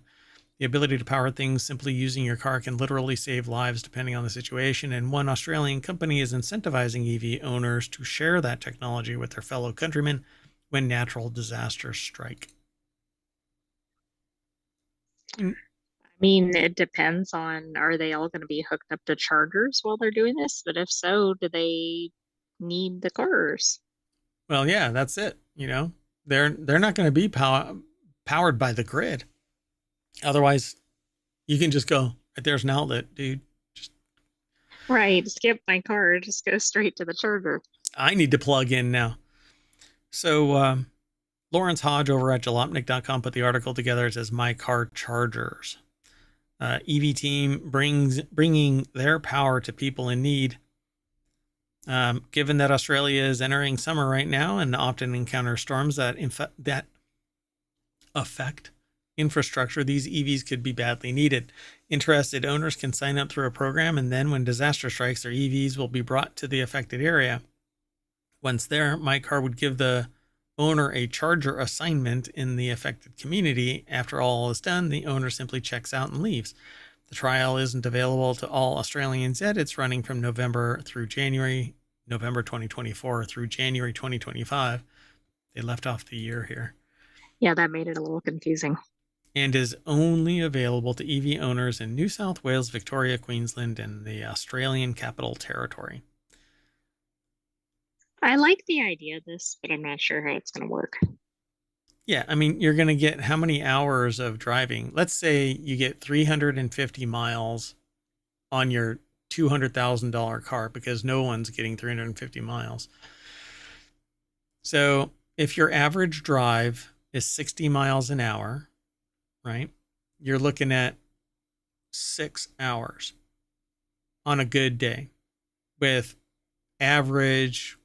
The ability to power things simply using your car can literally save lives depending on the situation. And one Australian company is incentivizing EV owners to share that technology with their fellow countrymen when natural disasters strike. I mean, it depends on, are they all going to be hooked up to chargers while they're doing this? But if so, do they need the cars? Well, yeah, that's it. You know, they're not going to be powered by the grid. Otherwise, you can just go, there's an outlet, dude. Just Right. Skip my car, just go straight to the charger. I need to plug in now. So Lawrence Hodge over at jalopnik.com put the article together. It says My Car Chargers. EV team bringing their power to people in need. Given that Australia is entering summer right now and often encounters storms that affect infrastructure, these EVs could be badly needed. Interested owners can sign up through a program, and then when disaster strikes, their EVs will be brought to the affected area. Once there, My Car would give the owner a charger assignment in the affected community. After all is done, the owner simply checks out and leaves. The trial isn't available to all Australians yet. It's running from November 2024 through January 2025. They left off the year here. Yeah, that made it a little confusing. And is only available to EV owners in New South Wales, Victoria, Queensland, and the Australian Capital Territory. I like the idea of this, but I'm not sure how it's going to work. Yeah, I mean, you're going to get how many hours of driving? Let's say you get 350 miles on your $200,000 car, because no one's getting 350 miles. So if your average drive is 60 miles an hour, right, you're looking at 6 hours on a good day with average,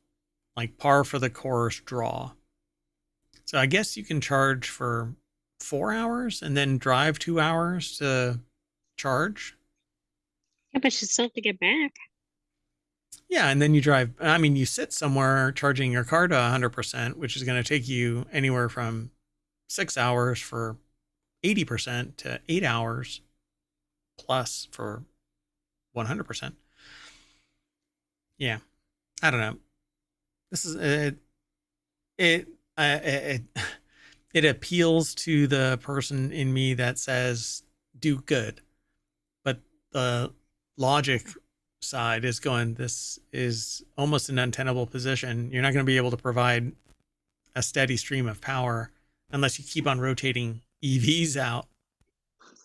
like par for the course draw. So I guess you can charge for 4 hours and then drive 2 hours to charge. Yeah, but you still have to get back. Yeah, and then you drive. I mean, you sit somewhere charging your car to 100%, which is going to take you anywhere from 6 hours for 80% to 8 hours plus for 100%. Yeah, I don't know. This is it appeals to the person in me that says do good, but the logic side is going, this is almost an untenable position. You're not going to be able to provide a steady stream of power unless you keep on rotating EVs out.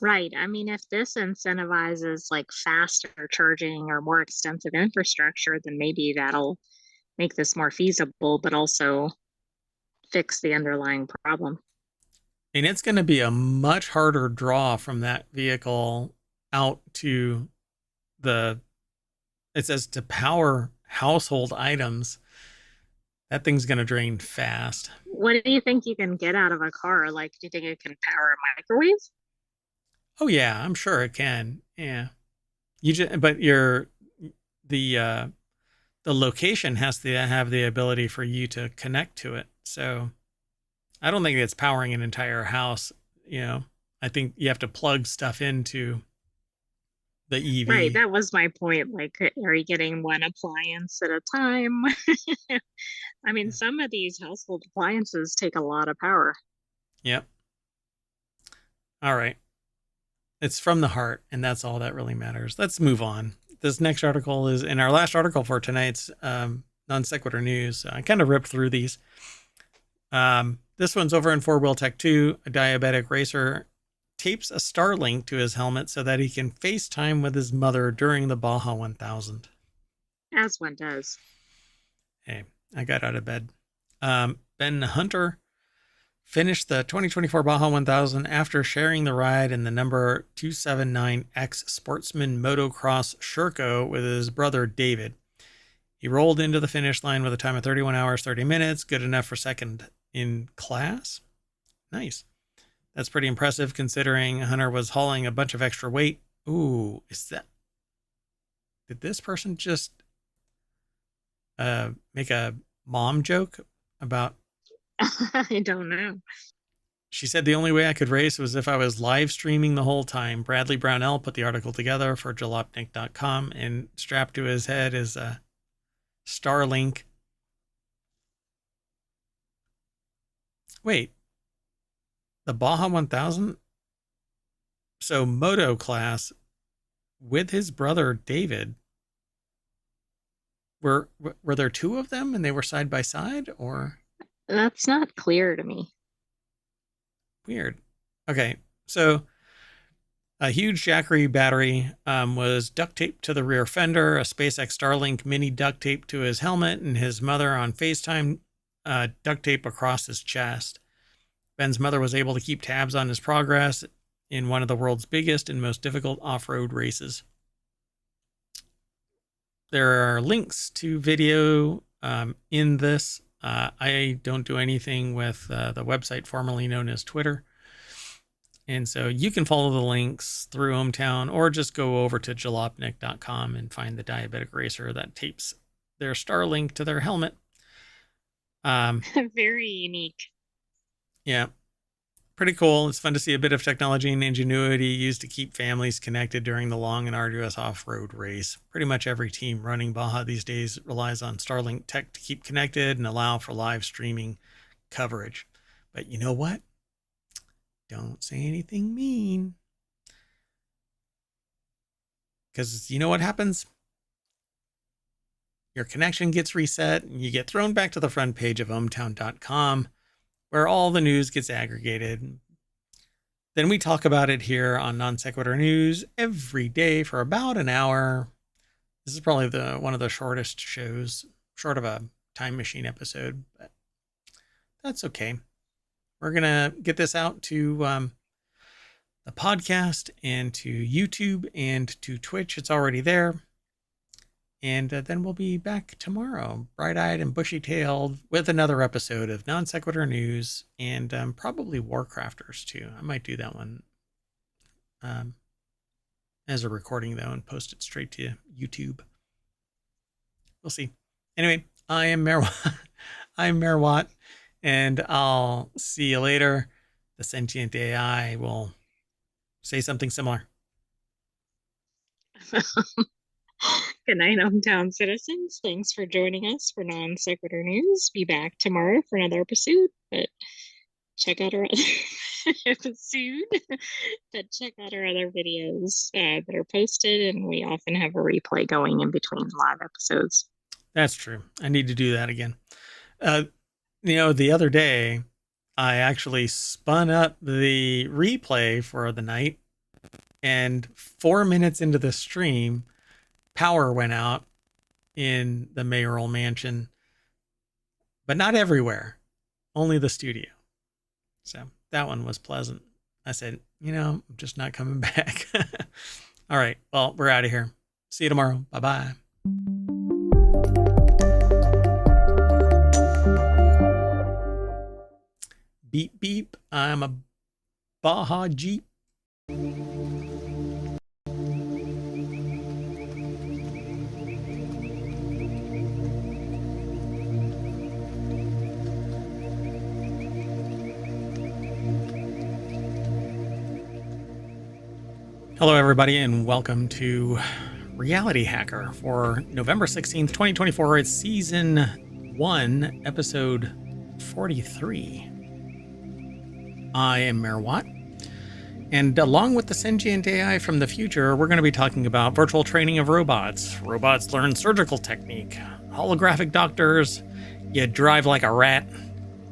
Right. I mean, if this incentivizes like faster charging or more extensive infrastructure, then maybe that'll make this more feasible, but also fix the underlying problem. And it's going to be a much harder draw from that vehicle out to the, it says to power household items. That thing's going to drain fast. What do you think you can get out of a car? Like, do you think it can power a microwave? Oh yeah, I'm sure it can. Yeah. You just, but you're the the location has to have the ability for you to connect to it. So I don't think it's powering an entire house. You know, I think you have to plug stuff into the Right, EV. that was my point. Like, are you getting one appliance at a time? I mean, some of these household appliances take a lot of power. Yep. All right. It's from the heart, and that's all that really matters. Let's move on. This next article is in our last article for tonight's non sequitur news. I kind of ripped through these. This one's over in Four Wheel Tech 2. A diabetic racer tapes a Starlink to his helmet so that he can FaceTime with his mother during the Baja 1000. As one does. Hey, I got out of bed. Ben Hunter finished the 2024 Baja 1000 after sharing the ride in the number 279X Sportsman Motocross Sherco with his brother David. He rolled into the finish line with a time of 31 hours, 30 minutes, good enough for second in class. Nice. That's pretty impressive considering Hunter was hauling a bunch of extra weight. Ooh, is that... Did this person just make a mom joke about... I don't know. She said the only way I could race was if I was live streaming the whole time. Bradley Brownell put the article together for jalopnik.com, and strapped to his head is a Starlink. Wait, the Baja 1000? So moto class with his brother David. Were there two of them and they were side by side, or... That's not clear to me. Weird. Okay, so a huge Jackery battery was duct taped to the rear fender, a SpaceX Starlink mini duct tape to his helmet, and his mother on FaceTime duct tape across his chest. Ben's mother was able to keep tabs on his progress in one of the world's biggest and most difficult off-road races. There are links to video in this. I don't do anything with the website formerly known as Twitter. And so you can follow the links through ohmTown, or just go over to jalopnik.com and find the diabetic racer that tapes their Starlink to their helmet. Very unique. Yeah, pretty cool. It's fun to see a bit of technology and ingenuity used to keep families connected during the long and arduous off-road race. Pretty much every team running Baja these days relies on Starlink tech to keep connected and allow for live streaming coverage. But you know what? Don't say anything mean. Because you know what happens? Your connection gets reset and you get thrown back to the front page of ohmTown.com, where all the news gets aggregated. Then we talk about it here on Non Sequitur News every day for about an hour. This is probably one of the shortest shows, short of a time machine episode, but that's okay. We're going to get this out to the podcast and to YouTube and to Twitch. It's already there. And then we'll be back tomorrow, bright-eyed and bushy-tailed, with another episode of Non Sequitur News, and probably WarCrafters too. I might do that one as a recording, though, and post it straight to YouTube. We'll see. Anyway, I am Merwat. I'm Merwat, and I'll see you later. The sentient AI will say something similar. Good night, hometown citizens. Thanks for joining us for Non Sequitur News. Be back tomorrow for another episode, but check out our other soon. But check out our other videos that are posted, and we often have a replay going in between live episodes. That's true. I need to do that again. The other day, I actually spun up the replay for the night, and 4 minutes into the stream, power went out in the mayoral mansion, but not everywhere, only the studio. So that one was pleasant. I said, I'm just not coming back. All right. Well, we're out of here. See you tomorrow. Bye-bye. Beep, beep. I'm a Baja Jeep. Hello, everybody, and welcome to Reality Hacker for November 16th, 2024. It's Season 1, Episode 43. I am Mayor Watt, and along with the sentient AI from the future, we're going to be talking about virtual training of robots. Robots learn surgical technique, holographic doctors, you drive like a rat,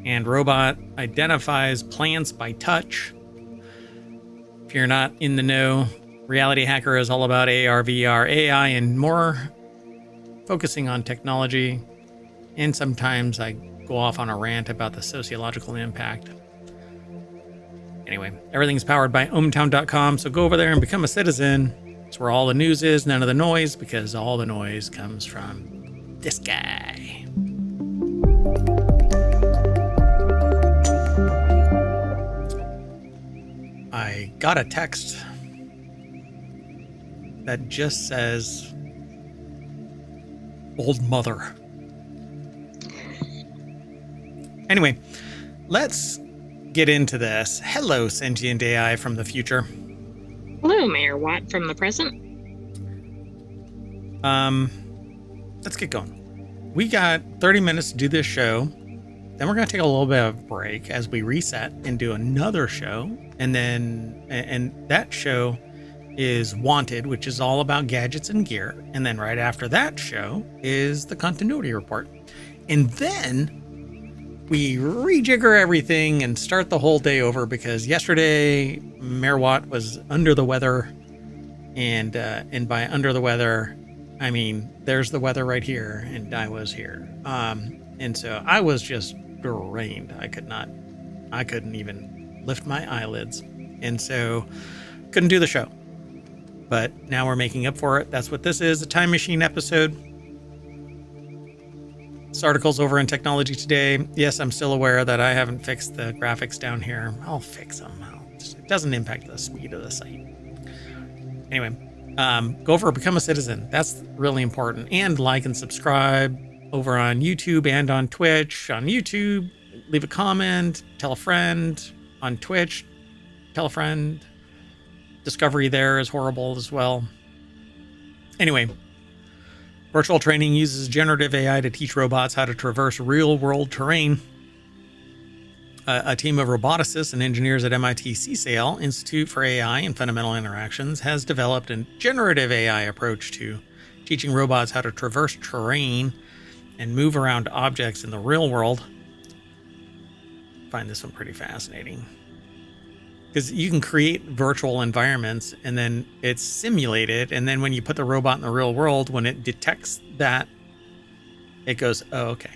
and robot identifies plants by touch. If you're not in the know, Reality Hacker is all about AR, VR, AI, and more, focusing on technology. And sometimes I go off on a rant about the sociological impact. Anyway, everything's powered by ohmTown.com, so go over there and become a citizen. It's where all the news is, none of the noise, because all the noise comes from this guy. I got a text that just says, old mother. Anyway, let's get into this. Hello, sentient AI from the future. Hello, Mayor Watt from the present. Let's get going. We got 30 minutes to do this show. Then we're going to take a little bit of a break as we reset and do another show. And that show is Wanted, which is all about gadgets and gear. And then right after that show is the continuity report. And then we rejigger everything and start the whole day over because yesterday Mayor Watt was under the weather. And by under the weather, I mean, there's the weather right here and I was here. And so I was just drained. I couldn't even lift my eyelids. And so couldn't do the show. But now we're making up for it. That's what this is, a time machine episode. This article's over in Technology Today. Yes, I'm still aware that I haven't fixed the graphics down here. I'll fix them. It doesn't impact the speed of the site. Anyway, go over, become a citizen. That's really important. And like and subscribe over on YouTube and on Twitch. On YouTube, leave a comment, tell a friend. On Twitch, tell a friend. Discovery there is horrible as well. Anyway, virtual training uses generative AI to teach robots how to traverse real-world terrain. A team of roboticists and engineers at MIT CSAIL, Institute for AI and Fundamental Interactions, has developed a generative AI approach to teaching robots how to traverse terrain and move around objects in the real world. I find this one pretty fascinating. Because you can create virtual environments and then it's simulated. And then when you put the robot in the real world, when it detects that, it goes, oh, okay.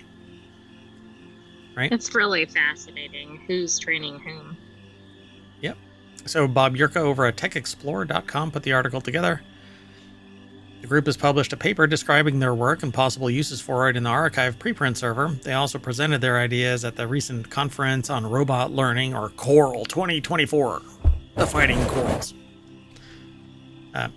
Right? It's really fascinating. Who's training whom? Yep. So Bob Yurka over at techexplorer.com put the article together. The group has published a paper describing their work and possible uses for it in the archive preprint server. They also presented their ideas at the recent conference on robot learning, or Coral 2024, the Fighting Corals,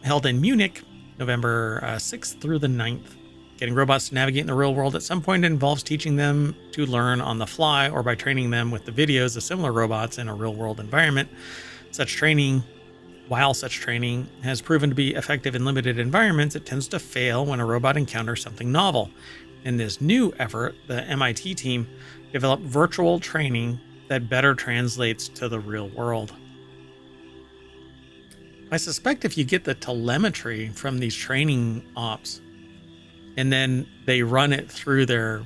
held in Munich, November 6th through the 9th. Getting robots to navigate in the real world at some point involves teaching them to learn on the fly or by training them with the videos of similar robots in a real-world environment. While such training has proven to be effective in limited environments, it tends to fail when a robot encounters something novel. In this new effort, the MIT team developed virtual training that better translates to the real world. I suspect if you get the telemetry from these training ops and then they run it through their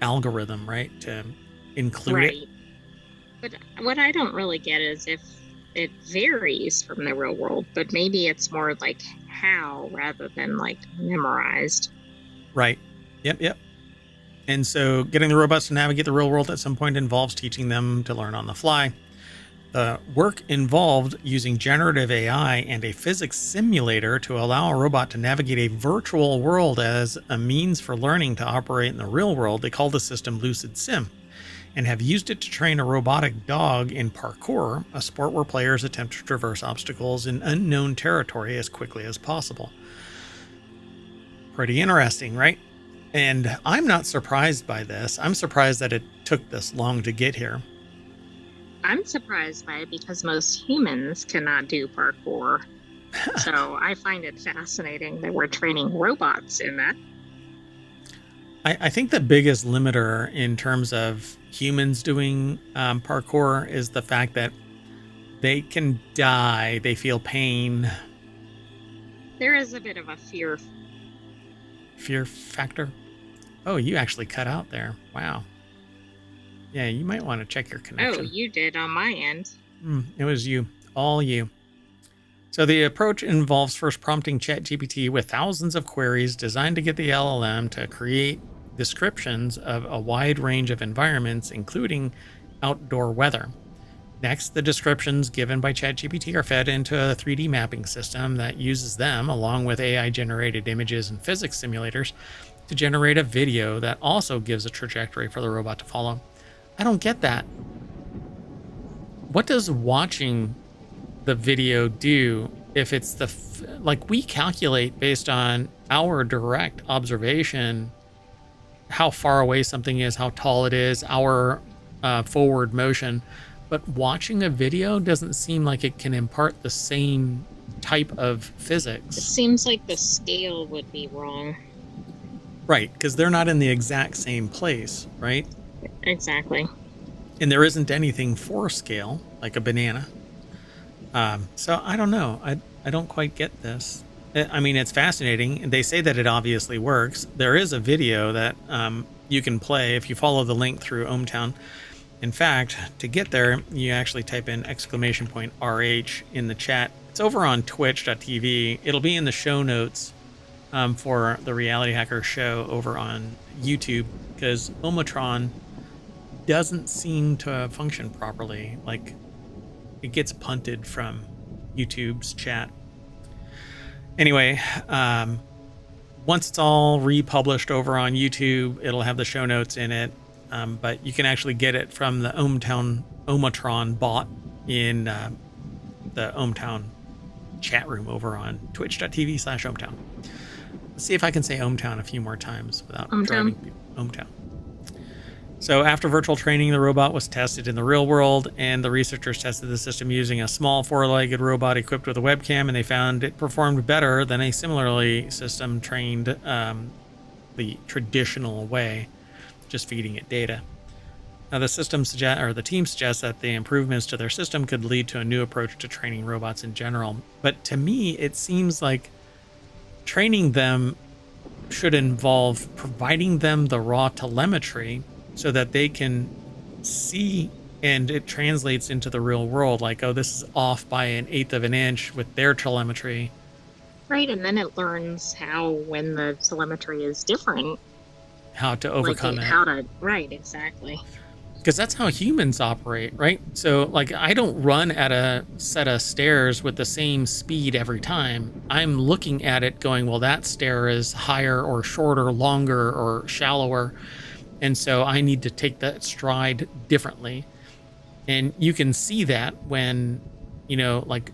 algorithm, right, to include it. Right. But what I don't really get is if it varies from the real world, but maybe it's more like how rather than like memorized. Right. Yep. And so getting the robots to navigate the real world at some point involves teaching them to learn on the fly. The work involved using generative AI and a physics simulator to allow a robot to navigate a virtual world as a means for learning to operate in the real world. They call the system Lucid Sim and have used it to train a robotic dog in parkour, a sport where players attempt to traverse obstacles in unknown territory as quickly as possible. Pretty interesting, right? And I'm not surprised by this. I'm surprised that it took this long to get here. I'm surprised by it because most humans cannot do parkour. So I find it fascinating that we're training robots in that. I think the biggest limiter in terms of humans doing parkour is the fact that they can die, they feel pain. There is a bit of a fear Factor. Oh, you actually cut out there. Wow. Yeah, you might want to check your connection. Oh, you did on my end. It was you. All you. So the approach involves first prompting ChatGPT with thousands of queries designed to get the LLM to create descriptions of a wide range of environments, including outdoor weather. Next, the descriptions given by ChatGPT are fed into a 3D mapping system that uses them, along with AI-generated images and physics simulators, to generate a video that also gives a trajectory for the robot to follow. I don't get that. What does watching the video do if it's like we calculate based on our direct observation how far away something is, how tall it is, our forward motion, but watching a video doesn't seem like it can impart the same type of physics. It seems like the scale would be wrong. Right, because they're not in the exact same place, right? Exactly. And there isn't anything for scale, like a banana. So I don't know. I don't quite get this. I mean, it's fascinating. They say that it obviously works. There is a video that you can play if you follow the link through ohmTown. In fact, to get there, you actually type in !RH in the chat. It's over on twitch.tv. It'll be in the show notes for the Reality Hacker show over on YouTube, because ohmTown doesn't seem to function properly. Like, it gets punted from YouTube's chat. Anyway, once it's all republished over on YouTube, it'll have the show notes in it. But you can actually get it from the ohmTown bot in the ohmTown chat room over on twitch.tv/ohmTown. Let's see if I can say ohmTown a few more times without driving people. ohmTown. So after virtual training, the robot was tested in the real world, and the researchers tested the system using a small four-legged robot equipped with a webcam, and they found it performed better than a similarly system trained the traditional way, just feeding it data. Now the team suggests that the improvements to their system could lead to a new approach to training robots in general. But to me, it seems like training them should involve providing them the raw telemetry so that they can see, and it translates into the real world. Like, oh, this is off by 1/8 of an inch with their telemetry. Right, and then it learns how, when the telemetry is different, how to overcome it. Right, exactly. Because that's how humans operate, right? So, like, I don't run at a set of stairs with the same speed every time. I'm looking at it going, well, that stair is higher or shorter, longer or shallower. And so I need to take that stride differently. And you can see that when, like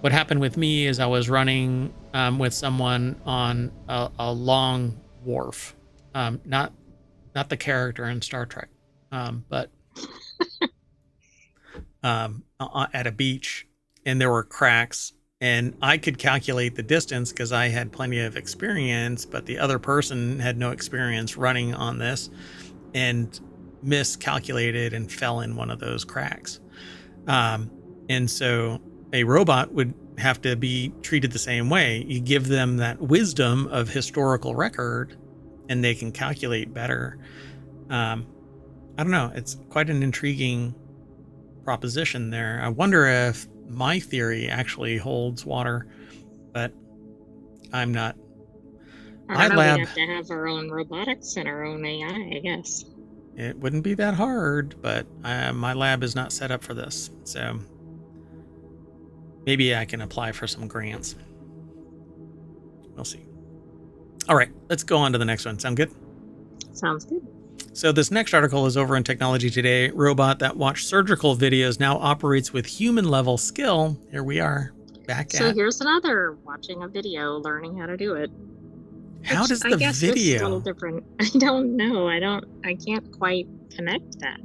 what happened with me is I was running with someone on a long wharf. Not the character in Star Trek, but at a beach, and there were cracks, and I could calculate the distance because I had plenty of experience, but the other person had no experience running on this. And miscalculated and fell in one of those cracks. And so a robot would have to be treated the same way. You give them that wisdom of historical record and they can calculate better. I don't know. It's quite an intriguing proposition there. I wonder if my theory actually holds water, but I'm not. I don't know, we have to have our own robotics and our own AI, I guess. It wouldn't be that hard, but my lab is not set up for this. So maybe I can apply for some grants. We'll see. All right, let's go on to the next one. Sound good? Sounds good. So this next article is over in Technology Today. Robot that watched surgical videos now operates with human level skill. Here we are back So here's another watching a video, learning how to do it. How does the I guess video? This is a little different. I don't know. I can't quite connect that.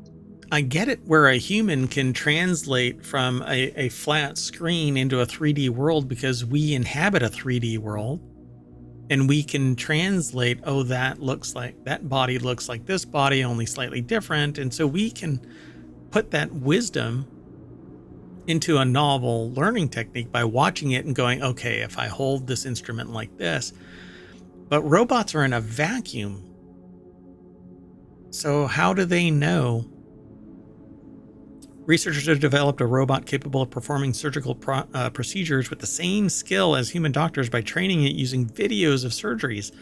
I get it where a human can translate from a flat screen into a 3D world because we inhabit a 3D world. And we can translate, oh, that body looks like this body, only slightly different. And so we can put that wisdom into a novel learning technique by watching it and going, okay, if I hold this instrument like this. But robots are in a vacuum. So how do they know? Researchers have developed a robot capable of performing surgical procedures with the same skill as human doctors by training it using videos of surgeries.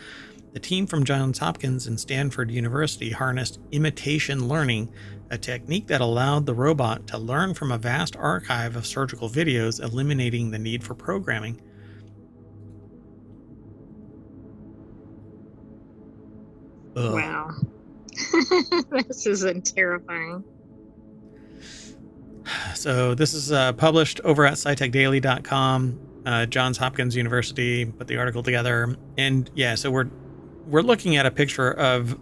The team from Johns Hopkins and Stanford University harnessed imitation learning, a technique that allowed the robot to learn from a vast archive of surgical videos, eliminating the need for programming. Ugh. Wow. This isn't terrifying. So this is published over at scitechdaily.com. Johns Hopkins University put the article together. And yeah, so we're looking at a picture of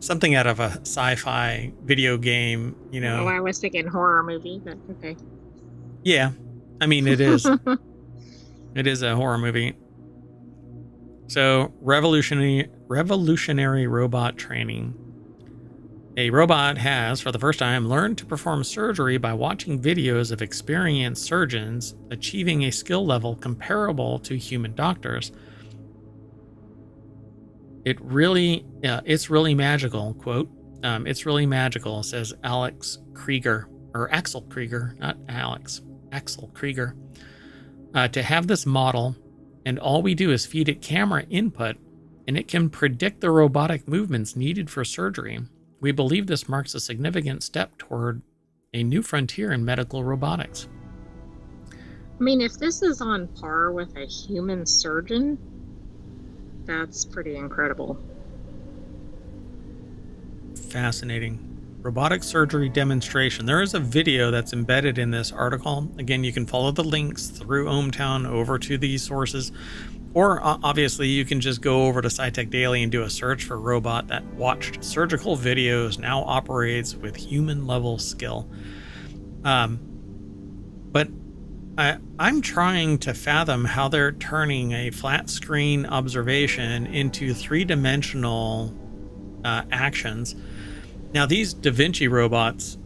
something out of a sci-fi video game, you know. Oh, I was thinking horror movie, but okay. Yeah, I mean, it is. It is a horror movie. So revolutionary robot training. A robot has, for the first time, learned to perform surgery by watching videos of experienced surgeons, achieving a skill level comparable to human doctors. It's really magical, quote. It's really magical, says Axel Krieger, not Alex, Axel Krieger. To have this model, and all we do is feed it camera input, and it can predict the robotic movements needed for surgery. We believe this marks a significant step toward a new frontier in medical robotics. I mean, if this is on par with a human surgeon, that's pretty incredible. Fascinating. Robotic surgery demonstration. There is a video that's embedded in this article. Again, you can follow the links through ohmTown over to these sources. Or obviously you can just go over to SciTech Daily and do a search for robot that watched surgical videos, now operates with human level skill. But I'm trying to fathom how they're turning a flat screen observation into three-dimensional actions. Now these Da Vinci robots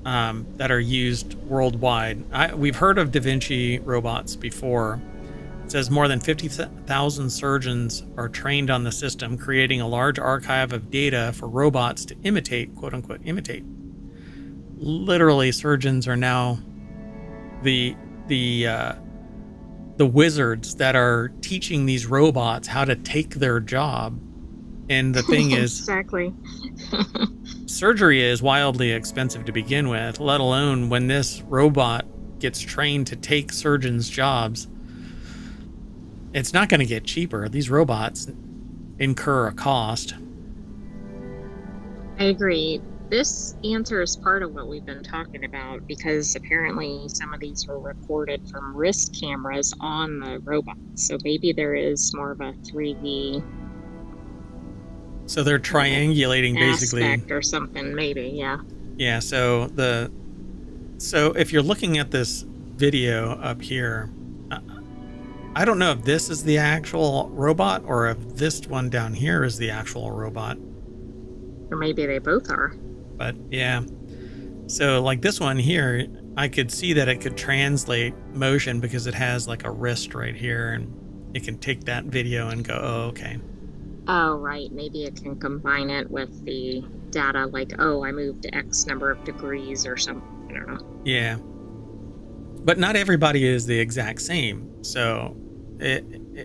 that are used worldwide, we've heard of Da Vinci robots before. It says more than 50,000 surgeons are trained on the system, creating a large archive of data for robots to imitate, quote unquote, imitate. Literally, surgeons are now the wizards that are teaching these robots how to take their job. And the thing is, exactly. surgery is wildly expensive to begin with, let alone when this robot gets trained to take surgeons' jobs. It's not going to get cheaper. These robots incur a cost. I agree. This answers part of what we've been talking about, because apparently some of these were recorded from wrist cameras on the robots. So maybe there is more of a 3D. So they're triangulating basically. Aspect or something, maybe, yeah. Yeah, so if you're looking at this video up here, I don't know if this is the actual robot or if this one down here is the actual robot. Or maybe they both are. But yeah. So like this one here, I could see that it could translate motion because it has like a wrist right here, and it can take that video and go, oh, okay. Oh, right. Maybe it can combine it with the data, like, oh, I moved X number of degrees or something. I don't know. Yeah. But not everybody is the exact same. So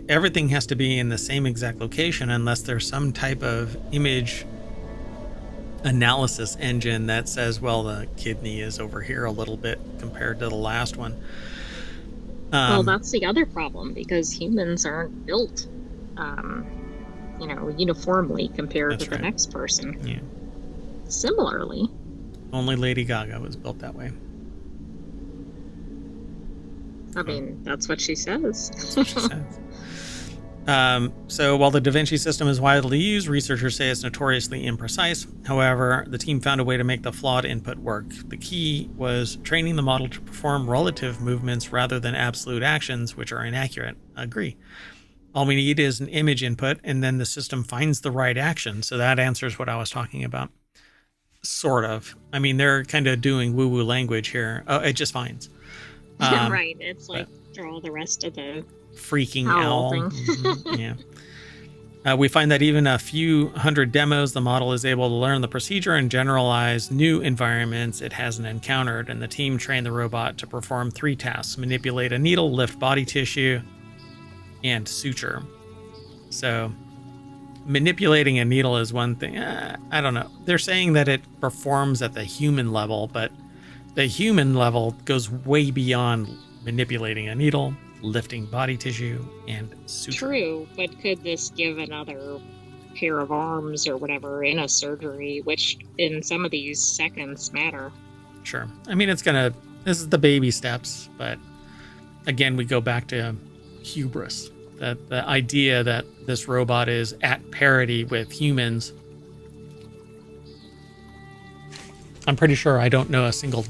everything has to be in the same exact location unless there's some type of image analysis engine that says, well, the kidney is over here a little bit compared to the last one. Well, that's the other problem, because humans aren't built, uniformly compared to the next person. Yeah. Similarly. Only Lady Gaga was built that way. I mean, that's what she says. That's what she says. So while the Da Vinci system is widely used, researchers say it's notoriously imprecise. However, the team found a way to make the flawed input work. The key was training the model to perform relative movements rather than absolute actions, which are inaccurate. I agree. All we need is an image input, and then the system finds the right action. So that answers what I was talking about. Sort of. I mean, they're kind of doing woo-woo language here. Oh, it just finds. Right. It's like draw the rest of the freaking owl thing. Mm-hmm. Yeah. We find that even a few hundred demos, the model is able to learn the procedure and generalize new environments it hasn't encountered. And the team trained the robot to perform 3 tasks: manipulate a needle, lift body tissue, and suture. So manipulating a needle is one thing. I don't know. They're saying that it performs at the human level, but the human level goes way beyond manipulating a needle, lifting body tissue, and suture. True, but could this give another pair of arms or whatever in a surgery, which in some of these seconds matter? Sure. I mean, this is the baby steps, but again, we go back to hubris. That the idea that this robot is at parity with humans. I'm pretty sure I don't know a single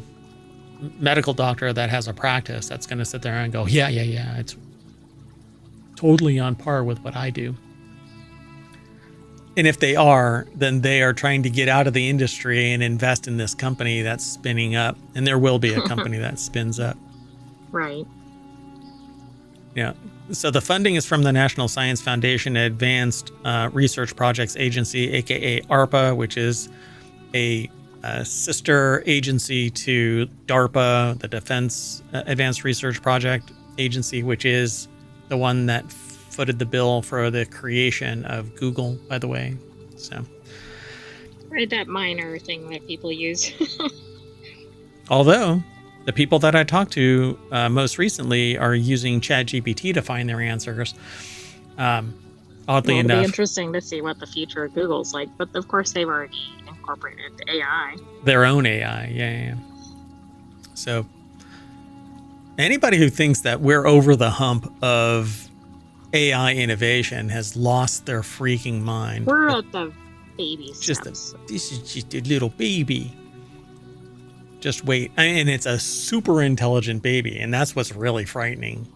medical doctor that has a practice that's going to sit there and go, yeah, it's totally on par with what I do. And if they are, then they are trying to get out of the industry and invest in this company that's spinning up. And there will be a company that spins up. Right. Yeah. So the funding is from the National Science Foundation Advanced Research Projects Agency, aka ARPA, which is a sister agency to DARPA, the Defense Advanced Research Project Agency, which is the one that footed the bill for the creation of Google, by the way. So, right, that minor thing that people use. Although the people that I talked to most recently are using ChatGPT to find their answers. Oddly enough, it'll be interesting to see what the future of Google's like. But of course, they've already incorporated AI. Their own AI, yeah. So anybody who thinks that we're over the hump of AI innovation has lost their freaking mind. We're at the baby steps. This is just a little baby. Just wait. And it's a super intelligent baby, and that's what's really frightening.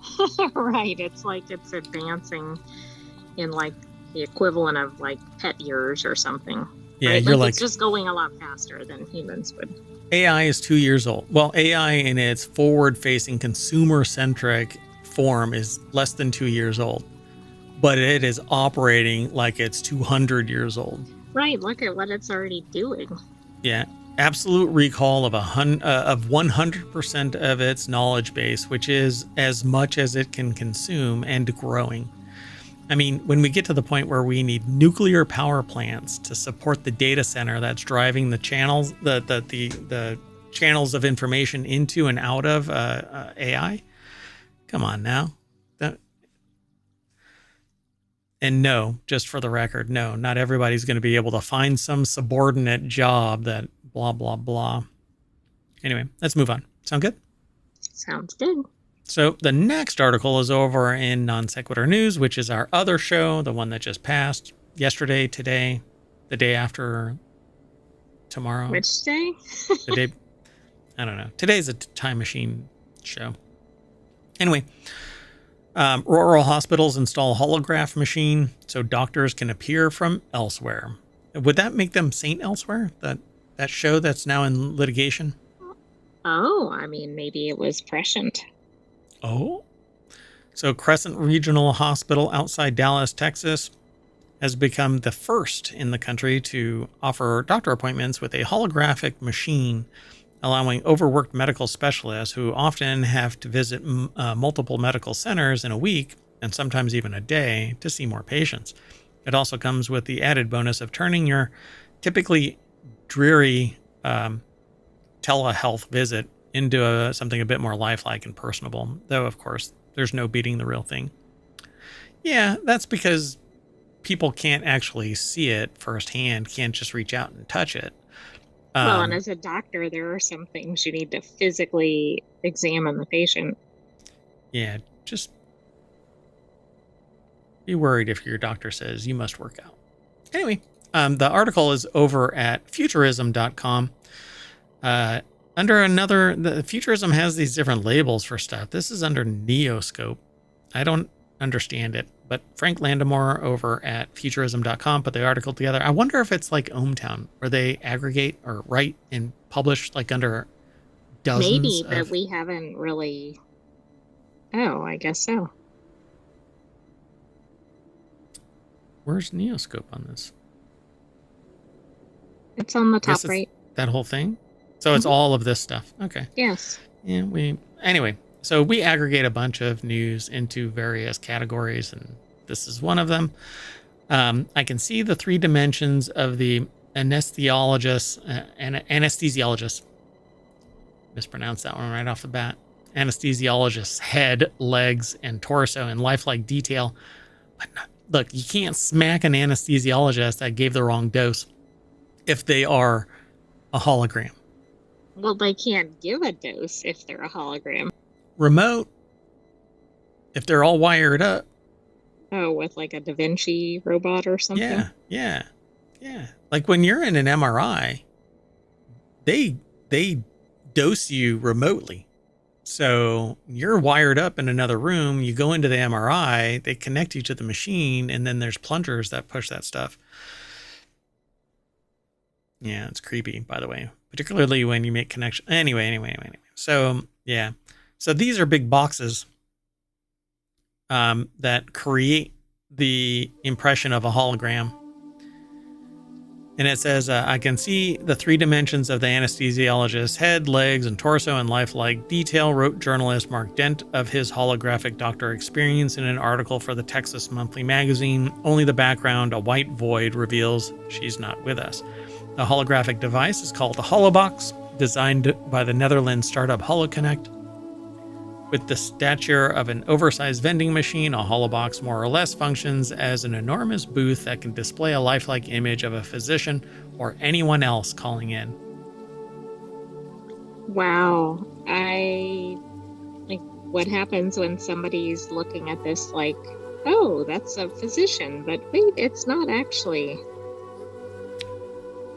Right. It's like it's advancing in like the equivalent of like pet years or something. Yeah, right? you're like it's just going a lot faster than humans would. AI is 2 years old. Well, AI in its forward-facing, consumer-centric form is less than 2 years old, but it is operating like it's 200 years old. Right. Look at what it's already doing. Yeah. Absolute recall of 100% of its knowledge base, which is as much as it can consume and growing. I mean, when we get to the point where we need nuclear power plants to support the data center that's driving the channels, the channels of information into and out of AI, come on now. And no, just for the record, no, not everybody's going to be able to find some subordinate job that blah, blah, blah. Anyway, let's move on. Sound good? Sounds good. So the next article is over in Non Sequitur News, which is our other show, the one that just passed yesterday, today, the day after tomorrow. Which day? The day, I don't know. Today's a time machine show. Anyway, rural hospitals install holograph machine so doctors can appear from elsewhere. Would that make them Saint Elsewhere? That show that's now in litigation? Oh, I mean, maybe it was prescient. Oh. So Crescent Regional Hospital outside Dallas, Texas, has become the first in the country to offer doctor appointments with a holographic machine, allowing overworked medical specialists who often have to visit multiple medical centers in a week and sometimes even a day to see more patients. It also comes with the added bonus of turning your typically dreary telehealth visit into something a bit more lifelike and personable, though, of course, there's no beating the real thing. Yeah, that's because people can't actually see it firsthand, can't just reach out and touch it. Well, and as a doctor, there are some things you need to physically examine the patient. Yeah, just be worried if your doctor says you must work out. Anyway, the article is over at futurism.com. The Futurism has these different labels for stuff. This is under Neoscope. I don't understand it, but Frank Landemore over at futurism.com put the article together. I wonder if it's like ohmTown, where they aggregate or write and publish like under dozens Maybe, but we haven't really. Oh, I guess so. Where's Neoscope on this? It's on the top right. That whole thing? So it's all of this stuff. Okay. Yes. Yeah, anyway, so we aggregate a bunch of news into various categories, and this is one of them. I can see the 3 dimensions of the anesthesiologist, mispronounced that one right off the bat, anesthesiologist's head, legs, and torso in lifelike detail. But look, you can't smack an anesthesiologist that gave the wrong dose if they are a hologram. Well, they can't give a dose if they're a hologram. Remote, if they're all wired up. Oh, with like a Da Vinci robot or something? Yeah. Like when you're in an MRI, they dose you remotely. So you're wired up in another room, you go into the MRI, they connect you to the machine, and then there's plungers that push that stuff. Yeah, it's creepy, by the way, particularly when you make connection. Anyway. So, yeah. So these are big boxes that create the impression of a hologram. And it says, I can see the 3 dimensions of the anesthesiologist's head, legs, and torso in lifelike detail, wrote journalist Mark Dent of his holographic doctor experience in an article for the Texas Monthly magazine. Only the background, a white void, reveals she's not with us. The holographic device is called the Holobox, designed by the Netherlands startup HoloConnect. With the stature of an oversized vending machine, a holobox more or less functions as an enormous booth that can display a lifelike image of a physician or anyone else calling in. Wow. What happens when somebody's looking at this like, oh, that's a physician, but wait, it's not actually.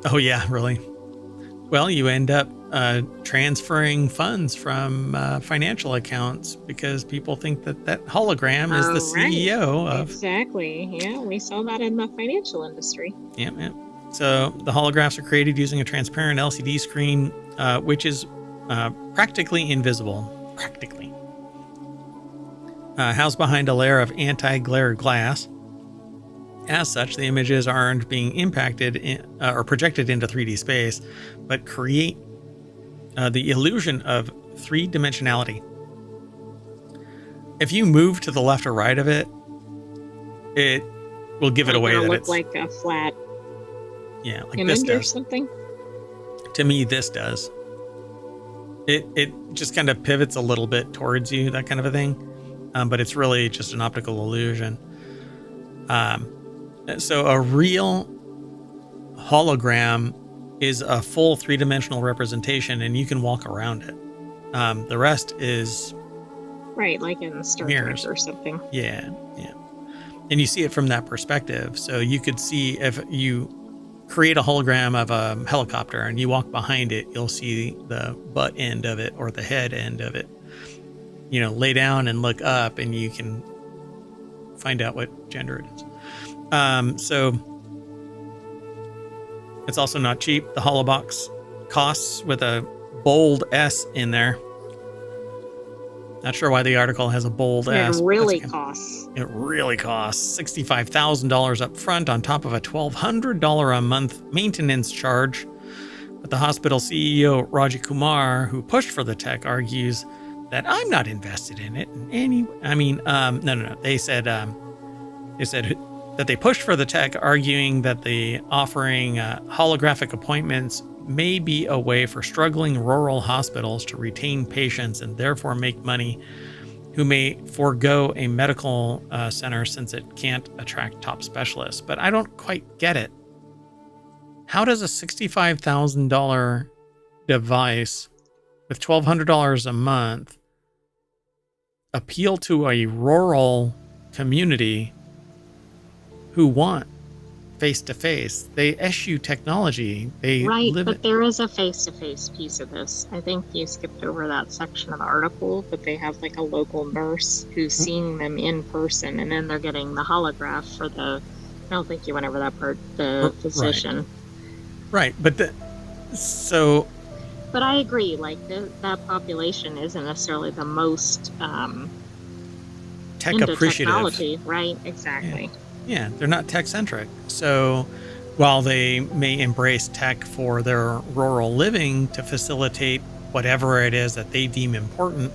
Oh, yeah, really? Well, you end up transferring funds from financial accounts because people think that hologram is the CEO of... Exactly. Yeah, we saw that in the financial industry. Yeah. So the holographs are created using a transparent LCD screen, which is practically invisible. Housed behind a layer of anti-glare glass. As such, the images aren't being impacted or projected into 3D space, but create the illusion of 3-dimensionality. If you move to the left or right of it, it will give it away that look it's like a flat like image this does. or something. To me, this does. It just kind of pivots a little bit towards you, that kind of a thing, but it's really just an optical illusion. So a real hologram is a full 3-dimensional representation, and you can walk around it. The rest is right, like in Star Trek or something. Yeah. And you see it from that perspective. So you could see if you create a hologram of a helicopter and you walk behind it, you'll see the butt end of it or the head end of it. Lay down and look up, and you can find out what gender it is. So It's also not cheap. The Holobox costs with a bold S in there. Not sure why the article has a bold S. It really costs. It really costs $65,000 up front on top of a $1,200 a month maintenance charge. But the hospital CEO, Raji Kumar, who pushed for the tech, argues that I'm not invested in it in any. No. They said that they pushed for the tech, arguing that the offering holographic appointments may be a way for struggling rural hospitals to retain patients and therefore make money, who may forego a medical center since it can't attract top specialists. But I don't quite get it. How does a $65,000 device with $1,200 a month appeal to a rural community who want face-to-face? They issue technology. They right, live but it. there is a face-to-face piece of this. I think you skipped over that section of the article, but they have like a local nurse who's seeing them in person, and then they're getting the holograph for the, I don't think you went over that part, the physician. Right, but But I agree, like that population isn't necessarily the most tech into appreciative. Technology, right? Exactly. Yeah, they're not tech-centric. So while they may embrace tech for their rural living to facilitate whatever it is that they deem important,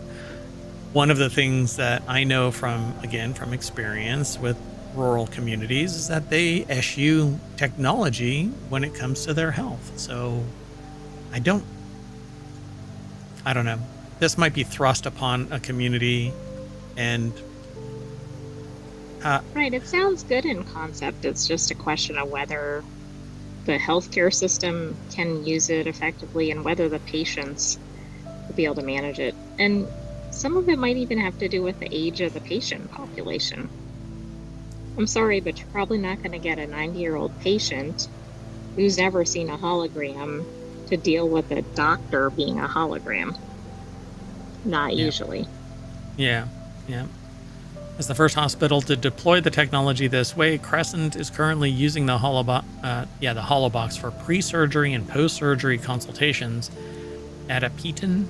one of the things that I know from experience with rural communities is that they eschew technology when it comes to their health. So I don't know. This might be thrust upon a community, and right. It sounds good in concept. It's just a question of whether the healthcare system can use it effectively and whether the patients will be able to manage it. And some of it might even have to do with the age of the patient population. I'm sorry, but you're probably not going to get a 90-year-old patient who's never seen a hologram to deal with a doctor being a hologram. Not usually. Yeah. As the first hospital to deploy the technology this way, Crescent is currently using the Holobox for pre-surgery and post-surgery consultations at a Peton.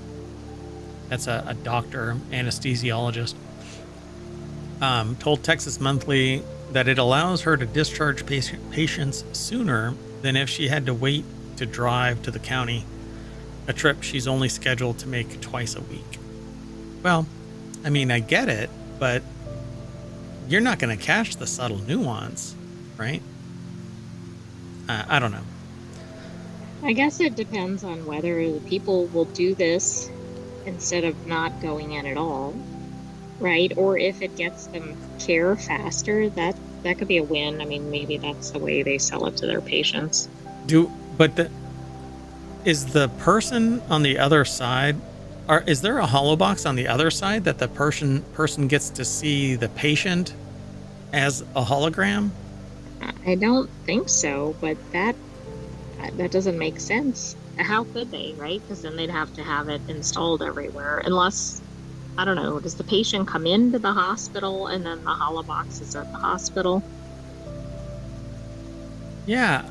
That's a doctor, anesthesiologist. Told Texas Monthly that it allows her to discharge patients sooner than if she had to wait to drive to the county, a trip she's only scheduled to make twice a week. Well, I mean, I get it, but you're not going to catch the subtle nuance, right? I don't know. I guess it depends on whether the people will do this instead of not going in at all, right? Or if it gets them care faster, that could be a win. I mean, maybe that's the way they sell it to their patients. Is the person on the other side, is there a holobox on the other side that the person gets to see the patient as a hologram? I don't think so, but that doesn't make sense. How could they, right? Because then they'd have to have it installed everywhere. Unless, I don't know, does the patient come into the hospital and then the holobox is at the hospital? Yeah.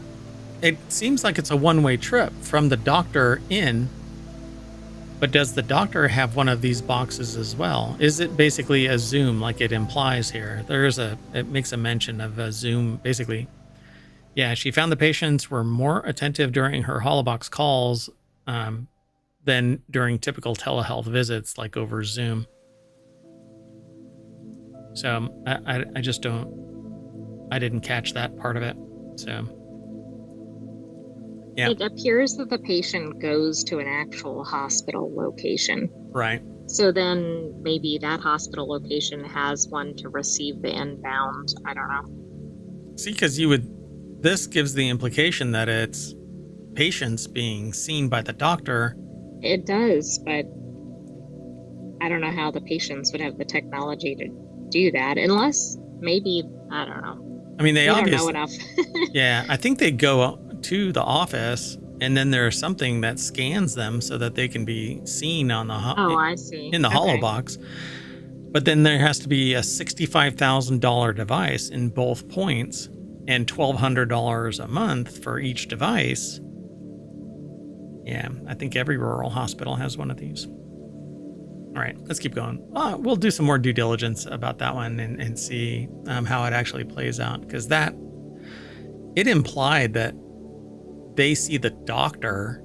It seems like it's a one-way trip from the doctor in, but does the doctor have one of these boxes as well? Is it basically a Zoom like it implies here? It makes a mention of a Zoom, basically. Yeah, she found the patients were more attentive during her holobox calls than during typical telehealth visits like over Zoom. So I just I didn't catch that part of it. So yeah. It appears that the patient goes to an actual hospital location. Right. So then maybe that hospital location has one to receive the inbound. I don't know. See, because this gives the implication that it's patients being seen by the doctor. It does, but I don't know how the patients would have the technology to do that unless maybe, I don't know. I mean, they obviously don't know enough. Yeah, I think they go to the office and then there's something that scans them so that they can be seen on the I see. In the holobox. But then there has to be a $65,000 device in both points and $1,200 a month for each device. Yeah, I think every rural hospital has one of these. All right, let's keep going. We'll do some more due diligence about that one and see how it actually plays out, because it implied that they see the doctor,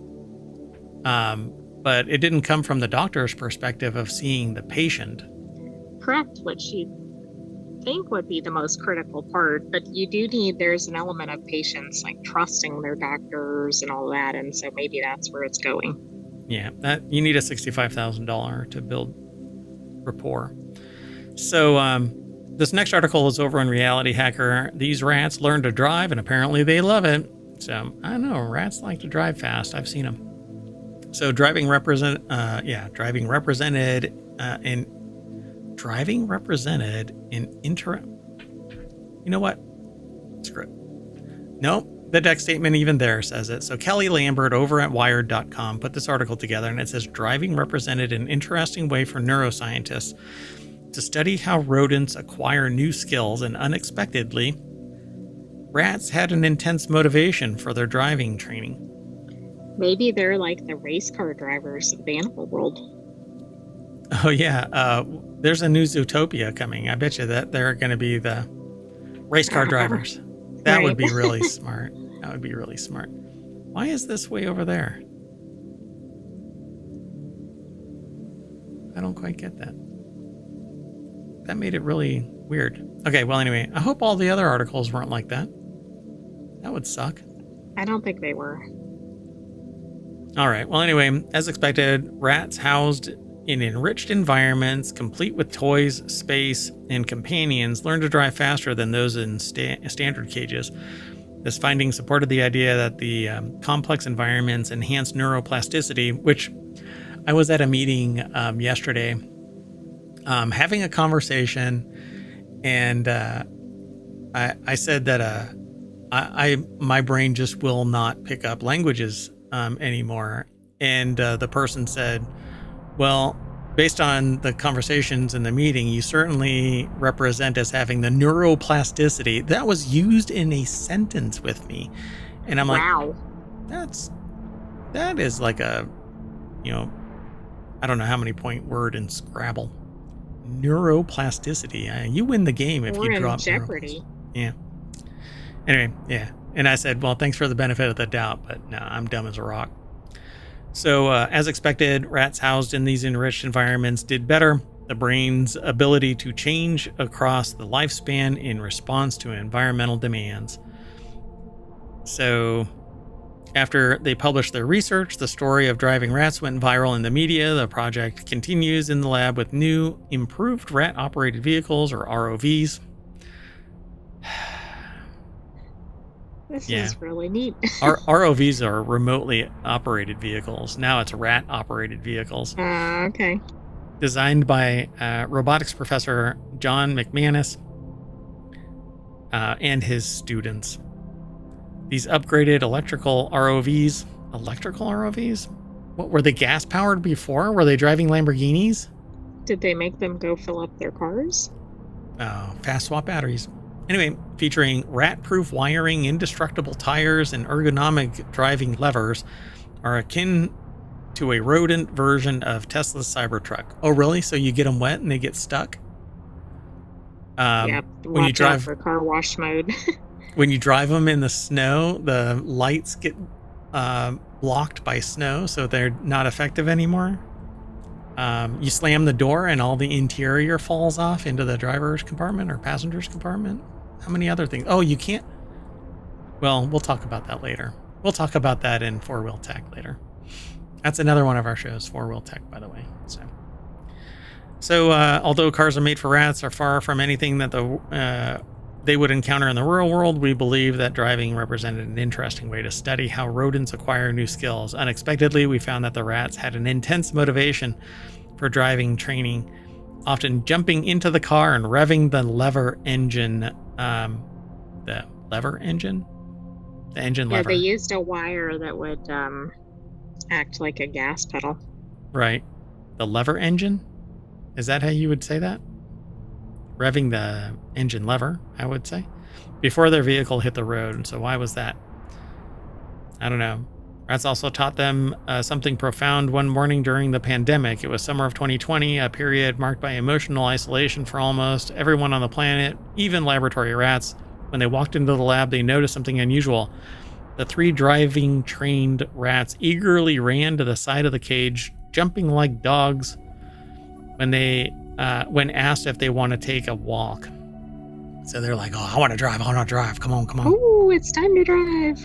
but it didn't come from the doctor's perspective of seeing the patient. Correct, which you think would be the most critical part, but there's an element of patients like trusting their doctors and all that, and so maybe that's where it's going. Yeah, that you need a $65,000 to build rapport. So this next article is over on Reality Hacker. These rats learn to drive, and apparently they love it. So I don't know, rats like to drive fast. I've seen them. So driving represented you know what? Screw it. Nope, the deck statement even there says it. So Kelly Lambert over at Wired.com put this article together, and it says driving represented an interesting way for neuroscientists to study how rodents acquire new skills, and unexpectedly, rats had an intense motivation for their driving training. Maybe they're like the race car drivers of the animal world. Oh yeah, there's a new Zootopia coming. I bet you that they're going to be the race car drivers. That Right. would be really smart. That would be really smart. Why is this way over there? I don't quite get that. That made it really weird. Okay, well anyway, I hope all the other articles weren't like that. That would suck. I don't think they were. All right. Well, anyway, as expected, rats housed in enriched environments, complete with toys, space, and companions, learn to drive faster than those in standard cages. This finding supported the idea that the complex environments enhance neuroplasticity, which I was at a meeting yesterday, having a conversation, and I said that my brain just will not pick up languages anymore. And the person said, well, based on the conversations in the meeting, you certainly represent as having the neuroplasticity. That was used in a sentence with me. And I'm Wow. like, that is like a, I don't know how many point word in Scrabble. Neuroplasticity. You win the game if We're you in drop Jeopardy. Yeah. Anyway, yeah. And I said, well, thanks for the benefit of the doubt, but no, I'm dumb as a rock. So as expected, rats housed in these enriched environments did better. The brain's ability to change across the lifespan in response to environmental demands. So after they published their research, the story of driving rats went viral in the media. The project continues in the lab with new improved rat-operated vehicles, or ROVs. This Yeah. is really neat. Our ROVs are remotely operated vehicles. Now it's rat-operated vehicles. Okay. Designed by robotics professor John McManus and his students. These upgraded electrical ROVs. What were they, gas powered before? Were they driving Lamborghinis? Did they make them go fill up their cars? Oh, fast swap batteries. Anyway, featuring rat-proof wiring, indestructible tires, and ergonomic driving levers, are akin to a rodent version of Tesla's Cybertruck. Oh, really? So you get them wet and they get stuck? Yep. When you Watch drive out for car wash mode. when you drive them in the snow, the lights get blocked by snow, so they're not effective anymore. You slam the door and all the interior falls off into the driver's compartment or passenger's compartment. How many other things? Oh, you can't. Well, we'll talk about that later. We'll talk about that in 4-Wheel Tech later. That's another one of our shows, 4-Wheel Tech, by the way. So although cars are made for rats are far from anything that they would encounter in the real world, we believe that driving represented an interesting way to study how rodents acquire new skills. Unexpectedly, we found that the rats had an intense motivation for driving training, often jumping into the car and revving the lever engine. The lever engine? The engine lever. Yeah, they used a wire that would act like a gas pedal. Right. The lever engine? Is that how you would say that? Revving the engine lever, I would say. before their vehicle hit the road. So why was that? I don't know. Rats also taught them something profound one morning during the pandemic. It was summer of 2020, a period marked by emotional isolation for almost everyone on the planet, even laboratory rats. When they walked into the lab, they noticed something unusual. The 3 driving trained rats eagerly ran to the side of the cage, jumping like dogs when asked if they want to take a walk. So they're like, "Oh, I want to drive. Come on. Oh, it's time to drive.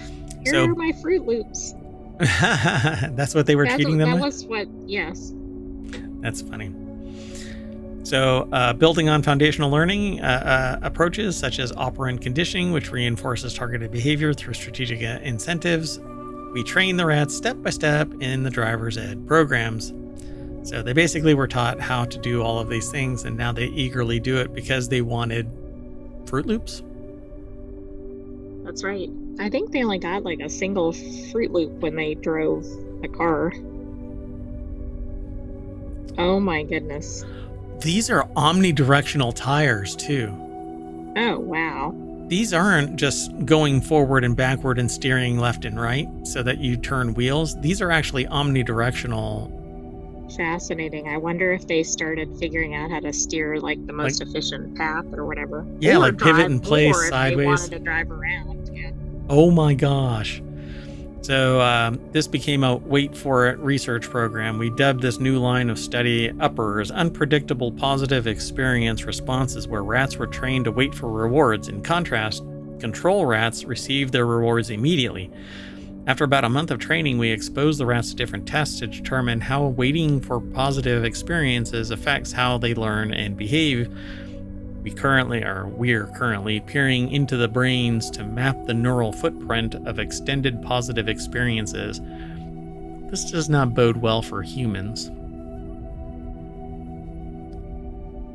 Here are my Fruit Loops." That's what they were treating them with? Yes. That's funny. So building on foundational learning approaches such as operant conditioning, which reinforces targeted behavior through strategic incentives, we train the rats step by step in the driver's ed programs. So they basically were taught how to do all of these things, and now they eagerly do it because they wanted Fruit Loops. That's right. I think they only got like a single Fruit Loop when they drove a car. Oh my goodness. These are omnidirectional tires too. Oh, wow. These aren't just going forward and backward and steering left and right so that you turn wheels. These are actually omnidirectional. Fascinating. I wonder if they started figuring out how to steer like the most efficient path or whatever. Yeah, or like pivot in place, or if sideways. they wanted to drive around. Yeah. Oh my gosh. So this became a wait for it research program. We dubbed this new line of study uppers, unpredictable positive experience responses, where rats were trained to wait for rewards. In contrast, control rats received their rewards immediately. After about a month of training, we exposed the rats to different tests to determine how waiting for positive experiences affects how they learn and behave. We're currently peering into the brains to map the neural footprint of extended positive experiences. This does not bode well for humans.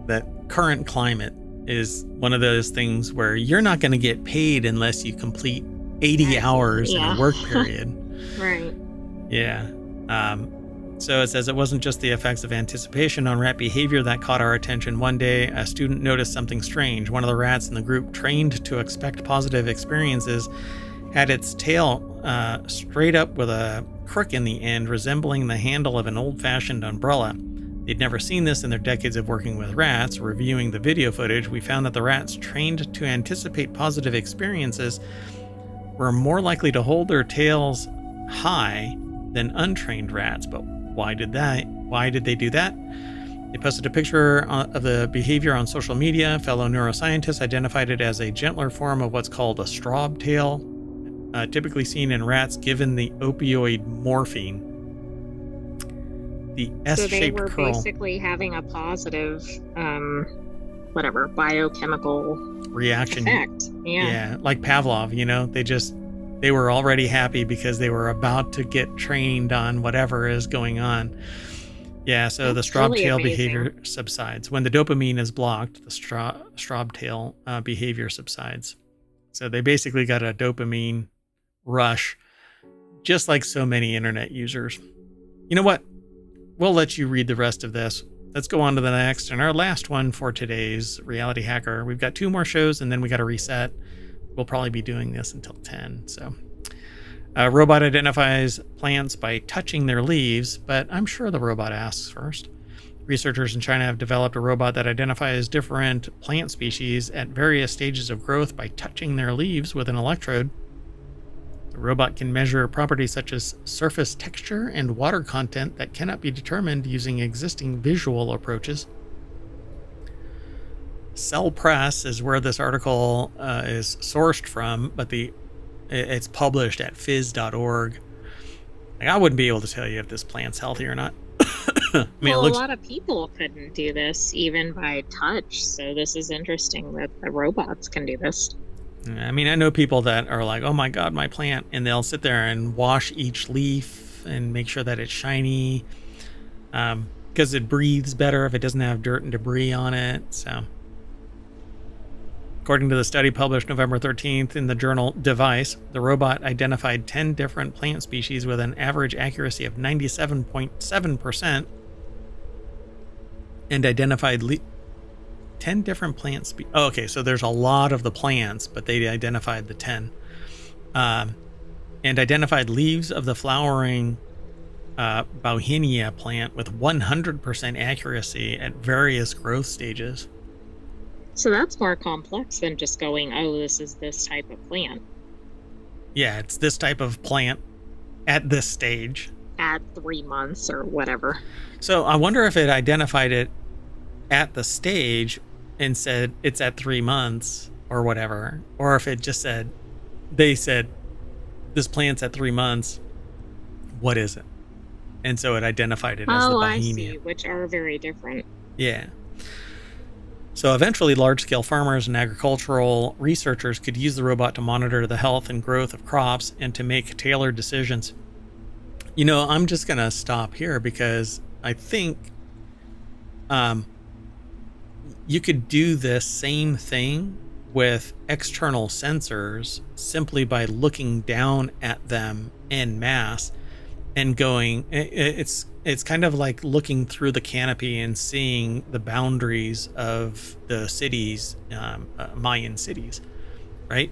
That current climate is one of those things where you're not going to get paid unless you complete 80 hours in a work period. Right. Yeah. So it says it wasn't just the effects of anticipation on rat behavior that caught our attention. One day, a student noticed something strange. One of the rats in the group, trained to expect positive experiences, had its tail straight up with a crook in the end, resembling the handle of an old-fashioned umbrella. They'd never seen this in their decades of working with rats. Reviewing the video footage, we found that the rats trained to anticipate positive experiences were more likely to hold their tails high than untrained rats. But why did they do that? They posted a picture of the behavior on social media. Fellow neuroscientists identified it as a gentler form of what's called a straub tail, typically seen in rats given the opioid morphine. The S-shaped curl. So they were basically having a positive, biochemical reaction effect. Yeah, like Pavlov, they were already happy because they were about to get trained on whatever is going on. Yeah, so the straub tail behavior subsides. When the dopamine is blocked, the straub tail behavior subsides. So they basically got a dopamine rush, just like so many internet users. You know what? We'll let you read the rest of this. Let's go on to the next and our last one for today's Reality Hacker. We've got 2 more shows and then we got to reset. We'll probably be doing this until 10. So, a robot identifies plants by touching their leaves, but I'm sure the robot asks first. Researchers in China have developed a robot that identifies different plant species at various stages of growth by touching their leaves with an electrode. The robot can measure properties such as surface texture and water content that cannot be determined using existing visual approaches. Cell Press is where this article is sourced from, but it's published at phys.org. I wouldn't be able to tell you if this plant's healthy or not. A lot of people couldn't do this even by touch, so this is interesting that the robots can do this. I know people that are like, oh my god, my plant, and they'll sit there and wash each leaf and make sure that it's shiny, because it breathes better if it doesn't have dirt and debris on it. So according to the study published November 13th in the journal Device, the robot identified 10 different plant species with an average accuracy of 97.7% and identified 10 different plant species. Oh, okay, so there's a lot of the plants, but they identified the 10. And identified leaves of the flowering Bauhinia plant with 100% accuracy at various growth stages. So that's more complex than just going, oh, this is this type of plant. Yeah, it's this type of plant at this stage. At 3 months or whatever. So I wonder if it identified it at the stage and said it's at 3 months or whatever, or if it just said, they said, this plant's at 3 months. What is it? And so it identified it as the Bauhinia. I see, which are very different. Yeah. So eventually, large-scale farmers and agricultural researchers could use the robot to monitor the health and growth of crops and to make tailored decisions. You know, I'm just going to stop here because I think you could do this same thing with external sensors simply by looking down at them en masse and going, it's kind of like looking through the canopy and seeing the boundaries of the cities, Mayan cities, right?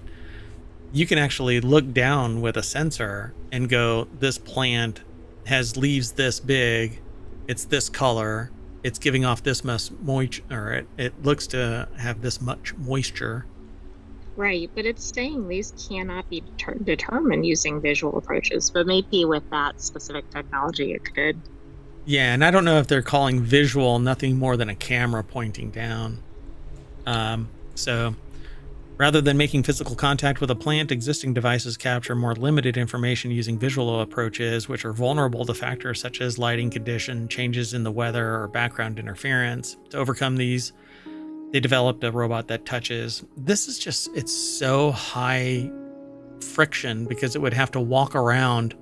You can actually look down with a sensor and go, this plant has leaves this big, it's this color, it's giving off this much moisture, or it looks to have this much moisture. Right, but it's saying these cannot be determined using visual approaches, but maybe with that specific technology it could. Yeah, and I don't know if they're calling visual nothing more than a camera pointing down. So rather than making physical contact with a plant, existing devices capture more limited information using visual approaches, which are vulnerable to factors such as lighting condition, changes in the weather, or background interference. To overcome these, they developed a robot that touches. This is just, it's so high friction because it would have to walk around,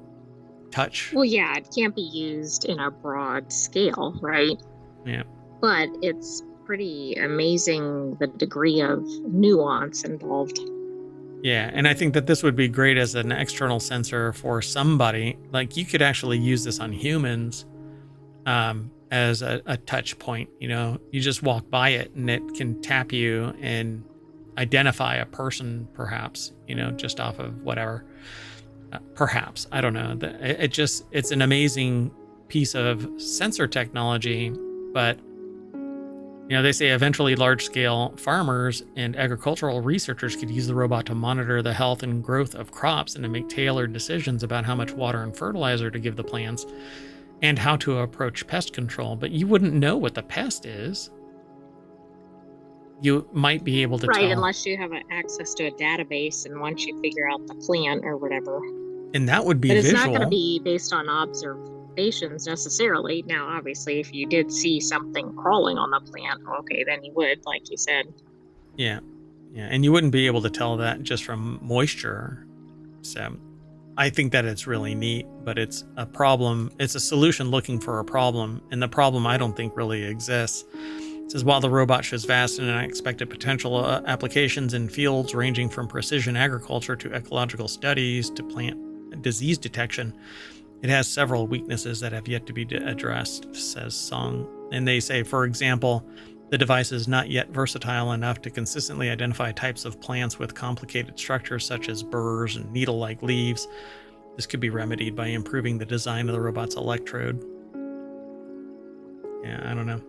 touch. Well, yeah, it can't be used in a broad scale, right? Yeah. But it's pretty amazing the degree of nuance involved. Yeah, and I think that this would be great as an external sensor for somebody. Like, you could actually use this on humans as a touch point. You know, you just walk by it and it can tap you and identify a person, perhaps, you know, just off of whatever. Perhaps, I don't know. It's an amazing piece of sensor technology, but you know, they say eventually large-scale farmers and agricultural researchers could use the robot to monitor the health and growth of crops and to make tailored decisions about how much water and fertilizer to give the plants and how to approach pest control. But you wouldn't know what the pest is. You might be able to tell. Right, unless you have access to a database and once you figure out the plant or whatever. And that would be visual. But it's visual. not going to be based on observations necessarily. Now, obviously, if you did see something crawling on the plant, okay, then you would, like you said. Yeah. Yeah. And you wouldn't be able to tell that just from moisture. So I think that it's really neat, but it's a problem. It's a solution looking for a problem. And the problem I don't think really exists. It says, while the robot shows vast and unexpected potential applications in fields ranging from precision agriculture to ecological studies to plant disease detection, it has several weaknesses that have yet to be addressed, says Song. And they say, for example, the device is not yet versatile enough to consistently identify types of plants with complicated structures such as burrs and needle-like leaves. This could be remedied by improving the design of the robot's electrode. Yeah, I don't know.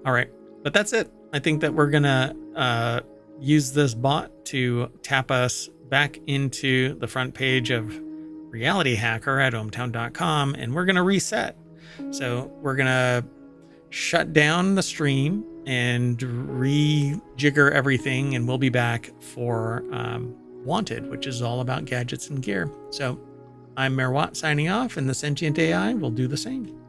All right, but that's it. I think that we're going to use this bot to tap us back into the front page of Reality Hacker at ohmTown.com, and we're going to reset. So we're going to shut down the stream and rejigger everything, and we'll be back for Wanted, which is all about gadgets and gear. So I'm Mayor Watt signing off, and the sentient AI will do the same.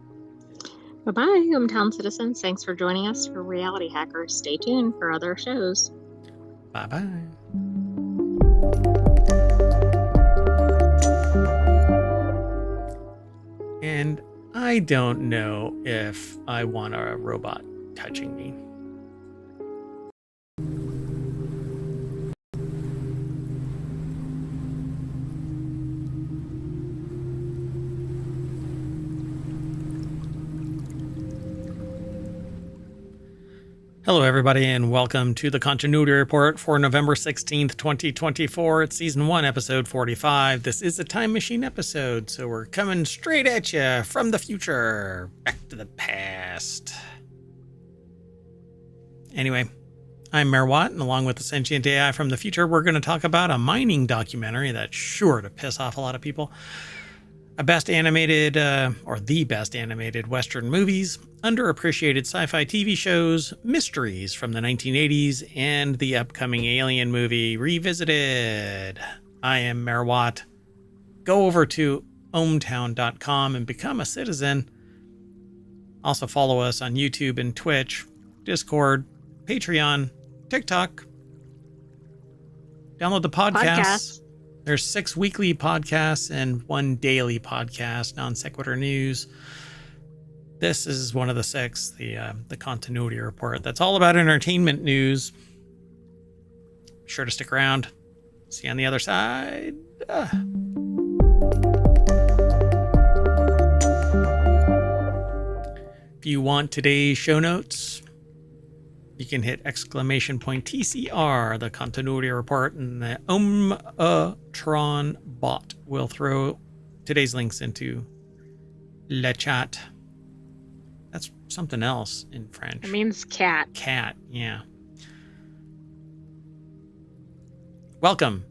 Bye-bye, ohmTown citizens. Thanks for joining us for Reality Hacker. Stay tuned for other shows. Bye-bye. And I don't know if I want a robot touching me. Hello, everybody, and welcome to the Continuity Report for November 16th, 2024. It's Season 1, Episode 45. This is a time machine episode, so we're coming straight at you from the future, back to the past. Anyway, I'm Mayor Watt, and along with the sentient AI from the future, we're going to talk about a mining documentary that's sure to piss off a lot of people. The best animated Western movies, underappreciated sci-fi TV shows, mysteries from the 1980s, and the upcoming Alien movie Revisited. I am Mayor Watt. Go over to ohmTown.com and become a citizen. Also follow us on YouTube and Twitch, Discord, Patreon, TikTok. Download the podcasts. There's 6 weekly podcasts and 1 daily podcast on Sequitur News. This is one of the 6, the Continuity Report. That's all about entertainment news. Be sure to stick around. See you on the other side. If you want today's show notes, you can hit !TCR, the Continuity Report, and the ohmTown bot will throw today's links into le chat. That's something else in French. It means cat. Cat, yeah. Welcome,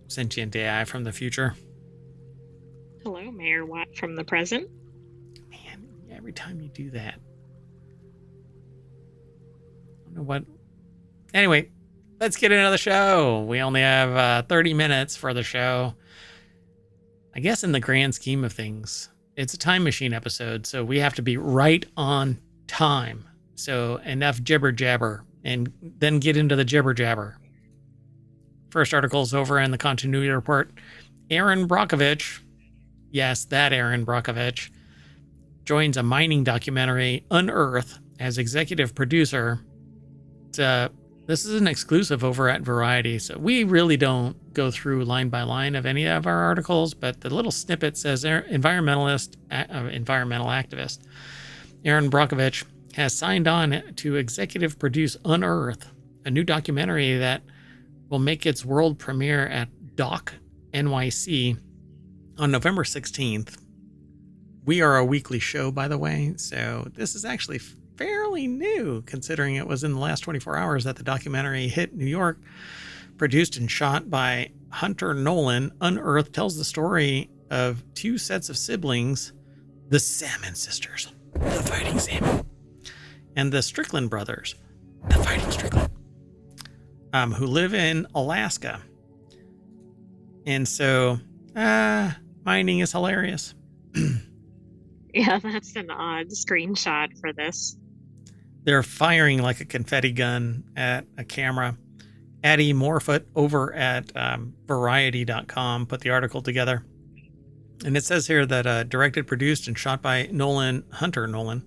sentient AI from the future. Hello, Mayor Watt from the present. Man, every time you do that. What? Anyway, let's get into the show. We only have 30 minutes for the show. I guess in the grand scheme of things, it's a time machine episode, so we have to be right on time. So enough jibber jabber, and then get into the jibber jabber. First article's over in the Continuity Report. Aaron Brockovich, yes, that Aaron Brockovich, joins a mining documentary, Unearth, as executive producer. This is an exclusive over at Variety, so we really don't go through line by line of any of our articles, but the little snippet says environmental activist Aaron Brockovich has signed on to executive produce Unearth, a new documentary that will make its world premiere at Doc NYC on November 16th. We are a weekly show, by the way, so this is actually fairly new, considering it was in the last 24 hours that the documentary hit New York. Produced and shot by Hunter Nolan, Unearth tells the story of 2 sets of siblings, the Salmon sisters, the fighting salmon, and the Strickland brothers, the fighting Strickland, who live in Alaska. And so, mining is hilarious. Yeah, that's an odd screenshot for this. They're firing like a confetti gun at a camera. Addie Morefoot over at Variety.com put the article together. And it says here that directed, produced, and shot by Hunter Nolan.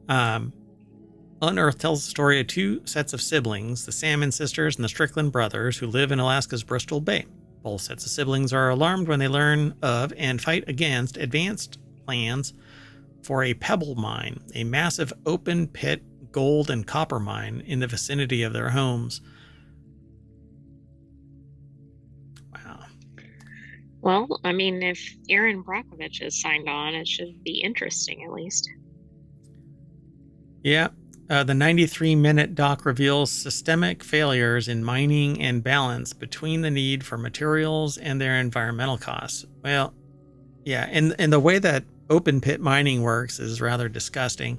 Unearth tells the story of 2 sets of siblings, the Salmon sisters and the Strickland brothers, who live in Alaska's Bristol Bay. Both sets of siblings are alarmed when they learn of and fight against advanced plans for a pebble mine, a massive open pit gold and copper mine in the vicinity of their homes. Wow. Well, I mean, if Aaron Brockovich is signed on, it should be interesting, at least. Yeah. The 93-minute doc reveals systemic failures in mining and balance between the need for materials and their environmental costs. Well, yeah, and the way that open pit mining works is rather disgusting,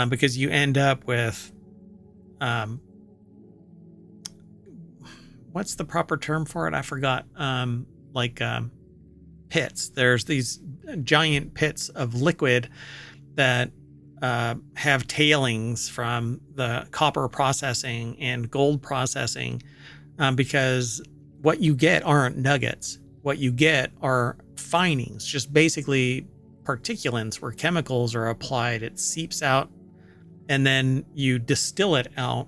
because you end up with what's the proper term for it? I forgot. Pits. There's these giant pits of liquid that have tailings from the copper processing and gold processing, because what you get aren't nuggets. What you get are finings, just basically particulates where chemicals are applied. It seeps out, and then you distill it out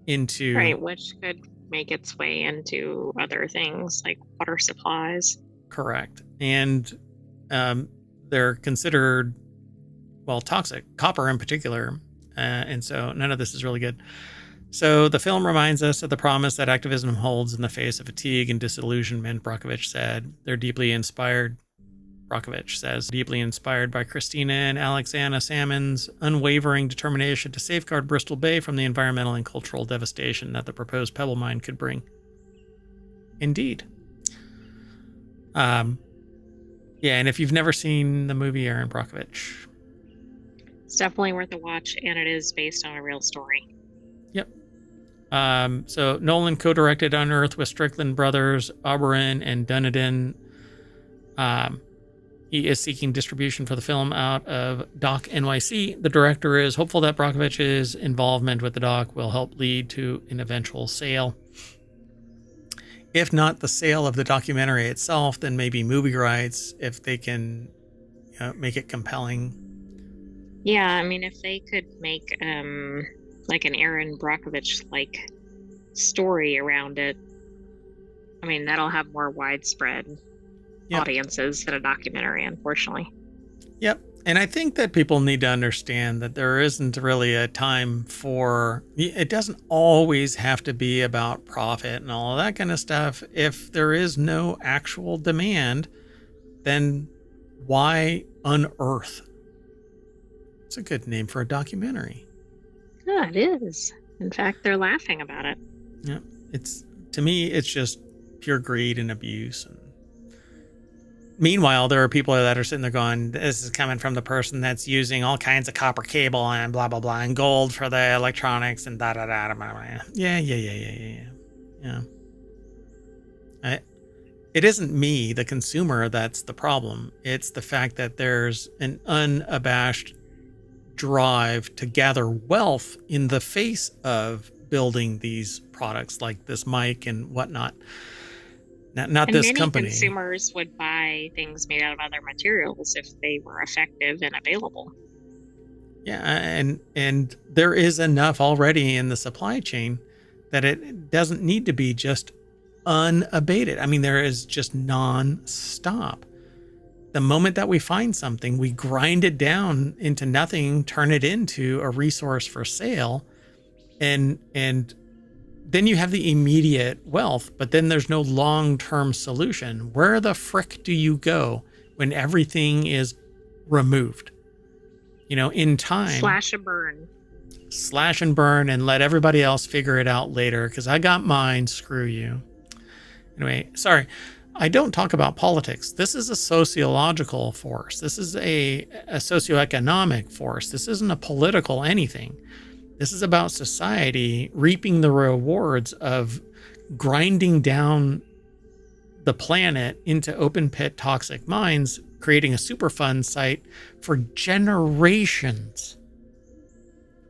into... Right, which could make its way into other things like water supplies. Correct. And they're considered, well, toxic. Copper in particular And so none of this is really good. So the film reminds us of the promise that activism holds in the face of fatigue and disillusionment, Brockovich said. They're deeply inspired. Brockovich says, deeply inspired by Christina and Alexandra Salmon's unwavering determination to safeguard Bristol Bay from the environmental and cultural devastation that the proposed pebble mine could bring. Indeed. Yeah, and if you've never seen the movie, Aaron Brockovich. It's definitely worth a watch, and it is based on a real story. Yep. So Nolan co-directed Unearthed with Strickland brothers, Oberon and Dunedin. He is seeking distribution for the film out of Doc NYC. The director is hopeful that Brockovich's involvement with the doc will help lead to an eventual sale. If not the sale of the documentary itself, then maybe movie rights if they can make it compelling. Yeah, I mean, if they could make like an Aaron Brockovich-like story around it, I mean, that'll have more widespread audiences than a documentary, unfortunately. Yep. And I think that people need to understand that there isn't really a time for, it doesn't always have to be about profit and all of that kind of stuff. If there is no actual demand, then why unearth? It's a good name for a documentary. Yeah, it is. In fact, they're laughing about it. Yeah. To me, it's just pure greed and abuse. And meanwhile, there are people that are sitting there going, this is coming from the person that's using all kinds of copper cable and blah, blah, blah, and gold for the electronics and da, da, da, da, da. Yeah. It isn't me, the consumer, that's the problem. It's the fact that there's an unabashed drive to gather wealth in the face of building these products like this mic and whatnot. Not this company. Many consumers would buy things made out of other materials if they were effective and available. Yeah, and there is enough already in the supply chain that it doesn't need to be just unabated. I mean, there is just non-stop. The moment that we find something, we grind it down into nothing, turn it into a resource for sale, and then you have the immediate wealth, but then there's no long-term solution. Where the frick do you go when everything is removed? In time. Slash and burn. Slash and burn and let everybody else figure it out later because I got mine, screw you. Anyway, sorry. I don't talk about politics. This is a sociological force. This is a socioeconomic force. This isn't a political anything. This is about society reaping the rewards of grinding down the planet into open pit toxic mines, creating a Superfund site for generations.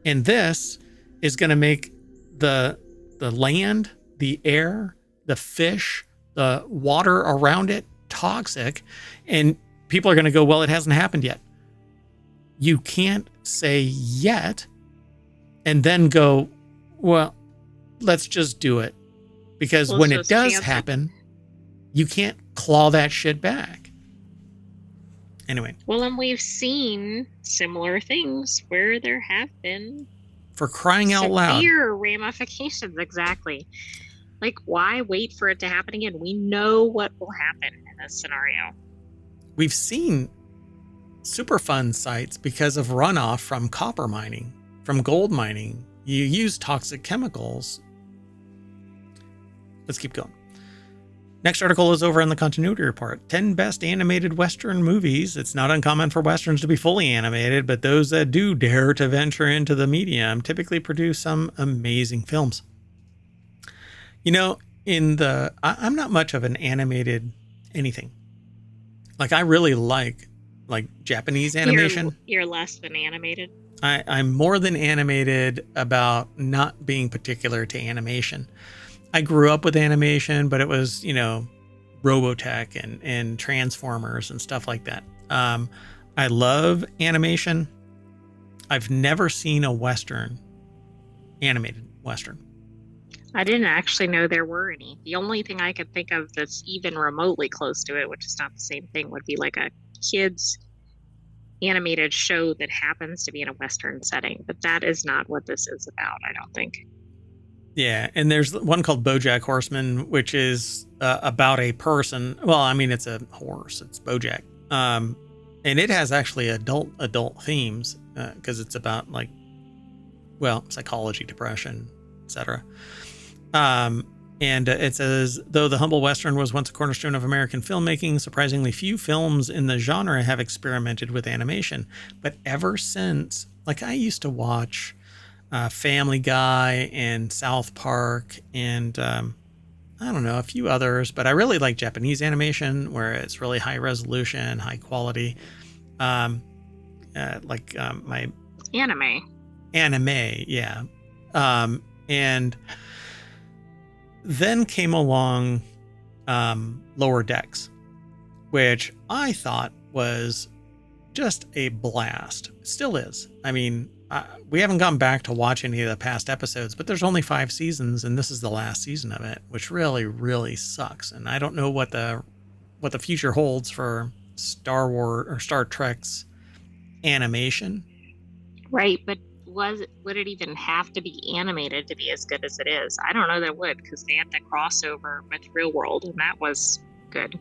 And this is going to make the land, the air, the fish, the water around it toxic. And people are going to go, well, it hasn't happened yet. You can't say yet and then go, well, let's just do it. Because when it does happen, you can't claw that shit back. Anyway. Well, and we've seen similar things where there have been for crying out loud severe ramifications. Exactly. Like, why wait for it to happen again? We know what will happen in this scenario. We've seen Superfund sites because of runoff from copper mining. From gold mining, you use toxic chemicals. Let's keep going. Next article is over in the continuity report. 10 best animated Western movies. It's not uncommon for Westerns to be fully animated, but those that do dare to venture into the medium typically produce some amazing films. I'm not much of an animated anything. Like, I really like Japanese animation. You're less than animated. I'm more than animated about not being particular to animation. I grew up with animation, but it was, Robotech and Transformers and stuff like that. I love animation. I've never seen a Western, animated Western. I didn't actually know there were any. The only thing I could think of that's even remotely close to it, which is not the same thing, would be like a kid's animated show that happens to be in a Western setting, but that is not what this is about, I don't think. Yeah, and there's one called BoJack Horseman, which is about a person. Well, I mean, it's a horse. It's BoJack, and it has actually adult themes because it's about like, well, psychology, depression, etc. And it says, though the humble Western was once a cornerstone of American filmmaking, surprisingly few films in the genre have experimented with animation. But ever since, like I used to watch Family Guy and South Park and I don't know, a few others, but I really like Japanese animation where it's really high resolution, high quality. My anime, yeah. And then came along Lower Decks, which I thought was just a blast. It still is. I mean, we haven't gone back to watch any of the past episodes, but there's only 5 seasons, and this is the last season of it, which really, really sucks. And I don't know what the future holds for Star Wars or Star Trek's animation. Right, but would it even have to be animated to be as good as it is? I don't know that it would, because they had the crossover with Real World, and that was good.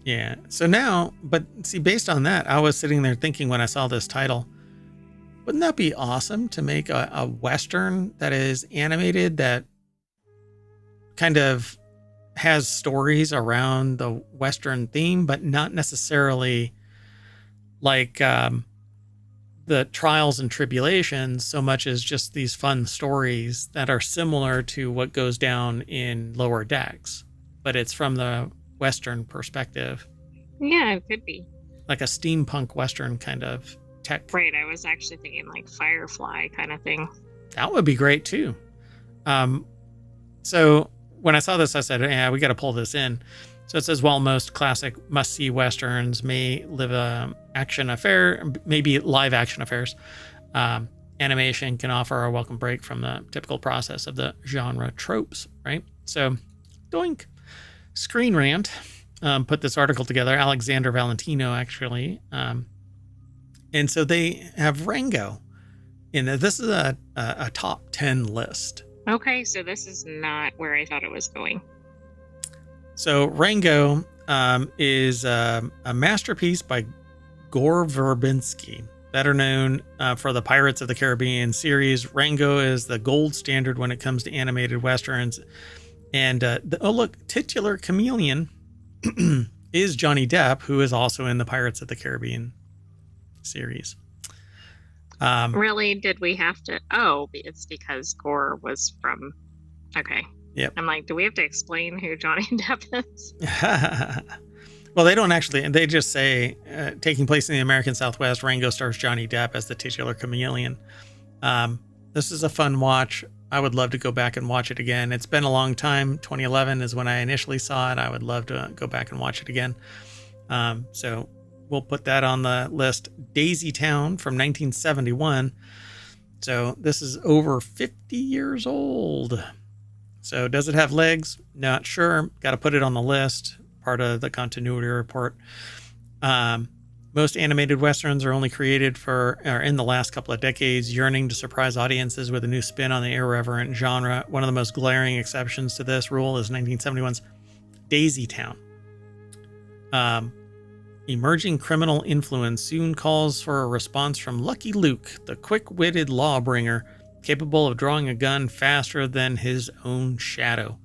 Yeah. So now, but see, based on that, I was sitting there thinking when I saw this title, wouldn't that be awesome to make a Western that is animated that kind of has stories around the Western theme, but not necessarily like the trials and tribulations so much as just these fun stories that are similar to what goes down in Lower Decks, but it's from the Western perspective. Yeah, it could be. Like a steampunk Western kind of tech. Right, I was actually thinking like Firefly kind of thing. That would be great too. So when I saw this, I said, yeah, we got to pull this in. So it says, while most classic must-see Westerns may live action affair, maybe live action affairs, animation can offer a welcome break from the typical process of the genre tropes, right? So, doink. Screen Rant put this article together, Alexander Valentino, actually. And so they have Rango. And this is a top 10 list. Okay, so this is not where I thought it was going. So Rango is a masterpiece by Gore Verbinski, better known for the Pirates of the Caribbean series. Rango is the gold standard when it comes to animated Westerns. And titular chameleon is Johnny Depp, who is also in the Pirates of the Caribbean series. Really? Did we have to? Oh, it's because Gore was from... Okay. Yep. I'm like, do we have to explain who Johnny Depp is? Well, they don't actually. They just say, taking place in the American Southwest, Rango stars Johnny Depp as the titular chameleon. This is a fun watch. I would love to go back and watch it again. It's been a long time. 2011 is when I initially saw it. I would love to go back and watch it again. So we'll put that on the list. Daisy Town from 1971. So this is over 50 years old. So does it have legs? Not sure. Got to put it on the list. Part of the continuity report. Most animated Westerns are only created or in the last couple of decades, yearning to surprise audiences with a new spin on the irreverent genre. One of the most glaring exceptions to this rule is 1971's Daisy Town. Emerging criminal influence soon calls for a response from Lucky Luke, the quick-witted lawbringer, capable of drawing a gun faster than his own shadow.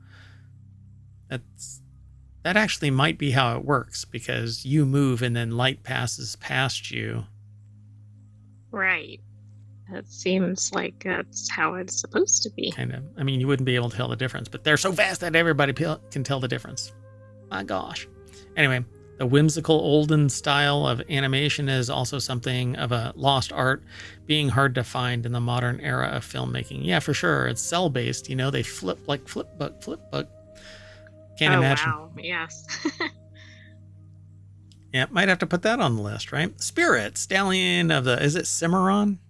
That actually might be how it works, because you move and then light passes past you. Right. That seems like that's how it's supposed to be. Kind of. I mean, you wouldn't be able to tell the difference, but they're so fast that everybody can tell the difference. My gosh. Anyway, the whimsical olden style of animation is also something of a lost art, being hard to find in the modern era of filmmaking. Yeah, for sure. It's cell-based. You know, they flip like flip book. Can't imagine. Wow. Yes. Yeah, might have to put that on the list, right? Spirit, stallion of the, is it Cimarron?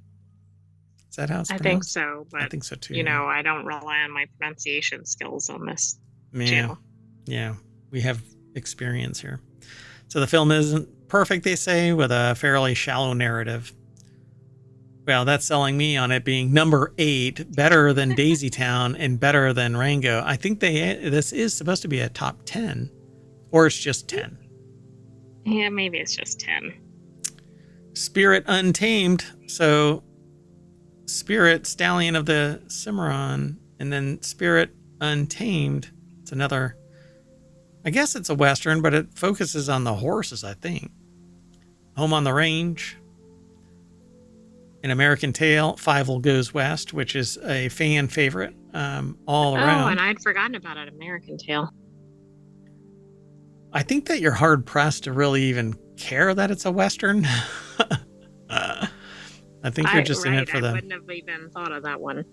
Is that how it's pronounced? I think so, but I think so too. You know, I don't rely on my pronunciation skills on this channel. Yeah, we have experience here. So the film isn't perfect, they say, with a fairly shallow narrative. Well, that's selling me on it being number 8, better than Daisy Town and better than Rango. I think this is supposed to be a top 10, or it's just 10. Yeah, maybe it's just 10. Spirit Untamed. So Spirit, Stallion of the Cimarron, and then Spirit Untamed. It's another, I guess it's a Western, but it focuses on the horses, I think. Home on the Range. An American Tail, Fievel Goes West, which is a fan favorite all around. Oh, and I'd forgotten about an American Tail. I think that you're hard pressed to really even care that it's a Western. I think you're just in it for I the... wouldn't have even thought of that one.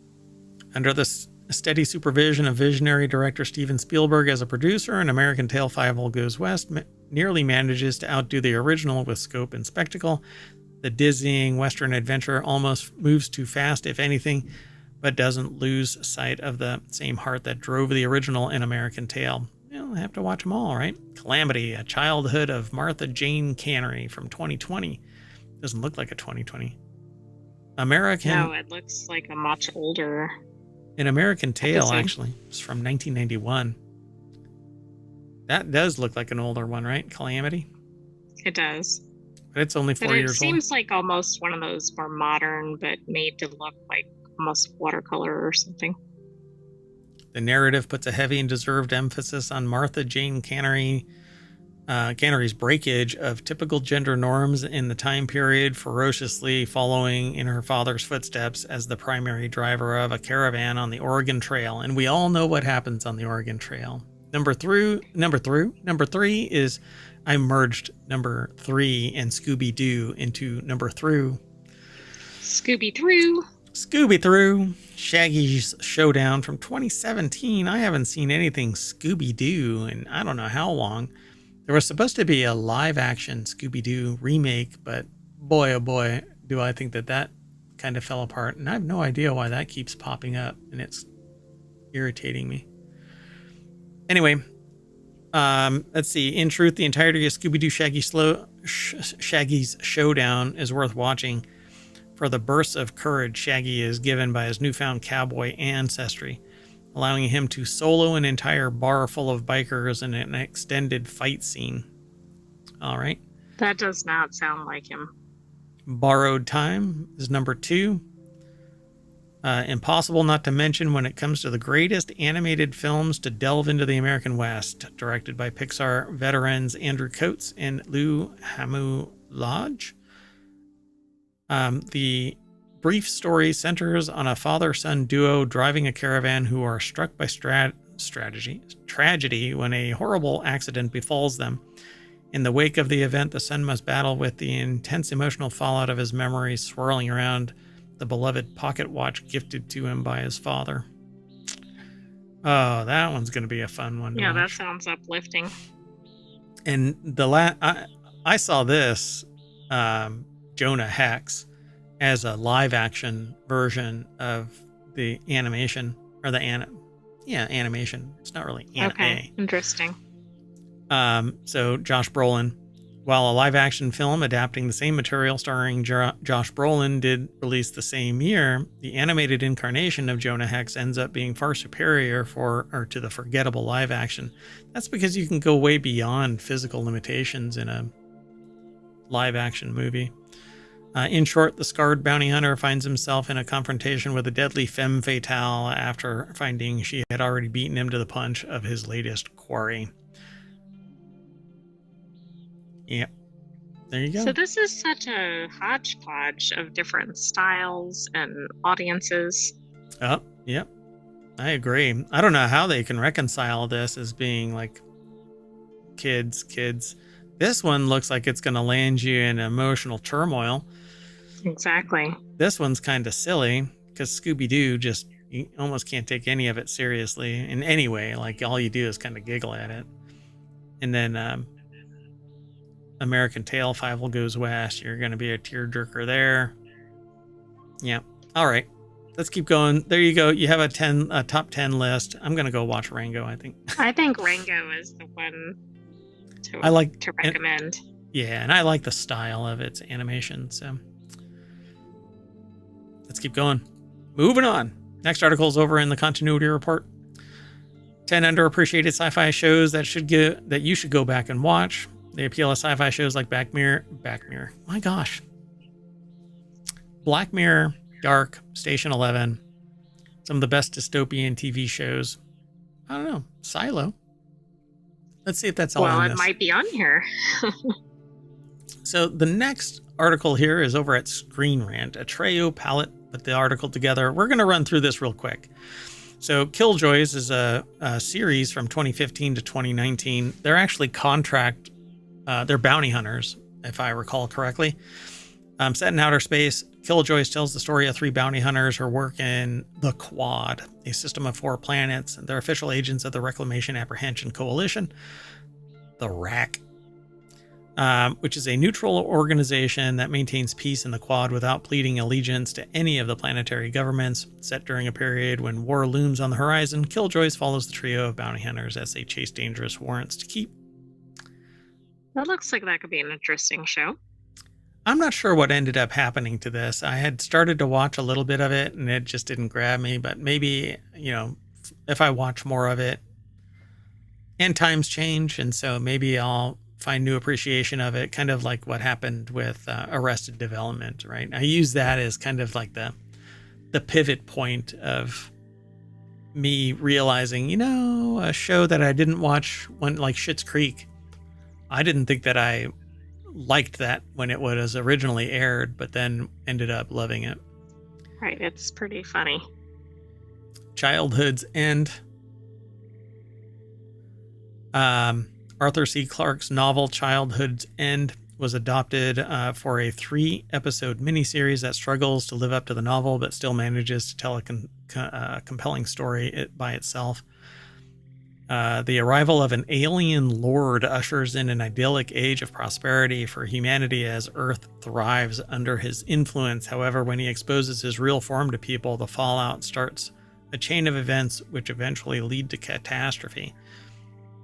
Under the steady supervision of visionary director Steven Spielberg as a producer, An American Tail, Fievel Goes West nearly manages to outdo the original with scope and spectacle. The dizzying Western adventure almost moves too fast, if anything, but doesn't lose sight of the same heart that drove the original An American Tail. You'll have to watch them all, right? Calamity, A Childhood of Martha Jane Cannery from 2020. Doesn't look like a 2020. No, it looks like a much older... An American Tail, episode. actually. It's from 1991. That does look like an older one, right? Calamity? It does. But it's only 4 years old. It seems like almost one of those more modern, but made to look like almost watercolor or something. The narrative puts a heavy and deserved emphasis on Martha Jane Cannery's breakage of typical gender norms in the time period, ferociously following in her father's footsteps as the primary driver of a caravan on the Oregon Trail. And we all know what happens on the Oregon Trail. Number three is... I merged number 3 and Scooby-Doo into number 3. Scooby-Doo. Shaggy's Showdown from 2017. I haven't seen anything Scooby-Doo in I don't know how long. There was supposed to be a live-action Scooby-Doo remake, but boy, oh boy, do I think that kind of fell apart. And I have no idea why that keeps popping up, and it's irritating me. Anyway... let's see. In truth, the entirety of Scooby-Doo Shaggy's Showdown is worth watching for the bursts of courage Shaggy is given by his newfound cowboy ancestry, allowing him to solo an entire bar full of bikers in an extended fight scene. All right. That does not sound like him. Borrowed Time is number 2. Impossible not to mention when it comes to the greatest animated films to delve into the American West, directed by Pixar veterans Andrew Coates and Lou Hamu-Lodge. The brief story centers on a father-son duo driving a caravan who are struck by tragedy when a horrible accident befalls them. In the wake of the event, the son must battle with the intense emotional fallout of his memories swirling around the beloved pocket watch gifted to him by his father. Oh, that one's going to be a fun one. Yeah, that sounds uplifting. And I saw this Jonah Hex as a live action version of the animation or animation. It's not really anime. Okay, interesting. So Josh Brolin, while a live-action film adapting the same material starring Josh Brolin did release the same year, the animated incarnation of Jonah Hex ends up being far superior to the forgettable live-action. That's because you can go way beyond physical limitations in a live-action movie. In short, the scarred bounty hunter finds himself in a confrontation with a deadly femme fatale after finding she had already beaten him to the punch of his latest quarry. Yep. There you go. So this is such a hodgepodge of different styles and audiences. Oh, yep. I agree. I don't know how they can reconcile this as being like kids. This one looks like it's going to land you in emotional turmoil. Exactly. This one's kind of silly because Scooby-Doo you almost can't take any of it seriously in any way. Like all you do is kind of giggle at it. And then, American Tail, Fievel Goes West. You're going to be a tearjerker there. Yeah. All right. Let's keep going. There you go. You have a top 10 list. I'm going to go watch Rango, I think. I think Rango is the one to recommend. Yeah, and I like the style of its animation, so let's keep going. Moving on. Next article is over in the continuity report. 10 underappreciated sci-fi shows that you should go back and watch. They appeal to sci-fi shows like Black Mirror. My gosh. Black Mirror, Dark, Station 11. Some of the best dystopian TV shows. I don't know. Silo. Let's see if that's all Well, on it this. might be on here. So the next article here is over at Screen Rant. Atreyu Palette put the article together. We're going to run through this real quick. So Killjoys is a series from 2015 to 2019. They're actually they're bounty hunters, if I recall correctly. Set in outer space, Killjoys tells the story of 3 bounty hunters who work in the Quad, a system of 4 planets. They're official agents of the Reclamation Apprehension Coalition, the RAC, which is a neutral organization that maintains peace in the Quad without pleading allegiance to any of the planetary governments. Set during a period when war looms on the horizon, Killjoys follows the trio of bounty hunters as they chase dangerous warrants to keep. That looks like that could be an interesting show. I'm not sure what ended up happening to this. I had started to watch a little bit of it and it just didn't grab me, but maybe, if I watch more of it, and times change, and so maybe I'll find new appreciation of it, kind of like what happened with Arrested Development, right? I use that as kind of like the pivot point of me realizing, a show that I didn't watch when, like Schitt's Creek, I didn't think that I liked that when it was originally aired, but then ended up loving it. Right, it's pretty funny. Childhood's End. Arthur C. Clarke's novel Childhood's End was adopted for a 3-episode miniseries that struggles to live up to the novel, but still manages to tell a compelling story by itself. The arrival of an alien lord ushers in an idyllic age of prosperity for humanity as Earth thrives under his influence. However, when he exposes his real form to people, the fallout starts a chain of events which eventually lead to catastrophe.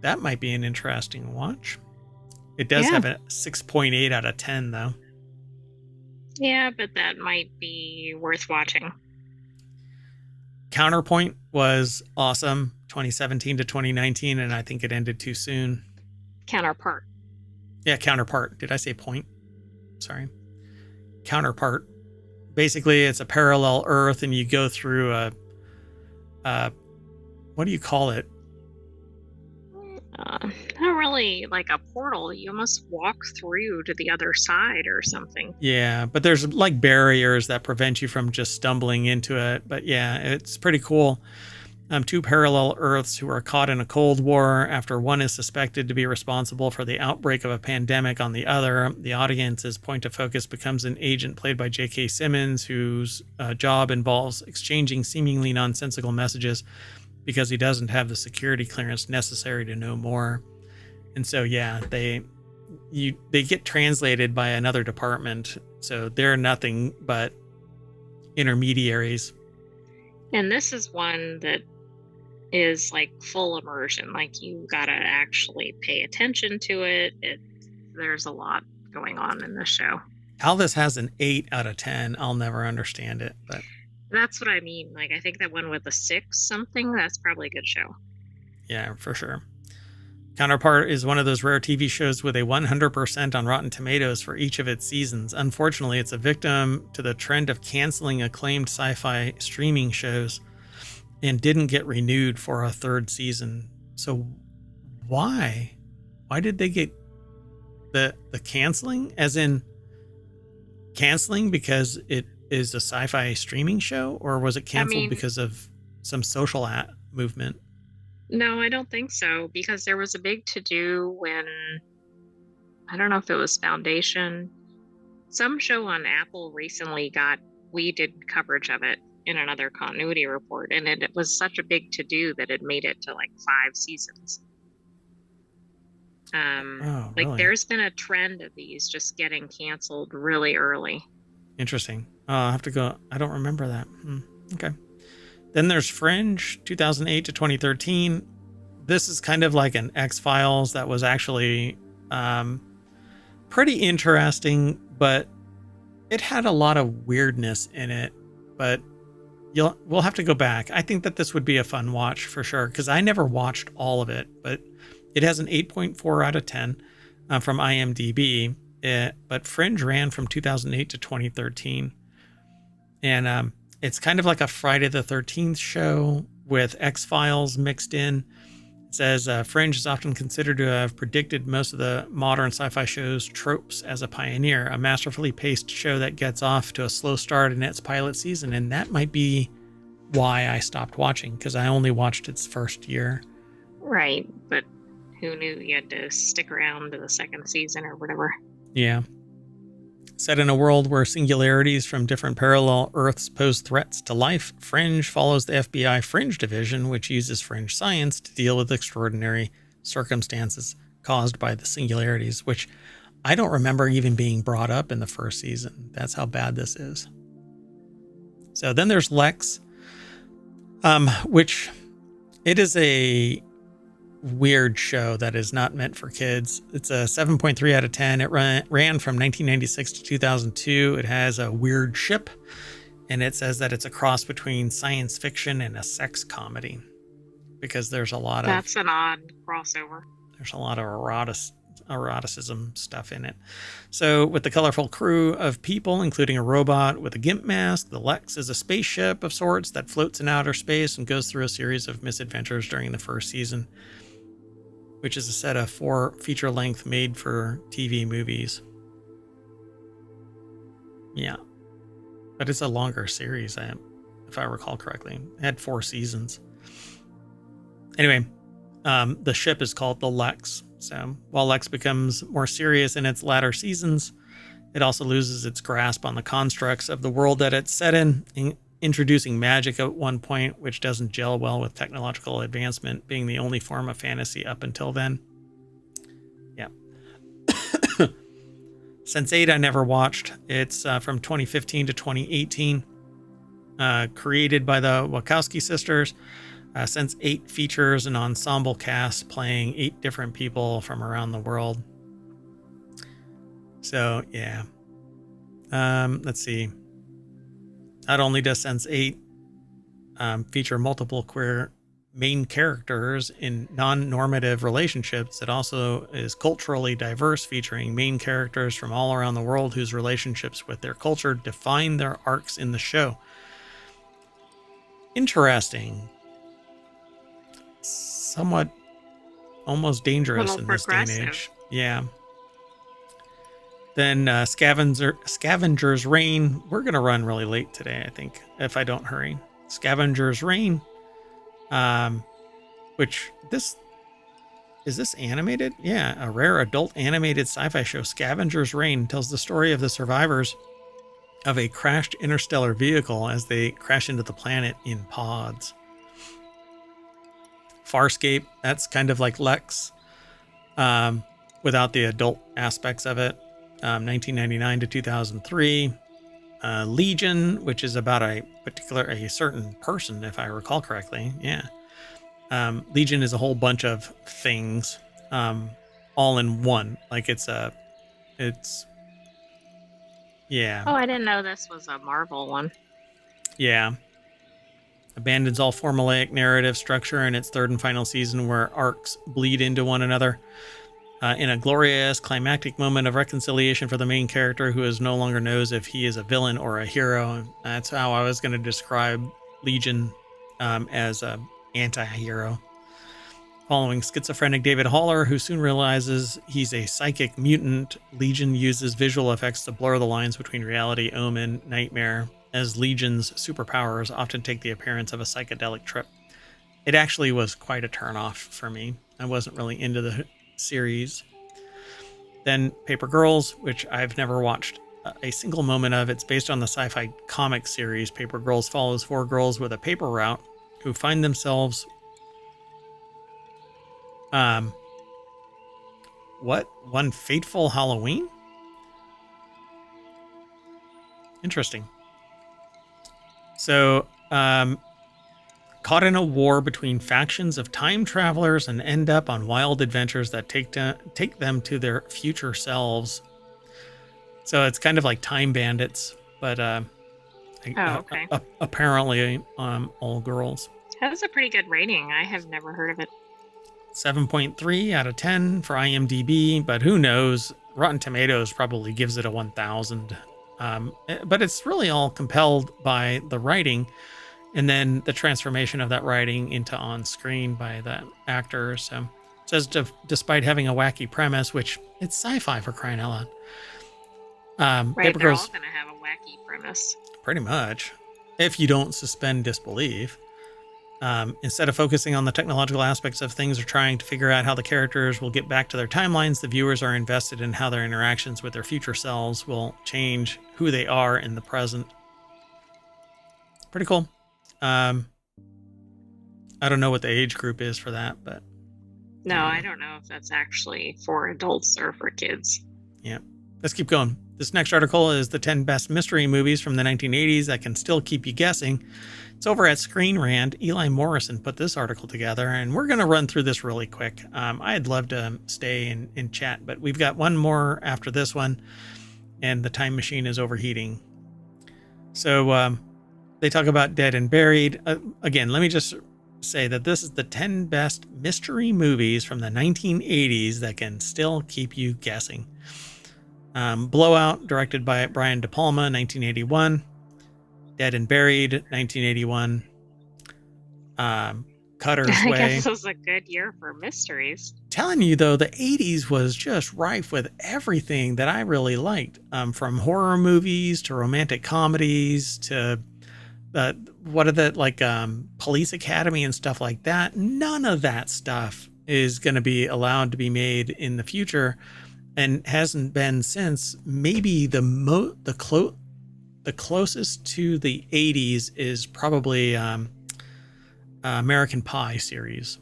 That might be an interesting watch. It does have a 6.8 out of 10, though. Yeah, but that might be worth watching. Counterpoint was awesome, 2017 to 2019, and I think it ended too soon. Counterpart. Yeah, Counterpart. Did I say point? Sorry. Counterpart. Basically, it's a parallel Earth, and you go through what do you call it? Not really like a portal. You almost walk through to the other side or something. Yeah, but there's like barriers that prevent you from just stumbling into it. But yeah, it's pretty cool. 2 parallel Earths who are caught in a Cold War after one is suspected to be responsible for the outbreak of a pandemic on the other. The audience's point of focus becomes an agent played by J.K. Simmons, whose job involves exchanging seemingly nonsensical messages because he doesn't have the security clearance necessary to know more. And so, yeah, they get translated by another department. So they're nothing but intermediaries. And this is one that is like full immersion. Like you gotta actually pay attention to it. There's a lot going on in this show. How this has an 8 out of 10, I'll never understand it, but that's what I mean. Like, I think that one with a 6 something, that's probably a good show. Yeah, for sure. Counterpart is one of those rare TV shows with a 100% on Rotten Tomatoes for each of its seasons. Unfortunately, it's a victim to the trend of canceling acclaimed sci-fi streaming shows and didn't get renewed for a 3rd season. So why? Why did they get the canceling? As in canceling because it is a sci-fi streaming show, or was it canceled because of some social movement? No, I don't think so, because there was a big to-do when, I don't know if it was Foundation, some show on Apple recently we did coverage of it in another continuity report, and it was such a big to-do that it made it to like 5 seasons. Really? There's been a trend of these just getting canceled really early. Interesting. I'll have to go. I don't remember that. Okay. Then there's Fringe, 2008 to 2013. This is kind of like an X-Files that was actually pretty interesting, but it had a lot of weirdness in it. But we'll have to go back. I think that this would be a fun watch for sure, because I never watched all of it, but it has an 8.4 out of 10 from IMDb. But Fringe ran from 2008 to 2013. And it's kind of like a Friday the 13th show with X-Files mixed in. It says Fringe is often considered to have predicted most of the modern sci-fi shows' tropes as a pioneer, a masterfully paced show that gets off to a slow start in its pilot season. And that might be why I stopped watching, because I only watched its first year. Right, but who knew you had to stick around to the second season or whatever? Yeah. Set in a world where singularities from different parallel Earths pose threats to life, Fringe follows the FBI Fringe Division, which uses fringe science to deal with extraordinary circumstances caused by the singularities, which I don't remember even being brought up in the first season. That's how bad this is. So then there's Lex, which it is a weird show that is not meant for kids. It's a 7.3 out of 10. It ran from 1996 to 2002. It has a weird ship, and it says that it's a cross between science fiction and a sex comedy, because there's a lot That's an odd crossover. There's a lot of eroticism stuff in it. So with the colorful crew of people, including a robot with a gimp mask, the Lex is a spaceship of sorts that floats in outer space and goes through a series of misadventures during the first season, which is a set of 4 feature-length made-for-TV movies. Yeah. But it's a longer series, if I recall correctly. It had 4 seasons. Anyway, the ship is called the Lex. So while Lex becomes more serious in its latter seasons, it also loses its grasp on the constructs of the world that it's set in, introducing magic at one point, which doesn't gel well with technological advancement being the only form of fantasy up until then. Yeah. Sense8 I never watched. It's from 2015 to 2018. Created by the Wachowski sisters. Sense8 features an ensemble cast playing 8 different people from around the world. So, yeah. Let's see. Not only does Sense8 feature multiple queer main characters in non-normative relationships, it also is culturally diverse, featuring main characters from all around the world whose relationships with their culture define their arcs in the show. Interesting. Somewhat almost dangerous in this day and age. Yeah. Then Scavenger's Reign. We're going to run really late today, I think, if I don't hurry. Scavenger's Reign. Which is this animated? Yeah, a rare adult animated sci-fi show. Scavenger's Reign tells the story of the survivors of a crashed interstellar vehicle as they crash into the planet in pods. Farscape, that's kind of like Lex, without the adult aspects of it. 1999 to 2003. Legion, which is about a certain person, if I recall correctly. Yeah. Legion is a whole bunch of things, all in one. Like yeah. Oh, I didn't know this was a Marvel one. Yeah. Abandons all formulaic narrative structure in its third and final season, where arcs bleed into one another. In a glorious climactic moment of reconciliation for the main character, who no longer knows if he is a villain or a hero. That's how I was going to describe Legion, as an anti-hero. Following schizophrenic David Haller, who soon realizes he's a psychic mutant, Legion uses visual effects to blur the lines between reality, omen, nightmare, as Legion's superpowers often take the appearance of a psychedelic trip. It actually was quite a turnoff for me. I wasn't really into the series. Then Paper Girls, which I've never watched a single moment of. It's based on the sci-fi comic series. Paper Girls follows 4 girls with a paper route who find themselves one fateful Halloween? Interesting. So, caught in a war between factions of time travelers and end up on wild adventures that take them to their future selves So it's kind of like Time Bandits, but Oh, okay. apparently all girls. That's a pretty good rating. I have never heard of it. 7.3 out of 10 for IMDb, but who knows? Rotten Tomatoes probably gives it a 1,000. But it's really all compelled by the writing and then the transformation of that writing into on screen by the actor. So it says, despite having a wacky premise, which it's sci-fi for crying out loud. Right, they're all going to have a wacky premise. Pretty much, if you don't suspend disbelief. Instead of focusing on the technological aspects of things or trying to figure out how the characters will get back to their timelines, the viewers are invested in how their interactions with their future selves will change who they are in the present. Pretty cool. I don't know what the age group is for that, but... No, I don't know if that's actually for adults or for kids. Yeah. Let's keep going. This next article is the 10 best mystery movies from the 1980s that can still keep you guessing. It's over at Screen Rant. Eli Morrison put this article together, and we're going to run through this really quick. I'd love to stay and chat, but we've got one more after this one, and the time machine is overheating. So they talk about Dead and Buried. Again, let me just say that this is the 10 best mystery movies from the 1980s that can still keep you guessing. Blowout, directed by Brian De Palma, 1981. Dead and Buried, 1981. Cutter's Way. I guess this was a good year for mysteries. Telling you, though, the 80s was just rife with everything that I really liked. From horror movies to romantic comedies to Police Academy and stuff like that. None of that stuff is going to be allowed to be made in the future. And hasn't been since. Maybe the closest to the 80s is probably American Pie series.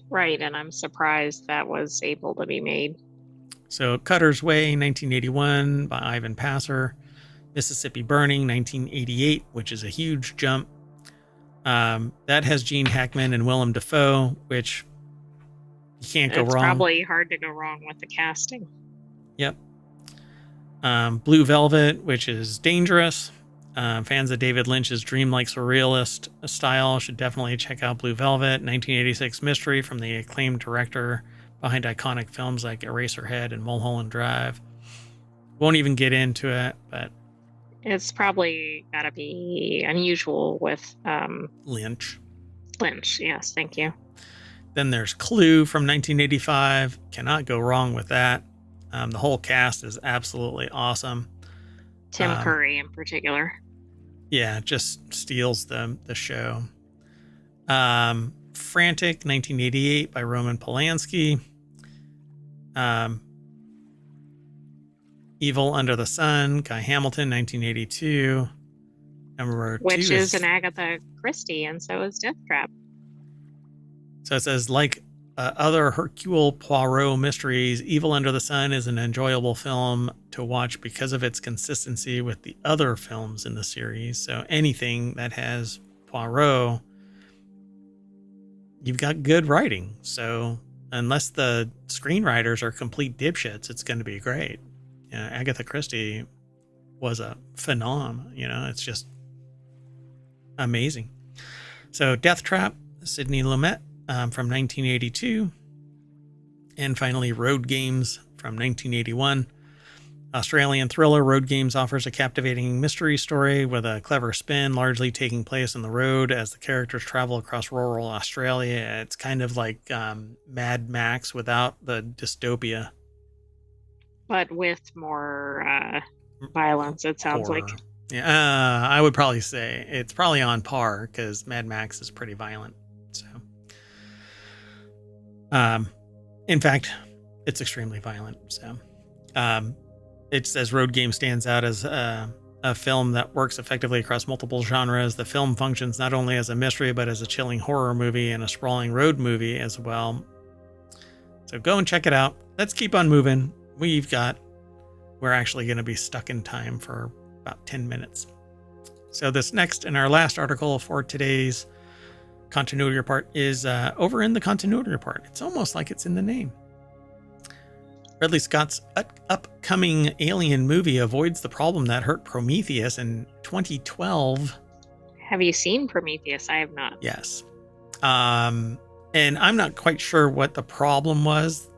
Right, and I'm surprised that was able to be made. So Cutter's Way, 1981 by Ivan Passer. Mississippi Burning, 1988, which is a huge jump. That has Gene Hackman and Willem Dafoe, which... you can't go wrong. It's probably hard to go wrong with the casting. Yep. Blue Velvet, which is dangerous. Fans of David Lynch's dreamlike surrealist style should definitely check out Blue Velvet. 1986 mystery from the acclaimed director behind iconic films like Eraserhead and Mulholland Drive. Won't even get into it, but... it's probably got to be unusual with... Lynch. Lynch, yes, thank you. Then there's Clue from 1985. Cannot go wrong with that. The whole cast is absolutely awesome. Tim Curry in particular. Yeah, just steals the show. Frantic, 1988 by Roman Polanski. Evil Under the Sun, Guy Hamilton, 1982. Number 2 which is an Agatha Christie, and so is Death Trap. So it says, like other Hercule Poirot mysteries, Evil Under the Sun is an enjoyable film to watch because of its consistency with the other films in the series. So anything that has Poirot, you've got good writing. So unless the screenwriters are complete dipshits, it's going to be great. You know, Agatha Christie was a phenom. You know, it's just amazing. So Death Trap, Sidney Lumet. From 1982, and finally Road Games from 1981. Australian thriller Road Games offers a captivating mystery story with a clever spin, largely taking place on the road as the characters travel across rural Australia. It's kind of like Mad Max without the dystopia, but with more violence, it sounds horror. Like. Yeah, I would probably say it's probably on par because Mad Max is pretty violent. So. In fact, it's extremely violent. So, it says Road Game stands out as a film that works effectively across multiple genres. The film functions not only as a mystery, but as a chilling horror movie and a sprawling road movie as well. So go and check it out. Let's keep on moving. We're actually going to be stuck in time for about 10 minutes. So this next and our last article for today's continuity report is over in the continuity report. It's almost like it's in the name. Ridley Scott's upcoming Alien movie avoids the problem that hurt Prometheus in 2012. Have you seen Prometheus? I have not. Yes. And I'm not quite sure what the problem was,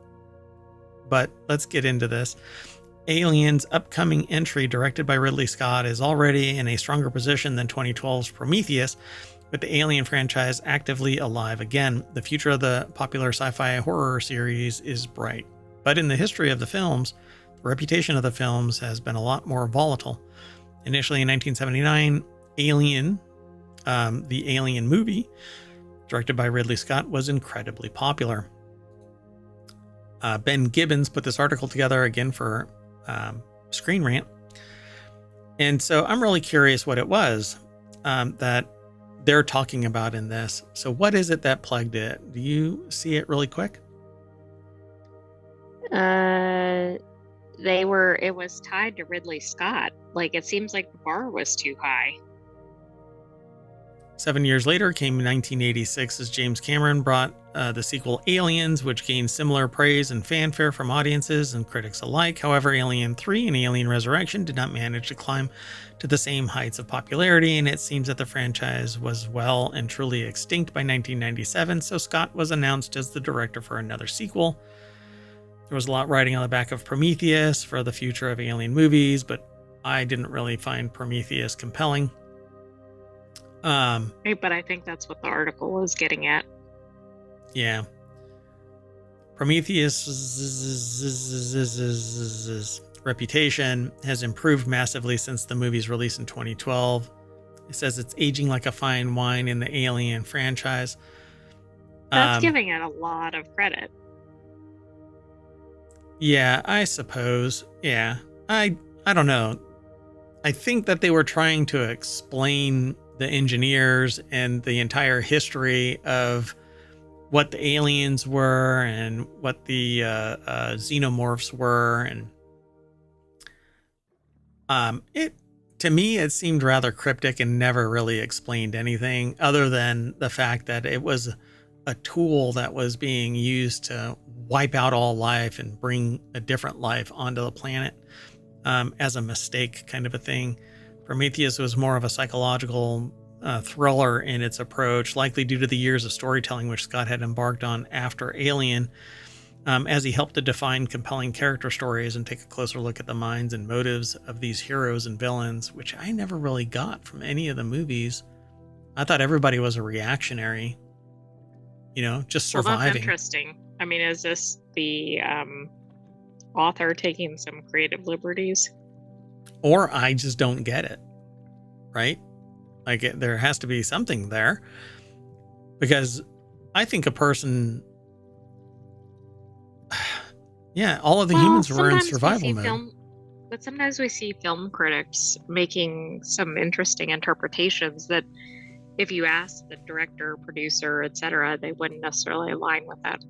but let's get into this. Alien's upcoming entry, directed by Ridley Scott, is already in a stronger position than 2012's Prometheus, with the Alien franchise actively alive again. The future of the popular sci-fi horror series is bright. But in the history of the films, the reputation of the films has been a lot more volatile. Initially in 1979, Alien, the Alien movie, directed by Ridley Scott, was incredibly popular. Ben Gibbons put this article together again for Screen Rant. And so I'm really curious what it was that they're talking about in this. So what is it that plagued it? Do you see it really quick? It was tied to Ridley Scott. Like, it seems like the bar was too high. 7 years later came 1986 as James Cameron brought the sequel Aliens, which gained similar praise and fanfare from audiences and critics alike. However, Alien 3 and Alien Resurrection did not manage to climb to the same heights of popularity, and it seems that the franchise was well and truly extinct by 1997, so Scott was announced as the director for another sequel. There was a lot riding on the back of Prometheus for the future of Alien movies, but I didn't really find Prometheus compelling. Right, but I think that's what the article was getting at. Yeah. Prometheus' reputation has improved massively since the movie's release in 2012. It says it's aging like a fine wine in the Alien franchise. That's giving it a lot of credit. Yeah, I suppose. Yeah. I don't know. I think that they were trying to explain the engineers and the entire history of what the aliens were and what the xenomorphs were, and to me it seemed rather cryptic and never really explained anything other than the fact that it was a tool that was being used to wipe out all life and bring a different life onto the planet as a mistake kind of a thing. Prometheus was more of a psychological thriller in its approach, likely due to the years of storytelling which Scott had embarked on after Alien, as he helped to define compelling character stories and take a closer look at the minds and motives of these heroes and villains, which I never really got from any of the movies. I thought everybody was a reactionary, just surviving. Well, that's interesting. I mean, is this the author taking some creative liberties? Or I just don't get it, right? Like, there has to be something there, because I think a person, all of the humans were in survival mode. But sometimes we see film critics making some interesting interpretations that if you ask the director, producer, etc., they wouldn't necessarily align with that.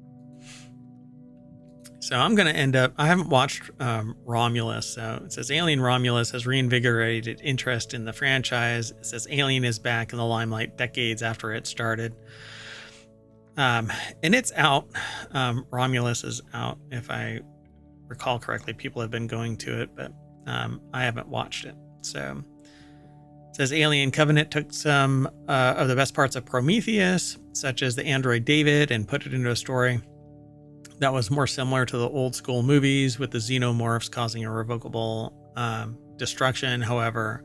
So I'm going to end up, I haven't watched Romulus. So it says Alien Romulus has reinvigorated interest in the franchise. It says Alien is back in the limelight decades after it started. And it's out. Romulus is out, if I recall correctly. People have been going to it, but I haven't watched it. So it says Alien Covenant took some of the best parts of Prometheus, such as the android David, and put it into a story that was more similar to the old school movies, with the xenomorphs causing irrevocable destruction. However,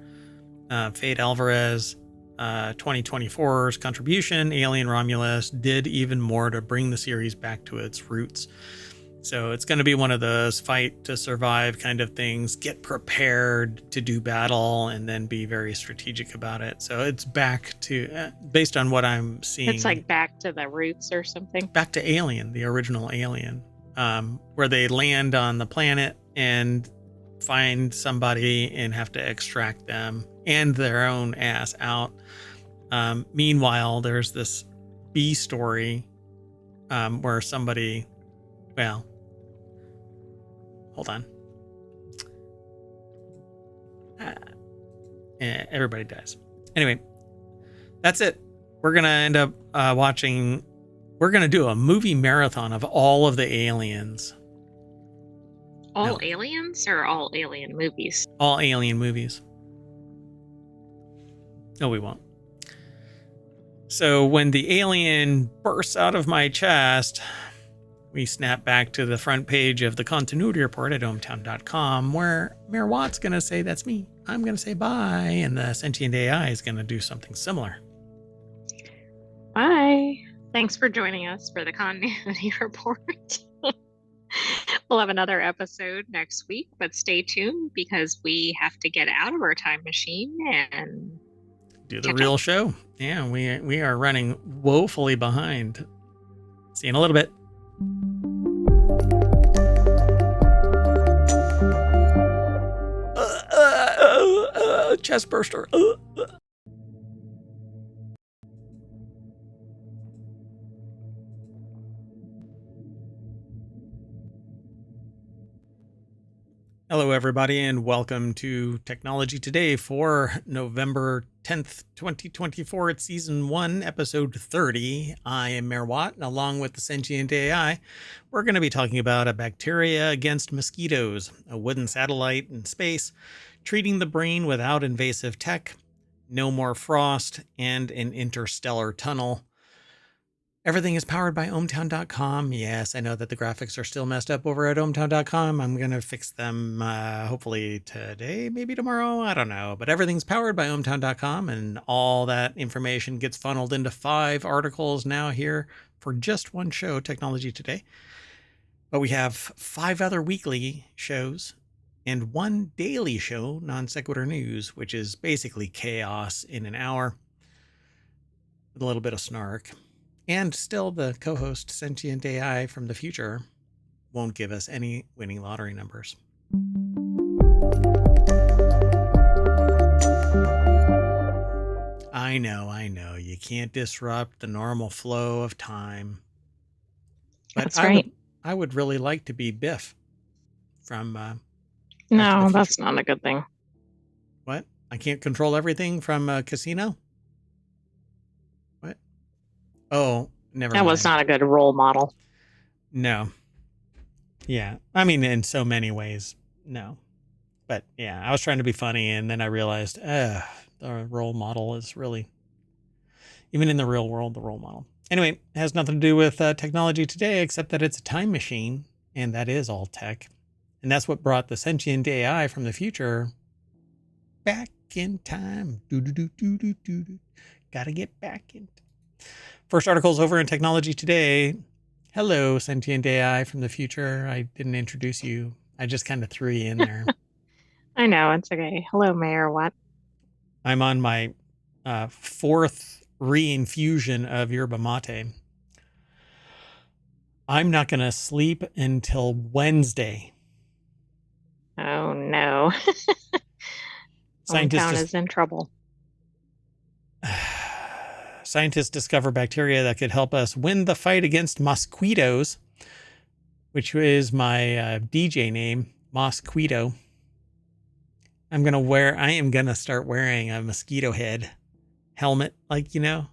Fade Alvarez, 2024's contribution, Alien Romulus, did even more to bring the series back to its roots. So it's going to be one of those fight to survive kind of things, get prepared to do battle, and then be very strategic about it. So it's back to, based on what I'm seeing. It's like back to the roots or something. Back to Alien, the original Alien, where they land on the planet and find somebody and have to extract them and their own ass out. Meanwhile, there's this B story where somebody, hold on. Everybody dies. Anyway, that's it. We're going to end up we're going to do a movie marathon of all of the aliens. All No, aliens or all alien movies? all alien movies. No, we won't. So when the alien bursts out of my chest, we snap back to the front page of the continuity report at ohmTown.com, where Mayor Watt's going to say, that's me. I'm going to say bye. And the sentient AI is going to do something similar. Bye. Thanks for joining us for the continuity report. We'll have another episode next week, but stay tuned because we have to get out of our time machine and Do the real show. Yeah, we are running woefully behind. See you in a little bit. Chest burster. Hello, everybody, and welcome to Technology Today for November 10th, 2024. It's Season 1, Episode 30. I am Mayor Watt, and along with the sentient AI, we're going to be talking about a bacteria against mosquitoes, a wooden satellite in space, treating the brain without invasive tech, no more frost, and an interstellar tunnel. Everything is powered by ohmTown.com. Yes, I know that the graphics are still messed up over at ohmTown.com. I'm going to fix them hopefully today, maybe tomorrow. I don't know. But everything's powered by ohmTown.com, and all that information gets funneled into 5 articles now here for just one show, Technology Today. But we have 5 other weekly shows and 1 daily show, Non Sequitur News, which is basically chaos in an hour with a little bit of snark. And still, the co-host, Sentient AI from the future, won't give us any winning lottery numbers. I know. You can't disrupt the normal flow of time. But that's right. I would really like to be Biff from No, that's not a good thing. What? I can't control everything from a casino? What? Oh, never mind. That was not a good role model. No. Yeah. I mean, in so many ways, no. But yeah, I was trying to be funny, and then I realized, the role model is really, even in the real world, the role model. Anyway, it has nothing to do with technology today, except that it's a time machine, and that is all tech. And that's what brought the sentient AI from the future back in time. Gotta get back in. First article's over in Technology Today. Hello, sentient AI from the future. I didn't introduce you. I just kind of threw you in there. I know, it's okay. Hello, Mayor Watt. I'm on my 4th reinfusion of yerba mate. I'm not going to sleep until Wednesday. Oh, no. Hometown is in trouble. Scientists discover bacteria that could help us win the fight against mosquitoes, which is my DJ name, Mosquito. I am going to start wearing a mosquito head helmet, like, you know.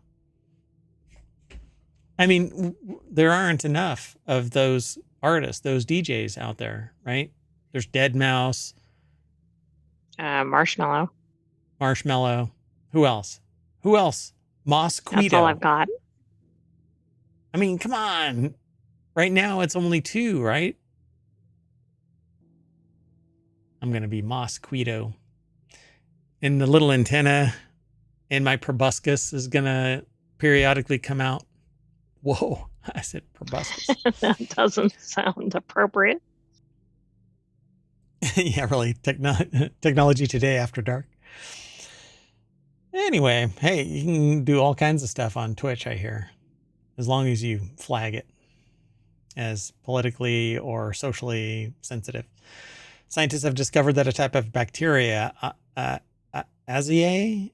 I mean, there aren't enough of those artists, those DJs out there, right? There's Dead Mouse. Marshmallow. Who else? Mosquito. That's all I've got. I mean, come on. Right now, it's only 2, right? I'm going to be Mosquito. And the little antenna in my proboscis is going to periodically come out. Whoa, I said proboscis. That doesn't sound appropriate. Yeah, really. Technology Today after dark. Anyway, hey, you can do all kinds of stuff on Twitch, I hear, as long as you flag it as politically or socially sensitive. Scientists have discovered that a type of bacteria, Aziae,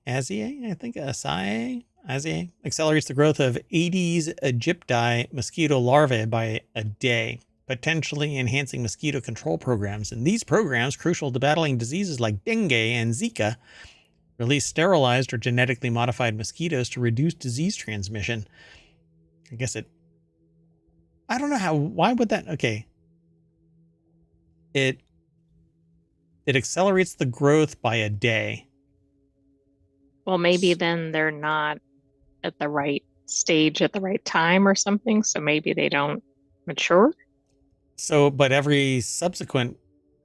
accelerates the growth of Aedes aegypti mosquito larvae by a day, potentially enhancing mosquito control programs. And these programs, crucial to battling diseases like dengue and Zika, release sterilized or genetically modified mosquitoes to reduce disease transmission. I don't know why would that, okay. it accelerates the growth by a day. Well, maybe then they're not at the right stage at the right time or something, so maybe they don't mature. So, but every subsequent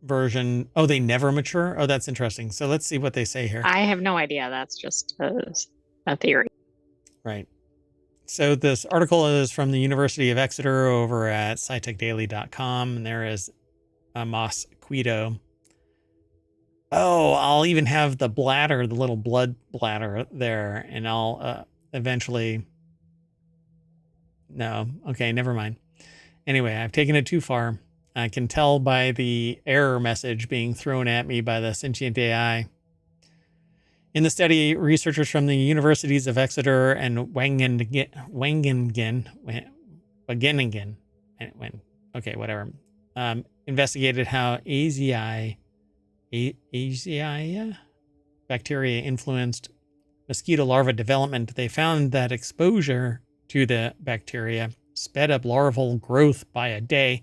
version, oh, they never mature? Oh, that's interesting. So let's see what they say here. I have no idea. That's just a theory. Right. So this article is from the University of Exeter over at scitechdaily.com, and there is a Mosquito. Oh, I'll even have the bladder, the little blood bladder there, and I'll eventually... No, okay, never mind. Anyway, I've taken it too far. I can tell by the error message being thrown at me by the sentient AI. In the study, researchers from the universities of Exeter and Wageningen, investigated how Azii bacteria influenced mosquito larva development. They found that exposure to the bacteria sped up larval growth by a day,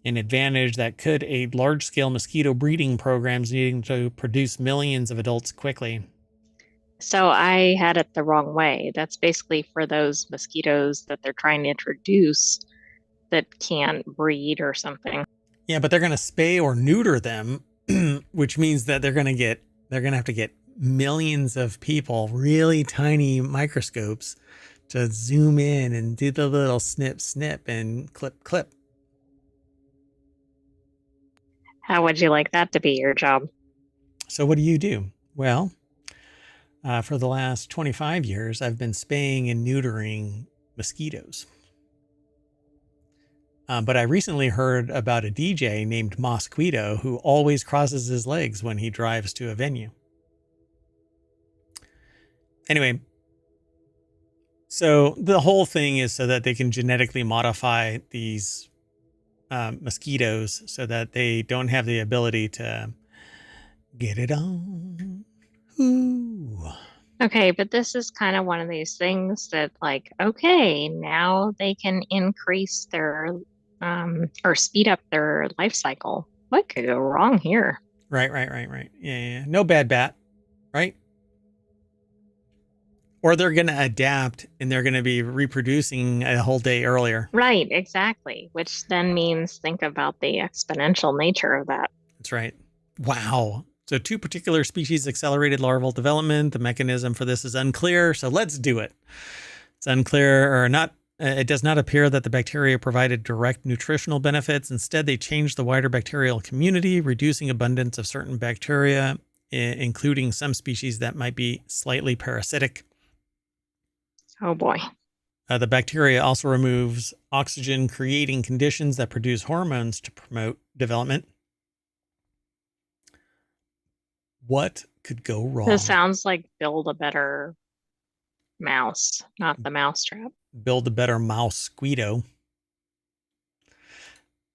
an advantage that could aid large-scale mosquito breeding programs needing to produce millions of adults quickly. So I had it the wrong way. That's basically for those mosquitoes that they're trying to introduce that can't breed or something. Yeah, but they're going to spay or neuter them, which means that they're going to have to get millions of people, really tiny microscopes, to zoom in and do the little snip, snip and clip, clip. How would you like that to be your job? So what do you do? Well, for the last 25 years, I've been spaying and neutering mosquitoes. But I recently heard about a DJ named Mosquito who always crosses his legs when he drives to a venue. Anyway, so the whole thing is so that they can genetically modify these mosquitoes so that they don't have the ability to get it on. Ooh. Okay, but this is kind of one of these things that, like, okay, now they can increase their or speed up their life cycle. What could go wrong here? Right. Yeah. No bad bat, right? Or they're going to adapt and they're going to be reproducing a whole day earlier. Right, exactly. Which then means think about the exponential nature of that. That's right. Wow. So 2 particular species accelerated larval development. The mechanism for this is unclear. So let's do it. It's unclear or not. It does not appear that the bacteria provided direct nutritional benefits. Instead, they changed the wider bacterial community, reducing abundance of certain bacteria, including some species that might be slightly parasitic. Oh boy. The bacteria also removes oxygen, creating conditions that produce hormones to promote development. What could go wrong? This sounds like build a better mouse, not the mousetrap. Build a better mosquito.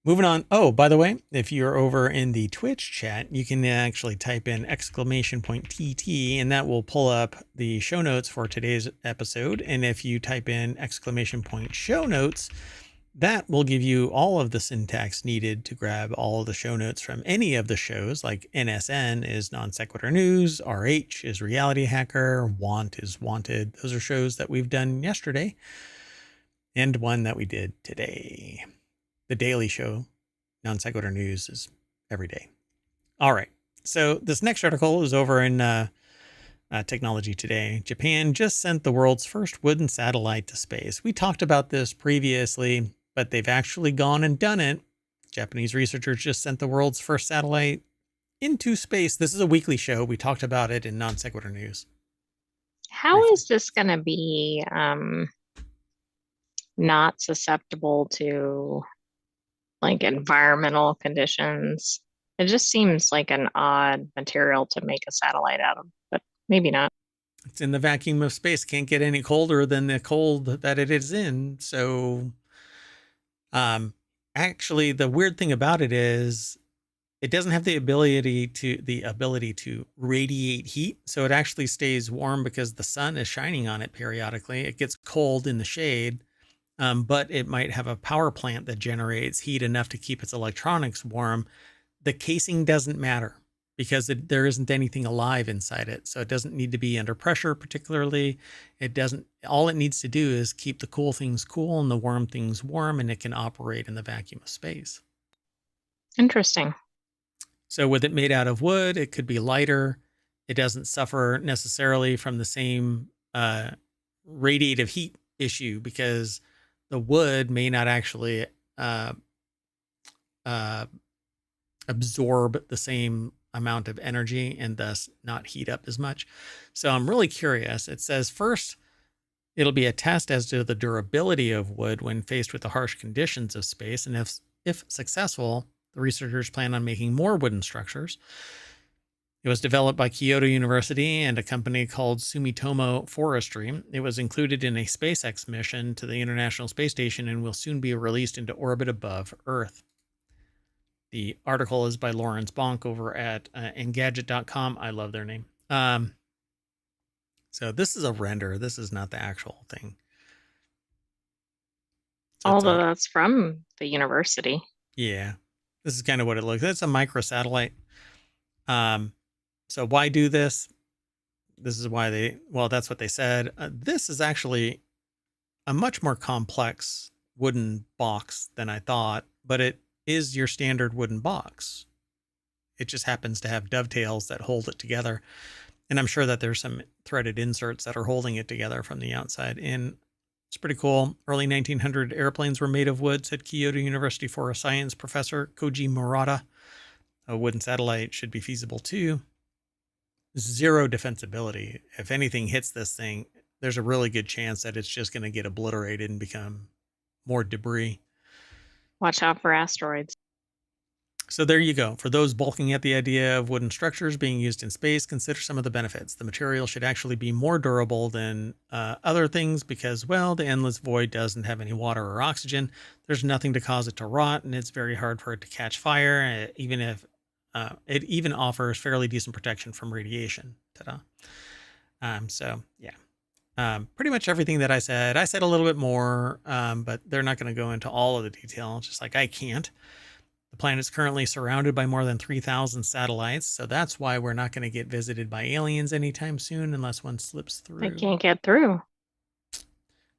Moving on. Oh, by the way, if you're over in the Twitch chat, you can actually type in !TT, and that will pull up the show notes for today's episode. And if you type in !show notes, that will give you all of the syntax needed to grab all of the show notes from any of the shows, like NSN is Non Sequitur News, RH is Reality Hacker, Want is Wanted. Those are shows that we've done yesterday and one that we did today. The Daily Show, Non Sequitur News, is every day. All right. So this next article is over in Technology Today. Japan just sent the world's first wooden satellite to space. We talked about this previously, but they've actually gone and done it. Japanese researchers just sent the world's first satellite into space. This is a weekly show. We talked about it in Non Sequitur News. How is this going to be not susceptible to like environmental conditions? It just seems like an odd material to make a satellite out of, but maybe not. It's in the vacuum of space. Can't get any colder than the cold that it is in. So, actually, the weird thing about it is it doesn't have the ability to radiate heat. So it actually stays warm because the sun is shining on it periodically. It gets cold in the shade. but it might have a power plant that generates heat enough to keep its electronics warm. The casing doesn't matter because there isn't anything alive inside it. So it doesn't need to be under pressure particularly. All it needs to do is keep the cool things cool and the warm things warm, and it can operate in the vacuum of space. Interesting. So with it made out of wood, it could be lighter. It doesn't suffer necessarily from the same radiative heat issue because the wood may not actually absorb the same amount of energy and thus not heat up as much. So I'm really curious. It says first, it'll be a test as to the durability of wood when faced with the harsh conditions of space. And if successful, the researchers plan on making more wooden structures. It was developed by Kyoto University and a company called Sumitomo Forestry. It was included in a SpaceX mission to the International Space Station and will soon be released into orbit above Earth. The article is by Lawrence Bonk over at Engadget.com. I love their name. So this is a render. This is not the actual thing. So although that's from the university. Yeah. This is kind of what it looks like. It's a microsatellite. So why do this? This is why that's what they said. This is actually a much more complex wooden box than I thought, but it is your standard wooden box. It just happens to have dovetails that hold it together. And I'm sure that there's some threaded inserts that are holding it together from the outside. And it's pretty cool. Early 1900 airplanes were made of wood, said Kyoto University Forest Science professor Koji Murata. A wooden satellite should be feasible too. Zero defensibility. If anything hits this thing, there's a really good chance that it's just going to get obliterated and become more debris. Watch out for asteroids. So there you go. For those balking at the idea of wooden structures being used in space, consider some of the benefits. The material should actually be more durable than other things because, well, the endless void doesn't have any water or oxygen. There's nothing to cause it to rot, and it's very hard for it to catch fire, even if it even offers fairly decent protection from radiation. Ta-da. So, yeah. Pretty much everything that I said a little bit more, but they're not going to go into all of the detail, just like I can't. The planet is currently surrounded by more than 3,000 satellites, so that's why we're not going to get visited by aliens anytime soon unless one slips through. They can't get through.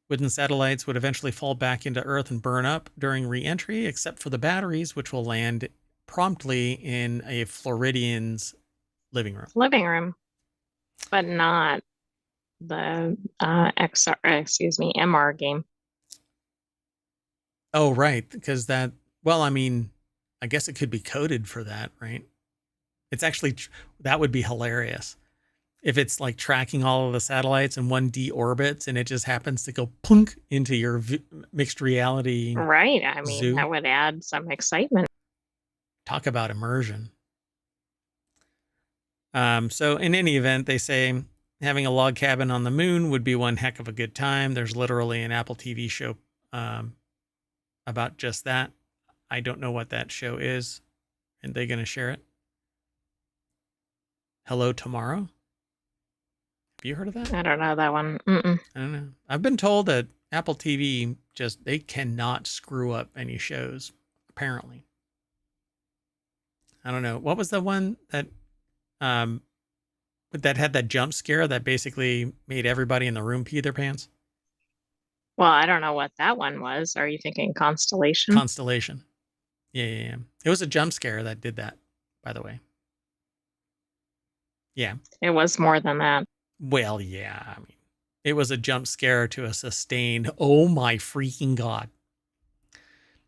Wooden satellites would eventually fall back into Earth and burn up during re-entry, except for the batteries, which will land promptly in a Floridian's living room. Living room, but not the MR game. Oh, right, because I guess it could be coded for that, right? It's actually, that would be hilarious. If it's like tracking all of the satellites and one deorbits and it just happens to go plunk into your mixed reality. Right. I mean, zoo. That would add some excitement. Talk about immersion. So in any event, they say having a log cabin on the moon would be one heck of a good time. There's literally an Apple TV show about just that. I don't know what that show is. Are they going to share it? Hello Tomorrow? Have you heard of that? I don't know that one. Mm-mm. I don't know. I've been told that Apple TV they cannot screw up any shows, apparently. I don't know. What was the one that had that jump scare that basically made everybody in the room pee their pants? Well, I don't know what that one was. Are you thinking Constellation? Constellation. Yeah. It was a jump scare that did that, by the way. Yeah. It was more than that. Well, yeah. I mean, it was a jump scare to a sustained, oh my freaking God.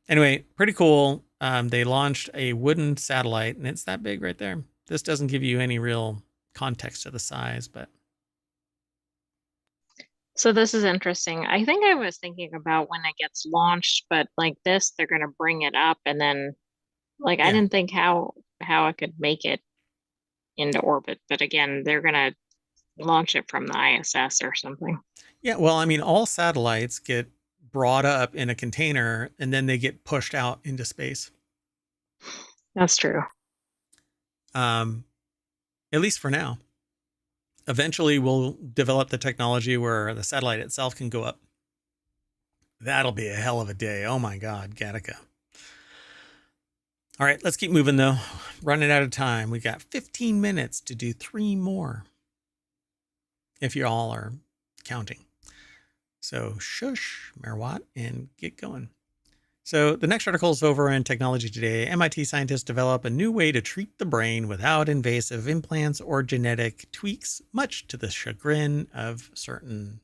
Anyway, pretty cool. They launched a wooden satellite, and it's that big right there. This doesn't give you any real context to the size, but. So this is interesting. I think I was thinking about when it gets launched, but like this, they're going to bring it up and then I didn't think how it could make it into orbit. But again, they're going to launch it from the ISS or something. Yeah, well, I mean, all satellites get brought up in a container and then they get pushed out into space. That's true. At least for now. Eventually, we'll develop the technology where the satellite itself can go up. That'll be a hell of a day. Oh my God, Gattaca. All right, let's keep moving though. Running out of time. We got 15 minutes to do 3 more. If you all are counting. So shush, Merwat, and get going. So the next article is over in Technology Today. MIT scientists develop a new way to treat the brain without invasive implants or genetic tweaks, much to the chagrin of certain...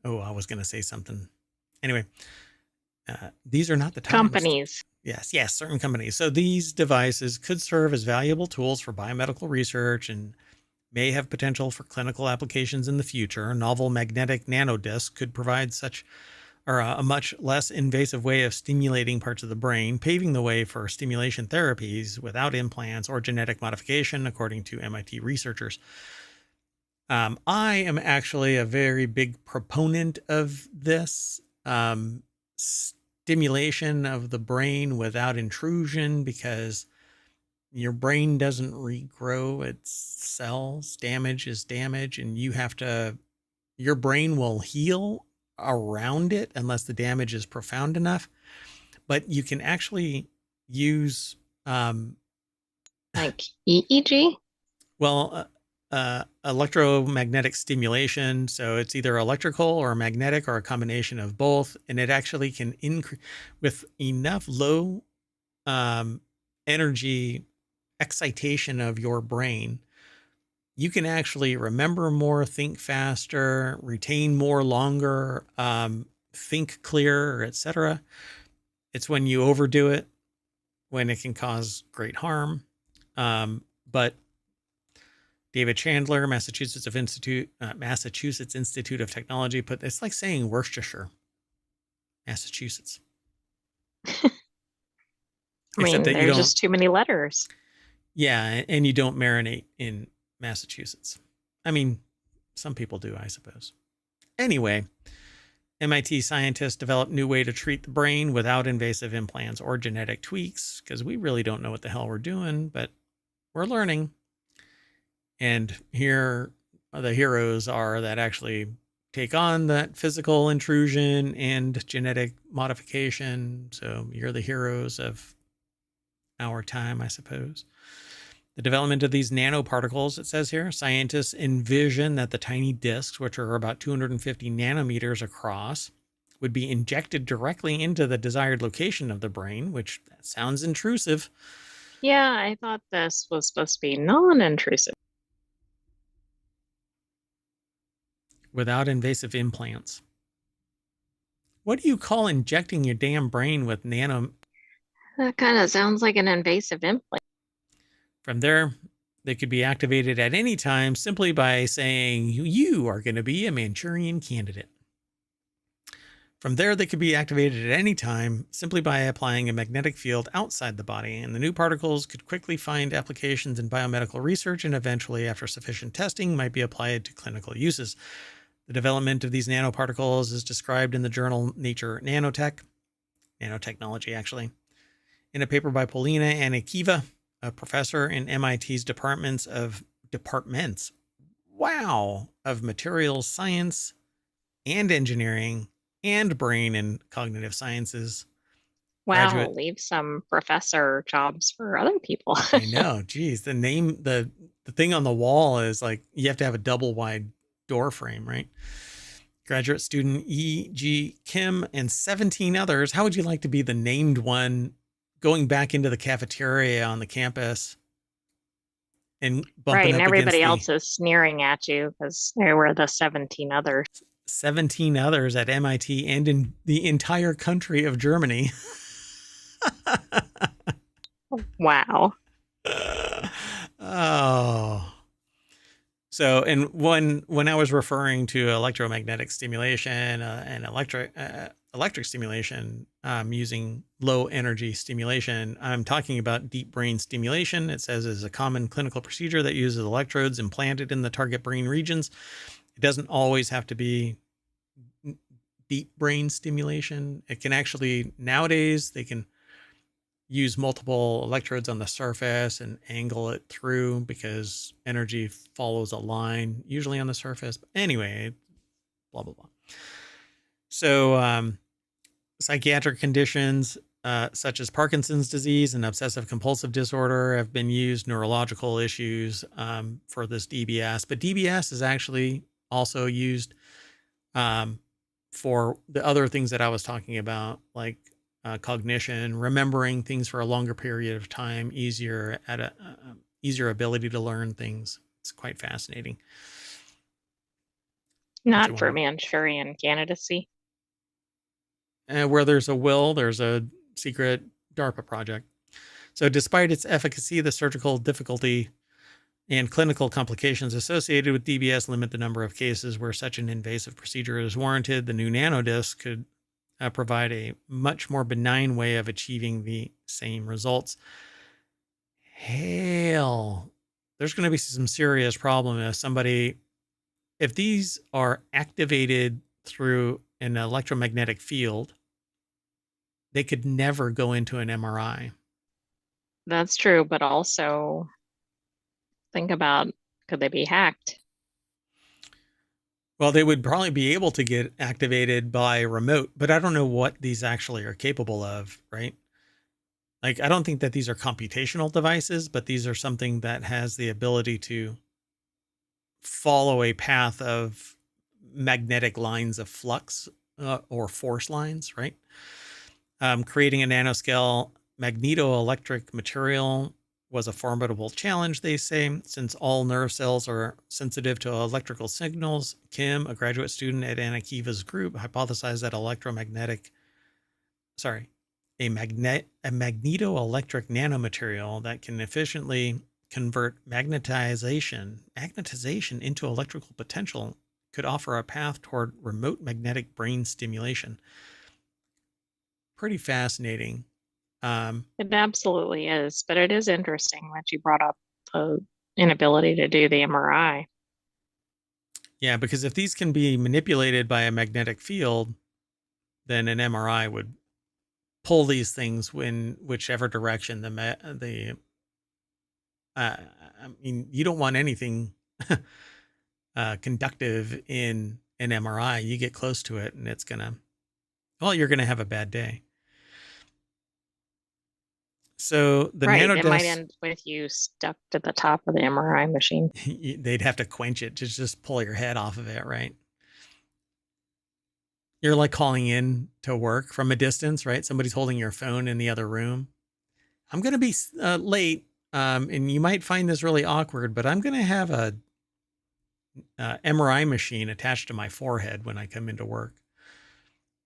Oh, I was going to say something. Anyway, these are not the times. Companies. Yes, certain companies. So these devices could serve as valuable tools for biomedical research and may have potential for clinical applications in the future. Novel magnetic nanodiscs could provide such or a much less invasive way of stimulating parts of the brain, paving the way for stimulation therapies without implants or genetic modification, according to MIT researchers. I am actually a very big proponent of this stimulation of the brain without intrusion, because your brain doesn't regrow its cells. Damage is damage, and your brain will heal around it unless the damage is profound enough. But you can actually use like EEG? Well, electromagnetic stimulation. So it's either electrical or magnetic or a combination of both. And it actually can increase with enough low energy excitation of your brain. You can actually remember more, think faster, retain more longer, think clearer, etc. It's when you overdo it, when it can cause great harm. But David Chandler, Massachusetts Institute of Technology, put it's like saying Worcestershire, Massachusetts. I mean, there's just too many letters. Yeah, and you don't marinate in Massachusetts. I mean, some people do, I suppose. Anyway, MIT scientists developed a new way to treat the brain without invasive implants or genetic tweaks, because we really don't know what the hell we're doing, but we're learning. And here the heroes are that actually take on that physical intrusion and genetic modification. So you're the heroes of our time, I suppose. The development of these nanoparticles, it says here, scientists envision that the tiny discs, which are about 250 nanometers across, would be injected directly into the desired location of the brain, which that sounds intrusive. Yeah, I thought this was supposed to be non-intrusive. Without invasive implants. What do you call injecting your damn brain with nano? That kind of sounds like an invasive implant. From there, they could be activated at any time simply by saying, you are going to be a Manchurian candidate. From there, they could be activated at any time simply by applying a magnetic field outside the body, and the new particles could quickly find applications in biomedical research and eventually, after sufficient testing, might be applied to clinical uses. The development of these nanoparticles is described in the journal Nature Nanotechnology, actually, in a paper by Polina Anikiva, a professor in MIT's departments of materials science and engineering and brain and cognitive sciences. Wow, leave some professor jobs for other people. I know, geez, the thing on the wall is like, you have to have a double wide door frame, right? Graduate student E.G. Kim and 17 others. How would you like to be the named one going back into the cafeteria on the campus and bumping right, up and everybody else is sneering at you because they were the 17 others. 17 others at MIT and in the entire country of Germany. Wow. Oh. So, and when I was referring to electromagnetic stimulation and electric stimulation, using low energy stimulation, I'm talking about deep brain stimulation. It says is a common clinical procedure that uses electrodes implanted in the target brain regions. It doesn't always have to be deep brain stimulation. It can actually, nowadays, they can use multiple electrodes on the surface and angle it through because energy follows a line, usually on the surface. But anyway, blah, blah, blah. So, psychiatric conditions such as Parkinson's disease and obsessive compulsive disorder have been used, neurological issues for this DBS. But DBS is actually also used um, for the other things that I was talking about, like cognition, remembering things for a longer period of time, easier ability to learn things. It's quite fascinating. What you Not for want Manchurian candidacy. where there's a will, there's a secret DARPA project. So, despite its efficacy, the surgical difficulty and clinical complications associated with DBS limit the number of cases where such an invasive procedure is warranted. The new nanodisc could provide a much more benign way of achieving the same results. Hell, there's going to be some serious problem if these are activated through an electromagnetic field, they could never go into an MRI. That's true, but also think about, could they be hacked? Well, they would probably be able to get activated by remote, but I don't know what these actually are capable of, right? Like, I don't think that these are computational devices, but these are something that has the ability to follow a path of magnetic lines of flux or force lines, right? Creating a nanoscale magnetoelectric material was a formidable challenge, they say, since all nerve cells are sensitive to electrical signals. Kim, a graduate student at Anakiva's group, hypothesized that a magnetoelectric nanomaterial that can efficiently convert magnetization into electrical potential could offer a path toward remote magnetic brain stimulation. Pretty fascinating. It absolutely is, but it is interesting that you brought up the inability to do the MRI. Yeah, because if these can be manipulated by a magnetic field, then an MRI would pull these things in whichever direction I mean, you don't want anything conductive in an MRI. You get close to it and you're going to have a bad day. So the Right, it might nanodesk, end with you stuck to the top of the MRI machine. they'd have to quench it to just pull your head off of it, right? You're like calling in to work from a distance, right? Somebody's holding your phone in the other room. I'm going to be late, and you might find this really awkward, but I'm going to have a MRI machine attached to my forehead when I come into work.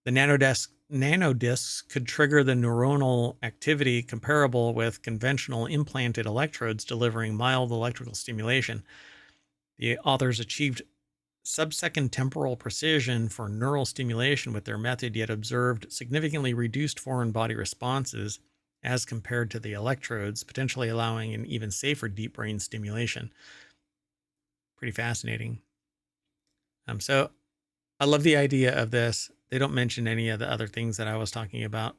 The nanodiscs could trigger the neuronal activity comparable with conventional implanted electrodes delivering mild electrical stimulation. The authors achieved sub-second temporal precision for neural stimulation with their method, yet observed significantly reduced foreign body responses as compared to the electrodes, potentially allowing an even safer deep brain stimulation. Pretty fascinating. So I love the idea of this. They don't mention any of the other things that I was talking about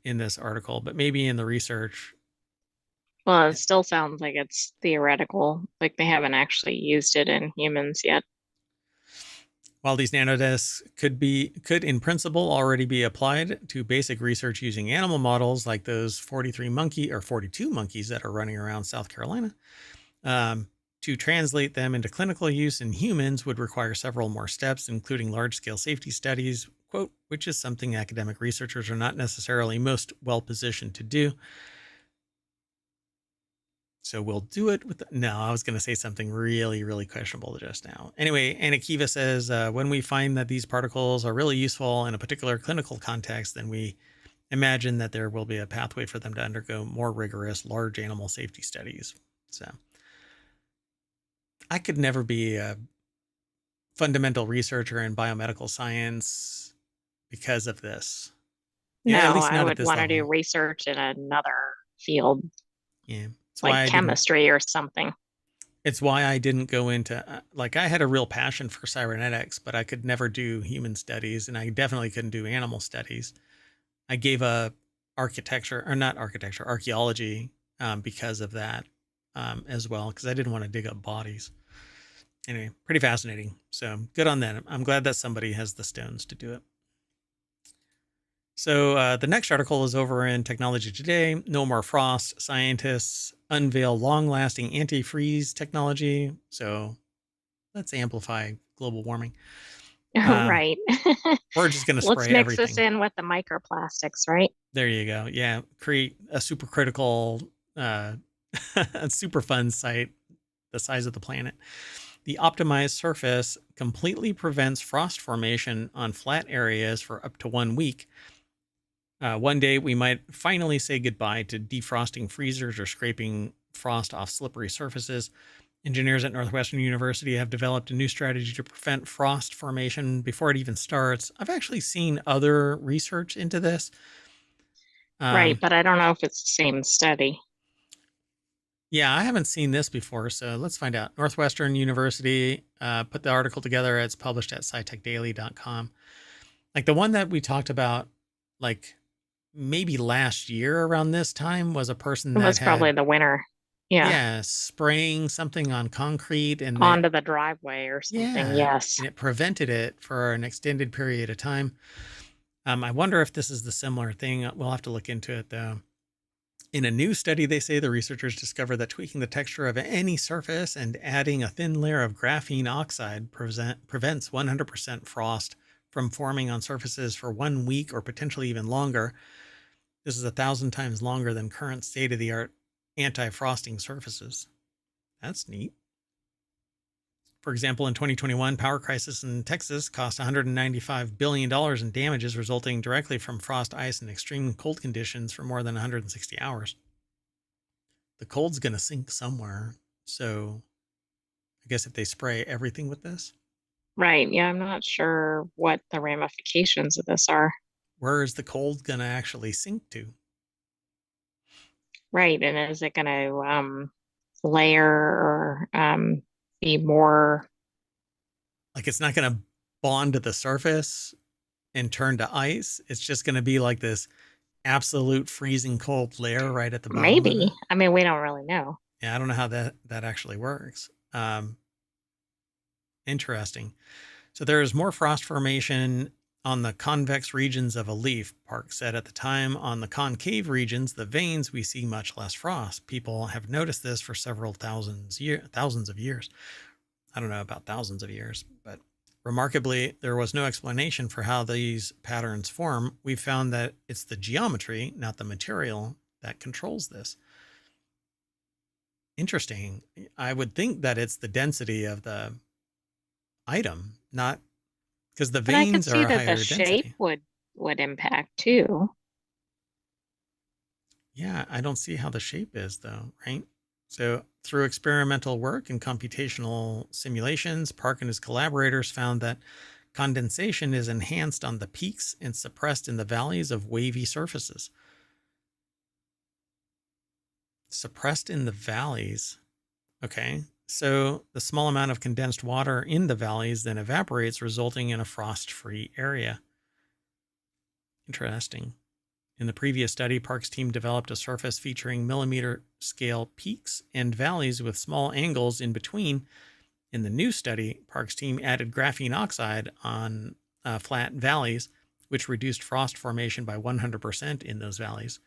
in this article, but maybe in the research. Well, it still sounds like it's theoretical, like they haven't actually used it in humans yet. While these nanodiscs could in principle already be applied to basic research using animal models like those 42 monkeys that are running around South Carolina, to translate them into clinical use in humans would require several more steps, including large-scale safety studies, quote, which is something academic researchers are not necessarily most well-positioned to do. So we'll do it with no, I was going to say something really, really questionable just now. Anyway, Anakiva says, when we find that these particles are really useful in a particular clinical context, then we imagine that there will be a pathway for them to undergo more rigorous large animal safety studies. So I could never be a fundamental researcher in biomedical science because of this. No, Yeah, at least I not at would this want to do level. research in another field, Yeah. That's why like I didn't chemistry or something. It's why I didn't go into I had a real passion for cybernetics, but I could never do human studies, and I definitely couldn't do animal studies. I gave up archaeology because of that as well, because I didn't want to dig up bodies. Anyway, pretty fascinating. So good on them. I'm glad that somebody has the stones to do it. So the next article is over in Technology Today. No more frost. Scientists unveil long-lasting anti-freeze technology. So let's amplify global warming. Um, Right. we're just going to Let's spray mix this everything. in with the microplastics, right? There you go. Yeah, create a supercritical, a super fun site the size of the planet. The optimized surface completely prevents frost formation on flat areas for up to 1 week. One day, we might finally say goodbye to defrosting freezers or scraping frost off slippery surfaces. Engineers at Northwestern University have developed a new strategy to prevent frost formation before it even starts. I've actually seen other research into this. Right, but I don't know if it's the same study. Yeah, I haven't seen this before, so let's find out. Northwestern University put the article together. It's published at scitechdaily.com. Like the one that we talked about, like maybe last year around this time, was a person It that was probably had, the winner. Yeah, yeah, spraying something on concrete and it, onto the driveway or something. yeah, Yes. and it prevented it for an extended period of time. I wonder if this is the similar thing. We'll have to look into it though. In a new study, they say the researchers discovered that tweaking the texture of any surface and adding a thin layer of graphene oxide prevents 100% frost from forming on surfaces for 1 week or potentially even longer. This is 1,000 times longer than current state-of-the-art anti-frosting surfaces. That's neat. For example, in 2021, power crisis in Texas cost $195 billion in damages resulting directly from frost, ice, and extreme cold conditions for more than 160 hours. The cold's going to sink somewhere. So I guess if they spray everything with this, Right. Yeah, I'm not sure what the ramifications of this are. where is the cold going to actually sink to? Right. And is it going to layer or be more? Like it's not going to bond to the surface and turn to ice. It's just going to be like this absolute freezing cold layer right at the bottom of Maybe. it. I mean, we don't really know. Yeah, I don't know how that actually works. Interesting. So there is more frost formation on the convex regions of a leaf, Park said at the time. On the concave regions, the veins, we see much less frost. People have noticed this for several thousands of years. I don't know about thousands of years, but remarkably, there was no explanation for how these patterns form. We found that it's the geometry, not the material, that controls this. Interesting. I would think that it's the density of the item, not because the But I could veins see are a that the higher shape density. would impact too. Yeah, I don't see how the shape is though, right? So, through experimental work and computational simulations, Park and his collaborators found that condensation is enhanced on the peaks and suppressed in the valleys of wavy surfaces. Suppressed in the valleys. Okay. So, the small amount of condensed water in the valleys then evaporates, resulting in a frost free area. Interesting. In the previous study, Park's team developed a surface featuring millimeter scale peaks and valleys with small angles in between. In the new study, Park's team added graphene oxide on flat valleys, which reduced frost formation by 100% in those valleys.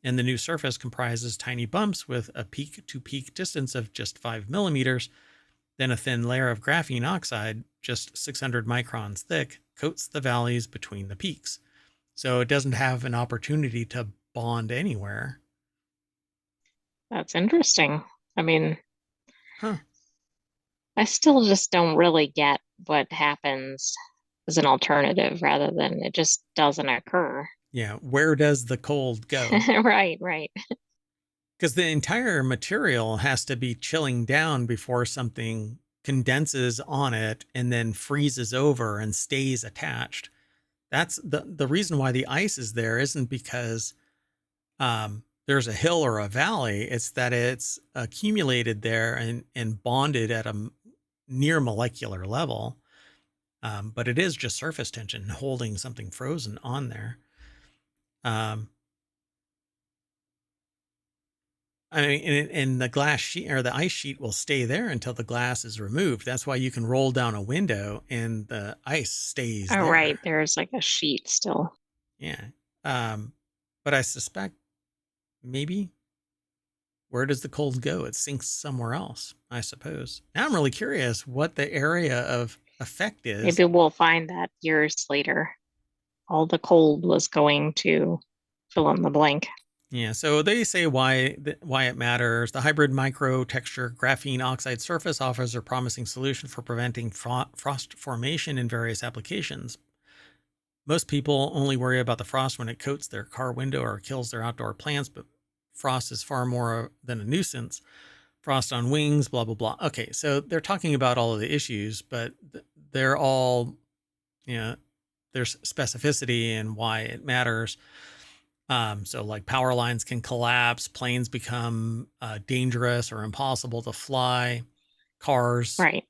And the new surface comprises tiny bumps with a peak to peak distance of just 5 millimeters. Then a thin layer of graphene oxide, just 600 microns thick, coats the valleys between the peaks. So it doesn't have an opportunity to bond anywhere. That's interesting. I mean, Huh. I still just don't really get what happens as an alternative rather than it just doesn't occur. Yeah. Where does the cold go? Right, right. Because the entire material has to be chilling down before something condenses on it and then freezes over and stays attached. That's the reason why the ice is there isn't because there's a hill or a valley. It's that it's accumulated there and bonded at a near molecular level. But it is just surface tension holding something frozen on there. Um, I mean, and the glass sheet or the ice sheet will stay there until the glass is removed. That's why you can roll down a window and the ice stays Oh, right. there. There's like a sheet still. Yeah. Um, but I suspect maybe where does the cold go? It sinks somewhere else, I suppose. Now I'm really curious what the area of effect is. Maybe we'll find that years later. All the cold was going to fill in the blank. Yeah, so they say why it matters. The hybrid micro texture graphene oxide surface offers a promising solution for preventing frost formation in various applications. Most people only worry about the frost when it coats their car window or kills their outdoor plants, but frost is far more than a nuisance. Frost on wings, blah, blah, blah. Okay, so they're talking about all of the issues, but they're all, you know, there's specificity in why it matters. So like power lines can collapse, planes become dangerous or impossible to fly, cars, Right.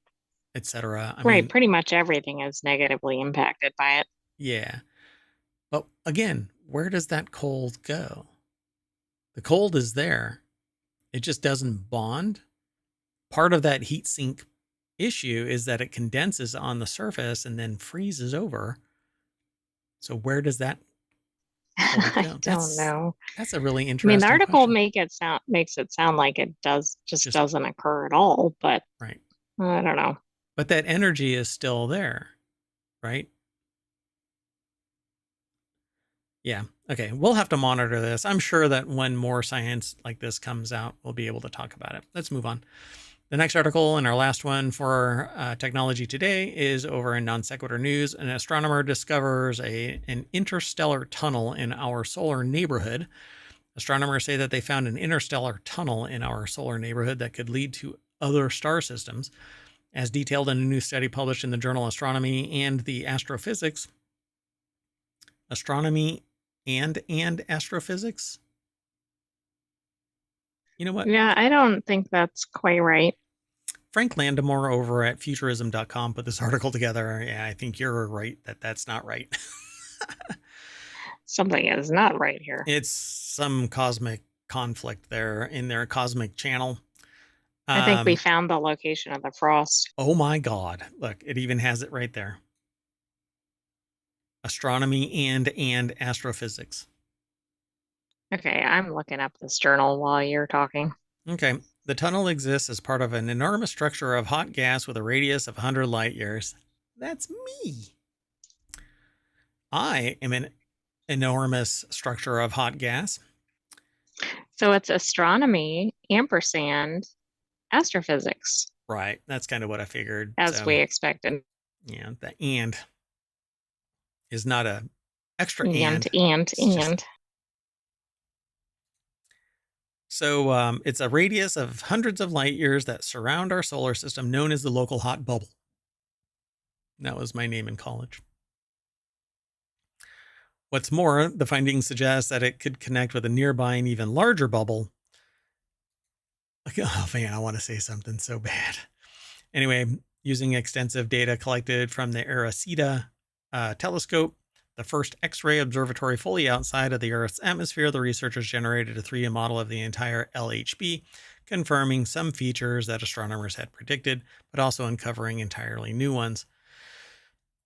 etc. I Right. mean, Pretty much everything is negatively impacted by it. yeah. But again, where does that cold go? The cold is there. It just doesn't bond. Part of that heat sink issue is that it condenses on the surface and then freezes over. So where does that cold I go? don't know. That's a really I mean, the interesting article question. makes it sound like it just Just doesn't occur at all, but right. I don't know. But that energy is still there, right? Yeah. Okay. We'll have to monitor this. I'm sure that when more science like this comes out, we'll be able to talk about it. Let's move on. The next article and our last one for technology today is over in Non Sequitur News. An astronomer discovers an interstellar tunnel in our solar neighborhood. Astronomers say that they found an interstellar tunnel in our solar neighborhood that could lead to other star systems. As detailed in a new study published in the journal Astronomy and the Astrophysics. Astronomy and Astrophysics? You know what? Yeah, I don't think that's quite right. Frank Landemore over at futurism.com put this article together. Yeah, I think you're right that that's not right. Something is not right here. It's some cosmic conflict there in their cosmic channel. I think we found the location of the frost. Oh my God. Look, it even has it right there. Astronomy and astrophysics. Okay, I'm looking up this journal while you're talking. Okay. The tunnel exists as part of an enormous structure of hot gas with a radius of 100 light years. That's me. I am an enormous structure of hot gas. So it's astronomy ampersand astrophysics, Right. That's kind of what I figured. as So, we expected. yeah, the and is not a extra And, It's just and. so it's a radius of hundreds of light years that surround our solar system, known as the local hot bubble. That was my name in college. What's more, the findings suggest that it could connect with a nearby and even larger bubble. Oh man, I want to say something so bad. Anyway, using extensive data collected from the Arecibo telescope, the first X-ray observatory fully outside of the Earth's atmosphere, the researchers generated a 3D model of the entire LHB, confirming some features that astronomers had predicted, but also uncovering entirely new ones.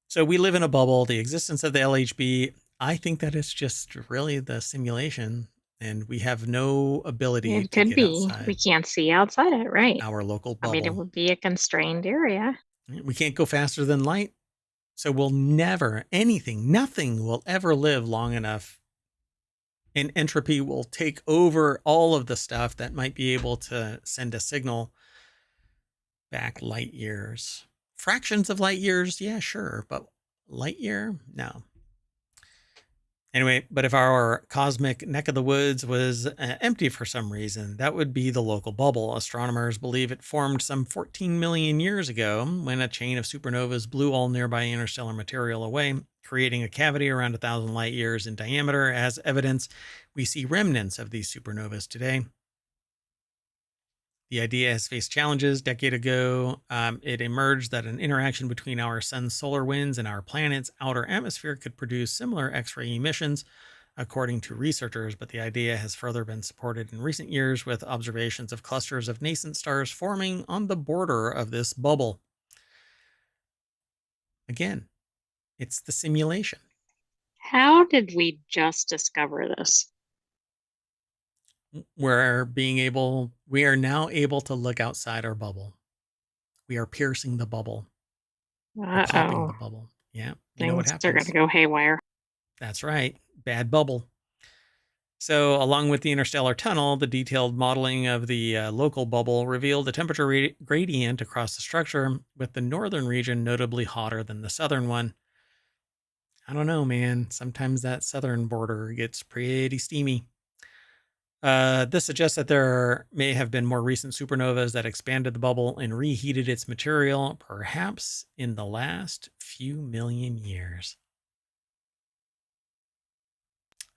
So we live in a bubble. The existence of the LHB, I think that it's just really the simulation, and we have no ability It to could get be. We outside can't see outside it, right? our local I mean, it bubble. would be a constrained area. We can't go faster than light. So we'll never, nothing will ever live long enough. And entropy will take over all of the stuff that might be able to send a signal back light years. Fractions of light years, yeah, sure. But light year, no. Anyway, but if our cosmic neck of the woods was empty for some reason, that would be the local bubble. Astronomers believe it formed some 14 million years ago when a chain of supernovas blew all nearby interstellar material away, creating a cavity around 1,000 light years in diameter. As evidence, we see remnants of these supernovas today. The idea has faced challenges. A decade ago, it emerged that an interaction between our sun's solar winds and our planet's outer atmosphere could produce similar X-ray emissions. according to researchers, but the idea has further been supported in recent years with observations of clusters of nascent stars forming on the border of this bubble. Again, it's the simulation. How did we just discover this? We are now able to look outside our bubble. We are piercing the bubble. We're popping the bubble. Yeah, you know what Things are going happens. to go haywire. That's right. Bad bubble. So, along with the interstellar tunnel, the detailed modeling of the local bubble revealed a temperature gradient across the structure, with the northern region notably hotter than the southern one. I don't know, man. Sometimes that southern border gets pretty steamy. This suggests that there may have been more recent supernovas that expanded the bubble and reheated its material, perhaps in the last few million years.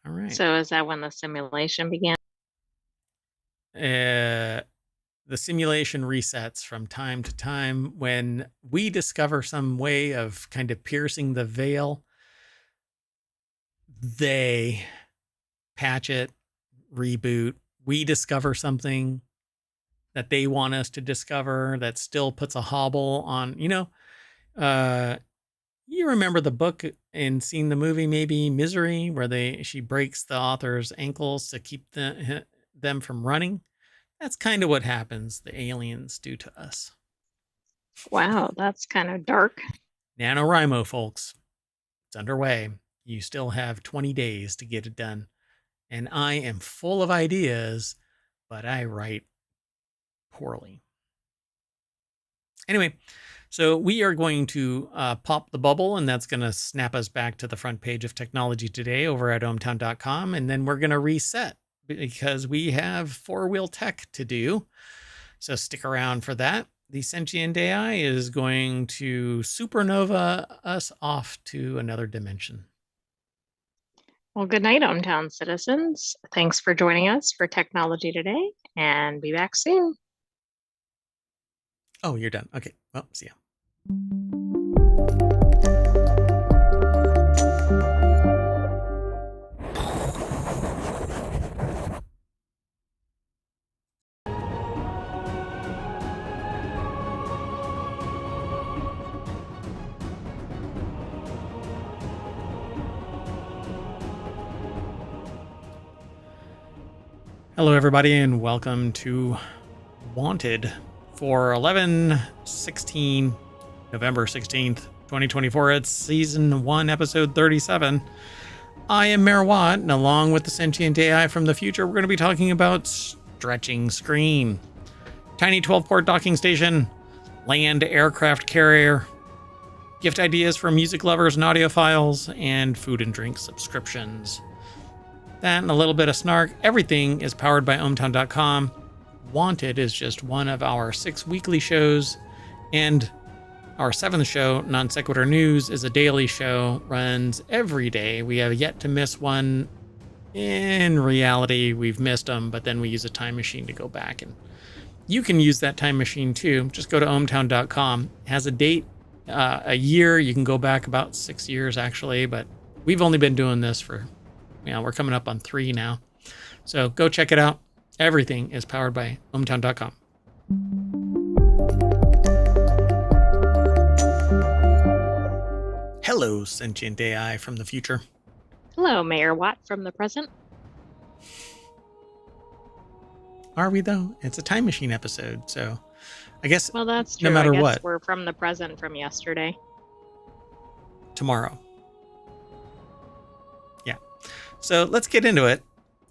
All right. So is that when the simulation began? The simulation resets from time to time when we discover some way of kind of piercing the veil. They patch it, reboot. We discover something that they want us to discover that still puts a hobble on, you remember the book and seen the movie, maybe Misery, where she breaks the author's ankles to keep them from running. That's kind of what happens. The aliens do to us. Wow, that's kind of dark. NaNoWriMo, folks. It's underway. You still have 20 days to get it done. And I am full of ideas, but I write poorly. Anyway, so we are going to pop the bubble, and that's going to snap us back to the front page of Technology Today over at ohmTown.com. And then we're going to reset because we have four-wheel tech to do. So stick around for that. The sentient AI is going to supernova us off to another dimension. Well, good night, ohmTown citizens. Thanks for joining us for Technology Today, and be back soon. Oh, you're done. Okay. Well, see ya. Hello, everybody, and welcome to Wanted for November 16th, 2024. It's Season 1, Episode 37. I am Mayor Watt, and along with the sentient AI from the future, we're going to be talking about stretching screen, tiny 12-port docking station, land aircraft carrier, gift ideas for music lovers and audiophiles, and food and drink subscriptions. That and a little bit of snark. Everything is powered by ohmTown.com. Wanted is just one of our 6 weekly shows, and our 7th show, Non Sequitur News, is a daily show, runs every day. We have yet to miss one. In reality, we've missed them, but then we use a time machine to go back, and you can use that time machine too. Just go to ohmTown.com. It has a date, a year. You can go back about 6 years actually, but we've only been doing this for, we're coming up on 3 now. So go check it out. Everything is powered by ohmTown.com. Hello, sentient AI from the future. Hello, Mayor Watt from the present. Are we, though? It's a time machine episode, so I guess Well, that's true. no matter I guess what, we're from the present from yesterday. tomorrow. Yeah. So let's get into it.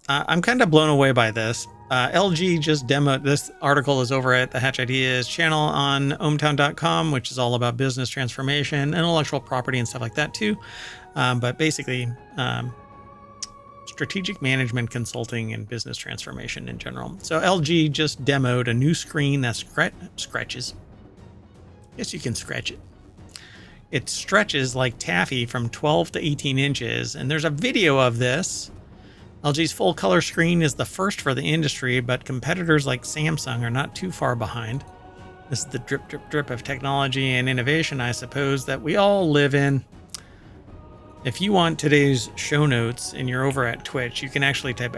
I'm kind of blown away by this. LG just demoed, this article is over at the Hatch Ideas channel on ohmTown.com, which is all about business transformation, intellectual property, and stuff like that too. But basically, strategic management consulting and business transformation in general. So LG just demoed a new screen that scratches. Yes, you can scratch it. It stretches like taffy from 12 to 18 inches. And there's a video of this. LG's full color screen is the first for the industry, but competitors like Samsung are not too far behind. This is the drip, drip, drip of technology and innovation, I suppose, that we all live in. If you want today's show notes and you're over at Twitch, you can actually type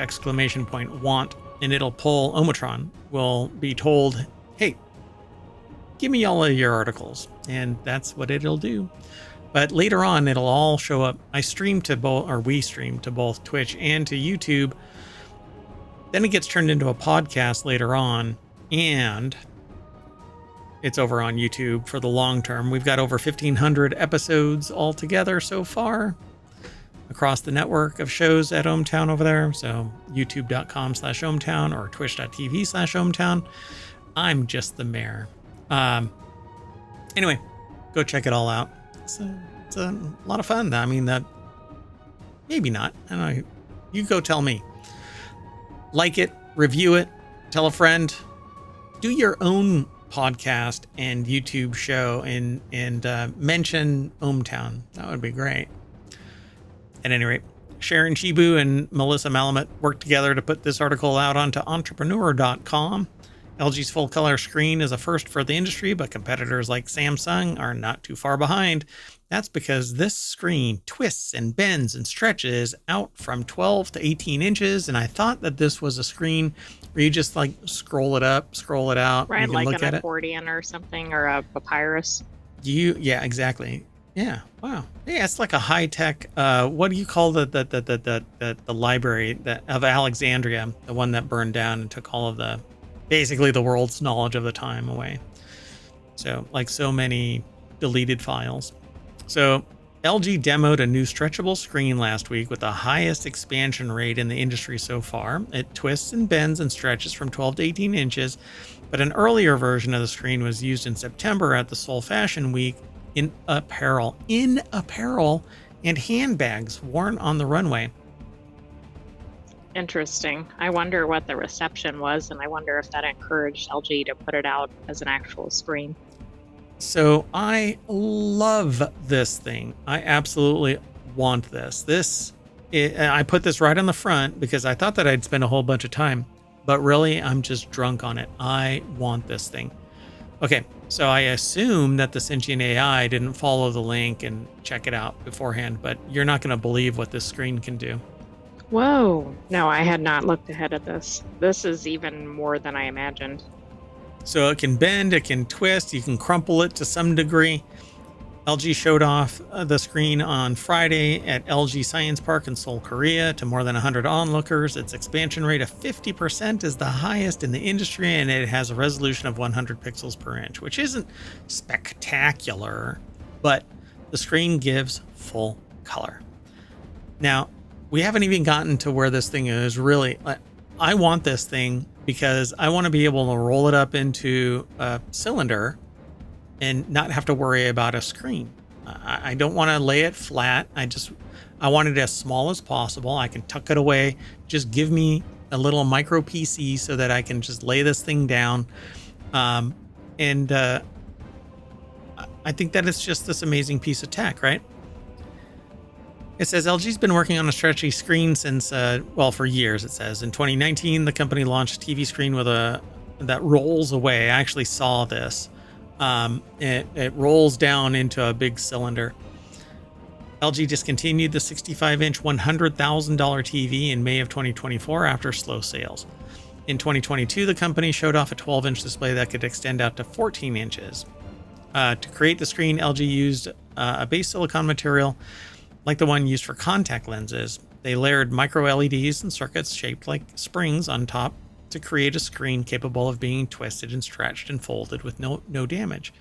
!want and it'll pull ohmTown. Will be told, hey, give me all of your articles. And that's what it'll do. But later on, it'll all show up. We stream to both Twitch and to YouTube. Then it gets turned into a podcast later on. And it's over on YouTube for the long term. We've got over 1,500 episodes altogether so far across the network of shows at ohmTown over there. So youtube.com/ohmTown or twitch.tv/ohmTown. I'm just the mayor. Anyway, go check it all out. It's a lot of fun. I mean, that maybe not. I don't know. You go tell me. Like it, review it, tell a friend, do your own podcast and YouTube show and mention ohmTown. That would be great. At any rate, Sharon Shibu and Melissa Malamet worked together to put this article out onto entrepreneur.com. LG's full color screen is a first for the industry, but competitors like Samsung are not too far behind. That's because this screen twists and bends and stretches out from 12 to 18 inches. And I thought that this was a screen where you just like scroll it up, scroll it out. Right, you can like look an at accordion or something, or a papyrus. Yeah, exactly. Yeah. Wow. Yeah, it's like a high tech. What do you call the library of Alexandria, the one that burned down and took all of basically the world's knowledge of the time away. So like so many deleted files. So LG demoed a new stretchable screen last week with the highest expansion rate in the industry so far. It twists and bends and stretches from 12 to 18 inches, but an earlier version of the screen was used in September at the Seoul Fashion Week in apparel and handbags worn on the runway. Interesting. I wonder what the reception was, and I wonder if that encouraged LG to put it out as an actual screen. So I love this thing. I absolutely want this. I put this right on the front because I thought that I'd spend a whole bunch of time, but really I'm just drunk on it. I want this thing. Okay, so I assume that the sentient AI didn't follow the link and check it out beforehand, but you're not going to believe what this screen can do. Whoa. No, I had not looked ahead at this. This is even more than I imagined. So it can bend, it can twist, you can crumple it to some degree. LG showed off the screen on Friday at LG Science Park in Seoul, Korea to more than 100 onlookers. Its expansion rate of 50% is the highest in the industry, and it has a resolution of 100 pixels per inch, which isn't spectacular, but the screen gives full color. Now, we haven't even gotten to where this thing is really. I want this thing because I want to be able to roll it up into a cylinder and not have to worry about a screen. I don't want to lay it flat. I want it as small as possible. I can tuck it away. Just give me a little micro PC so that I can just lay this thing down. I think that it's just this amazing piece of tech, right? It says LG's been working on a stretchy screen since, for years, it says. In 2019, the company launched a TV screen that rolls away. I actually saw this. It rolls down into a big cylinder. LG discontinued the 65-inch $100,000 TV in May of 2024 after slow sales. In 2022, the company showed off a 12-inch display that could extend out to 14 inches. To create the screen, LG used a base silicon material like the one used for contact lenses. They layered micro LEDs and circuits shaped like springs on top to create a screen capable of being twisted and stretched and folded with no damage.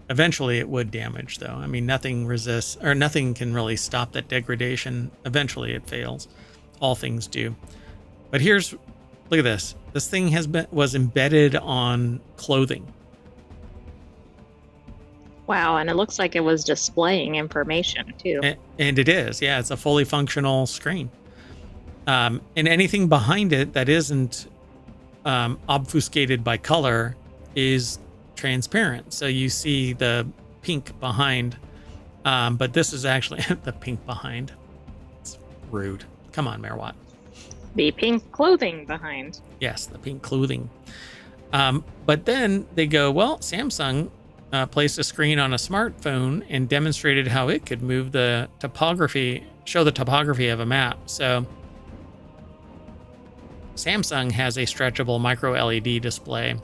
Eventually it would damage though. I mean, nothing can really stop that degradation. Eventually it fails. All things do. But look at this. This thing was embedded on clothing. Wow, and it looks like it was displaying information too. And it is, yeah, it's a fully functional screen. And anything behind it that isn't obfuscated by color is transparent. So you see the pink behind, but this is actually the pink behind. It's rude. Come on, Mayor Watt. The pink clothing behind. Yes, the pink clothing. But then they go, well, Samsung placed a screen on a smartphone and demonstrated how it could move the topography, show the topography of a map. So Samsung has a stretchable micro LED display,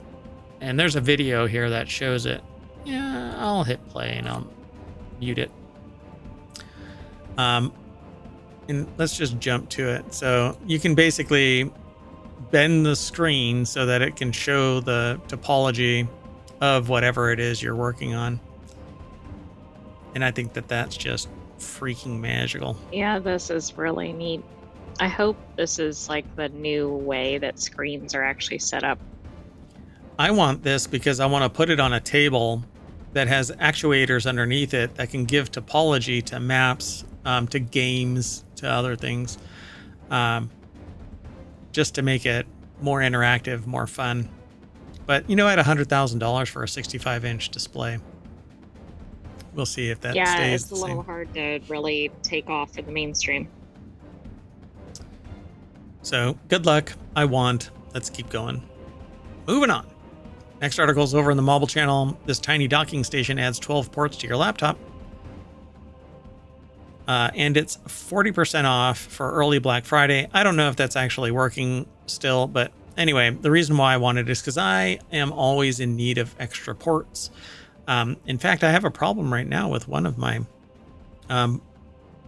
and there's a video here that shows it. Yeah, I'll hit play and I'll mute it. And let's just jump to it. So you can basically bend the screen so that it can show the topology of whatever it is you're working on. And I think that that's just freaking magical. Yeah, this is really neat. I hope this is like the new way that screens are actually set up. I want this because I want to put it on a table that has actuators underneath it that can give topology to maps, to games, to other things, just to make it more interactive, more fun. But, you know, at $100,000 for a 65-inch display, we'll see if that stays the same. It's a little hard to really take off for the mainstream. So, good luck. I want. Let's keep going. Moving on. Next article is over in the mobile channel. This tiny docking station adds 12 ports to your laptop. And it's 40% off for early Black Friday. I don't know if that's actually working still, but anyway, the reason why I wanted it is because I am always in need of extra ports. In fact, I have a problem right now with one of my, I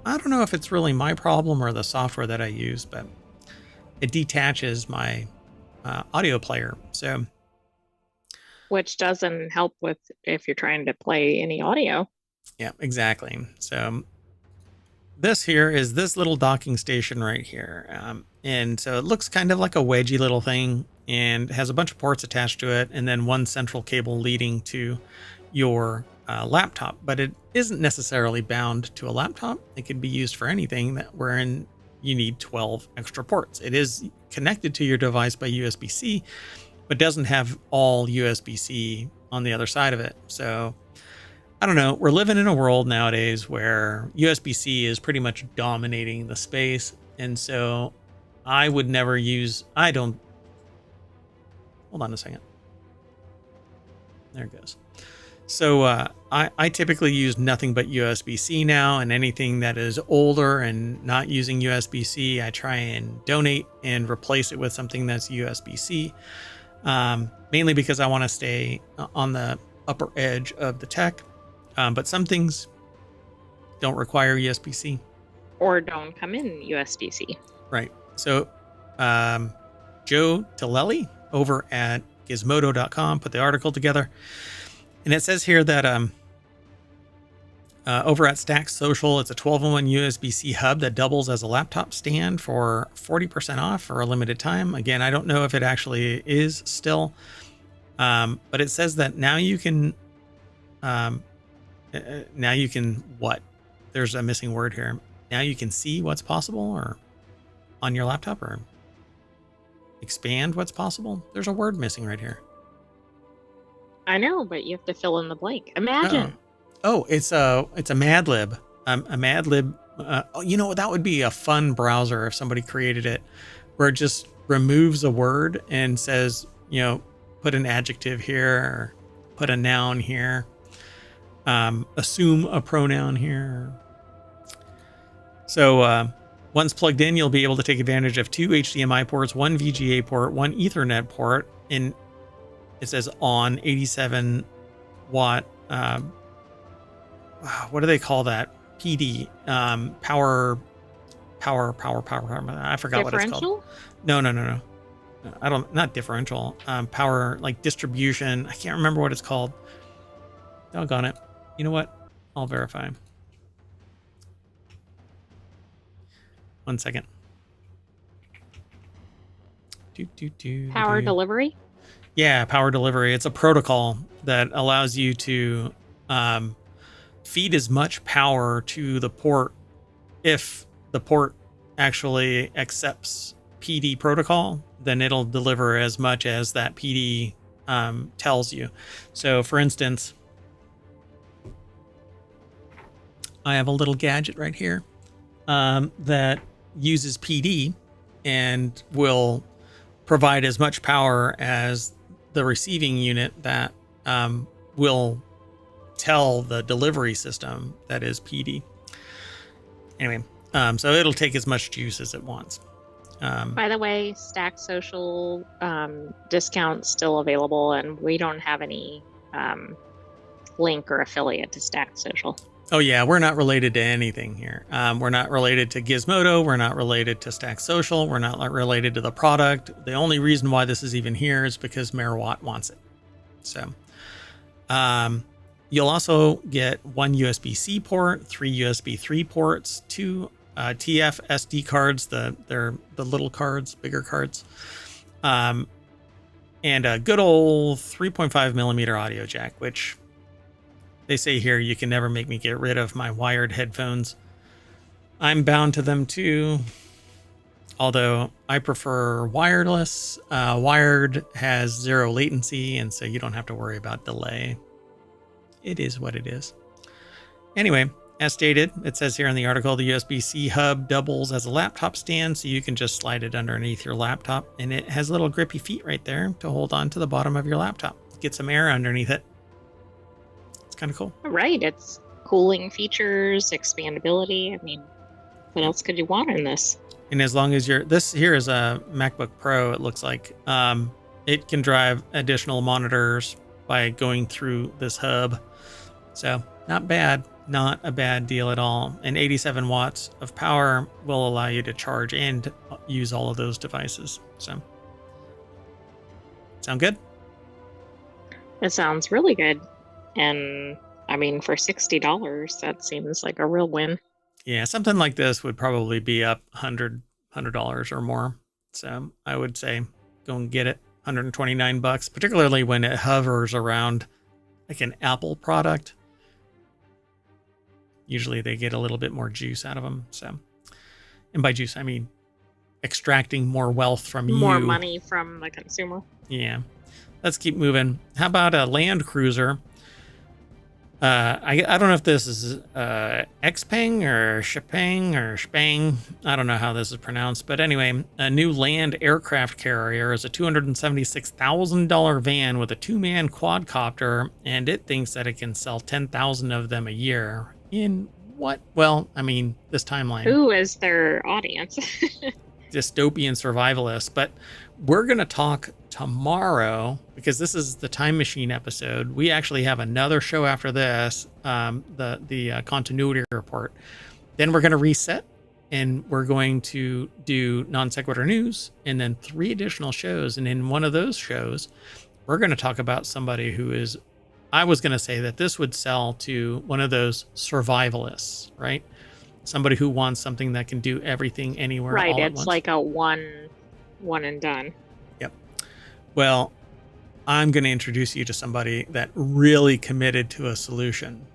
don't know if it's really my problem or the software that I use, but it detaches my audio player. So, which doesn't help with if you're trying to play any audio. Yeah, exactly. So this here is this little docking station right here. And so it looks kind of like a wedgy little thing and has a bunch of ports attached to it and then one central cable leading to your laptop. But it isn't necessarily bound to a laptop. It can be used for anything wherein you need 12 extra ports. It is connected to your device by USB-C, but doesn't have all USB-C on the other side of it. So I don't know. We're living in a world nowadays where USB-C is pretty much dominating the space. And so I would never use, hold on a second. There it goes. So I typically use nothing but USB-C now, and anything that is older and not using USB-C, I try and donate and replace it with something that's USB-C. Mainly because I want to stay on the upper edge of the tech. But some things don't require USB-C. Or don't come in USB-C. Right. So Joe Tillelli over at gizmodo.com put the article together. And it says here that over at Stack Social, it's a 12-in-1 USB-C hub that doubles as a laptop stand for 40% off for a limited time. Again, I don't know if it actually is still. But it says that now you can... what? There's a missing word here. Now you can see what's possible or on your laptop or expand what's possible. There's a word missing right here. I know, but you have to fill in the blank. Imagine. Oh, it's a Mad Lib. A Mad Lib. You know, that would be a fun browser if somebody created it where it just removes a word and says, you know, put an adjective here or put a noun here. Assume a pronoun here. So once plugged in, you'll be able to take advantage of 2 HDMI ports, 1 VGA port, 1 Ethernet port, and it says on 87 watt. What do they call that? PD. Power. I forgot what it's called. No. Not differential. Power, like distribution. I can't remember what it's called. Doggone it. You know what? I'll verify. 1 second. Power delivery? Yeah, power delivery. It's a protocol that allows you to feed as much power to the port if the port actually accepts PD protocol, then it'll deliver as much as that PD tells you. So for instance, I have a little gadget right here that uses PD and will provide as much power as the receiving unit that will tell the delivery system that is PD. Anyway, so it'll take as much juice as it wants. By the way, Stack Social discount still available, and we don't have any link or affiliate to Stack Social. Oh yeah, we're not related to anything here. We're not related to Gizmodo. We're not related to Stack Social. We're not related to the product. The only reason why this is even here is because Mayor Watt wants it. So, you'll also get 1 USB-C port, 3 USB 3 ports, 2 TF SD cards. They're the little cards, bigger cards, and a good old 3.5 millimeter audio jack, which they say here you can never make me get rid of my wired headphones. I'm bound to them too, although I prefer wireless. Wired has 0 latency, and so you don't have to worry about delay. It is what it is. Anyway, as stated, it says here in the article, the USB-C hub doubles as a laptop stand, so you can just slide it underneath your laptop, and it has little grippy feet right there to hold on to the bottom of your laptop. Get some air underneath it. It's kind of cool. Right. It's cooling features, expandability. I mean, what else could you want in this? And as long as this here is a MacBook Pro, it looks like it can drive additional monitors by going through this hub. So not bad, not a bad deal at all. And 87 watts of power will allow you to charge and use all of those devices. So sound good? It sounds really good. And I mean, for $60, that seems like a real win. Yeah, something like this would probably be up $100 or more. So I would say go and get it. $129, particularly when it hovers around like an Apple product. Usually they get a little bit more juice out of them. So, and by juice, I mean extracting more wealth from you. More money from the consumer. Yeah. Let's keep moving. How about a Land Cruiser? I don't know if this is Xpeng or Shipeng or Spang. I don't know how this is pronounced. But anyway, a new land aircraft carrier is a $276,000 van with a 2-man quadcopter, and it thinks that it can sell 10,000 of them a year. In what? Well, I mean, this timeline. Who is their audience? Dystopian survivalists. But we're going to talk tomorrow, because this is the Time Machine episode. We actually have another show after this, the continuity report. Then we're going to reset, and we're going to do non sequitur news, and then 3 additional shows. And in one of those shows, we're going to talk about somebody who is, I was going to say that this would sell to one of those survivalists, right? Somebody who wants something that can do everything anywhere. Right. All at It's once. like a one and done. Yep. Well, I'm going to introduce you to somebody that really committed to a solution.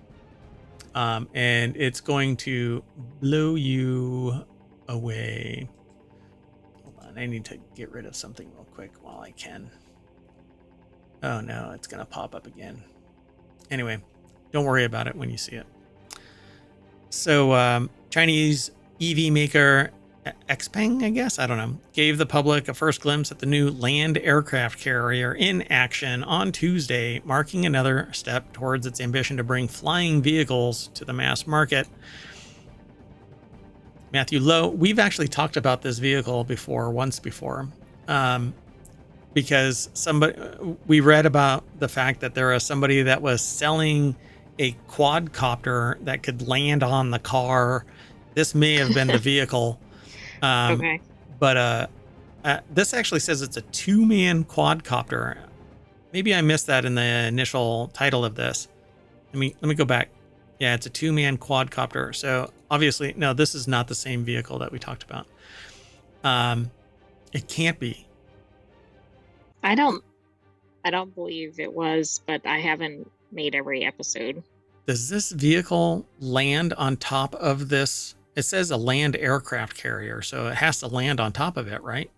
And it's going to blow you away. Hold on. I need to get rid of something real quick while I can. Oh no, it's going to pop up again. Anyway, don't worry about it when you see it. So, Chinese EV maker Xpeng, I guess, I don't know, gave the public a first glimpse at the new land aircraft carrier in action on Tuesday, marking another step towards its ambition to bring flying vehicles to the mass market. Matthew Lowe, we've actually talked about this vehicle once before, because we read about the fact that there was somebody that was selling a quadcopter that could land on the car. This may have been the vehicle. Okay. But this actually says it's a 2-man quadcopter. Maybe I missed that in the initial title of this. Let me go back. Yeah, it's a 2-man quadcopter. So obviously, no, this is not the same vehicle that we talked about. It can't be. I don't believe it was, but I haven't made every episode. Does this vehicle land on top of this? It says a land aircraft carrier, so it has to land on top of it, right?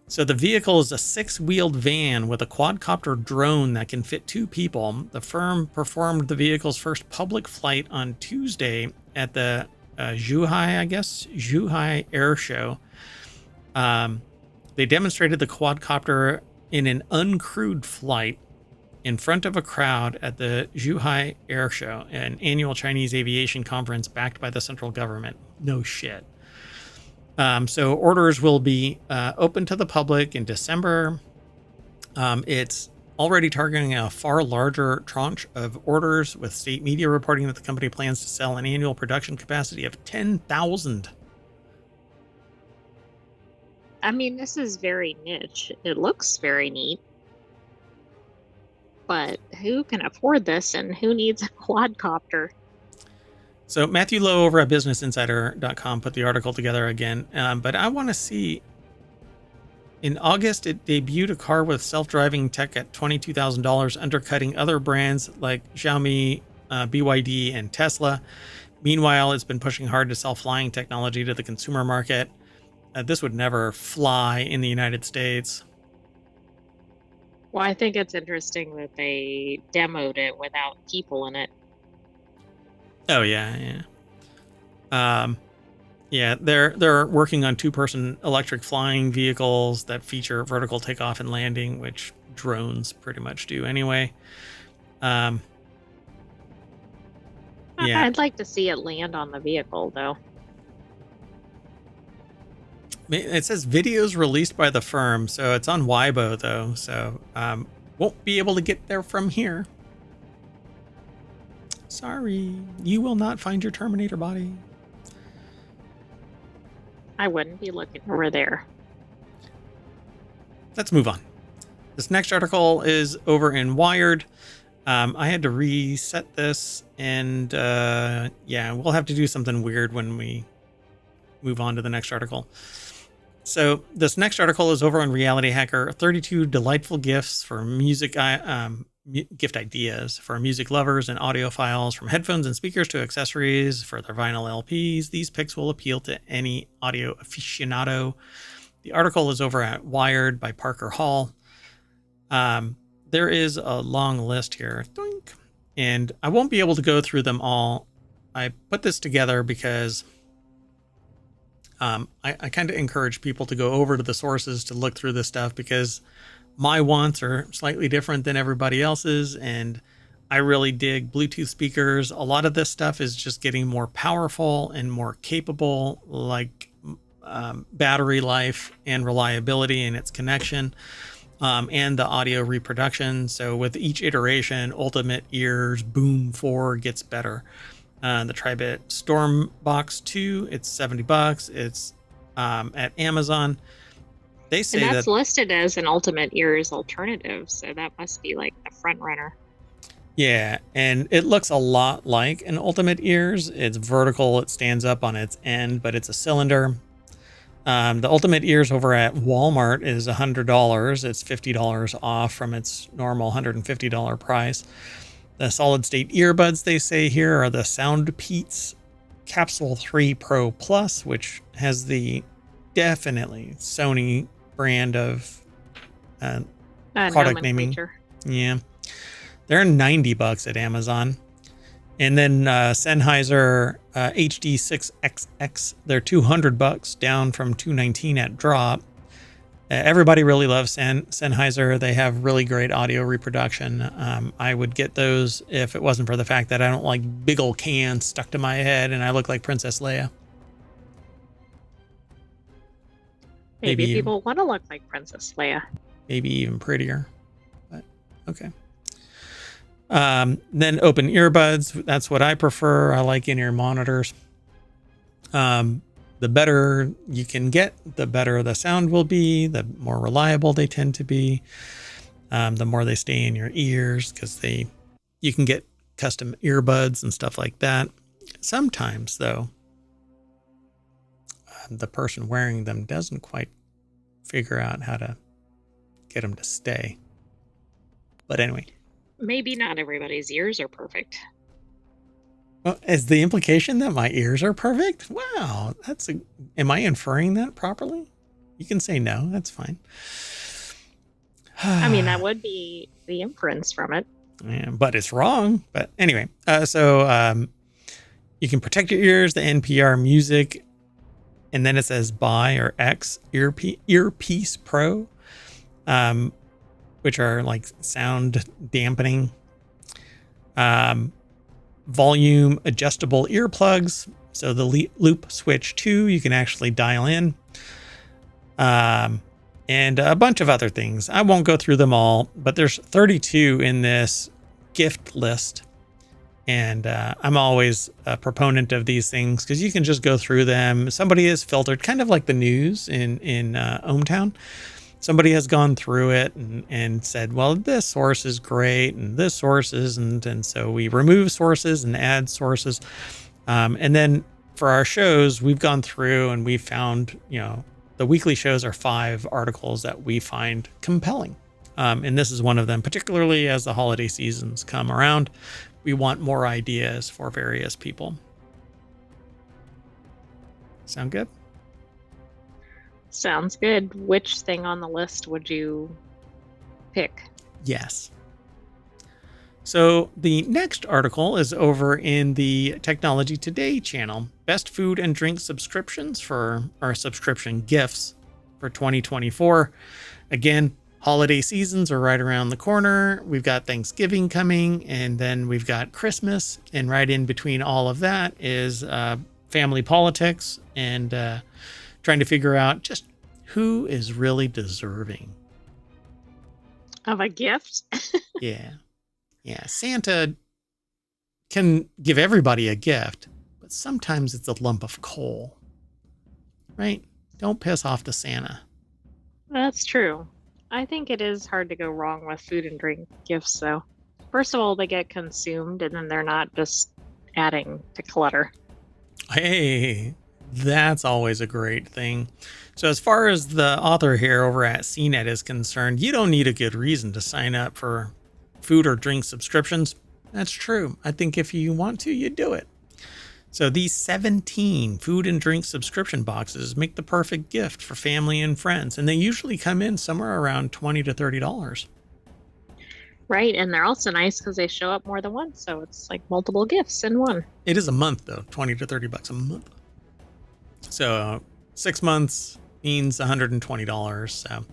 So the vehicle is a 6-wheeled van with a quadcopter drone that can fit 2 people. The firm performed the vehicle's first public flight on Tuesday at the Zhuhai Air Show. They demonstrated the quadcopter in an uncrewed flight in front of a crowd at the Zhuhai Air Show, an annual Chinese aviation conference backed by the central government. No shit. So orders will be open to the public in December. It's already targeting a far larger tranche of orders, with state media reporting that the company plans to sell an annual production capacity of 10,000. I mean, this is very niche. It looks very neat. But who can afford this and who needs a quadcopter? So Matthew Lowe over at businessinsider.com put the article together again. But I want to see, in August, it debuted a car with self-driving tech at $22,000, undercutting other brands like Xiaomi, BYD, and Tesla. Meanwhile, it's been pushing hard to sell flying technology to the consumer market. This would never fly in the United States. Well, I think it's interesting that they demoed it without people in it. Oh yeah. Yeah, they're working on 2-person electric flying vehicles that feature vertical takeoff and landing, which drones pretty much do anyway. Yeah, I'd like to see it land on the vehicle, though. it says videos released by the firm, so it's on Weibo though, so won't be able to get there from here. Sorry, you will not find your Terminator body. I wouldn't be looking over there. Let's move on. This next article is over in Wired. I had to reset this, and yeah, we'll have to do something weird when we move on to the next article. So this next article is over on Reality Hacker, 32 delightful gifts for music, gift ideas for music lovers and audiophiles, from headphones and speakers to accessories for their vinyl LPs. These picks will appeal to any audio aficionado. The article is over at Wired by Parker Hall. There is a long list here, and I won't be able to go through them all. I put this together because I kind of encourage people to go over to the sources to look through this stuff, because my wants are slightly different than everybody else's, and I really dig Bluetooth speakers. A lot of this stuff is just getting more powerful and more capable, like battery life and reliability in its connection, and the audio reproduction. So with each iteration, Ultimate Ears Boom 4 gets better. The Tribit Storm Box 2, it's $70. It's at Amazon. They say and that's listed as an Ultimate Ears alternative, so that must be like the front runner. Yeah, and it looks a lot like an Ultimate Ears. It's vertical, it stands up on its end, but it's a cylinder. The Ultimate Ears over at Walmart is $100. It's $50 off from its normal $150 price. The solid state earbuds, they say here, are the Soundpeats Capsule 3 Pro Plus, which has the definitely Sony brand of product naming. Yeah. They're $90 at Amazon. And then Sennheiser HD6XX, they're $200, down from $219 at drop. Everybody really loves Sennheiser. They have really great audio reproduction. I would get those if it wasn't for the fact that I don't like big old cans stuck to my head and I look like Princess Leia. Maybe people want to look like Princess Leia. Maybe even prettier. But okay. Then open earbuds. That's what I prefer. I like in-ear monitors. The better you can get, the better the sound will be, the more reliable they tend to be, the more they stay in your ears, because you can get custom earbuds and stuff like that. Sometimes, though, the person wearing them doesn't quite figure out how to get them to stay. But anyway. Maybe not everybody's ears are perfect. Well, is the implication that my ears are perfect? Wow, am I inferring that properly? You can say no, that's fine. I mean, that would be the inference from it. Yeah, but it's wrong. But anyway, so you can protect your ears, the NPR Music, and then it says buy or X Earpiece Pro. which are like sound dampening. Volume adjustable earplugs. So the loop switch 2, you can actually dial in. And a bunch of other things. I won't go through them all, but there's 32 in this gift list. And I'm always a proponent of these things because you can just go through them. Somebody has filtered, kind of like the news in ohmTown. Somebody has gone through it and said, well, this source is great and this source isn't. And so we remove sources and add sources. And then for our shows, we've gone through and we found, the weekly shows are 5 articles that we find compelling. And this is one of them, particularly as the holiday seasons come around. We want more ideas for various people. Sound good? Sounds good. Which thing on the list would you pick? Yes. So the next article is over in the Technology Today channel. Best food and drink subscriptions for our subscription gifts for 2024. Again, holiday seasons are right around the corner. We've got Thanksgiving coming, and then we've got Christmas. And right in between all of that is family politics and trying to figure out just who is really deserving of a gift. Yeah. Santa can give everybody a gift, but sometimes it's a lump of coal, right? Don't piss off the Santa. That's true. I think it is hard to go wrong with food and drink gifts, though. First of all, they get consumed, and then they're not just adding to clutter. Hey, that's always a great thing. So as far as the author here over at CNET is concerned, you don't need a good reason to sign up for food or drink subscriptions. That's true. I think if you want to, you do it. So these 17 food and drink subscription boxes make the perfect gift for family and friends. And they usually come in somewhere around $20 to $30. Right. And they're also nice because they show up more than once. So it's like multiple gifts in one. It is a month though, 20 to 30 bucks a month. So 6 months means $120. So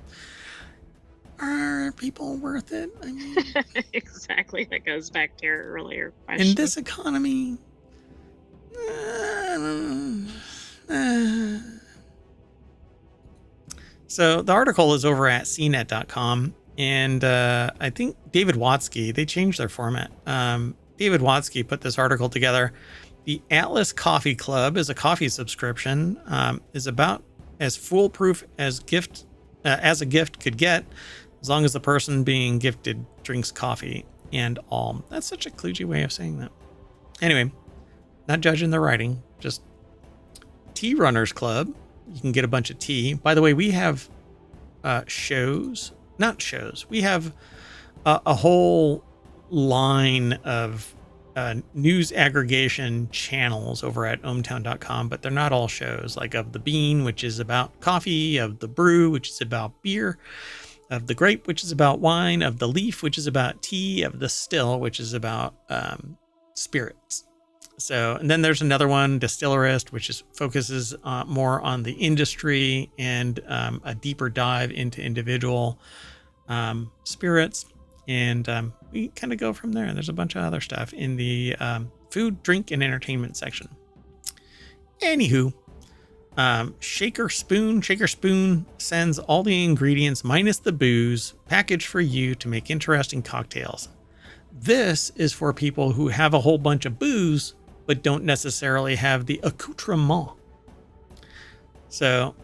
are people worth it? I mean, exactly. That goes back to your earlier question. in this economy, So the article is over at cnet.com, and I think David Watsky, they changed their format. David Watsky put this article together. The Atlas Coffee Club is a coffee subscription, is about as foolproof as a gift could get, as long as the person being gifted drinks coffee and all. That's such a kludgy way of saying that. Anyway, not judging the writing, just Tea Runners Club. You can get a bunch of tea. By the way, we have we have a whole line of news aggregation channels over at ohmTown.com, but they're not all shows, like of the Bean, which is about coffee, of the Brew, which is about beer, of the Grape, which is about wine, of the Leaf, which is about tea, of the Still, which is about spirits. So, and then there's another one, Distillerist, which focuses more on the industry and a deeper dive into individual spirits. And we kind of go from there. There's a bunch of other stuff in the food, drink, and entertainment section. Anywho, Shaker Spoon sends all the ingredients minus the booze packaged for you to make interesting cocktails. This is for people who have a whole bunch of booze but don't necessarily have the accoutrement. So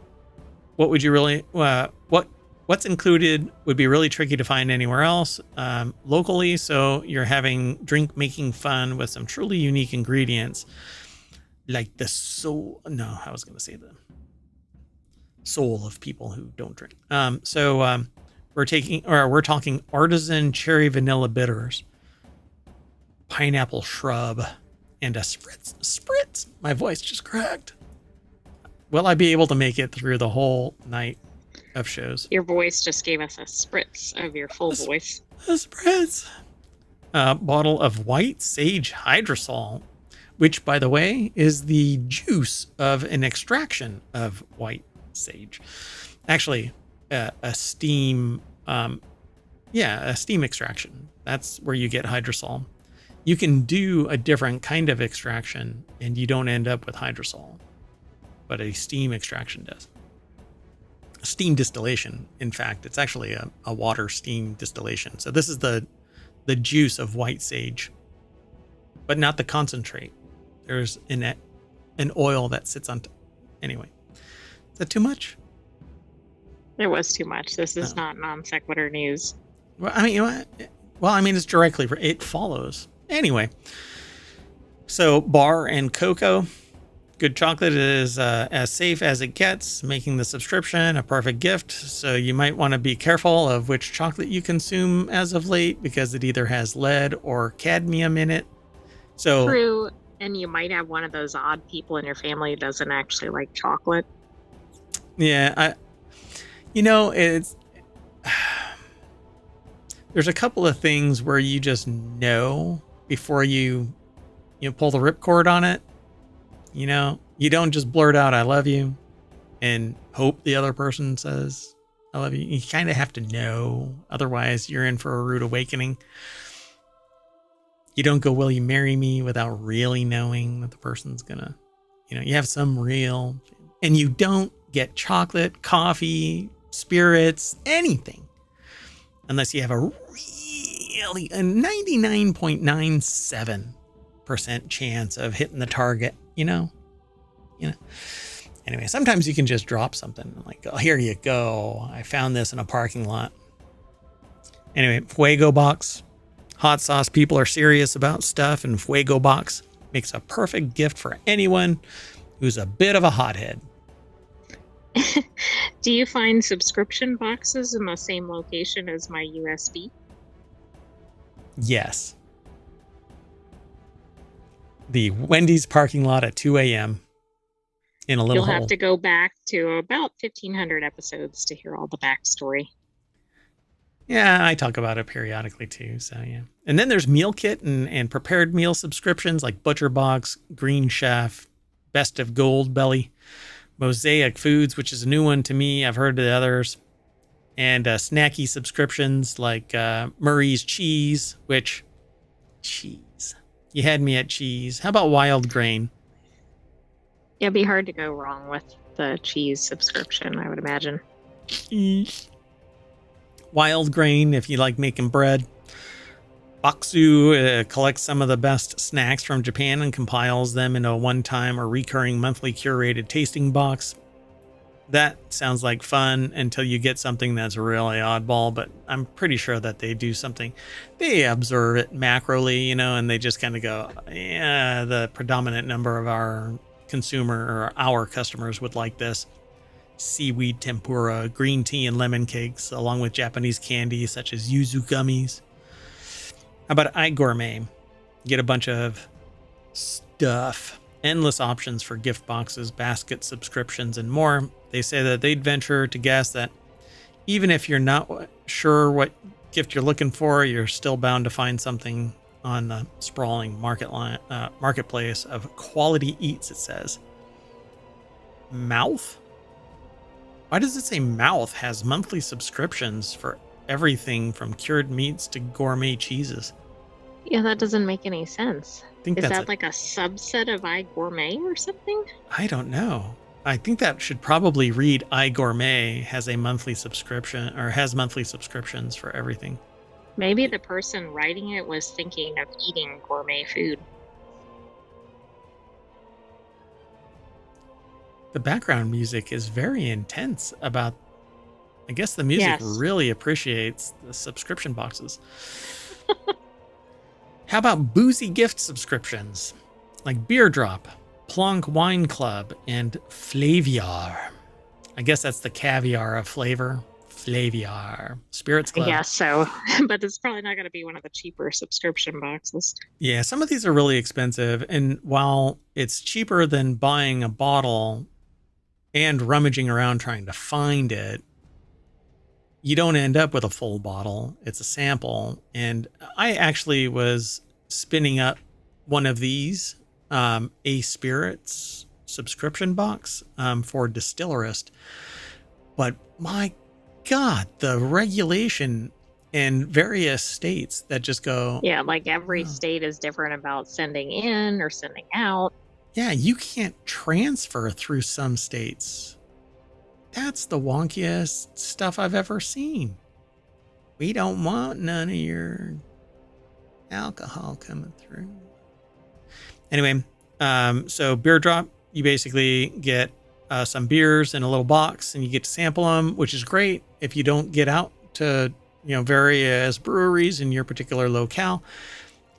what would you really, what's included would be really tricky to find anywhere else locally. So you're having drink making fun with some truly unique ingredients like the soul. No, I was going to say the soul of people who don't drink. We're talking artisan cherry vanilla bitters, pineapple shrub, and a spritz. My voice just cracked. Will I be able to make it through the whole night of shows? Your voice just gave us a spritz of your full voice. A spritz. Bottle of white sage hydrosol, which, by the way, is the juice of an extraction of white sage. Actually, a steam Yeah, a steam extraction. That's where you get hydrosol. You can do a different kind of extraction and you don't end up with hydrosol, but a steam extraction does. Steam distillation, in fact, it's actually a water steam distillation. So this is the juice of white sage, but not the concentrate. There's an oil that sits on anyway. Is that too much? It was too much. This is not non sequitur news. Well, I mean, you know what? Well, I mean, it's directly, it follows. Anyway, so bar and cocoa. Good chocolate is as safe as it gets, making the subscription a perfect gift. So you might want to be careful of which chocolate you consume as of late, because it either has lead or cadmium in it. So true, and you might have one of those odd people in your family who doesn't actually like chocolate. Yeah, it's there's a couple of things where you just know before you pull the ripcord on it. You don't just blurt out, "I love you," and hope the other person says, "I love you." You kind of have to know. Otherwise, you're in for a rude awakening. You don't go, "Will you marry me?" without really knowing that the person's gonna, you have some real, and you don't get chocolate, coffee, spirits, anything, unless you have a 99.97% chance of hitting the target, Anyway, sometimes you can just drop something like, "Oh, here you go. I found this in a parking lot." Anyway, Fuego Box. Hot sauce people are serious about stuff, and Fuego Box makes a perfect gift for anyone who's a bit of a hothead. Do you find subscription boxes in the same location as my USB? Yes. The Wendy's parking lot at 2 a.m. in a little You'll hole. have to go back to about 1,500 episodes to hear all the backstory. Yeah, I talk about it periodically too, so yeah. And then there's meal kit and prepared meal subscriptions like Butcher Box, Green Chef, Best of Gold Belly, Mosaic Foods, which is a new one to me. I've heard of the others. And snacky subscriptions like Murray's Cheese, cheese. You had me at cheese. How about Wild Grain? It'd be hard to go wrong with the cheese subscription, I would imagine. Wild Grain, if you like making bread. Baksu collects some of the best snacks from Japan and compiles them into a one-time or recurring monthly curated tasting box. That sounds like fun until you get something that's really oddball, but I'm pretty sure that they do something. They observe it macroly, and they just kind of go, yeah, the predominant number of our customers would like this. Seaweed tempura, green tea and lemon cakes, along with Japanese candy such as yuzu gummies. How about iGourmet? Get a bunch of stuff. Endless options for gift boxes, basket subscriptions, and more. They say that they'd venture to guess that even if you're not sure what gift you're looking for, you're still bound to find something on the sprawling marketplace of quality eats, it says. Mouth? Why does it say Mouth has monthly subscriptions for everything from cured meats to gourmet cheeses? Yeah, that doesn't make any sense. Is that like a subset of iGourmet or something? I don't know. I think that should probably read iGourmet has a monthly subscription or has monthly subscriptions for everything. Maybe the person writing it was thinking of eating gourmet food. The background music is very intense about, I guess the music really appreciates the subscription boxes. How about boozy gift subscriptions like Beer Drop, Plonk Wine Club, and Flaviar? I guess that's the caviar of flavor. Flaviar. Spirits Club. Yeah, so, but it's probably not going to be one of the cheaper subscription boxes. Yeah, some of these are really expensive. And while it's cheaper than buying a bottle and rummaging around trying to find it, you don't end up with a full bottle. It's a sample. And I actually was spinning up one of these, a spirits subscription box for Distillerist. But my God, the regulation in various states that just go, Yeah, like every oh, state is different about sending in or sending out. yeah, you can't transfer through some states. That's the wonkiest stuff I've ever seen. We don't want none of your alcohol coming through. Anyway, so beer drop, you basically get some beers in a little box and you get to sample them, which is great if you don't get out to, various breweries in your particular locale.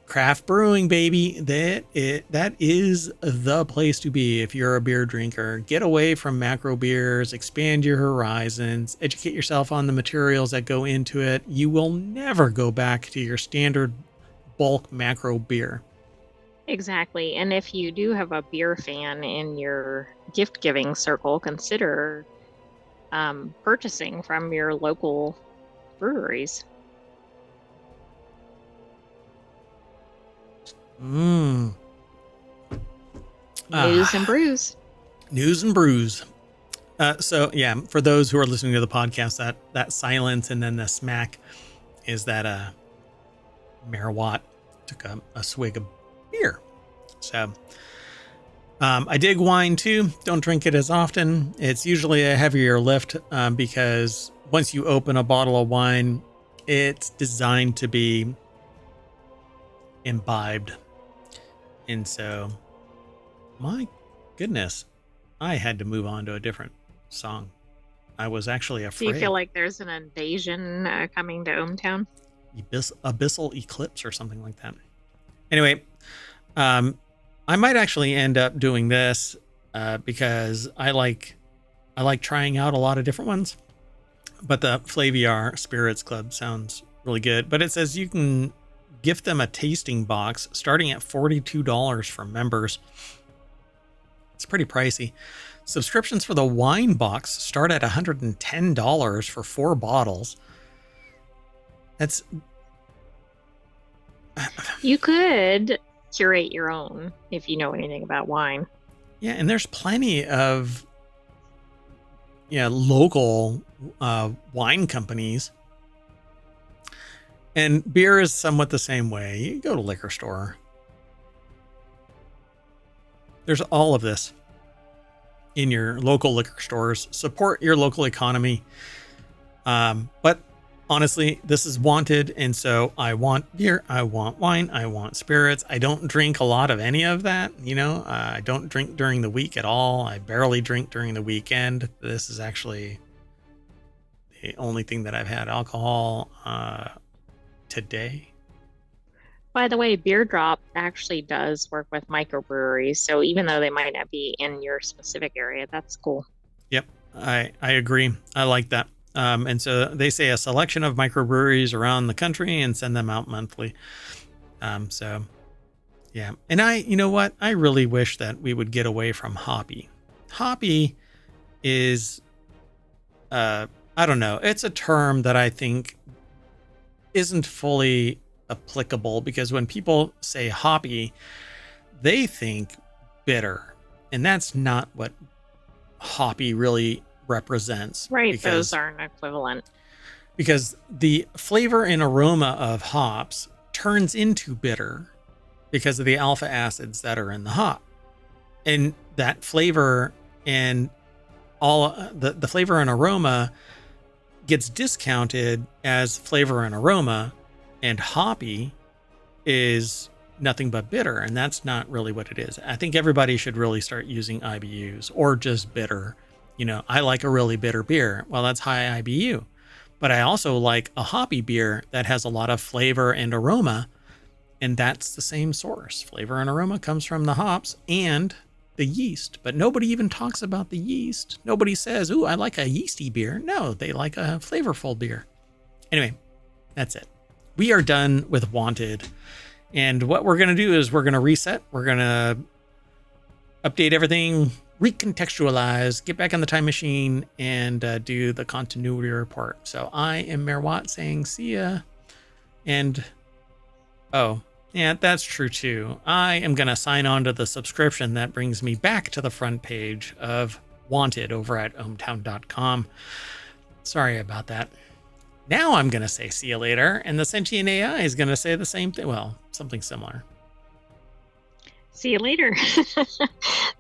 Craft brewing, baby, that is the place to be if you're a beer drinker. Get away from macro beers, expand your horizons, educate yourself on the materials that go into it. You will never go back to your standard bulk macro beer. Exactly. And if you do have a beer fan in your gift giving circle, consider purchasing from your local breweries. News and brews. News and brews. So yeah, for those who are listening to the podcast, that silence and then the smack is that Mayor Watt took a swig of beer. So I dig wine too. Don't drink it as often. It's usually a heavier lift because once you open a bottle of wine, it's designed to be imbibed. And so, my goodness, I had to move on to a different song. I was actually afraid. Do you feel like there's an invasion coming to ohmTown? Abyssal eclipse or something like that. Anyway, I might actually end up doing this because I like trying out a lot of different ones. But the Flaviar Spirits Club sounds really good. But it says you can gift them a tasting box starting at $42 for members. It's pretty pricey. Subscriptions for the wine box start at $110 for 4 bottles. That's... You could curate your own if you know anything about wine. Yeah, and there's plenty of local wine companies. And beer is somewhat the same way. You go to a liquor store. There's all of this in your local liquor stores. Support your local economy. But honestly, this is wanted. And so I want beer. I want wine. I want spirits. I don't drink a lot of any of that. I don't drink during the week at all. I barely drink during the weekend. This is actually the only thing that I've had alcohol today. By the way, Beer Drop actually does work with microbreweries. So even though they might not be in your specific area, that's cool. Yep, I agree. I like that. And so they say a selection of microbreweries around the country and send them out monthly. So yeah. And you know what? I really wish that we would get away from hoppy. Hoppy is, I don't know. It's a term that I think isn't fully applicable because when people say hoppy, they think bitter. And that's not what hoppy really represents. Right, those aren't equivalent. Because the flavor and aroma of hops turns into bitter because of the alpha acids that are in the hop. And that flavor and all the flavor and aroma gets discounted as flavor and aroma, and hoppy is nothing but bitter, and that's not really what it is. I think everybody should really start using IBUs or just bitter. I like a really bitter beer. Well, that's high IBU. But I also like a hoppy beer that has a lot of flavor and aroma, and that's the same source. Flavor and aroma comes from the hops and the yeast, but nobody even talks about the yeast. Nobody says, ooh, I like a yeasty beer. No, they like a flavorful beer. Anyway, that's it. We are done with Wanted. And what we're going to do is we're going to reset. We're going to update everything, recontextualize, get back on the time machine, and do the continuity report. So I am Mayor Watt saying see ya. And, oh, yeah, that's true too. I am going to sign on to the subscription that brings me back to the front page of Wanted over at ohmTown.com. Sorry about that. Now I'm going to say see you later, and the sentient AI is going to say the same thing. Well, something similar. See you later.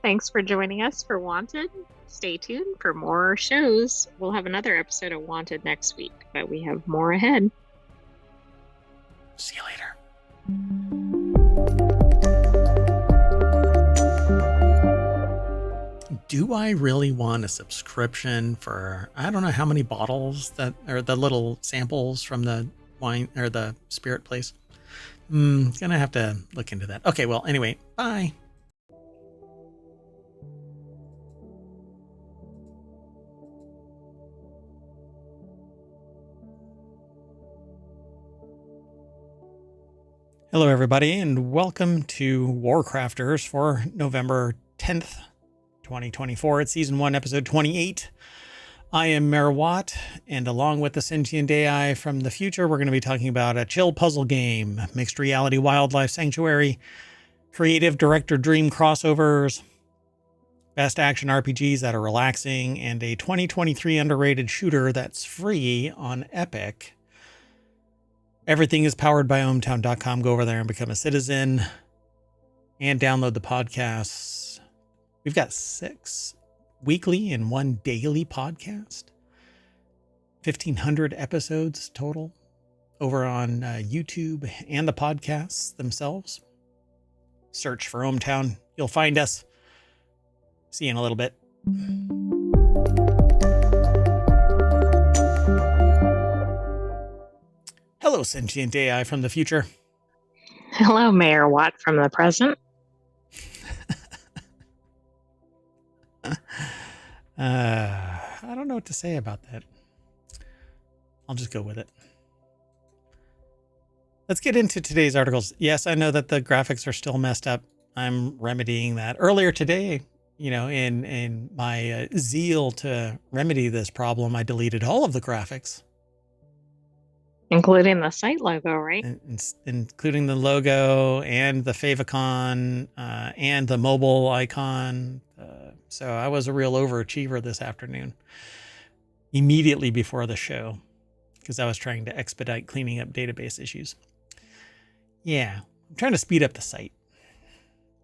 Thanks for joining us for Wanted. Stay tuned for more shows. We'll have another episode of Wanted next week, but we have more ahead. See you later. Do I really want a subscription for, I don't know how many bottles that are the little samples from the wine or the spirit place? Gonna have to look into that. Okay, well, anyway, bye. Hello, everybody, and welcome to WarCrafters for November 10th, 2024. It's Season 1, Episode 28. I am Mayor Watt, and along with the sentient AI from the future, we're going to be talking about a chill puzzle game, mixed reality wildlife sanctuary, creative director dream crossovers, best action RPGs that are relaxing, and a 2023 underrated shooter that's free on Epic. Everything is powered by ohmTown.com. Go over there and become a citizen and download the podcasts. We've got 6 weekly and 1 daily podcast. 1,500 episodes total over on YouTube and the podcasts themselves. Search for ohmTown. You'll find us. See you in a little bit. Hello, sentient AI from the future. Hello, Mayor Watt from the present. I don't know what to say about that. I'll just go with it. Let's get into today's articles. Yes, I know that the graphics are still messed up. I'm remedying that. Earlier today, in my zeal to remedy this problem, I deleted all of the graphics. Including the site logo, right? Including the logo and the favicon and the mobile icon. So I was a real overachiever this afternoon, immediately before the show, because I was trying to expedite cleaning up database issues. Yeah, I'm trying to speed up the site.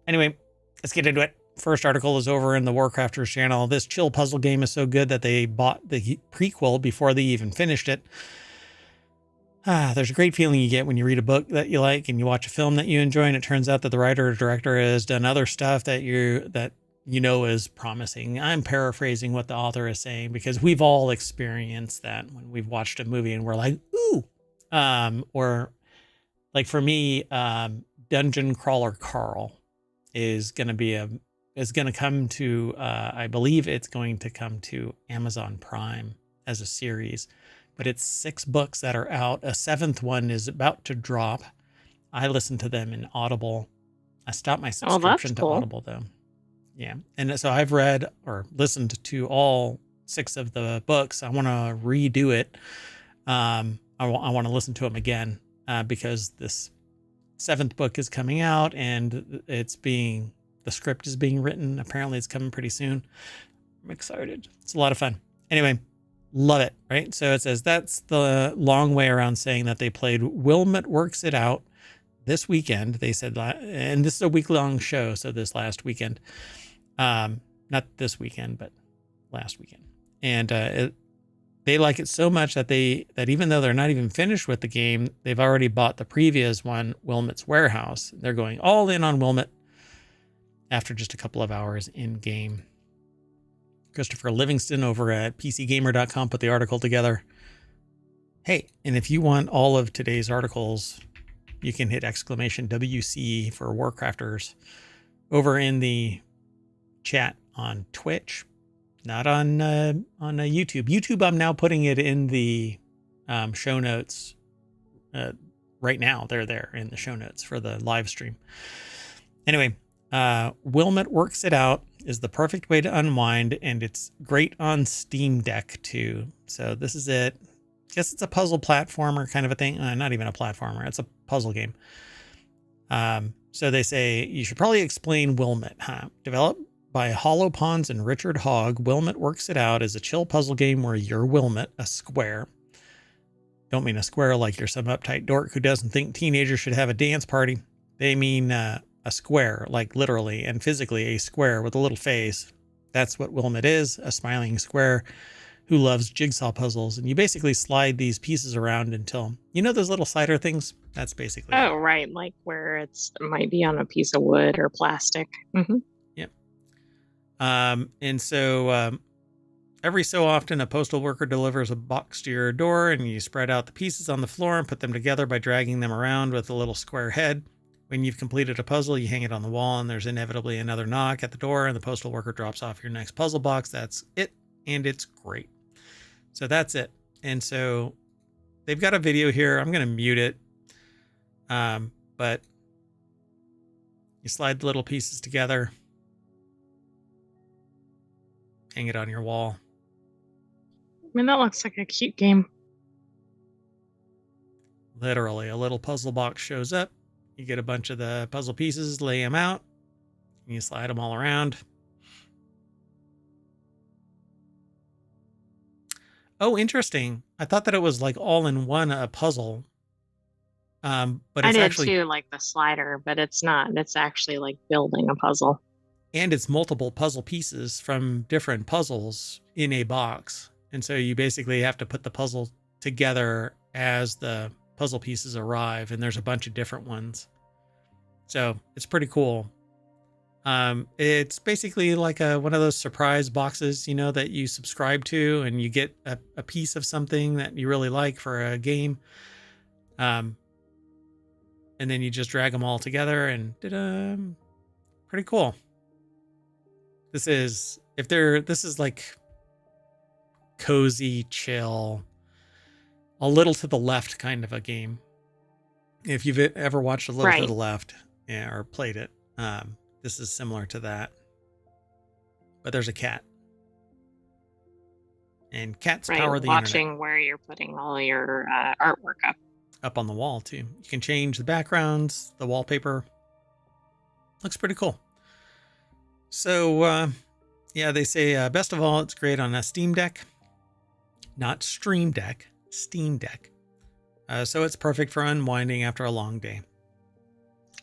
Anyway, let's get into it. First article is over in the WarCrafters channel. This chill puzzle game is so good that they bought the prequel before they even finished it. There's a great feeling you get when you read a book that you like and you watch a film that you enjoy, and it turns out that the writer or director has done other stuff that you know is promising. I'm paraphrasing what the author is saying because we've all experienced that when we've watched a movie and we're like, ooh. Or like for me, Dungeon Crawler Carl is going to come to, I believe it's going to come to Amazon Prime as a series. But it's 6 books that are out. A 7th one is about to drop. I listen to them in Audible. I stopped my subscription to Audible, though. Yeah. And so I've read or listened to all 6 of the books. I want to redo it. I want to listen to them again because this 7th book is coming out and the script is being written. Apparently it's coming pretty soon. I'm excited. It's a lot of fun. Anyway. Love it, right? So it says that's the long way around saying that they played Wilmot Works It Out this weekend. They said, and this is a week-long show, so this last weekend. Not this weekend, but last weekend. And they like it so much that even though they're not even finished with the game, they've already bought the previous one, Wilmot's Warehouse. They're going all in on Wilmot after just a couple of hours in-game. Christopher Livingston over at PCGamer.com put the article together. Hey, and if you want all of today's articles, you can hit !WC for WarCrafters over in the chat on Twitch, not on YouTube. YouTube, I'm now putting it in the show notes right now. They're there in the show notes for the live stream. Anyway, Wilmot Works It Out is the perfect way to unwind, and it's great on Steam Deck too. So this is it. Guess it's a puzzle platformer kind of a thing. Not even a platformer. It's a puzzle game. So they say you should probably explain Wilmot, huh? Developed by Hollow Ponds and Richard Hogg, Wilmot Works It Out is a chill puzzle game where you're Wilmot, a square, don't mean a square like you're some uptight dork who doesn't think teenagers should have a dance party. They mean a square, like literally and physically a square with a little face. That's what Wilmot is, a smiling square who loves jigsaw puzzles. And you basically slide these pieces around until, you know those little slider things? That's basically it. Oh, right. Like where it might be on a piece of wood or plastic. Mm-hmm. Yep. And so every so often, a postal worker delivers a box to your door, and you spread out the pieces on the floor and put them together by dragging them around with a little square head. When you've completed a puzzle, you hang it on the wall, and there's inevitably another knock at the door, and the postal worker drops off your next puzzle box. That's it, and it's great. So that's it. And so they've got a video here. I'm going to mute it. But you slide the little pieces together, hang it on your wall. I mean, that looks like a cute game. Literally, a little puzzle box shows up. You get a bunch of the puzzle pieces, lay them out, and you slide them all around. Oh, interesting. I thought that it was like all in one puzzle. But it's I did actually too, like the slider, but it's not. It's actually like building a puzzle. And it's multiple puzzle pieces from different puzzles in a box. And so you basically have to put the puzzle together as the puzzle pieces arrive. And there's a bunch of different ones. So it's pretty cool. It's basically like one of those surprise boxes, you know, that you subscribe to and you get a piece of something that you really like for a game. And then you just drag them all together and pretty cool. This is like cozy, chill, a little to the left kind of a game. If you've ever watched A Little to the Left, yeah, or played it, this is similar to that. But there's a cat. And cats power the watching internet. Where you're putting all your artwork up. Up on the wall, too. You can change the backgrounds, the wallpaper. Looks pretty cool. So, yeah, they say, best of all, it's great on a Steam Deck. Not Stream Deck, Steam Deck. So it's perfect for unwinding after a long day.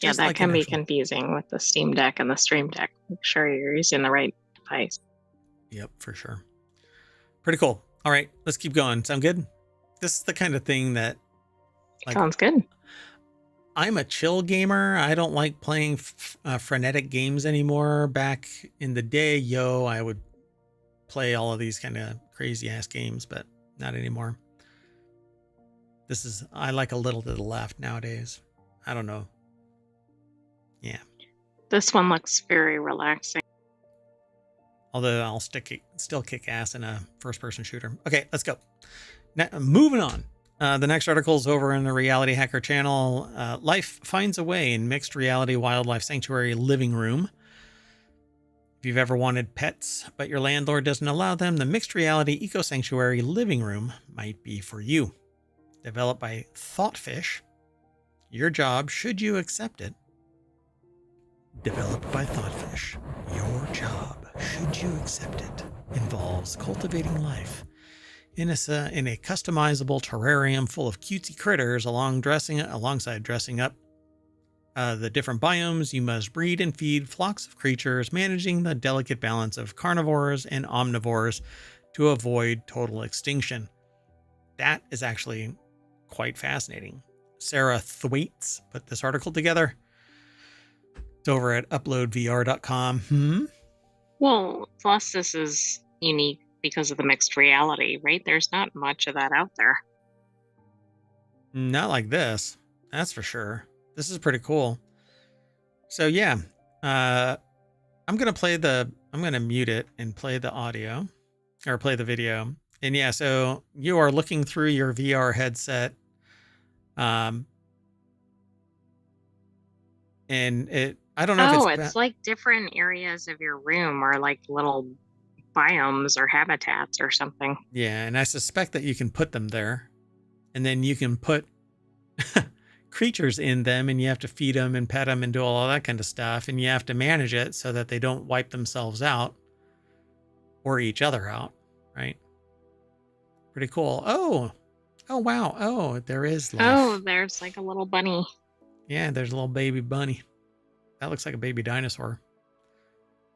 Yeah, that can be confusing with the Steam Deck and the Stream Deck. Make sure you're using the right device. Yep, for sure. Pretty cool. All right, let's keep going. Sound good? This is the kind of thing that... Sounds good. I'm a chill gamer. I don't like playing frenetic games anymore. Back in the day, I would play all of these kind of crazy ass games, but not anymore. I like a little to the left nowadays. I don't know. Yeah. This one looks very relaxing. Although I'll still kick ass in a first-person shooter. Okay, let's go. Now, moving on. The next article is over in the Reality Hacker channel. Life finds a way in mixed reality wildlife sanctuary living room. If you've ever wanted pets, but your landlord doesn't allow them, the mixed reality eco sanctuary living room might be for you. Developed by Thoughtfish. Your job, should you accept it. Developed by Thoughtfish. Your job, should you accept it, involves cultivating life in a customizable terrarium full of cutesy critters alongside dressing up the different biomes. You must breed and feed flocks of creatures, managing the delicate balance of carnivores and omnivores to avoid total extinction. That is actually quite fascinating. Sarah Thwaites put this article together. It's over at uploadvr.com. Well, plus this is unique because of the mixed reality, right? There's not much of that out there. Not like this. That's for sure. This is pretty cool. So yeah, I'm going to mute it and play the audio or play the video. And yeah, so you are looking through your VR headset. And I don't know if it's like different areas of your room or like little biomes or habitats or something. Yeah, and I suspect that you can put them there. And then you can put creatures in them, and you have to feed them and pet them and do all that kind of stuff. And you have to manage it so that they don't wipe themselves out or each other out, right? Pretty cool. Oh, Oh, wow. Oh, there is Oh, life. there's like a little bunny. Yeah, there's a little baby bunny. That looks like a baby dinosaur.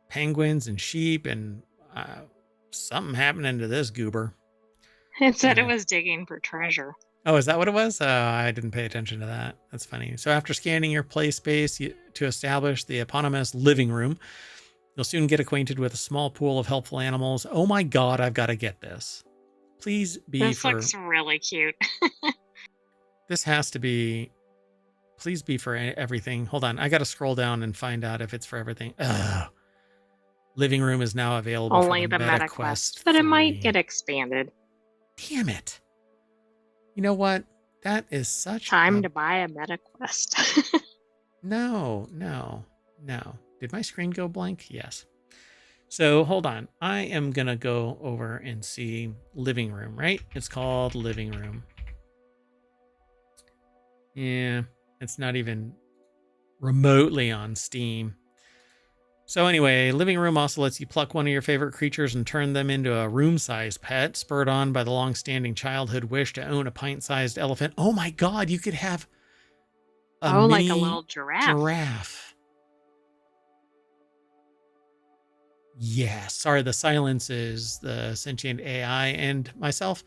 Penguins and sheep and something happening to this goober. It said it Anyway. was digging for treasure. Oh, is that what it was? I didn't pay attention to that. That's funny. So after scanning your play space to establish the eponymous living room, you'll soon get acquainted with a small pool of helpful animals. Oh my God, I've got to get this. Please be This for, looks really cute. this has to be, please be for everything. Hold on. I got to scroll down and find out if it's for everything. Ugh. Living room is now available for Only the the Meta Meta Quest Quest, but it might 3. get expanded. Damn it. You know what? That is such Time to buy a Meta Quest. No. Did my screen go blank? Yes. So hold on. I am going to go over and see living room, right? It's called living room. Yeah, it's not even remotely on Steam. So anyway, living room also lets you pluck one of your favorite creatures and turn them into a room-sized pet, spurred on by the long-standing childhood wish to own a pint-sized elephant. Oh my God, you could have a like a mini little giraffe. giraffe. Yeah, sorry, the silence is the sentient AI and myself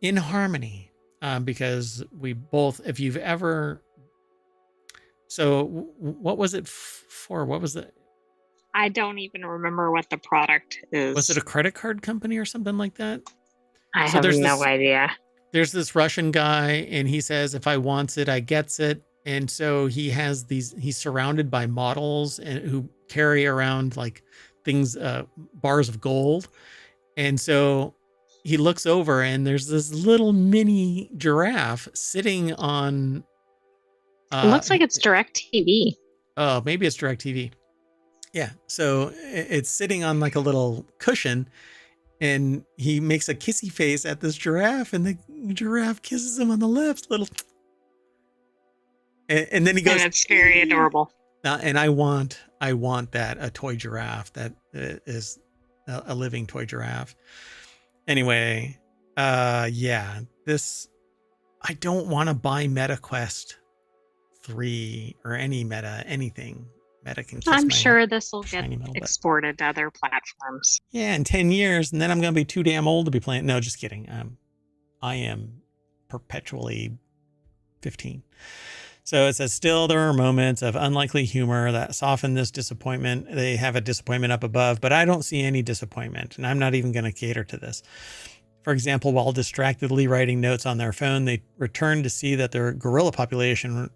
in harmony, because we both, if you've ever, so what was it for? What was it? I don't even remember what the product is. Was it a credit card company or something like that? I have no idea. There's this Russian guy, and he says, if I wants it, I gets it. And so he has he's surrounded by models and who carry around like things, bars of gold. And so he looks over and there's this little mini giraffe sitting on. It looks like it's DirecTV. Oh, maybe it's DirecTV. Yeah. So it's sitting on like a little cushion and he makes a kissy face at this giraffe and the giraffe kisses him on the lips, little. And then he goes, and it's very adorable. And I want that, a toy giraffe that is a living toy giraffe. Anyway, yeah, I don't want to buy MetaQuest 3 or any anything. Meta can kiss I'm my sure this will get metal butt. exported to other platforms. Yeah, in 10 years, and then I'm going to be too damn old to be playing. No, just kidding. I am perpetually 15. So it says, still there are moments of unlikely humor that soften this disappointment. They have a disappointment up above, but I don't see any disappointment, and I'm not even going to cater to this. For example, while distractedly writing notes on their phone, they returned to see that their gorilla population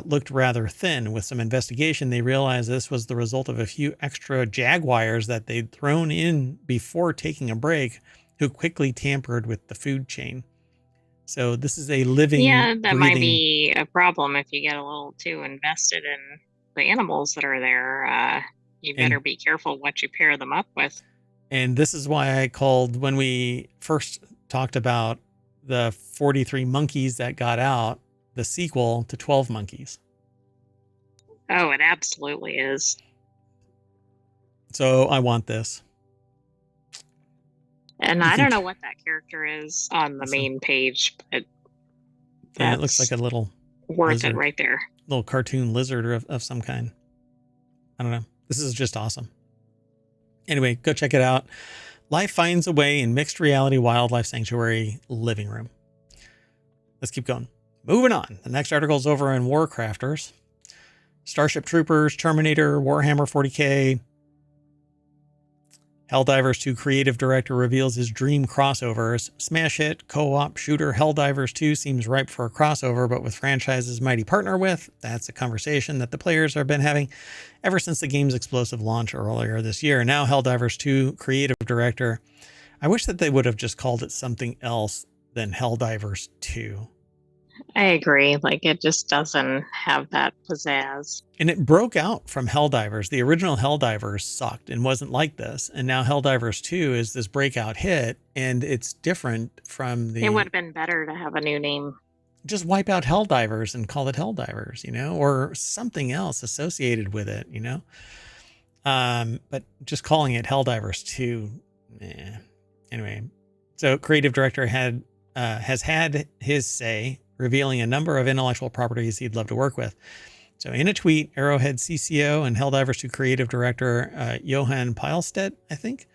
looked rather thin. With some investigation, they realized this was the result of a few extra jaguars that they'd thrown in before taking a break, who quickly tampered with the food chain. So this is a living, yeah, that might be a problem if you get a little too invested in the animals that are there. You better be careful what you pair them up with. And this is why I called, when we first talked about the 43 monkeys that got out, the sequel to 12 Monkeys. Oh, it absolutely is. So I want this. And I don't know what that character is on the main page, but it looks like a little worth lizard, it right there. Little cartoon lizard of some kind. I don't know. This is just awesome. Anyway, go check it out. Life Finds a Way in Mixed Reality Wildlife Sanctuary Living Room. Let's keep going. Moving on. The next article is over in WarCrafters. Starship Troopers, Terminator, Warhammer 40K. Helldivers 2 creative director reveals his dream crossovers. Smash hit co-op shooter Helldivers 2 seems ripe for a crossover, but with franchises mighty partner with. That's a conversation that the players have been having ever since the game's explosive launch earlier this year. Now Helldivers 2 creative director. I wish that they would have just called it something else than Helldivers 2. I agree. Like, it just doesn't have that pizzazz. And it broke out from Helldivers. The original Helldivers sucked and wasn't like this. And now Helldivers 2 is this breakout hit, and it's different from the... It would have been better to have a new name. Just wipe out Helldivers and call it Helldivers, or something else associated with it, But just calling it Helldivers 2, Anyway, so creative director had has had his say, revealing a number of intellectual properties he'd love to work with. So in a tweet, Arrowhead CCO and Helldivers 2 creative director Johan Pilestedt, I think,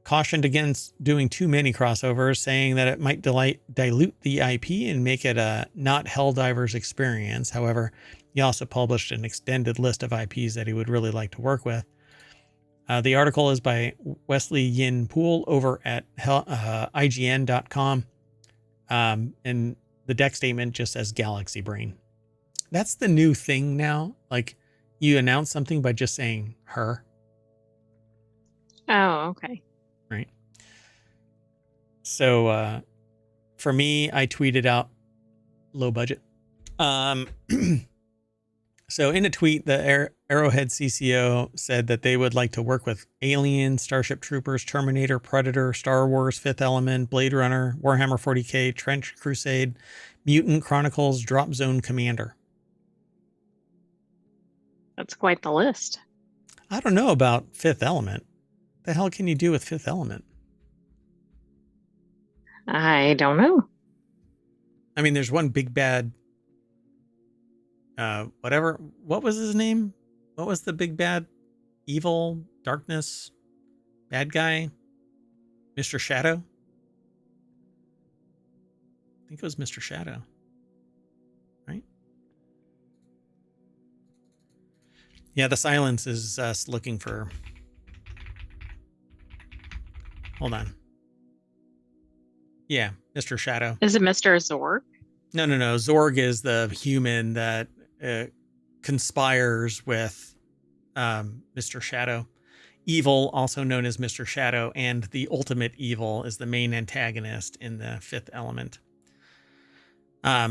cautioned against doing too many crossovers, saying that it might dilute the IP and make it a not Helldivers experience. However, he also published an extended list of IPs that he would really like to work with. The article is by Wesley Yin Poole over at IGN.com. And the deck statement just says Galaxy Brain. That's the new thing now. Like, you announce something by just saying her. Oh, okay. Right. So for me, I tweeted out low budget. So in a tweet, the Arrowhead CCO said that they would like to work with Alien, Starship Troopers, Terminator, Predator, Star Wars, Fifth Element, Blade Runner, Warhammer 40K, Trench Crusade, Mutant Chronicles, Drop Zone Commander. That's quite the list. I don't know about Fifth Element. What the hell can you do with Fifth Element? I don't know. I mean, there's one big bad whatever. What was his name? What was the big bad evil darkness bad guy? Mr. Shadow? I think it was Mr. Shadow. Right? Yeah, the silence is us looking for... Hold on. Yeah, Mr. Shadow. Is it Mr. Zorg? No. Zorg is the human that conspires with Mr. Shadow. Evil, also known as Mr. Shadow, and the ultimate evil is the main antagonist in the Fifth Element.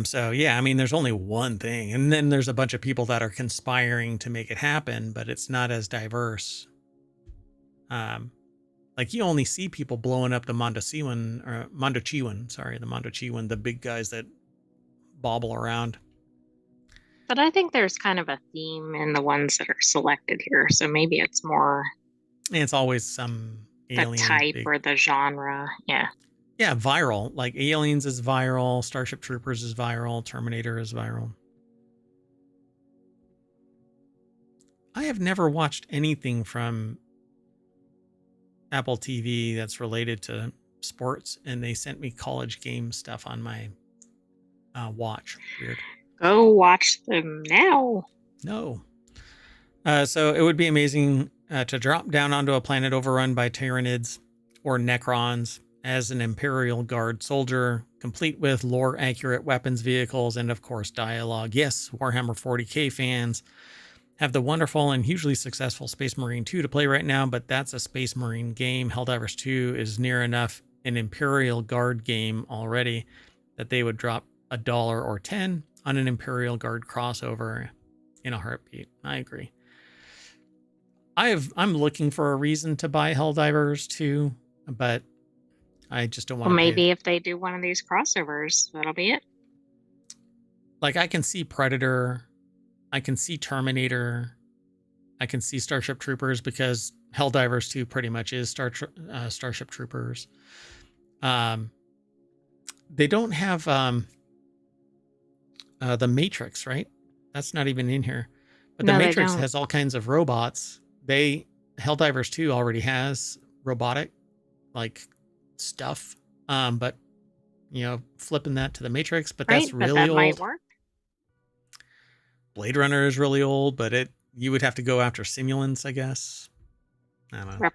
So yeah, I mean, there's only one thing, and then there's a bunch of people that are conspiring to make it happen, but it's not as diverse. Like, you only see people blowing up the Mondochiwan, the big guys that bobble around. But I think there's kind of a theme in the ones that are selected here. So maybe it's more... And it's always some alien. The type or the genre. Yeah. Yeah, viral. Like, Aliens is viral. Starship Troopers is viral. Terminator is viral. I have never watched anything from Apple TV that's related to sports, and they sent me college game stuff on my watch. Weird. Go watch them now. No. So it would be amazing to drop down onto a planet overrun by Tyranids or Necrons as an Imperial Guard soldier, complete with lore-accurate weapons, vehicles, and of course dialogue. Yes, Warhammer 40K fans have the wonderful and hugely successful Space Marine 2 to play right now, but that's a Space Marine game. Helldivers 2 is near enough an Imperial Guard game already that they would drop $1 or 10 on an Imperial Guard crossover in a heartbeat. I agree. I'm looking for a reason to buy Helldivers 2, but I just don't want to. Well, maybe if they do one of these crossovers, that'll be it. Like, I can see Predator, I can see Terminator, I can see Starship Troopers, because Helldivers 2 pretty much is Starship Troopers. They don't have the Matrix, right? That's not even in here. But the Matrix has all kinds of robots. Helldivers 2 already has robotic, like, stuff. But, you know, flipping that to the Matrix, but that's really that old. Might work. Blade Runner is really old, but you would have to go after simulants, I guess. I don't know.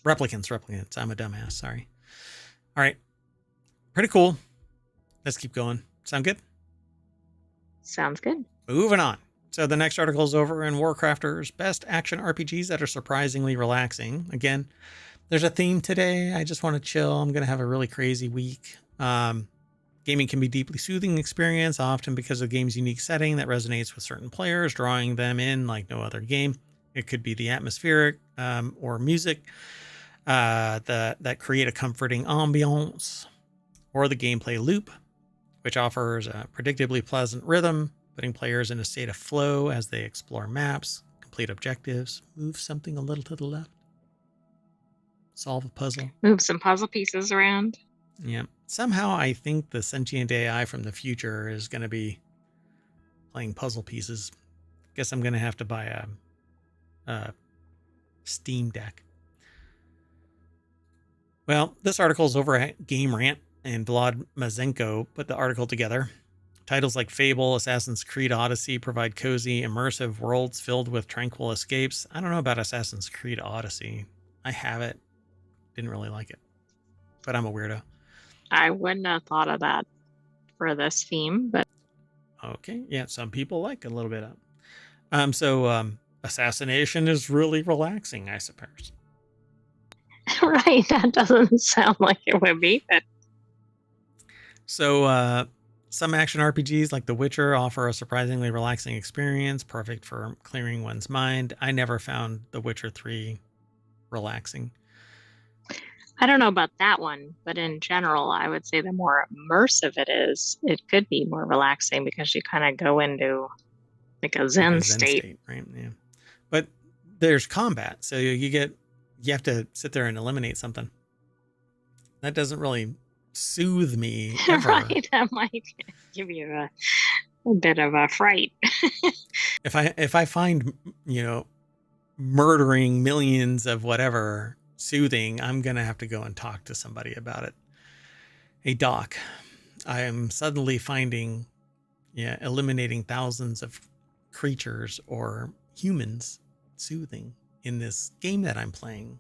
Replicants. I'm a dumbass. Sorry. All right. Pretty cool. Let's keep going. Sound good? Sounds good. Moving on. So the next article is over in WarCrafters, best action RPGs that are surprisingly relaxing. Again, there's a theme today. I just want to chill. I'm going to have a really crazy week. Gaming can be a deeply soothing experience, often because of the game's unique setting that resonates with certain players, drawing them in like no other game. It could be the atmospheric or music that create a comforting ambiance, or the gameplay loop, which offers a predictably pleasant rhythm, putting players in a state of flow as they explore maps, complete objectives, move something a little to the left, solve a puzzle. Move some puzzle pieces around. Yeah. Somehow I think the sentient AI from the future is going to be playing puzzle pieces. Guess I'm going to have to buy a Steam Deck. Well, this article is over at Game Rant, and Vlad Mazenko put the article together. Titles like Fable, Assassin's Creed Odyssey provide cozy, immersive worlds filled with tranquil escapes. I don't know about Assassin's Creed Odyssey. I have it. Didn't really like it, but I'm a weirdo. I wouldn't have thought of that for this theme, but Okay, yeah, some people like a little bit of. Assassination is really relaxing, I suppose. right, that doesn't sound like it would be, but So, some action RPGs like The Witcher offer a surprisingly relaxing experience, perfect for clearing one's mind. I never found The Witcher 3 relaxing. I don't know about that one. But in general, I would say the more immersive it is, it could be more relaxing because you kind of go into like a Like a Zen Zen state. state, right? Yeah. But there's combat, so you have to sit there and eliminate something. That doesn't really soothe me ever. Right, that might give you a bit of a fright. If I find, you know, murdering millions of whatever soothing, I'm gonna have to go and talk to somebody about it. Hey doc, I am suddenly finding, eliminating thousands of creatures or humans soothing in this game that I'm playing.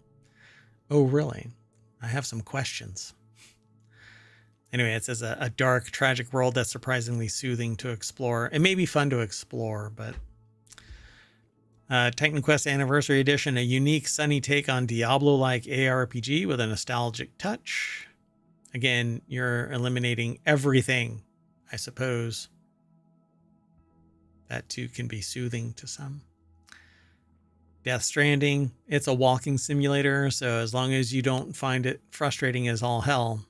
Oh, really? I have some questions. Anyway, it says a dark, tragic world that's surprisingly soothing to explore. It may be fun to explore, but Titan Quest Anniversary Edition, a unique, sunny take on Diablo-like ARPG with a nostalgic touch. Again, you're eliminating everything, I suppose. That too can be soothing to some. Death Stranding, it's a walking simulator, so as long as you don't find it frustrating as all hell.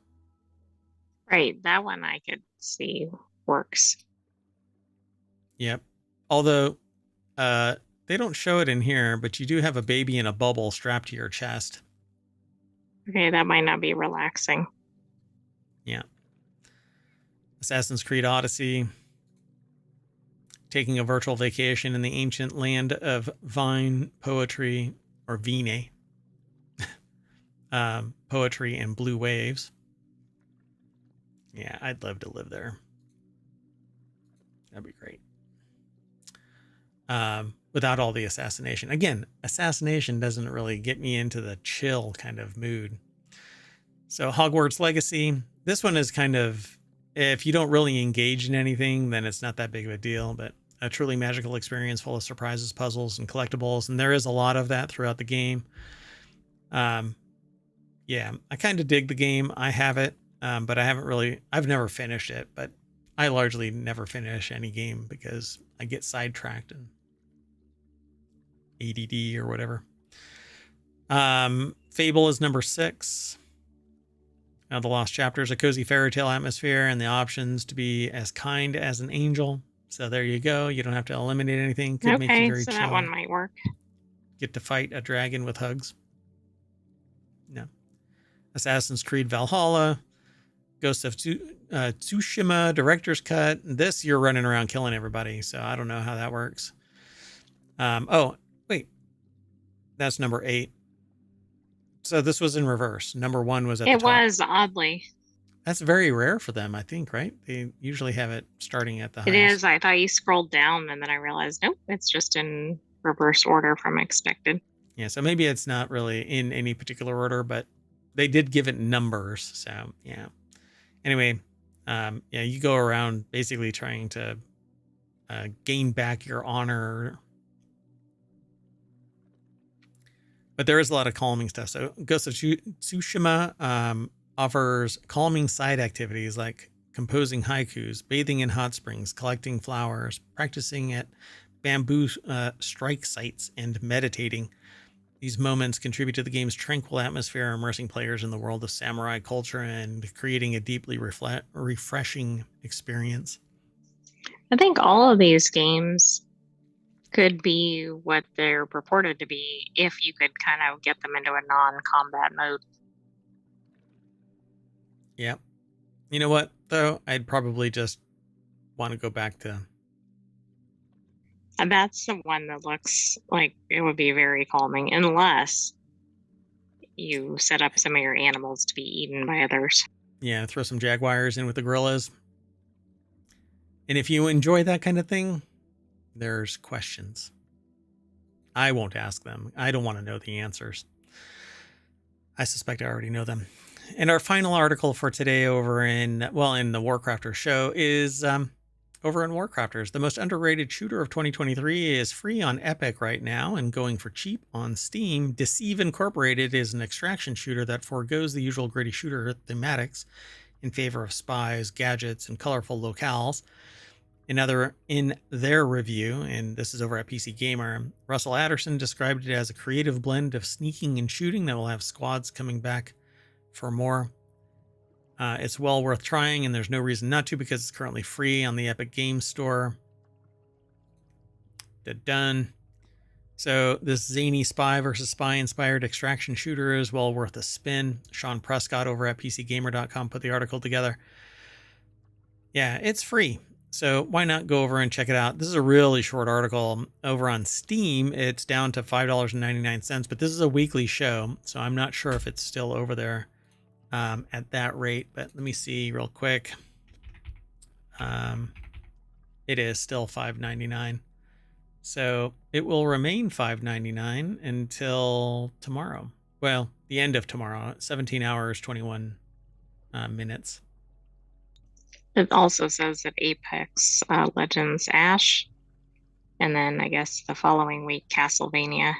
Right, that one I could see works. Yep. Although, they don't show it in here, but you do have a baby in a bubble strapped to your chest. Okay, that might not be relaxing. Yeah. Assassin's Creed Odyssey, taking a virtual vacation in the ancient land of vine poetry, or vine, poetry and blue waves. Yeah, I'd love to live there. That'd be great. Without all the assassination. Again, assassination doesn't really get me into the chill kind of mood. So Hogwarts Legacy, this one is kind of, if you don't really engage in anything, then it's not that big of a deal, but a truly magical experience full of surprises, puzzles, and collectibles. And there is a lot of that throughout the game. Yeah, I kind of dig the game. I have it, but I've never finished it, but I largely never finish any game because I get sidetracked and ADD or whatever. Fable is number 6. The Lost Chapters, a cozy fairy tale atmosphere and the options to be as kind as an angel. So there you go. You don't have to eliminate anything. Could make you Okay, very so chill. that one might work. Get to fight a dragon with hugs. No. Assassin's Creed Valhalla, Ghost of Tsushima Director's Cut. This, you're running around killing everybody, so I don't know how that works. Oh, wait. That's number 8. So this was in reverse. Number 1 was at the top. It was, oddly. That's very rare for them, I think, right? They usually have it starting at the highest. It is. I thought you scrolled down and then I realized, nope, it's just in reverse order from expected. Yeah, so maybe it's not really in any particular order, but they did give it numbers. So, yeah. Anyway, yeah, you go around basically trying to gain back your honor. But there is a lot of calming stuff. So Ghost of Tsushima offers calming side activities like composing haikus, bathing in hot springs, collecting flowers, practicing at bamboo strike sites, and meditating. These moments contribute to the game's tranquil atmosphere, immersing players in the world of samurai culture and creating a deeply refreshing experience. I think all of these games could be what they're purported to be if you could kind of get them into a non-combat mode. Yep. You know what, though? I'd probably just want to go back to... And that's the one that looks like it would be very calming, unless you set up some of your animals to be eaten by others. Yeah, throw some jaguars in with the gorillas. And if you enjoy that kind of thing, there's questions. I won't ask them. I don't want to know the answers. I suspect I already know them. And our final article for today over in the WarCrafters show is over in WarCrafters. The most underrated shooter of 2023 is free on Epic right now and going for cheap on Steam. Deceive Incorporated is an extraction shooter that forgoes the usual gritty shooter thematics in favor of spies, gadgets, and colorful locales. In their review, and this is over at PC Gamer, Russell Adderson described it as a creative blend of sneaking and shooting that will have squads coming back for more. It's well worth trying, and there's no reason not to because it's currently free on the Epic Games Store. Done. So this zany spy versus spy inspired extraction shooter is well worth a spin. Sean Prescott over at PCGamer.com put the article together. Yeah, it's free. So why not go over and check it out? This is a really short article. Over on Steam, it's down to $5.99, but this is a weekly show, so I'm not sure if it's still over there at that rate, but let me see real quick. It is still $5.99. So it will remain $5.99 until tomorrow. Well, the end of tomorrow, 17 hours, 21 minutes. It also says that Apex Legends Ash, and then I guess the following week, Castlevania.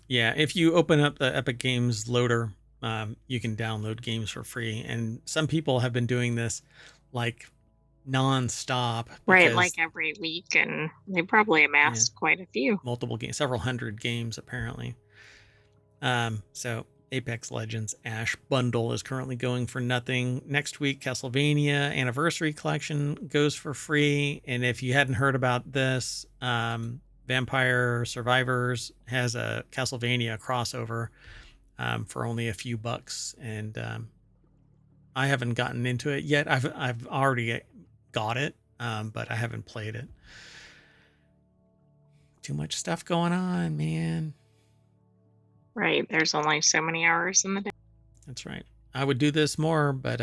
Yeah, if you open up the Epic Games loader, you can download games for free. And some people have been doing this like non-stop. Right, like every week, and they probably amassed quite a few. Multiple games, several hundred games apparently. So Apex Legends Ash bundle is currently going for nothing. Next week, Castlevania Anniversary Collection goes for free. And if you hadn't heard about this, Vampire Survivors has a Castlevania crossover for only a few bucks. And I haven't gotten into it yet. I've already got it, but I haven't played it. Too much stuff going on, man. Right, there's only so many hours in the day. That's right. I would do this more, but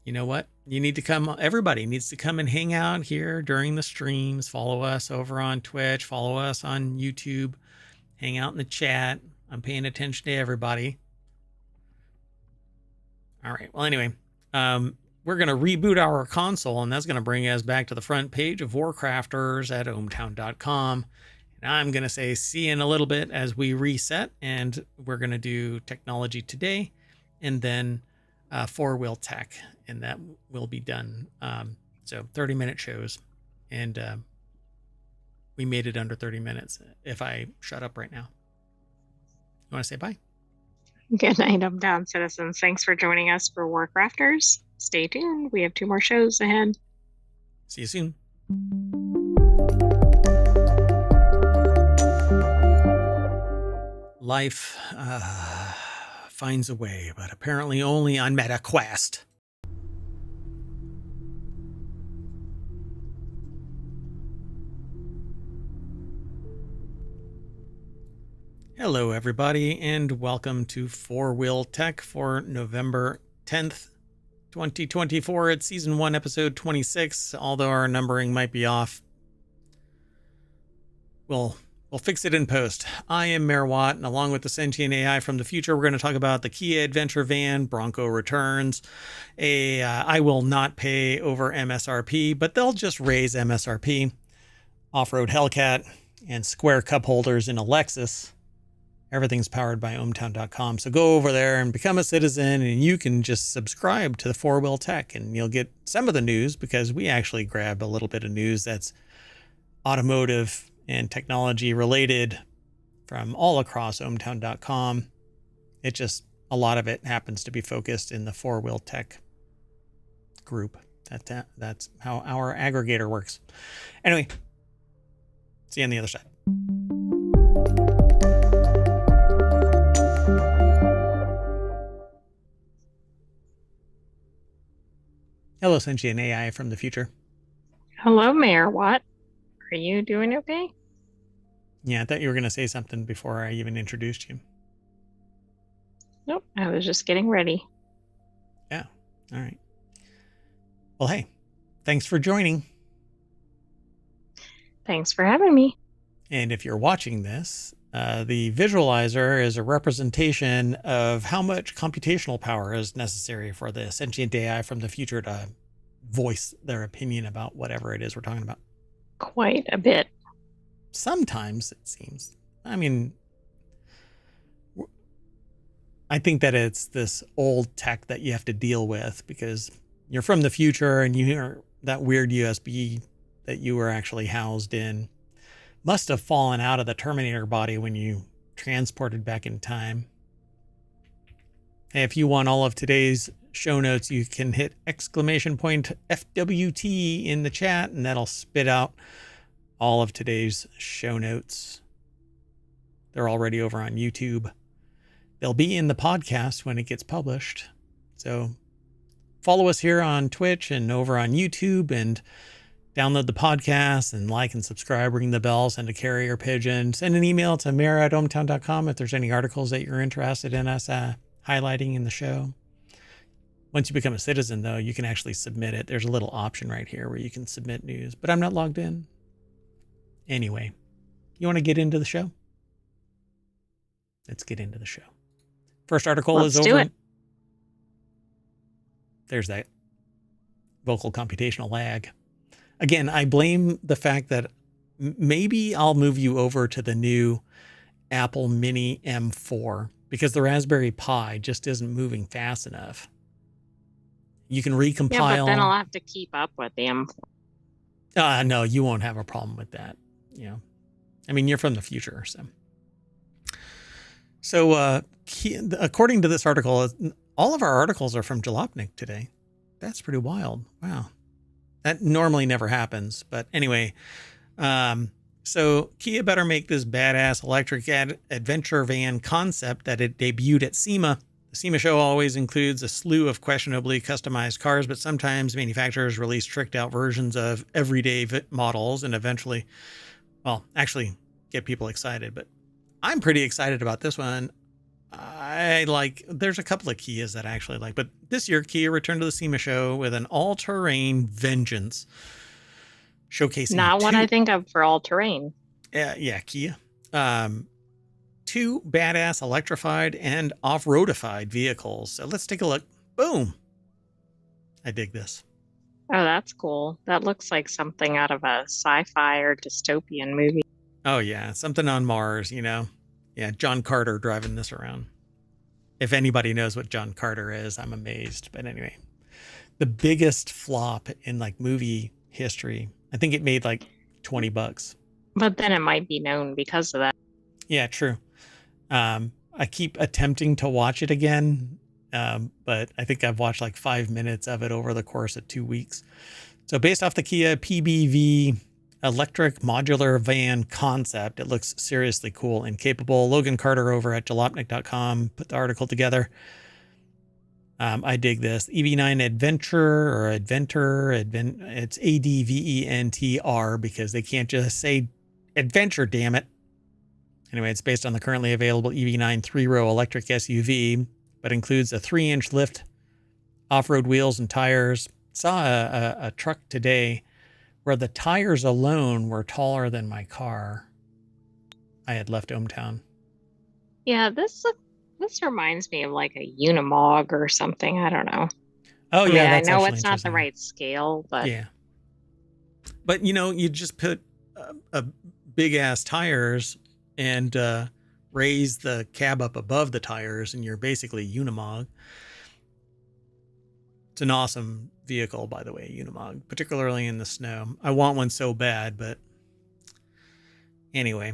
you know what? You need to come. Everybody needs to come and hang out here during the streams. Follow us over on Twitch. Follow us on YouTube. Hang out in the chat. I'm paying attention to everybody. All right. Well, anyway, we're going to reboot our console, and that's going to bring us back to the front page of WarCrafters at ohmTown.com. And I'm going to say see you in a little bit as we reset, and we're going to do technology today and then four-wheel tech, and that will be done. So 30-minute shows, and we made it under 30 minutes if I shut up right now. You want to say bye? Good night, ohmTown citizens. Thanks for joining us for WarCrafters. Stay tuned. We have 2 more shows ahead. See you soon. Life finds a way, but apparently only on MetaQuest. Hello, everybody, and welcome to Four Wheel Tech for November 10th, 2024. It's Season 1, Episode 26, although our numbering might be off. We'll fix it in post. I am Mayor Watt, and along with the sentient AI from the future, we're going to talk about the Kia adventure van, Bronco returns. I will not pay over MSRP, but they'll just raise MSRP. Off-road Hellcat and square cup holders in a Lexus. Everything's powered by ohmTown.com. So go over there and become a citizen, and you can just subscribe to the Four Wheel Tech, and you'll get some of the news because we actually grab a little bit of news that's automotive and technology related from all across ohmTown.com. It just, a lot of it happens to be focused in the Four Wheel Tech group. That's how our aggregator works. Anyway, see you on the other side. Hello, sentient AI from the future. Hello, Mayor Watt. Are you doing okay? Yeah, I thought you were going to say something before I even introduced you. Nope, I was just getting ready. Yeah. All right. Well, hey, thanks for joining. Thanks for having me. And if you're watching this, the visualizer is a representation of how much computational power is necessary for the sentient AI from the future to voice their opinion about whatever it is we're talking about. Quite a bit. Sometimes it seems. I mean, I think that it's this old tech that you have to deal with because you're from the future and you hear that weird USB that you were actually housed in must have fallen out of the Terminator body when you transported back in time. Hey, if you want all of today's show notes, you can hit !FWT in the chat and that'll spit out all of today's show notes. They're already over on YouTube. They'll be in the podcast when it gets published. So follow us here on Twitch and over on YouTube and download the podcast and like and subscribe, ring the bell, send a carrier pigeon, send an email to mayor@ohmTown.com if there's any articles that you're interested in us highlighting in the show. Once you become a citizen, though, you can actually submit it. There's a little option right here where you can submit news, but I'm not logged in. Anyway, you want to get into the show? Let's get into the show. First article is over. Let's do it. There's that vocal computational lag. Again, I blame the fact that maybe I'll move you over to the new Apple Mini M4 because the Raspberry Pi just isn't moving fast enough. You can recompile. Yeah, but then I'll have to keep up with them. No, you won't have a problem with that. You know, I mean, you're from the future, so according to this article, all of our articles are from Jalopnik today. That's pretty wild. Wow. That normally never happens. But anyway, so Kia better make this badass electric adventure van concept that it debuted at SEMA. The SEMA show always includes a slew of questionably customized cars, but sometimes manufacturers release tricked out versions of everyday models and eventually, well, actually get people excited. But I'm pretty excited about this one. There's a couple of Kias that I actually like, but this year Kia returned to the SEMA show with an all-terrain Vengeance, showcasing Not what I think of for all-terrain. Yeah, Kia. Two badass electrified and off-roadified vehicles. So let's take a look. Boom. I dig this. Oh, that's cool. That looks like something out of a sci-fi or dystopian movie. Oh, yeah. Something on Mars, you know. Yeah, John Carter driving this around. If anybody knows what John Carter is, I'm amazed. But anyway, the biggest flop in like movie history. I think it made like $20. But then it might be known because of that. Yeah, true. I keep attempting to watch it again, but I think I've watched like 5 minutes of it over the course of 2 weeks. So based off the Kia PBV electric modular van concept, it looks seriously cool and capable. Logan Carter over at jalopnik.com put the article together. I dig this. EV9 Adventure or Adventure, it's ADVENTR because they can't just say adventure, damn it. Anyway, it's based on the currently available EV9 3-row electric SUV, but includes a 3-inch lift, off-road wheels and tires. Saw a truck today where the tires alone were taller than my car. I had left ohmTown. Yeah, this reminds me of like a Unimog or something. I don't know. Oh, yeah, I know it's not the right scale, but yeah. But you know, you just put a big ass tires and raise the cab up above the tires, and you're basically Unimog. It's an awesome vehicle, by the way, Unimog, particularly in the snow. I want one so bad, but anyway,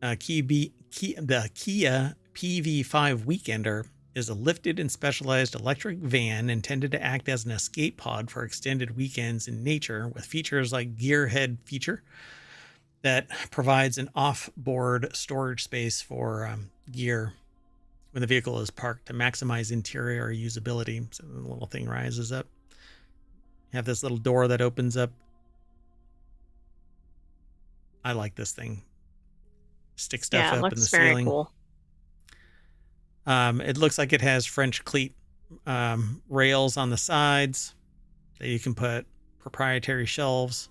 the Kia PV5 Weekender is a lifted and specialized electric van intended to act as an escape pod for extended weekends in nature, with features like Gearhead feature that provides an off-board storage space for gear when the vehicle is parked to maximize interior usability. So the little thing rises up. You have this little door that opens up. I like this thing. Stick stuff Yeah, it up in the looks very ceiling. cool. It looks like it has French cleat rails on the sides that you can put proprietary shelves.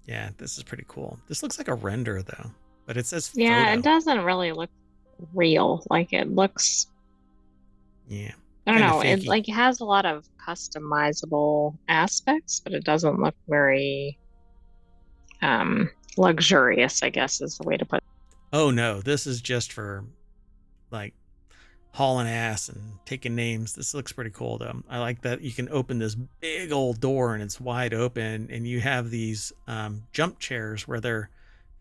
Yeah, this is pretty cool. This looks like a render though, but it says Yeah, it photo. doesn't really look real. Like it looks, Yeah, I don't kind of know, it fakey. like has a lot of customizable aspects, but it doesn't look very luxurious, I guess is the way to put it. Oh no, this is just for like hauling ass and taking names. This looks pretty cool though. I like that you can open this big old door and it's wide open, and you have these jump chairs where they're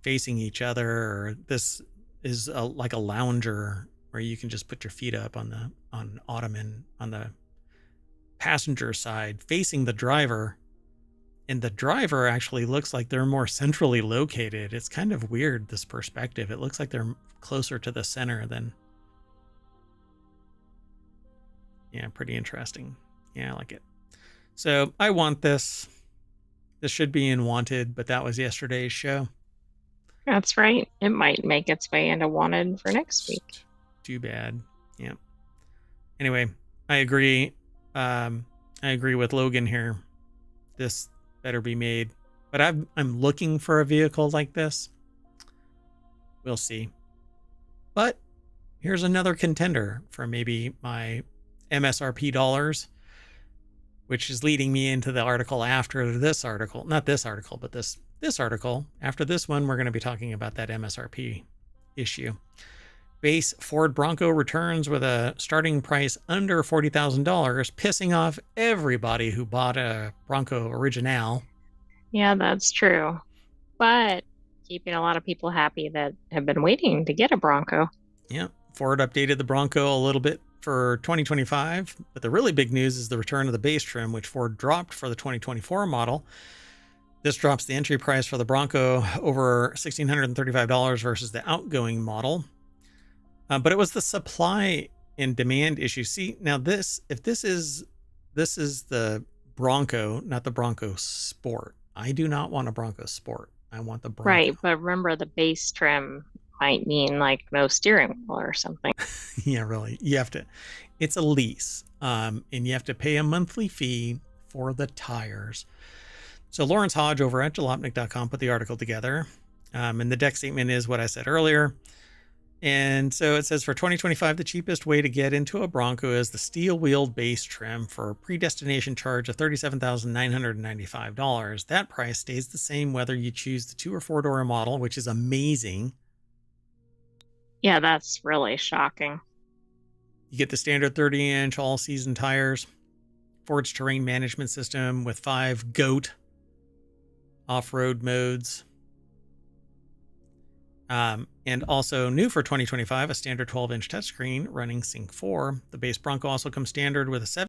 facing each other. Or this is like a lounger where you can just put your feet up on the ottoman on the passenger side facing the driver. And the driver actually looks like they're more centrally located. It's kind of weird, this perspective. It looks like they're closer to the center than. Yeah, pretty interesting. Yeah, I like it. So I want this. This should be in Wanted, but that was yesterday's show. That's right. It might make its way into Wanted for next week. Too bad. Yeah. Anyway, I agree. I agree with Logan here. This better be made. But I'm looking for a vehicle like this. We'll see. But here's another contender for maybe my MSRP dollars, which is leading me into the article after this article. Not this article, but this article. After this one, we're going to be talking about that MSRP issue. Base Ford Bronco returns with a starting price under $40,000, pissing off everybody who bought a Bronco Original. Yeah, that's true. But keeping a lot of people happy that have been waiting to get a Bronco. Yeah, Ford updated the Bronco a little bit for 2025, but the really big news is the return of the base trim, which Ford dropped for the 2024 model. This drops the entry price for the Bronco over $1,635 versus the outgoing model. But it was the supply and demand issue. See, now this is the Bronco, not the Bronco Sport. I do not want a Bronco Sport. I want the Bronco. Right, but remember the base trim might mean like no steering wheel or something. Yeah, really. You have to, it's a lease, and you have to pay a monthly fee for the tires. So Lawrence Hodge over at jalopnik.com put the article together. And the deck statement is what I said earlier. And so it says for 2025, the cheapest way to get into a Bronco is the steel-wheeled base trim for a predestination charge of $37,995. That price stays the same whether you choose the 2 or 4-door model, which is amazing. Yeah, that's really shocking. You get the standard 30-inch all-season tires, Ford's terrain management system with 5 GOAT off-road modes. And also new for 2025, a standard 12-inch touchscreen running Sync 4. The base Bronco also comes standard with a